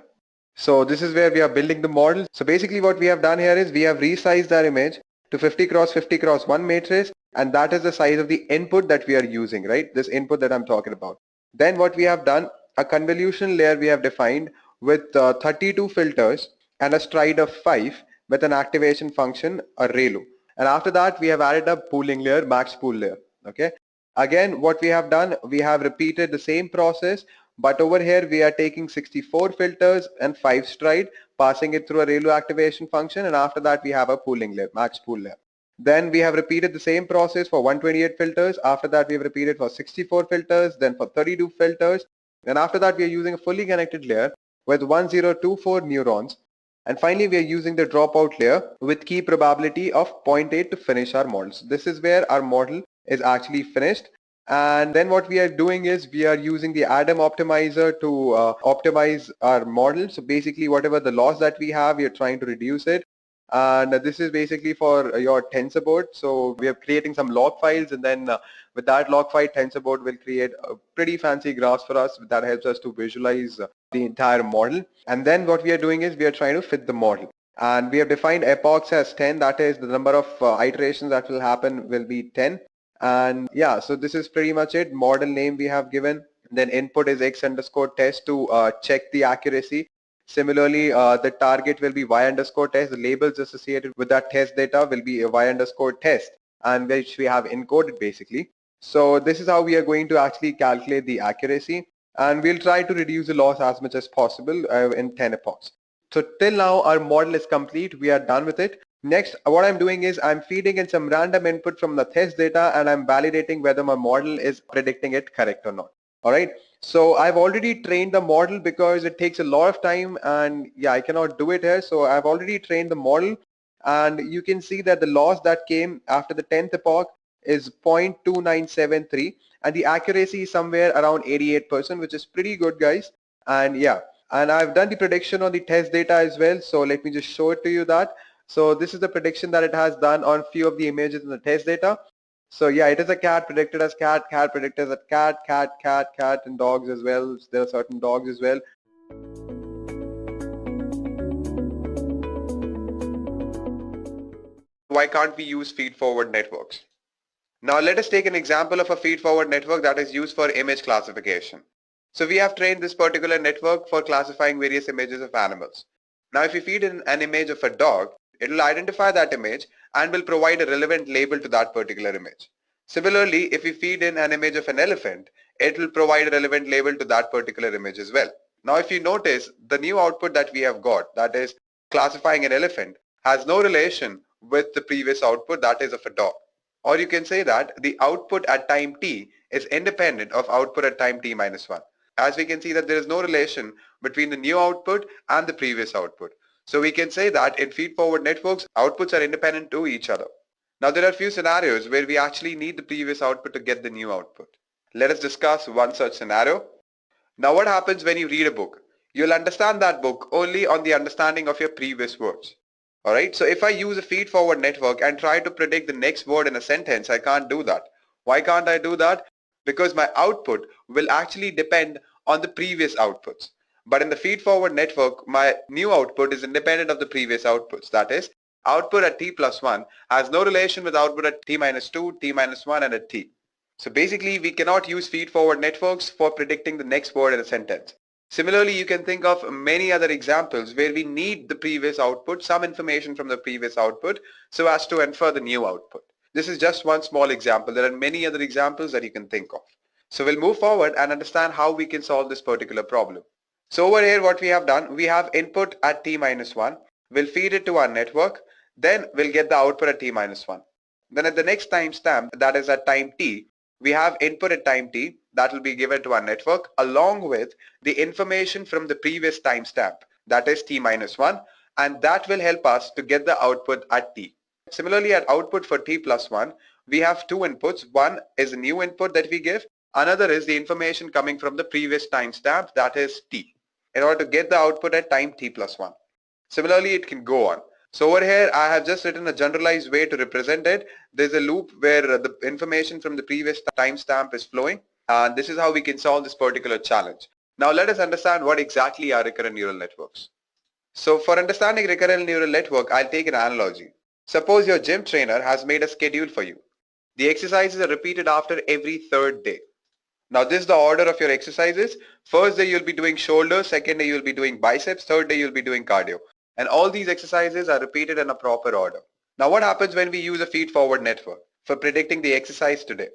So this is where we are building the model. So basically what we have done here is we have resized our image to 50 cross 50 cross 1 matrix. And that is the size of the input that we are using, right? This input that I'm talking about. Then what we have done, a convolution layer we have defined with 32 filters and a stride of 5 with an activation function, a ReLU. And after that, we have added a pooling layer, max pool layer. Okay. Again, what we have done, we have repeated the same process, but over here we are taking 64 filters and 5 stride, passing it through a ReLU activation function, and after that we have a pooling layer, max pool layer. Then we have repeated the same process for 128 filters. After that we have repeated for 64 filters, then for 32 filters, and after that we are using a fully connected layer with 1024 neurons. And finally, we are using the dropout layer with key probability of 0.8 to finish our models. This is where our model is actually finished. And then what we are doing is we are using the Adam optimizer to optimize our model. So basically, whatever the loss that we have, we are trying to reduce it. And this is basically for your TensorBoard. So we are creating some log files, and then with that log file, TensorBoard will create a pretty fancy graphs for us that helps us to visualize the entire model. And then what we are doing is we are trying to fit the model. And we have defined epochs as 10. That is the number of iterations that will happen will be 10. And yeah, so this is pretty much it. Model name we have given. Then input is x_test to check the accuracy. Similarly, the target will be y_test. The labels associated with that test data will be a y_test, and which we have encoded basically. So this is how we are going to actually calculate the accuracy, and we'll try to reduce the loss as much as possible in 10 epochs. So till now our model is complete. We are done with it. Next, what I'm doing is I'm feeding in some random input from the test data and I'm validating whether my model is predicting it correct or not. All right. So I've already trained the model because it takes a lot of time, and yeah, I cannot do it here. So I've already trained the model, and you can see that the loss that came after the 10th epoch is 0.2973, and the accuracy is somewhere around 88%, which is pretty good, guys. And yeah, and I've done the prediction on the test data as well. So let me just show it to you that So this is the prediction that it has done on few of the images in the test data. So yeah, it is a cat predicted as cat, cat predicted as cat, cat, cat, cat, and dogs as well. There are certain dogs as well. Why can't we use feed-forward networks? Now let us take an example of a feed-forward network that is used for image classification. So we have trained this particular network for classifying various images of animals. Now if we feed in an image of a dog, it will identify that image and will provide a relevant label to that particular image. Similarly, if we feed in an image of an elephant, it will provide a relevant label to that particular image as well. Now if you notice, the new output that we have got, that is classifying an elephant, has no relation with the previous output, that is of a dog. Or you can say that the output at time t is independent of output at time t minus 1. As we can see that there is no relation between the new output and the previous output. So we can say that in feed-forward networks, outputs are independent to each other. Now there are a few scenarios where we actually need the previous output to get the new output. Let us discuss one such scenario. Now what happens when you read a book? You'll understand that book only on the understanding of your previous words. Alright, so if I use a feed-forward network and try to predict the next word in a sentence, I can't do that. Why can't I do that? Because my output will actually depend on the previous outputs. But in the feed-forward network, my new output is independent of the previous outputs. That is, output at t plus 1 has no relation with output at t minus 2, t minus 1 and at t. So basically, we cannot use feed-forward networks for predicting the next word in a sentence. Similarly, you can think of many other examples where we need the previous output, some information from the previous output, so as to infer the new output. This is just one small example. There are many other examples that you can think of. So we'll move forward and understand how we can solve this particular problem. So over here, what we have done, we have input at t minus 1. We'll feed it to our network. Then we'll get the output at t minus 1. Then at the next timestamp, that is at time t, we have input at time t that will be given to our network along with the information from the previous timestamp, that is t minus 1, and that will help us to get the output at t. Similarly, at output for t plus 1, we have two inputs. One is a new input that we give. Another is the information coming from the previous timestamp, that is t, in order to get the output at time t plus 1. Similarly, it can go on. So over here, I have just written a generalized way to represent it. There's a loop where the information from the previous timestamp is flowing. And this is how we can solve this particular challenge. Now let us understand what exactly are recurrent neural networks. So for understanding recurrent neural network, I'll take an analogy. Suppose your gym trainer has made a schedule for you. The exercises are repeated after every third day. Now this is the order of your exercises. First day you'll be doing shoulder, second day you'll be doing biceps, third day you'll be doing cardio. And all these exercises are repeated in a proper order. Now what happens when we use a feed-forward network for predicting the exercise today?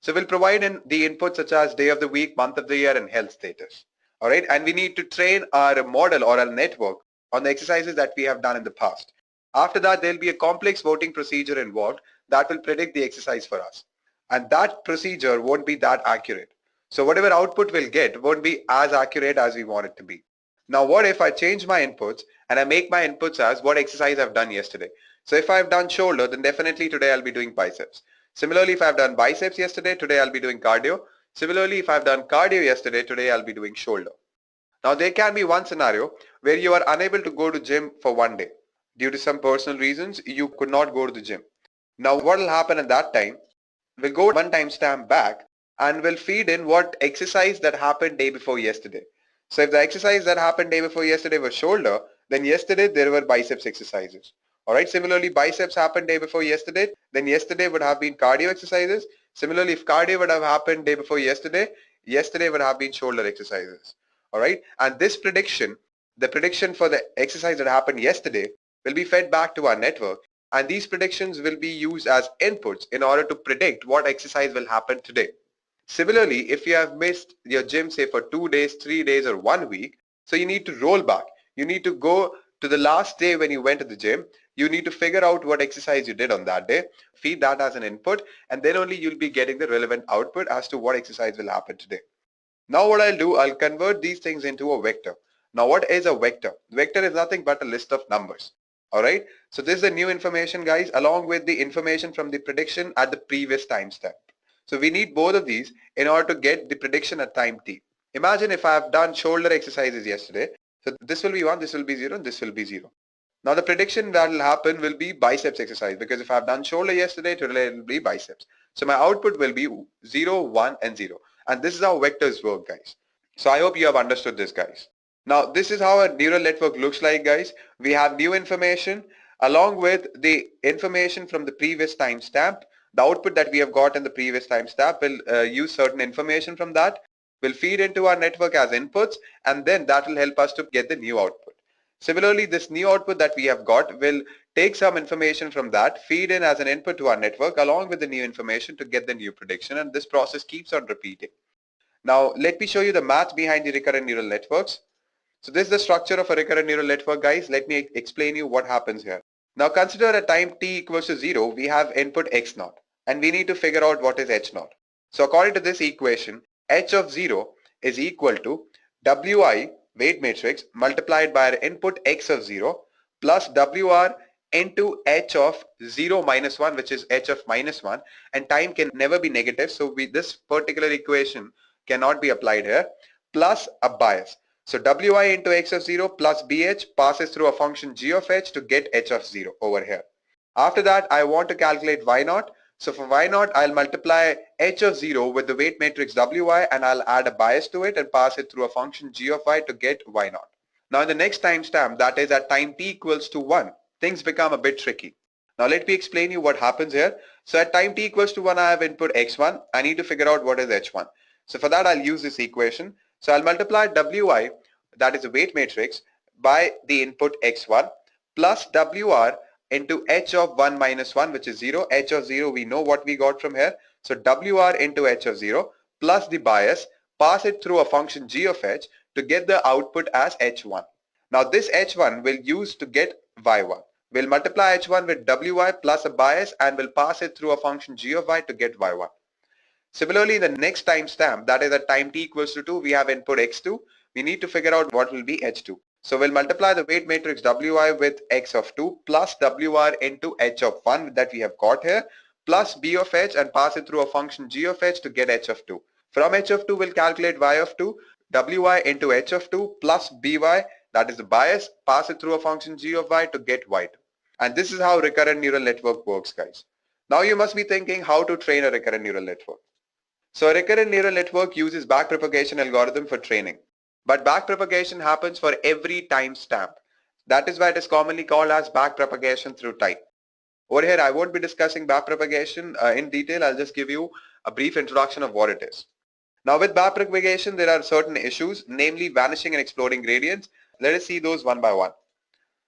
So we'll provide in the inputs such as day of the week, month of the year, and health status. All right, and we need to train our model or our network on the exercises that we have done in the past. After that, there'll be a complex voting procedure involved that will predict the exercise for us. And that procedure won't be that accurate. So whatever output we'll get won't be as accurate as we want it to be. Now what if I change my inputs and I make my inputs as what exercise I've done yesterday? So if I've done shoulder, then definitely today I'll be doing biceps. Similarly, if I've done biceps yesterday, today I'll be doing cardio. Similarly, if I've done cardio yesterday, today I'll be doing shoulder. Now there can be one scenario where you are unable to go to gym for one day. Due to some personal reasons, you could not go to the gym. Now what will happen at that time? We'll go one timestamp back and we'll feed in what exercise that happened day before yesterday. So if the exercise that happened day before yesterday was shoulder, then yesterday there were biceps exercises. Alright, similarly biceps happened day before yesterday, then yesterday would have been cardio exercises. Similarly, if cardio would have happened day before yesterday, yesterday would have been shoulder exercises. Alright, and this prediction, the prediction for the exercise that happened yesterday will be fed back to our network, and these predictions will be used as inputs in order to predict what exercise will happen today. Similarly, if you have missed your gym say for 2 days, 3 days or 1 week, so you need to roll back. You need to go to the last day when you went to the gym. You need to figure out what exercise you did on that day, feed that as an input, and then only you'll be getting the relevant output as to what exercise will happen today. Now what I'll do, I'll convert these things into a vector. Now what is a vector? Vector is nothing but a list of numbers. Alright, so this is the new information guys along with the information from the prediction at the previous timestamp. So we need both of these in order to get the prediction at time t. Imagine if I have done shoulder exercises yesterday. So this will be 1, this will be 0, and this will be 0. Now the prediction that will happen will be biceps exercise, because if I've done shoulder yesterday, today it will be biceps. So my output will be 0, 1 and 0. And this is how vectors work, guys. So I hope you have understood this, guys. Now this is how a neural network looks like, guys. We have new information along with the information from the previous timestamp. The output that we have got in the previous timestamp will use certain information from that, will feed into our network as inputs, and then that will help us to get the new output. Similarly, this new output that we have got will take some information from that, feed in as an input to our network along with the new information to get the new prediction, and this process keeps on repeating. Now, let me show you the math behind the recurrent neural networks. So this is the structure of a recurrent neural network, guys. Let me explain you what happens here. Now consider at time t equals to 0, we have input x naught, and we need to figure out what is h naught. So according to this equation, h of 0 is equal to wi weight matrix multiplied by our input x of 0 plus wr into h of 0 minus 1, which is h of minus 1, and time can never be negative, so this particular equation cannot be applied here, plus a bias. So wi into x of 0 plus bh passes through a function g of h to get h of 0 over here. After that, I want to calculate y naught. So for y naught, I'll multiply h of 0 with the weight matrix wi, and I'll add a bias to it and pass it through a function g of y to get y naught. Now in the next timestamp, that is at time t equals to 1, things become a bit tricky. Now let me explain you what happens here. So at time t equals to 1, I have input x1. I need to figure out what is h1. So for that, I'll use this equation. So I'll multiply wi, that is a weight matrix, by the input x1 plus wr into h of 1 minus 1, which is 0. H of 0, we know what we got from here. So wr into h of 0 plus the bias, pass it through a function g of h to get the output as h1. Now this h1 will use to get y1. We'll multiply h1 with wi plus a bias and we'll pass it through a function g of y to get y1. Similarly, in the next timestamp, that is at time t equals to 2, we have input x2. We need to figure out what will be h2. So we'll multiply the weight matrix wi with x of 2 plus wr into h of 1 that we have got here plus b of h and pass it through a function g of h to get h of 2. From h of 2, we'll calculate y of 2, wi into h of 2 plus by, that is the bias, pass it through a function g of y to get y2. And this is how recurrent neural network works, guys. Now you must be thinking how to train a recurrent neural network. So a recurrent neural network uses backpropagation algorithm for training. But backpropagation happens for every timestamp. That is why it is commonly called as backpropagation through time. Over here, I won't be discussing backpropagation in detail. I'll just give you a brief introduction of what it is. Now with backpropagation, there are certain issues, namely vanishing and exploding gradients. Let us see those one by one.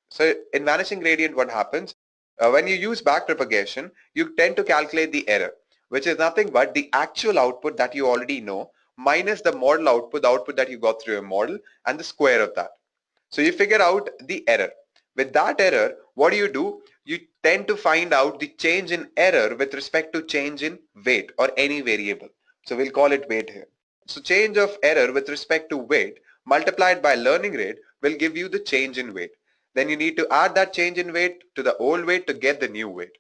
So in vanishing gradient, what happens? When you use backpropagation, you tend to calculate the error, which is nothing but the actual output that you already know minus the model output, the output that you got through your model, and the square of that. So you figure out the error. With that error, what do? You tend to find out the change in error with respect to change in weight or any variable. So we'll call it weight here. So change of error with respect to weight multiplied by learning rate will give you the change in weight. Then you need to add that change in weight to the old weight to get the new weight.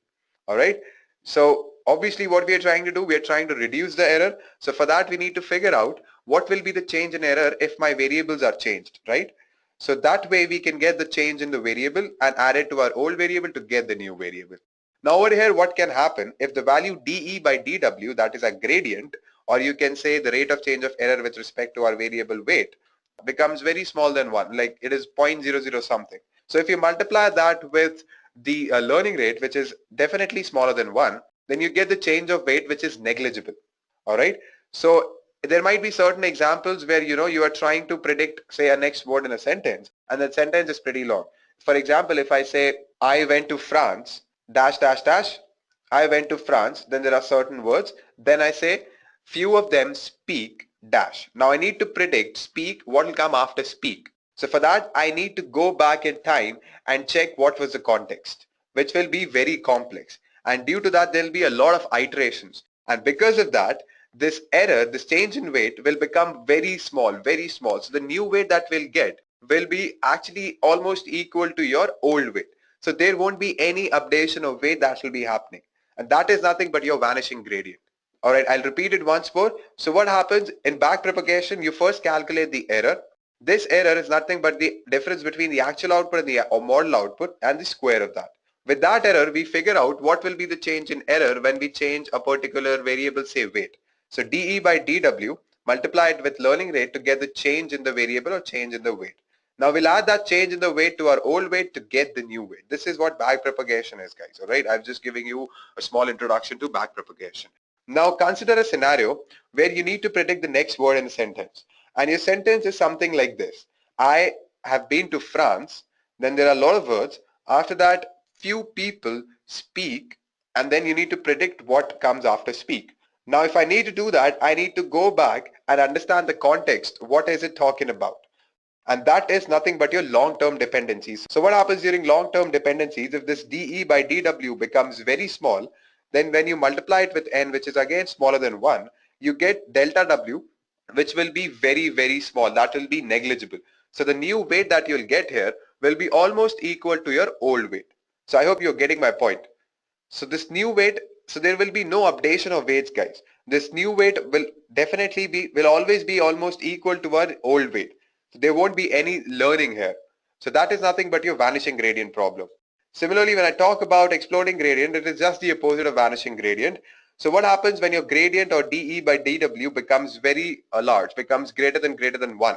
All right. So obviously what we are trying to do, we are trying to reduce the error. So for that, we need to figure out what will be the change in error if my variables are changed, right? So that way we can get the change in the variable and add it to our old variable to get the new variable. Now over here, what can happen if the value dE by dW, that is a gradient, or you can say the rate of change of error with respect to our variable weight, becomes very small than 1, like it is 0.00 something. So if you multiply that with the learning rate, which is definitely smaller than 1, then you get the change of weight, which is negligible. All right. So there might be certain examples where you are trying to predict, say, a next word in a sentence, and that sentence is pretty long. For example, if I say I went to France dash dash dash, I went to France, then there are certain words, then I say few of them speak dash. Now I need to predict speak, what will come after speak. So for that, I need to go back in time and check what was the context, which will be very complex. And due to that, there will be a lot of iterations. And because of that, this error, this change in weight will become very small, very small. So the new weight that we'll get will be actually almost equal to your old weight. So there won't be any updation of weight that will be happening. And that is nothing but your vanishing gradient. All right, I'll repeat it once more. So what happens in backpropagation, you first calculate the error. This error is nothing but the difference between the actual output and the model output and the square of that. With that error, we figure out what will be the change in error when we change a particular variable, say weight. So dE by dW multiplied with learning rate to get the change in the variable or change in the weight. Now we'll add that change in the weight to our old weight to get the new weight. This is what backpropagation is, guys. All right, I'm just giving you a small introduction to backpropagation. Now consider a scenario where you need to predict the next word in a sentence. And your sentence is something like this. I have been to France. Then there are a lot of words. After that, few people speak. And then you need to predict what comes after speak. Now, if I need to do that, I need to go back and understand the context. What is it talking about? And that is nothing but your long-term dependencies. So what happens during long-term dependencies, if this dE by dW becomes very small, then when you multiply it with n, which is again smaller than 1, you get delta W, which will be very, very small. That will be negligible. So the new weight that you'll get here will be almost equal to your old weight. So I hope you're getting my point. So this new weight, so there will be no updation of weights, guys. This new weight will definitely will always be almost equal to our old weight. So there won't be any learning here. So that is nothing but your vanishing gradient problem. Similarly, when I talk about exploding gradient, it is just the opposite of vanishing gradient. So what happens when your gradient or dE by dW becomes very large, becomes greater than 1,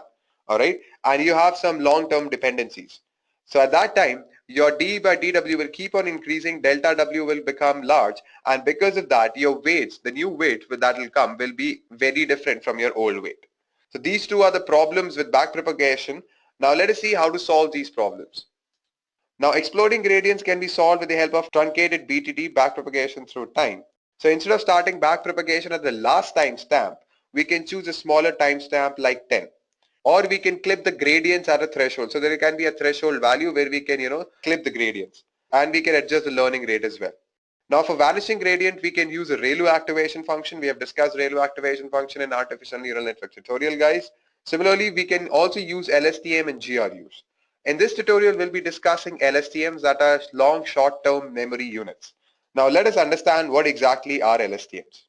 all right? And you have some long-term dependencies. So at that time, your dE by dW will keep on increasing, delta W will become large, and because of that, your weights, the new weight that will come will be very different from your old weight. So these two are the problems with backpropagation. Now let us see how to solve these problems. Now exploding gradients can be solved with the help of truncated BTD, backpropagation through time. So instead of starting backpropagation at the last timestamp, we can choose a smaller timestamp like 10. Or we can clip the gradients at a threshold. So there can be a threshold value where we can, clip the gradients. And we can adjust the learning rate as well. Now for vanishing gradient, we can use a ReLU activation function. We have discussed ReLU activation function in artificial neural network tutorial, guys. Similarly, we can also use LSTM and GRUs. In this tutorial, we'll be discussing LSTMs, that are long short-term memory units. Now let us understand what exactly are LSTMs.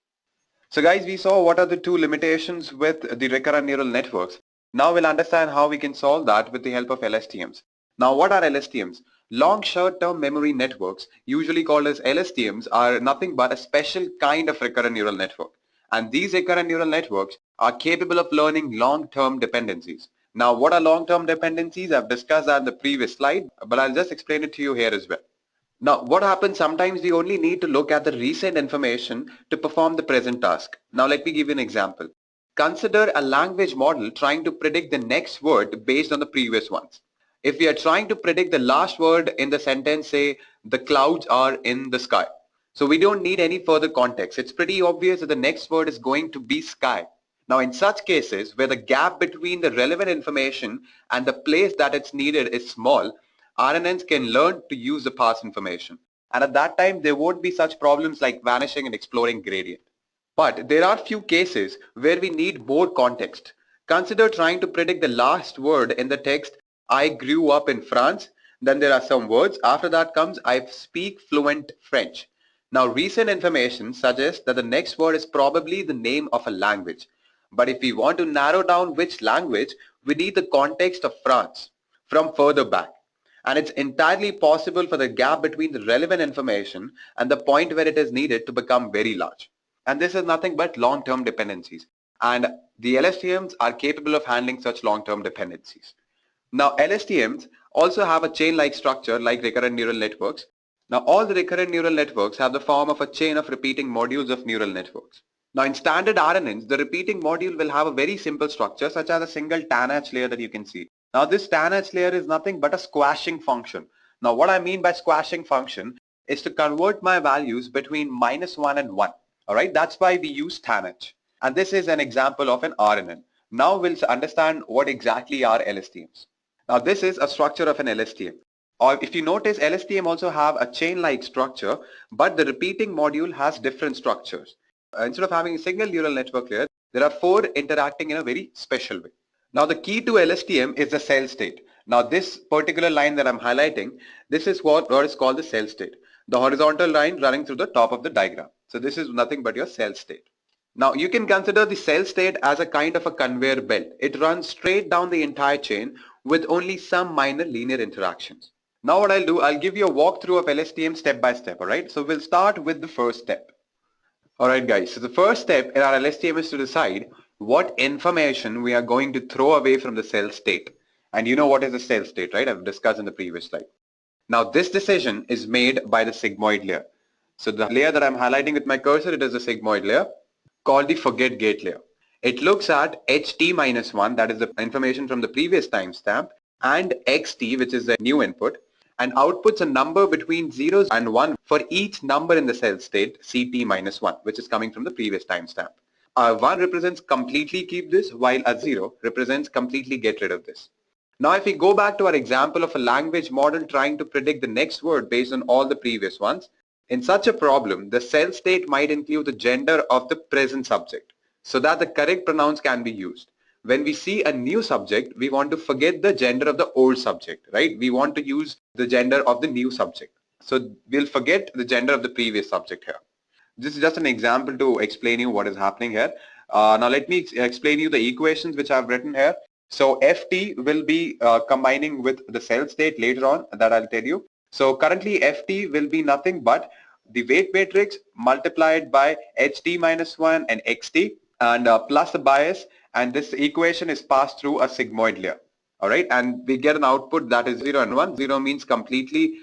So guys, we saw what are the two limitations with the recurrent neural networks. Now we'll understand how we can solve that with the help of LSTMs. Now what are LSTMs? Long short-term memory networks, usually called as LSTMs, are nothing but a special kind of recurrent neural network. And these recurrent neural networks are capable of learning long-term dependencies. Now what are long-term dependencies? I've discussed that in the previous slide, but I'll just explain it to you here as well. Now, what happens sometimes we only need to look at the recent information to perform the present task. Now, let me give you an example. Consider a language model trying to predict the next word based on the previous ones. If we are trying to predict the last word in the sentence, say, the clouds are in the sky. So we don't need any further context. It's pretty obvious that the next word is going to be sky. Now, in such cases where the gap between the relevant information and the place that it's needed is small, RNNs can learn to use the past information. And at that time, there won't be such problems like vanishing and exploding gradient. But there are few cases where we need more context. Consider trying to predict the last word in the text, I grew up in France. Then there are some words. After that comes, I speak fluent French. Now, recent information suggests that the next word is probably the name of a language. But if we want to narrow down which language, we need the context of France from further back. And it's entirely possible for the gap between the relevant information and the point where it is needed to become very large. And this is nothing but long-term dependencies. And the LSTMs are capable of handling such long-term dependencies. Now, LSTMs also have a chain-like structure like recurrent neural networks. Now, all the recurrent neural networks have the form of a chain of repeating modules of neural networks. Now, in standard RNNs, the repeating module will have a very simple structure, such as a single TANH layer that you can see. Now, this TANH layer is nothing but a squashing function. Now, what I mean by squashing function is to convert my values between -1 and 1. All right, that's why we use TANH. And this is an example of an RNN. Now we'll understand what exactly are LSTMs. Now, this is a structure of an LSTM. Or if you notice, LSTM also have a chain-like structure, but the repeating module has different structures. Instead of having a single neural network layer, there are 4 interacting in a very special way. Now, the key to LSTM is the cell state. Now, this particular line that I'm highlighting, this is what is called the cell state. The horizontal line running through the top of the diagram. So this is nothing but your cell state. Now you can consider the cell state as a kind of a conveyor belt. It runs straight down the entire chain with only some minor linear interactions. Now what I'll do, I'll give you a walkthrough of LSTM step by step, alright? So we'll start with the first step. Alright guys, so the first step in our LSTM is to decide what information we are going to throw away from the cell state. And you know what is the cell state, right? I've discussed in the previous slide. Now this decision is made by the sigmoid layer. So the layer that I'm highlighting with my cursor, it is the sigmoid layer called the forget gate layer. It looks at ht-1, that is the information from the previous timestamp, and xt, which is the new input, and outputs a number between 0 and 1 for each number in the cell state ct-1, which is coming from the previous timestamp. A 1 represents completely keep this, while a 0 represents completely get rid of this. Now if we go back to our example of a language model trying to predict the next word based on all the previous ones, in such a problem, the cell state might include the gender of the present subject so that the correct pronouns can be used. When we see a new subject, we want to forget the gender of the old subject, right? We want to use the gender of the new subject. So we'll forget the gender of the previous subject here. This is just an example to explain you what is happening here. Now let me explain you the equations which I've written here. So ft will be combining with the cell state later on, that I'll tell you. So currently ft will be nothing but the weight matrix multiplied by ht-1 and xt and plus the bias, and this equation is passed through a sigmoid layer. All right, and we get an output that is 0 and 1. 0 means completely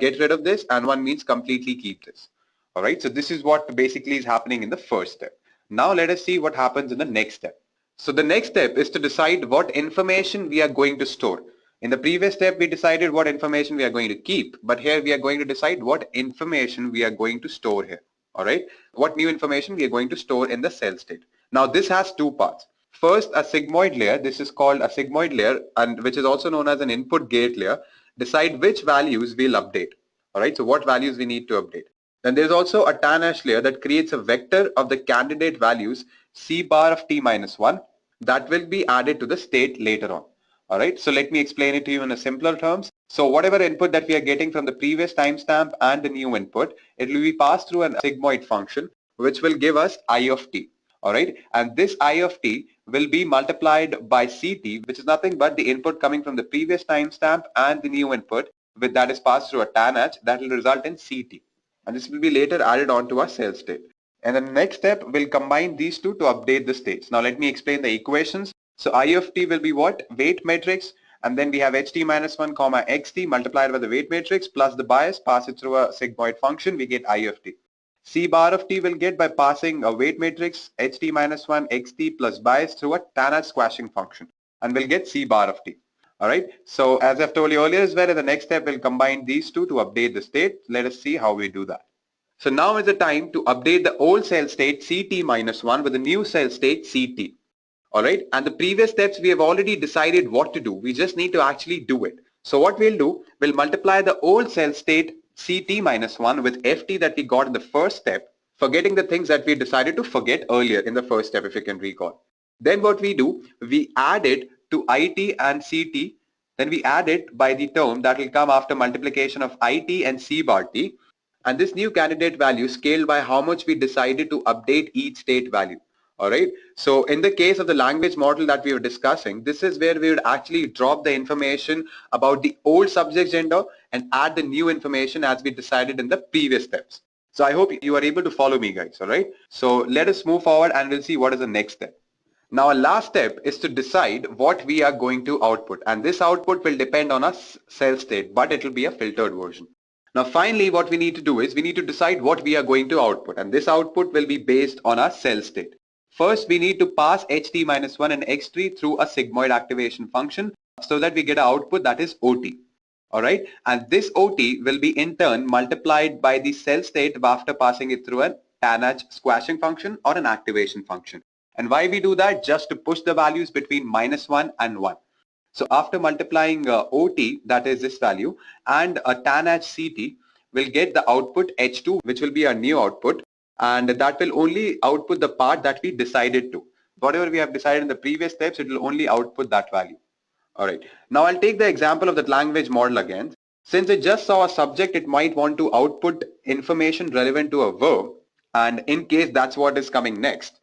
get rid of this, and 1 means completely keep this. All right, so this is what basically is happening in the first step. Now let us see what happens in the next step. So the next step is to decide what information we are going to store. In the previous step, we decided what information we are going to keep, but here we are going to decide what information we are going to store here. All right, what new information we are going to store in the cell state. Now this has two parts. First, a sigmoid layer, this is called a sigmoid layer, and which is also known as an input gate layer, decide which values we'll update. All right, so what values we need to update. Then there's also a tan-hash layer that creates a vector of the candidate values c bar of t-1 that will be added to the state later on. All right, so let me explain it to you in a simpler terms. So whatever input that we are getting from the previous timestamp and the new input, it will be passed through a sigmoid function which will give us I of t. All right, and this I of t will be multiplied by ct, which is nothing but the input coming from the previous timestamp and the new input with that is passed through a tan-h that will result in ct. And this will be later added on to our cell state. And the next step will combine these two to update the states. Now let me explain the equations. So I of t will be what? Weight matrix, and then we have ht-1 comma xt multiplied by the weight matrix plus the bias, pass it through a sigmoid function, we get I of t. C bar of t will get by passing a weight matrix ht-1 xt plus bias through a tan-h squashing function, and we'll get C bar of t. All right, so as I've told you earlier as well, in the next step we'll combine these two to update the state. Let us see how we do that. So now is the time to update the old cell state ct-1 with the new cell state ct. All right, and the previous steps we have already decided what to do. We just need to actually do it. So what we'll do, we'll multiply the old cell state ct-1 with ft that we got in the first step, forgetting the things that we decided to forget earlier in the first step, if you can recall. Then what we do, we add it to it and ct, then we add it by the term that will come after multiplication of it and c bar t, and this new candidate value scaled by how much we decided to update each state value. All right, so in the case of the language model that we were discussing, this is where we would actually drop the information about the old subject gender and add the new information as we decided in the previous steps. So I hope you are able to follow me, guys. All right, so let us move forward and we'll see what is the next step. Now our last step is to decide what we are going to output, and this output will depend on our cell state, but it will be a filtered version. Now finally what we need to do is we need to decide what we are going to output, and this output will be based on our cell state. First we need to pass ht-1 and xt through a sigmoid activation function so that we get an output that is OT. Alright, and this OT will be in turn multiplied by the cell state after passing it through a tan-h squashing function or an activation function. And why we do that? Just to push the values between -1 and 1. So after multiplying OT, that is this value, and a tan-h CT, we'll get the output H2, which will be our new output, and that will only output the part that we decided to. Whatever we have decided in the previous steps, it will only output that value. All right. Now I'll take the example of that language model again. Since it just saw a subject, it might want to output information relevant to a verb, and in case that's what is coming next.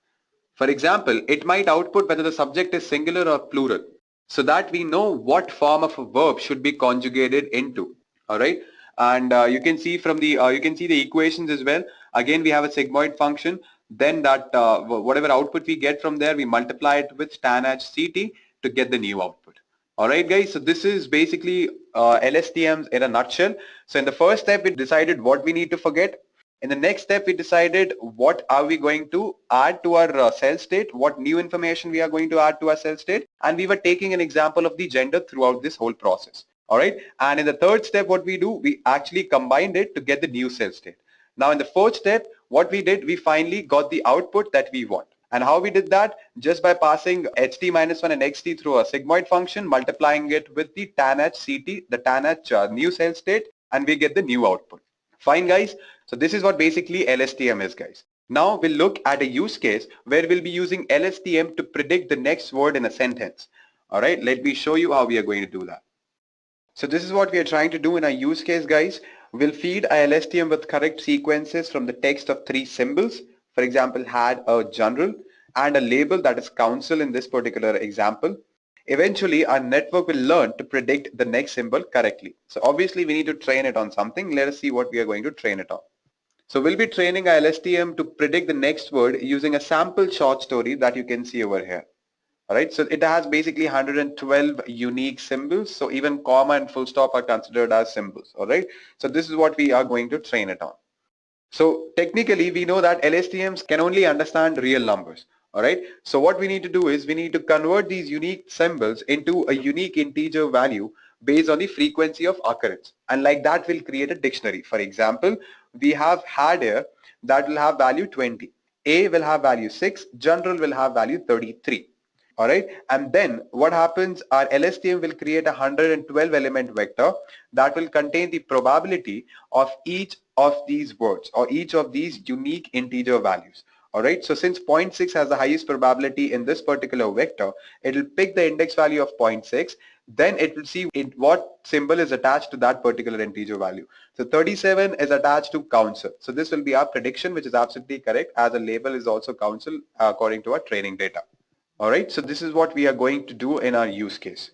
For example, it might output whether the subject is singular or plural, so that we know what form of a verb should be conjugated into. All right, and you can see from the the equations as well. Again, we have a sigmoid function. Then that whatever output we get from there, we multiply it with tan h ct to get the new output. All right, guys. So this is basically LSTMs in a nutshell. So in the first step, we decided what we need to forget. In the next step, we decided what are we going to add to our cell state, what new information we are going to add to our cell state, and we were taking an example of the gender throughout this whole process. All right, and in the third step, what we do, we actually combined it to get the new cell state. Now in the fourth step, what we did, we finally got the output that we want. And how we did that? Just by passing ht minus 1 and xt through a sigmoid function, multiplying it with the tan h ct, the tan h new cell state, and we get the new output. Fine, guys. So this is what basically LSTM is, guys. Now we'll look at a use case where we'll be using LSTM to predict the next word in a sentence. All right, let me show you how we are going to do that. So this is what we are trying to do in our use case, guys. We'll feed our LSTM with correct sequences from the text of 3 symbols. For example, had a general and a label that is council in this particular example. Eventually, our network will learn to predict the next symbol correctly. So obviously, we need to train it on something. Let us see what we are going to train it on. So we'll be training our LSTM to predict the next word using a sample short story that you can see over here. All right, so it has basically 112 unique symbols. So even comma and full stop are considered as symbols. All right, so this is what we are going to train it on. So technically, we know that LSTMs can only understand real numbers. All right, so what we need to do is we need to convert these unique symbols into a unique integer value based on the frequency of occurrence, and like that we'll create a dictionary. For example, we have had here that will have value 20, A will have value 6, general will have value 33. All right, and then what happens, our LSTM will create a 112 element vector that will contain the probability of each of these words or each of these unique integer values. All right, so since 0.6 has the highest probability in this particular vector, it will pick the index value of 0.6, then it will see what symbol is attached to that particular integer value. So 37 is attached to council. So this will be our prediction, which is absolutely correct, as a label is also council according to our training data. All right, so this is what we are going to do in our use case.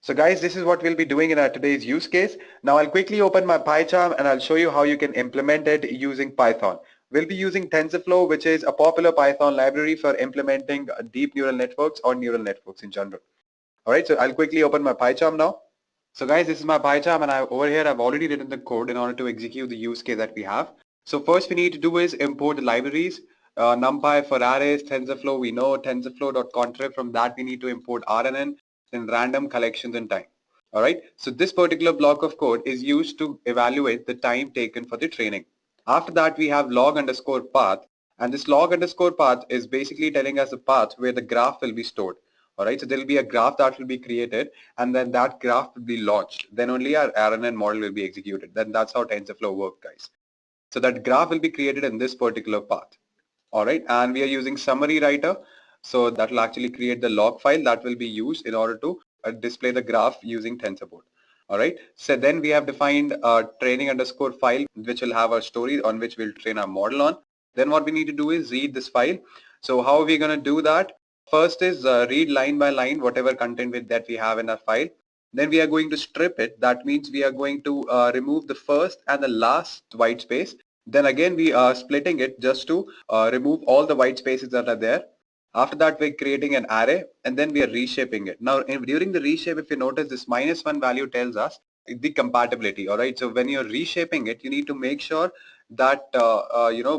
So guys, this is what we'll be doing in our today's use case. Now I'll quickly open my PyCharm and I'll show you how you can implement it using Python. We'll be using TensorFlow, which is a popular Python library for implementing deep neural networks or neural networks in general. All right, so I'll quickly open my PyCharm now. So guys, this is my PyCharm, and over here I've already written the code in order to execute the use case that we have. So first we need to do is import the libraries. NumPy for arrays, TensorFlow, we know TensorFlow.contrib. From that we need to import RNN, then random collections and time. All right, so this particular block of code is used to evaluate the time taken for the training. After that we have log underscore path, and this log underscore path is basically telling us the path where the graph will be stored. All right, so there will be a graph that will be created, and then that graph will be launched. Then only our RNN model will be executed. Then that's how TensorFlow works, guys. So that graph will be created in this particular path. All right, and we are using summary writer. So that will actually create the log file that will be used in order to display the graph using TensorBoard. All right, so then we have defined a training underscore file, which will have our story on which we'll train our model on. Then what we need to do is read this file. So how are we going to do that? First is read line by line whatever content that we have in our file. Then we are going to strip it. That means we are going to remove the first and the last white space. Then again we are splitting it just to remove all the white spaces that are there. After that we're creating an array, and then we are reshaping it. Now during the reshape, if you notice, this -1 value tells us the compatibility. All right, so when you're reshaping it, you need to make sure that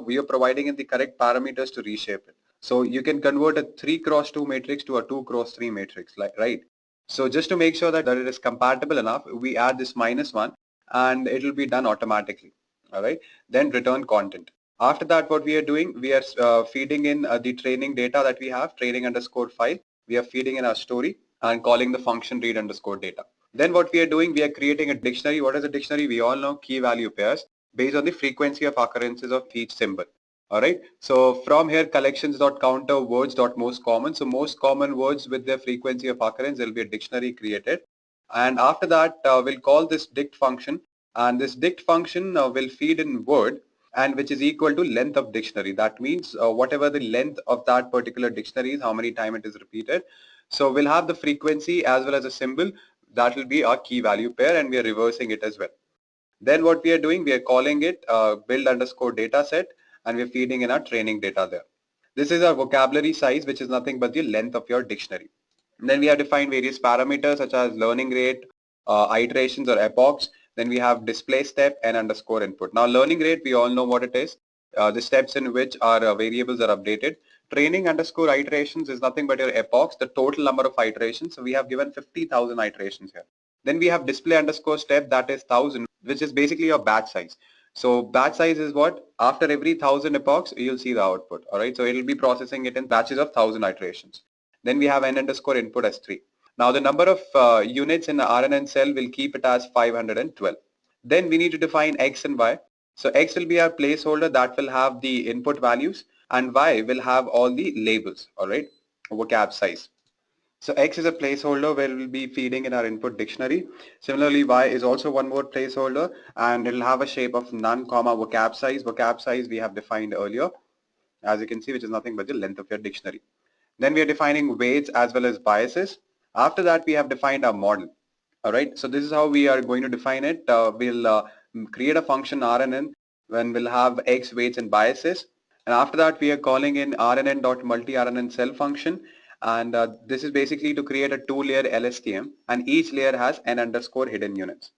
we are providing in the correct parameters to reshape it. So you can convert a 3x2 matrix to a 2x3 matrix, right? So just to make sure that it is compatible enough, we add this -1 and it will be done automatically. All right, then return content. After that, what we are doing, we are feeding in the training data that we have, training underscore file. We are feeding in our story and calling the function read underscore data. Then what we are doing, we are creating a dictionary. What is a dictionary? We all know key value pairs based on the frequency of occurrences of each symbol. All right, so from here, collections.counter words.most common. So most common words with their frequency of occurrence, there will be a dictionary created. And after that, we'll call this dict function, and this dict function will feed in word, and which is equal to length of dictionary. That means whatever the length of that particular dictionary is, how many times it is repeated. So we'll have the frequency as well as a symbol. That will be our key value pair, and we are reversing it as well. Then what we are doing, we are calling it build underscore data set, and we're feeding in our training data there. This is our vocabulary size, which is nothing but the length of your dictionary. And then we have defined various parameters such as learning rate, iterations or epochs. Then we have display step and underscore input. Now learning rate, we all know what it is. The steps in which our variables are updated. Training underscore iterations is nothing but your epochs, the total number of iterations. So we have given 50,000 iterations here. Then we have display underscore step, that is 1000, which is basically your batch size. So batch size is what? After every 1000 epochs, you'll see the output. All right. So it'll be processing it in batches of 1000 iterations. Then we have n underscore input as 3. Now the number of units in the RNN cell will keep it as 512. Then we need to define X and Y. So X will be our placeholder that will have the input values, and Y will have all the labels. All right. Vocab size. So X is a placeholder where we'll be feeding in our input dictionary. Similarly, Y is also one more placeholder, and it'll have a shape of none, comma, vocab size. Vocab size we have defined earlier, as you can see, which is nothing but the length of your dictionary. Then we are defining weights as well as biases. After that, we have defined our model. All right, so this is how we are going to define it. We'll create a function RNN when we'll have X weights and biases. And after that, we are calling in rnn.multi-rnn cell function. And this is basically to create a 2-layer LSTM, and each layer has n underscore hidden units.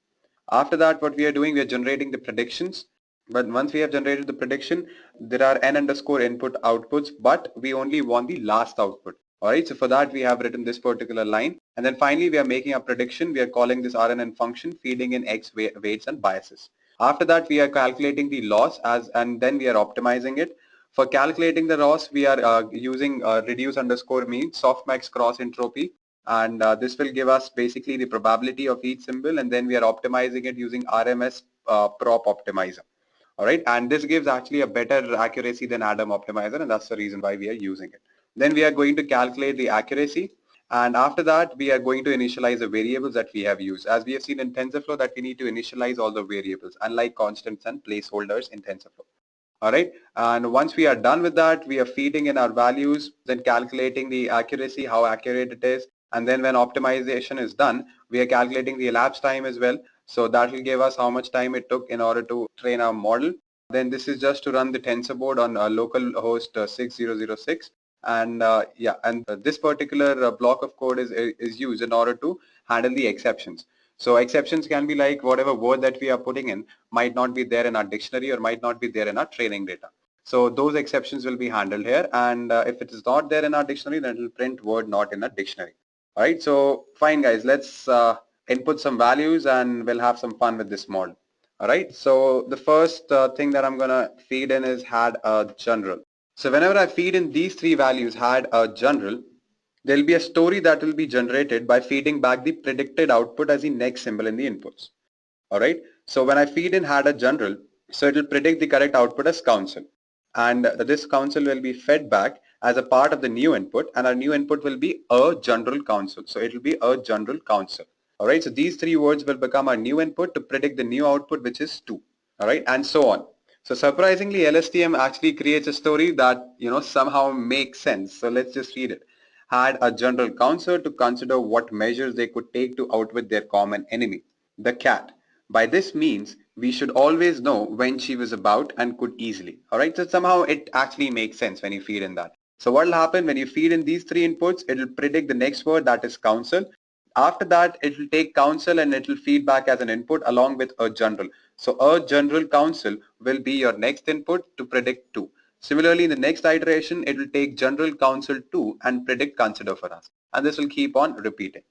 After that, what we are doing, we are generating the predictions. But once we have generated the prediction, there are n underscore input outputs, but we only want the last output. All right, so for that, we have written this particular line. And then finally, we are making a prediction. We are calling this RNN function, feeding in X weights and biases. After that, we are calculating the loss and then we are optimizing it. For calculating the loss, we are using reduce underscore mean, softmax cross entropy. And this will give us basically the probability of each symbol, and then we are optimizing it using RMS prop optimizer. All right, and this gives actually a better accuracy than Adam optimizer, and that's the reason why we are using it. Then we are going to calculate the accuracy, and after that we are going to initialize the variables that we have used. As we have seen in TensorFlow that we need to initialize all the variables, unlike constants and placeholders in TensorFlow. All right, and once we are done with that, we are feeding in our values, then calculating the accuracy, how accurate it is, and then when optimization is done, we are calculating the elapsed time as well. So that will give us how much time it took in order to train our model. Then this is just to run the TensorBoard on local host 6006. And this particular block of code is used in order to handle the exceptions. So exceptions can be like whatever word that we are putting in might not be there in our dictionary or might not be there in our training data. So those exceptions will be handled here, and if it is not there in our dictionary, then it will print word not in a dictionary. All right, so fine guys, let's input some values and we'll have some fun with this model. All right, so the first thing that I'm gonna feed in is had a general. So whenever I feed in these three values, had a general, there'll be a story that will be generated by feeding back the predicted output as the next symbol in the inputs. All right, so when I feed in had a general, so it will predict the correct output as council, and this council will be fed back as a part of the new input, and our new input will be a general council. So it will be a general council. All right, so these three words will become our new input to predict the new output, which is 2. All right, and so on. So surprisingly, LSTM actually creates a story that somehow makes sense. So let's just read it. Had a general council to consider what measures they could take to outwit their common enemy, the cat. By this means, we should always know when she was about and could easily. All right, so somehow it actually makes sense when you feed in that. So what will happen when you feed in these three inputs? It will predict the next word, that is council. After that, it will take council and it will feed back as an input along with a general. So a general council will be your next input to predict 2. Similarly, in the next iteration, it will take general council 2 and predict consider for us. And this will keep on repeating.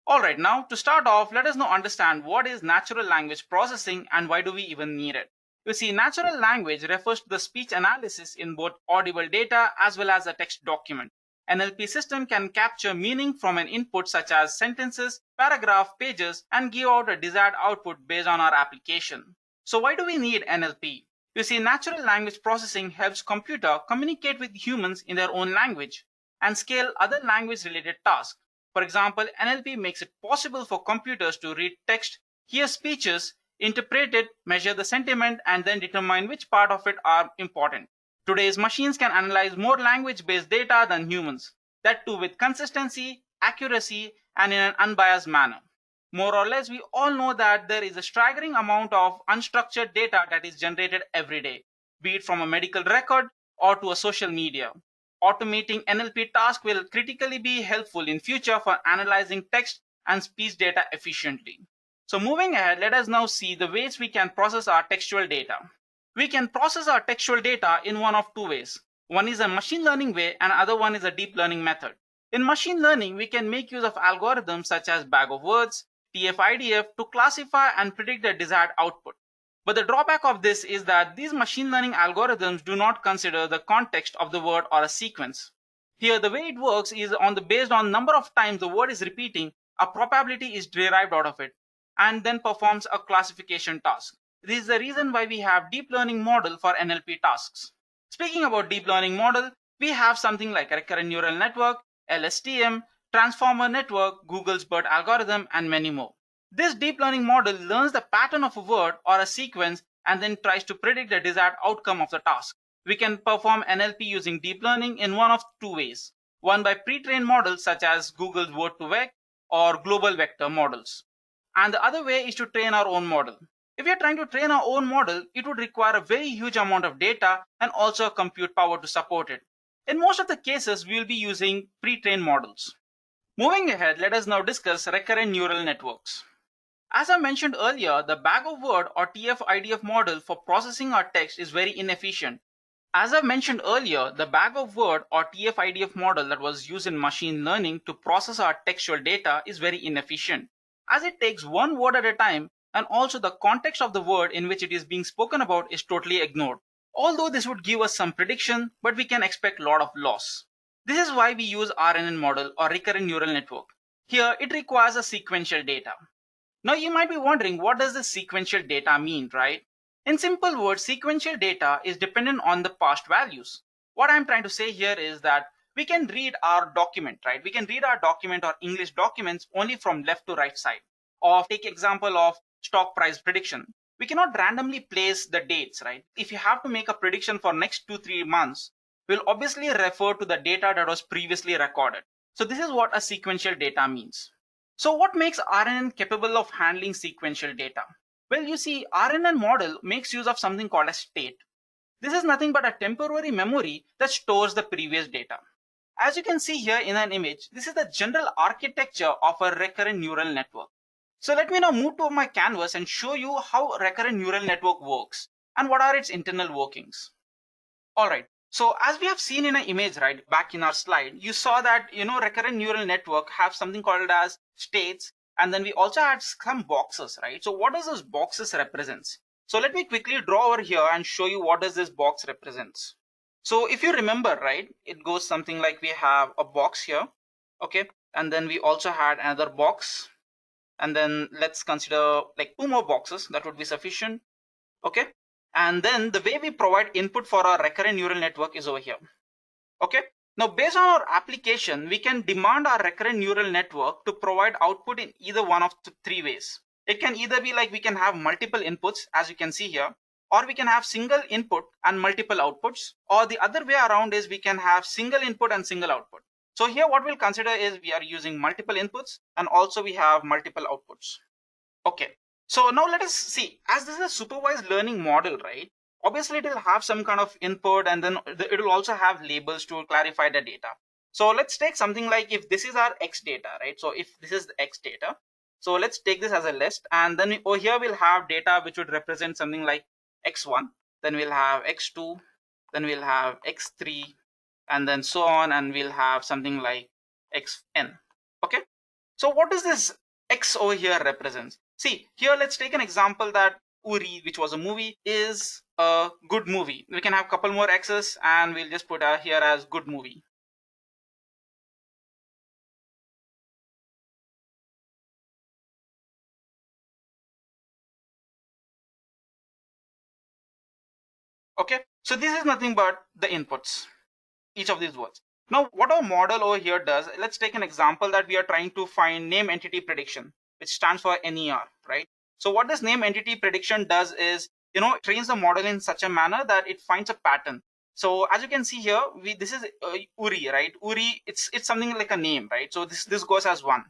Alright, now to start off, let us now understand what is natural language processing and why do we even need it. You see, natural language refers to the speech analysis in both audible data as well as a text document. An NLP system can capture meaning from an input such as sentences, paragraph, pages, and give out a desired output based on our application. So why do we need NLP? You see, natural language processing helps computer communicate with humans in their own language and scale other language related tasks. For example, NLP makes it possible for computers to read text, hear speeches, interpret it, measure the sentiment, and then determine which part of it are important. Today's machines can analyze more language-based data than humans, that too with consistency, accuracy, and in an unbiased manner. More or less, we all know that there is a staggering amount of unstructured data that is generated every day, be it from a medical record or to a social media. Automating NLP tasks will critically be helpful in future for analyzing text and speech data efficiently. So moving ahead, let us now see the ways we can process our textual data. We can process our textual data in one of two ways. One is a machine learning way and other one is a deep learning method. In machine learning, we can make use of algorithms such as bag of words, TF-IDF to classify and predict the desired output. But the drawback of this is that these machine learning algorithms do not consider the context of the word or a sequence. Here, the way it works is based on number of times the word is repeating, a probability is derived out of it, and then performs a classification task. This is the reason why we have deep learning model for NLP tasks. Speaking about deep learning model, we have something like recurrent neural network, LSTM, transformer network, Google's BERT algorithm, and many more. This deep learning model learns the pattern of a word or a sequence and then tries to predict the desired outcome of the task. We can perform NLP using deep learning in one of two ways. One by pre-trained models such as Google's Word2Vec or global vector models. And the other way is to train our own model. If we are trying to train our own model, it would require a very huge amount of data and also compute power to support it. In most of the cases, we will be using pre-trained models. Moving ahead, let us now discuss recurrent neural networks. As I mentioned earlier, the bag of word or TF-IDF model for processing our text is very inefficient. As I mentioned earlier, the bag of word or TF-IDF model that was used in machine learning to process our textual data is very inefficient, as it takes one word at a time and also the context of the word in which it is being spoken about is totally ignored. Although this would give us some prediction, but we can expect a lot of loss. This is why we use RNN model or recurrent neural network. Here, it requires a sequential data. Now you might be wondering, what does this sequential data mean, right? In simple words, sequential data is dependent on the past values. What I'm trying to say here is that we can read our document, right? We can read our document or English documents only from left to right side. Or take example of stock price prediction. We cannot randomly place the dates, right? If you have to make a prediction for next 2-3 months, we'll obviously refer to the data that was previously recorded. So this is what a sequential data means. So what makes RNN capable of handling sequential data? Well, you see, RNN model makes use of something called a state. This is nothing but a temporary memory that stores the previous data. As you can see here in an image, this is the general architecture of a recurrent neural network. So let me now move to my canvas and show you how recurrent neural network works and what are its internal workings. All right. So as we have seen in an image, right, back in our slide, you saw that, recurrent neural network have something called as states, and then we also had some boxes, right? So what does those boxes represents? So let me quickly draw over here and show you what does this box represents. So if you remember, right, it goes something like we have a box here, okay, and then we also had another box, and then let's consider like 2 more boxes, that would be sufficient, okay. And then the way we provide input for our recurrent neural network is over here. Okay. Now, based on our application, we can demand our recurrent neural network to provide output in either one of 3 ways. It can either be like we can have multiple inputs, as you can see here, or we can have single input and multiple outputs, or the other way around is we can have single input and single output. So here what we'll consider is we are using multiple inputs and also we have multiple outputs. Okay. So now let us see, as this is a supervised learning model, right? Obviously it will have some kind of input and then it will also have labels to clarify the data. So let's take something like if this is our X data, right? So if this is the X data, so let's take this as a list and then over here we'll have data which would represent something like X1, then we'll have X2, then we'll have X3 and then so on, and we'll have something like Xn. Okay. So what does this X over here represents? See, here let's take an example that Uri, which was a movie, is a good movie. We can have a couple more X's and we'll just put here as good movie. Okay, so this is nothing but the inputs, each of these words. Now, what our model over here does, let's take an example that we are trying to find name entity prediction, which stands for NER, right? So what this name entity prediction does is, trains the model in such a manner that it finds a pattern. So as you can see here, this is Uri, right? Uri, it's something like a name, right? So this goes as 1,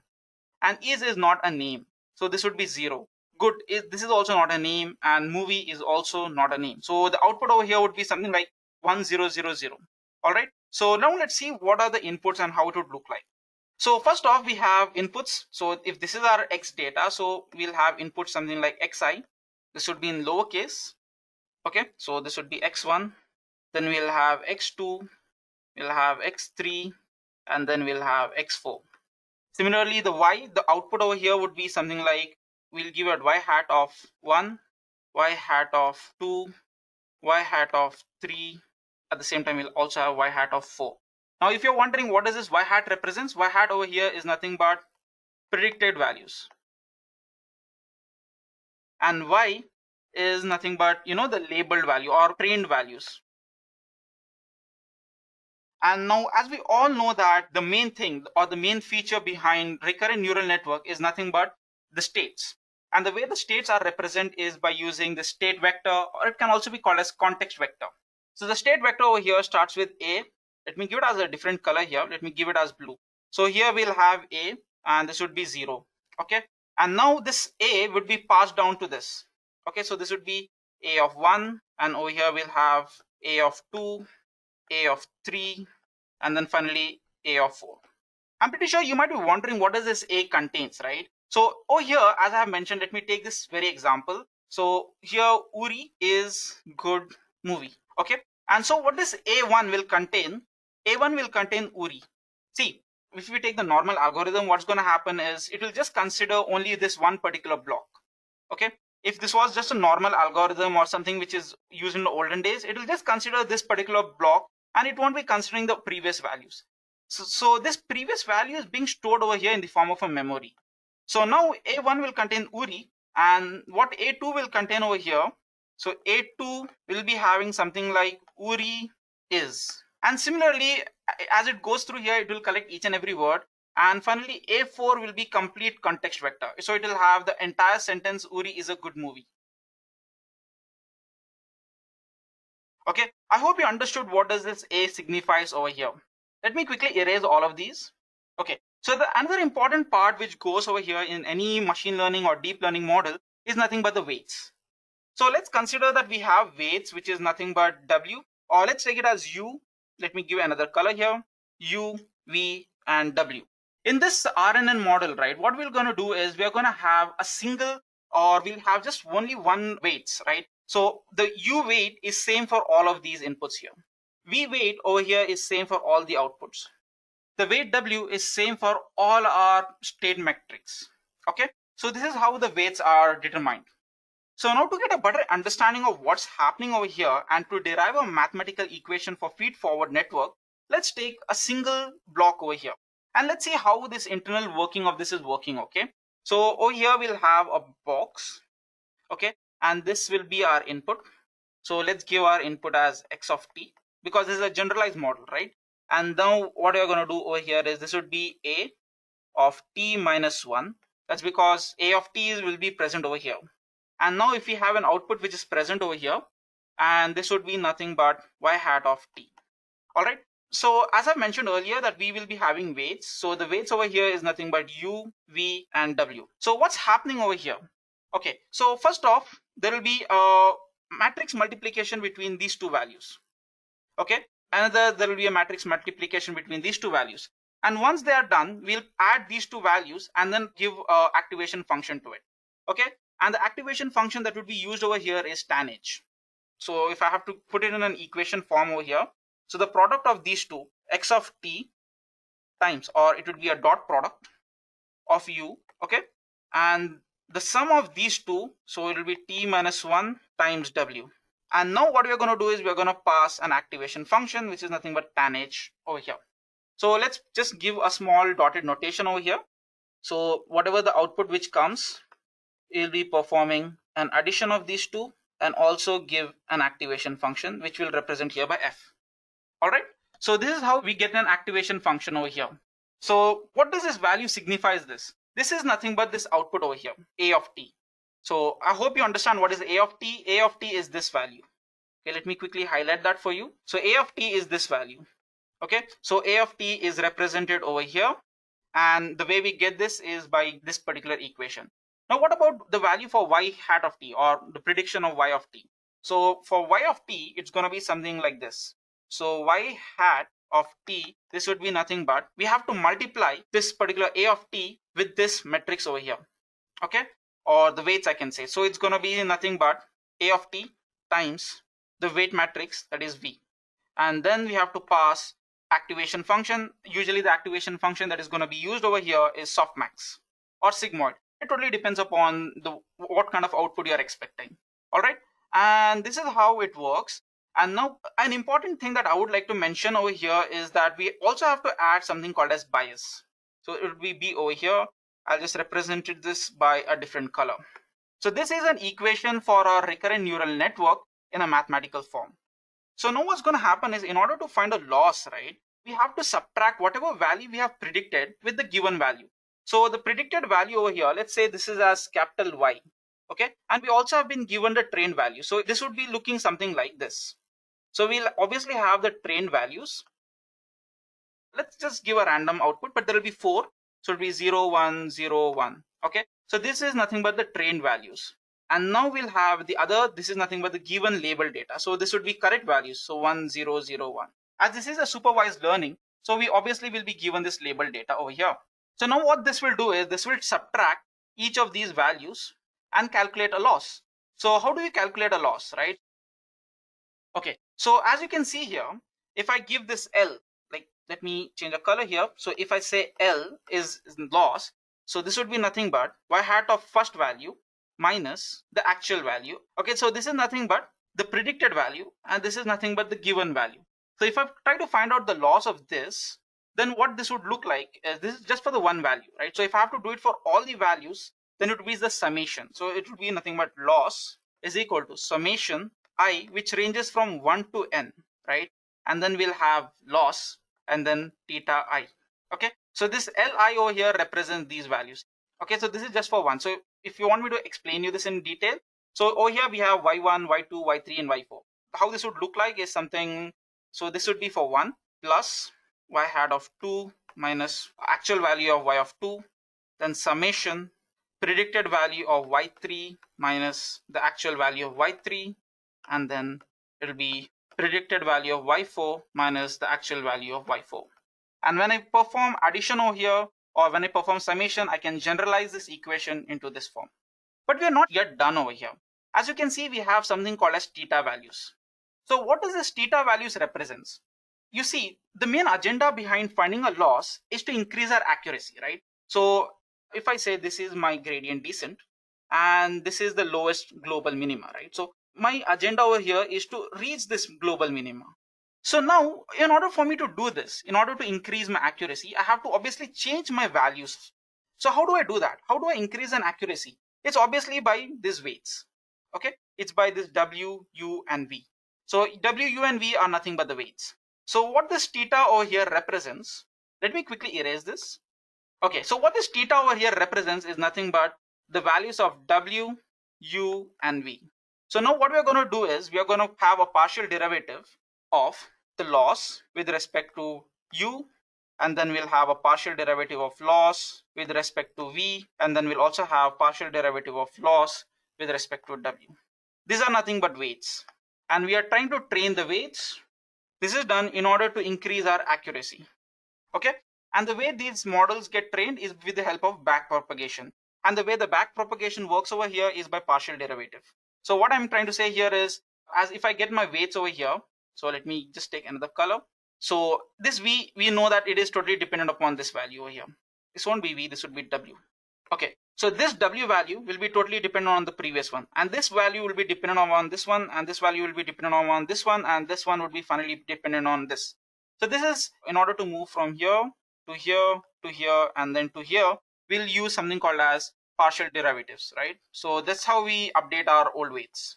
and is not a name, so this would be 0. Good, this is also not a name, and movie is also not a name. So the output over here would be something like 1000. All right. So now let's see what are the inputs and how it would look like. So first off, we have inputs. So if this is our X data, so we'll have input something like Xi. This would be in lowercase. Okay. So this would be X1. Then we'll have X2. We'll have X3. And then we'll have X4. Similarly, the Y, the output over here would be something like, we'll give it Y hat of 1, Y hat of 2, Y hat of 3. At the same time, we'll also have Y hat of 4. Now, if you're wondering what does this Y hat represents, Y hat over here is nothing but predicted values. And Y is nothing but, the labeled value or trained values. And now, as we all know that the main thing or the main feature behind recurrent neural network is nothing but the states. And the way the states are represented is by using the state vector, or it can also be called as context vector. So the state vector over here starts with A. Let me give it as a different color here. Let me give it as blue. So here we'll have A, and this would be 0. Okay. And now this A would be passed down to this. Okay. So this would be A of 1, and over here we'll have A of 2, A of 3, and then finally A of 4. I'm pretty sure you might be wondering what does this A contains, right? So over here, as I have mentioned, let me take this very example. So here Uri is good movie. Okay. And so what this A1 will contain? A1 will contain Uri. See, if we take the normal algorithm, what's going to happen is it will just consider only this one particular block. Okay. If this was just a normal algorithm or something which is used in the olden days, it will just consider this particular block and it won't be considering the previous values. So this previous value is being stored over here in the form of a memory. So now A1 will contain Uri, and what A2 will contain over here. So A2 will be having something like Uri is. And similarly, as it goes through here, it will collect each and every word. And finally, A4 will be complete context vector. So it will have the entire sentence, Uri is a good movie. Okay, I hope you understood what does this A signifies over here. Let me quickly erase all of these. Okay, so another important part which goes over here in any machine learning or deep learning model is nothing but the weights. So let's consider that we have weights, which is nothing but W, or let's take it as U. Let me give another color here, U, V, and W. In this RNN model, right, what we're going to do is we're going to have a single, or we'll have just only one weights, right? So the U weight is same for all of these inputs here. V weight over here is same for all the outputs. The weight W is same for all our state metrics. Okay, so this is how the weights are determined. So now to get a better understanding of what's happening over here and to derive a mathematical equation for feed-forward network, let's take a single block over here. And let's see how this internal working of this is working, okay? So over here we'll have a box, okay? And this will be our input. So let's give our input as x of t, because this is a generalized model, right? And now what we're going to do over here is this would be a of t minus 1. That's because a of t will be present over here. And now if we have an output which is present over here, and this would be nothing but y hat of t. All right. So as I mentioned earlier that we will be having weights. So the weights over here is nothing but u, v, and w. So what's happening over here? Okay. So first off, there will be a matrix multiplication between these two values. Okay. Another, there will be a matrix multiplication between these two values. And once they are done, we'll add these two values and then give an activation function to it. Okay. And the activation function that would be used over here is tan h. So if I have to put it in an equation form over here, so the product of these two, x of t times, or it would be a dot product of u, okay, and the sum of these two, so it will be t minus 1 times w. And now what we're going to do is we're going to pass an activation function, which is nothing but tan h over here. So let's just give a small dotted notation over here. So whatever the output which comes, we'll be performing an addition of these two and also give an activation function which will represent here by f. All right. So this is how we get an activation function over here. So what does this value signifies this? This is nothing but this output over here, A of t. So I hope you understand what is A of t. A of t is this value. Okay, let me quickly highlight that for you. So A of t is this value. Okay, so A of t is represented over here. And the way we get this is by this particular equation. Now, what about the value for y hat of t, or the prediction of y of t? So for y of t, it's going to be something like this. So y hat of t, this would be nothing but, we have to multiply this particular A of t with this matrix over here. Okay, or the weights I can say. So it's going to be nothing but A of t times the weight matrix, that is v. And then we have to pass activation function. Usually the activation function that is going to be used over here is softmax or sigmoid. It totally depends upon what kind of output you are expecting. All right, and this is how it works. And now an important thing that I would like to mention over here is that we also have to add something called as bias. So it will be b over here. I'll just represent this by a different color. So this is an equation for our recurrent neural network in a mathematical form. So now what's going to happen is, in order to find a loss, right, we have to subtract whatever value we have predicted with the given value. So the predicted value over here, let's say this is as capital Y. Okay, and we also have been given the trained value. So this would be looking something like this. So we'll obviously have the trained values. Let's just give a random output, but there will be 4. So it'll be 0, 1, 0, 1. Okay, so this is nothing but the trained values. And now we'll have the other, this is nothing but the given label data. So this would be correct values. So 1, 0, 0, 1. As this is a supervised learning, so we obviously will be given this label data over here. So now what this will do is, this will subtract each of these values and calculate a loss. So how do you calculate a loss, right? Okay, so as you can see here, if I give this L, like, let me change the color here. So if I say L is loss, so this would be nothing but y hat of first value minus the actual value. Okay, so this is nothing but the predicted value, and this is nothing but the given value. So if I try to find out the loss of this, then what this would look like is, this is just for the one value, right? So if I have to do it for all the values, then it would be the summation. So it would be nothing but loss is equal to summation I, which ranges from 1 to n, right? And then we'll have loss and then theta I. Okay, so this Li over here represents these values. Okay, so this is just for one. So if you want me to explain you this in detail, so over here we have y1, y2, y3, and y4. How this would look like is something, so this would be for 1 plus y hat of 2 minus actual value of y of 2, then summation predicted value of y3 minus the actual value of y3, and then it'll be predicted value of y4 minus the actual value of y4. And when I perform addition over here, or when I perform summation, I can generalize this equation into this form. But we are not yet done over here. As you can see, we have something called as theta values. So what does this theta values represents? You see, the main agenda behind finding a loss is to increase our accuracy, right? So if I say this is my gradient descent and this is the lowest global minima, right? So my agenda over here is to reach this global minima. So now, in order for me to do this, in order to increase my accuracy, I have to obviously change my values. So how do I do that? How do I increase an accuracy? It's obviously by these weights. Okay, it's by this W, U, and V. So W, U, and V are nothing but the weights. So what this theta over here represents, let me quickly erase this. Okay, so what this theta over here represents is nothing but the values of W, U, and V. So now what we're going to do is, we are going to have a partial derivative of the loss with respect to U, and then we'll have a partial derivative of loss with respect to V, and then we'll also have partial derivative of loss with respect to W. These are nothing but weights, and we are trying to train the weights. This is done in order to increase our accuracy. Okay, and the way these models get trained is with the help of backpropagation, and the way the backpropagation works over here is by partial derivative. So what I'm trying to say here is, as if I get my weights over here, so let me just take another color. So this V, we know that it is totally dependent upon this value over here. This won't be V, this would be W. Okay, so this W value will be totally dependent on the previous one, and this value will be dependent on this one, and this value will be dependent on this one, and this one would be finally dependent on this. So this is in order to move from here to here to here and then to here, we'll use something called as partial derivatives, right? So that's how we update our old weights.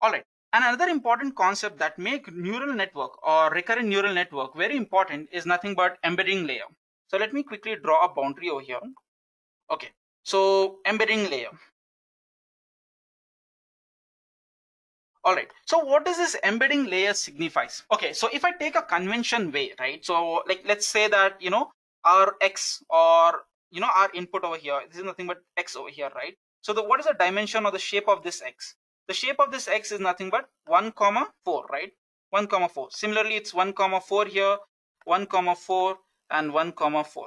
All right. And another important concept that make neural network or recurrent neural network very important is nothing but embedding layer. So let me quickly draw a boundary over here. Okay, so embedding layer. All right, so what does this embedding layer signifies? Okay, so if I take a convention way, right? So like, let's say that, our X, or, our input over here, this is nothing but X over here, right? So what is the dimension or the shape of this X? The shape of this X is nothing but 1,4, right? 1,4. Similarly, it's 1,4 here, 1,4 and 1,4.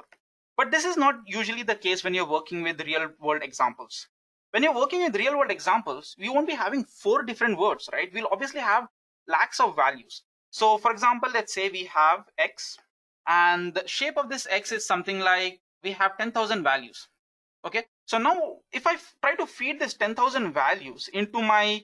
But this is not usually the case when you're working with real world examples. When you're working with real world examples, we won't be having 4 different words, right? We'll obviously have lakhs of values. So for example, let's say we have X, and the shape of this X is something like we have 10,000 values. Okay, so now if I try to feed this 10,000 values into my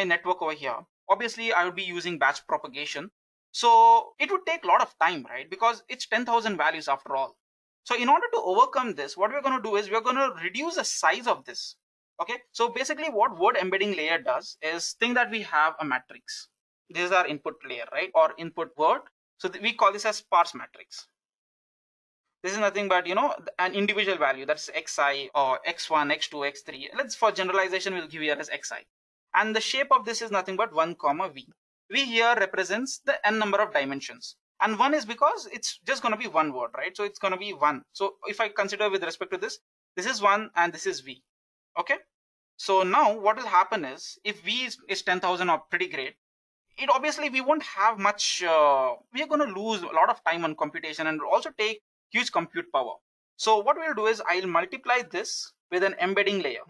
network over here, obviously I would be using batch propagation. So it would take a lot of time, right? Because it's 10,000 values after all. So in order to overcome this, what we're going to do is we're going to reduce the size of this. Okay, so basically what word embedding layer does is think that we have a matrix. This is our input layer, right? Or input word. So we call this as sparse matrix. This is nothing but, an individual value, that's xi or x1, x2, x3. Let's, for generalization, we'll give here as xi. And the shape of this is nothing but 1, v. V here represents the n number of dimensions. And 1 is because it's just going to be one word, right? So it's going to be 1. So if I consider with respect to this is 1 and this is v. Okay. So now what will happen is, if v is 10,000 or pretty great, it obviously we won't have much, we are going to lose a lot of time on computation and also take huge compute power. So what we'll do is I'll multiply this with an embedding layer.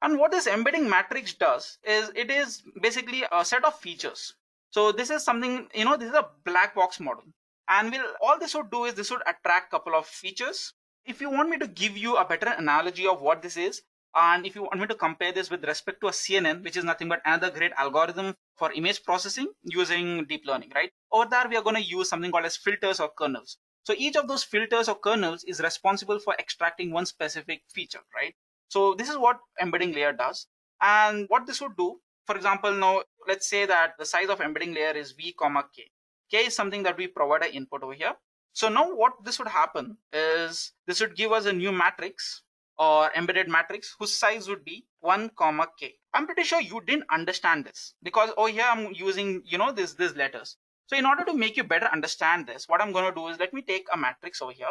And what this embedding matrix does is it is basically a set of features. So this is something, this is a black box model. And all this would do is this would attract a couple of features. If you want me to give you a better analogy of what this is, and if you want me to compare this with respect to a CNN, which is nothing but another great algorithm for image processing using deep learning, right? Over there, we are going to use something called as filters or kernels. So each of those filters or kernels is responsible for extracting one specific feature, right? So this is what embedding layer does. And what this would do, for example, now let's say that the size of embedding layer is v comma k. K is something that we provide an input over here. So now what this would happen is this would give us a new matrix or embedded matrix whose size would be 1 comma k. I'm pretty sure you didn't understand this because over here I'm using, these letters. So in order to make you better understand this, what I'm going to do is let me take a matrix over here.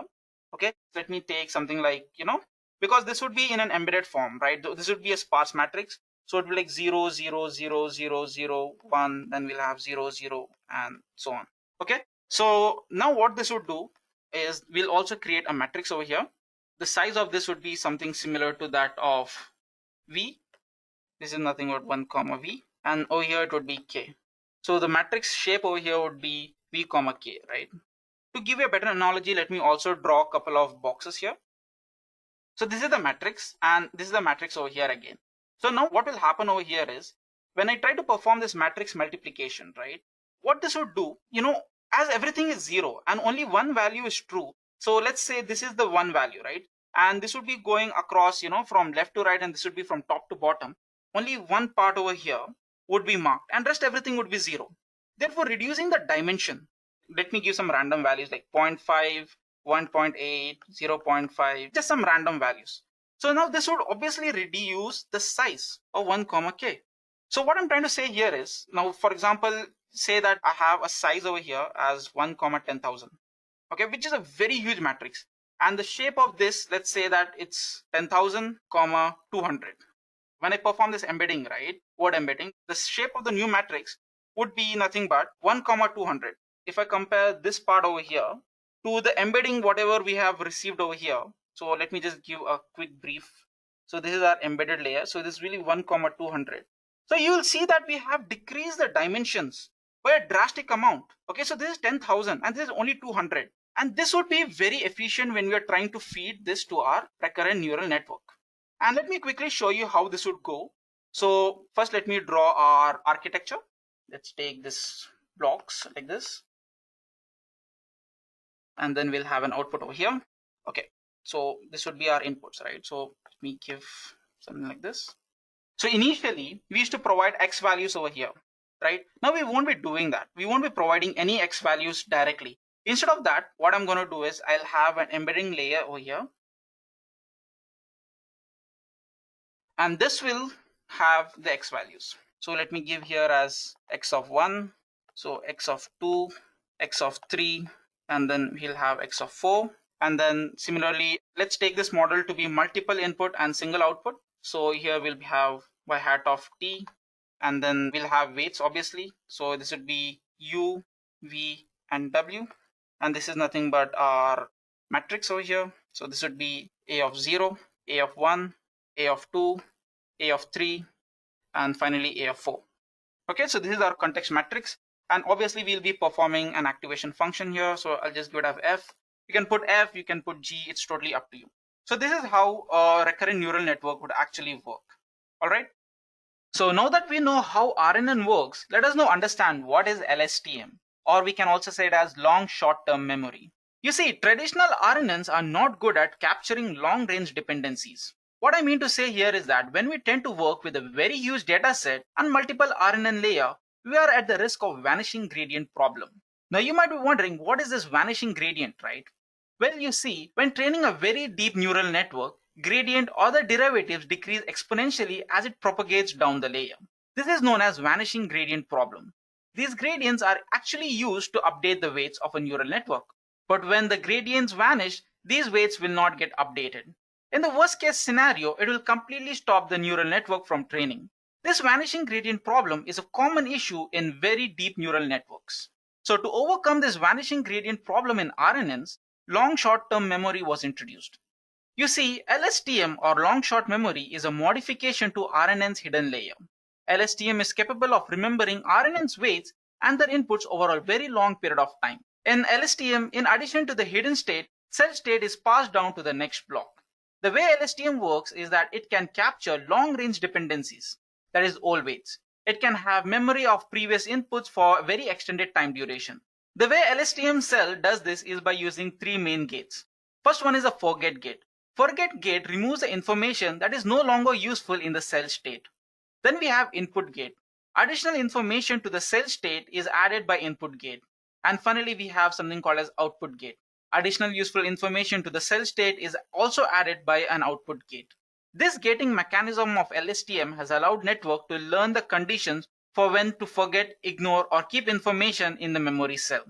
Okay, let me take something like, because this would be in an embedded form, right? This would be a sparse matrix. So it will be like 0, 0, 0, 0, 0, 1, then we'll have 0, 0, and so on. Okay, so now what this would do is we'll also create a matrix over here. The size of this would be something similar to that of v. This is nothing but 1 comma v, and over here it would be k. So the matrix shape over here would be v comma k, right? To give you a better analogy, let me also draw a couple of boxes here. So this is the matrix, and this is the matrix over here again. So now what will happen over here is when I try to perform this matrix multiplication, right? What this would do, as everything is 0 and only one value is true. So let's say this is the one value, right? And this would be going across, from left to right, and this would be from top to bottom. Only one part over here would be marked, and rest everything would be 0. Therefore, reducing the dimension, let me give some random values like 0.5, 1.8, 0.5, just some random values. So now this would obviously reduce the size of 1 comma k. So what I'm trying to say here is, now for example, say that I have a size over here as 1 comma 10,000, okay, which is a very huge matrix. And the shape of this, let's say that it's 10,000 comma 200. When I perform this embedding, right, word embedding, the shape of the new matrix would be nothing but 1 comma 200. If I compare this part over here to the embedding, whatever we have received over here. So let me just give a quick brief. So this is our embedded layer. So this is really 1 comma 200. So you will see that we have decreased the dimensions by a drastic amount. Okay, so this is 10,000 and this is only 200. And this would be very efficient when we are trying to feed this to our recurrent neural network. And let me quickly show you how this would go. So first let me draw our architecture. Let's take this blocks like this. And then we'll have an output over here. Okay, so this would be our inputs, right? So let me give something like this. So initially, we used to provide X values over here, right? Now we won't be doing that. We won't be providing any X values directly. Instead of that, what I'm going to do is I'll have an embedding layer over here. And this will have the X values. So let me give here as X of 1, so X of 2, X of 3, and then we'll have X of 4. And then similarly, let's take this model to be multiple input and single output. So here we'll have y hat of t, and then we'll have weights obviously. So this would be u, v, and w. And this is nothing but our matrix over here. So this would be a of 0, a of 1, a of 2, a of 3, and finally a of 4. Okay, so this is our context matrix. And obviously we'll be performing an activation function here. So I'll just give it as f. You can put f, you can put g, it's totally up to you. So this is how a recurrent neural network would actually work. All right. So now that we know how RNN works, let us now understand what is LSTM, or we can also say it as long short-term memory. You see, traditional RNNs are not good at capturing long-range dependencies. What I mean to say here is that when we tend to work with a very huge data set and multiple RNN layer, we are at the risk of vanishing gradient problem. Now you might be wondering, what is this vanishing gradient, right? Well, you see, when training a very deep neural network, gradient or the derivatives decrease exponentially as it propagates down the layer. This is known as vanishing gradient problem. These gradients are actually used to update the weights of a neural network. But when the gradients vanish, these weights will not get updated. In the worst case scenario, it will completely stop the neural network from training. This vanishing gradient problem is a common issue in very deep neural networks. So to overcome this vanishing gradient problem in RNNs, long short-term memory was introduced. You see, LSTM or long short memory is a modification to RNN's hidden layer. LSTM is capable of remembering RNN's weights and their inputs over a very long period of time. In LSTM, in addition to the hidden state, cell state is passed down to the next block. The way LSTM works is that it can capture long-range dependencies, that is all weights. It can have memory of previous inputs for a very extended time duration. The way LSTM cell does this is by using three main gates. First one is a forget gate. Forget gate removes the information that is no longer useful in the cell state. Then we have input gate. Additional information to the cell state is added by input gate. And finally, we have something called as output gate. Additional useful information to the cell state is also added by an output gate. This gating mechanism of LSTM has allowed network to learn the conditions for when to forget, ignore, or keep information in the memory cell.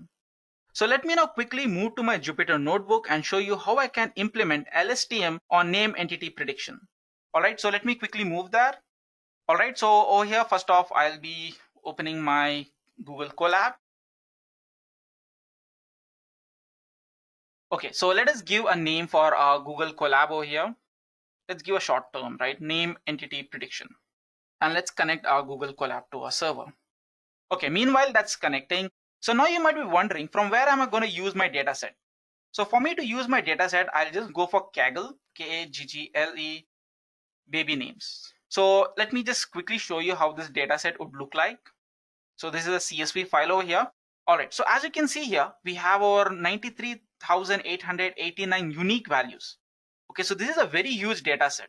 So let me now quickly move to my Jupyter notebook and show you how I can implement LSTM on name entity prediction. All right, so let me quickly move there. All right, so over here, first off, I'll be opening my Google Colab. Okay, so let us give a name for our Google Colab over here. Let's give a short term, right? Name entity prediction. And let's connect our Google Colab to our server. Okay, meanwhile that's connecting. So now you might be wondering, from where am I going to use my data set? So for me to use my data set, I'll just go for Kaggle, Kaggle, baby names. So let me just quickly show you how this data set would look like. So this is a CSV file over here. All right, so as you can see here, we have over 93,889 unique values. Okay, so this is a very huge data set.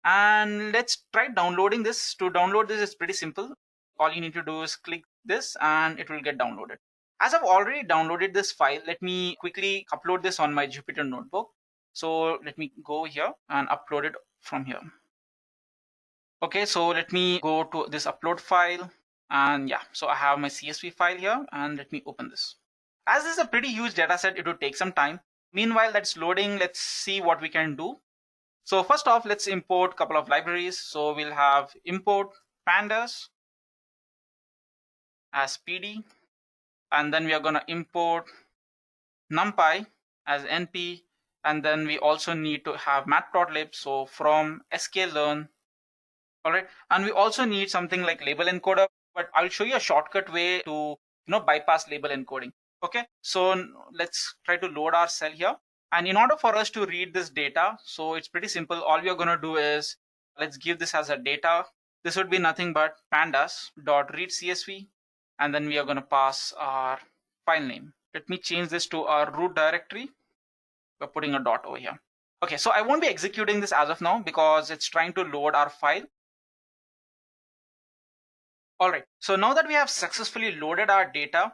And let's try downloading this. To download this is pretty simple. All you need to do is click this and it will get downloaded. As I've already downloaded this file, let me quickly upload this on my Jupyter notebook. So let me go here and upload it from here. Okay, so let me go to this upload file. And yeah, so I have my CSV file here and let me open this. As this is a pretty huge data set, it would take some time. Meanwhile, that's loading. Let's see what we can do. So first off, let's import a couple of libraries. So we'll have import pandas as PD. And then we are going to import numpy as np. And then we also need to have matplotlib. So from sklearn. All right. And we also need something like label encoder, but I'll show you a shortcut way to bypass label encoding. Okay, so let's try to load our cell here. And in order for us to read this data, so it's pretty simple. All we are going to do is let's give this as a data. This would be nothing but pandas.readcsv. And then we are going to pass our file name. Let me change this to our root directory. We're putting a dot over here. Okay, so I won't be executing this as of now because it's trying to load our file. All right, so now that we have successfully loaded our data,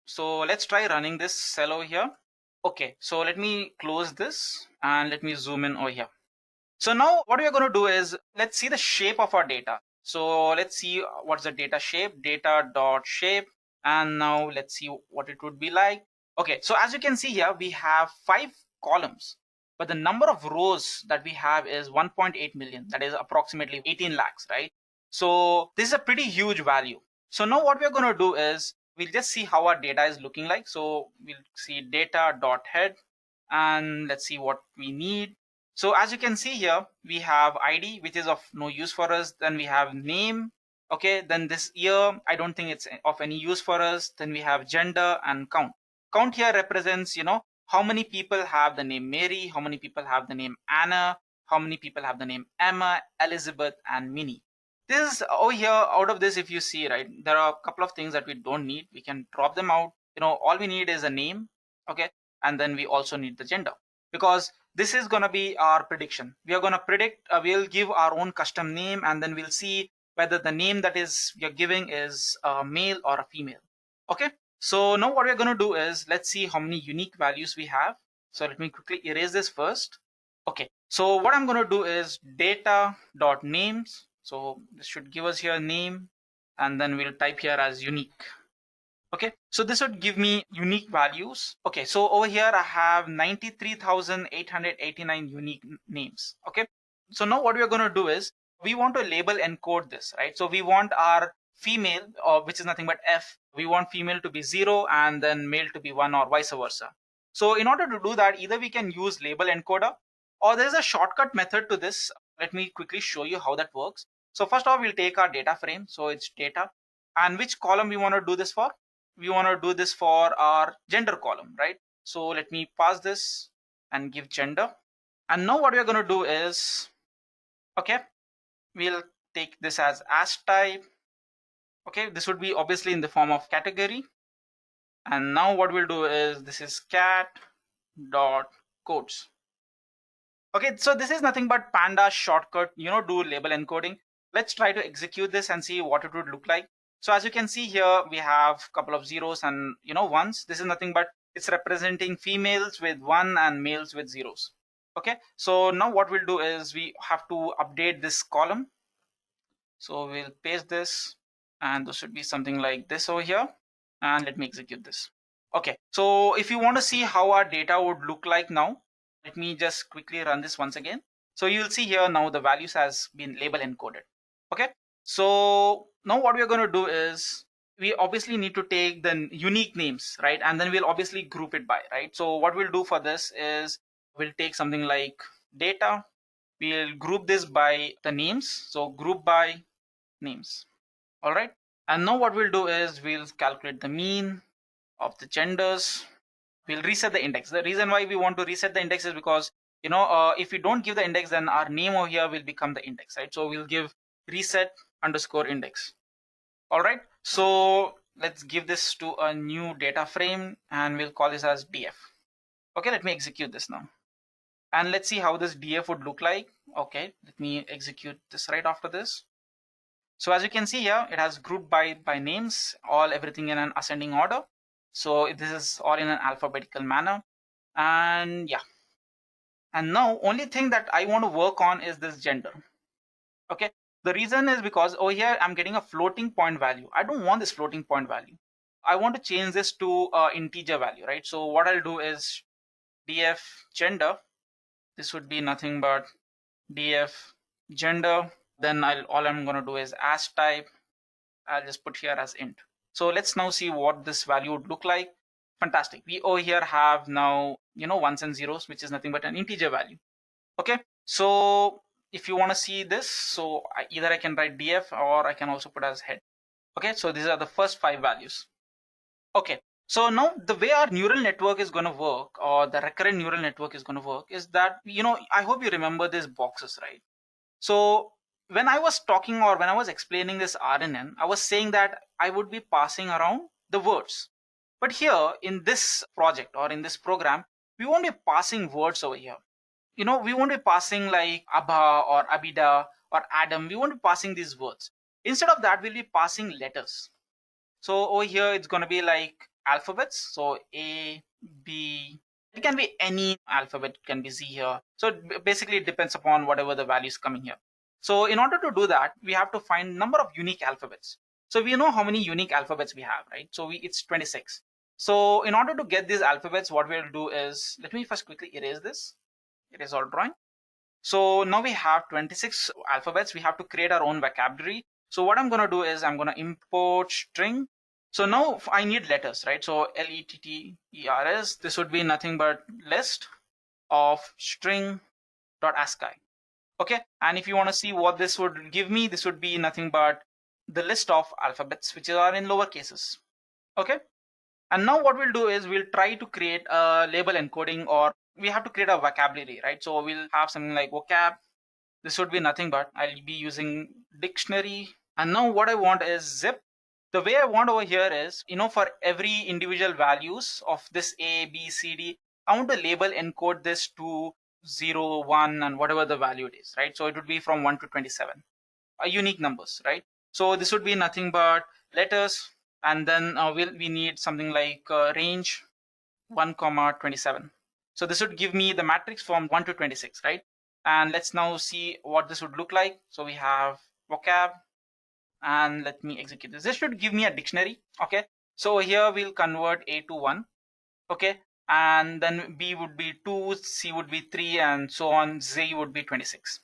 so let's try running this cell over here. Okay, so let me close this and let me zoom in over here. So now what we're going to do is, let's see the shape of our data. So let's see what's the data shape, data.shape. And now let's see what it would be like. Okay, so as you can see here, we have 5 columns, but the number of rows that we have is 1.8 million. That is approximately 18 lakhs, right? So this is a pretty huge value. So now what we're going to do is, we'll just see how our data is looking like. So we'll see data.head, and let's see what we need. So as you can see here, we have ID, which is of no use for us. Then we have name. Okay, then this year, I don't think it's of any use for us. Then we have gender and count. Count here represents, how many people have the name Mary, how many people have the name Anna, how many people have the name Emma, Elizabeth, and Minnie. This is over here. Out of this, if you see, right, there are a couple of things that we don't need. We can drop them out. All we need is a name. Okay, and then we also need the gender, because this is going to be our prediction. We are going to predict, we'll give our own custom name, and then we'll see whether the name that is we are giving is a male or a female. Okay, so now what we're going to do is, let's see how many unique values we have. So let me quickly erase this first. Okay, so what I'm going to do is data.names. So this should give us here a name, and then we'll type here as unique. Okay, so this would give me unique values. Okay, so over here I have 93,889 unique names. Okay, so now what we're going to do is, we want to label encode this, right? So we want our female, or which is nothing but F, we want female to be 0 and then male to be 1, or vice versa. So in order to do that, either we can use label encoder, or there's a shortcut method to this. Let me quickly show you how that works. So first off, we'll take our data frame. So it's data, and which column we want to do this for? We want to do this for our gender column, right? So let me pass this and give gender. And now what we're going to do is, okay, we'll take this as type. Okay, this would be obviously in the form of category. And now what we'll do is, this is cat dot codes. Okay, so this is nothing but panda shortcut, do label encoding. Let's try to execute this and see what it would look like. So as you can see here, we have a couple of zeros and ones. This is nothing but, it's representing females with 1 and males with zeros. Okay, so now what we'll do is, we have to update this column. So we'll paste this, and this should be something like this over here. And let me execute this. Okay, so if you want to see how our data would look like now, let me just quickly run this once again. So you'll see here now the values has been label encoded. Okay, so now what we're going to do is, we obviously need to take the unique names, right? And then we'll obviously group it by, right? So what we'll do for this is, we'll take something like data. We'll group this by the names. So group by names. All right. And now what we'll do is, we'll calculate the mean of the genders. We'll reset the index. The reason why we want to reset the index is because, if we don't give the index, then our name over here will become the index, right? So we'll give reset underscore index. All right, so let's give this to a new data frame, and we'll call this as df. Okay, let me execute this now, and let's see how this df would look like. Okay, let me execute this right after this. So as you can see here, it has grouped by names, everything in an ascending order. So this is all in an alphabetical manner, and yeah. And now only thing that I want to work on is this gender. Okay, the reason is because over here I'm getting a floating point value. I don't want this floating point value. I want to change this to integer value, right? So what I'll do is df gender. This would be nothing but df gender. Then all I'm going to do is as type. I'll just put here as int. So let's now see what this value would look like. Fantastic. We over here have now, ones and zeros, which is nothing but an integer value. Okay, so if you want to see this, so either I can write df, or I can also put as head. Okay, so these are the first 5 values. Okay, so now the way our neural network is going to work, or the recurrent neural network is going to work, is that, I hope you remember these boxes, right? So when I was talking, or when I was explaining this RNN, I was saying that I would be passing around the words. But here in this project, or in this program, we won't be passing words over here. We won't be passing like Abha or Abida or Adam. We won't be passing these words. Instead of that, we'll be passing letters. So over here, it's going to be like alphabets. So A, B, it can be any alphabet, it can be Z here. So basically it depends upon whatever the value is coming here. So in order to do that, we have to find number of unique alphabets. So we know how many unique alphabets we have, right? So it's 26. So in order to get these alphabets, what we'll do is, let me first quickly erase this. Erase all drawing. So now we have 26 alphabets. We have to create our own vocabulary. So what I'm going to do is I'm going to import string. So now I need letters, right? So letters, this would be nothing but list of string.ascii. Okay. And if you want to see what this would give me, this would be nothing but the list of alphabets which are in lower cases. Okay. And now what we'll do is we'll try to create a label encoding, or we have to create a vocabulary, right? So we'll have something like vocab. This would be nothing but I'll be using dictionary. And now what I want is zip. The way I want over here is, for every individual values of this A, B, C, D, I want to label encode this to 0, 1, and whatever the value it is, right? So it would be from 1 to 27, unique numbers, right? So this would be nothing but letters. And then we need something like range 1, 27. So this would give me the matrix from 1 to 26, right? And let's now see what this would look like. So we have vocab, and let me execute this. This should give me a dictionary. Okay. So here we'll convert A to 1. Okay. And then B would be 2, C would be 3, and so on. Z would be 26.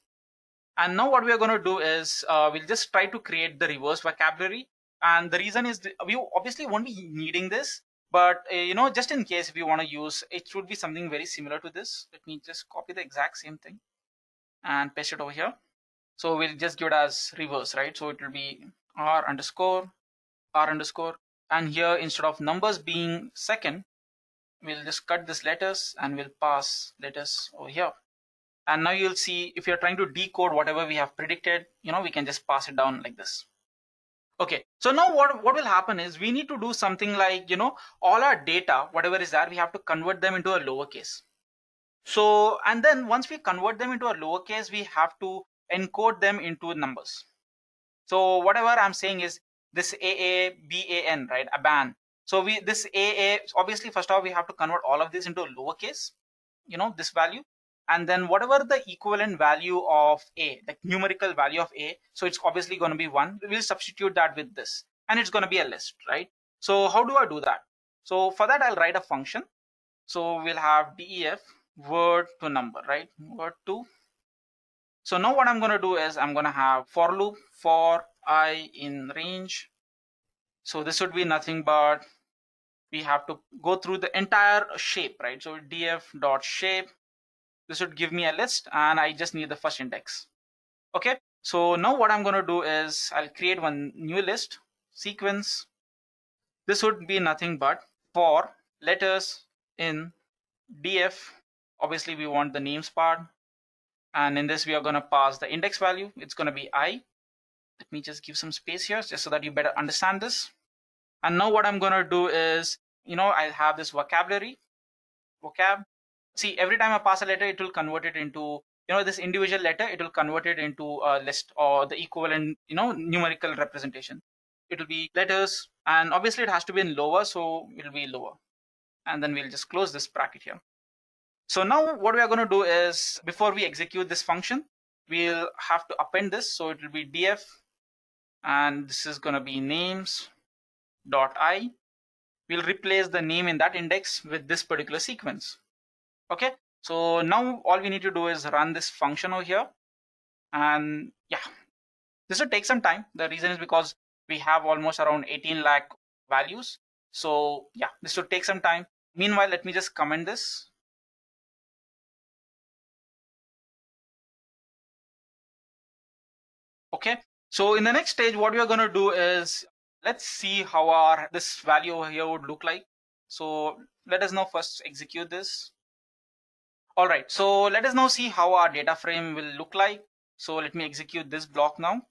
And now what we are going to do is we'll just try to create the reverse vocabulary. And the reason is we obviously won't be needing this, but just in case if you want to use, it should be something very similar to this. Let me just copy the exact same thing and paste it over here. So we'll just give it as reverse, right? So it will be R underscore, and here instead of numbers being second, we'll just cut this letters and we'll pass letters over here. And now you'll see if you're trying to decode whatever we have predicted, we can just pass it down like this. Okay, so now what will happen is we need to do something like, all our data, whatever is there, we have to convert them into a lowercase. So, and then once we convert them into a lowercase, we have to encode them into numbers. So whatever I'm saying is this AABAN, right? ABAN. So this AA, obviously first of all, we have to convert all of this into a lowercase, this value. And then whatever the equivalent value of A, like numerical value of A, so it's obviously going to be 1. We'll substitute that with this, and it's going to be a list, right? So how do I do that? So for that, I'll write a function. So we'll have def word to number, right? Word to. So now what I'm going to do is I'm going to have for loop for I in range. So this would be nothing but we have to go through the entire shape, right? So df dot shape. This would give me a list, and I just need the first index. Okay. So now what I'm going to do is I'll create one new list sequence. This would be nothing but for letters in df. Obviously we want the names part, and in this we are going to pass the index value. It's going to be I. Let me just give some space here just so that you better understand this. And now what I'm going to do is, I'll have this vocabulary, vocab. See, every time I pass a letter, it will convert it into, this individual letter, it will convert it into a list or the equivalent, numerical representation. It will be letters, and obviously it has to be in lower, so it will be lower. And then we'll just close this bracket here. So now what we are going to do is, before we execute this function, we'll have to append this. So it will be df, and this is going to be names dot I. We'll replace the name in that index with this particular sequence. Okay, so now all we need to do is run this function over here, and yeah, this will take some time. The reason is because we have almost around 18 lakh values. So yeah, this will take some time. Meanwhile, let me just comment this. Okay, so in the next stage, what we are going to do is, let's see how this value over here would look like. So let us now first execute this. All right, so let us now see how our data frame will look like. So let me execute this block now.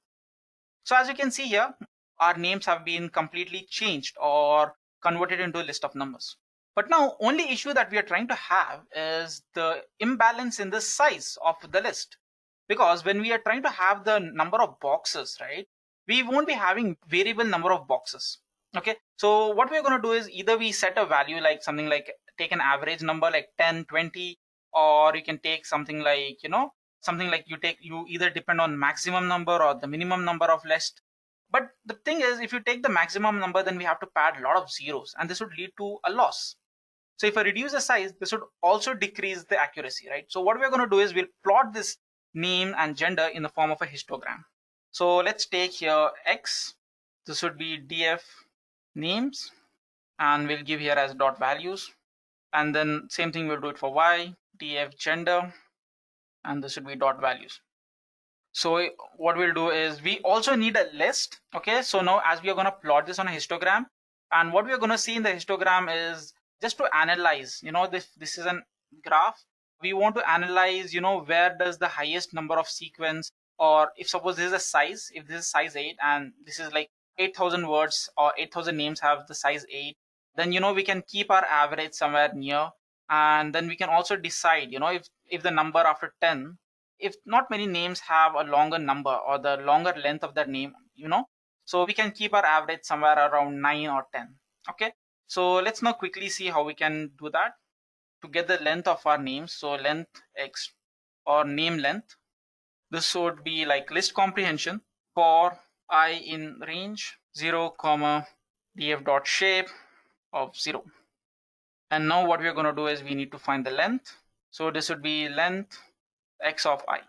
So as you can see here, our names have been completely changed or converted into a list of numbers. But now only issue that we are trying to have is the imbalance in the size of the list. Because when we are trying to have the number of boxes, right, we won't be having variable number of boxes. Okay, so what we're going to do is either we set a value like something like take an average number like 10, 20, or you can take something like, something like you either depend on maximum number or the minimum number of list. But the thing is, if you take the maximum number, then we have to pad a lot of zeros, and this would lead to a loss. So if I reduce the size, this would also decrease the accuracy, right? So what we're going to do is we'll plot this name and gender in the form of a histogram. So let's take here X. This would be df names, and we'll give here as dot values. And then same thing we'll do it for Y, df gender, and this would be dot values. So what we'll do is we also need a list. Okay, so now as we are going to plot this on a histogram, and what we're going to see in the histogram is just to analyze, this is a graph. We want to analyze, where does the highest number of sequence, or if suppose this is a size, if this is size 8 and this is like 8,000 words or 8,000 names have the size 8, then we can keep our average somewhere near, and then we can also decide, if the number after 10, if not many names have a longer number or the longer length of that name, so we can keep our average somewhere around 9 or 10. Okay, so let's now quickly see how we can do that to get the length of our names. So length X or name length, this would be like list comprehension for I in range 0 comma df dot shape of 0. And now what we're going to do is we need to find the length. So this would be length X of I.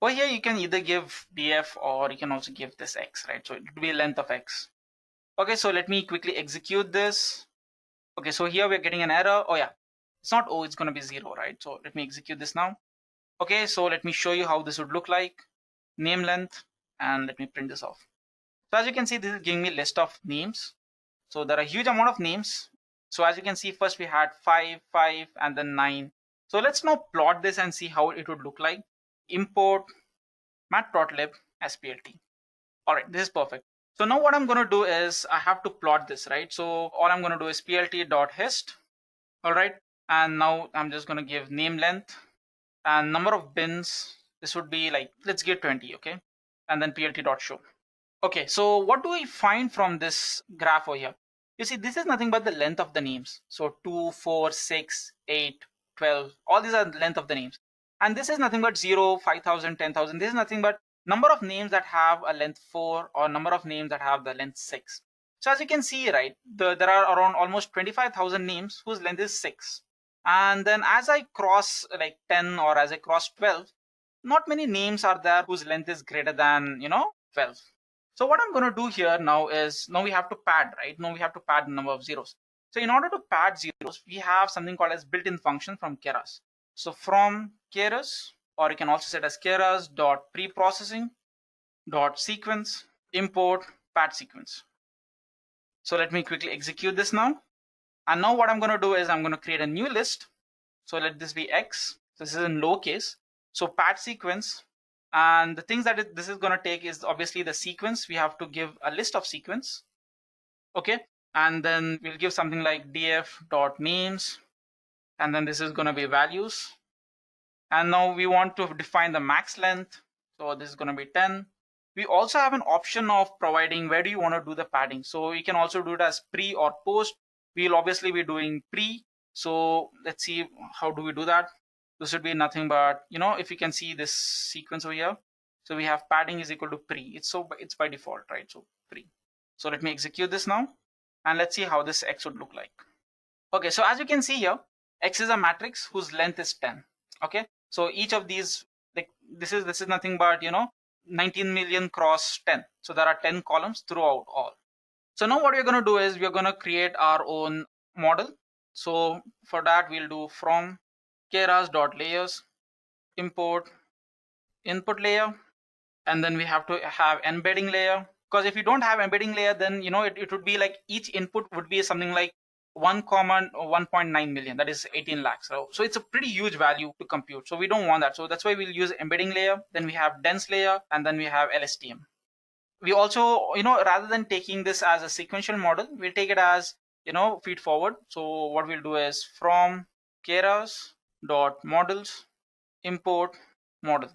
Over here you can either give df or you can also give this X, right? So it would be length of X. Okay, so let me quickly execute this. Okay, so here we're getting an error. Oh yeah, it's not O, it's going to be 0, right? So let me execute this now. Okay, so let me show you how this would look like. Name length, and let me print this off. So as you can see, this is giving me a list of names. So there are a huge amount of names. So as you can see, first we had 5, 5, and then 9. So let's now plot this and see how it would look like. Import matplotlib splt. All right, this is perfect. So now what I'm going to do is I have to plot this, right? So all I'm going to do is plt.hist. All right, and now I'm just going to give name length and number of bins. This would be like, let's give 20, okay? And then plt.show. Okay, so what do we find from this graph over here? You see, this is nothing but the length of the names. So 2, 4, 6, 8, 12, all these are the length of the names. And this is nothing but 0, 5,000, 10,000. This is nothing but number of names that have a length 4 or number of names that have the length 6. So as you can see, right, there are around almost 25,000 names whose length is 6. And then as I cross like 10 or as I cross 12, not many names are there whose length is greater than, 12. So what I'm going to do here now is, now we have to pad, right? Now we have to pad the number of zeros. So in order to pad zeros, we have something called as built-in function from Keras. So from Keras, or you can also set as Keras dot preprocessing dot sequence import pad sequence. So let me quickly execute this now. And now what I'm going to do is I'm going to create a new list. So let this be X. This is in lowercase. So pad sequence. And the things that this is going to take is obviously the sequence. We have to give a list of sequence. Okay. And then we'll give something like df.names. And then this is going to be values. And now we want to define the max length. So this is going to be 10. We also have an option of providing where do you want to do the padding. So you can also do it as pre or post. We'll obviously be doing pre. So let's see, how do we do that? This would be nothing but, if you can see this sequence over here. So we have padding is equal to pre. It's by default, right? So pre. So let me execute this now. And let's see how this X would look like. Okay, so as you can see here, X is a matrix whose length is 10. Okay, so each of these, like this is nothing but 19 million cross 10. So there are 10 columns throughout all. So now what we're going to do is we're going to create our own model. So for that we'll do from keras.layers import input layer, and then we have to have embedding layer, because if you don't have embedding layer, then it would be like each input would be something like 1.9 million, that is 18 lakhs. So it's a pretty huge value to compute. So we don't want that. So that's why we'll use embedding layer. Then we have dense layer, and then we have LSTM. We also, rather than taking this as a sequential model, we'll take it as, feed forward. So what we'll do is from keras.models import model.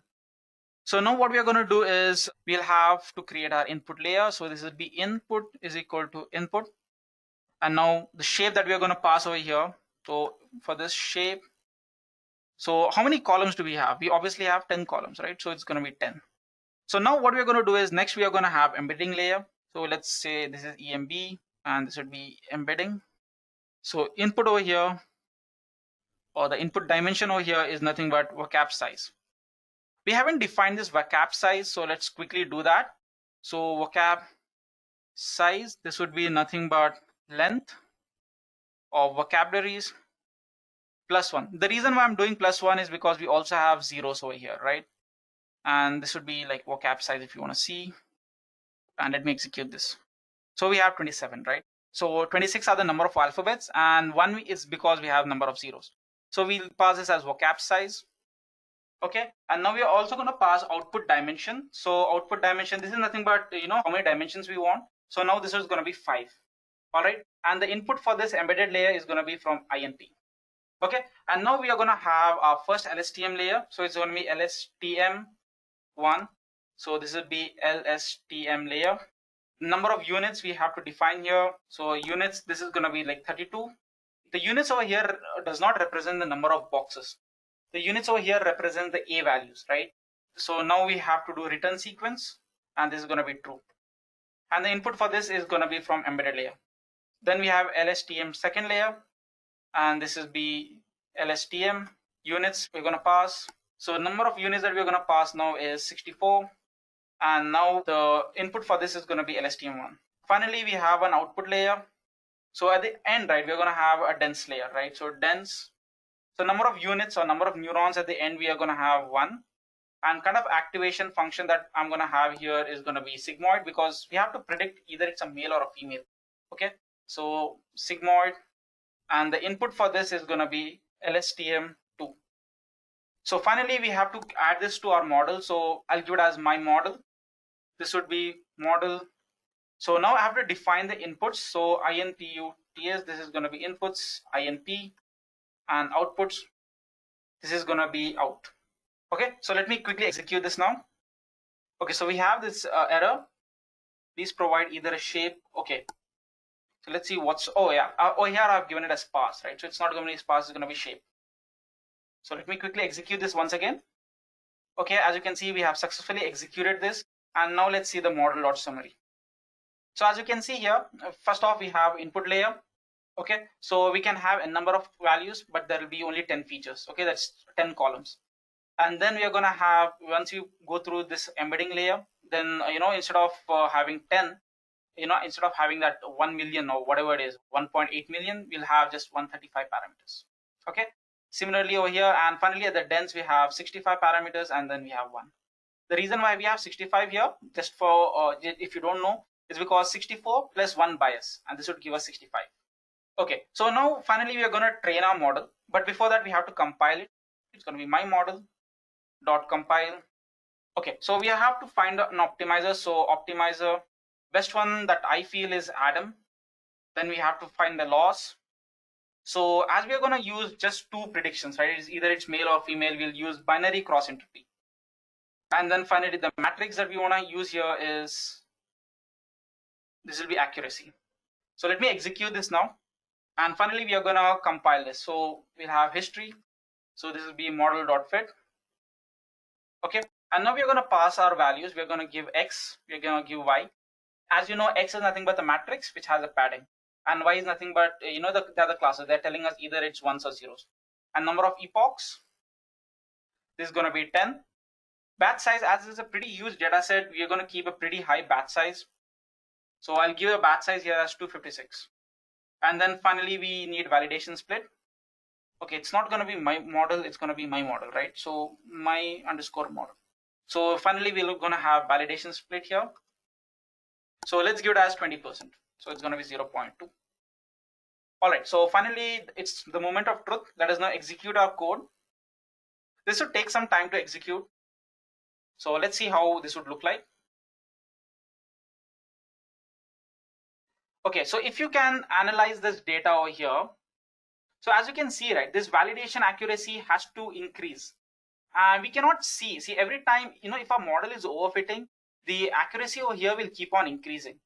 So now what we are going to do is we'll have to create our input layer. So this will be input is equal to input. And now the shape that we are going to pass over here. So for this shape, so how many columns do we have? We obviously have 10 columns, right? So it's going to be 10. So now what we're going to do is next we are going to have embedding layer. So let's say this is EMB and this would be embedding. So input over here, or the input dimension over here, is nothing but vocab size. We haven't defined this vocab size, so let's quickly do that. So vocab size, this would be nothing but length of vocabularies plus 1. The reason why I'm doing plus 1 is because we also have zeros over here, right? And this would be like vocab size if you want to see. And let me execute this. So we have 27, right? So 26 are the number of alphabets, and 1 is because we have number of zeros. So we'll pass this as vocab size. Okay, and now we are also going to pass output dimension. So output dimension, this is nothing but how many dimensions we want. So now this is going to be 5. All right, and the input for this embedded layer is going to be from INP. Okay, and now we are going to have our first LSTM layer. So it's going to be LSTM1. So this will be LSTM layer. Number of units we have to define here. So units, this is going to be like 32. The units over here does not represent the number of boxes. The units over here represent the A values, right? So now we have to do return sequence, and this is going to be true. And the input for this is going to be from embedded layer. Then we have LSTM second layer, and this is be LSTM units we're going to pass. So number of units that we're going to pass now is 64. And now the input for this is going to be LSTM1. Finally, we have an output layer. So at the end, right, we're going to have a dense layer, right? So dense. So number of units or number of neurons at the end, we are going to have 1. And kind of activation function that I'm going to have here is going to be sigmoid, because we have to predict either it's a male or a female. Okay, so sigmoid, and the input for this is going to be LSTM2. So finally, we have to add this to our model. So I'll give it as my model. This would be model. So now I have to define the inputs. So INPUTs, this is going to be inputs, INP, and outputs, this is going to be out. Okay, so let me quickly execute this now. Okay, so we have this error. Please provide either a shape. Okay, so let's see what's, oh yeah, here I've given it as sparse, right? So it's not going to be sparse, it's going to be shape. So let me quickly execute this once again. Okay, as you can see, we have successfully executed this. And now let's see the model.summary. So as you can see here, first off, we have input layer. Okay, so we can have a number of values, but there will be only 10 features. Okay, that's 10 columns. And then we are going to have, once you go through this embedding layer, then instead of having 10, instead of having that 1 million or whatever it is, 1.8 million, we'll have just 135 parameters. Okay, similarly over here, and finally at the dense we have 65 parameters, and then we have 1. The reason why we have 65 here, just for if you don't know, is because 64 plus 1 bias, and this would give us 65. Okay, so now finally we are going to train our model, but before that we have to compile it. It's going to be my model dot compile. Okay, so we have to find an optimizer. So optimizer, best one that I feel is Adam. Then we have to find the loss. So as we are going to use just 2 predictions, right? Either it's male or female, we'll use binary cross entropy. And then finally the matrix that we want to use here is, this will be accuracy. So let me execute this now. And finally, we are going to compile this. So we'll have history. So this will be model.fit. Okay. And now we are going to pass our values. We're going to give X. We're going to give Y. As you know, X is nothing but the matrix, which has a padding. And Y is nothing but, the other classes. They're telling us either it's ones or zeros. And number of epochs, this is going to be 10. Batch size, as this is a pretty huge data set, we are going to keep a pretty high batch size. So I'll give a batch size here as 256. And then finally, we need validation split. Okay, it's not going to be my model, it's going to be my model, right? So my underscore model. So finally, we're going to have validation split here. So let's give it as 20%. So it's going to be 0.2. All right, so finally, it's the moment of truth. Let us now execute our code. This would take some time to execute. So let's see how this would look like. Okay, so if you can analyze this data over here, so as you can see, right, this validation accuracy has to increase. And we cannot see every time, if our model is overfitting, the accuracy over here will keep on increasing.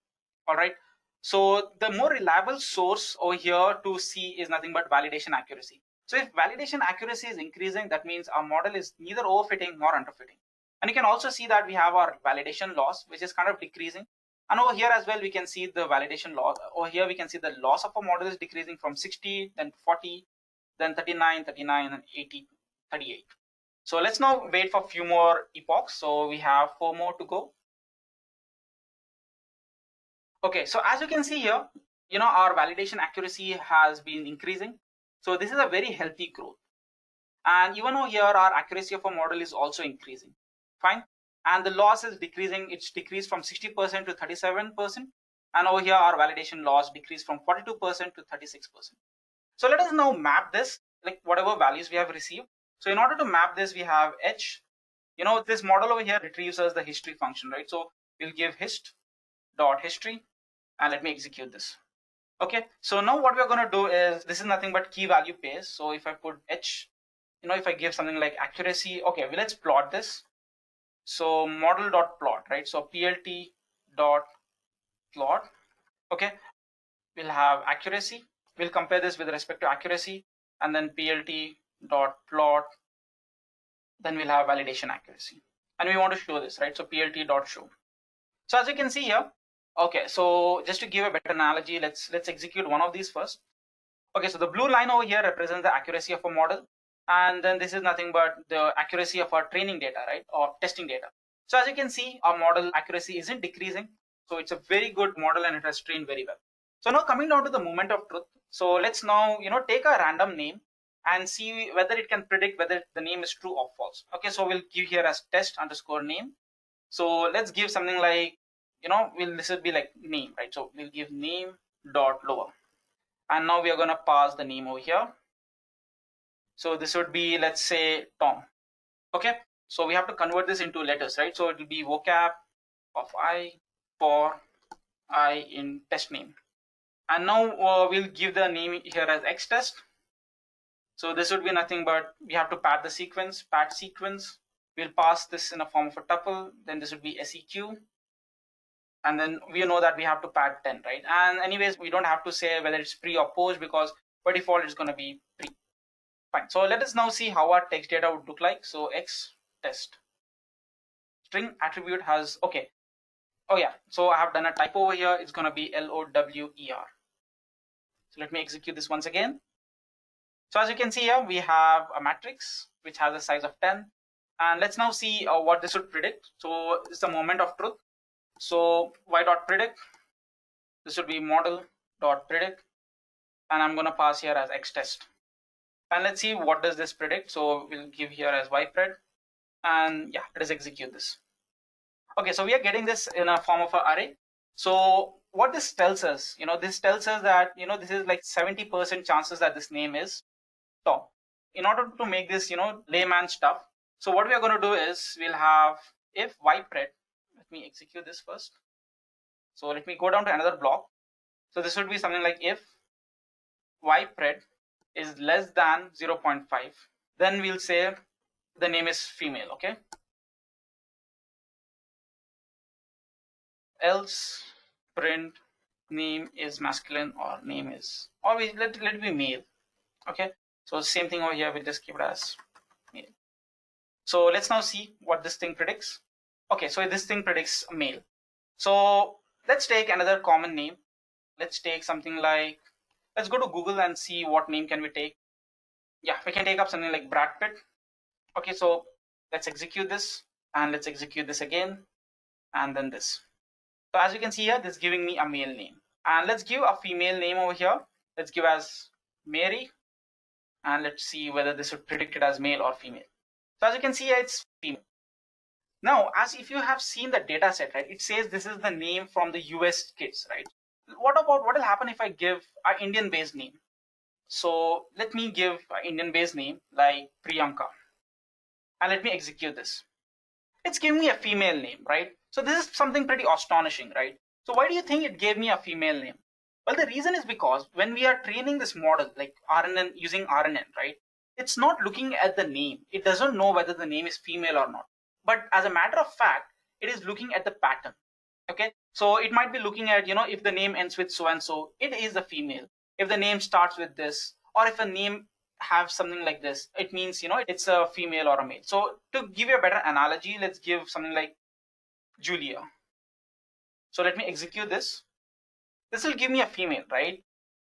All right. So the more reliable source over here to see is nothing but validation accuracy. So if validation accuracy is increasing, that means our model is neither overfitting nor underfitting. And you can also see that we have our validation loss, which is kind of decreasing. And over here as well, we can see the validation loss. Over here, we can see the loss of a model is decreasing from 60, then 40, then 39, 39, and 80, 38. So let's now wait for a few more epochs. So we have 4 more to go. Okay, so as you can see here, our validation accuracy has been increasing. So this is a very healthy growth. And even over here, our accuracy of a model is also increasing. Fine. And the loss is decreasing. It's decreased from 60% to 37%. And over here, our validation loss decreased from 42% to 36%. So let us now map this, like whatever values we have received. So in order to map this, we have h. This model over here retrieves us the history function, right? So we'll give hist.history, and let me execute this. Okay, so now what we're going to do is, this is nothing but key value paste. So if I put h, if I give something like accuracy, okay, well, let's plot this. So model.plot, right? So plt.plot. Okay, we'll have accuracy. We'll compare this with respect to accuracy, and then plt.plot. Then we'll have validation accuracy, and we want to show this, right? So plt.show. So as you can see here, okay, so just to give a better analogy, let's execute one of these first. Okay, so the blue line over here represents the accuracy of a model, and then this is nothing but the accuracy of our training data, right, or testing data. So as you can see, our model accuracy isn't decreasing, so it's a very good model and it has trained very well. So now coming down to the moment of truth. So let's now take a random name and see whether it can predict whether the name is true or false. Okay, so we'll give here as test_name. So let's give something like, this will be like name, right? So we'll give name.lower. And now we are going to pass the name over here. So this would be, let's say, Tom. Okay, so we have to convert this into letters, right? So it will be vocab of I for I in test name. And now we'll give the name here as xtest. So this would be nothing but we have to pad the sequence, pad sequence. We'll pass this in a form of a tuple. Then this would be seq. And then we know that we have to pad 10, right? And anyways, we don't have to say whether it's pre or post, because by default it's going to be pre. Fine. So let us now see how our text data would look like. So x test string attribute has, okay. Oh yeah, so I have done a typo over here. It's going to be LOWER. So let me execute this once again. So as you can see here, we have a matrix which has a size of 10. And let's now see what this would predict. So it's the moment of truth. So y.predict, this would be model.predict, and I'm going to pass here as xtest. And let's see what does this predict. So we'll give here as ypred, and yeah, let us execute this. Okay, so we are getting this in a form of an array. So what this tells us, this tells us that, this is like 70% chances that this name is Tom. In order to make this, layman stuff, so what we are going to do is we'll have if ypred. Let me execute this first. So let me go down to another block. So this would be something like if ypred is less than 0.5, then we'll say the name is female, okay? Else print name is masculine or name is, or let it be male, okay? So same thing over here, we'll just keep it as male. So let's now see what this thing predicts. Okay, so this thing predicts male. So let's take another common name. Let's take something like, let's go to Google and see what name can we take. Yeah, we can take up something like Brad Pitt. Okay, so let's execute this, and let's execute this again, and then this. So as you can see here, this is giving me a male name. And let's give a female name over here. Let's give as Mary, and let's see whether this would predict it as male or female. So as you can see here, it's female. Now, as if you have seen the data set, right, it says this is the name from the US kids, right? What will happen if I give an Indian based name? So let me give an Indian based name like Priyanka, and let me execute this. It's giving me a female name, right? So this is something pretty astonishing, right? So why do you think it gave me a female name? Well, the reason is because when we are training this model like RNN, using RNN, right, it's not looking at the name. It doesn't know whether the name is female or not. But as a matter of fact, it is looking at the pattern. Okay, so it might be looking at, if the name ends with so and so, it is a female. If the name starts with this, or if a name have something like this, it means, it's a female or a male. So to give you a better analogy, let's give something like Julia. So let me execute this. This will give me a female, right?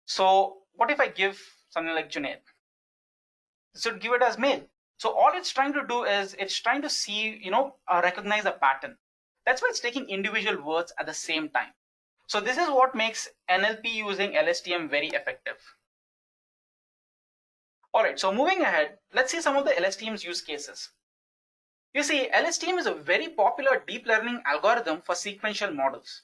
So what if I give something like Junaid? This would give it as male. So all it's trying to do is it's trying to see, recognize a pattern. That's why it's taking individual words at the same time. So this is what makes NLP using LSTM very effective. All right, so moving ahead, let's see some of the LSTM's use cases. You see, LSTM is a very popular deep learning algorithm for sequential models.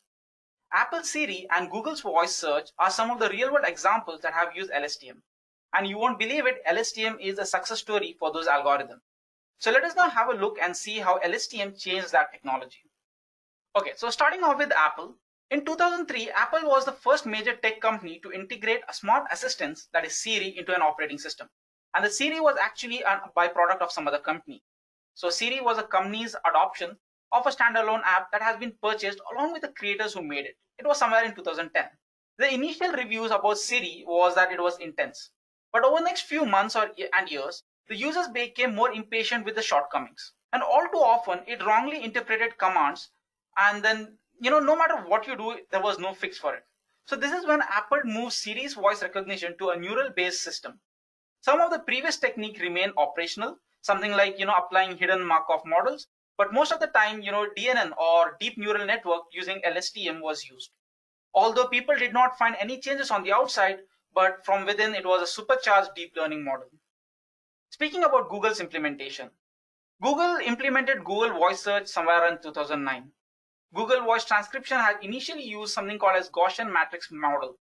Apple Siri and Google's voice search are some of the real-world examples that have used LSTM. And you won't believe it, LSTM is a success story for those algorithms. So let us now have a look and see how LSTM changed that technology. Okay, so starting off with Apple. In 2003, Apple was the first major tech company to integrate a smart assistant, that is Siri, into an operating system. And the Siri was actually a byproduct of some other company. So Siri was a company's adoption of a standalone app that has been purchased along with the creators who made it. It was somewhere in 2010. The initial reviews about Siri was that it was intense. But over the next few months and years, the users became more impatient with the shortcomings. And all too often, it wrongly interpreted commands. And then, no matter what you do, there was no fix for it. So this is when Apple moved Siri's voice recognition to a neural-based system. Some of the previous techniques remain operational, something like, applying hidden Markov models. But most of the time, DNN or deep neural network using LSTM was used. Although people did not find any changes on the outside, but from within, it was a supercharged deep learning model. Speaking about Google's implementation, Google implemented Google Voice Search somewhere in 2009. Google Voice Transcription had initially used something called as Gaussian matrix model.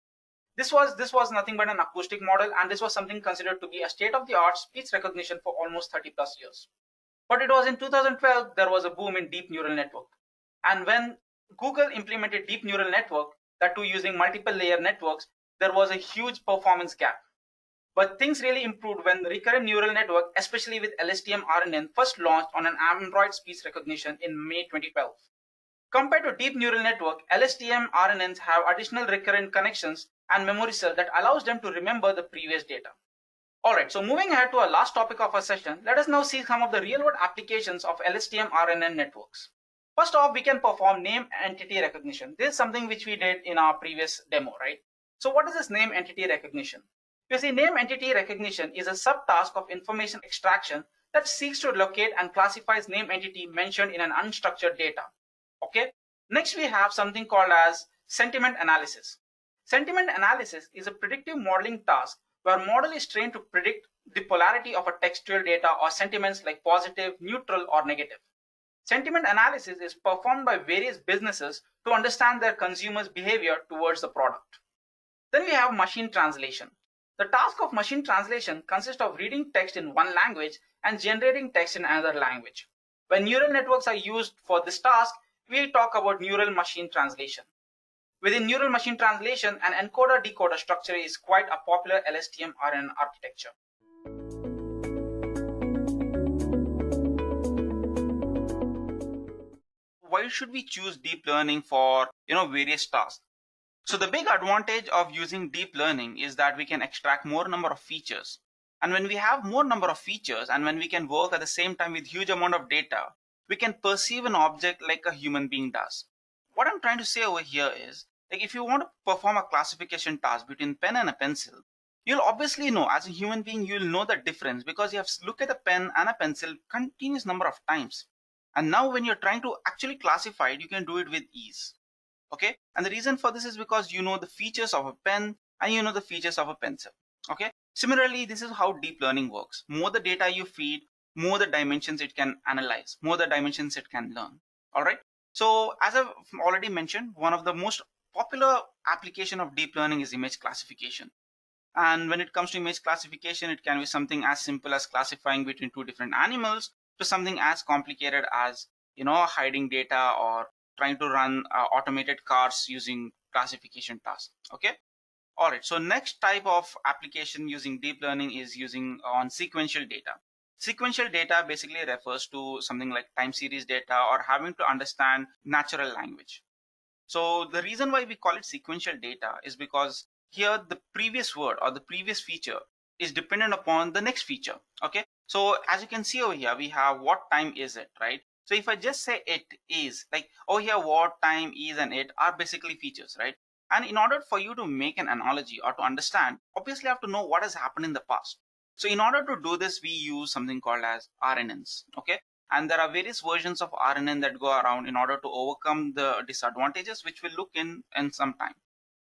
This was nothing but an acoustic model, and this was something considered to be a state-of-the-art speech recognition for almost 30 plus years. But it was in 2012, there was a boom in deep neural network. And when Google implemented deep neural network, that too using multiple layer networks, there was a huge performance gap. But things really improved when the recurrent neural network, especially with LSTM RNN, first launched on an Android speech recognition in May 2012. Compared to deep neural network, LSTM RNNs have additional recurrent connections and memory cell that allows them to remember the previous data. Alright, so moving ahead to our last topic of our session, let us now see some of the real-world applications of LSTM RNN networks. First off, we can perform name entity recognition. This is something which we did in our previous demo, right? So what is this name entity recognition? You see, name entity recognition is a subtask of information extraction that seeks to locate and classifies name entity mentioned in an unstructured data. Okay. Next, we have something called as sentiment analysis. Sentiment analysis is a predictive modeling task where model is trained to predict the polarity of a textual data or sentiments like positive, neutral, or negative. Sentiment analysis is performed by various businesses to understand their consumers' behavior towards the product. Then we have machine translation. The task of machine translation consists of reading text in one language and generating text in another language. When neural networks are used for this task, we talk about neural machine translation. Within neural machine translation, an encoder-decoder structure is quite a popular LSTM RNN architecture. Why should we choose deep learning for various tasks? So the big advantage of using deep learning is that we can extract more number of features. And when we have more number of features and when we can work at the same time with huge amount of data, we can perceive an object like a human being does. What I'm trying to say over here is, like, if you want to perform a classification task between pen and a pencil, you'll obviously know, as a human being, you'll know the difference because you have looked at a pen and a pencil continuous number of times. And now when you're trying to actually classify it, you can do it with ease. Okay, and the reason for this is because you know the features of a pen and you know the features of a pencil. Okay, similarly, this is how deep learning works. More the data you feed, more the dimensions it can analyze, more the dimensions it can learn. All right, so as I've already mentioned, one of the most popular application of deep learning is image classification. And when it comes to image classification, it can be something as simple as classifying between two different animals to something as complicated as hiding data or trying to run automated cars using classification tasks. Okay. All right, so next type of application using deep learning is using on sequential data. Sequential data basically refers to something like time series data or having to understand natural language. So the reason why we call it sequential data is because here the previous word or the previous feature is dependent upon the next feature. Okay, so as you can see over here, we have what time is it, right? So if I just say it is, like over here, what time is and it are basically features, right? And in order for you to make an analogy or to understand, obviously you have to know what has happened in the past. So in order to do this, we use something called as RNNs. Okay, and there are various versions of RNN that go around in order to overcome the disadvantages, which we'll look in some time.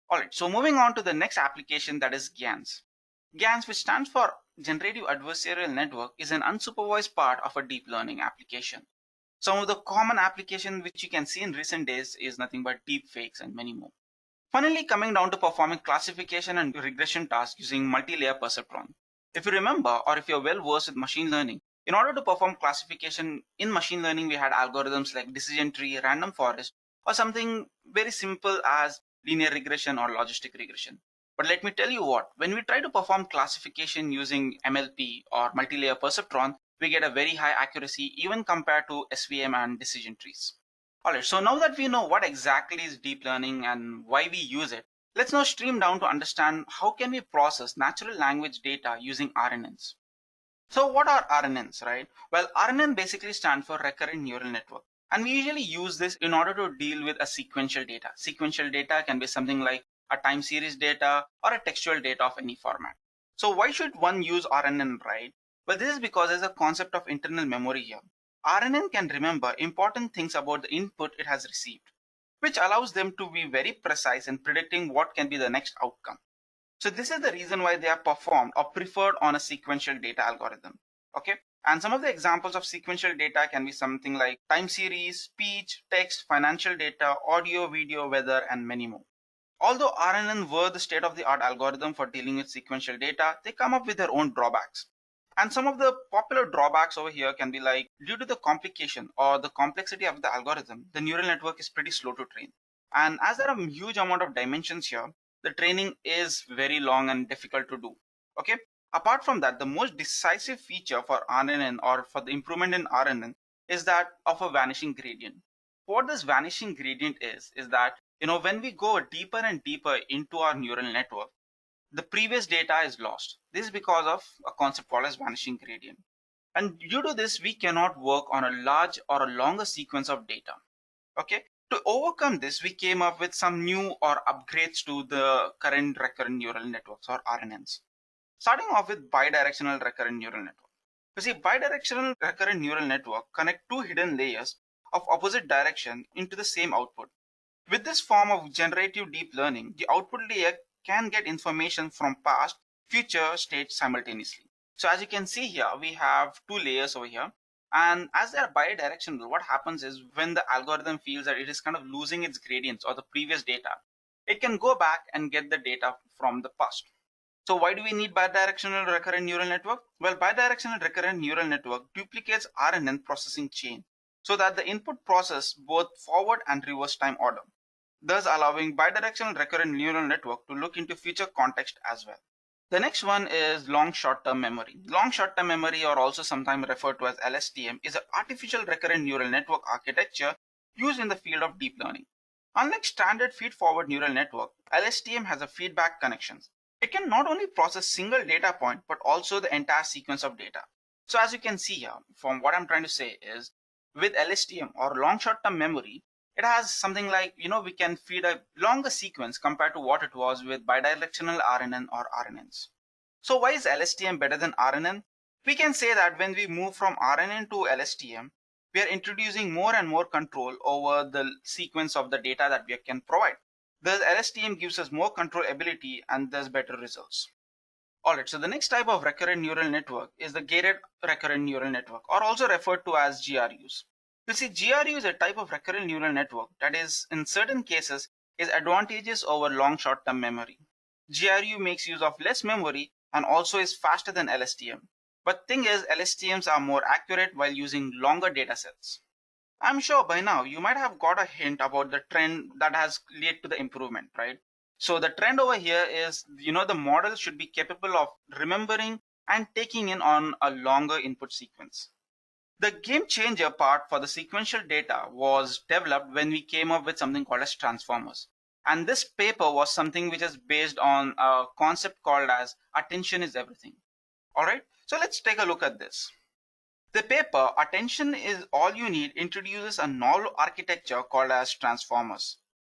All right, so moving on to the next application, that is GANs. GANs, which stands for Generative Adversarial Network, is an unsupervised part of a deep learning application. Some of the common applications which you can see in recent days is nothing but deep fakes and many more. Finally, coming down to performing classification and regression tasks using multi-layer perceptron. If you remember, or if you're well versed with machine learning, in order to perform classification in machine learning, we had algorithms like decision tree, random forest, or something very simple as linear regression or logistic regression. But let me tell you what, when we try to perform classification using MLP or multi-layer perceptron, we get a very high accuracy even compared to SVM and decision trees. Alright, so now that we know what exactly is deep learning and why we use it, let's now stream down to understand how can we process natural language data using RNNs. So what are RNNs, right? Well, RNN basically stands for Recurrent Neural Network. And we usually use this in order to deal with a sequential data. Sequential data can be something like a time series data or a textual data of any format. So why should one use RNN, right? Well, this is because there's a concept of internal memory here. RNN can remember important things about the input it has received, which allows them to be very precise in predicting what can be the next outcome. So this is the reason why they are performed or preferred on a sequential data algorithm. Okay, and some of the examples of sequential data can be something like time series, speech, text, financial data, audio, video, weather, and many more. Although RNN were the state-of-the-art algorithm for dealing with sequential data, they come up with their own drawbacks. And some of the popular drawbacks over here can be like, due to the complication or the complexity of the algorithm, the neural network is pretty slow to train. And as there are a huge amount of dimensions here, the training is very long and difficult to do. Okay. Apart from that, the most decisive feature for RNN or for the improvement in RNN is that of a vanishing gradient. What this vanishing gradient is that, when we go deeper and deeper into our neural network, the previous data is lost. This is because of a concept called as vanishing gradient. And due to this, we cannot work on a large or a longer sequence of data. Okay. To overcome this, we came up with some new or upgrades to the current recurrent neural networks or RNNs. Starting off with bidirectional recurrent neural network. You see, bidirectional recurrent neural network connect two hidden layers of opposite direction into the same output. With this form of generative deep learning, the output layer can get information from past, future states simultaneously. So as you can see here, we have two layers over here. And as they are bidirectional, what happens is when the algorithm feels that it is kind of losing its gradients or the previous data, it can go back and get the data from the past. So why do we need bidirectional recurrent neural network? Well, bidirectional recurrent neural network duplicates RNN processing chain so that the input process both forward and reverse time order, thus allowing bidirectional recurrent neural network to look into future context as well. The next one is long short-term memory. Long short-term memory, or also sometimes referred to as LSTM, is an artificial recurrent neural network architecture used in the field of deep learning. Unlike standard feed-forward neural network, LSTM has a feedback connections. It can not only process single data point, but also the entire sequence of data. So as you can see here, from what I'm trying to say is, with LSTM or long short-term memory, it has something like, we can feed a longer sequence compared to what it was with bidirectional RNN or RNNs. So why is LSTM better than RNN? We can say that when we move from RNN to LSTM, we are introducing more and more control over the sequence of the data that we can provide. Thus, LSTM gives us more control ability and thus better results. Alright, so the next type of recurrent neural network is the gated recurrent neural network, or also referred to as GRUs. You see, GRU is a type of recurrent neural network that is, in certain cases, is advantageous over long short-term memory. GRU makes use of less memory and also is faster than LSTM. But thing is, LSTMs are more accurate while using longer data sets. I'm sure by now you might have got a hint about the trend that has led to the improvement, right? So the trend over here is, the model should be capable of remembering and taking in on a longer input sequence. The game changer part for the sequential data was developed when we came up with something called as transformers. And this paper was something which is based on a concept called as attention is everything. All right, so let's take a look at this. The paper Attention is All You Need introduces a novel architecture called as transformers.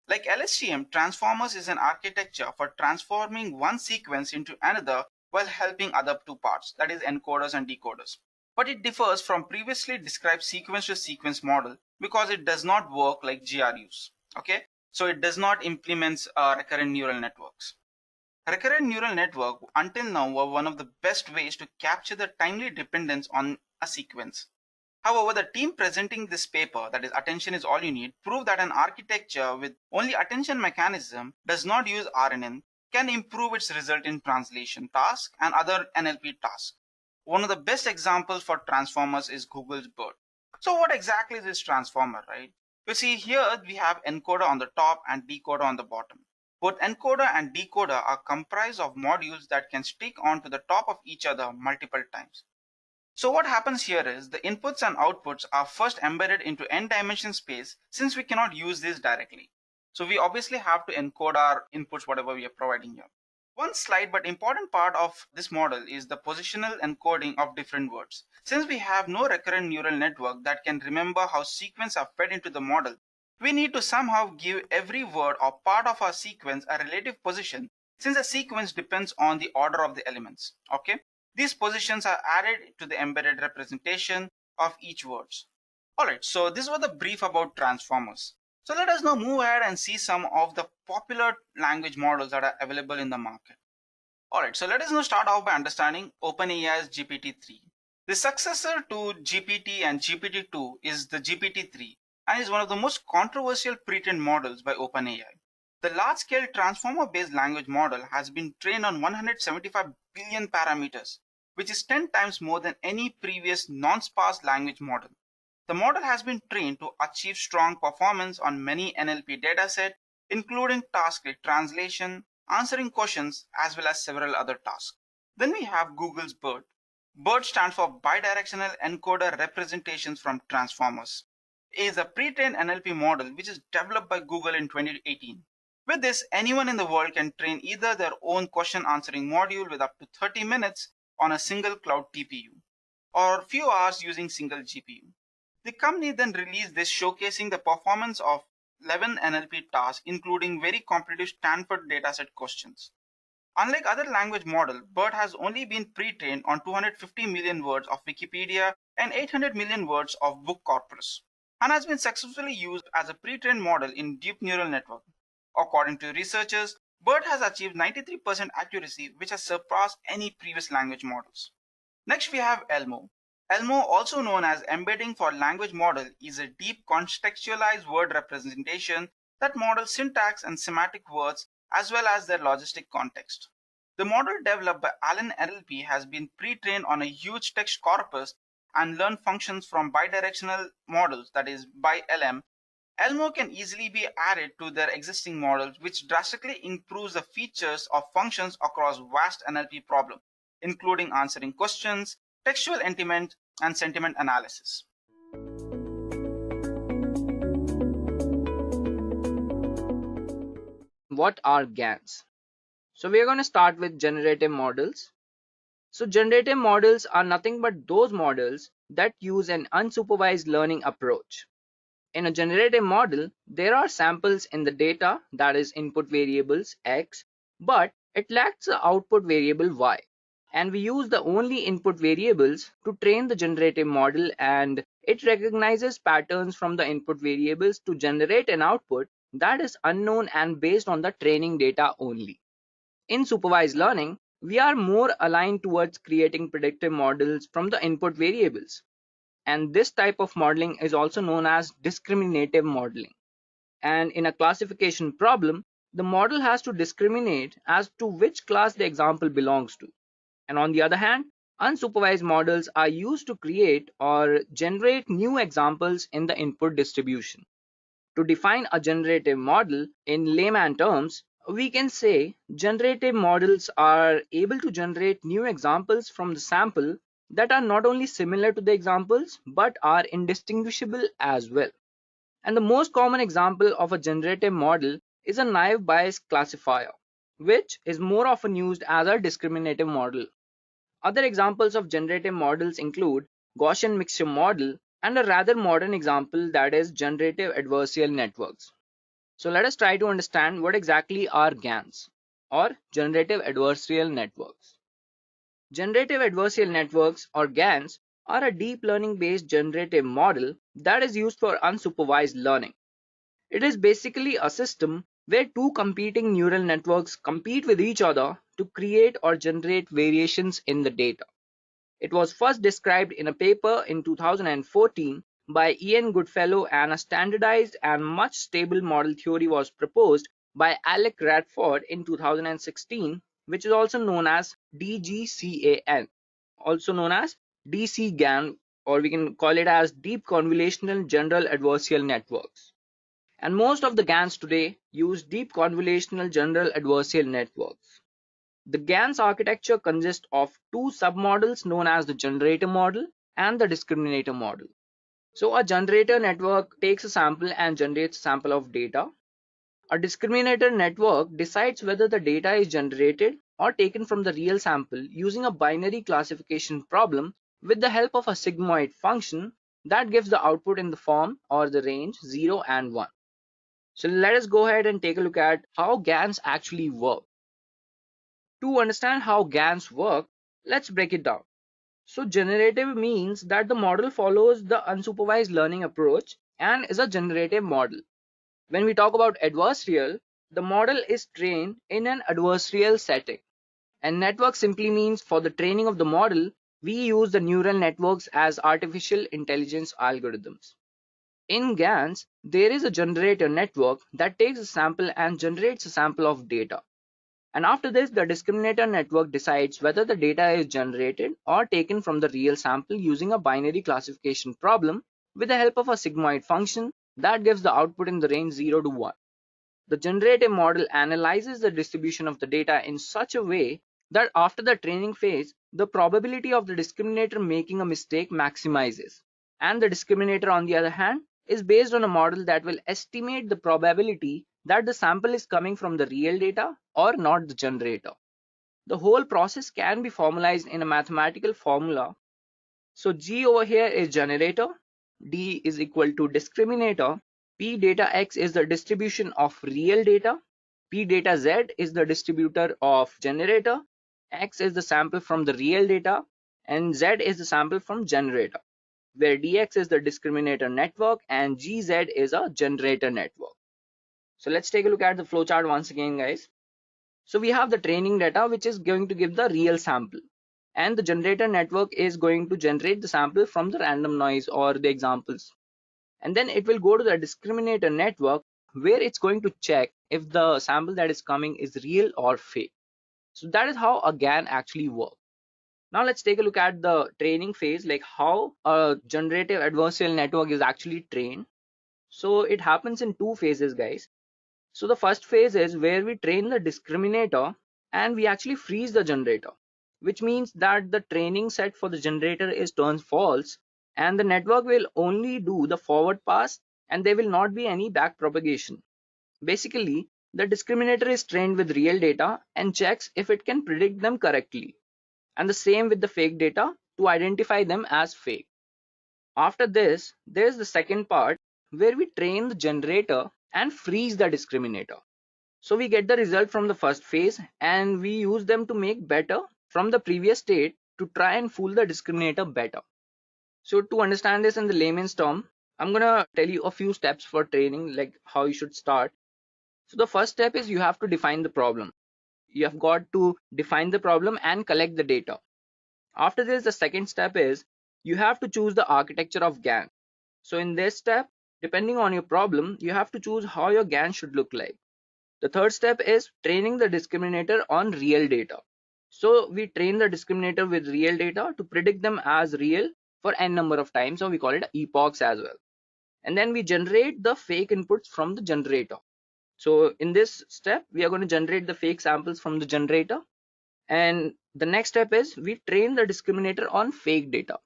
Like LSTM, transformers is an architecture for transforming one sequence into another while helping other two parts, that is encoders and decoders. But it differs from previously described sequence to sequence model because it does not work like GRUs. Okay, so it does not implement recurrent neural networks. Recurrent neural network until now were one of the best ways to capture the timely dependence on a sequence. However, the team presenting this paper, that is Attention is All You Need, proved that an architecture with only attention mechanism does not use RNN can improve its result in translation tasks and other NLP tasks. One of the best examples for transformers is Google's BERT. So what exactly is this transformer, right? You see here we have encoder on the top and decoder on the bottom. Both encoder and decoder are comprised of modules that can stick onto the top of each other multiple times. So what happens here is the inputs and outputs are first embedded into n dimension space since we cannot use this directly. So we obviously have to encode our inputs, whatever we are providing here. One slight but important part of this model is the positional encoding of different words. Since we have no recurrent neural network that can remember how sequences are fed into the model, we need to somehow give every word or part of our sequence a relative position since a sequence depends on the order of the elements. Okay, these positions are added to the embedded representation of each words. Alright, so this was the brief about transformers. So let us now move ahead and see some of the popular language models that are available in the market. Alright, so let us now start off by understanding OpenAI's GPT-3. The successor to GPT and GPT-2 is the GPT-3 and is one of the most controversial pre-trained models by OpenAI. The large-scale transformer-based language model has been trained on 175 billion parameters, which is 10 times more than any previous non-sparse language model. The model has been trained to achieve strong performance on many NLP datasets, including tasks like translation, answering questions, as well as several other tasks. Then we have Google's BERT. BERT stands for Bidirectional Encoder Representations from Transformers. It is a pre-trained NLP model which is developed by Google in 2018. With this, anyone in the world can train either their own question answering module with up to 30 minutes on a single cloud TPU, or few hours using single GPU. The company then released this showcasing the performance of 11 NLP tasks, including very competitive Stanford dataset questions. Unlike other language models, BERT has only been pre-trained on 250 million words of Wikipedia and 800 million words of book corpus, and has been successfully used as a pre-trained model in deep neural network. According to researchers, BERT has achieved 93% accuracy, which has surpassed any previous language models. Next, we have ELMO. ELMO, also known as Embedding for Language Model, is a deep contextualized word representation that models syntax and semantic words as well as their logistic context. The model developed by Allen NLP has been pre-trained on a huge text corpus and learned functions from bidirectional models, that is BiLM. ELMO can easily be added to their existing models, which drastically improves the features of functions across vast NLP problems, including answering questions, textual intent, and sentiment analysis. What are GANs? So we're going to start with generative models. So generative models are nothing but those models that use an unsupervised learning approach. In a generative model, there are samples in the data, that is input variables x, but it lacks the output variable y. And we use the only input variables to train the generative model, and it recognizes patterns from the input variables to generate an output that is unknown and based on the training data only. In supervised learning, we are more aligned towards creating predictive models from the input variables. And this type of modeling is also known as discriminative modeling. And in a classification problem, the model has to discriminate as to which class the example belongs to. And on the other hand, unsupervised models are used to create or generate new examples in the input distribution. To define a generative model in layman terms, We can say generative models are able to generate new examples from the sample that are not only similar to the examples but are indistinguishable as well. And the most common example of a generative model is a naive Bayes classifier, which is more often used as a discriminative model. Other examples of generative models include Gaussian mixture model and a rather modern example, that is generative adversarial networks. So let us try to understand what exactly are GANs, or generative adversarial networks. Generative adversarial networks, or GANs, are a deep learning based generative model that is used for unsupervised learning. It is basically a system where two competing neural networks compete with each other to create or generate variations in the data. It was first described in a paper in 2014 by Ian Goodfellow, and a standardized and much stable model theory was proposed by Alec Radford in 2016, which is also known as DGCAN, also known as DCGAN, or we can call it as Deep Convolutional General Adversarial Networks. And most of the GANs today use Deep Convolutional General Adversarial Networks. The GAN's architecture consists of two submodels known as the generator model and the discriminator model. So a generator network takes a sample and generates a sample of data. A discriminator network decides whether the data is generated or taken from the real sample using a binary classification problem with the help of a sigmoid function that gives the output in the form or the range 0 and 1. So let us go ahead and take a look at how GANs actually work. To understand how GANs work, let's break it down. So generative means that the model follows the unsupervised learning approach and is a generative model. When we talk about adversarial, the model is trained in an adversarial setting. And network simply means for the training of the model, we use the neural networks as artificial intelligence algorithms. In GANs, there is a generator network that takes a sample and generates a sample of data. And after this, the discriminator network decides whether the data is generated or taken from the real sample using a binary classification problem with the help of a sigmoid function that gives the output in the range 0 to 1. The generative model analyzes the distribution of the data in such a way that after the training phase, the probability of the discriminator making a mistake maximizes. And the discriminator, on the other hand, is based on a model that will estimate the probability that the sample is coming from the real data or not the generator. The whole process can be formalized in a mathematical formula. So G over here is generator, D is equal to discriminator, P data X is the distribution of real data, P data Z is the distributor of generator, X is the sample from the real data, and Z is the sample from generator, where DX is the discriminator network and GZ is a generator network. So let's take a look at the flowchart once again, guys. So we have the training data, which is going to give the real sample, and the generator network is going to generate the sample from the random noise or the examples. And then it will go to the discriminator network, where it's going to check if the sample that is coming is real or fake. So that is how a GAN actually works. Now let's take a look at the training phase, like how a generative adversarial network is actually trained. So it happens in two phases, guys. So the first phase is where we train the discriminator and we actually freeze the generator, which means that the training set for the generator is turned false and the network will only do the forward pass and there will not be any back propagation. Basically, the discriminator is trained with real data and checks if it can predict them correctly. And the same with the fake data to identify them as fake. After this, there's the second part where we train the generator and freeze the discriminator. So we get the result from the first phase and we use them to make better from the previous state to try and fool the discriminator better. So to understand this in the layman's term, I'm gonna tell you a few steps for training, like how you should start. So the first step is you have to define the problem. You have got to define the problem and collect the data. After this, the second step is you have to choose the architecture of GAN. So in this step, depending on your problem, you have to choose how your GAN should look like. The third step is training the discriminator on real data. So we train the discriminator with real data to predict them as real for n number of times, so we call it epochs as well. And then we generate the fake inputs from the generator. So in this step, we are going to generate the fake samples from the generator. And the next step is we train the discriminator on fake data.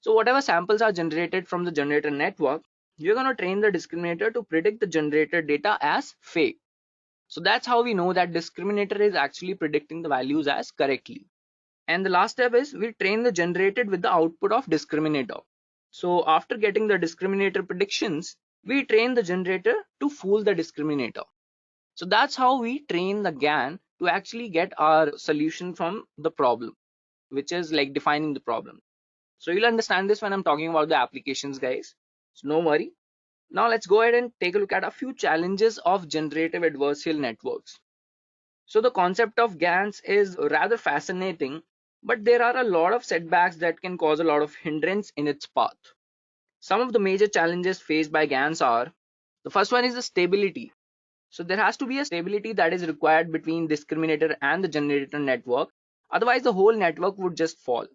So whatever samples are generated from the generator network, you're going to train the discriminator to predict the generated data as fake. So that's how we know that discriminator is actually predicting the values as correctly. And the last step is we train the generated with the output of discriminator. So after getting the discriminator predictions, we train the generator to fool the discriminator. So that's how we train the GAN to actually get our solution from the problem, which is like defining the problem. So you'll understand this when I'm talking about the applications, guys. So no worry. Now let's go ahead and take a look at a few challenges of generative adversarial networks. So the concept of GANs is rather fascinating, but there are a lot of setbacks that can cause a lot of hindrance in its path. Some of the major challenges faced by GANs are, the first one is the stability. So there has to be a stability that is required between discriminator and the generator network. Otherwise, the whole network would just fall.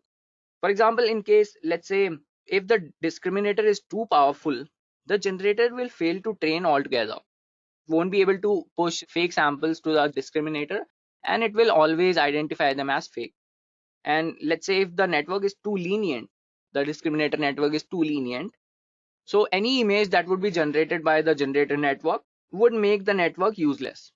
For example, in case, let's say, if the discriminator is too powerful, the generator will fail to train altogether. Won't be able to push fake samples to the discriminator, and it will always identify them as fake. And let's say if the network is too lenient, the discriminator network is too lenient, so any image that would be generated by the generator network would make the network useless.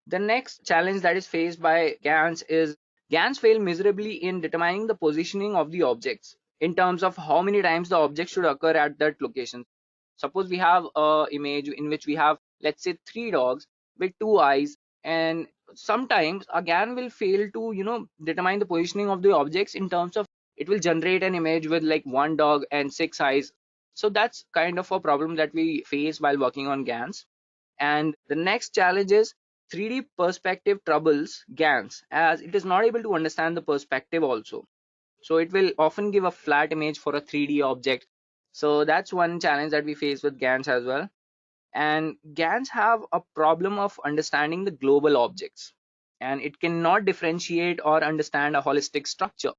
The next challenge that is faced by GANs is GANs fail miserably in determining the positioning of the objects in terms of how many times the object should occur at that location. Suppose we have a image in which we have, let's say, 3 dogs with 2 eyes, and sometimes a GAN will fail to determine the positioning of the objects in terms of it will generate an image with like 1 dog and 6 eyes. So that's kind of a problem that we face while working on GANs. And the next challenge is 3D perspective troubles GANs, as it is not able to understand the perspective also. So it will often give a flat image for a 3D object. So that's one challenge that we face with GANs as well. And GANs have a problem of understanding the global objects, and it cannot differentiate or understand a holistic structure.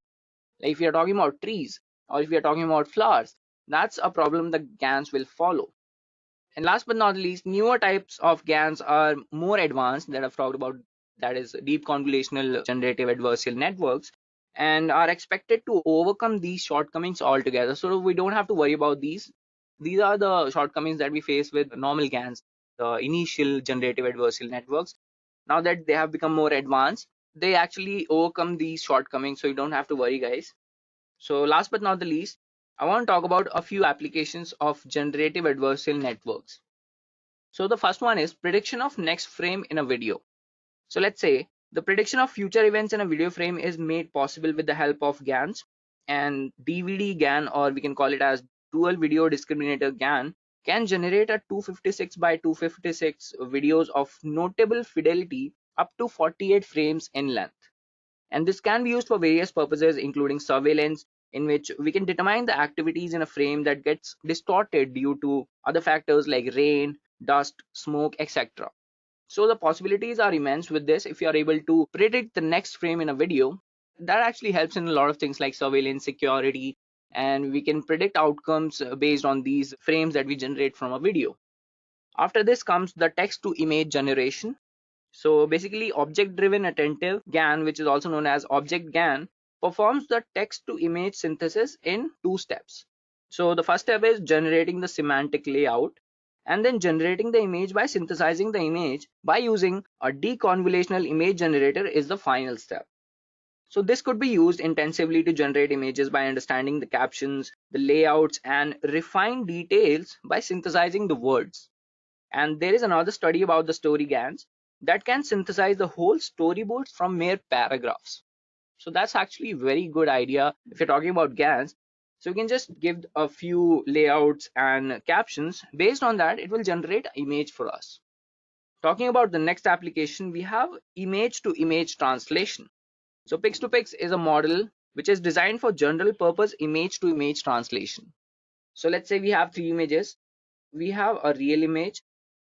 Like if you're talking about trees or if you're talking about flowers, that's a problem the GANs will follow. And last but not least, newer types of GANs are more advanced that I've talked about, that is deep convolutional generative adversarial networks, and are expected to overcome these shortcomings altogether. So we don't have to worry about these. These are the shortcomings that we face with normal GANs, the initial generative adversarial networks. Now that they have become more advanced, they actually overcome these shortcomings, so you don't have to worry, guys. So last but not the least, I want to talk about a few applications of generative adversarial networks. So the first one is prediction of next frame in a video. So let's say the prediction of future events in a video frame is made possible with the help of GANs, and DVD GAN, or we can call it as dual video discriminator GAN, can generate a 256 by 256 videos of notable fidelity up to 48 frames in length. And this can be used for various purposes, including surveillance, in which we can determine the activities in a frame that gets distorted due to other factors like rain, dust, smoke, etc. So the possibilities are immense with this. If you are able to predict the next frame in a video, that actually helps in a lot of things like surveillance, security, and we can predict outcomes based on these frames that we generate from a video. After this comes the text to image generation. So basically, object-driven attentive GAN, which is also known as object GAN, performs the text-to-image synthesis in 2 steps. So the first step is generating the semantic layout, and then generating the image by synthesizing the image by using a deconvolutional image generator is the final step. So this could be used intensively to generate images by understanding the captions, the layouts, and refine details by synthesizing the words. And there is another study about the story GANs that can synthesize the whole storyboards from mere paragraphs. So that's actually a very good idea if you're talking about GANs. So you can just give a few layouts and captions. Based on that, it will generate an image for us. Talking about the next application, we have image to image translation. So Pix2Pix is a model which is designed for general purpose image to image translation. So let's say we have 3 images. We have a real image,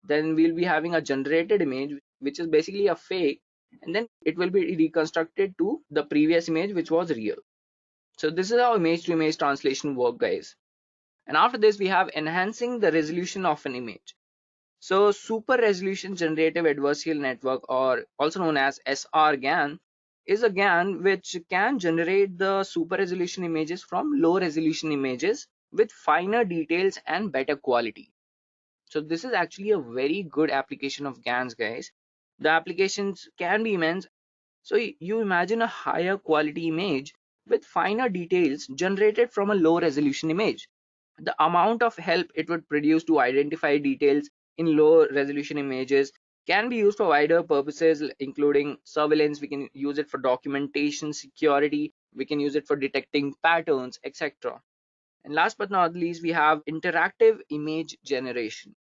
then we'll be having a generated image, which is basically a fake, and then it will be reconstructed to the previous image, which was real. So this is how image to image translation works, guys. And after this, we have enhancing the resolution of an image. So super resolution generative adversarial network, or also known as SR-GAN, is a GAN which can generate the super resolution images from low resolution images with finer details and better quality. So this is actually a very good application of GANs, guys. The applications can be immense. So you imagine a higher quality image with finer details generated from a low resolution image. The amount of help it would produce to identify details in low resolution images can be used for wider purposes, including surveillance. We can use it for documentation, security. We can use it for detecting patterns, etc. And last but not least, we have interactive image generation.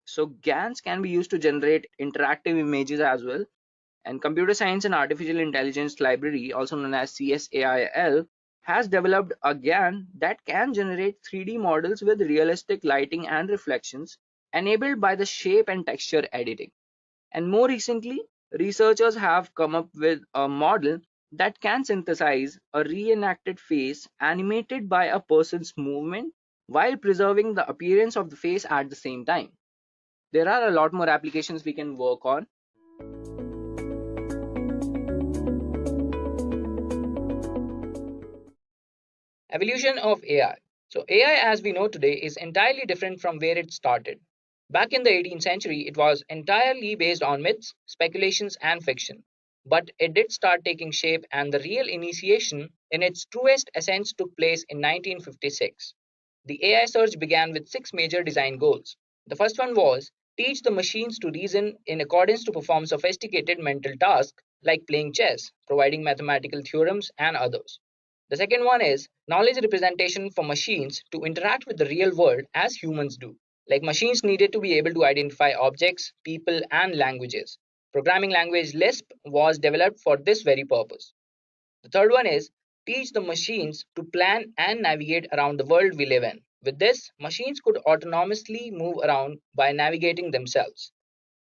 So GANs can be used to generate interactive images as well. And Computer Science and Artificial Intelligence Library, also known as CSAIL, has developed a GAN that can generate 3D models with realistic lighting and reflections enabled by the shape and texture editing. And more recently, researchers have come up with a model that can synthesize a reenacted face animated by a person's movement while preserving the appearance of the face at the same time. There are a lot more applications we can work on. Evolution of AI. So AI as we know today is entirely different from where it started. Back in the 18th century, it was entirely based on myths, speculations, and fiction. But it did start taking shape, and the real initiation in its truest essence took place in 1956. The AI surge began with six major design goals. The first one was teach the machines to reason in accordance to perform sophisticated mental tasks like playing chess, providing mathematical theorems, and others. The second one is knowledge representation for machines to interact with the real world as humans do. Like machines needed to be able to identify objects, people, and languages. Programming language Lisp was developed for this very purpose. The third one is teach the machines to plan and navigate around the world we live in. With this, machines could autonomously move around by navigating themselves.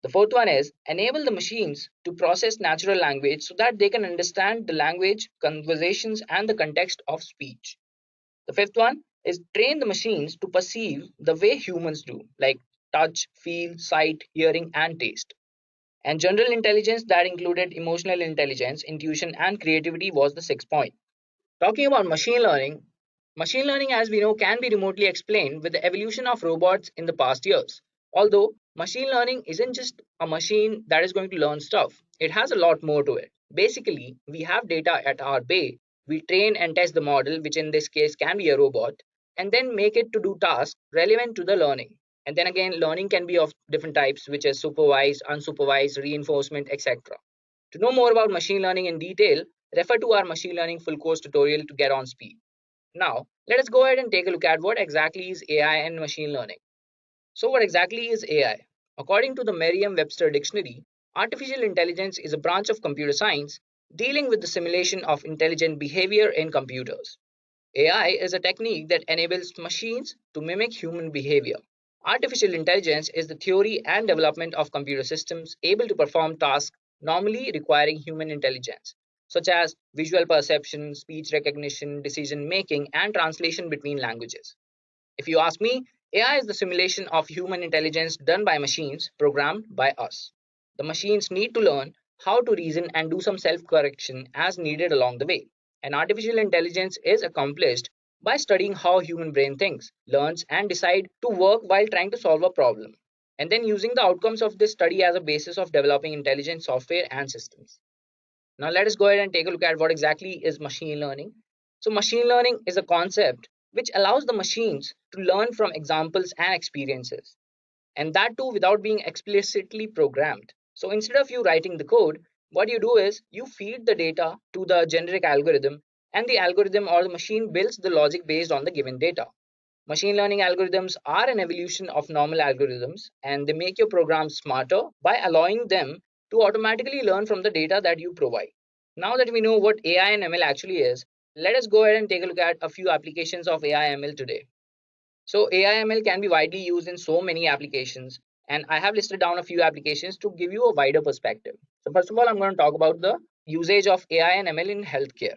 The fourth one is enable the machines to process natural language so that they can understand the language, conversations, and the context of speech. The fifth one is train the machines to perceive the way humans do, like touch, feel, sight, hearing, and taste. And general intelligence that included emotional intelligence, intuition, and creativity was the sixth point. Talking about machine learning as we know can be remotely explained with the evolution of robots in the past years. Although machine learning isn't just a machine that is going to learn stuff, it has a lot more to it. Basically, we have data at our bay, we train and test the model, which in this case can be a robot, and then make it to do tasks relevant to the learning. And then again, learning can be of different types, which is supervised, unsupervised, reinforcement, etc. To know more about machine learning in detail, refer to our machine learning full course tutorial to get on speed. Now, let us go ahead and take a look at what exactly is AI and machine learning. So, what exactly is AI? According to the Merriam-Webster dictionary, artificial intelligence is a branch of computer science dealing with the simulation of intelligent behavior in computers. AI is a technique that enables machines to mimic human behavior. Artificial intelligence is the theory and development of computer systems able to perform tasks normally requiring human intelligence, such as visual perception, speech recognition, decision making, and translation between languages. If you ask me, AI is the simulation of human intelligence done by machines programmed by us. The machines need to learn how to reason and do some self correction as needed along the way. And artificial intelligence is accomplished by studying how human brain thinks, learns, and decide to work while trying to solve a problem, and then using the outcomes of this study as a basis of developing intelligent software and systems. Now let us go ahead and take a look at what exactly is machine learning. So machine learning is a concept which allows the machines to learn from examples and experiences, and that too without being explicitly programmed. So instead of you writing the code, what you do is you feed the data to the generic algorithm, and the algorithm or the machine builds the logic based on the given data. Machine learning algorithms are an evolution of normal algorithms, and they make your program smarter by allowing them to automatically learn from the data that you provide. Now that we know what AI and ML actually is, let us go ahead and take a look at a few applications of AI ML today. So AI ML can be widely used in so many applications, and I have listed down a few applications to give you a wider perspective. So first of all, I'm going to talk about the usage of AI and ML in healthcare.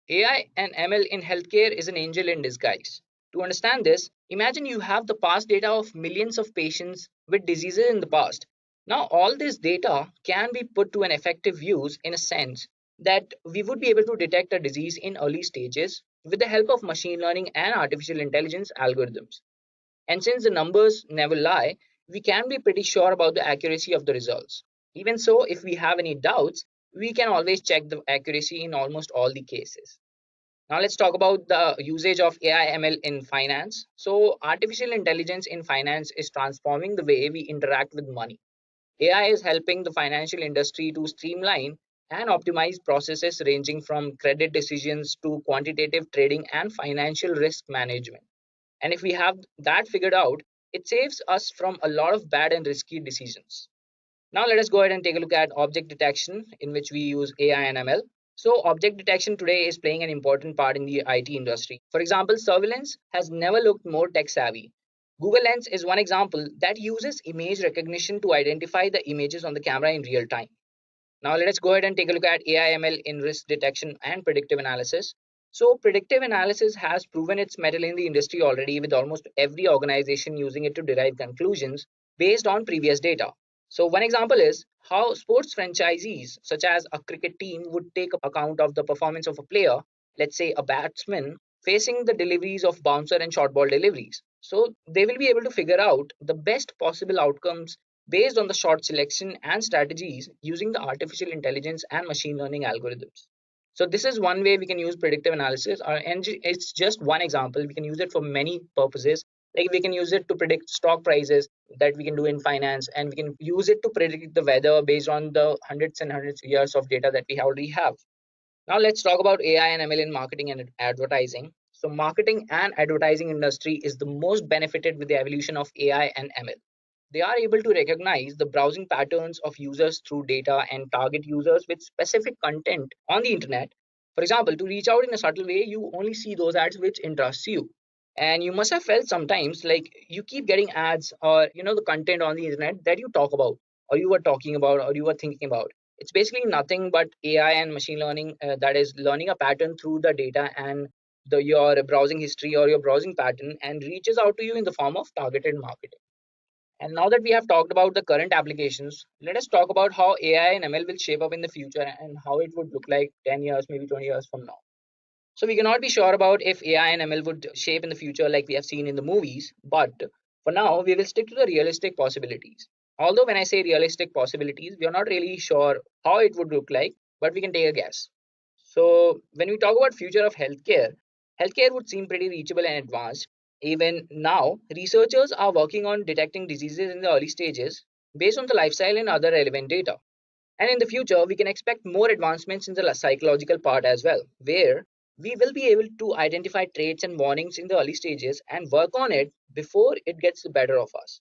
AI and ML in healthcare is an angel in disguise. To understand this, imagine you have the past data of millions of patients with diseases in the past. Now, all this data can be put to an effective use in a sense that we would be able to detect a disease in early stages with the help of machine learning and artificial intelligence algorithms. And since the numbers never lie, we can be pretty sure about the accuracy of the results. Even so, if we have any doubts, we can always check the accuracy in almost all the cases. Now let's talk about the usage of AI ML in finance. So artificial intelligence in finance is transforming the way we interact with money. AI is helping the financial industry to streamline and optimize processes ranging from credit decisions to quantitative trading and financial risk management. And if we have that figured out, it saves us from a lot of bad and risky decisions. Now let us go ahead and take a look at object detection, in which we use AI and ML. So object detection today is playing an important part in the IT industry. For example, surveillance has never looked more tech savvy. Google Lens is one example that uses image recognition to identify the images on the camera in real time. Now let us go ahead and take a look at AI ML in risk detection and predictive analysis. So predictive analysis has proven its mettle in the industry already, with almost every organization using it to derive conclusions based on previous data. So one example is how sports franchisees such as a cricket team would take account of the performance of a player, let's say a batsman, facing the deliveries of bouncer and short ball deliveries. So they will be able to figure out the best possible outcomes based on the shot selection and strategies using the artificial intelligence and machine learning algorithms. So this is one way we can use predictive analysis, and it's just one example. We can use it for many purposes. Like we can use it to predict stock prices that we can do in finance, and we can use it to predict the weather based on the hundreds and hundreds of years of data that we already have. Now let's talk about AI and ML in marketing and advertising. So marketing and advertising industry is the most benefited with the evolution of AI and ML. They are able to recognize the browsing patterns of users through data and target users with specific content on the internet. For example, to reach out in a subtle way, you only see those ads which interest you. And you must have felt sometimes like you keep getting ads, or the content on the internet that you talk about, or you were talking about, or you were thinking about. It's basically nothing but AI and machine learning that is learning a pattern through the data and your browsing history or your browsing pattern, and reaches out to you in the form of targeted marketing. And now that we have talked about the current applications, let us talk about how AI and ML will shape up in the future and how it would look like 10 years, maybe 20 years from now. So we cannot be sure about if AI and ML would shape in the future like we have seen in the movies, but for now, we will stick to the realistic possibilities. Although when I say realistic possibilities, we are not really sure how it would look like, but we can take a guess. So when we talk about future of healthcare, healthcare would seem pretty reachable and advanced. Even now, researchers are working on detecting diseases in the early stages based on the lifestyle and other relevant data. And in the future, we can expect more advancements in the psychological part as well, where we will be able to identify traits and warnings in the early stages and work on it before it gets the better of us.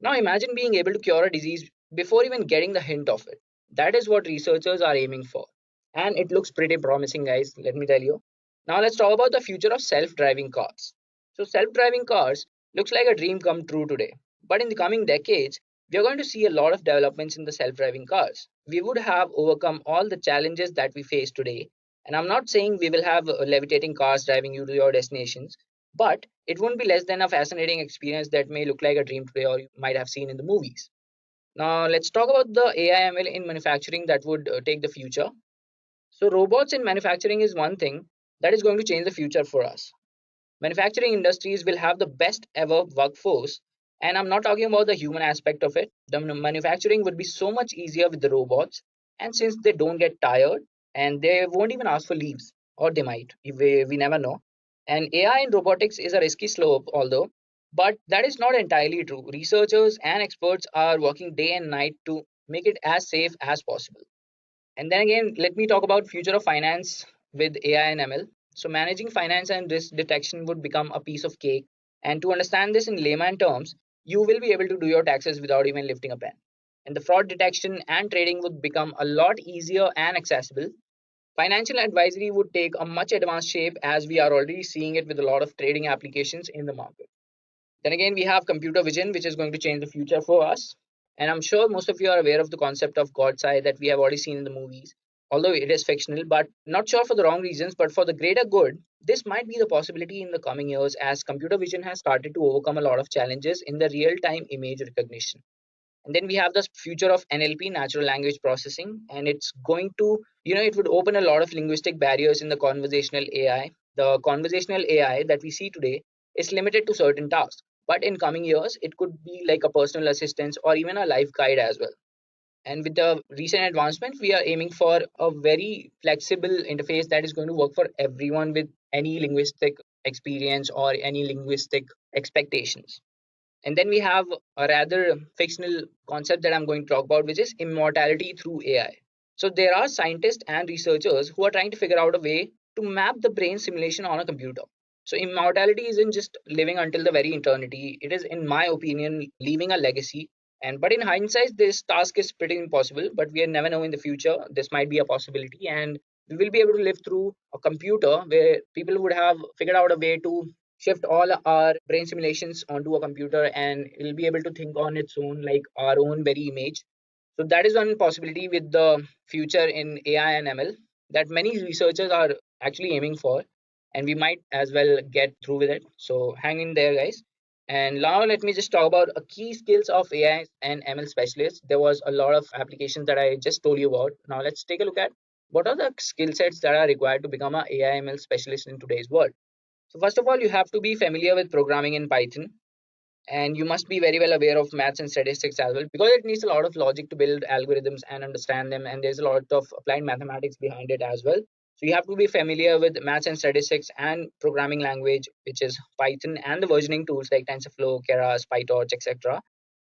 Now imagine being able to cure a disease before even getting the hint of it. That is what researchers are aiming for. And it looks pretty promising, guys, let me tell you. Now let's talk about the future of self-driving cars. So self-driving cars looks like a dream come true today. But in the coming decades, we are going to see a lot of developments in the self-driving cars. We would have overcome all the challenges that we face today. And I'm not saying we will have levitating cars driving you to your destinations, but it won't be less than a fascinating experience that may look like a dream today or you might have seen in the movies. Now, let's talk about the AI ML in manufacturing that would take the future. So, robots in manufacturing is one thing that is going to change the future for us. Manufacturing industries will have the best ever workforce, and I'm not talking about the human aspect of it. The manufacturing would be so much easier with the robots, and since they don't get tired and they won't even ask for leaves, or they might, we never know. And AI in robotics is a risky slope, although, but that is not entirely true. Researchers and experts are working day and night to make it as safe as possible. And then again, let me talk about future of finance with AI and ML. So managing finance and risk detection would become a piece of cake. And to understand this in layman terms, you will be able to do your taxes without even lifting a pen. And the fraud detection and trading would become a lot easier and accessible. Financial advisory would take a much advanced shape, as we are already seeing it with a lot of trading applications in the market. Then again, we have computer vision, which is going to change the future for us. And I'm sure most of you are aware of the concept of God's eye that we have already seen in the movies. although it is fictional, but not sure for the wrong reasons, but for the greater good, this might be the possibility in the coming years as computer vision has started to overcome a lot of challenges in the real time image recognition. And then we have the future of NLP, natural language processing, and it's going to, it would open a lot of linguistic barriers in the conversational AI. The conversational AI that we see today is limited to certain tasks, but in coming years, it could be like a personal assistant or even a life guide as well. And with the recent advancements, we are aiming for a very flexible interface that is going to work for everyone with any linguistic experience or any linguistic expectations. And then we have a rather fictional concept that I'm going to talk about, which is immortality through AI. So there are scientists and researchers who are trying to figure out a way to map the brain simulation on a computer. So immortality isn't just living until the very eternity. It is, in my opinion, leaving a legacy. And but in hindsight, this task is pretty impossible. But we never know in the future. This might be a possibility, and we will be able to live through a computer where people would have figured out a way to shift all our brain simulations onto a computer, and it'll be able to think on its own, like our own very image. So that is one possibility with the future in AI and ML that many researchers are actually aiming for, and we might as well get through with it. So hang in there, guys. And now let me just talk about a key skills of AI and ML specialists. There was a lot of applications that I just told you about. Now let's take a look at what are the skill sets that are required to become an AI ML specialist in today's world. So first of all, you have to be familiar with programming in Python, and you must be very well aware of maths and statistics as well, because it needs a lot of logic to build algorithms and understand them, and there's a lot of applied mathematics behind it as well. So you have to be familiar with maths and statistics and programming language, which is Python, and the versioning tools like TensorFlow, Keras, PyTorch, etc.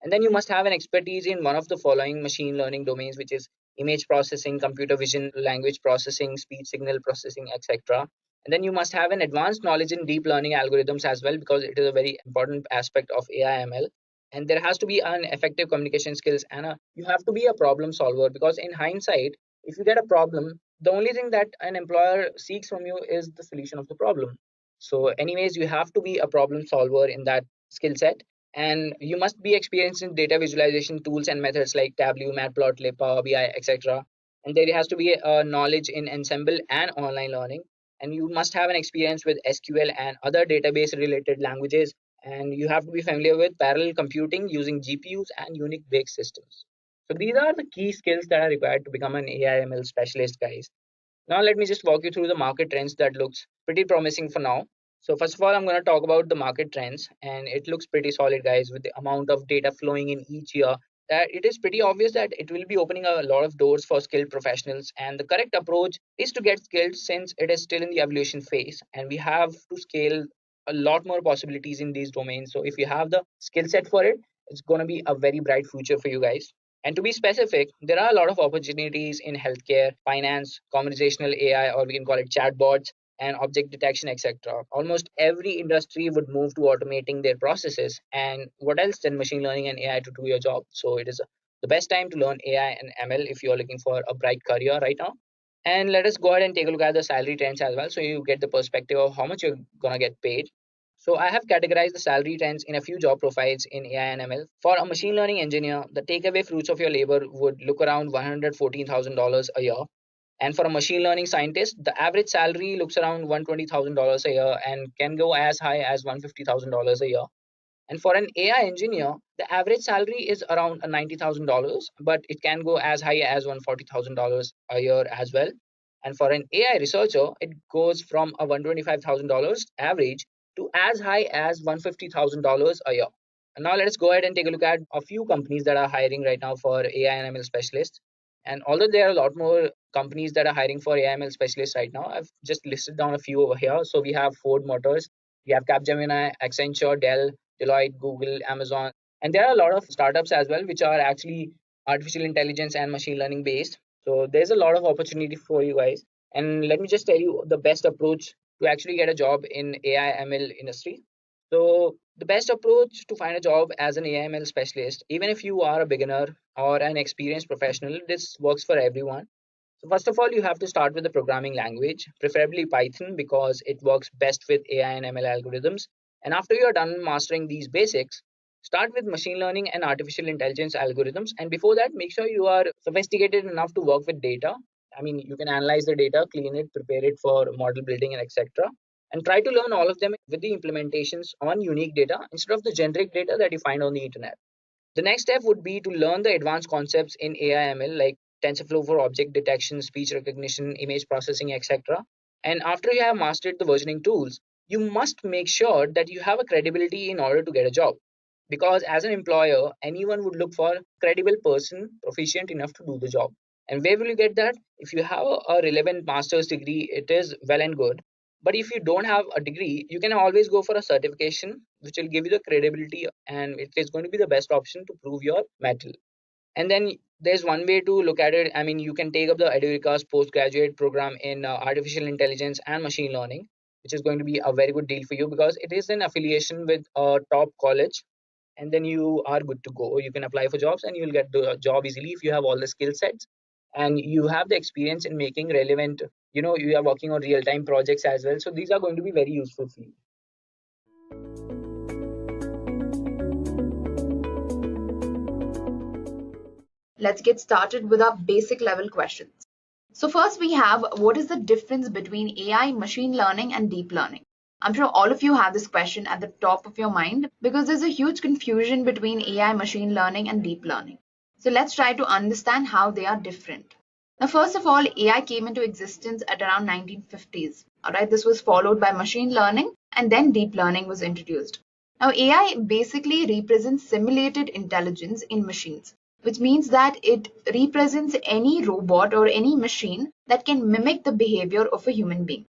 And then you must have an expertise in one of the following machine learning domains, which is image processing, computer vision, language processing, speech signal processing, etc. And then you must have an advanced knowledge in deep learning algorithms as well, because it is a very important aspect of AI ML. And there has to be an effective communication skills, and you have to be a problem solver, because in hindsight, if you get a problem, the only thing that an employer seeks from you is the solution of the problem. So anyways, you have to be a problem solver in that skill set, and you must be experienced in data visualization tools and methods like Tableau, Matplotlib, Power BI, etc. And there has to be a knowledge in Ensemble and online learning. And you must have an experience with SQL and other database related languages. And you have to be familiar with parallel computing using GPUs and unique based systems. So these are the key skills that are required to become an AI ML specialist, guys. Now let me just walk you through the market trends that looks pretty promising for now. So first of all, I'm going to talk about the market trends, and it looks pretty solid, guys, with the amount of data flowing in each year. That it is pretty obvious that it will be opening a lot of doors for skilled professionals, and the correct approach is to get skilled since it is still in the evolution phase, and we have to scale a lot more possibilities in these domains. So if you have the skill set for it, it's going to be a very bright future for you guys. And to be specific, there are a lot of opportunities in healthcare, finance, conversational AI, or we can call it chatbots, and object detection, etc. Almost every industry would move to automating their processes. And what else than machine learning and AI to do your job? So it is the best time to learn AI and ML if you're looking for a bright career right now. And let us go ahead and take a look at the salary trends as well, so you get the perspective of how much you're gonna get paid. So I have categorized the salary trends in a few job profiles in AI and ML. For a machine learning engineer, the takeaway fruits of your labor would look around $114,000 a year. And for a machine learning scientist, the average salary looks around $120,000 a year and can go as high as $150,000 a year. And for an AI engineer, the average salary is around $90,000, but it can go as high as $140,000 a year as well. And for an AI researcher, it goes from a $125,000 average to as high as $150,000 a year. And now let us go ahead and take a look at a few companies that are hiring right now for AI and ML specialists. And although there are a lot more companies that are hiring for AI ML specialists right now, I've just listed down a few over here. So we have Ford Motors, we have Capgemini, Accenture, Dell, Deloitte, Google, Amazon, and there are a lot of startups as well, which are actually artificial intelligence and machine learning based. So there's a lot of opportunity for you guys. And let me just tell you the best approach to actually get a job in AI ML industry. So the best approach to find a job as an AI ML specialist, even if you are a beginner or an experienced professional, this works for everyone. So first of all, you have to start with the programming language, preferably Python, because it works best with AI and ML algorithms. And after you're done mastering these basics, start with machine learning and artificial intelligence algorithms. And before that, make sure you are sophisticated enough to work with data. I mean, you can analyze the data, clean it, prepare it for model building and etc. And try to learn all of them with the implementations on unique data instead of the generic data that you find on the internet. The next step would be to learn the advanced concepts in AI ML like TensorFlow for object detection, speech recognition, image processing, etc. And after you have mastered the versioning tools, you must make sure that you have a credibility in order to get a job. Because as an employer, anyone would look for a credible person proficient enough to do the job. And where will you get that? If you have a relevant master's degree, it is well and good. But if you don't have a degree, you can always go for a certification, which will give you the credibility and it is going to be the best option to prove your mettle. And then there's one way to look at it. I mean, you can take up the Edureka's postgraduate program in artificial intelligence and machine learning, which is going to be a very good deal for you because it is an affiliation with a top college. And then you are good to go. You can apply for jobs and you'll get the job easily if you have all the skill sets and you have the experience in making relevant, you are working on real-time projects as well. So these are going to be very useful for you. Let's get started with our basic level questions. So first we have, what is the difference between AI, machine learning and deep learning? I'm sure all of you have this question at the top of your mind because there's a huge confusion between AI, machine learning and deep learning. So let's try to understand how they are different. Now, first of all, AI came into existence at around 1950s. All right, this was followed by machine learning and then deep learning was introduced. Now, AI basically represents simulated intelligence in machines, which means that it represents any robot or any machine that can mimic the behavior of a human being.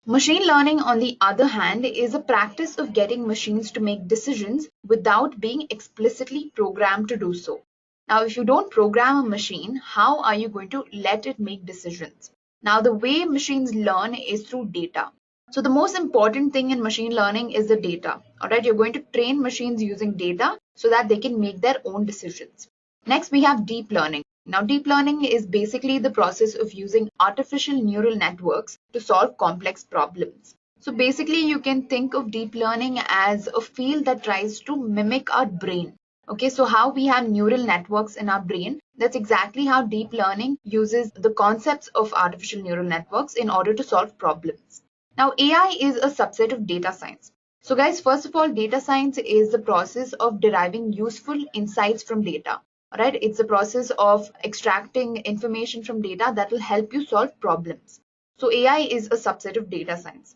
Machine learning, on the other hand, is a practice of getting machines to make decisions without being explicitly programmed to do so. Now, if you don't program a machine, how are you going to let it make decisions? Now, the way machines learn is through data. So the most important thing in machine learning is the data. All right, you're going to train machines using data so that they can make their own decisions. Next, we have deep learning. Now, deep learning is basically the process of using artificial neural networks to solve complex problems. So basically, you can think of deep learning as a field that tries to mimic our brain. Okay, so how we have neural networks in our brain, that's exactly how deep learning uses the concepts of artificial neural networks in order to solve problems. Now, AI is a subset of data science. So guys, first of all, data science is the process of deriving useful insights from data. All right, it's the process of extracting information from data that will help you solve problems. So AI is a subset of data science.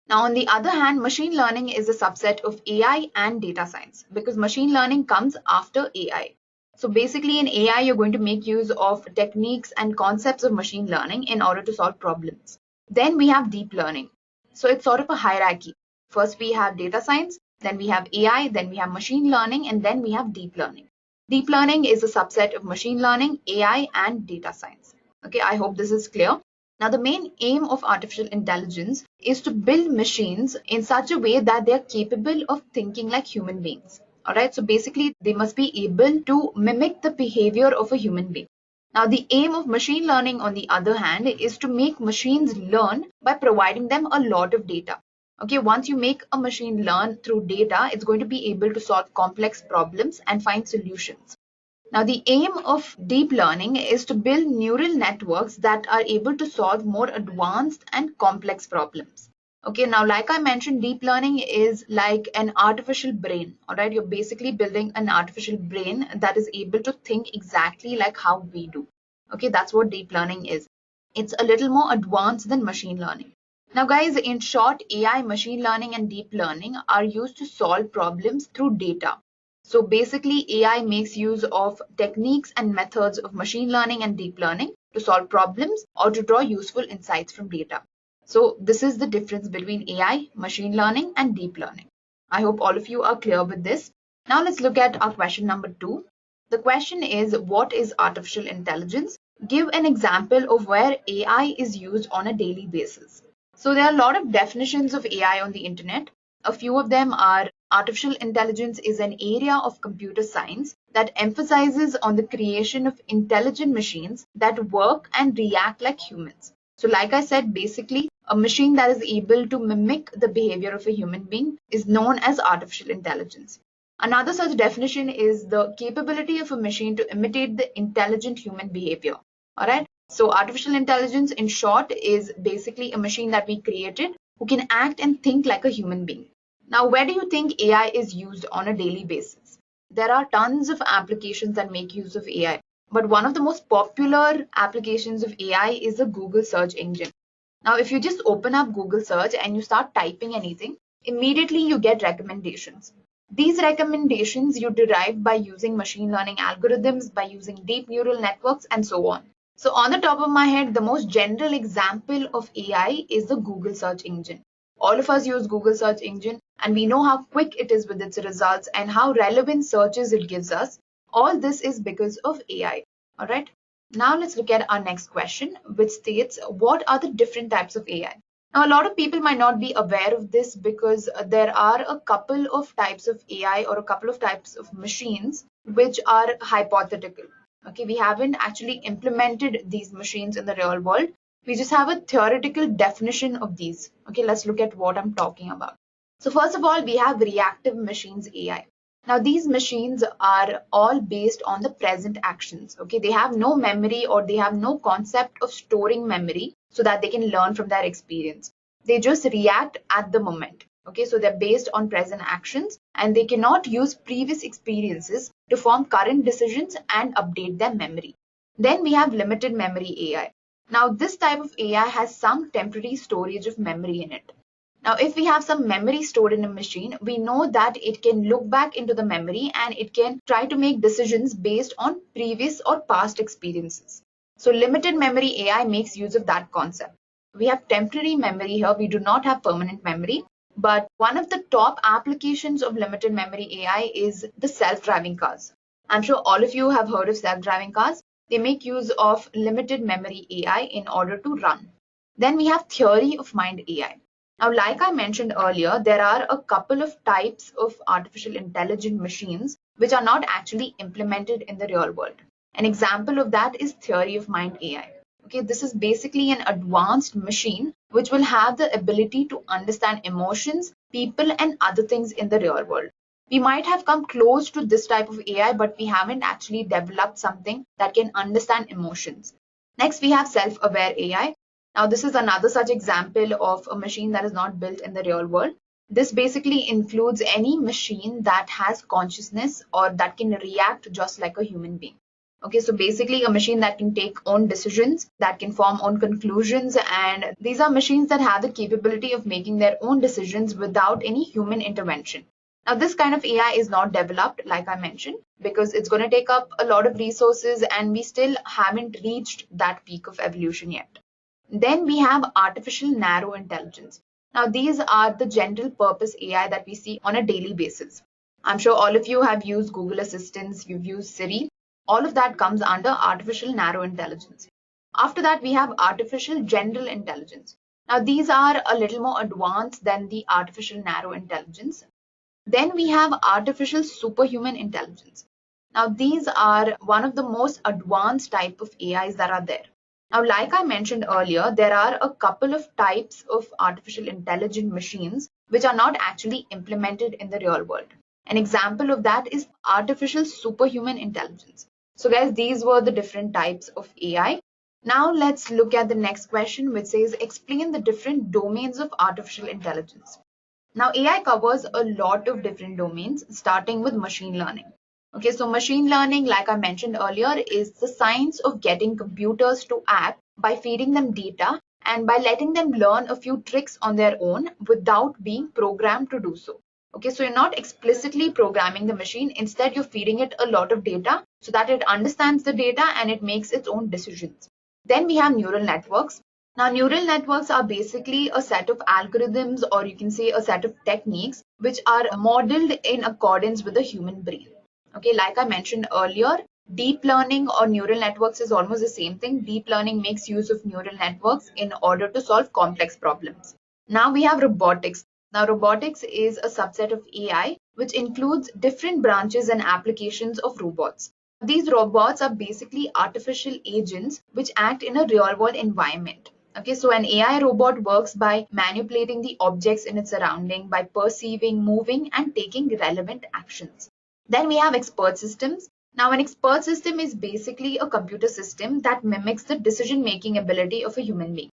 Now, on the other hand, machine learning is a subset of AI and data science because machine learning comes after AI. So basically in AI, you're going to make use of techniques and concepts of machine learning in order to solve problems. Then we have deep learning. So it's sort of a hierarchy. First, we have data science, then we have AI, then we have machine learning, and then we have deep learning. Deep learning is a subset of machine learning, AI, and data science. Okay, I hope this is clear. Now, the main aim of artificial intelligence is to build machines in such a way that they are capable of thinking like human beings. All right, so basically, they must be able to mimic the behavior of a human being. Now, the aim of machine learning, on the other hand, is to make machines learn by providing them a lot of data. Okay, once you make a machine learn through data, it's going to be able to solve complex problems and find solutions. Now, the aim of deep learning is to build neural networks that are able to solve more advanced and complex problems. Okay, now, like I mentioned, deep learning is like an artificial brain. All right, you're basically building an artificial brain that is able to think exactly like how we do. Okay, that's what deep learning is. It's a little more advanced than machine learning. Now, guys, in short, AI, machine learning, and deep learning are used to solve problems through data. So basically, AI makes use of techniques and methods of machine learning and deep learning to solve problems or to draw useful insights from data. So this is the difference between AI, machine learning, and deep learning. I hope all of you are clear with this. Now let's look at our question number 2. The question is, what is artificial intelligence? Give an example of where AI is used on a daily basis. So there are a lot of definitions of AI on the internet. A few of them are artificial intelligence is an area of computer science that emphasizes on the creation of intelligent machines that work and react like humans. So like I said, basically, a machine that is able to mimic the behavior of a human being is known as artificial intelligence. Another such definition is the capability of a machine to imitate the intelligent human behavior. All right. So artificial intelligence, in short, is basically a machine that we created who can act and think like a human being. Now, where do you think AI is used on a daily basis? There are tons of applications that make use of AI, but one of the most popular applications of AI is the Google search engine. Now, if you just open up Google search and you start typing anything, immediately you get recommendations. These recommendations you derive by using machine learning algorithms, by using deep neural networks, and so on. So on the top of my head, the most general example of AI is the Google search engine. All of us use Google search engine and we know how quick it is with its results and how relevant searches it gives us. All this is because of AI. All right. Now let's look at our next question, which states, what are the different types of AI? Now, a lot of people might not be aware of this because there are a couple of types of AI or a couple of types of machines which are hypothetical. Okay, we haven't actually implemented these machines in the real world. We just have a theoretical definition of these. Okay, let's look at what I'm talking about. So first of all, we have reactive machines AI. Now, these machines are all based on the present actions. Okay, they have no memory or they have no concept of storing memory so that they can learn from their experience. They just react at the moment. Okay, so they're based on present actions and they cannot use previous experiences to form current decisions and update their memory. Then we have limited memory AI. Now, this type of AI has some temporary storage of memory in it. Now, if we have some memory stored in a machine, we know that it can look back into the memory and it can try to make decisions based on previous or past experiences. So limited memory AI makes use of that concept. We have temporary memory here. We do not have permanent memory. But one of the top applications of limited memory AI is the self-driving cars. I'm sure all of you have heard of self-driving cars. They make use of limited memory AI in order to run. Then we have theory of mind AI. Now, like I mentioned earlier, there are a couple of types of artificial intelligent machines which are not actually implemented in the real world. An example of that is theory of mind AI. Okay, this is basically an advanced machine which will have the ability to understand emotions, people, and other things in the real world. We might have come close to this type of AI, but we haven't actually developed something that can understand emotions. Next, we have self-aware AI. Now, this is another such example of a machine that is not built in the real world. This basically includes any machine that has consciousness or that can react just like a human being. Okay, so basically a machine that can take own decisions, that can form own conclusions, and these are machines that have the capability of making their own decisions without any human intervention. Now, this kind of AI is not developed, like I mentioned, because it's going to take up a lot of resources and we still haven't reached that peak of evolution yet. Then we have artificial narrow intelligence. Now, these are the general purpose AI that we see on a daily basis. I'm sure all of you have used Google Assistants, you've used Siri. All of that comes under artificial narrow intelligence. After that, we have artificial general intelligence. Now, these are a little more advanced than the artificial narrow intelligence. Then we have artificial superhuman intelligence. Now, these are one of the most advanced type of AIs that are there. Now, like I mentioned earlier, there are a couple of types of artificial intelligent machines which are not actually implemented in the real world. An example of that is artificial superhuman intelligence. So guys, these were the different types of AI. Now let's look at the next question, which says, explain the different domains of artificial intelligence. Now, AI covers a lot of different domains, starting with machine learning. Okay, so machine learning, like I mentioned earlier, is the science of getting computers to act by feeding them data and by letting them learn a few tricks on their own without being programmed to do so. Okay, so you're not explicitly programming the machine. Instead, you're feeding it a lot of data so that it understands the data and it makes its own decisions. Then we have neural networks. Now, neural networks are basically a set of algorithms, or you can say a set of techniques which are modeled in accordance with the human brain. Okay, like I mentioned earlier, deep learning or neural networks is almost the same thing. Deep learning makes use of neural networks in order to solve complex problems. Now we have robotics. Now, robotics is a subset of AI which includes different branches and applications of robots. These robots are basically artificial agents which act in a real world environment. Okay, so an AI robot works by manipulating the objects in its surrounding, by perceiving, moving, and taking relevant actions. Then we have expert systems. Now, an expert system is basically a computer system that mimics the decision-making ability of a human being.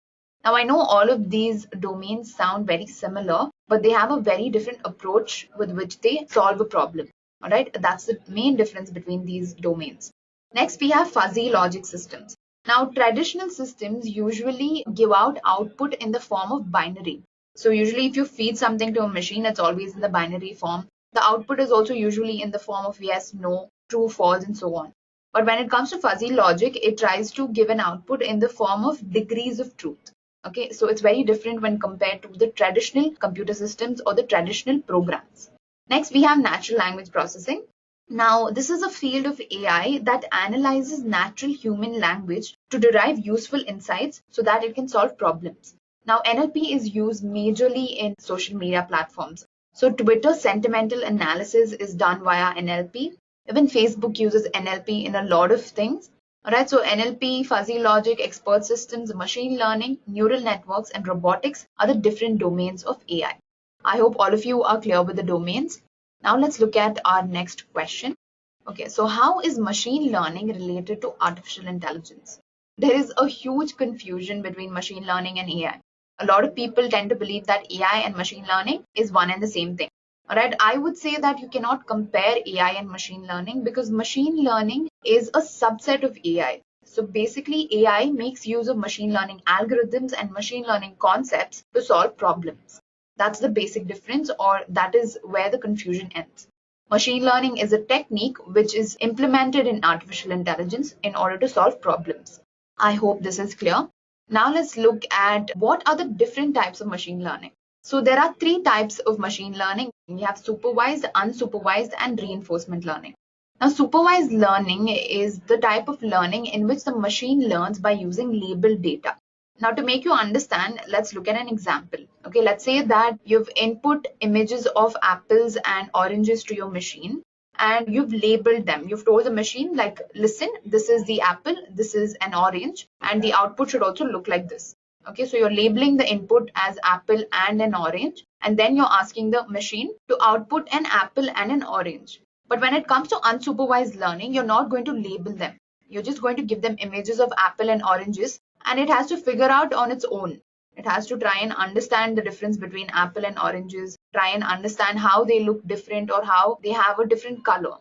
Now, I know all of these domains sound very similar, but they have a very different approach with which they solve a problem. All right, that's the main difference between these domains. Next, we have fuzzy logic systems. Now, traditional systems usually give out output in the form of binary. So usually if you feed something to a machine, it's always in the binary form. The output is also usually in the form of yes, no, true, false, and so on. But when it comes to fuzzy logic, it tries to give an output in the form of degrees of truth. Okay, so it's very different when compared to the traditional computer systems or the traditional programs. Next, we have natural language processing. Now, this is a field of AI that analyzes natural human language to derive useful insights so that it can solve problems. Now, NLP is used majorly in social media platforms. So, Twitter sentimental analysis is done via NLP. Even Facebook uses NLP in a lot of things. Alright, so NLP, fuzzy logic, expert systems, machine learning, neural networks, and robotics are the different domains of AI. I hope all of you are clear with the domains. Now let's look at our next question. Okay, so how is machine learning related to artificial intelligence? There is a huge confusion between machine learning and AI. A lot of people tend to believe that AI and machine learning is one and the same thing. All right, I would say that you cannot compare AI and machine learning because machine learning is a subset of AI. So basically, AI makes use of machine learning algorithms and machine learning concepts to solve problems. That's the basic difference, or that is where the confusion ends. Machine learning is a technique which is implemented in artificial intelligence in order to solve problems. I hope this is clear. Now let's look at what are the different types of machine learning. So there are three types of machine learning. We have supervised, unsupervised, and reinforcement learning. Now, supervised learning is the type of learning in which the machine learns by using labeled data. Now, to make you understand, let's look at an example. Okay, let's say that you've input images of apples and oranges to your machine and you've labeled them. You've told the machine, like, listen, this is the apple, this is an orange, and the output should also look like this. Okay, so you're labeling the input as apple and an orange, and then you're asking the machine to output an apple and an orange. But when it comes to unsupervised learning, you're not going to label them. You're just going to give them images of apple and oranges, and it has to figure out on its own. It has to try and understand the difference between apple and oranges, try and understand how they look different or how they have a different color.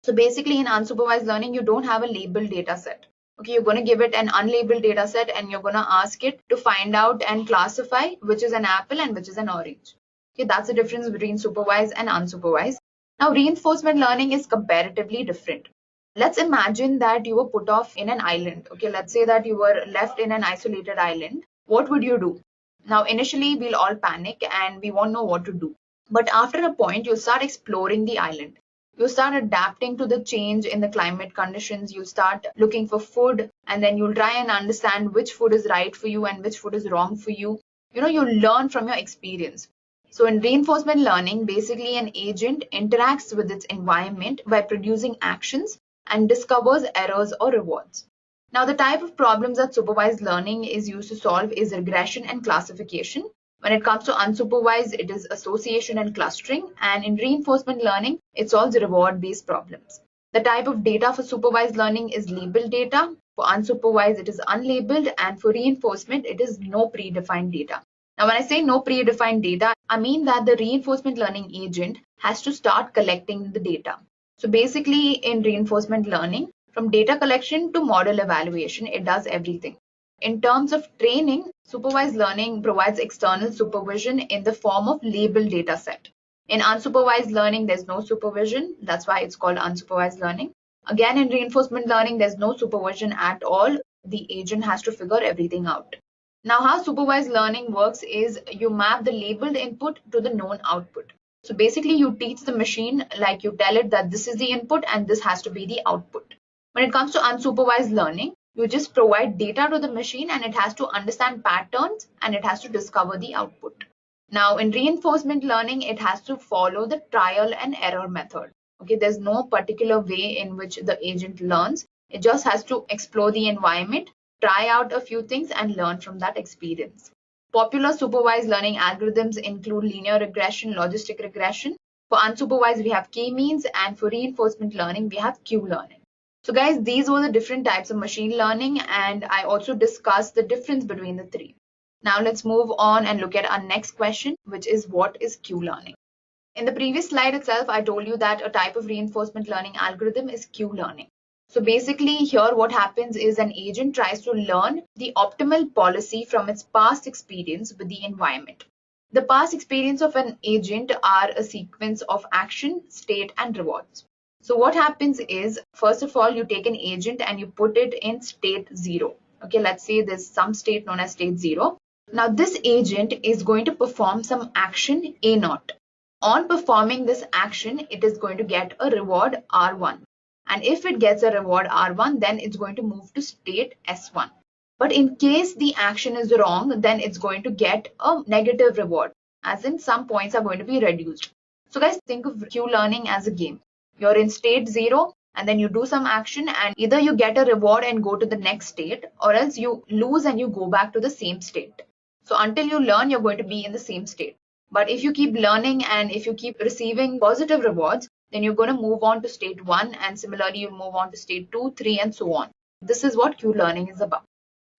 So basically in unsupervised learning, you don't have a labeled data set. Okay, you're going to give it an unlabeled data set and you're going to ask it to find out and classify which is an apple and which is an orange. Okay, that's the difference between supervised and unsupervised. Now, reinforcement learning is comparatively different. Let's imagine that you were put off in an island. Okay, let's say that you were left in an isolated island. What would you do? Now, initially, we'll all panic and we won't know what to do. But after a point, you'll start exploring the island. You'll start adapting to the change in the climate conditions. You'll start looking for food, and then you'll try and understand which food is right for you and which food is wrong for you. You'll learn from your experience. So in reinforcement learning, basically an agent interacts with its environment by producing actions and discovers errors or rewards. Now, the type of problems that supervised learning is used to solve is regression and classification. When it comes to unsupervised, it is association and clustering. And in reinforcement learning, it solves reward-based problems. The type of data for supervised learning is labeled data. For unsupervised, it is unlabeled. And for reinforcement, it is no predefined data. Now, when I say no predefined data, I mean that the reinforcement learning agent has to start collecting the data. So basically, in reinforcement learning, from data collection to model evaluation, it does everything. In terms of training, supervised learning provides external supervision in the form of labeled data set. In unsupervised learning, there's no supervision. That's why it's called unsupervised learning. Again, in reinforcement learning, there's no supervision at all. The agent has to figure everything out. Now, how supervised learning works is you map the labeled input to the known output. So basically, you teach the machine, like you tell it that this is the input and this has to be the output. When it comes to unsupervised learning, you just provide data to the machine and it has to understand patterns and it has to discover the output. Now, in reinforcement learning, it has to follow the trial and error method. Okay, there's no particular way in which the agent learns. It just has to explore the environment, try out a few things and learn from that experience. Popular supervised learning algorithms include linear regression, logistic regression. For unsupervised, we have k-means, and for reinforcement learning, we have q-learning. So guys, these were the different types of machine learning, and I also discussed the difference between the three. Now let's move on and look at our next question, which is what is q-learning? In the previous slide itself, I told you that a type of reinforcement learning algorithm is q-learning. So basically here what happens is an agent tries to learn the optimal policy from its past experience with the environment. The past experience of an agent are a sequence of action, state, and rewards. So what happens is, first of all, you take an agent and you put it in state 0. Okay, let's say there's some state known as state 0. Now this agent is going to perform some action A0. On performing this action, it is going to get a reward R1. And if it gets a reward R1, then it's going to move to state S1. But in case the action is wrong, then it's going to get a negative reward, as in some points are going to be reduced. So guys, think of q-learning as a game. You're in state 0 and then you do some action and either you get a reward and go to the next state, or else you lose and you go back to the same state. So until you learn, you're going to be in the same state. But if you keep learning and if you keep receiving positive rewards, then you're going to move on to state 1, and similarly you move on to state 2, 3, and so on. This is what q-learning is about.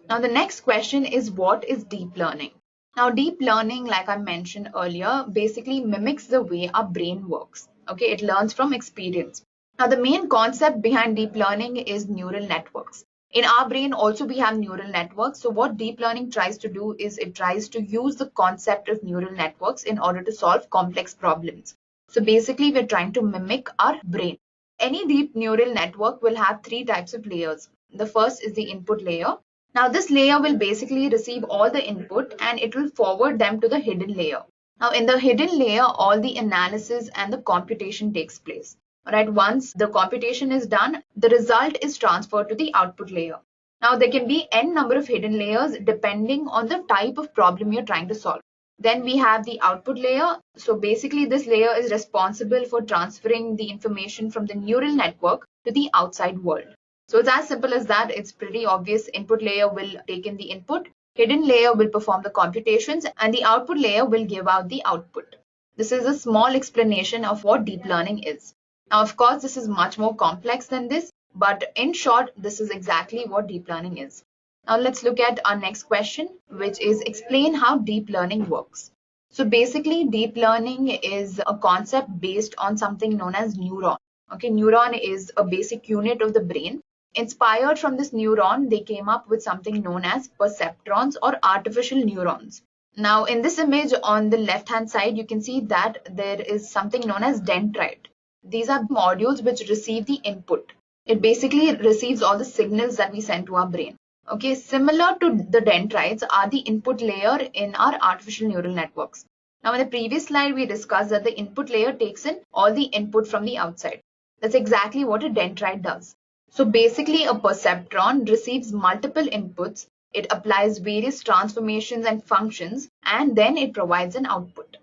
Now the next question is, what is deep learning? Now deep learning, like I mentioned earlier, basically mimics the way our brain works. Okay, it learns from experience. Now the main concept behind deep learning is neural networks. In our brain also we have neural networks. So what deep learning tries to do is it tries to use the concept of neural networks in order to solve complex problems. So basically we're trying to mimic our brain. Any deep neural network will have 3 types of layers. The first is the input layer. Now this layer will basically receive all the input and it will forward them to the hidden layer. Now in the hidden layer, all the analysis and the computation takes place. Alright, once the computation is done, the result is transferred to the output layer. Now there can be n number of hidden layers depending on the type of problem you're trying to solve. Then we have the output layer. So basically this layer is responsible for transferring the information from the neural network to the outside world. So it's as simple as that. It's pretty obvious. Input layer will take in the input, hidden layer will perform the computations, and the output layer will give out the output. This is a small explanation of what deep learning is. Now, of course, this is much more complex than this, but in short, this is exactly what deep learning is. Now let's look at our next question, which is explain how deep learning works. So basically, deep learning is a concept based on something known as neuron. Okay, neuron is a basic unit of the brain. Inspired from this neuron, they came up with something known as perceptrons or artificial neurons. Now, in this image on the left-hand side, you can see that there is something known as dendrite. These are modules which receive the input. It basically receives all the signals that we send to our brain. Okay, similar to the dendrites are the input layer in our artificial neural networks. Now, in the previous slide, we discussed that the input layer takes in all the input from the outside. That's exactly what a dendrite does. So basically, a perceptron receives multiple inputs, it applies various transformations and functions, and then it provides an output.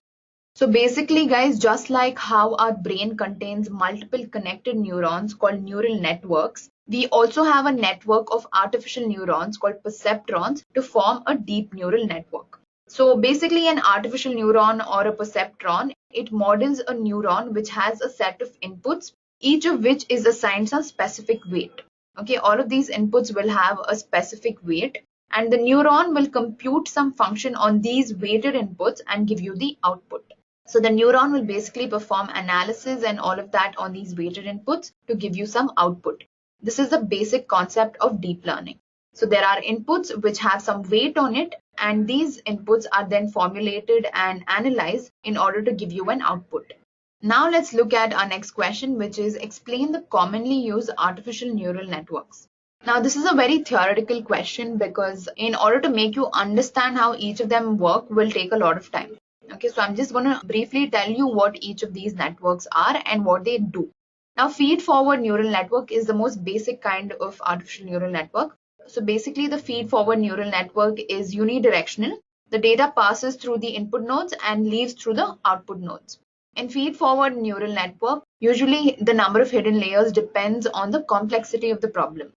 So basically, guys, just like how our brain contains multiple connected neurons called neural networks, we also have a network of artificial neurons called perceptrons to form a deep neural network. So basically, an artificial neuron or a perceptron, it models a neuron which has a set of inputs, each of which is assigned some specific weight. Okay, all of these inputs will have a specific weight, and the neuron will compute some function on these weighted inputs and give you the output. So the neuron will basically perform analysis and all of that on these weighted inputs to give you some output. This is the basic concept of deep learning. So there are inputs which have some weight on it, and these inputs are then formulated and analyzed in order to give you an output. Now let's look at our next question, which is explain the commonly used artificial neural networks. Now this is a very theoretical question because in order to make you understand how each of them work will take a lot of time. Okay, so I'm just going to briefly tell you what each of these networks are and what they do. Now, feed-forward neural network is the most basic kind of artificial neural network. So basically, the feed-forward neural network is unidirectional. The data passes through the input nodes and leaves through the output nodes. In feed-forward neural network, usually the number of hidden layers depends on the complexity of the problem.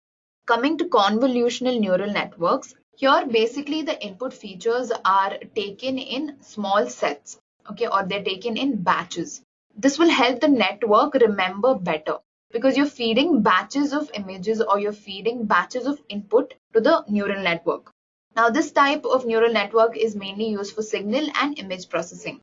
Coming to convolutional neural networks, here basically the input features are taken in small sets, okay, or they're taken in batches. This will help the network remember better because you're feeding batches of images or you're feeding batches of input to the neural network. Now, this type of neural network is mainly used for signal and image processing.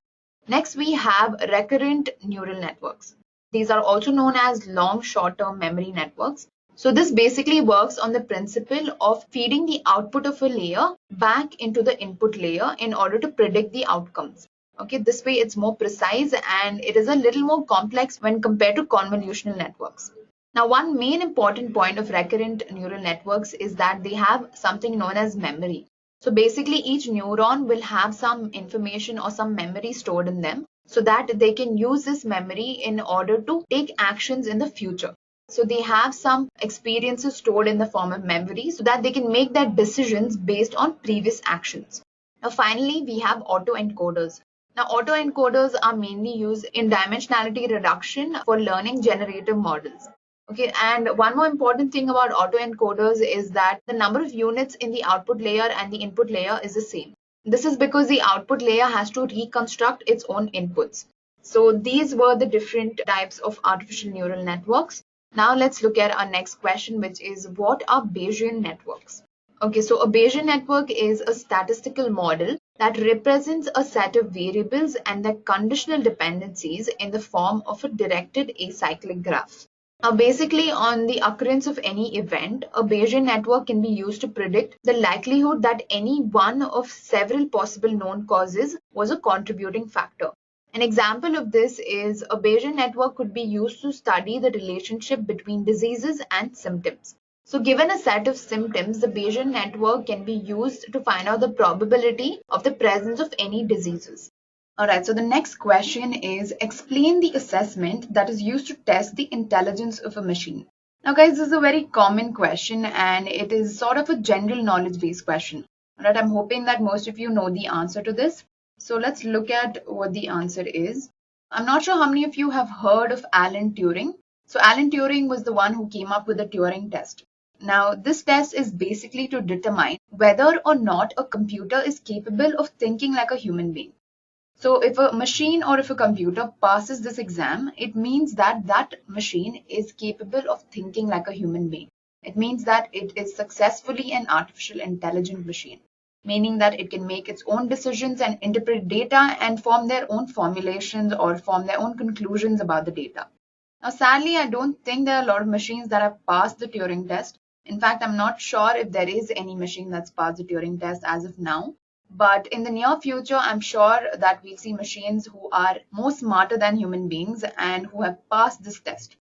Next, we have recurrent neural networks. These are also known as long short-term memory networks. So this basically works on the principle of feeding the output of a layer back into the input layer in order to predict the outcomes. Okay, this way it's more precise and it is a little more complex when compared to convolutional networks. Now, one main important point of recurrent neural networks is that they have something known as memory. So basically, each neuron will have some information or some memory stored in them so that they can use this memory in order to take actions in the future. So they have some experiences stored in the form of memory so that they can make their decisions based on previous actions. Now, finally, we have autoencoders. Now, autoencoders are mainly used in dimensionality reduction for learning generative models. Okay, and one more important thing about autoencoders is that the number of units in the output layer and the input layer is the same. This is because the output layer has to reconstruct its own inputs. So these were the different types of artificial neural networks. Now let's look at our next question, which is what are Bayesian networks? Okay, so a Bayesian network is a statistical model that represents a set of variables and their conditional dependencies in the form of a directed acyclic graph. Now, basically, on the occurrence of any event, a Bayesian network can be used to predict the likelihood that any one of several possible known causes was a contributing factor. An example of this is a Bayesian network could be used to study the relationship between diseases and symptoms. So given a set of symptoms, the Bayesian network can be used to find out the probability of the presence of any diseases. All right, so the next question is explain the assessment that is used to test the intelligence of a machine. Now, guys, this is a very common question and it is sort of a general knowledge based question. All right, I'm hoping that most of you know the answer to this. So let's look at what the answer is. I'm not sure how many of you have heard of Alan Turing. So Alan Turing was the one who came up with the Turing test. Now, this test is basically to determine whether or not a computer is capable of thinking like a human being. So if a machine or if a computer passes this exam, it means that that machine is capable of thinking like a human being. It means that it is successfully an artificial intelligent machine, meaning that it can make its own decisions and interpret data and form their own formulations or form their own conclusions about the data. Now, sadly, I don't think there are a lot of machines that have passed the Turing test. In fact, I'm not sure if there is any machine that's passed the Turing test as of now. But in the near future, I'm sure that we'll see machines who are more smarter than human beings and who have passed this test.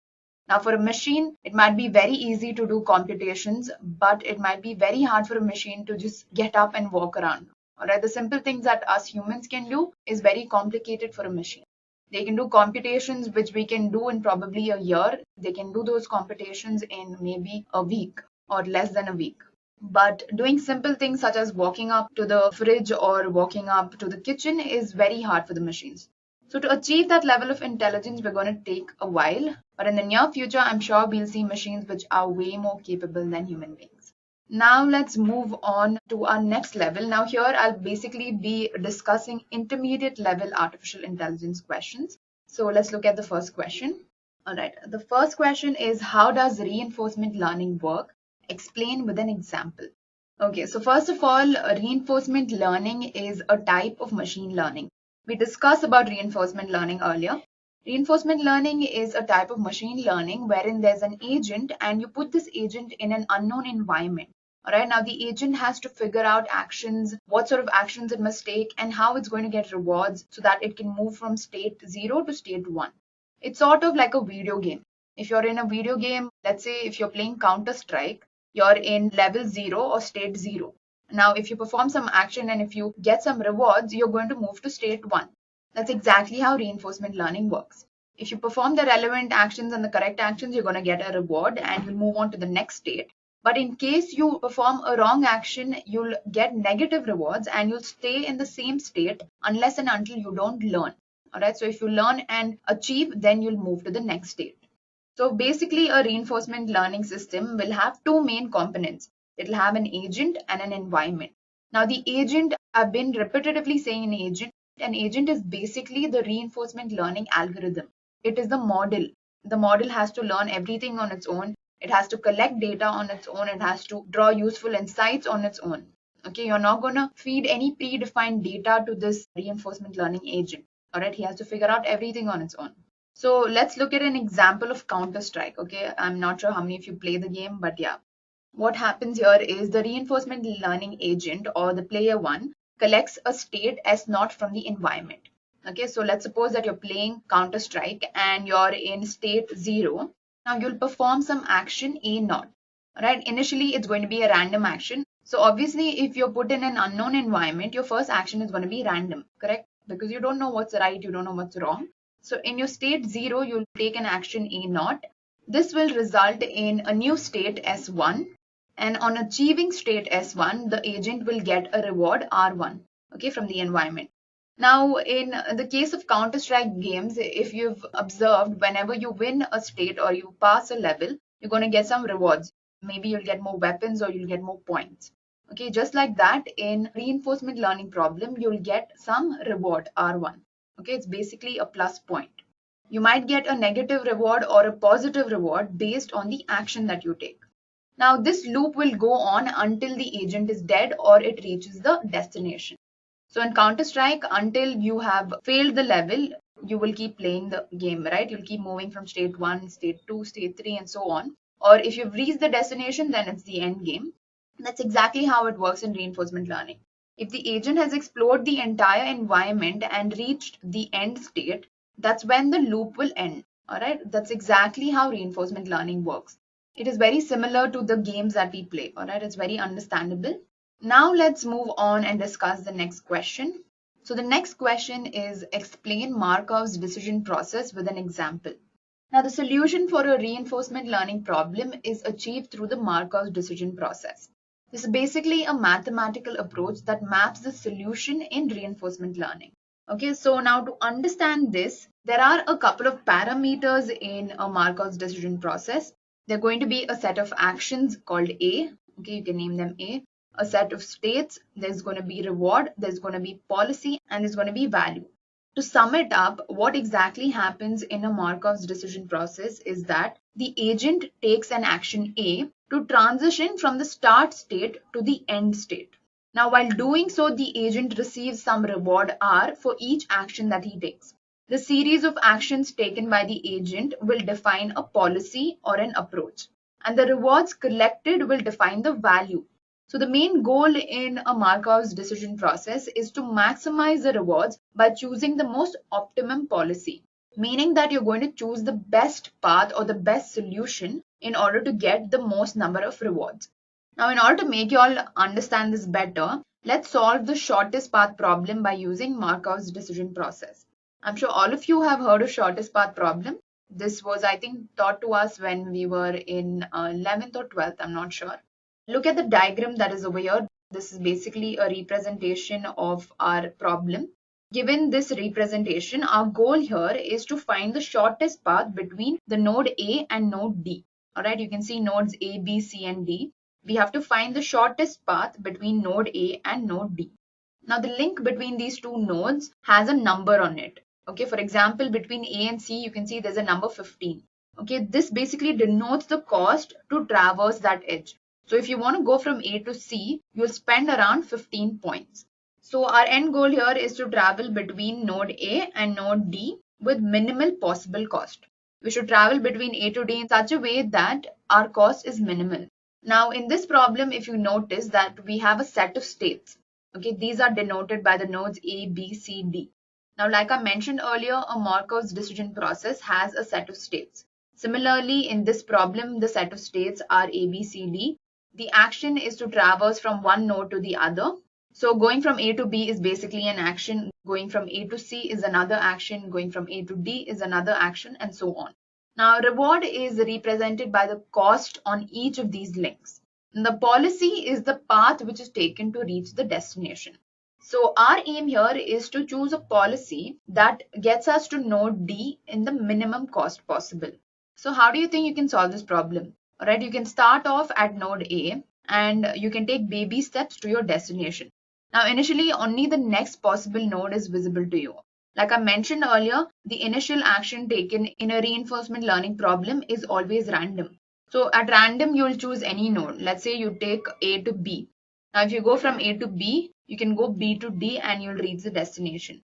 Now, for a machine, it might be very easy to do computations, but it might be very hard for a machine to just get up and walk around. All right, the simple things that us humans can do is very complicated for a machine. They can do computations which we can do in probably a year. They can do those computations in maybe a week or less than a week. But doing simple things such as walking up to the fridge or walking up to the kitchen is very hard for the machines. So to achieve that level of intelligence, we're going to take a while. But in the near future, I'm sure we'll see machines which are way more capable than human beings. Now let's move on to our next level. Now here I'll basically be discussing intermediate level artificial intelligence questions. So let's look at the first question. All right, the first question is how does reinforcement learning work? Explain with an example. Okay, so first of all, reinforcement learning is a type of machine learning. We discussed about reinforcement learning earlier. Reinforcement learning is a type of machine learning wherein there's an agent and you put this agent in an unknown environment. All right, now the agent has to figure out actions, what sort of actions it must take, and how it's going to get rewards so that it can move from state 0 to state 1. It's sort of like a video game. If you're in a video game, let's say if you're playing Counter-Strike, you're in level 0 or state 0. Now, if you perform some action and if you get some rewards, you're going to move to state 1. That's exactly how reinforcement learning works. If you perform the relevant actions and the correct actions, you're going to get a reward and you'll move on to the next state. But in case you perform a wrong action, you'll get negative rewards and you'll stay in the same state unless and until you don't learn. All right, so if you learn and achieve, then you'll move to the next state. So basically, a reinforcement learning system will have two main components. It'll have an agent and an environment. Now, the agent, I've been repetitively saying an agent is basically the reinforcement learning algorithm. It is the model. The model has to learn everything on its own. It has to collect data on its own. It has to draw useful insights on its own. Okay, you're not going to feed any predefined data to this reinforcement learning agent. All right, he has to figure out everything on its own. So let's look at an example of Counter-Strike. Okay, I'm not sure how many of you play the game, but yeah. What happens here is the reinforcement learning agent, or the player one, collects a state S naught from the environment. Okay, so let's suppose that you're playing Counter-Strike and you're in state 0. Now you'll perform some action A naught. Right? Initially, it's going to be a random action. So obviously, if you're put in an unknown environment, your first action is going to be random, correct? Because you don't know what's right, you don't know what's wrong. So in your state 0, you'll take an action A naught. This will result in a new state S1. And on achieving state S1, the agent will get a reward R1, okay, from the environment. Now, in the case of Counter-Strike games, if you've observed, whenever you win a state or you pass a level, you're going to get some rewards. Maybe you'll get more weapons or you'll get more points. Okay, just like that, in reinforcement learning problem, you'll get some reward R1. Okay, it's basically a plus point. You might get a negative reward or a positive reward based on the action that you take. Now, this loop will go on until the agent is dead or it reaches the destination. So in Counter-Strike, until you have failed the level, you will keep playing the game, right? You'll keep moving from state 1, state 2, state 3, and so on. Or if you've reached the destination, then it's the end game. That's exactly how it works in reinforcement learning. If the agent has explored the entire environment and reached the end state, that's when the loop will end. All right, that's exactly how reinforcement learning works. It is very similar to the games that we play. All right, it's very understandable. Now let's move on and discuss the next question. So the next question is, explain Markov's decision process with an example. Now the solution for a reinforcement learning problem is achieved through the Markov's decision process. This is basically a mathematical approach that maps the solution in reinforcement learning. Okay, so now to understand this, there are a couple of parameters in a Markov's decision process. They're going to be a set of actions called A. Okay, you can name them A set of states, there's going to be reward, there's going to be policy, and there's going to be value. To sum it up, what exactly happens in a Markov's decision process is that the agent takes an action A to transition from the start state to the end state. Now, while doing so, the agent receives some reward R for each action that he takes. The series of actions taken by the agent will define a policy or an approach, and the rewards collected will define the value. So the main goal in a Markov's decision process is to maximize the rewards by choosing the most optimum policy, meaning that you're going to choose the best path or the best solution in order to get the most number of rewards. Now, in order to make you all understand this better, let's solve the shortest path problem by using Markov's decision process. I'm sure all of you have heard of shortest path problem. This was, I think, taught to us when we were in 11th or 12th, I'm not sure. Look at the diagram that is over here. This is basically a representation of our problem. Given this representation, our goal here is to find the shortest path between the node A and node D. All right, you can see nodes A, B, C, and D. We have to find the shortest path between node A and node D. Now, the link between these two nodes has a number on it. Okay, for example, between A and C, you can see there's a number 15. Okay, this basically denotes the cost to traverse that edge. So if you want to go from A to C, you'll spend around 15 points. So our end goal here is to travel between node A and node D with minimal possible cost. We should travel between A to D in such a way that our cost is minimal. Now in this problem, if you notice that we have a set of states. Okay, these are denoted by the nodes A, B, C, D. Now, like I mentioned earlier, a Markov's decision process has a set of states. Similarly, in this problem, the set of states are A, B, C, D. The action is to traverse from one node to the other. So going from A to B is basically an action. Going from A to C is another action. Going from A to D is another action, and so on. Now, reward is represented by the cost on each of these links. And the policy is the path which is taken to reach the destination. So our aim here is to choose a policy that gets us to node D in the minimum cost possible. So how do you think you can solve this problem? All right, you can start off at node A and you can take baby steps to your destination. Now, initially, only the next possible node is visible to you. Like I mentioned earlier, the initial action taken in a reinforcement learning problem is always random. So at random, you'll choose any node. Let's say you take A to B. Now, if you go from A to B, you can go B to D and you'll reach the destination.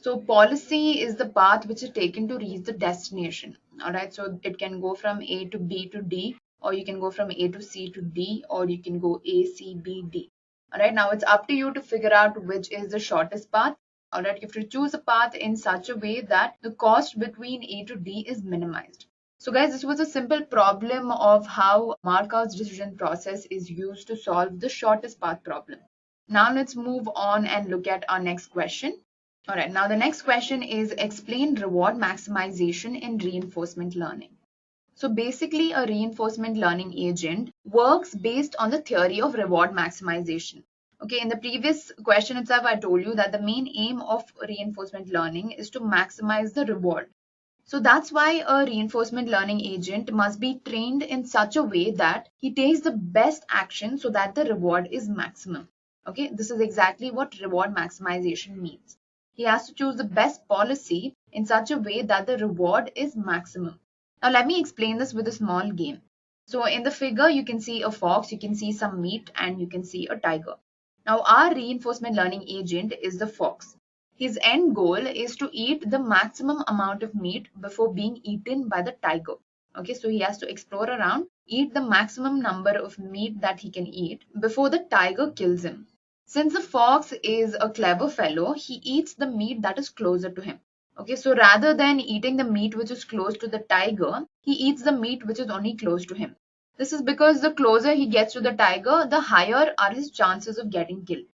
So policy is the path which is taken to reach the destination. All right. So it can go from A to B to D, or you can go from A to C to D, or you can go A, C, B, D. All right. Now it's up to you to figure out which is the shortest path. All right. You have to choose a path in such a way that the cost between A to D is minimized. So guys, this was a simple problem of how Markov's decision process is used to solve the shortest path problem. Now let's move on and look at our next question. All right, now the next question is explain reward maximization in reinforcement learning. So basically a reinforcement learning agent works based on the theory of reward maximization. Okay, in the previous question itself, I told you that the main aim of reinforcement learning is to maximize the reward. So that's why a reinforcement learning agent must be trained in such a way that he takes the best action so that the reward is maximum. Okay, this is exactly what reward maximization means. He has to choose the best policy in such a way that the reward is maximum. Now let me explain this with a small game. So in the figure, you can see a fox, you can see some meat, and you can see a tiger. Now our reinforcement learning agent is the fox. His end goal is to eat the maximum amount of meat before being eaten by the tiger. Okay, so he has to explore around, eat the maximum number of meat that he can eat before the tiger kills him. Since the fox is a clever fellow, he eats the meat that is closer to him. Okay, so rather than eating the meat which is close to the tiger, he eats the meat which is only close to him. This is because the closer he gets to the tiger, the higher are his chances of getting killed.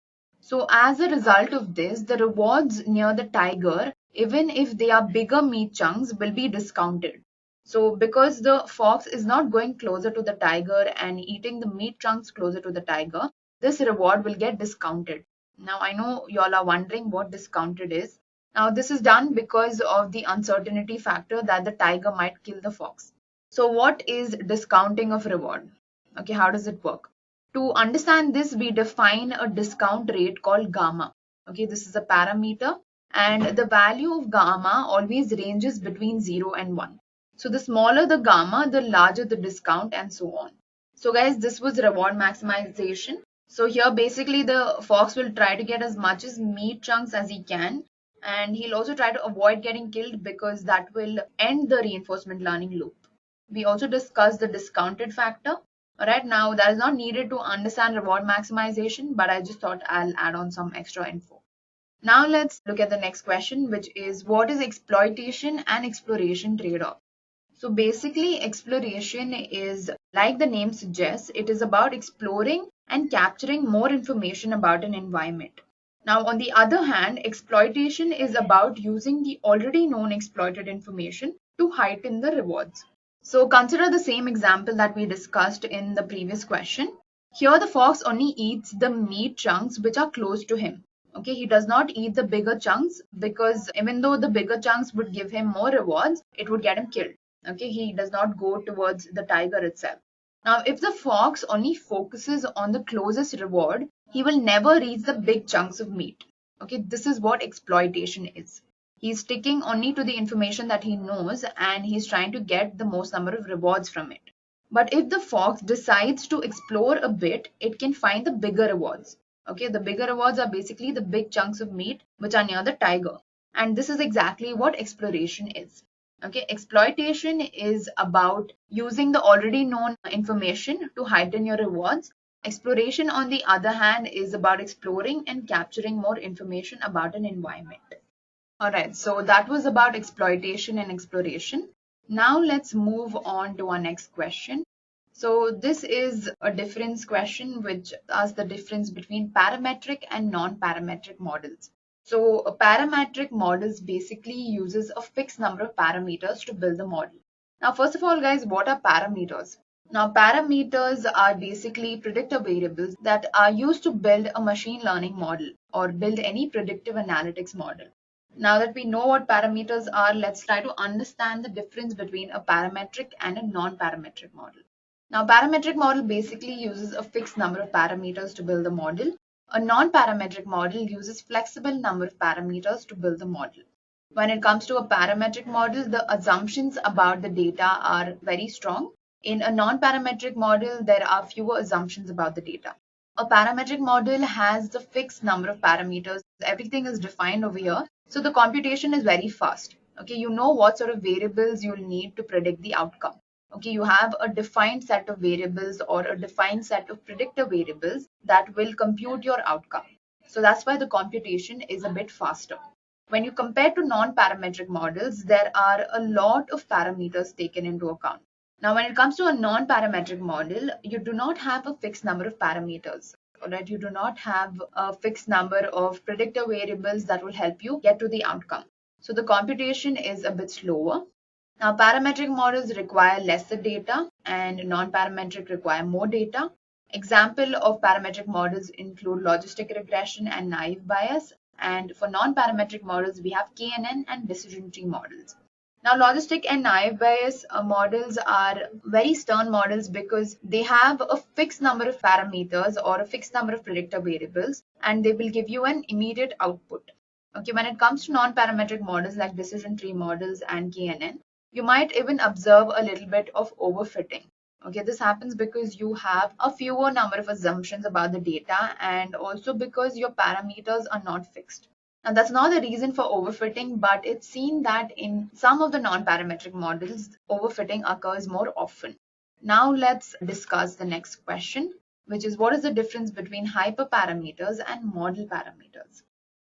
So as a result of this, the rewards near the tiger, even if they are bigger meat chunks, will be discounted. So because the fox is not going closer to the tiger and eating the meat chunks closer to the tiger, this reward will get discounted. Now I know you all are wondering what discounted is. Now this is done because of the uncertainty factor that the tiger might kill the fox. So what is discounting of reward? Okay, how does it work? To understand this, we define a discount rate called gamma. Okay, this is a parameter and the value of gamma always ranges between 0 and 1. So the smaller the gamma, the larger the discount and so on. So guys, this was reward maximization. So here basically the fox will try to get as much as meat chunks as he can, and he'll also try to avoid getting killed because that will end the reinforcement learning loop. We also discussed the discounted factor. All right, now that is not needed to understand reward maximization, but I just thought I'll add on some extra info. Now let's look at the next question, which is what is exploitation and exploration trade-off? So basically exploration is, like the name suggests, it is about exploring and capturing more information about an environment. Now, on the other hand, exploitation is about using the already known exploited information to heighten the rewards. So consider the same example that we discussed in the previous question. Here the fox only eats the meat chunks which are close to him. Okay, he does not eat the bigger chunks because even though the bigger chunks would give him more rewards, it would get him killed. Okay, he does not go towards the tiger itself. Now, if the fox only focuses on the closest reward, he will never reach the big chunks of meat. Okay, this is what exploitation is. He's sticking only to the information that he knows and he's trying to get the most number of rewards from it. But if the fox decides to explore a bit, it can find the bigger rewards. Okay, the bigger rewards are basically the big chunks of meat which are near the tiger. And this is exactly what exploration is. Okay, exploitation is about using the already known information to heighten your rewards. Exploration, on the other hand, is about exploring and capturing more information about an environment. All right, so that was about exploitation and exploration. Now let's move on to our next question. So this is a difference question which asks the difference between parametric and non-parametric models. So a parametric models basically uses a fixed number of parameters to build the model. Now, first of all, guys, what are parameters? Now, parameters are basically predictor variables that are used to build a machine learning model or build any predictive analytics model. Now that we know what parameters are, let's try to understand the difference between a parametric and a non-parametric model. Now, parametric model basically uses a fixed number of parameters to build the model. A non-parametric model uses flexible number of parameters to build the model. When it comes to a parametric model, the assumptions about the data are very strong. In a non-parametric model, there are fewer assumptions about the data. A parametric model has the fixed number of parameters. Everything is defined over here. So the computation is very fast. Okay, you know what sort of variables you'll need to predict the outcome. Okay, you have a defined set of variables or a defined set of predictor variables that will compute your outcome. So that's why the computation is a bit faster. When you compare to non-parametric models, there are a lot of parameters taken into account. Now, when it comes to a non-parametric model, you do not have a fixed number of parameters. Right? You do not have a fixed number of predictor variables that will help you get to the outcome. So the computation is a bit slower. Now, parametric models require lesser data and non-parametric require more data. Example of parametric models include logistic regression and naive bias. And for non-parametric models, we have KNN and decision tree models. Now, logistic and naive bias models are very stern models because they have a fixed number of parameters or a fixed number of predictor variables, and they will give you an immediate output. Okay, when it comes to non-parametric models like decision tree models and KNN, you might even observe a little bit of overfitting. Okay, this happens because you have a fewer number of assumptions about the data and also because your parameters are not fixed. Now, that's not the reason for overfitting, but it's seen that in some of the non-parametric models, overfitting occurs more often. Now, let's discuss the next question, which is what is the difference between hyperparameters and model parameters?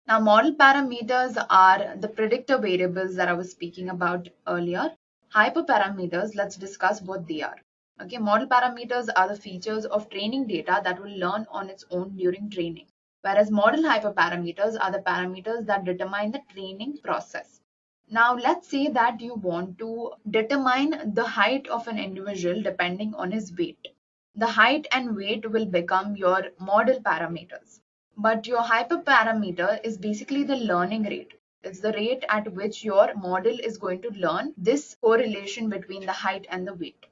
Now, model parameters are the predictor variables that I was speaking about earlier. Hyperparameters, let's discuss what they are. Okay, model parameters are the features of training data that will learn on its own during training, whereas model hyperparameters are the parameters that determine the training process. Now, let's say that you want to determine the height of an individual depending on his weight. The height and weight will become your model parameters. But your hyperparameter is basically the learning rate. It's the rate at which your model is going to learn this correlation between the height and the weight.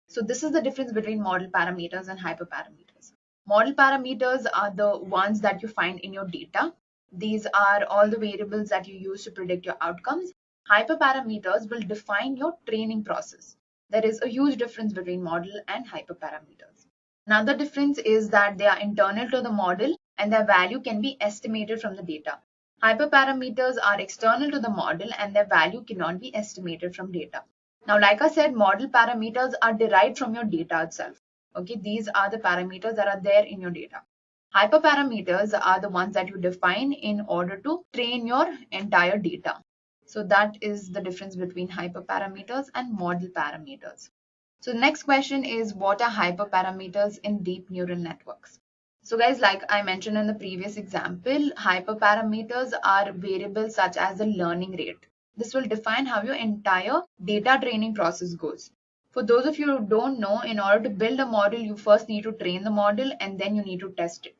So this is the difference between model parameters and hyperparameters. Model parameters are the ones that you find in your data. These are all the variables that you use to predict your outcomes. Hyperparameters will define your training process. There is a huge difference between model and hyperparameters. Another difference is that they are internal to the model and their value can be estimated from the data. Hyperparameters are external to the model and their value cannot be estimated from data. Now, like I said, model parameters are derived from your data itself. Okay, these are the parameters that are there in your data. Hyperparameters are the ones that you define in order to train your entire data. So that is the difference between hyperparameters and model parameters. So the next question is, what are hyperparameters in deep neural networks? So guys, like I mentioned in the previous example, hyperparameters are variables such as the learning rate. This will define how your entire data training process goes. For those of you who don't know, in order to build a model, you first need to train the model and then you need to test it.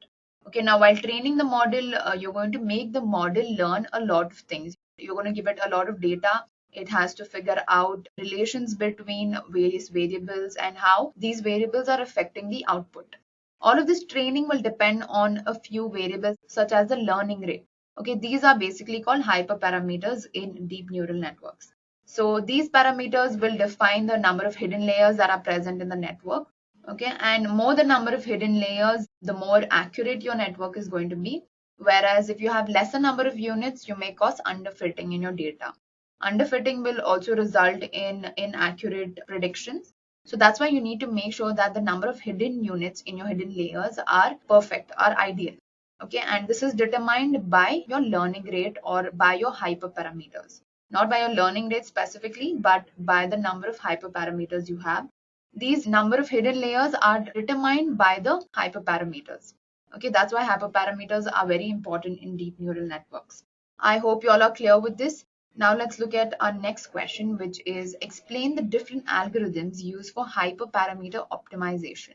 Okay, now while training the model, you're going to make the model learn a lot of things. You're going to give it a lot of data. It has to figure out relations between various variables and how these variables are affecting the output. All of this training will depend on a few variables such as the learning rate. Okay, these are basically called hyperparameters in deep neural networks. So these parameters will define the number of hidden layers that are present in the network. Okay, and more the number of hidden layers, the more accurate your network is going to be. Whereas if you have lesser number of units, you may cause underfitting in your data. Underfitting will also result in inaccurate predictions. So that's why you need to make sure that the number of hidden units in your hidden layers are perfect, are ideal. Okay, and this is determined by your learning rate or by your hyperparameters. Not by your learning rate specifically, but by the number of hyperparameters you have. These number of hidden layers are determined by the hyperparameters. Okay, that's why hyperparameters are very important in deep neural networks. I hope you all are clear with this. Now let's look at our next question, which is explain the different algorithms used for hyperparameter optimization.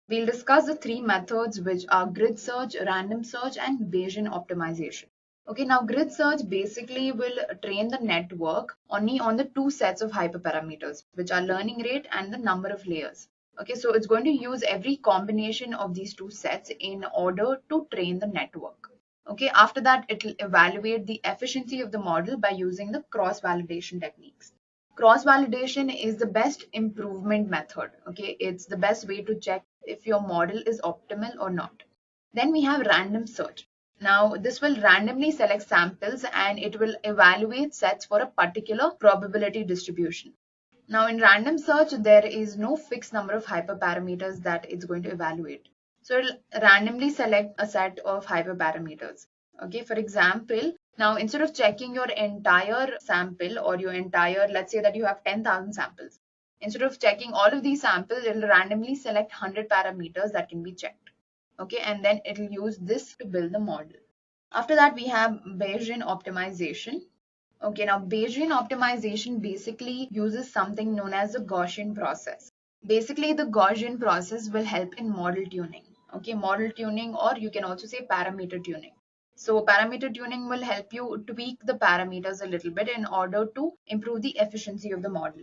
We'll discuss the three methods, which are grid search, random search, and Bayesian optimization. Okay, now grid search basically will train the network only on the two sets of hyperparameters, which are learning rate and the number of layers. Okay, so it's going to use every combination of these two sets in order to train the network. Okay, after that, it will evaluate the efficiency of the model by using the cross-validation techniques. Cross-validation is the best improvement method. Okay, it's the best way to check if your model is optimal or not. Then we have random search. Now, this will randomly select samples and it will evaluate sets for a particular probability distribution. Now, in random search, there is no fixed number of hyperparameters that it's going to evaluate. So it'll randomly select a set of hyperparameters. Okay, for example, now instead of checking your entire sample or your entire, let's say that you have 10,000 samples, instead of checking all of these samples, it'll randomly select 100 parameters that can be checked. Okay, and then it'll use this to build the model. After that, we have Bayesian optimization. Okay, now Bayesian optimization basically uses something known as the Gaussian process. Basically, the Gaussian process will help in model tuning. Okay, model tuning, or you can also say parameter tuning. So parameter tuning will help you tweak the parameters a little bit in order to improve the efficiency of the model.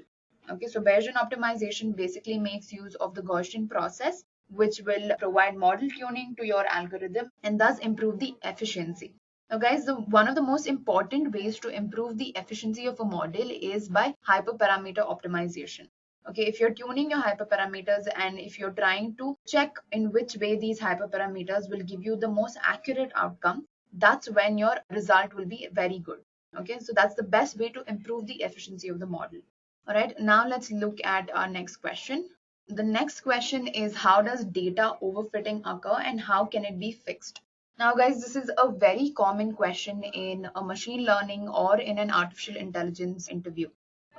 Okay, so Bayesian optimization basically makes use of the Gaussian process, which will provide model tuning to your algorithm and thus improve the efficiency. Now guys, one of the most important ways to improve the efficiency of a model is by hyperparameter optimization. Okay, if you're tuning your hyperparameters and if you're trying to check in which way these hyperparameters will give you the most accurate outcome, that's when your result will be very good. Okay, so that's the best way to improve the efficiency of the model. All right, now let's look at our next question. The next question is, how does data overfitting occur and how can it be fixed? Now guys, this is a very common question in a machine learning or in an artificial intelligence interview.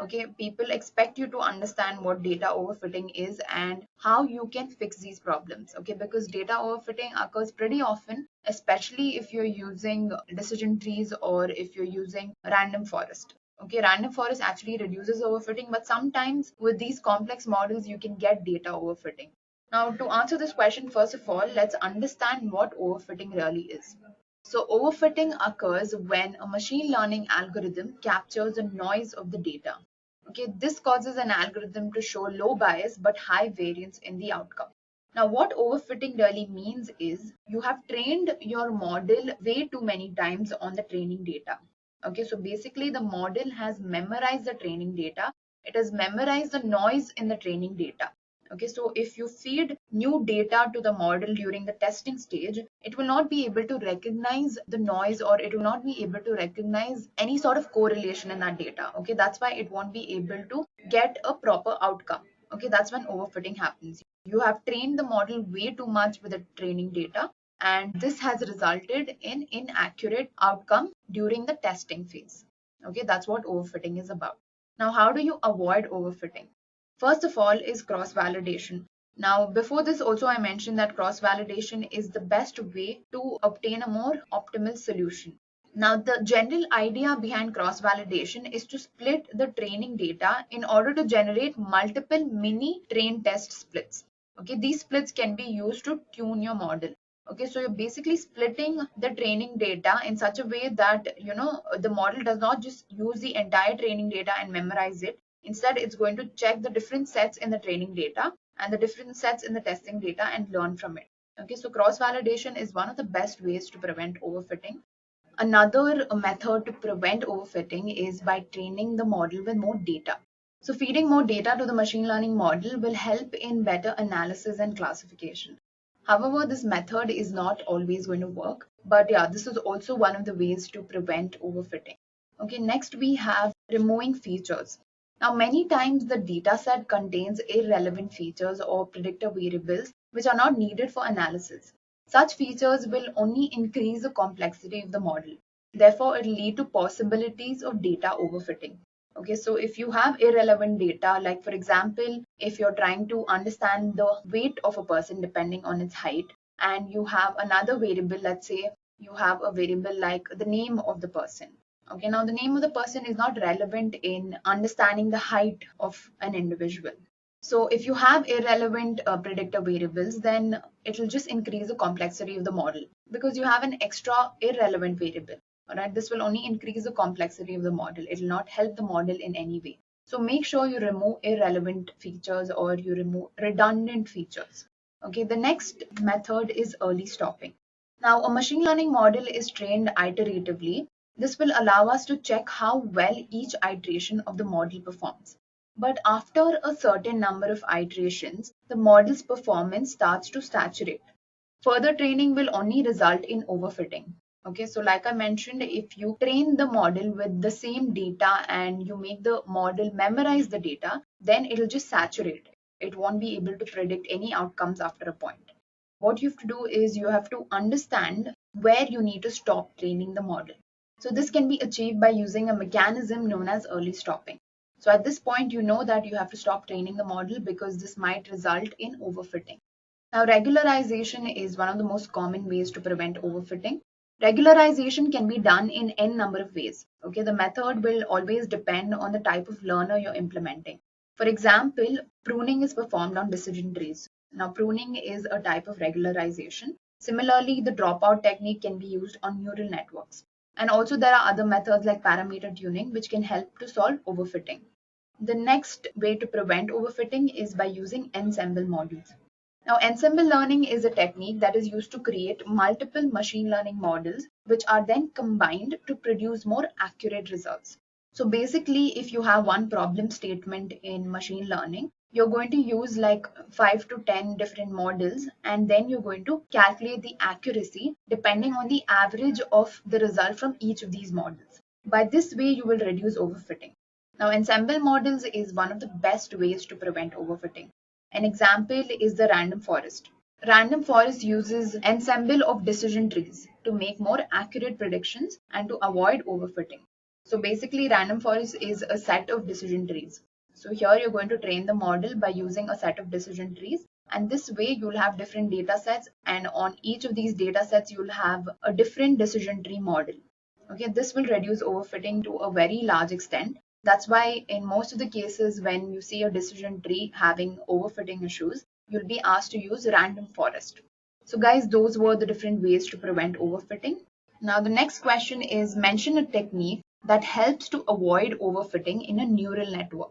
Okay, people expect you to understand what data overfitting is and how you can fix these problems. Okay, because data overfitting occurs pretty often, especially if you're using decision trees or if you're using random forest. Okay, random forest actually reduces overfitting, but sometimes with these complex models, you can get data overfitting. Now, to answer this question, first of all, let's understand what overfitting really is. So overfitting occurs when a machine learning algorithm captures the noise of the data. Okay, this causes an algorithm to show low bias but high variance in the outcome. Now, what overfitting really means is you have trained your model way too many times on the training data. Okay, so basically the model has memorized the training data. It has memorized the noise in the training data. Okay, so if you feed new data to the model during the testing stage, it will not be able to recognize the noise or it will not be able to recognize any sort of correlation in that data. Okay, that's why it won't be able to get a proper outcome. Okay, that's when overfitting happens. You have trained the model way too much with the training data, and this has resulted in inaccurate outcome during the testing phase. Okay, that's what overfitting is about. Now, how do you avoid overfitting? First of all is cross-validation. Now, before this also I mentioned that cross-validation is the best way to obtain a more optimal solution. Now, the general idea behind cross-validation is to split the training data in order to generate multiple mini train test splits. Okay, these splits can be used to tune your model. Okay, so you're basically splitting the training data in such a way that, the model does not just use the entire training data and memorize it. Instead, it's going to check the different sets in the training data and the different sets in the testing data and learn from it. Okay, so cross-validation is one of the best ways to prevent overfitting. Another method to prevent overfitting is by training the model with more data. So feeding more data to the machine learning model will help in better analysis and classification. However, this method is not always going to work, but yeah, this is also one of the ways to prevent overfitting. Okay, next we have removing features. Now, many times the dataset contains irrelevant features or predictor variables which are not needed for analysis. Such features will only increase the complexity of the model. Therefore, it will lead to possibilities of data overfitting. Okay, so if you have irrelevant data, like for example, if you're trying to understand the weight of a person depending on its height, and you have another variable, let's say you have a variable like the name of the person. Okay, now the name of the person is not relevant in understanding the height of an individual. So if you have irrelevant predictor variables, then it will just increase the complexity of the model because you have an extra irrelevant variable. All right, this will only increase the complexity of the model. It will not help the model in any way. So make sure you remove irrelevant features or you remove redundant features. Okay, the next method is early stopping. Now, a machine learning model is trained iteratively. This will allow us to check how well each iteration of the model performs. But after a certain number of iterations, the model's performance starts to saturate. Further training will only result in overfitting. Okay, so like I mentioned, if you train the model with the same data and you make the model memorize the data, then it'll just saturate. It won't be able to predict any outcomes after a point. What you have to do is you have to understand where you need to stop training the model. So this can be achieved by using a mechanism known as early stopping. So at this point, you know that you have to stop training the model because this might result in overfitting. Now, regularization is one of the most common ways to prevent overfitting. Regularization can be done in n number of ways. Okay, the method will always depend on the type of learner you're implementing. For example, pruning is performed on decision trees. Now, pruning is a type of regularization. Similarly, the dropout technique can be used on neural networks. And also there are other methods like parameter tuning, which can help to solve overfitting. The next way to prevent overfitting is by using ensemble models. Now, ensemble learning is a technique that is used to create multiple machine learning models, which are then combined to produce more accurate results. So basically, if you have one problem statement in machine learning, you're going to use like 5 to 10 different models, and then you're going to calculate the accuracy depending on the average of the result from each of these models. By this way, you will reduce overfitting. Now, ensemble models is one of the best ways to prevent overfitting. An example is the random forest. Random forest uses ensemble of decision trees to make more accurate predictions and to avoid overfitting. So basically, random forest is a set of decision trees. So here you're going to train the model by using a set of decision trees, and this way you'll have different data sets, and on each of these data sets you'll have a different decision tree model. Okay, this will reduce overfitting to a very large extent. That's why in most of the cases when you see a decision tree having overfitting issues, you'll be asked to use random forest. So guys, those were the different ways to prevent overfitting. Now the next question is, mention a technique that helps to avoid overfitting in a neural network.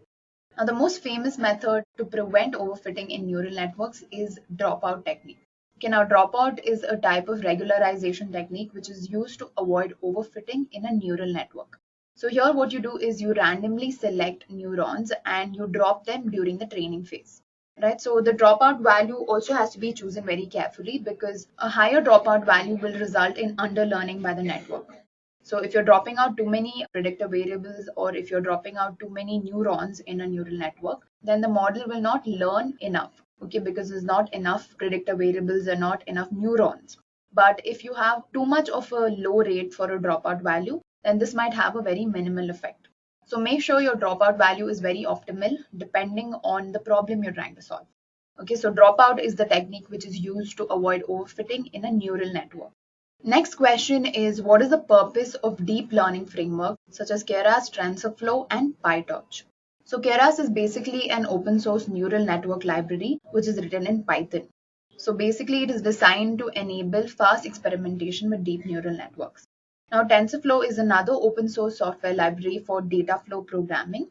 Now the most famous method to prevent overfitting in neural networks is dropout technique. Okay, now dropout is a type of regularization technique which is used to avoid overfitting in a neural network. So here what you do is you randomly select neurons and you drop them during the training phase. Right, so the dropout value also has to be chosen very carefully because a higher dropout value will result in underlearning by the network. So if you're dropping out too many predictor variables or if you're dropping out too many neurons in a neural network, then the model will not learn enough. Okay, because there's not enough predictor variables and not enough neurons. But if you have too much of a low rate for a dropout value, then this might have a very minimal effect. So make sure your dropout value is very optimal depending on the problem you're trying to solve. Okay, so dropout is the technique which is used to avoid overfitting in a neural network. Next question is, what is the purpose of deep learning framework such as Keras, TensorFlow, and PyTorch? So Keras is basically an open source neural network library which is written in Python. So basically it is designed to enable fast experimentation with deep neural networks. Now TensorFlow is another open source software library for data flow programming.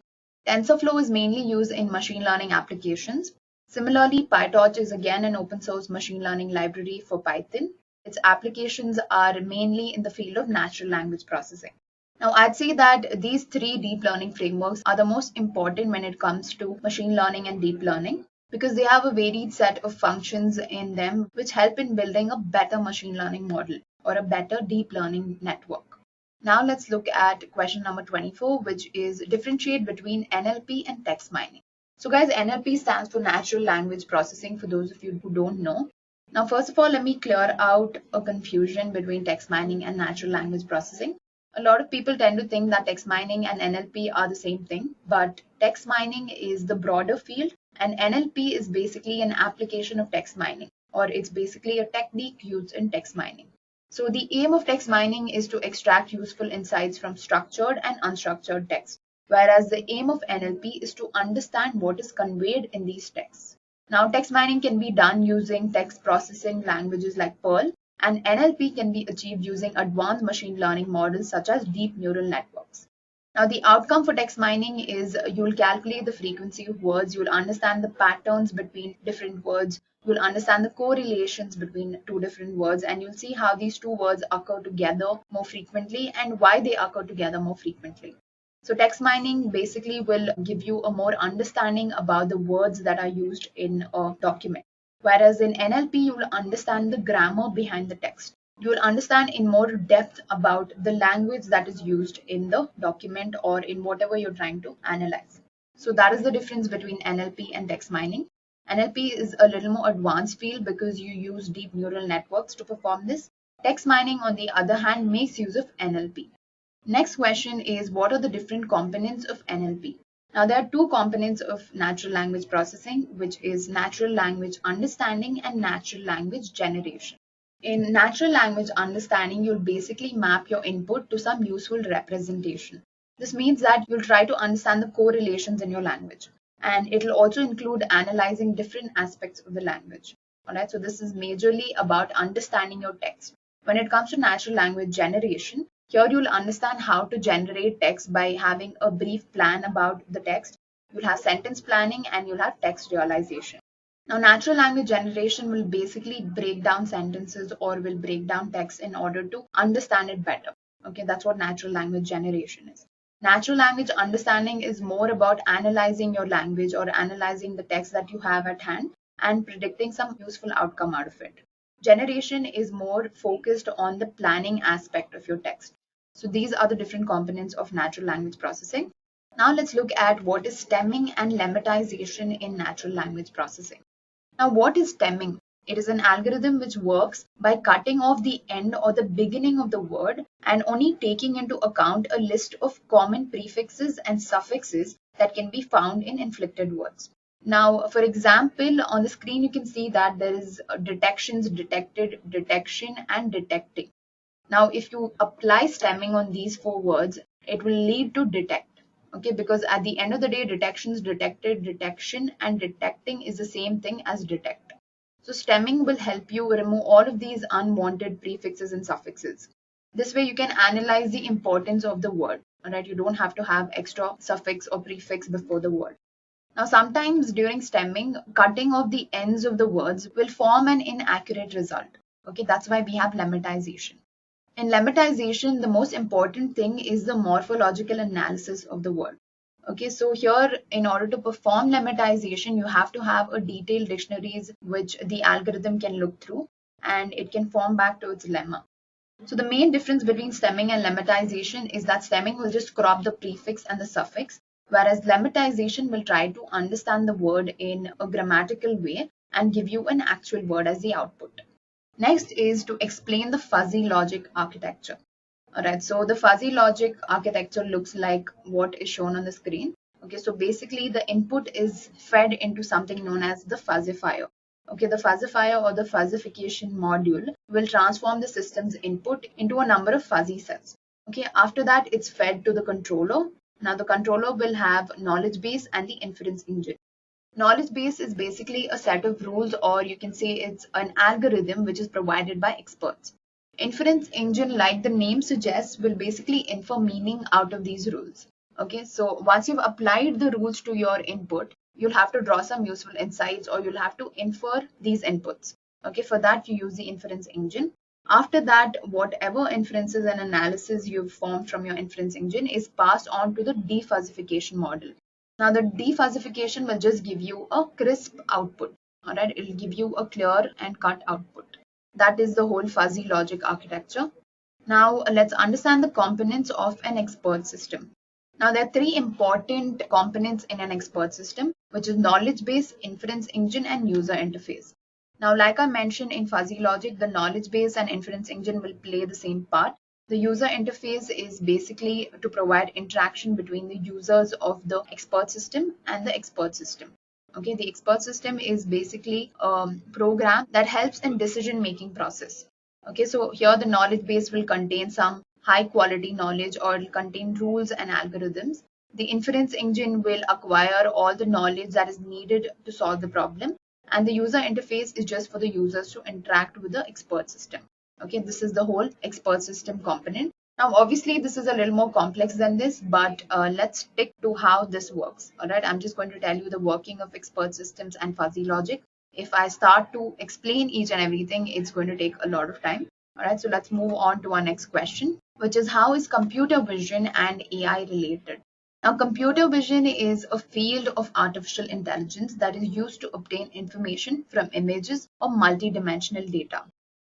TensorFlow is mainly used in machine learning applications. Similarly, PyTorch is again an open source machine learning library for Python. Its applications are mainly in the field of natural language processing. Now, I'd say that these three deep learning frameworks are the most important when it comes to machine learning and deep learning because they have a varied set of functions in them which help in building a better machine learning model or a better deep learning network. Now, let's look at question number 24, which is differentiate between NLP and text mining. So, guys, NLP stands for natural language processing for those of you who don't know. Now, first of all, let me clear out a confusion between text mining and natural language processing. A lot of people tend to think that text mining and NLP are the same thing, but text mining is the broader field and NLP is basically an application of text mining, or it's basically a technique used in text mining. So the aim of text mining is to extract useful insights from structured and unstructured text, whereas the aim of NLP is to understand what is conveyed in these texts. Now, text mining can be done using text processing languages like Perl, and NLP can be achieved using advanced machine learning models such as deep neural networks. Now, the outcome for text mining is you'll calculate the frequency of words, you'll understand the patterns between different words, you'll understand the correlations between two different words, and you'll see how these two words occur together more frequently and why they occur together more frequently. So text mining basically will give you a more understanding about the words that are used in a document. Whereas in NLP, you will understand the grammar behind the text. You will understand in more depth about the language that is used in the document or in whatever you're trying to analyze. So that is the difference between NLP and text mining. NLP is a little more advanced field because you use deep neural networks to perform this. Text mining, on the other hand, makes use of NLP. Next question is, what are the different components of NLP? Now, there are two components of natural language processing, which is natural language understanding and natural language generation. In natural language understanding, you'll basically map your input to some useful representation. This means that you'll try to understand the correlations in your language, and it'll also include analyzing different aspects of the language. All right, so this is majorly about understanding your text. When it comes to natural language generation, here you'll understand how to generate text by having a brief plan about the text. You'll have sentence planning and you'll have text realization. Now, natural language generation will basically break down sentences or will break down text in order to understand it better. Okay, that's what natural language generation is. Natural language understanding is more about analyzing your language or analyzing the text that you have at hand and predicting some useful outcome out of it. Generation is more focused on the planning aspect of your text. So these are the different components of natural language processing. Now let's look at what is stemming and lemmatization in natural language processing. Now, what is stemming? It is an algorithm which works by cutting off the end or the beginning of the word and only taking into account a list of common prefixes and suffixes that can be found in inflected words. Now, for example, on the screen, you can see that there is detections, detected, detection, and detecting. Now, if you apply stemming on these four words, it will lead to detect. Okay, because at the end of the day, detections, detected, detection, and detecting is the same thing as detect. So stemming will help you remove all of these unwanted prefixes and suffixes. This way you can analyze the importance of the word. All right, you don't have to have extra suffix or prefix before the word. Now, sometimes during stemming, cutting off the ends of the words will form an inaccurate result. Okay, that's why we have lemmatization. In lemmatization, the most important thing is the morphological analysis of the word. Okay, so here, in order to perform lemmatization, you have to have a detailed dictionaries which the algorithm can look through and it can form back to its lemma. So the main difference between stemming and lemmatization is that stemming will just crop the prefix and the suffix, whereas lemmatization will try to understand the word in a grammatical way and give you an actual word as the output. Next is to explain the fuzzy logic architecture. All right, so the fuzzy logic architecture looks like what is shown on the screen. Okay, so basically the input is fed into something known as the fuzzifier. Okay, the fuzzifier or the fuzzification module will transform the system's input into a number of fuzzy cells. Okay, after that it's fed to the controller. Now the controller will have knowledge base and the inference engine. Knowledge base is basically a set of rules, or you can say it's an algorithm which is provided by experts. Inference engine, like the name suggests, will basically infer meaning out of these rules. Okay, so once you've applied the rules to your input, you'll have to draw some useful insights or you'll have to infer these inputs. Okay, for that you use the inference engine. After that, whatever inferences and analysis you've formed from your inference engine is passed on to the defuzzification model. Now the defuzzification will just give you a crisp output. All right, it will give you a clear and cut output. That is the whole fuzzy logic architecture. Now let's understand the components of an expert system. Now there are three important components in an expert system, which is knowledge base, inference engine, and user interface. Now, like I mentioned in fuzzy logic, the knowledge base and inference engine will play the same part. The user interface is basically to provide interaction between the users of the expert system and the expert system. Okay, the expert system is basically a program that helps in decision making process. Okay, so here the knowledge base will contain some high quality knowledge or will contain rules and algorithms. The inference engine will acquire all the knowledge that is needed to solve the problem, and the user interface is just for the users to interact with the expert system. Okay, this is the whole expert system component. Now, obviously, this is a little more complex than this, but let's stick to how this works. All right, I'm just going to tell you the working of expert systems and fuzzy logic. If I start to explain each and everything, it's going to take a lot of time. All right, so let's move on to our next question, which is how is computer vision and AI related? Now, computer vision is a field of artificial intelligence that is used to obtain information from images or multidimensional data.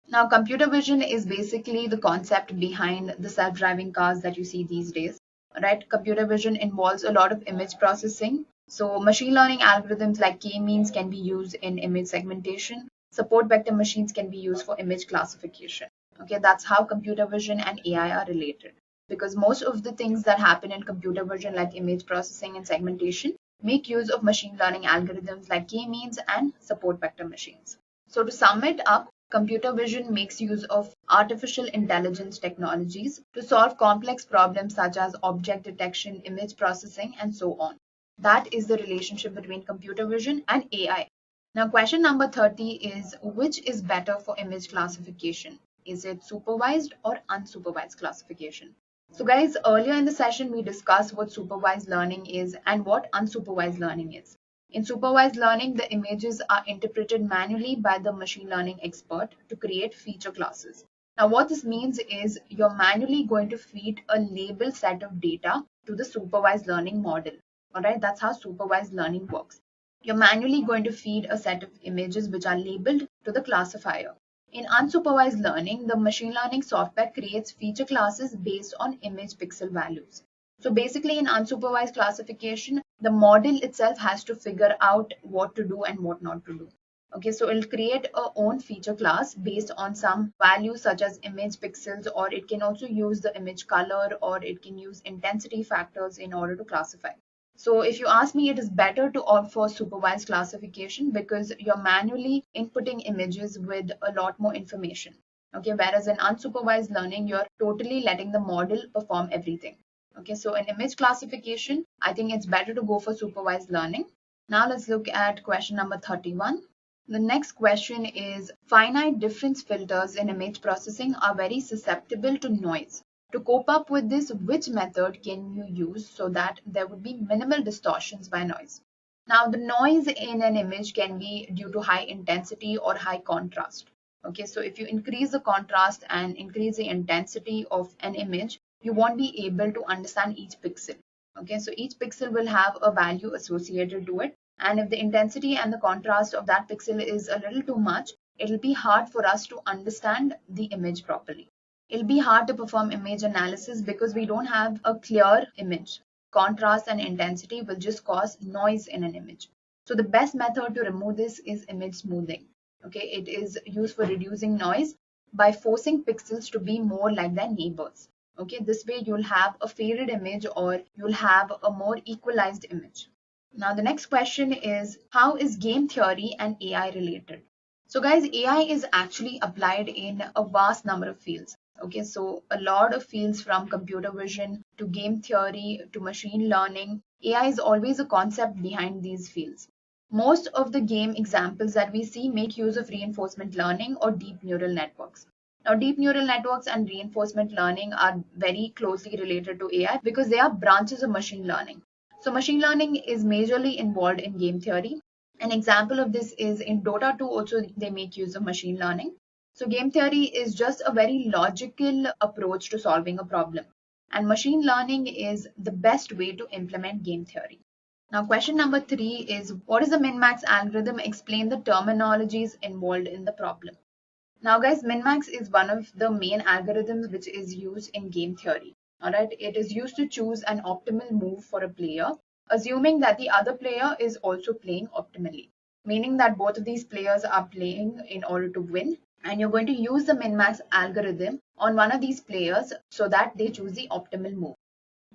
Now, computer vision is basically the concept behind the self-driving cars that you see these days, right? Computer vision involves a lot of image processing. So machine learning algorithms like k-means can be used in image segmentation. Support vector machines can be used for image classification. Okay, that's how computer vision and AI are related. Because most of the things that happen in computer vision, like image processing and segmentation, make use of machine learning algorithms like k-means and support vector machines. So to sum it up, computer vision makes use of artificial intelligence technologies to solve complex problems such as object detection, image processing, and so on. That is the relationship between computer vision and AI. Now, question number 30 is which is better for image classification? Is it supervised or unsupervised classification? So guys, earlier in the session, we discussed what supervised learning is and what unsupervised learning is. In supervised learning, the images are interpreted manually by the machine learning expert to create feature classes. Now, what this means is you're manually going to feed a label set of data to the supervised learning model. All right, that's how supervised learning works. You're manually going to feed a set of images which are labeled to the classifier. In unsupervised learning, the machine learning software creates feature classes based on image pixel values. So basically in unsupervised classification, the model itself has to figure out what to do and what not to do. Okay, so it'll create a own feature class based on some values such as image pixels, or it can also use the image color, or it can use intensity factors in order to classify. So if you ask me, it is better to opt for supervised classification because you're manually inputting images with a lot more information. Okay, whereas in unsupervised learning, you're totally letting the model perform everything. Okay, so in image classification, I think it's better to go for supervised learning. Now let's look at question number 31. The next question is finite difference filters in image processing are very susceptible to noise. To cope up with this, which method can you use so that there would be minimal distortions by noise? Now, the noise in an image can be due to high intensity or high contrast. Okay, so if you increase the contrast and increase the intensity of an image, you won't be able to understand each pixel. Okay, so each pixel will have a value associated to it. And if the intensity and the contrast of that pixel is a little too much, it'll be hard for us to understand the image properly. It'll be hard to perform image analysis because we don't have a clear image. Contrast and intensity will just cause noise in an image. So the best method to remove this is image smoothing. Okay, it is used for reducing noise by forcing pixels to be more like their neighbors. Okay, this way you'll have a faded image or you'll have a more equalized image. Now the next question is how is game theory and AI related? So guys, AI is actually applied in a vast number of fields. Okay, so a lot of fields from computer vision to game theory to machine learning. AI is always a concept behind these fields. Most of the game examples that we see make use of reinforcement learning or deep neural networks. Now, deep neural networks and reinforcement learning are very closely related to AI because they are branches of machine learning. So machine learning is majorly involved in game theory. An example of this is in Dota 2 also they make use of machine learning. So game theory is just a very logical approach to solving a problem. And machine learning is the best way to implement game theory. Now question number 3 is what is the min-max algorithm? Explain the terminologies involved in the problem. Now guys, min-max is one of the main algorithms which is used in game theory. Alright, it is used to choose an optimal move for a player, assuming that the other player is also playing optimally, meaning that both of these players are playing in order to win, and you're going to use the min-max algorithm on one of these players so that they choose the optimal move.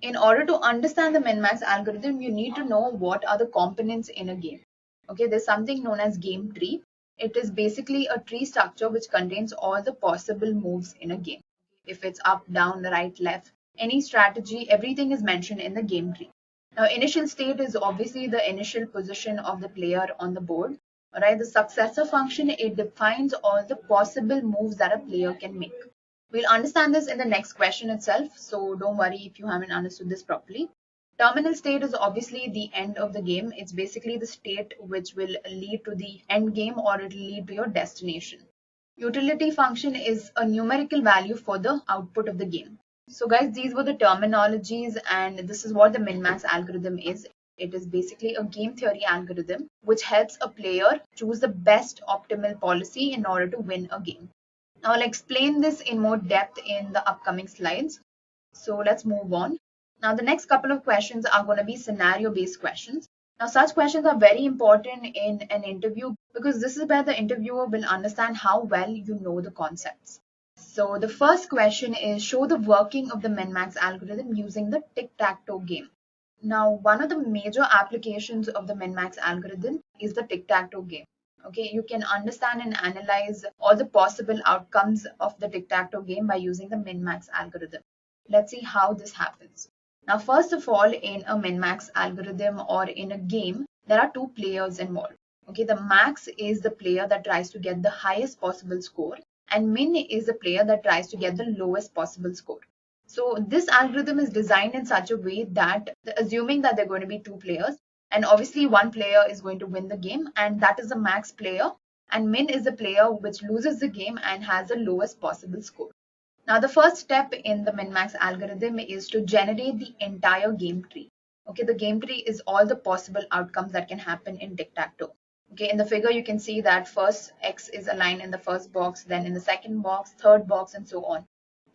In order to understand the min-max algorithm, you need to know what are the components in a game. Okay, there's something known as game tree. It is basically a tree structure which contains all the possible moves in a game. If it's up, down, right, left, any strategy, everything is mentioned in the game tree. Now, initial state is obviously the initial position of the player on the board. Alright, the successor function, it defines all the possible moves that a player can make. We'll understand this in the next question itself, so don't worry if you haven't understood this properly. Terminal state is obviously the end of the game. It's basically the state which will lead to the end game, or it will lead to your destination. Utility function is a numerical value for the output of the game. So guys, these were the terminologies, and this is what the min-max algorithm is. It is basically a game theory algorithm which helps a player choose the best optimal policy in order to win a game. Now I'll explain this in more depth in the upcoming slides. So let's move on. Now the next couple of questions are going to be scenario based questions. Now such questions are very important in an interview because this is where the interviewer will understand how well you know the concepts. So the first question is, show the working of the min-max algorithm using the tic-tac-toe game. Now one of the major applications of the min-max algorithm is the tic-tac-toe game. Okay, you can understand and analyze all the possible outcomes of the tic-tac-toe game by using the min-max algorithm. Let's see how this happens. Now, first of all, in a min-max algorithm or in a game, there are two players involved. Okay, the max is the player that tries to get the highest possible score, and min is the player that tries to get the lowest possible score. So this algorithm is designed in such a way that, assuming that there are going to be two players, and obviously one player is going to win the game, and that is the max player, and min is the player which loses the game and has the lowest possible score. Now the first step in the min-max algorithm is to generate the entire game tree. Okay, the game tree is all the possible outcomes that can happen in tic-tac-toe. Okay, in the figure you can see that first X is aligned in the first box, then in the second box, third box, and so on.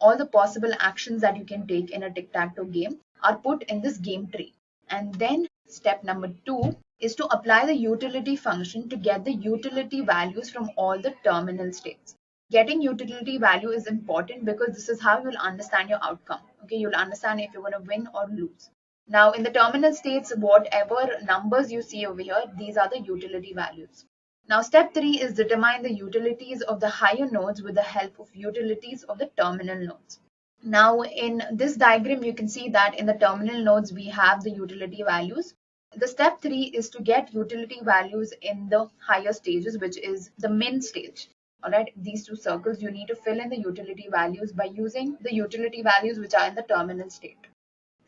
All the possible actions that you can take in a tic-tac-toe game are put in this game tree. And then step number 2 is to apply the utility function to get the utility values from all the terminal states. Getting utility value is important because this is how you'll understand your outcome. Okay, you'll understand if you're going to win or lose. Now in the terminal states, whatever numbers you see over here, these are the utility values. Now step 3 is determine the utilities of the higher nodes with the help of utilities of the terminal nodes. Now in this diagram, you can see that in the terminal nodes, we have the utility values. The step 3 is to get utility values in the higher stages, which is the min stage. All right, these two circles, you need to fill in the utility values by using the utility values which are in the terminal state.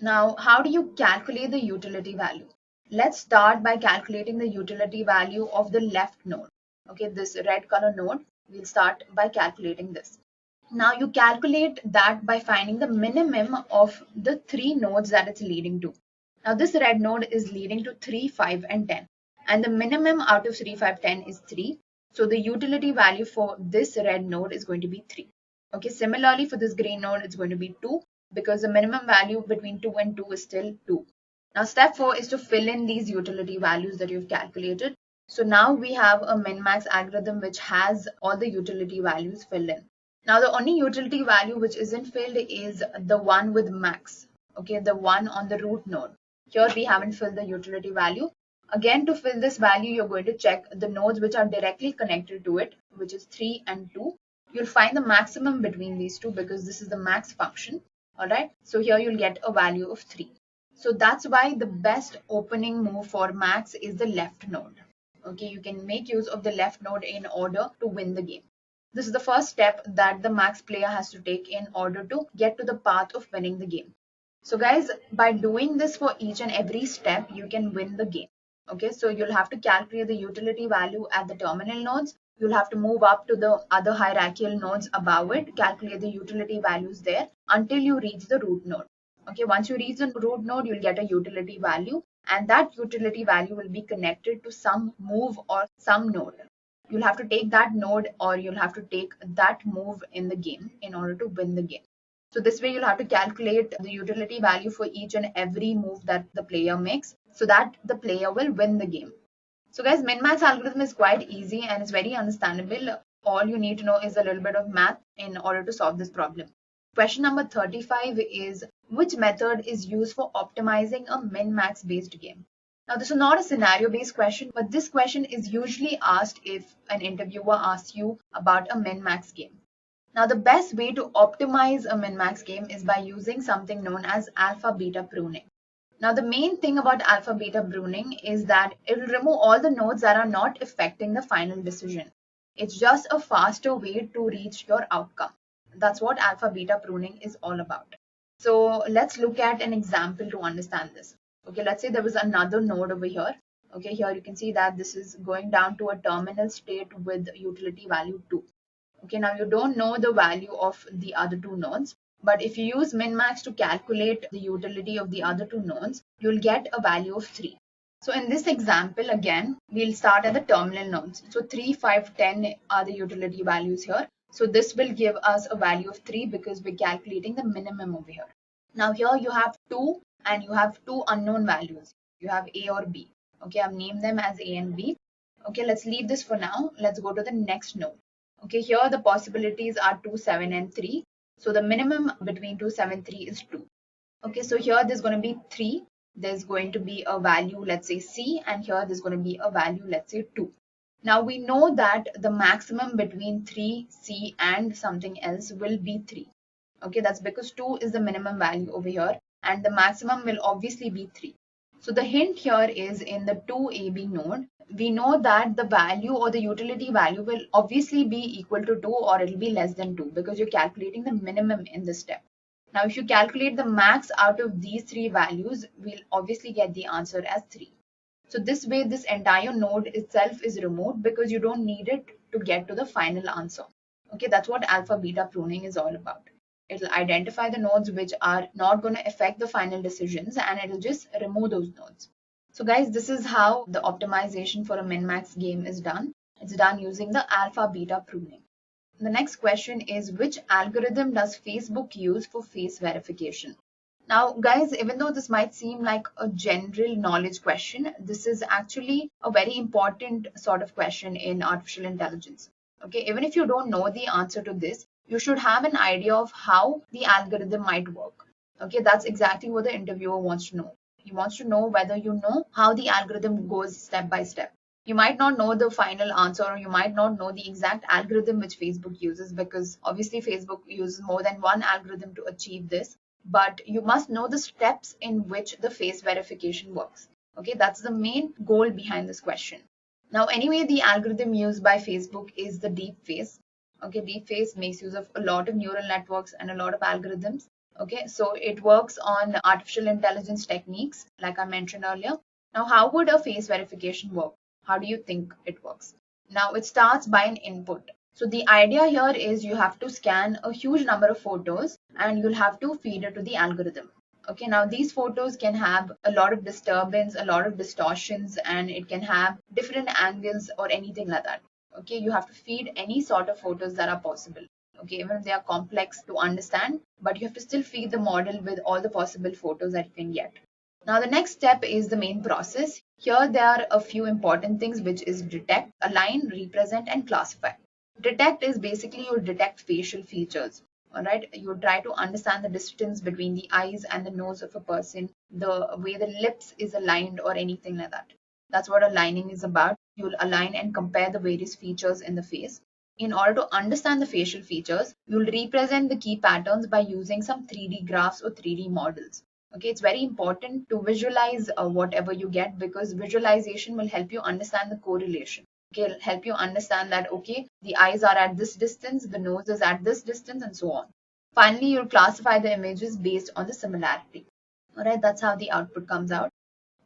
Now, how do you calculate the utility value? Let's start by calculating the utility value of the left node. Okay, this red color node, we'll start by calculating this. Now you calculate that by finding the minimum of the 3 nodes that it's leading to. Now this red node is leading to 3, 5, and 10. And the minimum out of 3, 5, 10 is 3. So the utility value for this red node is going to be 3. Okay, similarly for this green node, it's going to be 2 because the minimum value between 2 and 2 is still 2. Now step 4 is to fill in these utility values that you've calculated. So now we have a min-max algorithm which has all the utility values filled in. Now the only utility value which isn't filled is the one with max. Okay, the one on the root node. Here we haven't filled the utility value. Again, to fill this value, you're going to check the nodes which are directly connected to it, which is 3 and 2. You'll find the maximum between these two because this is the max function. All right, so here you'll get a value of 3. So that's why the best opening move for max is the left node. Okay, you can make use of the left node in order to win the game. This is the first step that the max player has to take in order to get to the path of winning the game. So guys, by doing this for each and every step, you can win the game. Okay, so you'll have to calculate the utility value at the terminal nodes. You'll have to move up to the other hierarchical nodes above it, calculate the utility values there until you reach the root node. Okay, once you reach the root node, you'll get a utility value, and that utility value will be connected to some move or some node. You'll have to take that node or you'll have to take that move in the game in order to win the game. So this way you'll have to calculate the utility value for each and every move that the player makes so that the player will win the game. So guys, min-max algorithm is quite easy and it's very understandable. All you need to know is a little bit of math in order to solve this problem. Question number 35 is, which method is used for optimizing a min-max based game? Now, this is not a scenario-based question, but this question is usually asked if an interviewer asks you about a min-max game. Now, the best way to optimize a min-max game is by using something known as alpha-beta pruning. Now, the main thing about alpha-beta pruning is that it will remove all the nodes that are not affecting the final decision. It's just a faster way to reach your outcome. That's what alpha beta pruning is all about. So let's look at an example to understand this. Okay, let's say there was another node over here. Okay, here you can see that this is going down to a terminal state with utility value 2. Okay, now you don't know the value of the other two nodes, but if you use min-max to calculate the utility of the other two nodes, you'll get a value of 3. So in this example, again, we'll start at the terminal nodes. So 3, 5, 10 are the utility values here. So this will give us a value of 3 because we're calculating the minimum over here. Now here you have 2 and you have two unknown values. You have A or B. Okay, I've named them as A and B. Okay, let's leave this for now. Let's go to the next node. Okay, here the possibilities are 2, 7, and 3. So the minimum between 2, 7, 3 is 2. Okay, so here there's going to be 3. There's going to be a value, let's say C, and here there's going to be a value, let's say 2. Now we know that the maximum between 3, C, and something else will be 3. Okay, that's because 2 is the minimum value over here, and the maximum will obviously be 3. So the hint here is in the 2AB node, we know that the value or the utility value will obviously be equal to 2 or it will be less than 2 because you're calculating the minimum in this step. Now, if you calculate the max out of these three values, we'll obviously get the answer as 3. So this way, this entire node itself is removed because you don't need it to get to the final answer. Okay, that's what alpha beta pruning is all about. It'll identify the nodes which are not going to affect the final decisions and it'll just remove those nodes. So guys, this is how the optimization for a min-max game is done. It's done using the alpha beta pruning. The next question is, which algorithm does Facebook use for face verification? Now, guys, even though this might seem like a general knowledge question, this is actually a very important sort of question in artificial intelligence. Okay, even if you don't know the answer to this, you should have an idea of how the algorithm might work. Okay, that's exactly what the interviewer wants to know. He wants to know whether you know how the algorithm goes step by step. You might not know the final answer or you might not know the exact algorithm which Facebook uses because obviously Facebook uses more than one algorithm to achieve this, but you must know the steps in which the face verification works. Okay, that's the main goal behind this question. Now, anyway, the algorithm used by Facebook is the deep face. Okay, deep face makes use of a lot of neural networks and a lot of algorithms. Okay, so it works on artificial intelligence techniques, like I mentioned earlier. Now, how would a face verification work? How do you think it works? Now, it starts by an input. So the idea here is you have to scan a huge number of photos and you'll have to feed it to the algorithm. Okay, now these photos can have a lot of disturbance, a lot of distortions, and it can have different angles or anything like that. Okay, you have to feed any sort of photos that are possible. Okay, even if they are complex to understand, but you have to still feed the model with all the possible photos that you can get. Now, the next step is the main process. Here, there are a few important things, which is detect, align, represent, and classify. Detect is basically you detect facial features. All right, you try to understand the distance between the eyes and the nose of a person, the way the lips is aligned or anything like that. That's what aligning is about. You'll align and compare the various features in the face. In order to understand the facial features, you'll represent the key patterns by using some 3D graphs or 3D models. Okay, it's very important to visualize whatever you get because visualization will help you understand the correlation. Okay, it'll help you understand that, okay, the eyes are at this distance, the nose is at this distance, and so on. Finally, you'll classify the images based on the similarity. All right, that's how the output comes out.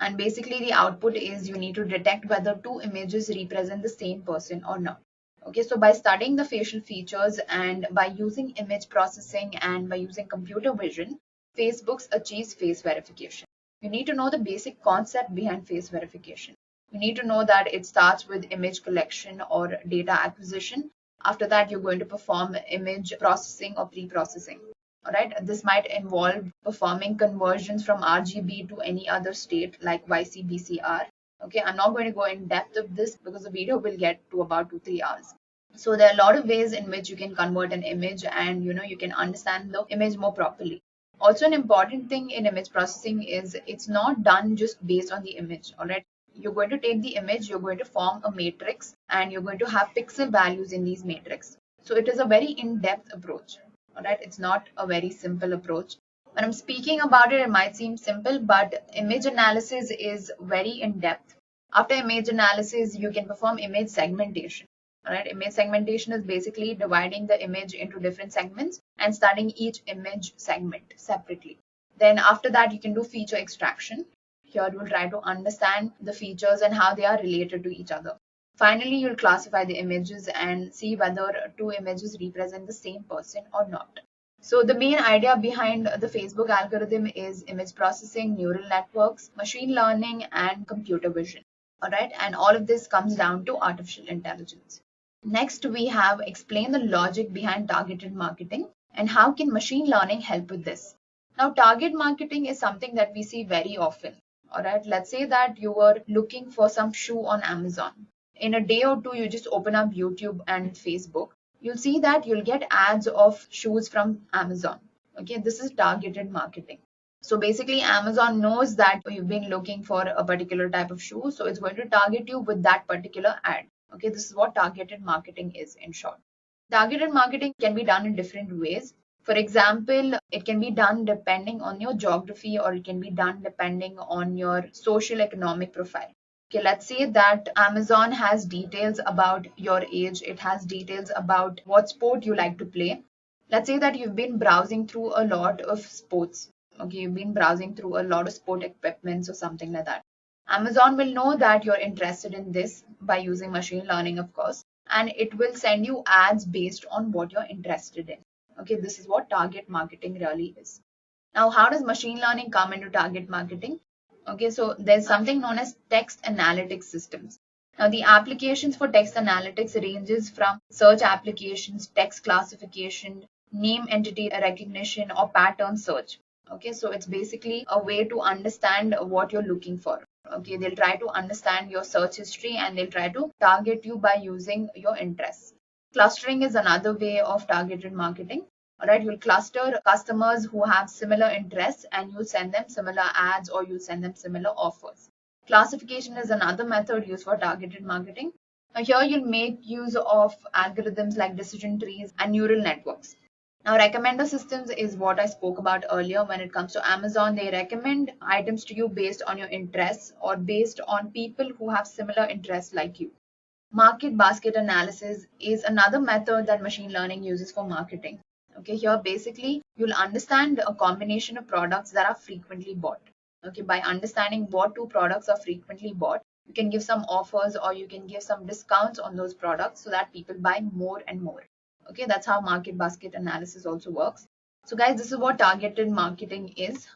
And basically, the output is you need to detect whether two images represent the same person or not. Okay, so by studying the facial features and by using image processing and by using computer vision, Facebook achieves face verification. You need to know the basic concept behind face verification. You need to know that it starts with image collection or data acquisition. After that, you're going to perform image processing or pre-processing. All right, this might involve performing conversions from RGB to any other state like YCBCR. Okay, I'm not going to go in depth of this because the video will get to about 2-3 hours. So there are a lot of ways in which you can convert an image and you can understand the image more properly. Also, an important thing in image processing is it's not done just based on the image. All right, you're going to take the image, you're going to form a matrix, and you're going to have pixel values in these matrix. So it is a very in-depth approach. All right, it's not a very simple approach. When I'm speaking about it, it might seem simple, but image analysis is very in-depth. After image analysis, you can perform image segmentation. All right, image segmentation is basically dividing the image into different segments and studying each image segment separately. Then after that, you can do feature extraction. Here you will try to understand the features and how they are related to each other. Finally, you'll classify the images and see whether two images represent the same person or not. So the main idea behind the Facebook algorithm is image processing, neural networks, machine learning, and computer vision. All right, and all of this comes down to artificial intelligence. Next, we have explained the logic behind targeted marketing and how can machine learning help with this. Now, target marketing is something that we see very often. All right, let's say that you were looking for some shoe on Amazon. In a day or two, you just open up YouTube and Facebook. You'll see that you'll get ads of shoes from Amazon. Okay, this is targeted marketing. So basically, Amazon knows that you've been looking for a particular type of shoe, so it's going to target you with that particular ad. Okay, this is what targeted marketing is in short. Targeted marketing can be done in different ways. For example, it can be done depending on your geography, or it can be done depending on your social economic profile. Okay, let's say that Amazon has details about your age, it has details about what sport you like to play. Let's say that you've been browsing through a lot of sports. Okay, you've been browsing through a lot of sport equipments or something like that. Amazon will know that you're interested in this by using machine learning, of course, and it will send you ads based on what you're interested in. Okay, this is what target marketing really is. Now, how does machine learning come into target marketing? Okay, so there's something known as text analytics systems. Now, the applications for text analytics ranges from search applications, text classification, name entity recognition, or pattern search. Okay, so it's basically a way to understand what you're looking for. Okay, they'll try to understand your search history and they'll try to target you by using your interests. Clustering is another way of targeted marketing. All right, you'll cluster customers who have similar interests and you'll send them similar ads or you'll send them similar offers. Classification is another method used for targeted marketing. Now, here you'll make use of algorithms like decision trees and neural networks. Now, recommender systems is what I spoke about earlier. When it comes to Amazon, they recommend items to you based on your interests or based on people who have similar interests like you. Market basket analysis is another method that machine learning uses for marketing. Okay, here basically you'll understand a combination of products that are frequently bought. Okay, by understanding what two products are frequently bought, you can give some offers or you can give some discounts on those products so that people buy more and more. Okay, that's how market basket analysis also works. So guys, this is what targeted marketing is.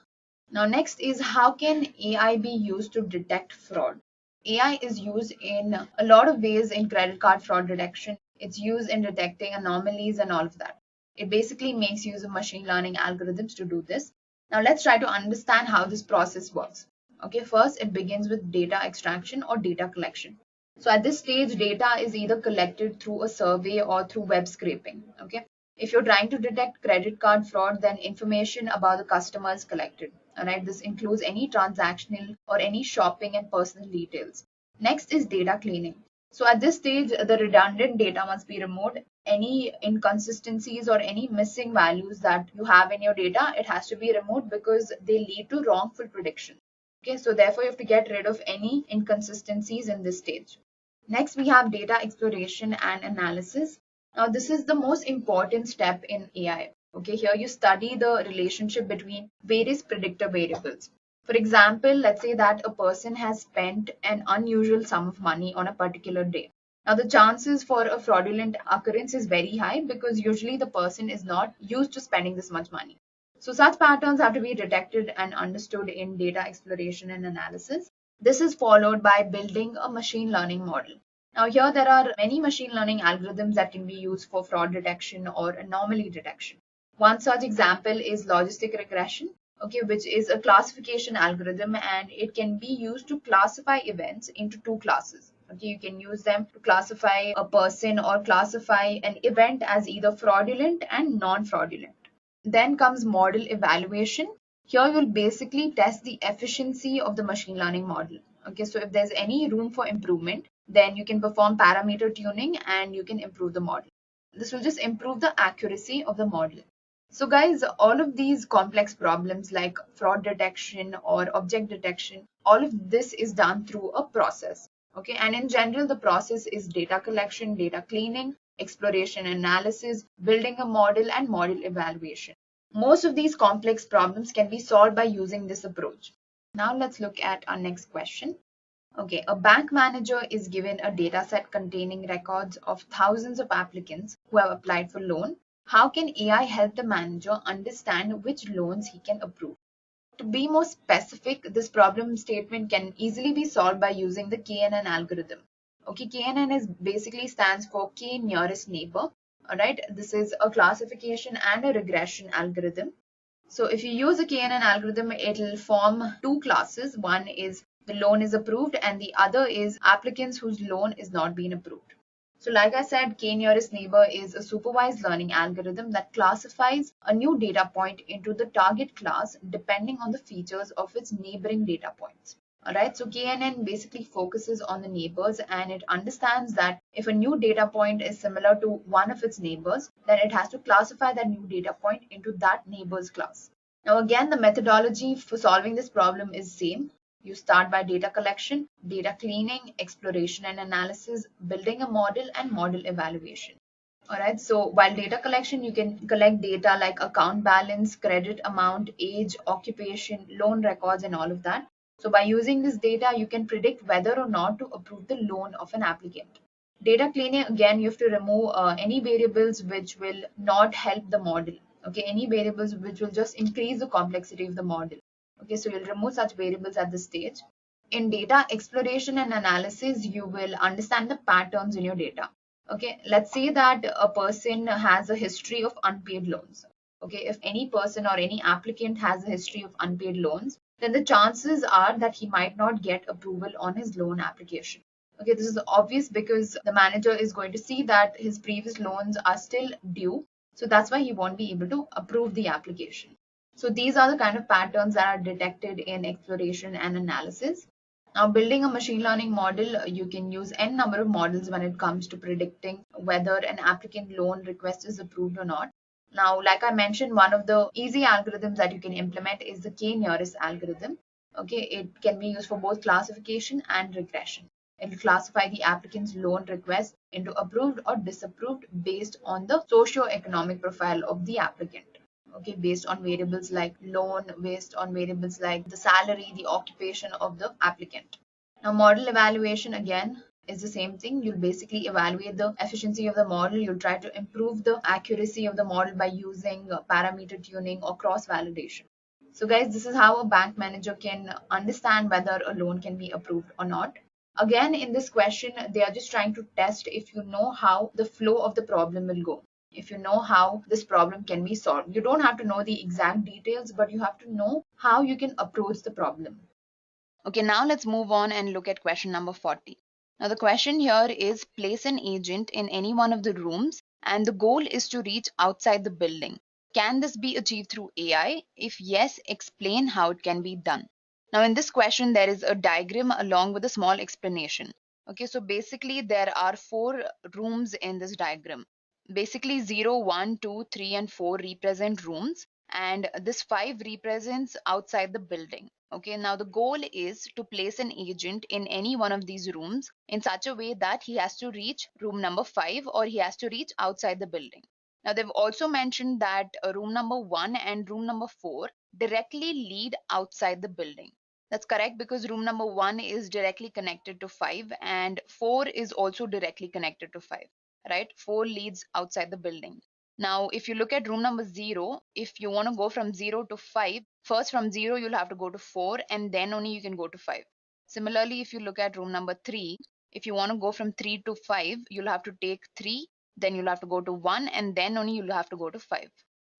Now next is, how can AI be used to detect fraud? AI is used in a lot of ways in credit card fraud detection. It's used in detecting anomalies and all of that. It basically makes use of machine learning algorithms to do this. Now let's try to understand how this process works. Okay, first it begins with data extraction or data collection. So at this stage, data is either collected through a survey or through web scraping. Okay, if you're trying to detect credit card fraud, then information about the customer is collected. All right, this includes any transactional or any shopping and personal details. Next is data cleaning. So at this stage, the redundant data must be removed. Any inconsistencies or any missing values that you have in your data, it has to be removed because they lead to wrongful prediction. Okay, so therefore you have to get rid of any inconsistencies in this stage. Next, we have data exploration and analysis. Now, this is the most important step in AI. Okay, here you study the relationship between various predictor variables. For example, let's say that a person has spent an unusual sum of money on a particular day. Now, the chances for a fraudulent occurrence is very high because usually the person is not used to spending this much money. So such patterns have to be detected and understood in data exploration and analysis. This is followed by building a machine learning model. Now here there are many machine learning algorithms that can be used for fraud detection or anomaly detection. One such example is logistic regression, okay, which is a classification algorithm, and it can be used to classify events into two classes. Okay, you can use them to classify a person or classify an event as either fraudulent and non-fraudulent. Then comes model evaluation. Here you'll basically test the efficiency of the machine learning model. Okay, so if there's any room for improvement, then you can perform parameter tuning and you can improve the model. This will just improve the accuracy of the model. So guys, all of these complex problems like fraud detection or object detection, all of this is done through a process. Okay, and in general, the process is data collection, data cleaning, exploration analysis, building a model, and model evaluation. Most of these complex problems can be solved by using this approach. Now let's look at our next question. Okay, a bank manager is given a data set containing records of thousands of applicants who have applied for loan. How can AI help the manager understand which loans he can approve? To be more specific, this problem statement can easily be solved by using the KNN algorithm. Okay, KNN is basically stands for K nearest neighbor. All right, this is a classification and a regression algorithm. So if you use a KNN algorithm, it will form two classes. One is the loan is approved and the other is applicants whose loan is not being approved. So like I said, K-nearest neighbor is a supervised learning algorithm that classifies a new data point into the target class depending on the features of its neighboring data points. Alright, so KNN basically focuses on the neighbors and it understands that if a new data point is similar to one of its neighbors, then it has to classify that new data point into that neighbor's class. Now again, the methodology for solving this problem is same. You start by data collection, data cleaning, exploration and analysis, building a model, and model evaluation. All right, so while data collection, you can collect data like account balance, credit amount, age, occupation, loan records, and all of that. So by using this data, you can predict whether or not to approve the loan of an applicant. Data cleaning, again, you have to remove any variables which will not help the model. Okay, any variables which will just increase the complexity of the model. Okay, so you'll remove such variables at this stage. In data exploration and analysis, you will understand the patterns in your data. Okay, let's say that a person has a history of unpaid loans. Okay, if any person or any applicant has a history of unpaid loans, then the chances are that he might not get approval on his loan application. Okay, this is obvious because the manager is going to see that his previous loans are still due. So that's why he won't be able to approve the application. So these are the kind of patterns that are detected in exploration and analysis. Now, building a machine learning model, you can use n number of models when it comes to predicting whether an applicant loan request is approved or not. Now, like I mentioned, one of the easy algorithms that you can implement is the k-nearest algorithm. Okay, it can be used for both classification and regression. It will classify the applicant's loan request into approved or disapproved based on the socio-economic profile of the applicant. Okay, based on variables like loan, based on variables like the salary, the occupation of the applicant. Now, model evaluation again is the same thing. You'll basically evaluate the efficiency of the model. You'll try to improve the accuracy of the model by using parameter tuning or cross validation. So guys, this is how a bank manager can understand whether a loan can be approved or not. Again, in this question, they are just trying to test if you know how the flow of the problem will go. If you know how this problem can be solved. You don't have to know the exact details, but you have to know how you can approach the problem. Okay, now let's move on and look at question number 40. Now the question here is place an agent in any one of the rooms and the goal is to reach outside the building. Can this be achieved through AI? If yes, explain how it can be done. Now in this question, there is a diagram along with a small explanation. Okay, so basically there are 4 rooms in this diagram. Basically 0, 1, 2, 3 and 4 represent rooms and this 5 represents outside the building. Okay, now the goal is to place an agent in any one of these rooms in such a way that he has to reach room number 5 or he has to reach outside the building. Now they've also mentioned that room number 1 and room number 4 directly lead outside the building. That's correct because room number 1 is directly connected to 5 and 4 is also directly connected to 5, right? 4 leads outside the building. Now, if you look at room number 0, if you want to go from 0 to 5, first from 0, you'll have to go to 4 and then only you can go to 5. Similarly, if you look at room number 3, if you want to go from 3 to 5, you'll have to take 3, then you'll have to go to 1 and then only you'll have to go to 5.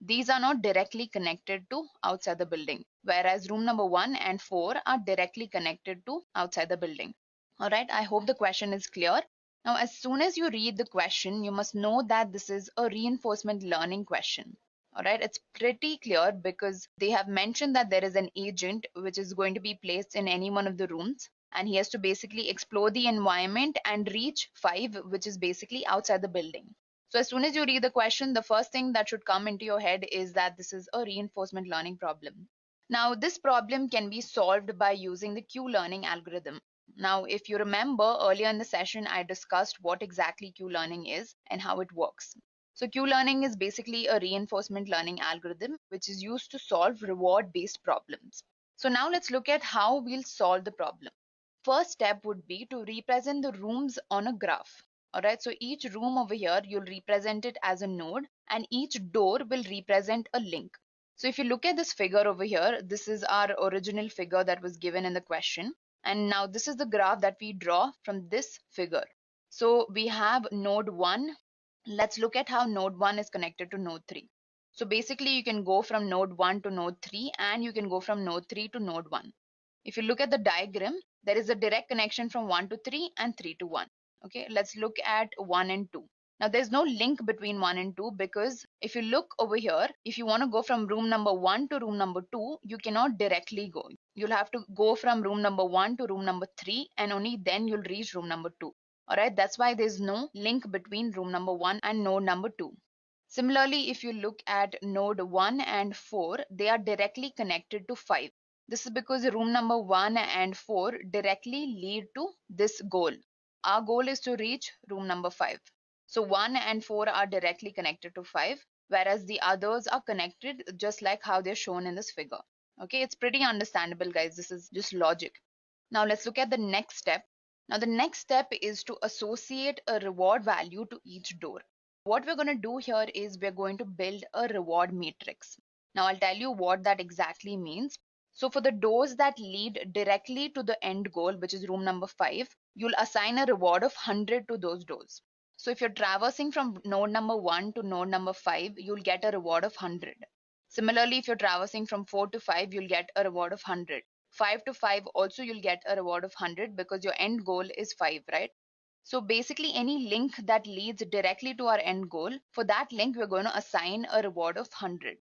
These are not directly connected to outside the building, whereas room number 1 and 4 are directly connected to outside the building. All right, I hope the question is clear. Now, as soon as you read the question, you must know that this is a reinforcement learning question. All right, it's pretty clear because they have mentioned that there is an agent which is going to be placed in any one of the rooms and he has to basically explore the environment and reach 5, which is basically outside the building. So as soon as you read the question, the first thing that should come into your head is that this is a reinforcement learning problem. Now, this problem can be solved by using the Q-learning algorithm. Now, if you remember earlier in the session, I discussed what exactly Q-learning is and how it works. So Q-learning is basically a reinforcement learning algorithm which is used to solve reward-based problems. So now let's look at how we'll solve the problem. First step would be to represent the rooms on a graph. All right, so each room over here, you'll represent it as a node, and each door will represent a link. So if you look at this figure over here, this is our original figure that was given in the question. And now this is the graph that we draw from this figure. So we have node 1. Let's look at how node 1 is connected to node 3. So basically you can go from node 1 to node 3, and you can go from node 3 to node 1. If you look at the diagram, there is a direct connection from 1 to 3 and 3 to 1. Okay, let's look at 1 and 2. Now there's no link between 1 and 2 because if you look over here, if you want to go from room number 1 to room number 2, you cannot directly go. You'll have to go from room number 1 to room number 3, and only then you'll reach room number 2. Alright, that's why there's no link between room number 1 and node number 2. Similarly, if you look at node 1 and 4, they are directly connected to 5. This is because room number 1 and 4 directly lead to this goal. Our goal is to reach room number 5. So 1 and 4 are directly connected to 5, whereas the others are connected just like how they're shown in this figure. Okay, it's pretty understandable, guys. This is just logic. Now let's look at the next step. Now the next step is to associate a reward value to each door. What we're going to do here is we're going to build a reward matrix. Now I'll tell you what that exactly means. So for the doors that lead directly to the end goal, which is room number 5, you'll assign a reward of 100 to those doors. So if you're traversing from node number 1 to node number 5, you'll get a reward of 100. Similarly, if you're traversing from 4 to 5, you'll get a reward of 100. 5 to 5 also you'll get a reward of 100 because your end goal is 5, right? So basically any link that leads directly to our end goal, for that link we're going to assign a reward of 100.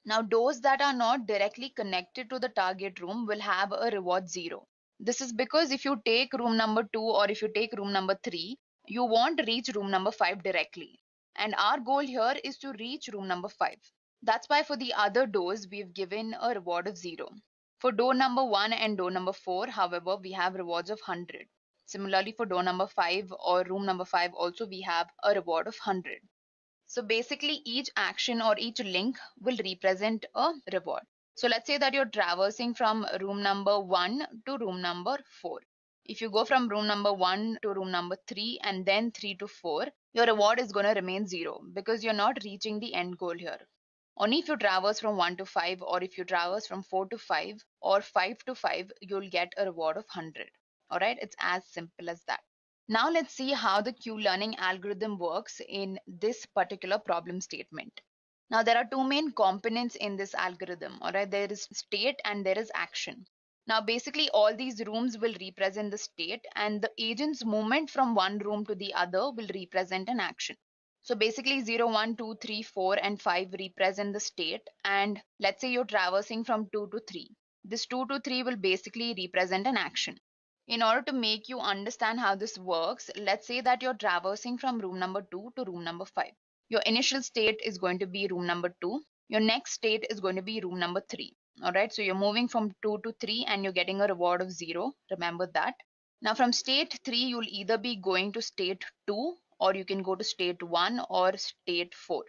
Now doors that are not directly connected to the target room will have a reward 0. This is because if you take room number 2 or if you take room number 3, you won't reach room number 5 directly. And our goal here is to reach room number 5. That's why for the other doors, we've given a reward of 0. For door number 1 and door number 4, however, we have rewards of 100. Similarly, for door number 5 or room number 5 also, we have a reward of 100. So basically each action or each link will represent a reward. So let's say that you're traversing from room number 1 to room number 4. If you go from room number 1 to room number 3 and then 3 to 4, your reward is going to remain 0 because you're not reaching the end goal here. Only if you traverse from 1 to 5 or if you traverse from 4 to 5 or 5 to 5, you'll get a reward of 100. Alright, it's as simple as that. Now let's see how the Q-learning algorithm works in this particular problem statement. Now there are two main components in this algorithm. Alright, there is state and there is action. Now basically all these rooms will represent the state and the agent's movement from one room to the other will represent an action. So basically 0, 1, 2, 3, 4 and 5 represent the state, and let's say you're traversing from 2 to 3. This 2 to 3 will basically represent an action. In order to make you understand how this works, let's say that you're traversing from room number 2 to room number 5. Your initial state is going to be room number 2. Your next state is going to be room number 3. Alright, so you're moving from 2 to 3 and you're getting a reward of 0. Remember that. Now from state 3, you'll either be going to state 2 or you can go to state 1 or state 4.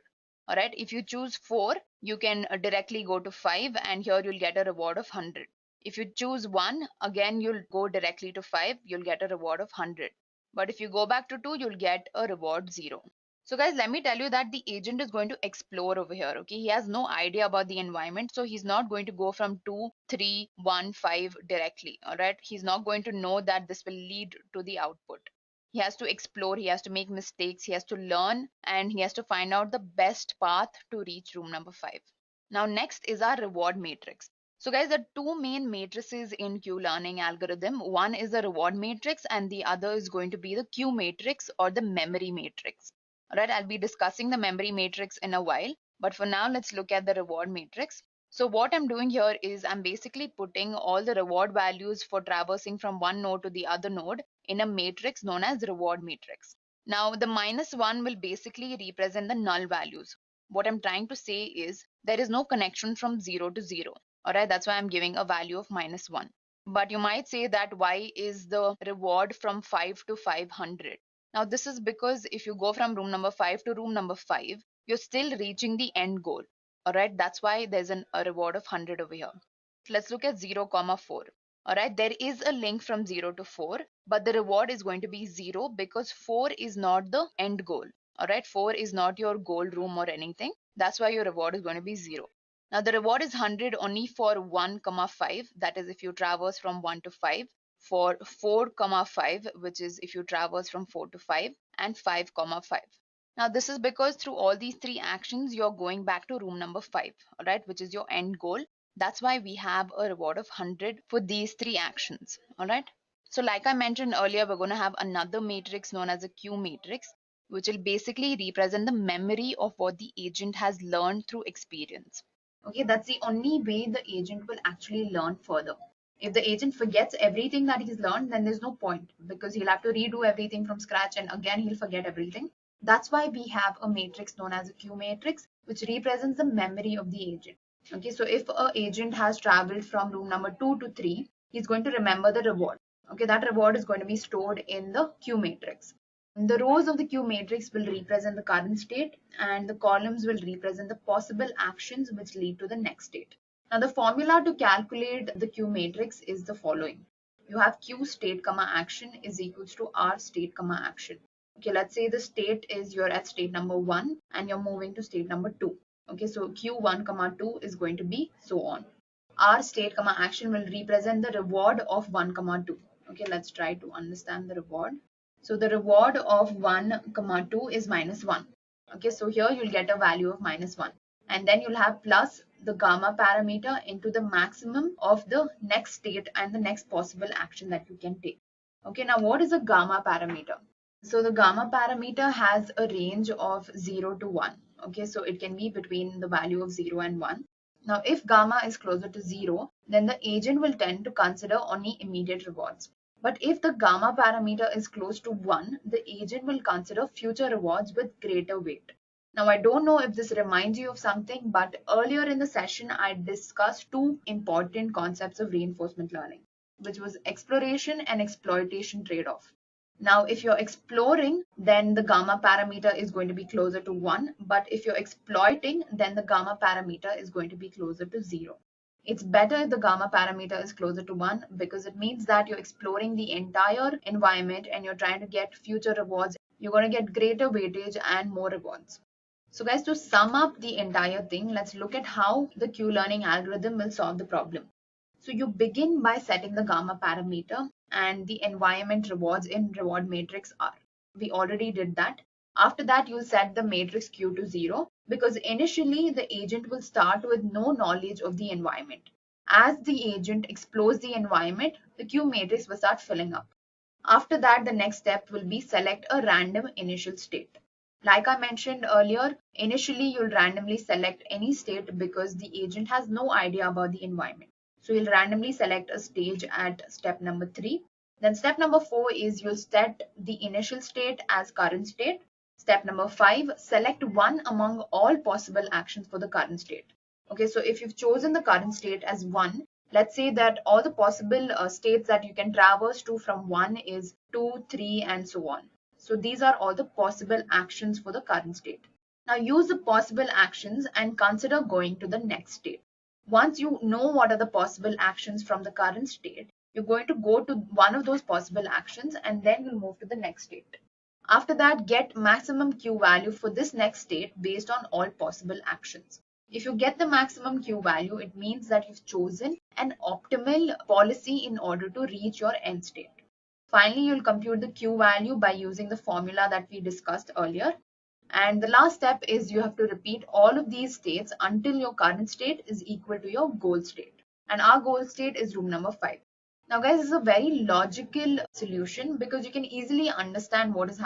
Alright, if you choose 4, you can directly go to 5 and here you'll get a reward of 100. If you choose 1, again you'll go directly to 5, you'll get a reward of 100. But if you go back to 2, you'll get a reward 0. So guys, let me tell you that the agent is going to explore over here. Okay, he has no idea about the environment, so he's not going to go from 2, 3, 1, 5 directly. Alright, he's not going to know that this will lead to the output. He has to explore, he has to make mistakes, he has to learn, and he has to find out the best path to reach room number 5. Now next is our reward matrix. So guys, there are two main matrices in Q-learning algorithm. One is the reward matrix and the other is going to be the Q matrix or the memory matrix. Alright, I'll be discussing the memory matrix in a while, but for now let's look at the reward matrix. So what I'm doing here is I'm basically putting all the reward values for traversing from one node to the other node in a matrix known as reward matrix. Now the -1 will basically represent the null values. What I'm trying to say is there is no connection from 0 to 0. Alright, that's why I'm giving a value of -1. But you might say that why is the reward from 5 to 500? Now, this is because if you go from room number 5 to room number 5, you're still reaching the end goal. All right, that's why there's a reward of 100 over here. Let's look at 0, 4. All right, there is a link from 0 to 4, but the reward is going to be 0 because 4 is not the end goal. All right, 4 is not your goal room or anything. That's why your reward is going to be 0. Now the reward is 100 only for 1, 5. That is if you traverse from 1 to 5. For 4, 5, which is if you traverse from 4 to 5, and 5, 5. Now this is because through all these three actions, you're going back to room number 5, all right, which is your end goal. That's why we have a reward of 100 for these three actions, all right. So like I mentioned earlier, we're going to have another matrix known as a Q matrix, which will basically represent the memory of what the agent has learned through experience. Okay, that's the only way the agent will actually learn further. If the agent forgets everything that he's learned, then there's no point because he'll have to redo everything from scratch and again he'll forget everything. That's why we have a matrix known as a Q matrix, which represents the memory of the agent. Okay, so if an agent has traveled from room number 2 to 3, he's going to remember the reward. Okay, that reward is going to be stored in the Q matrix. The rows of the Q matrix will represent the current state and the columns will represent the possible actions which lead to the next state. Now the formula to calculate the Q matrix is the following. You have Q state comma action is equals to R state comma action. Okay, let's say the state is you're at state number 1 and you're moving to state number 2. Okay, so Q1 comma 2 is going to be so on. R state comma action will represent the reward of 1 comma 2. Okay, let's try to understand the reward. So the reward of 1 comma 2 is minus 1. Okay, so here you'll get a value of minus 1. And then you'll have plus the gamma parameter into the maximum of the next state and the next possible action that you can take. Okay, now what is a gamma parameter? So the gamma parameter has a range of 0 to 1. Okay, so it can be between the value of 0 and 1. Now, if gamma is closer to 0, then the agent will tend to consider only immediate rewards. But if the gamma parameter is close to 1, the agent will consider future rewards with greater weight. Now, I don't know if this reminds you of something, but earlier in the session, I discussed two important concepts of reinforcement learning, which was exploration and exploitation trade-off. Now, if you're exploring, then the gamma parameter is going to be closer to 1. But if you're exploiting, then the gamma parameter is going to be closer to 0. It's better if the gamma parameter is closer to 1 because it means that you're exploring the entire environment and you're trying to get future rewards. You're going to get greater weightage and more rewards. So guys, to sum up the entire thing, let's look at how the Q-learning algorithm will solve the problem. So you begin by setting the gamma parameter and the environment rewards in reward matrix R. We already did that. After that, you'll set the matrix Q to 0 because initially the agent will start with no knowledge of the environment. As the agent explores the environment, the Q matrix will start filling up. After that, the next step will be select a random initial state. Like I mentioned earlier, initially you'll randomly select any state because the agent has no idea about the environment. So you'll randomly select a stage at step number 3. Then step number 4 is you'll set the initial state as current state. Step number 5, select one among all possible actions for the current state. Okay, so if you've chosen the current state as 1, let's say that all the possible states that you can traverse to from 1 is 2, 3, and so on. So these are all the possible actions for the current state. Now use the possible actions and consider going to the next state. Once you know what are the possible actions from the current state, you're going to go to one of those possible actions and then you'll move to the next state. After that, get maximum Q value for this next state based on all possible actions. If you get the maximum Q value, it means that you've chosen an optimal policy in order to reach your end state. Finally, you'll compute the Q value by using the formula that we discussed earlier. And the last step is you have to repeat all of these states until your current state is equal to your goal state. And our goal state is room number 5. Now guys, this is a very logical solution because you can easily understand what is happening.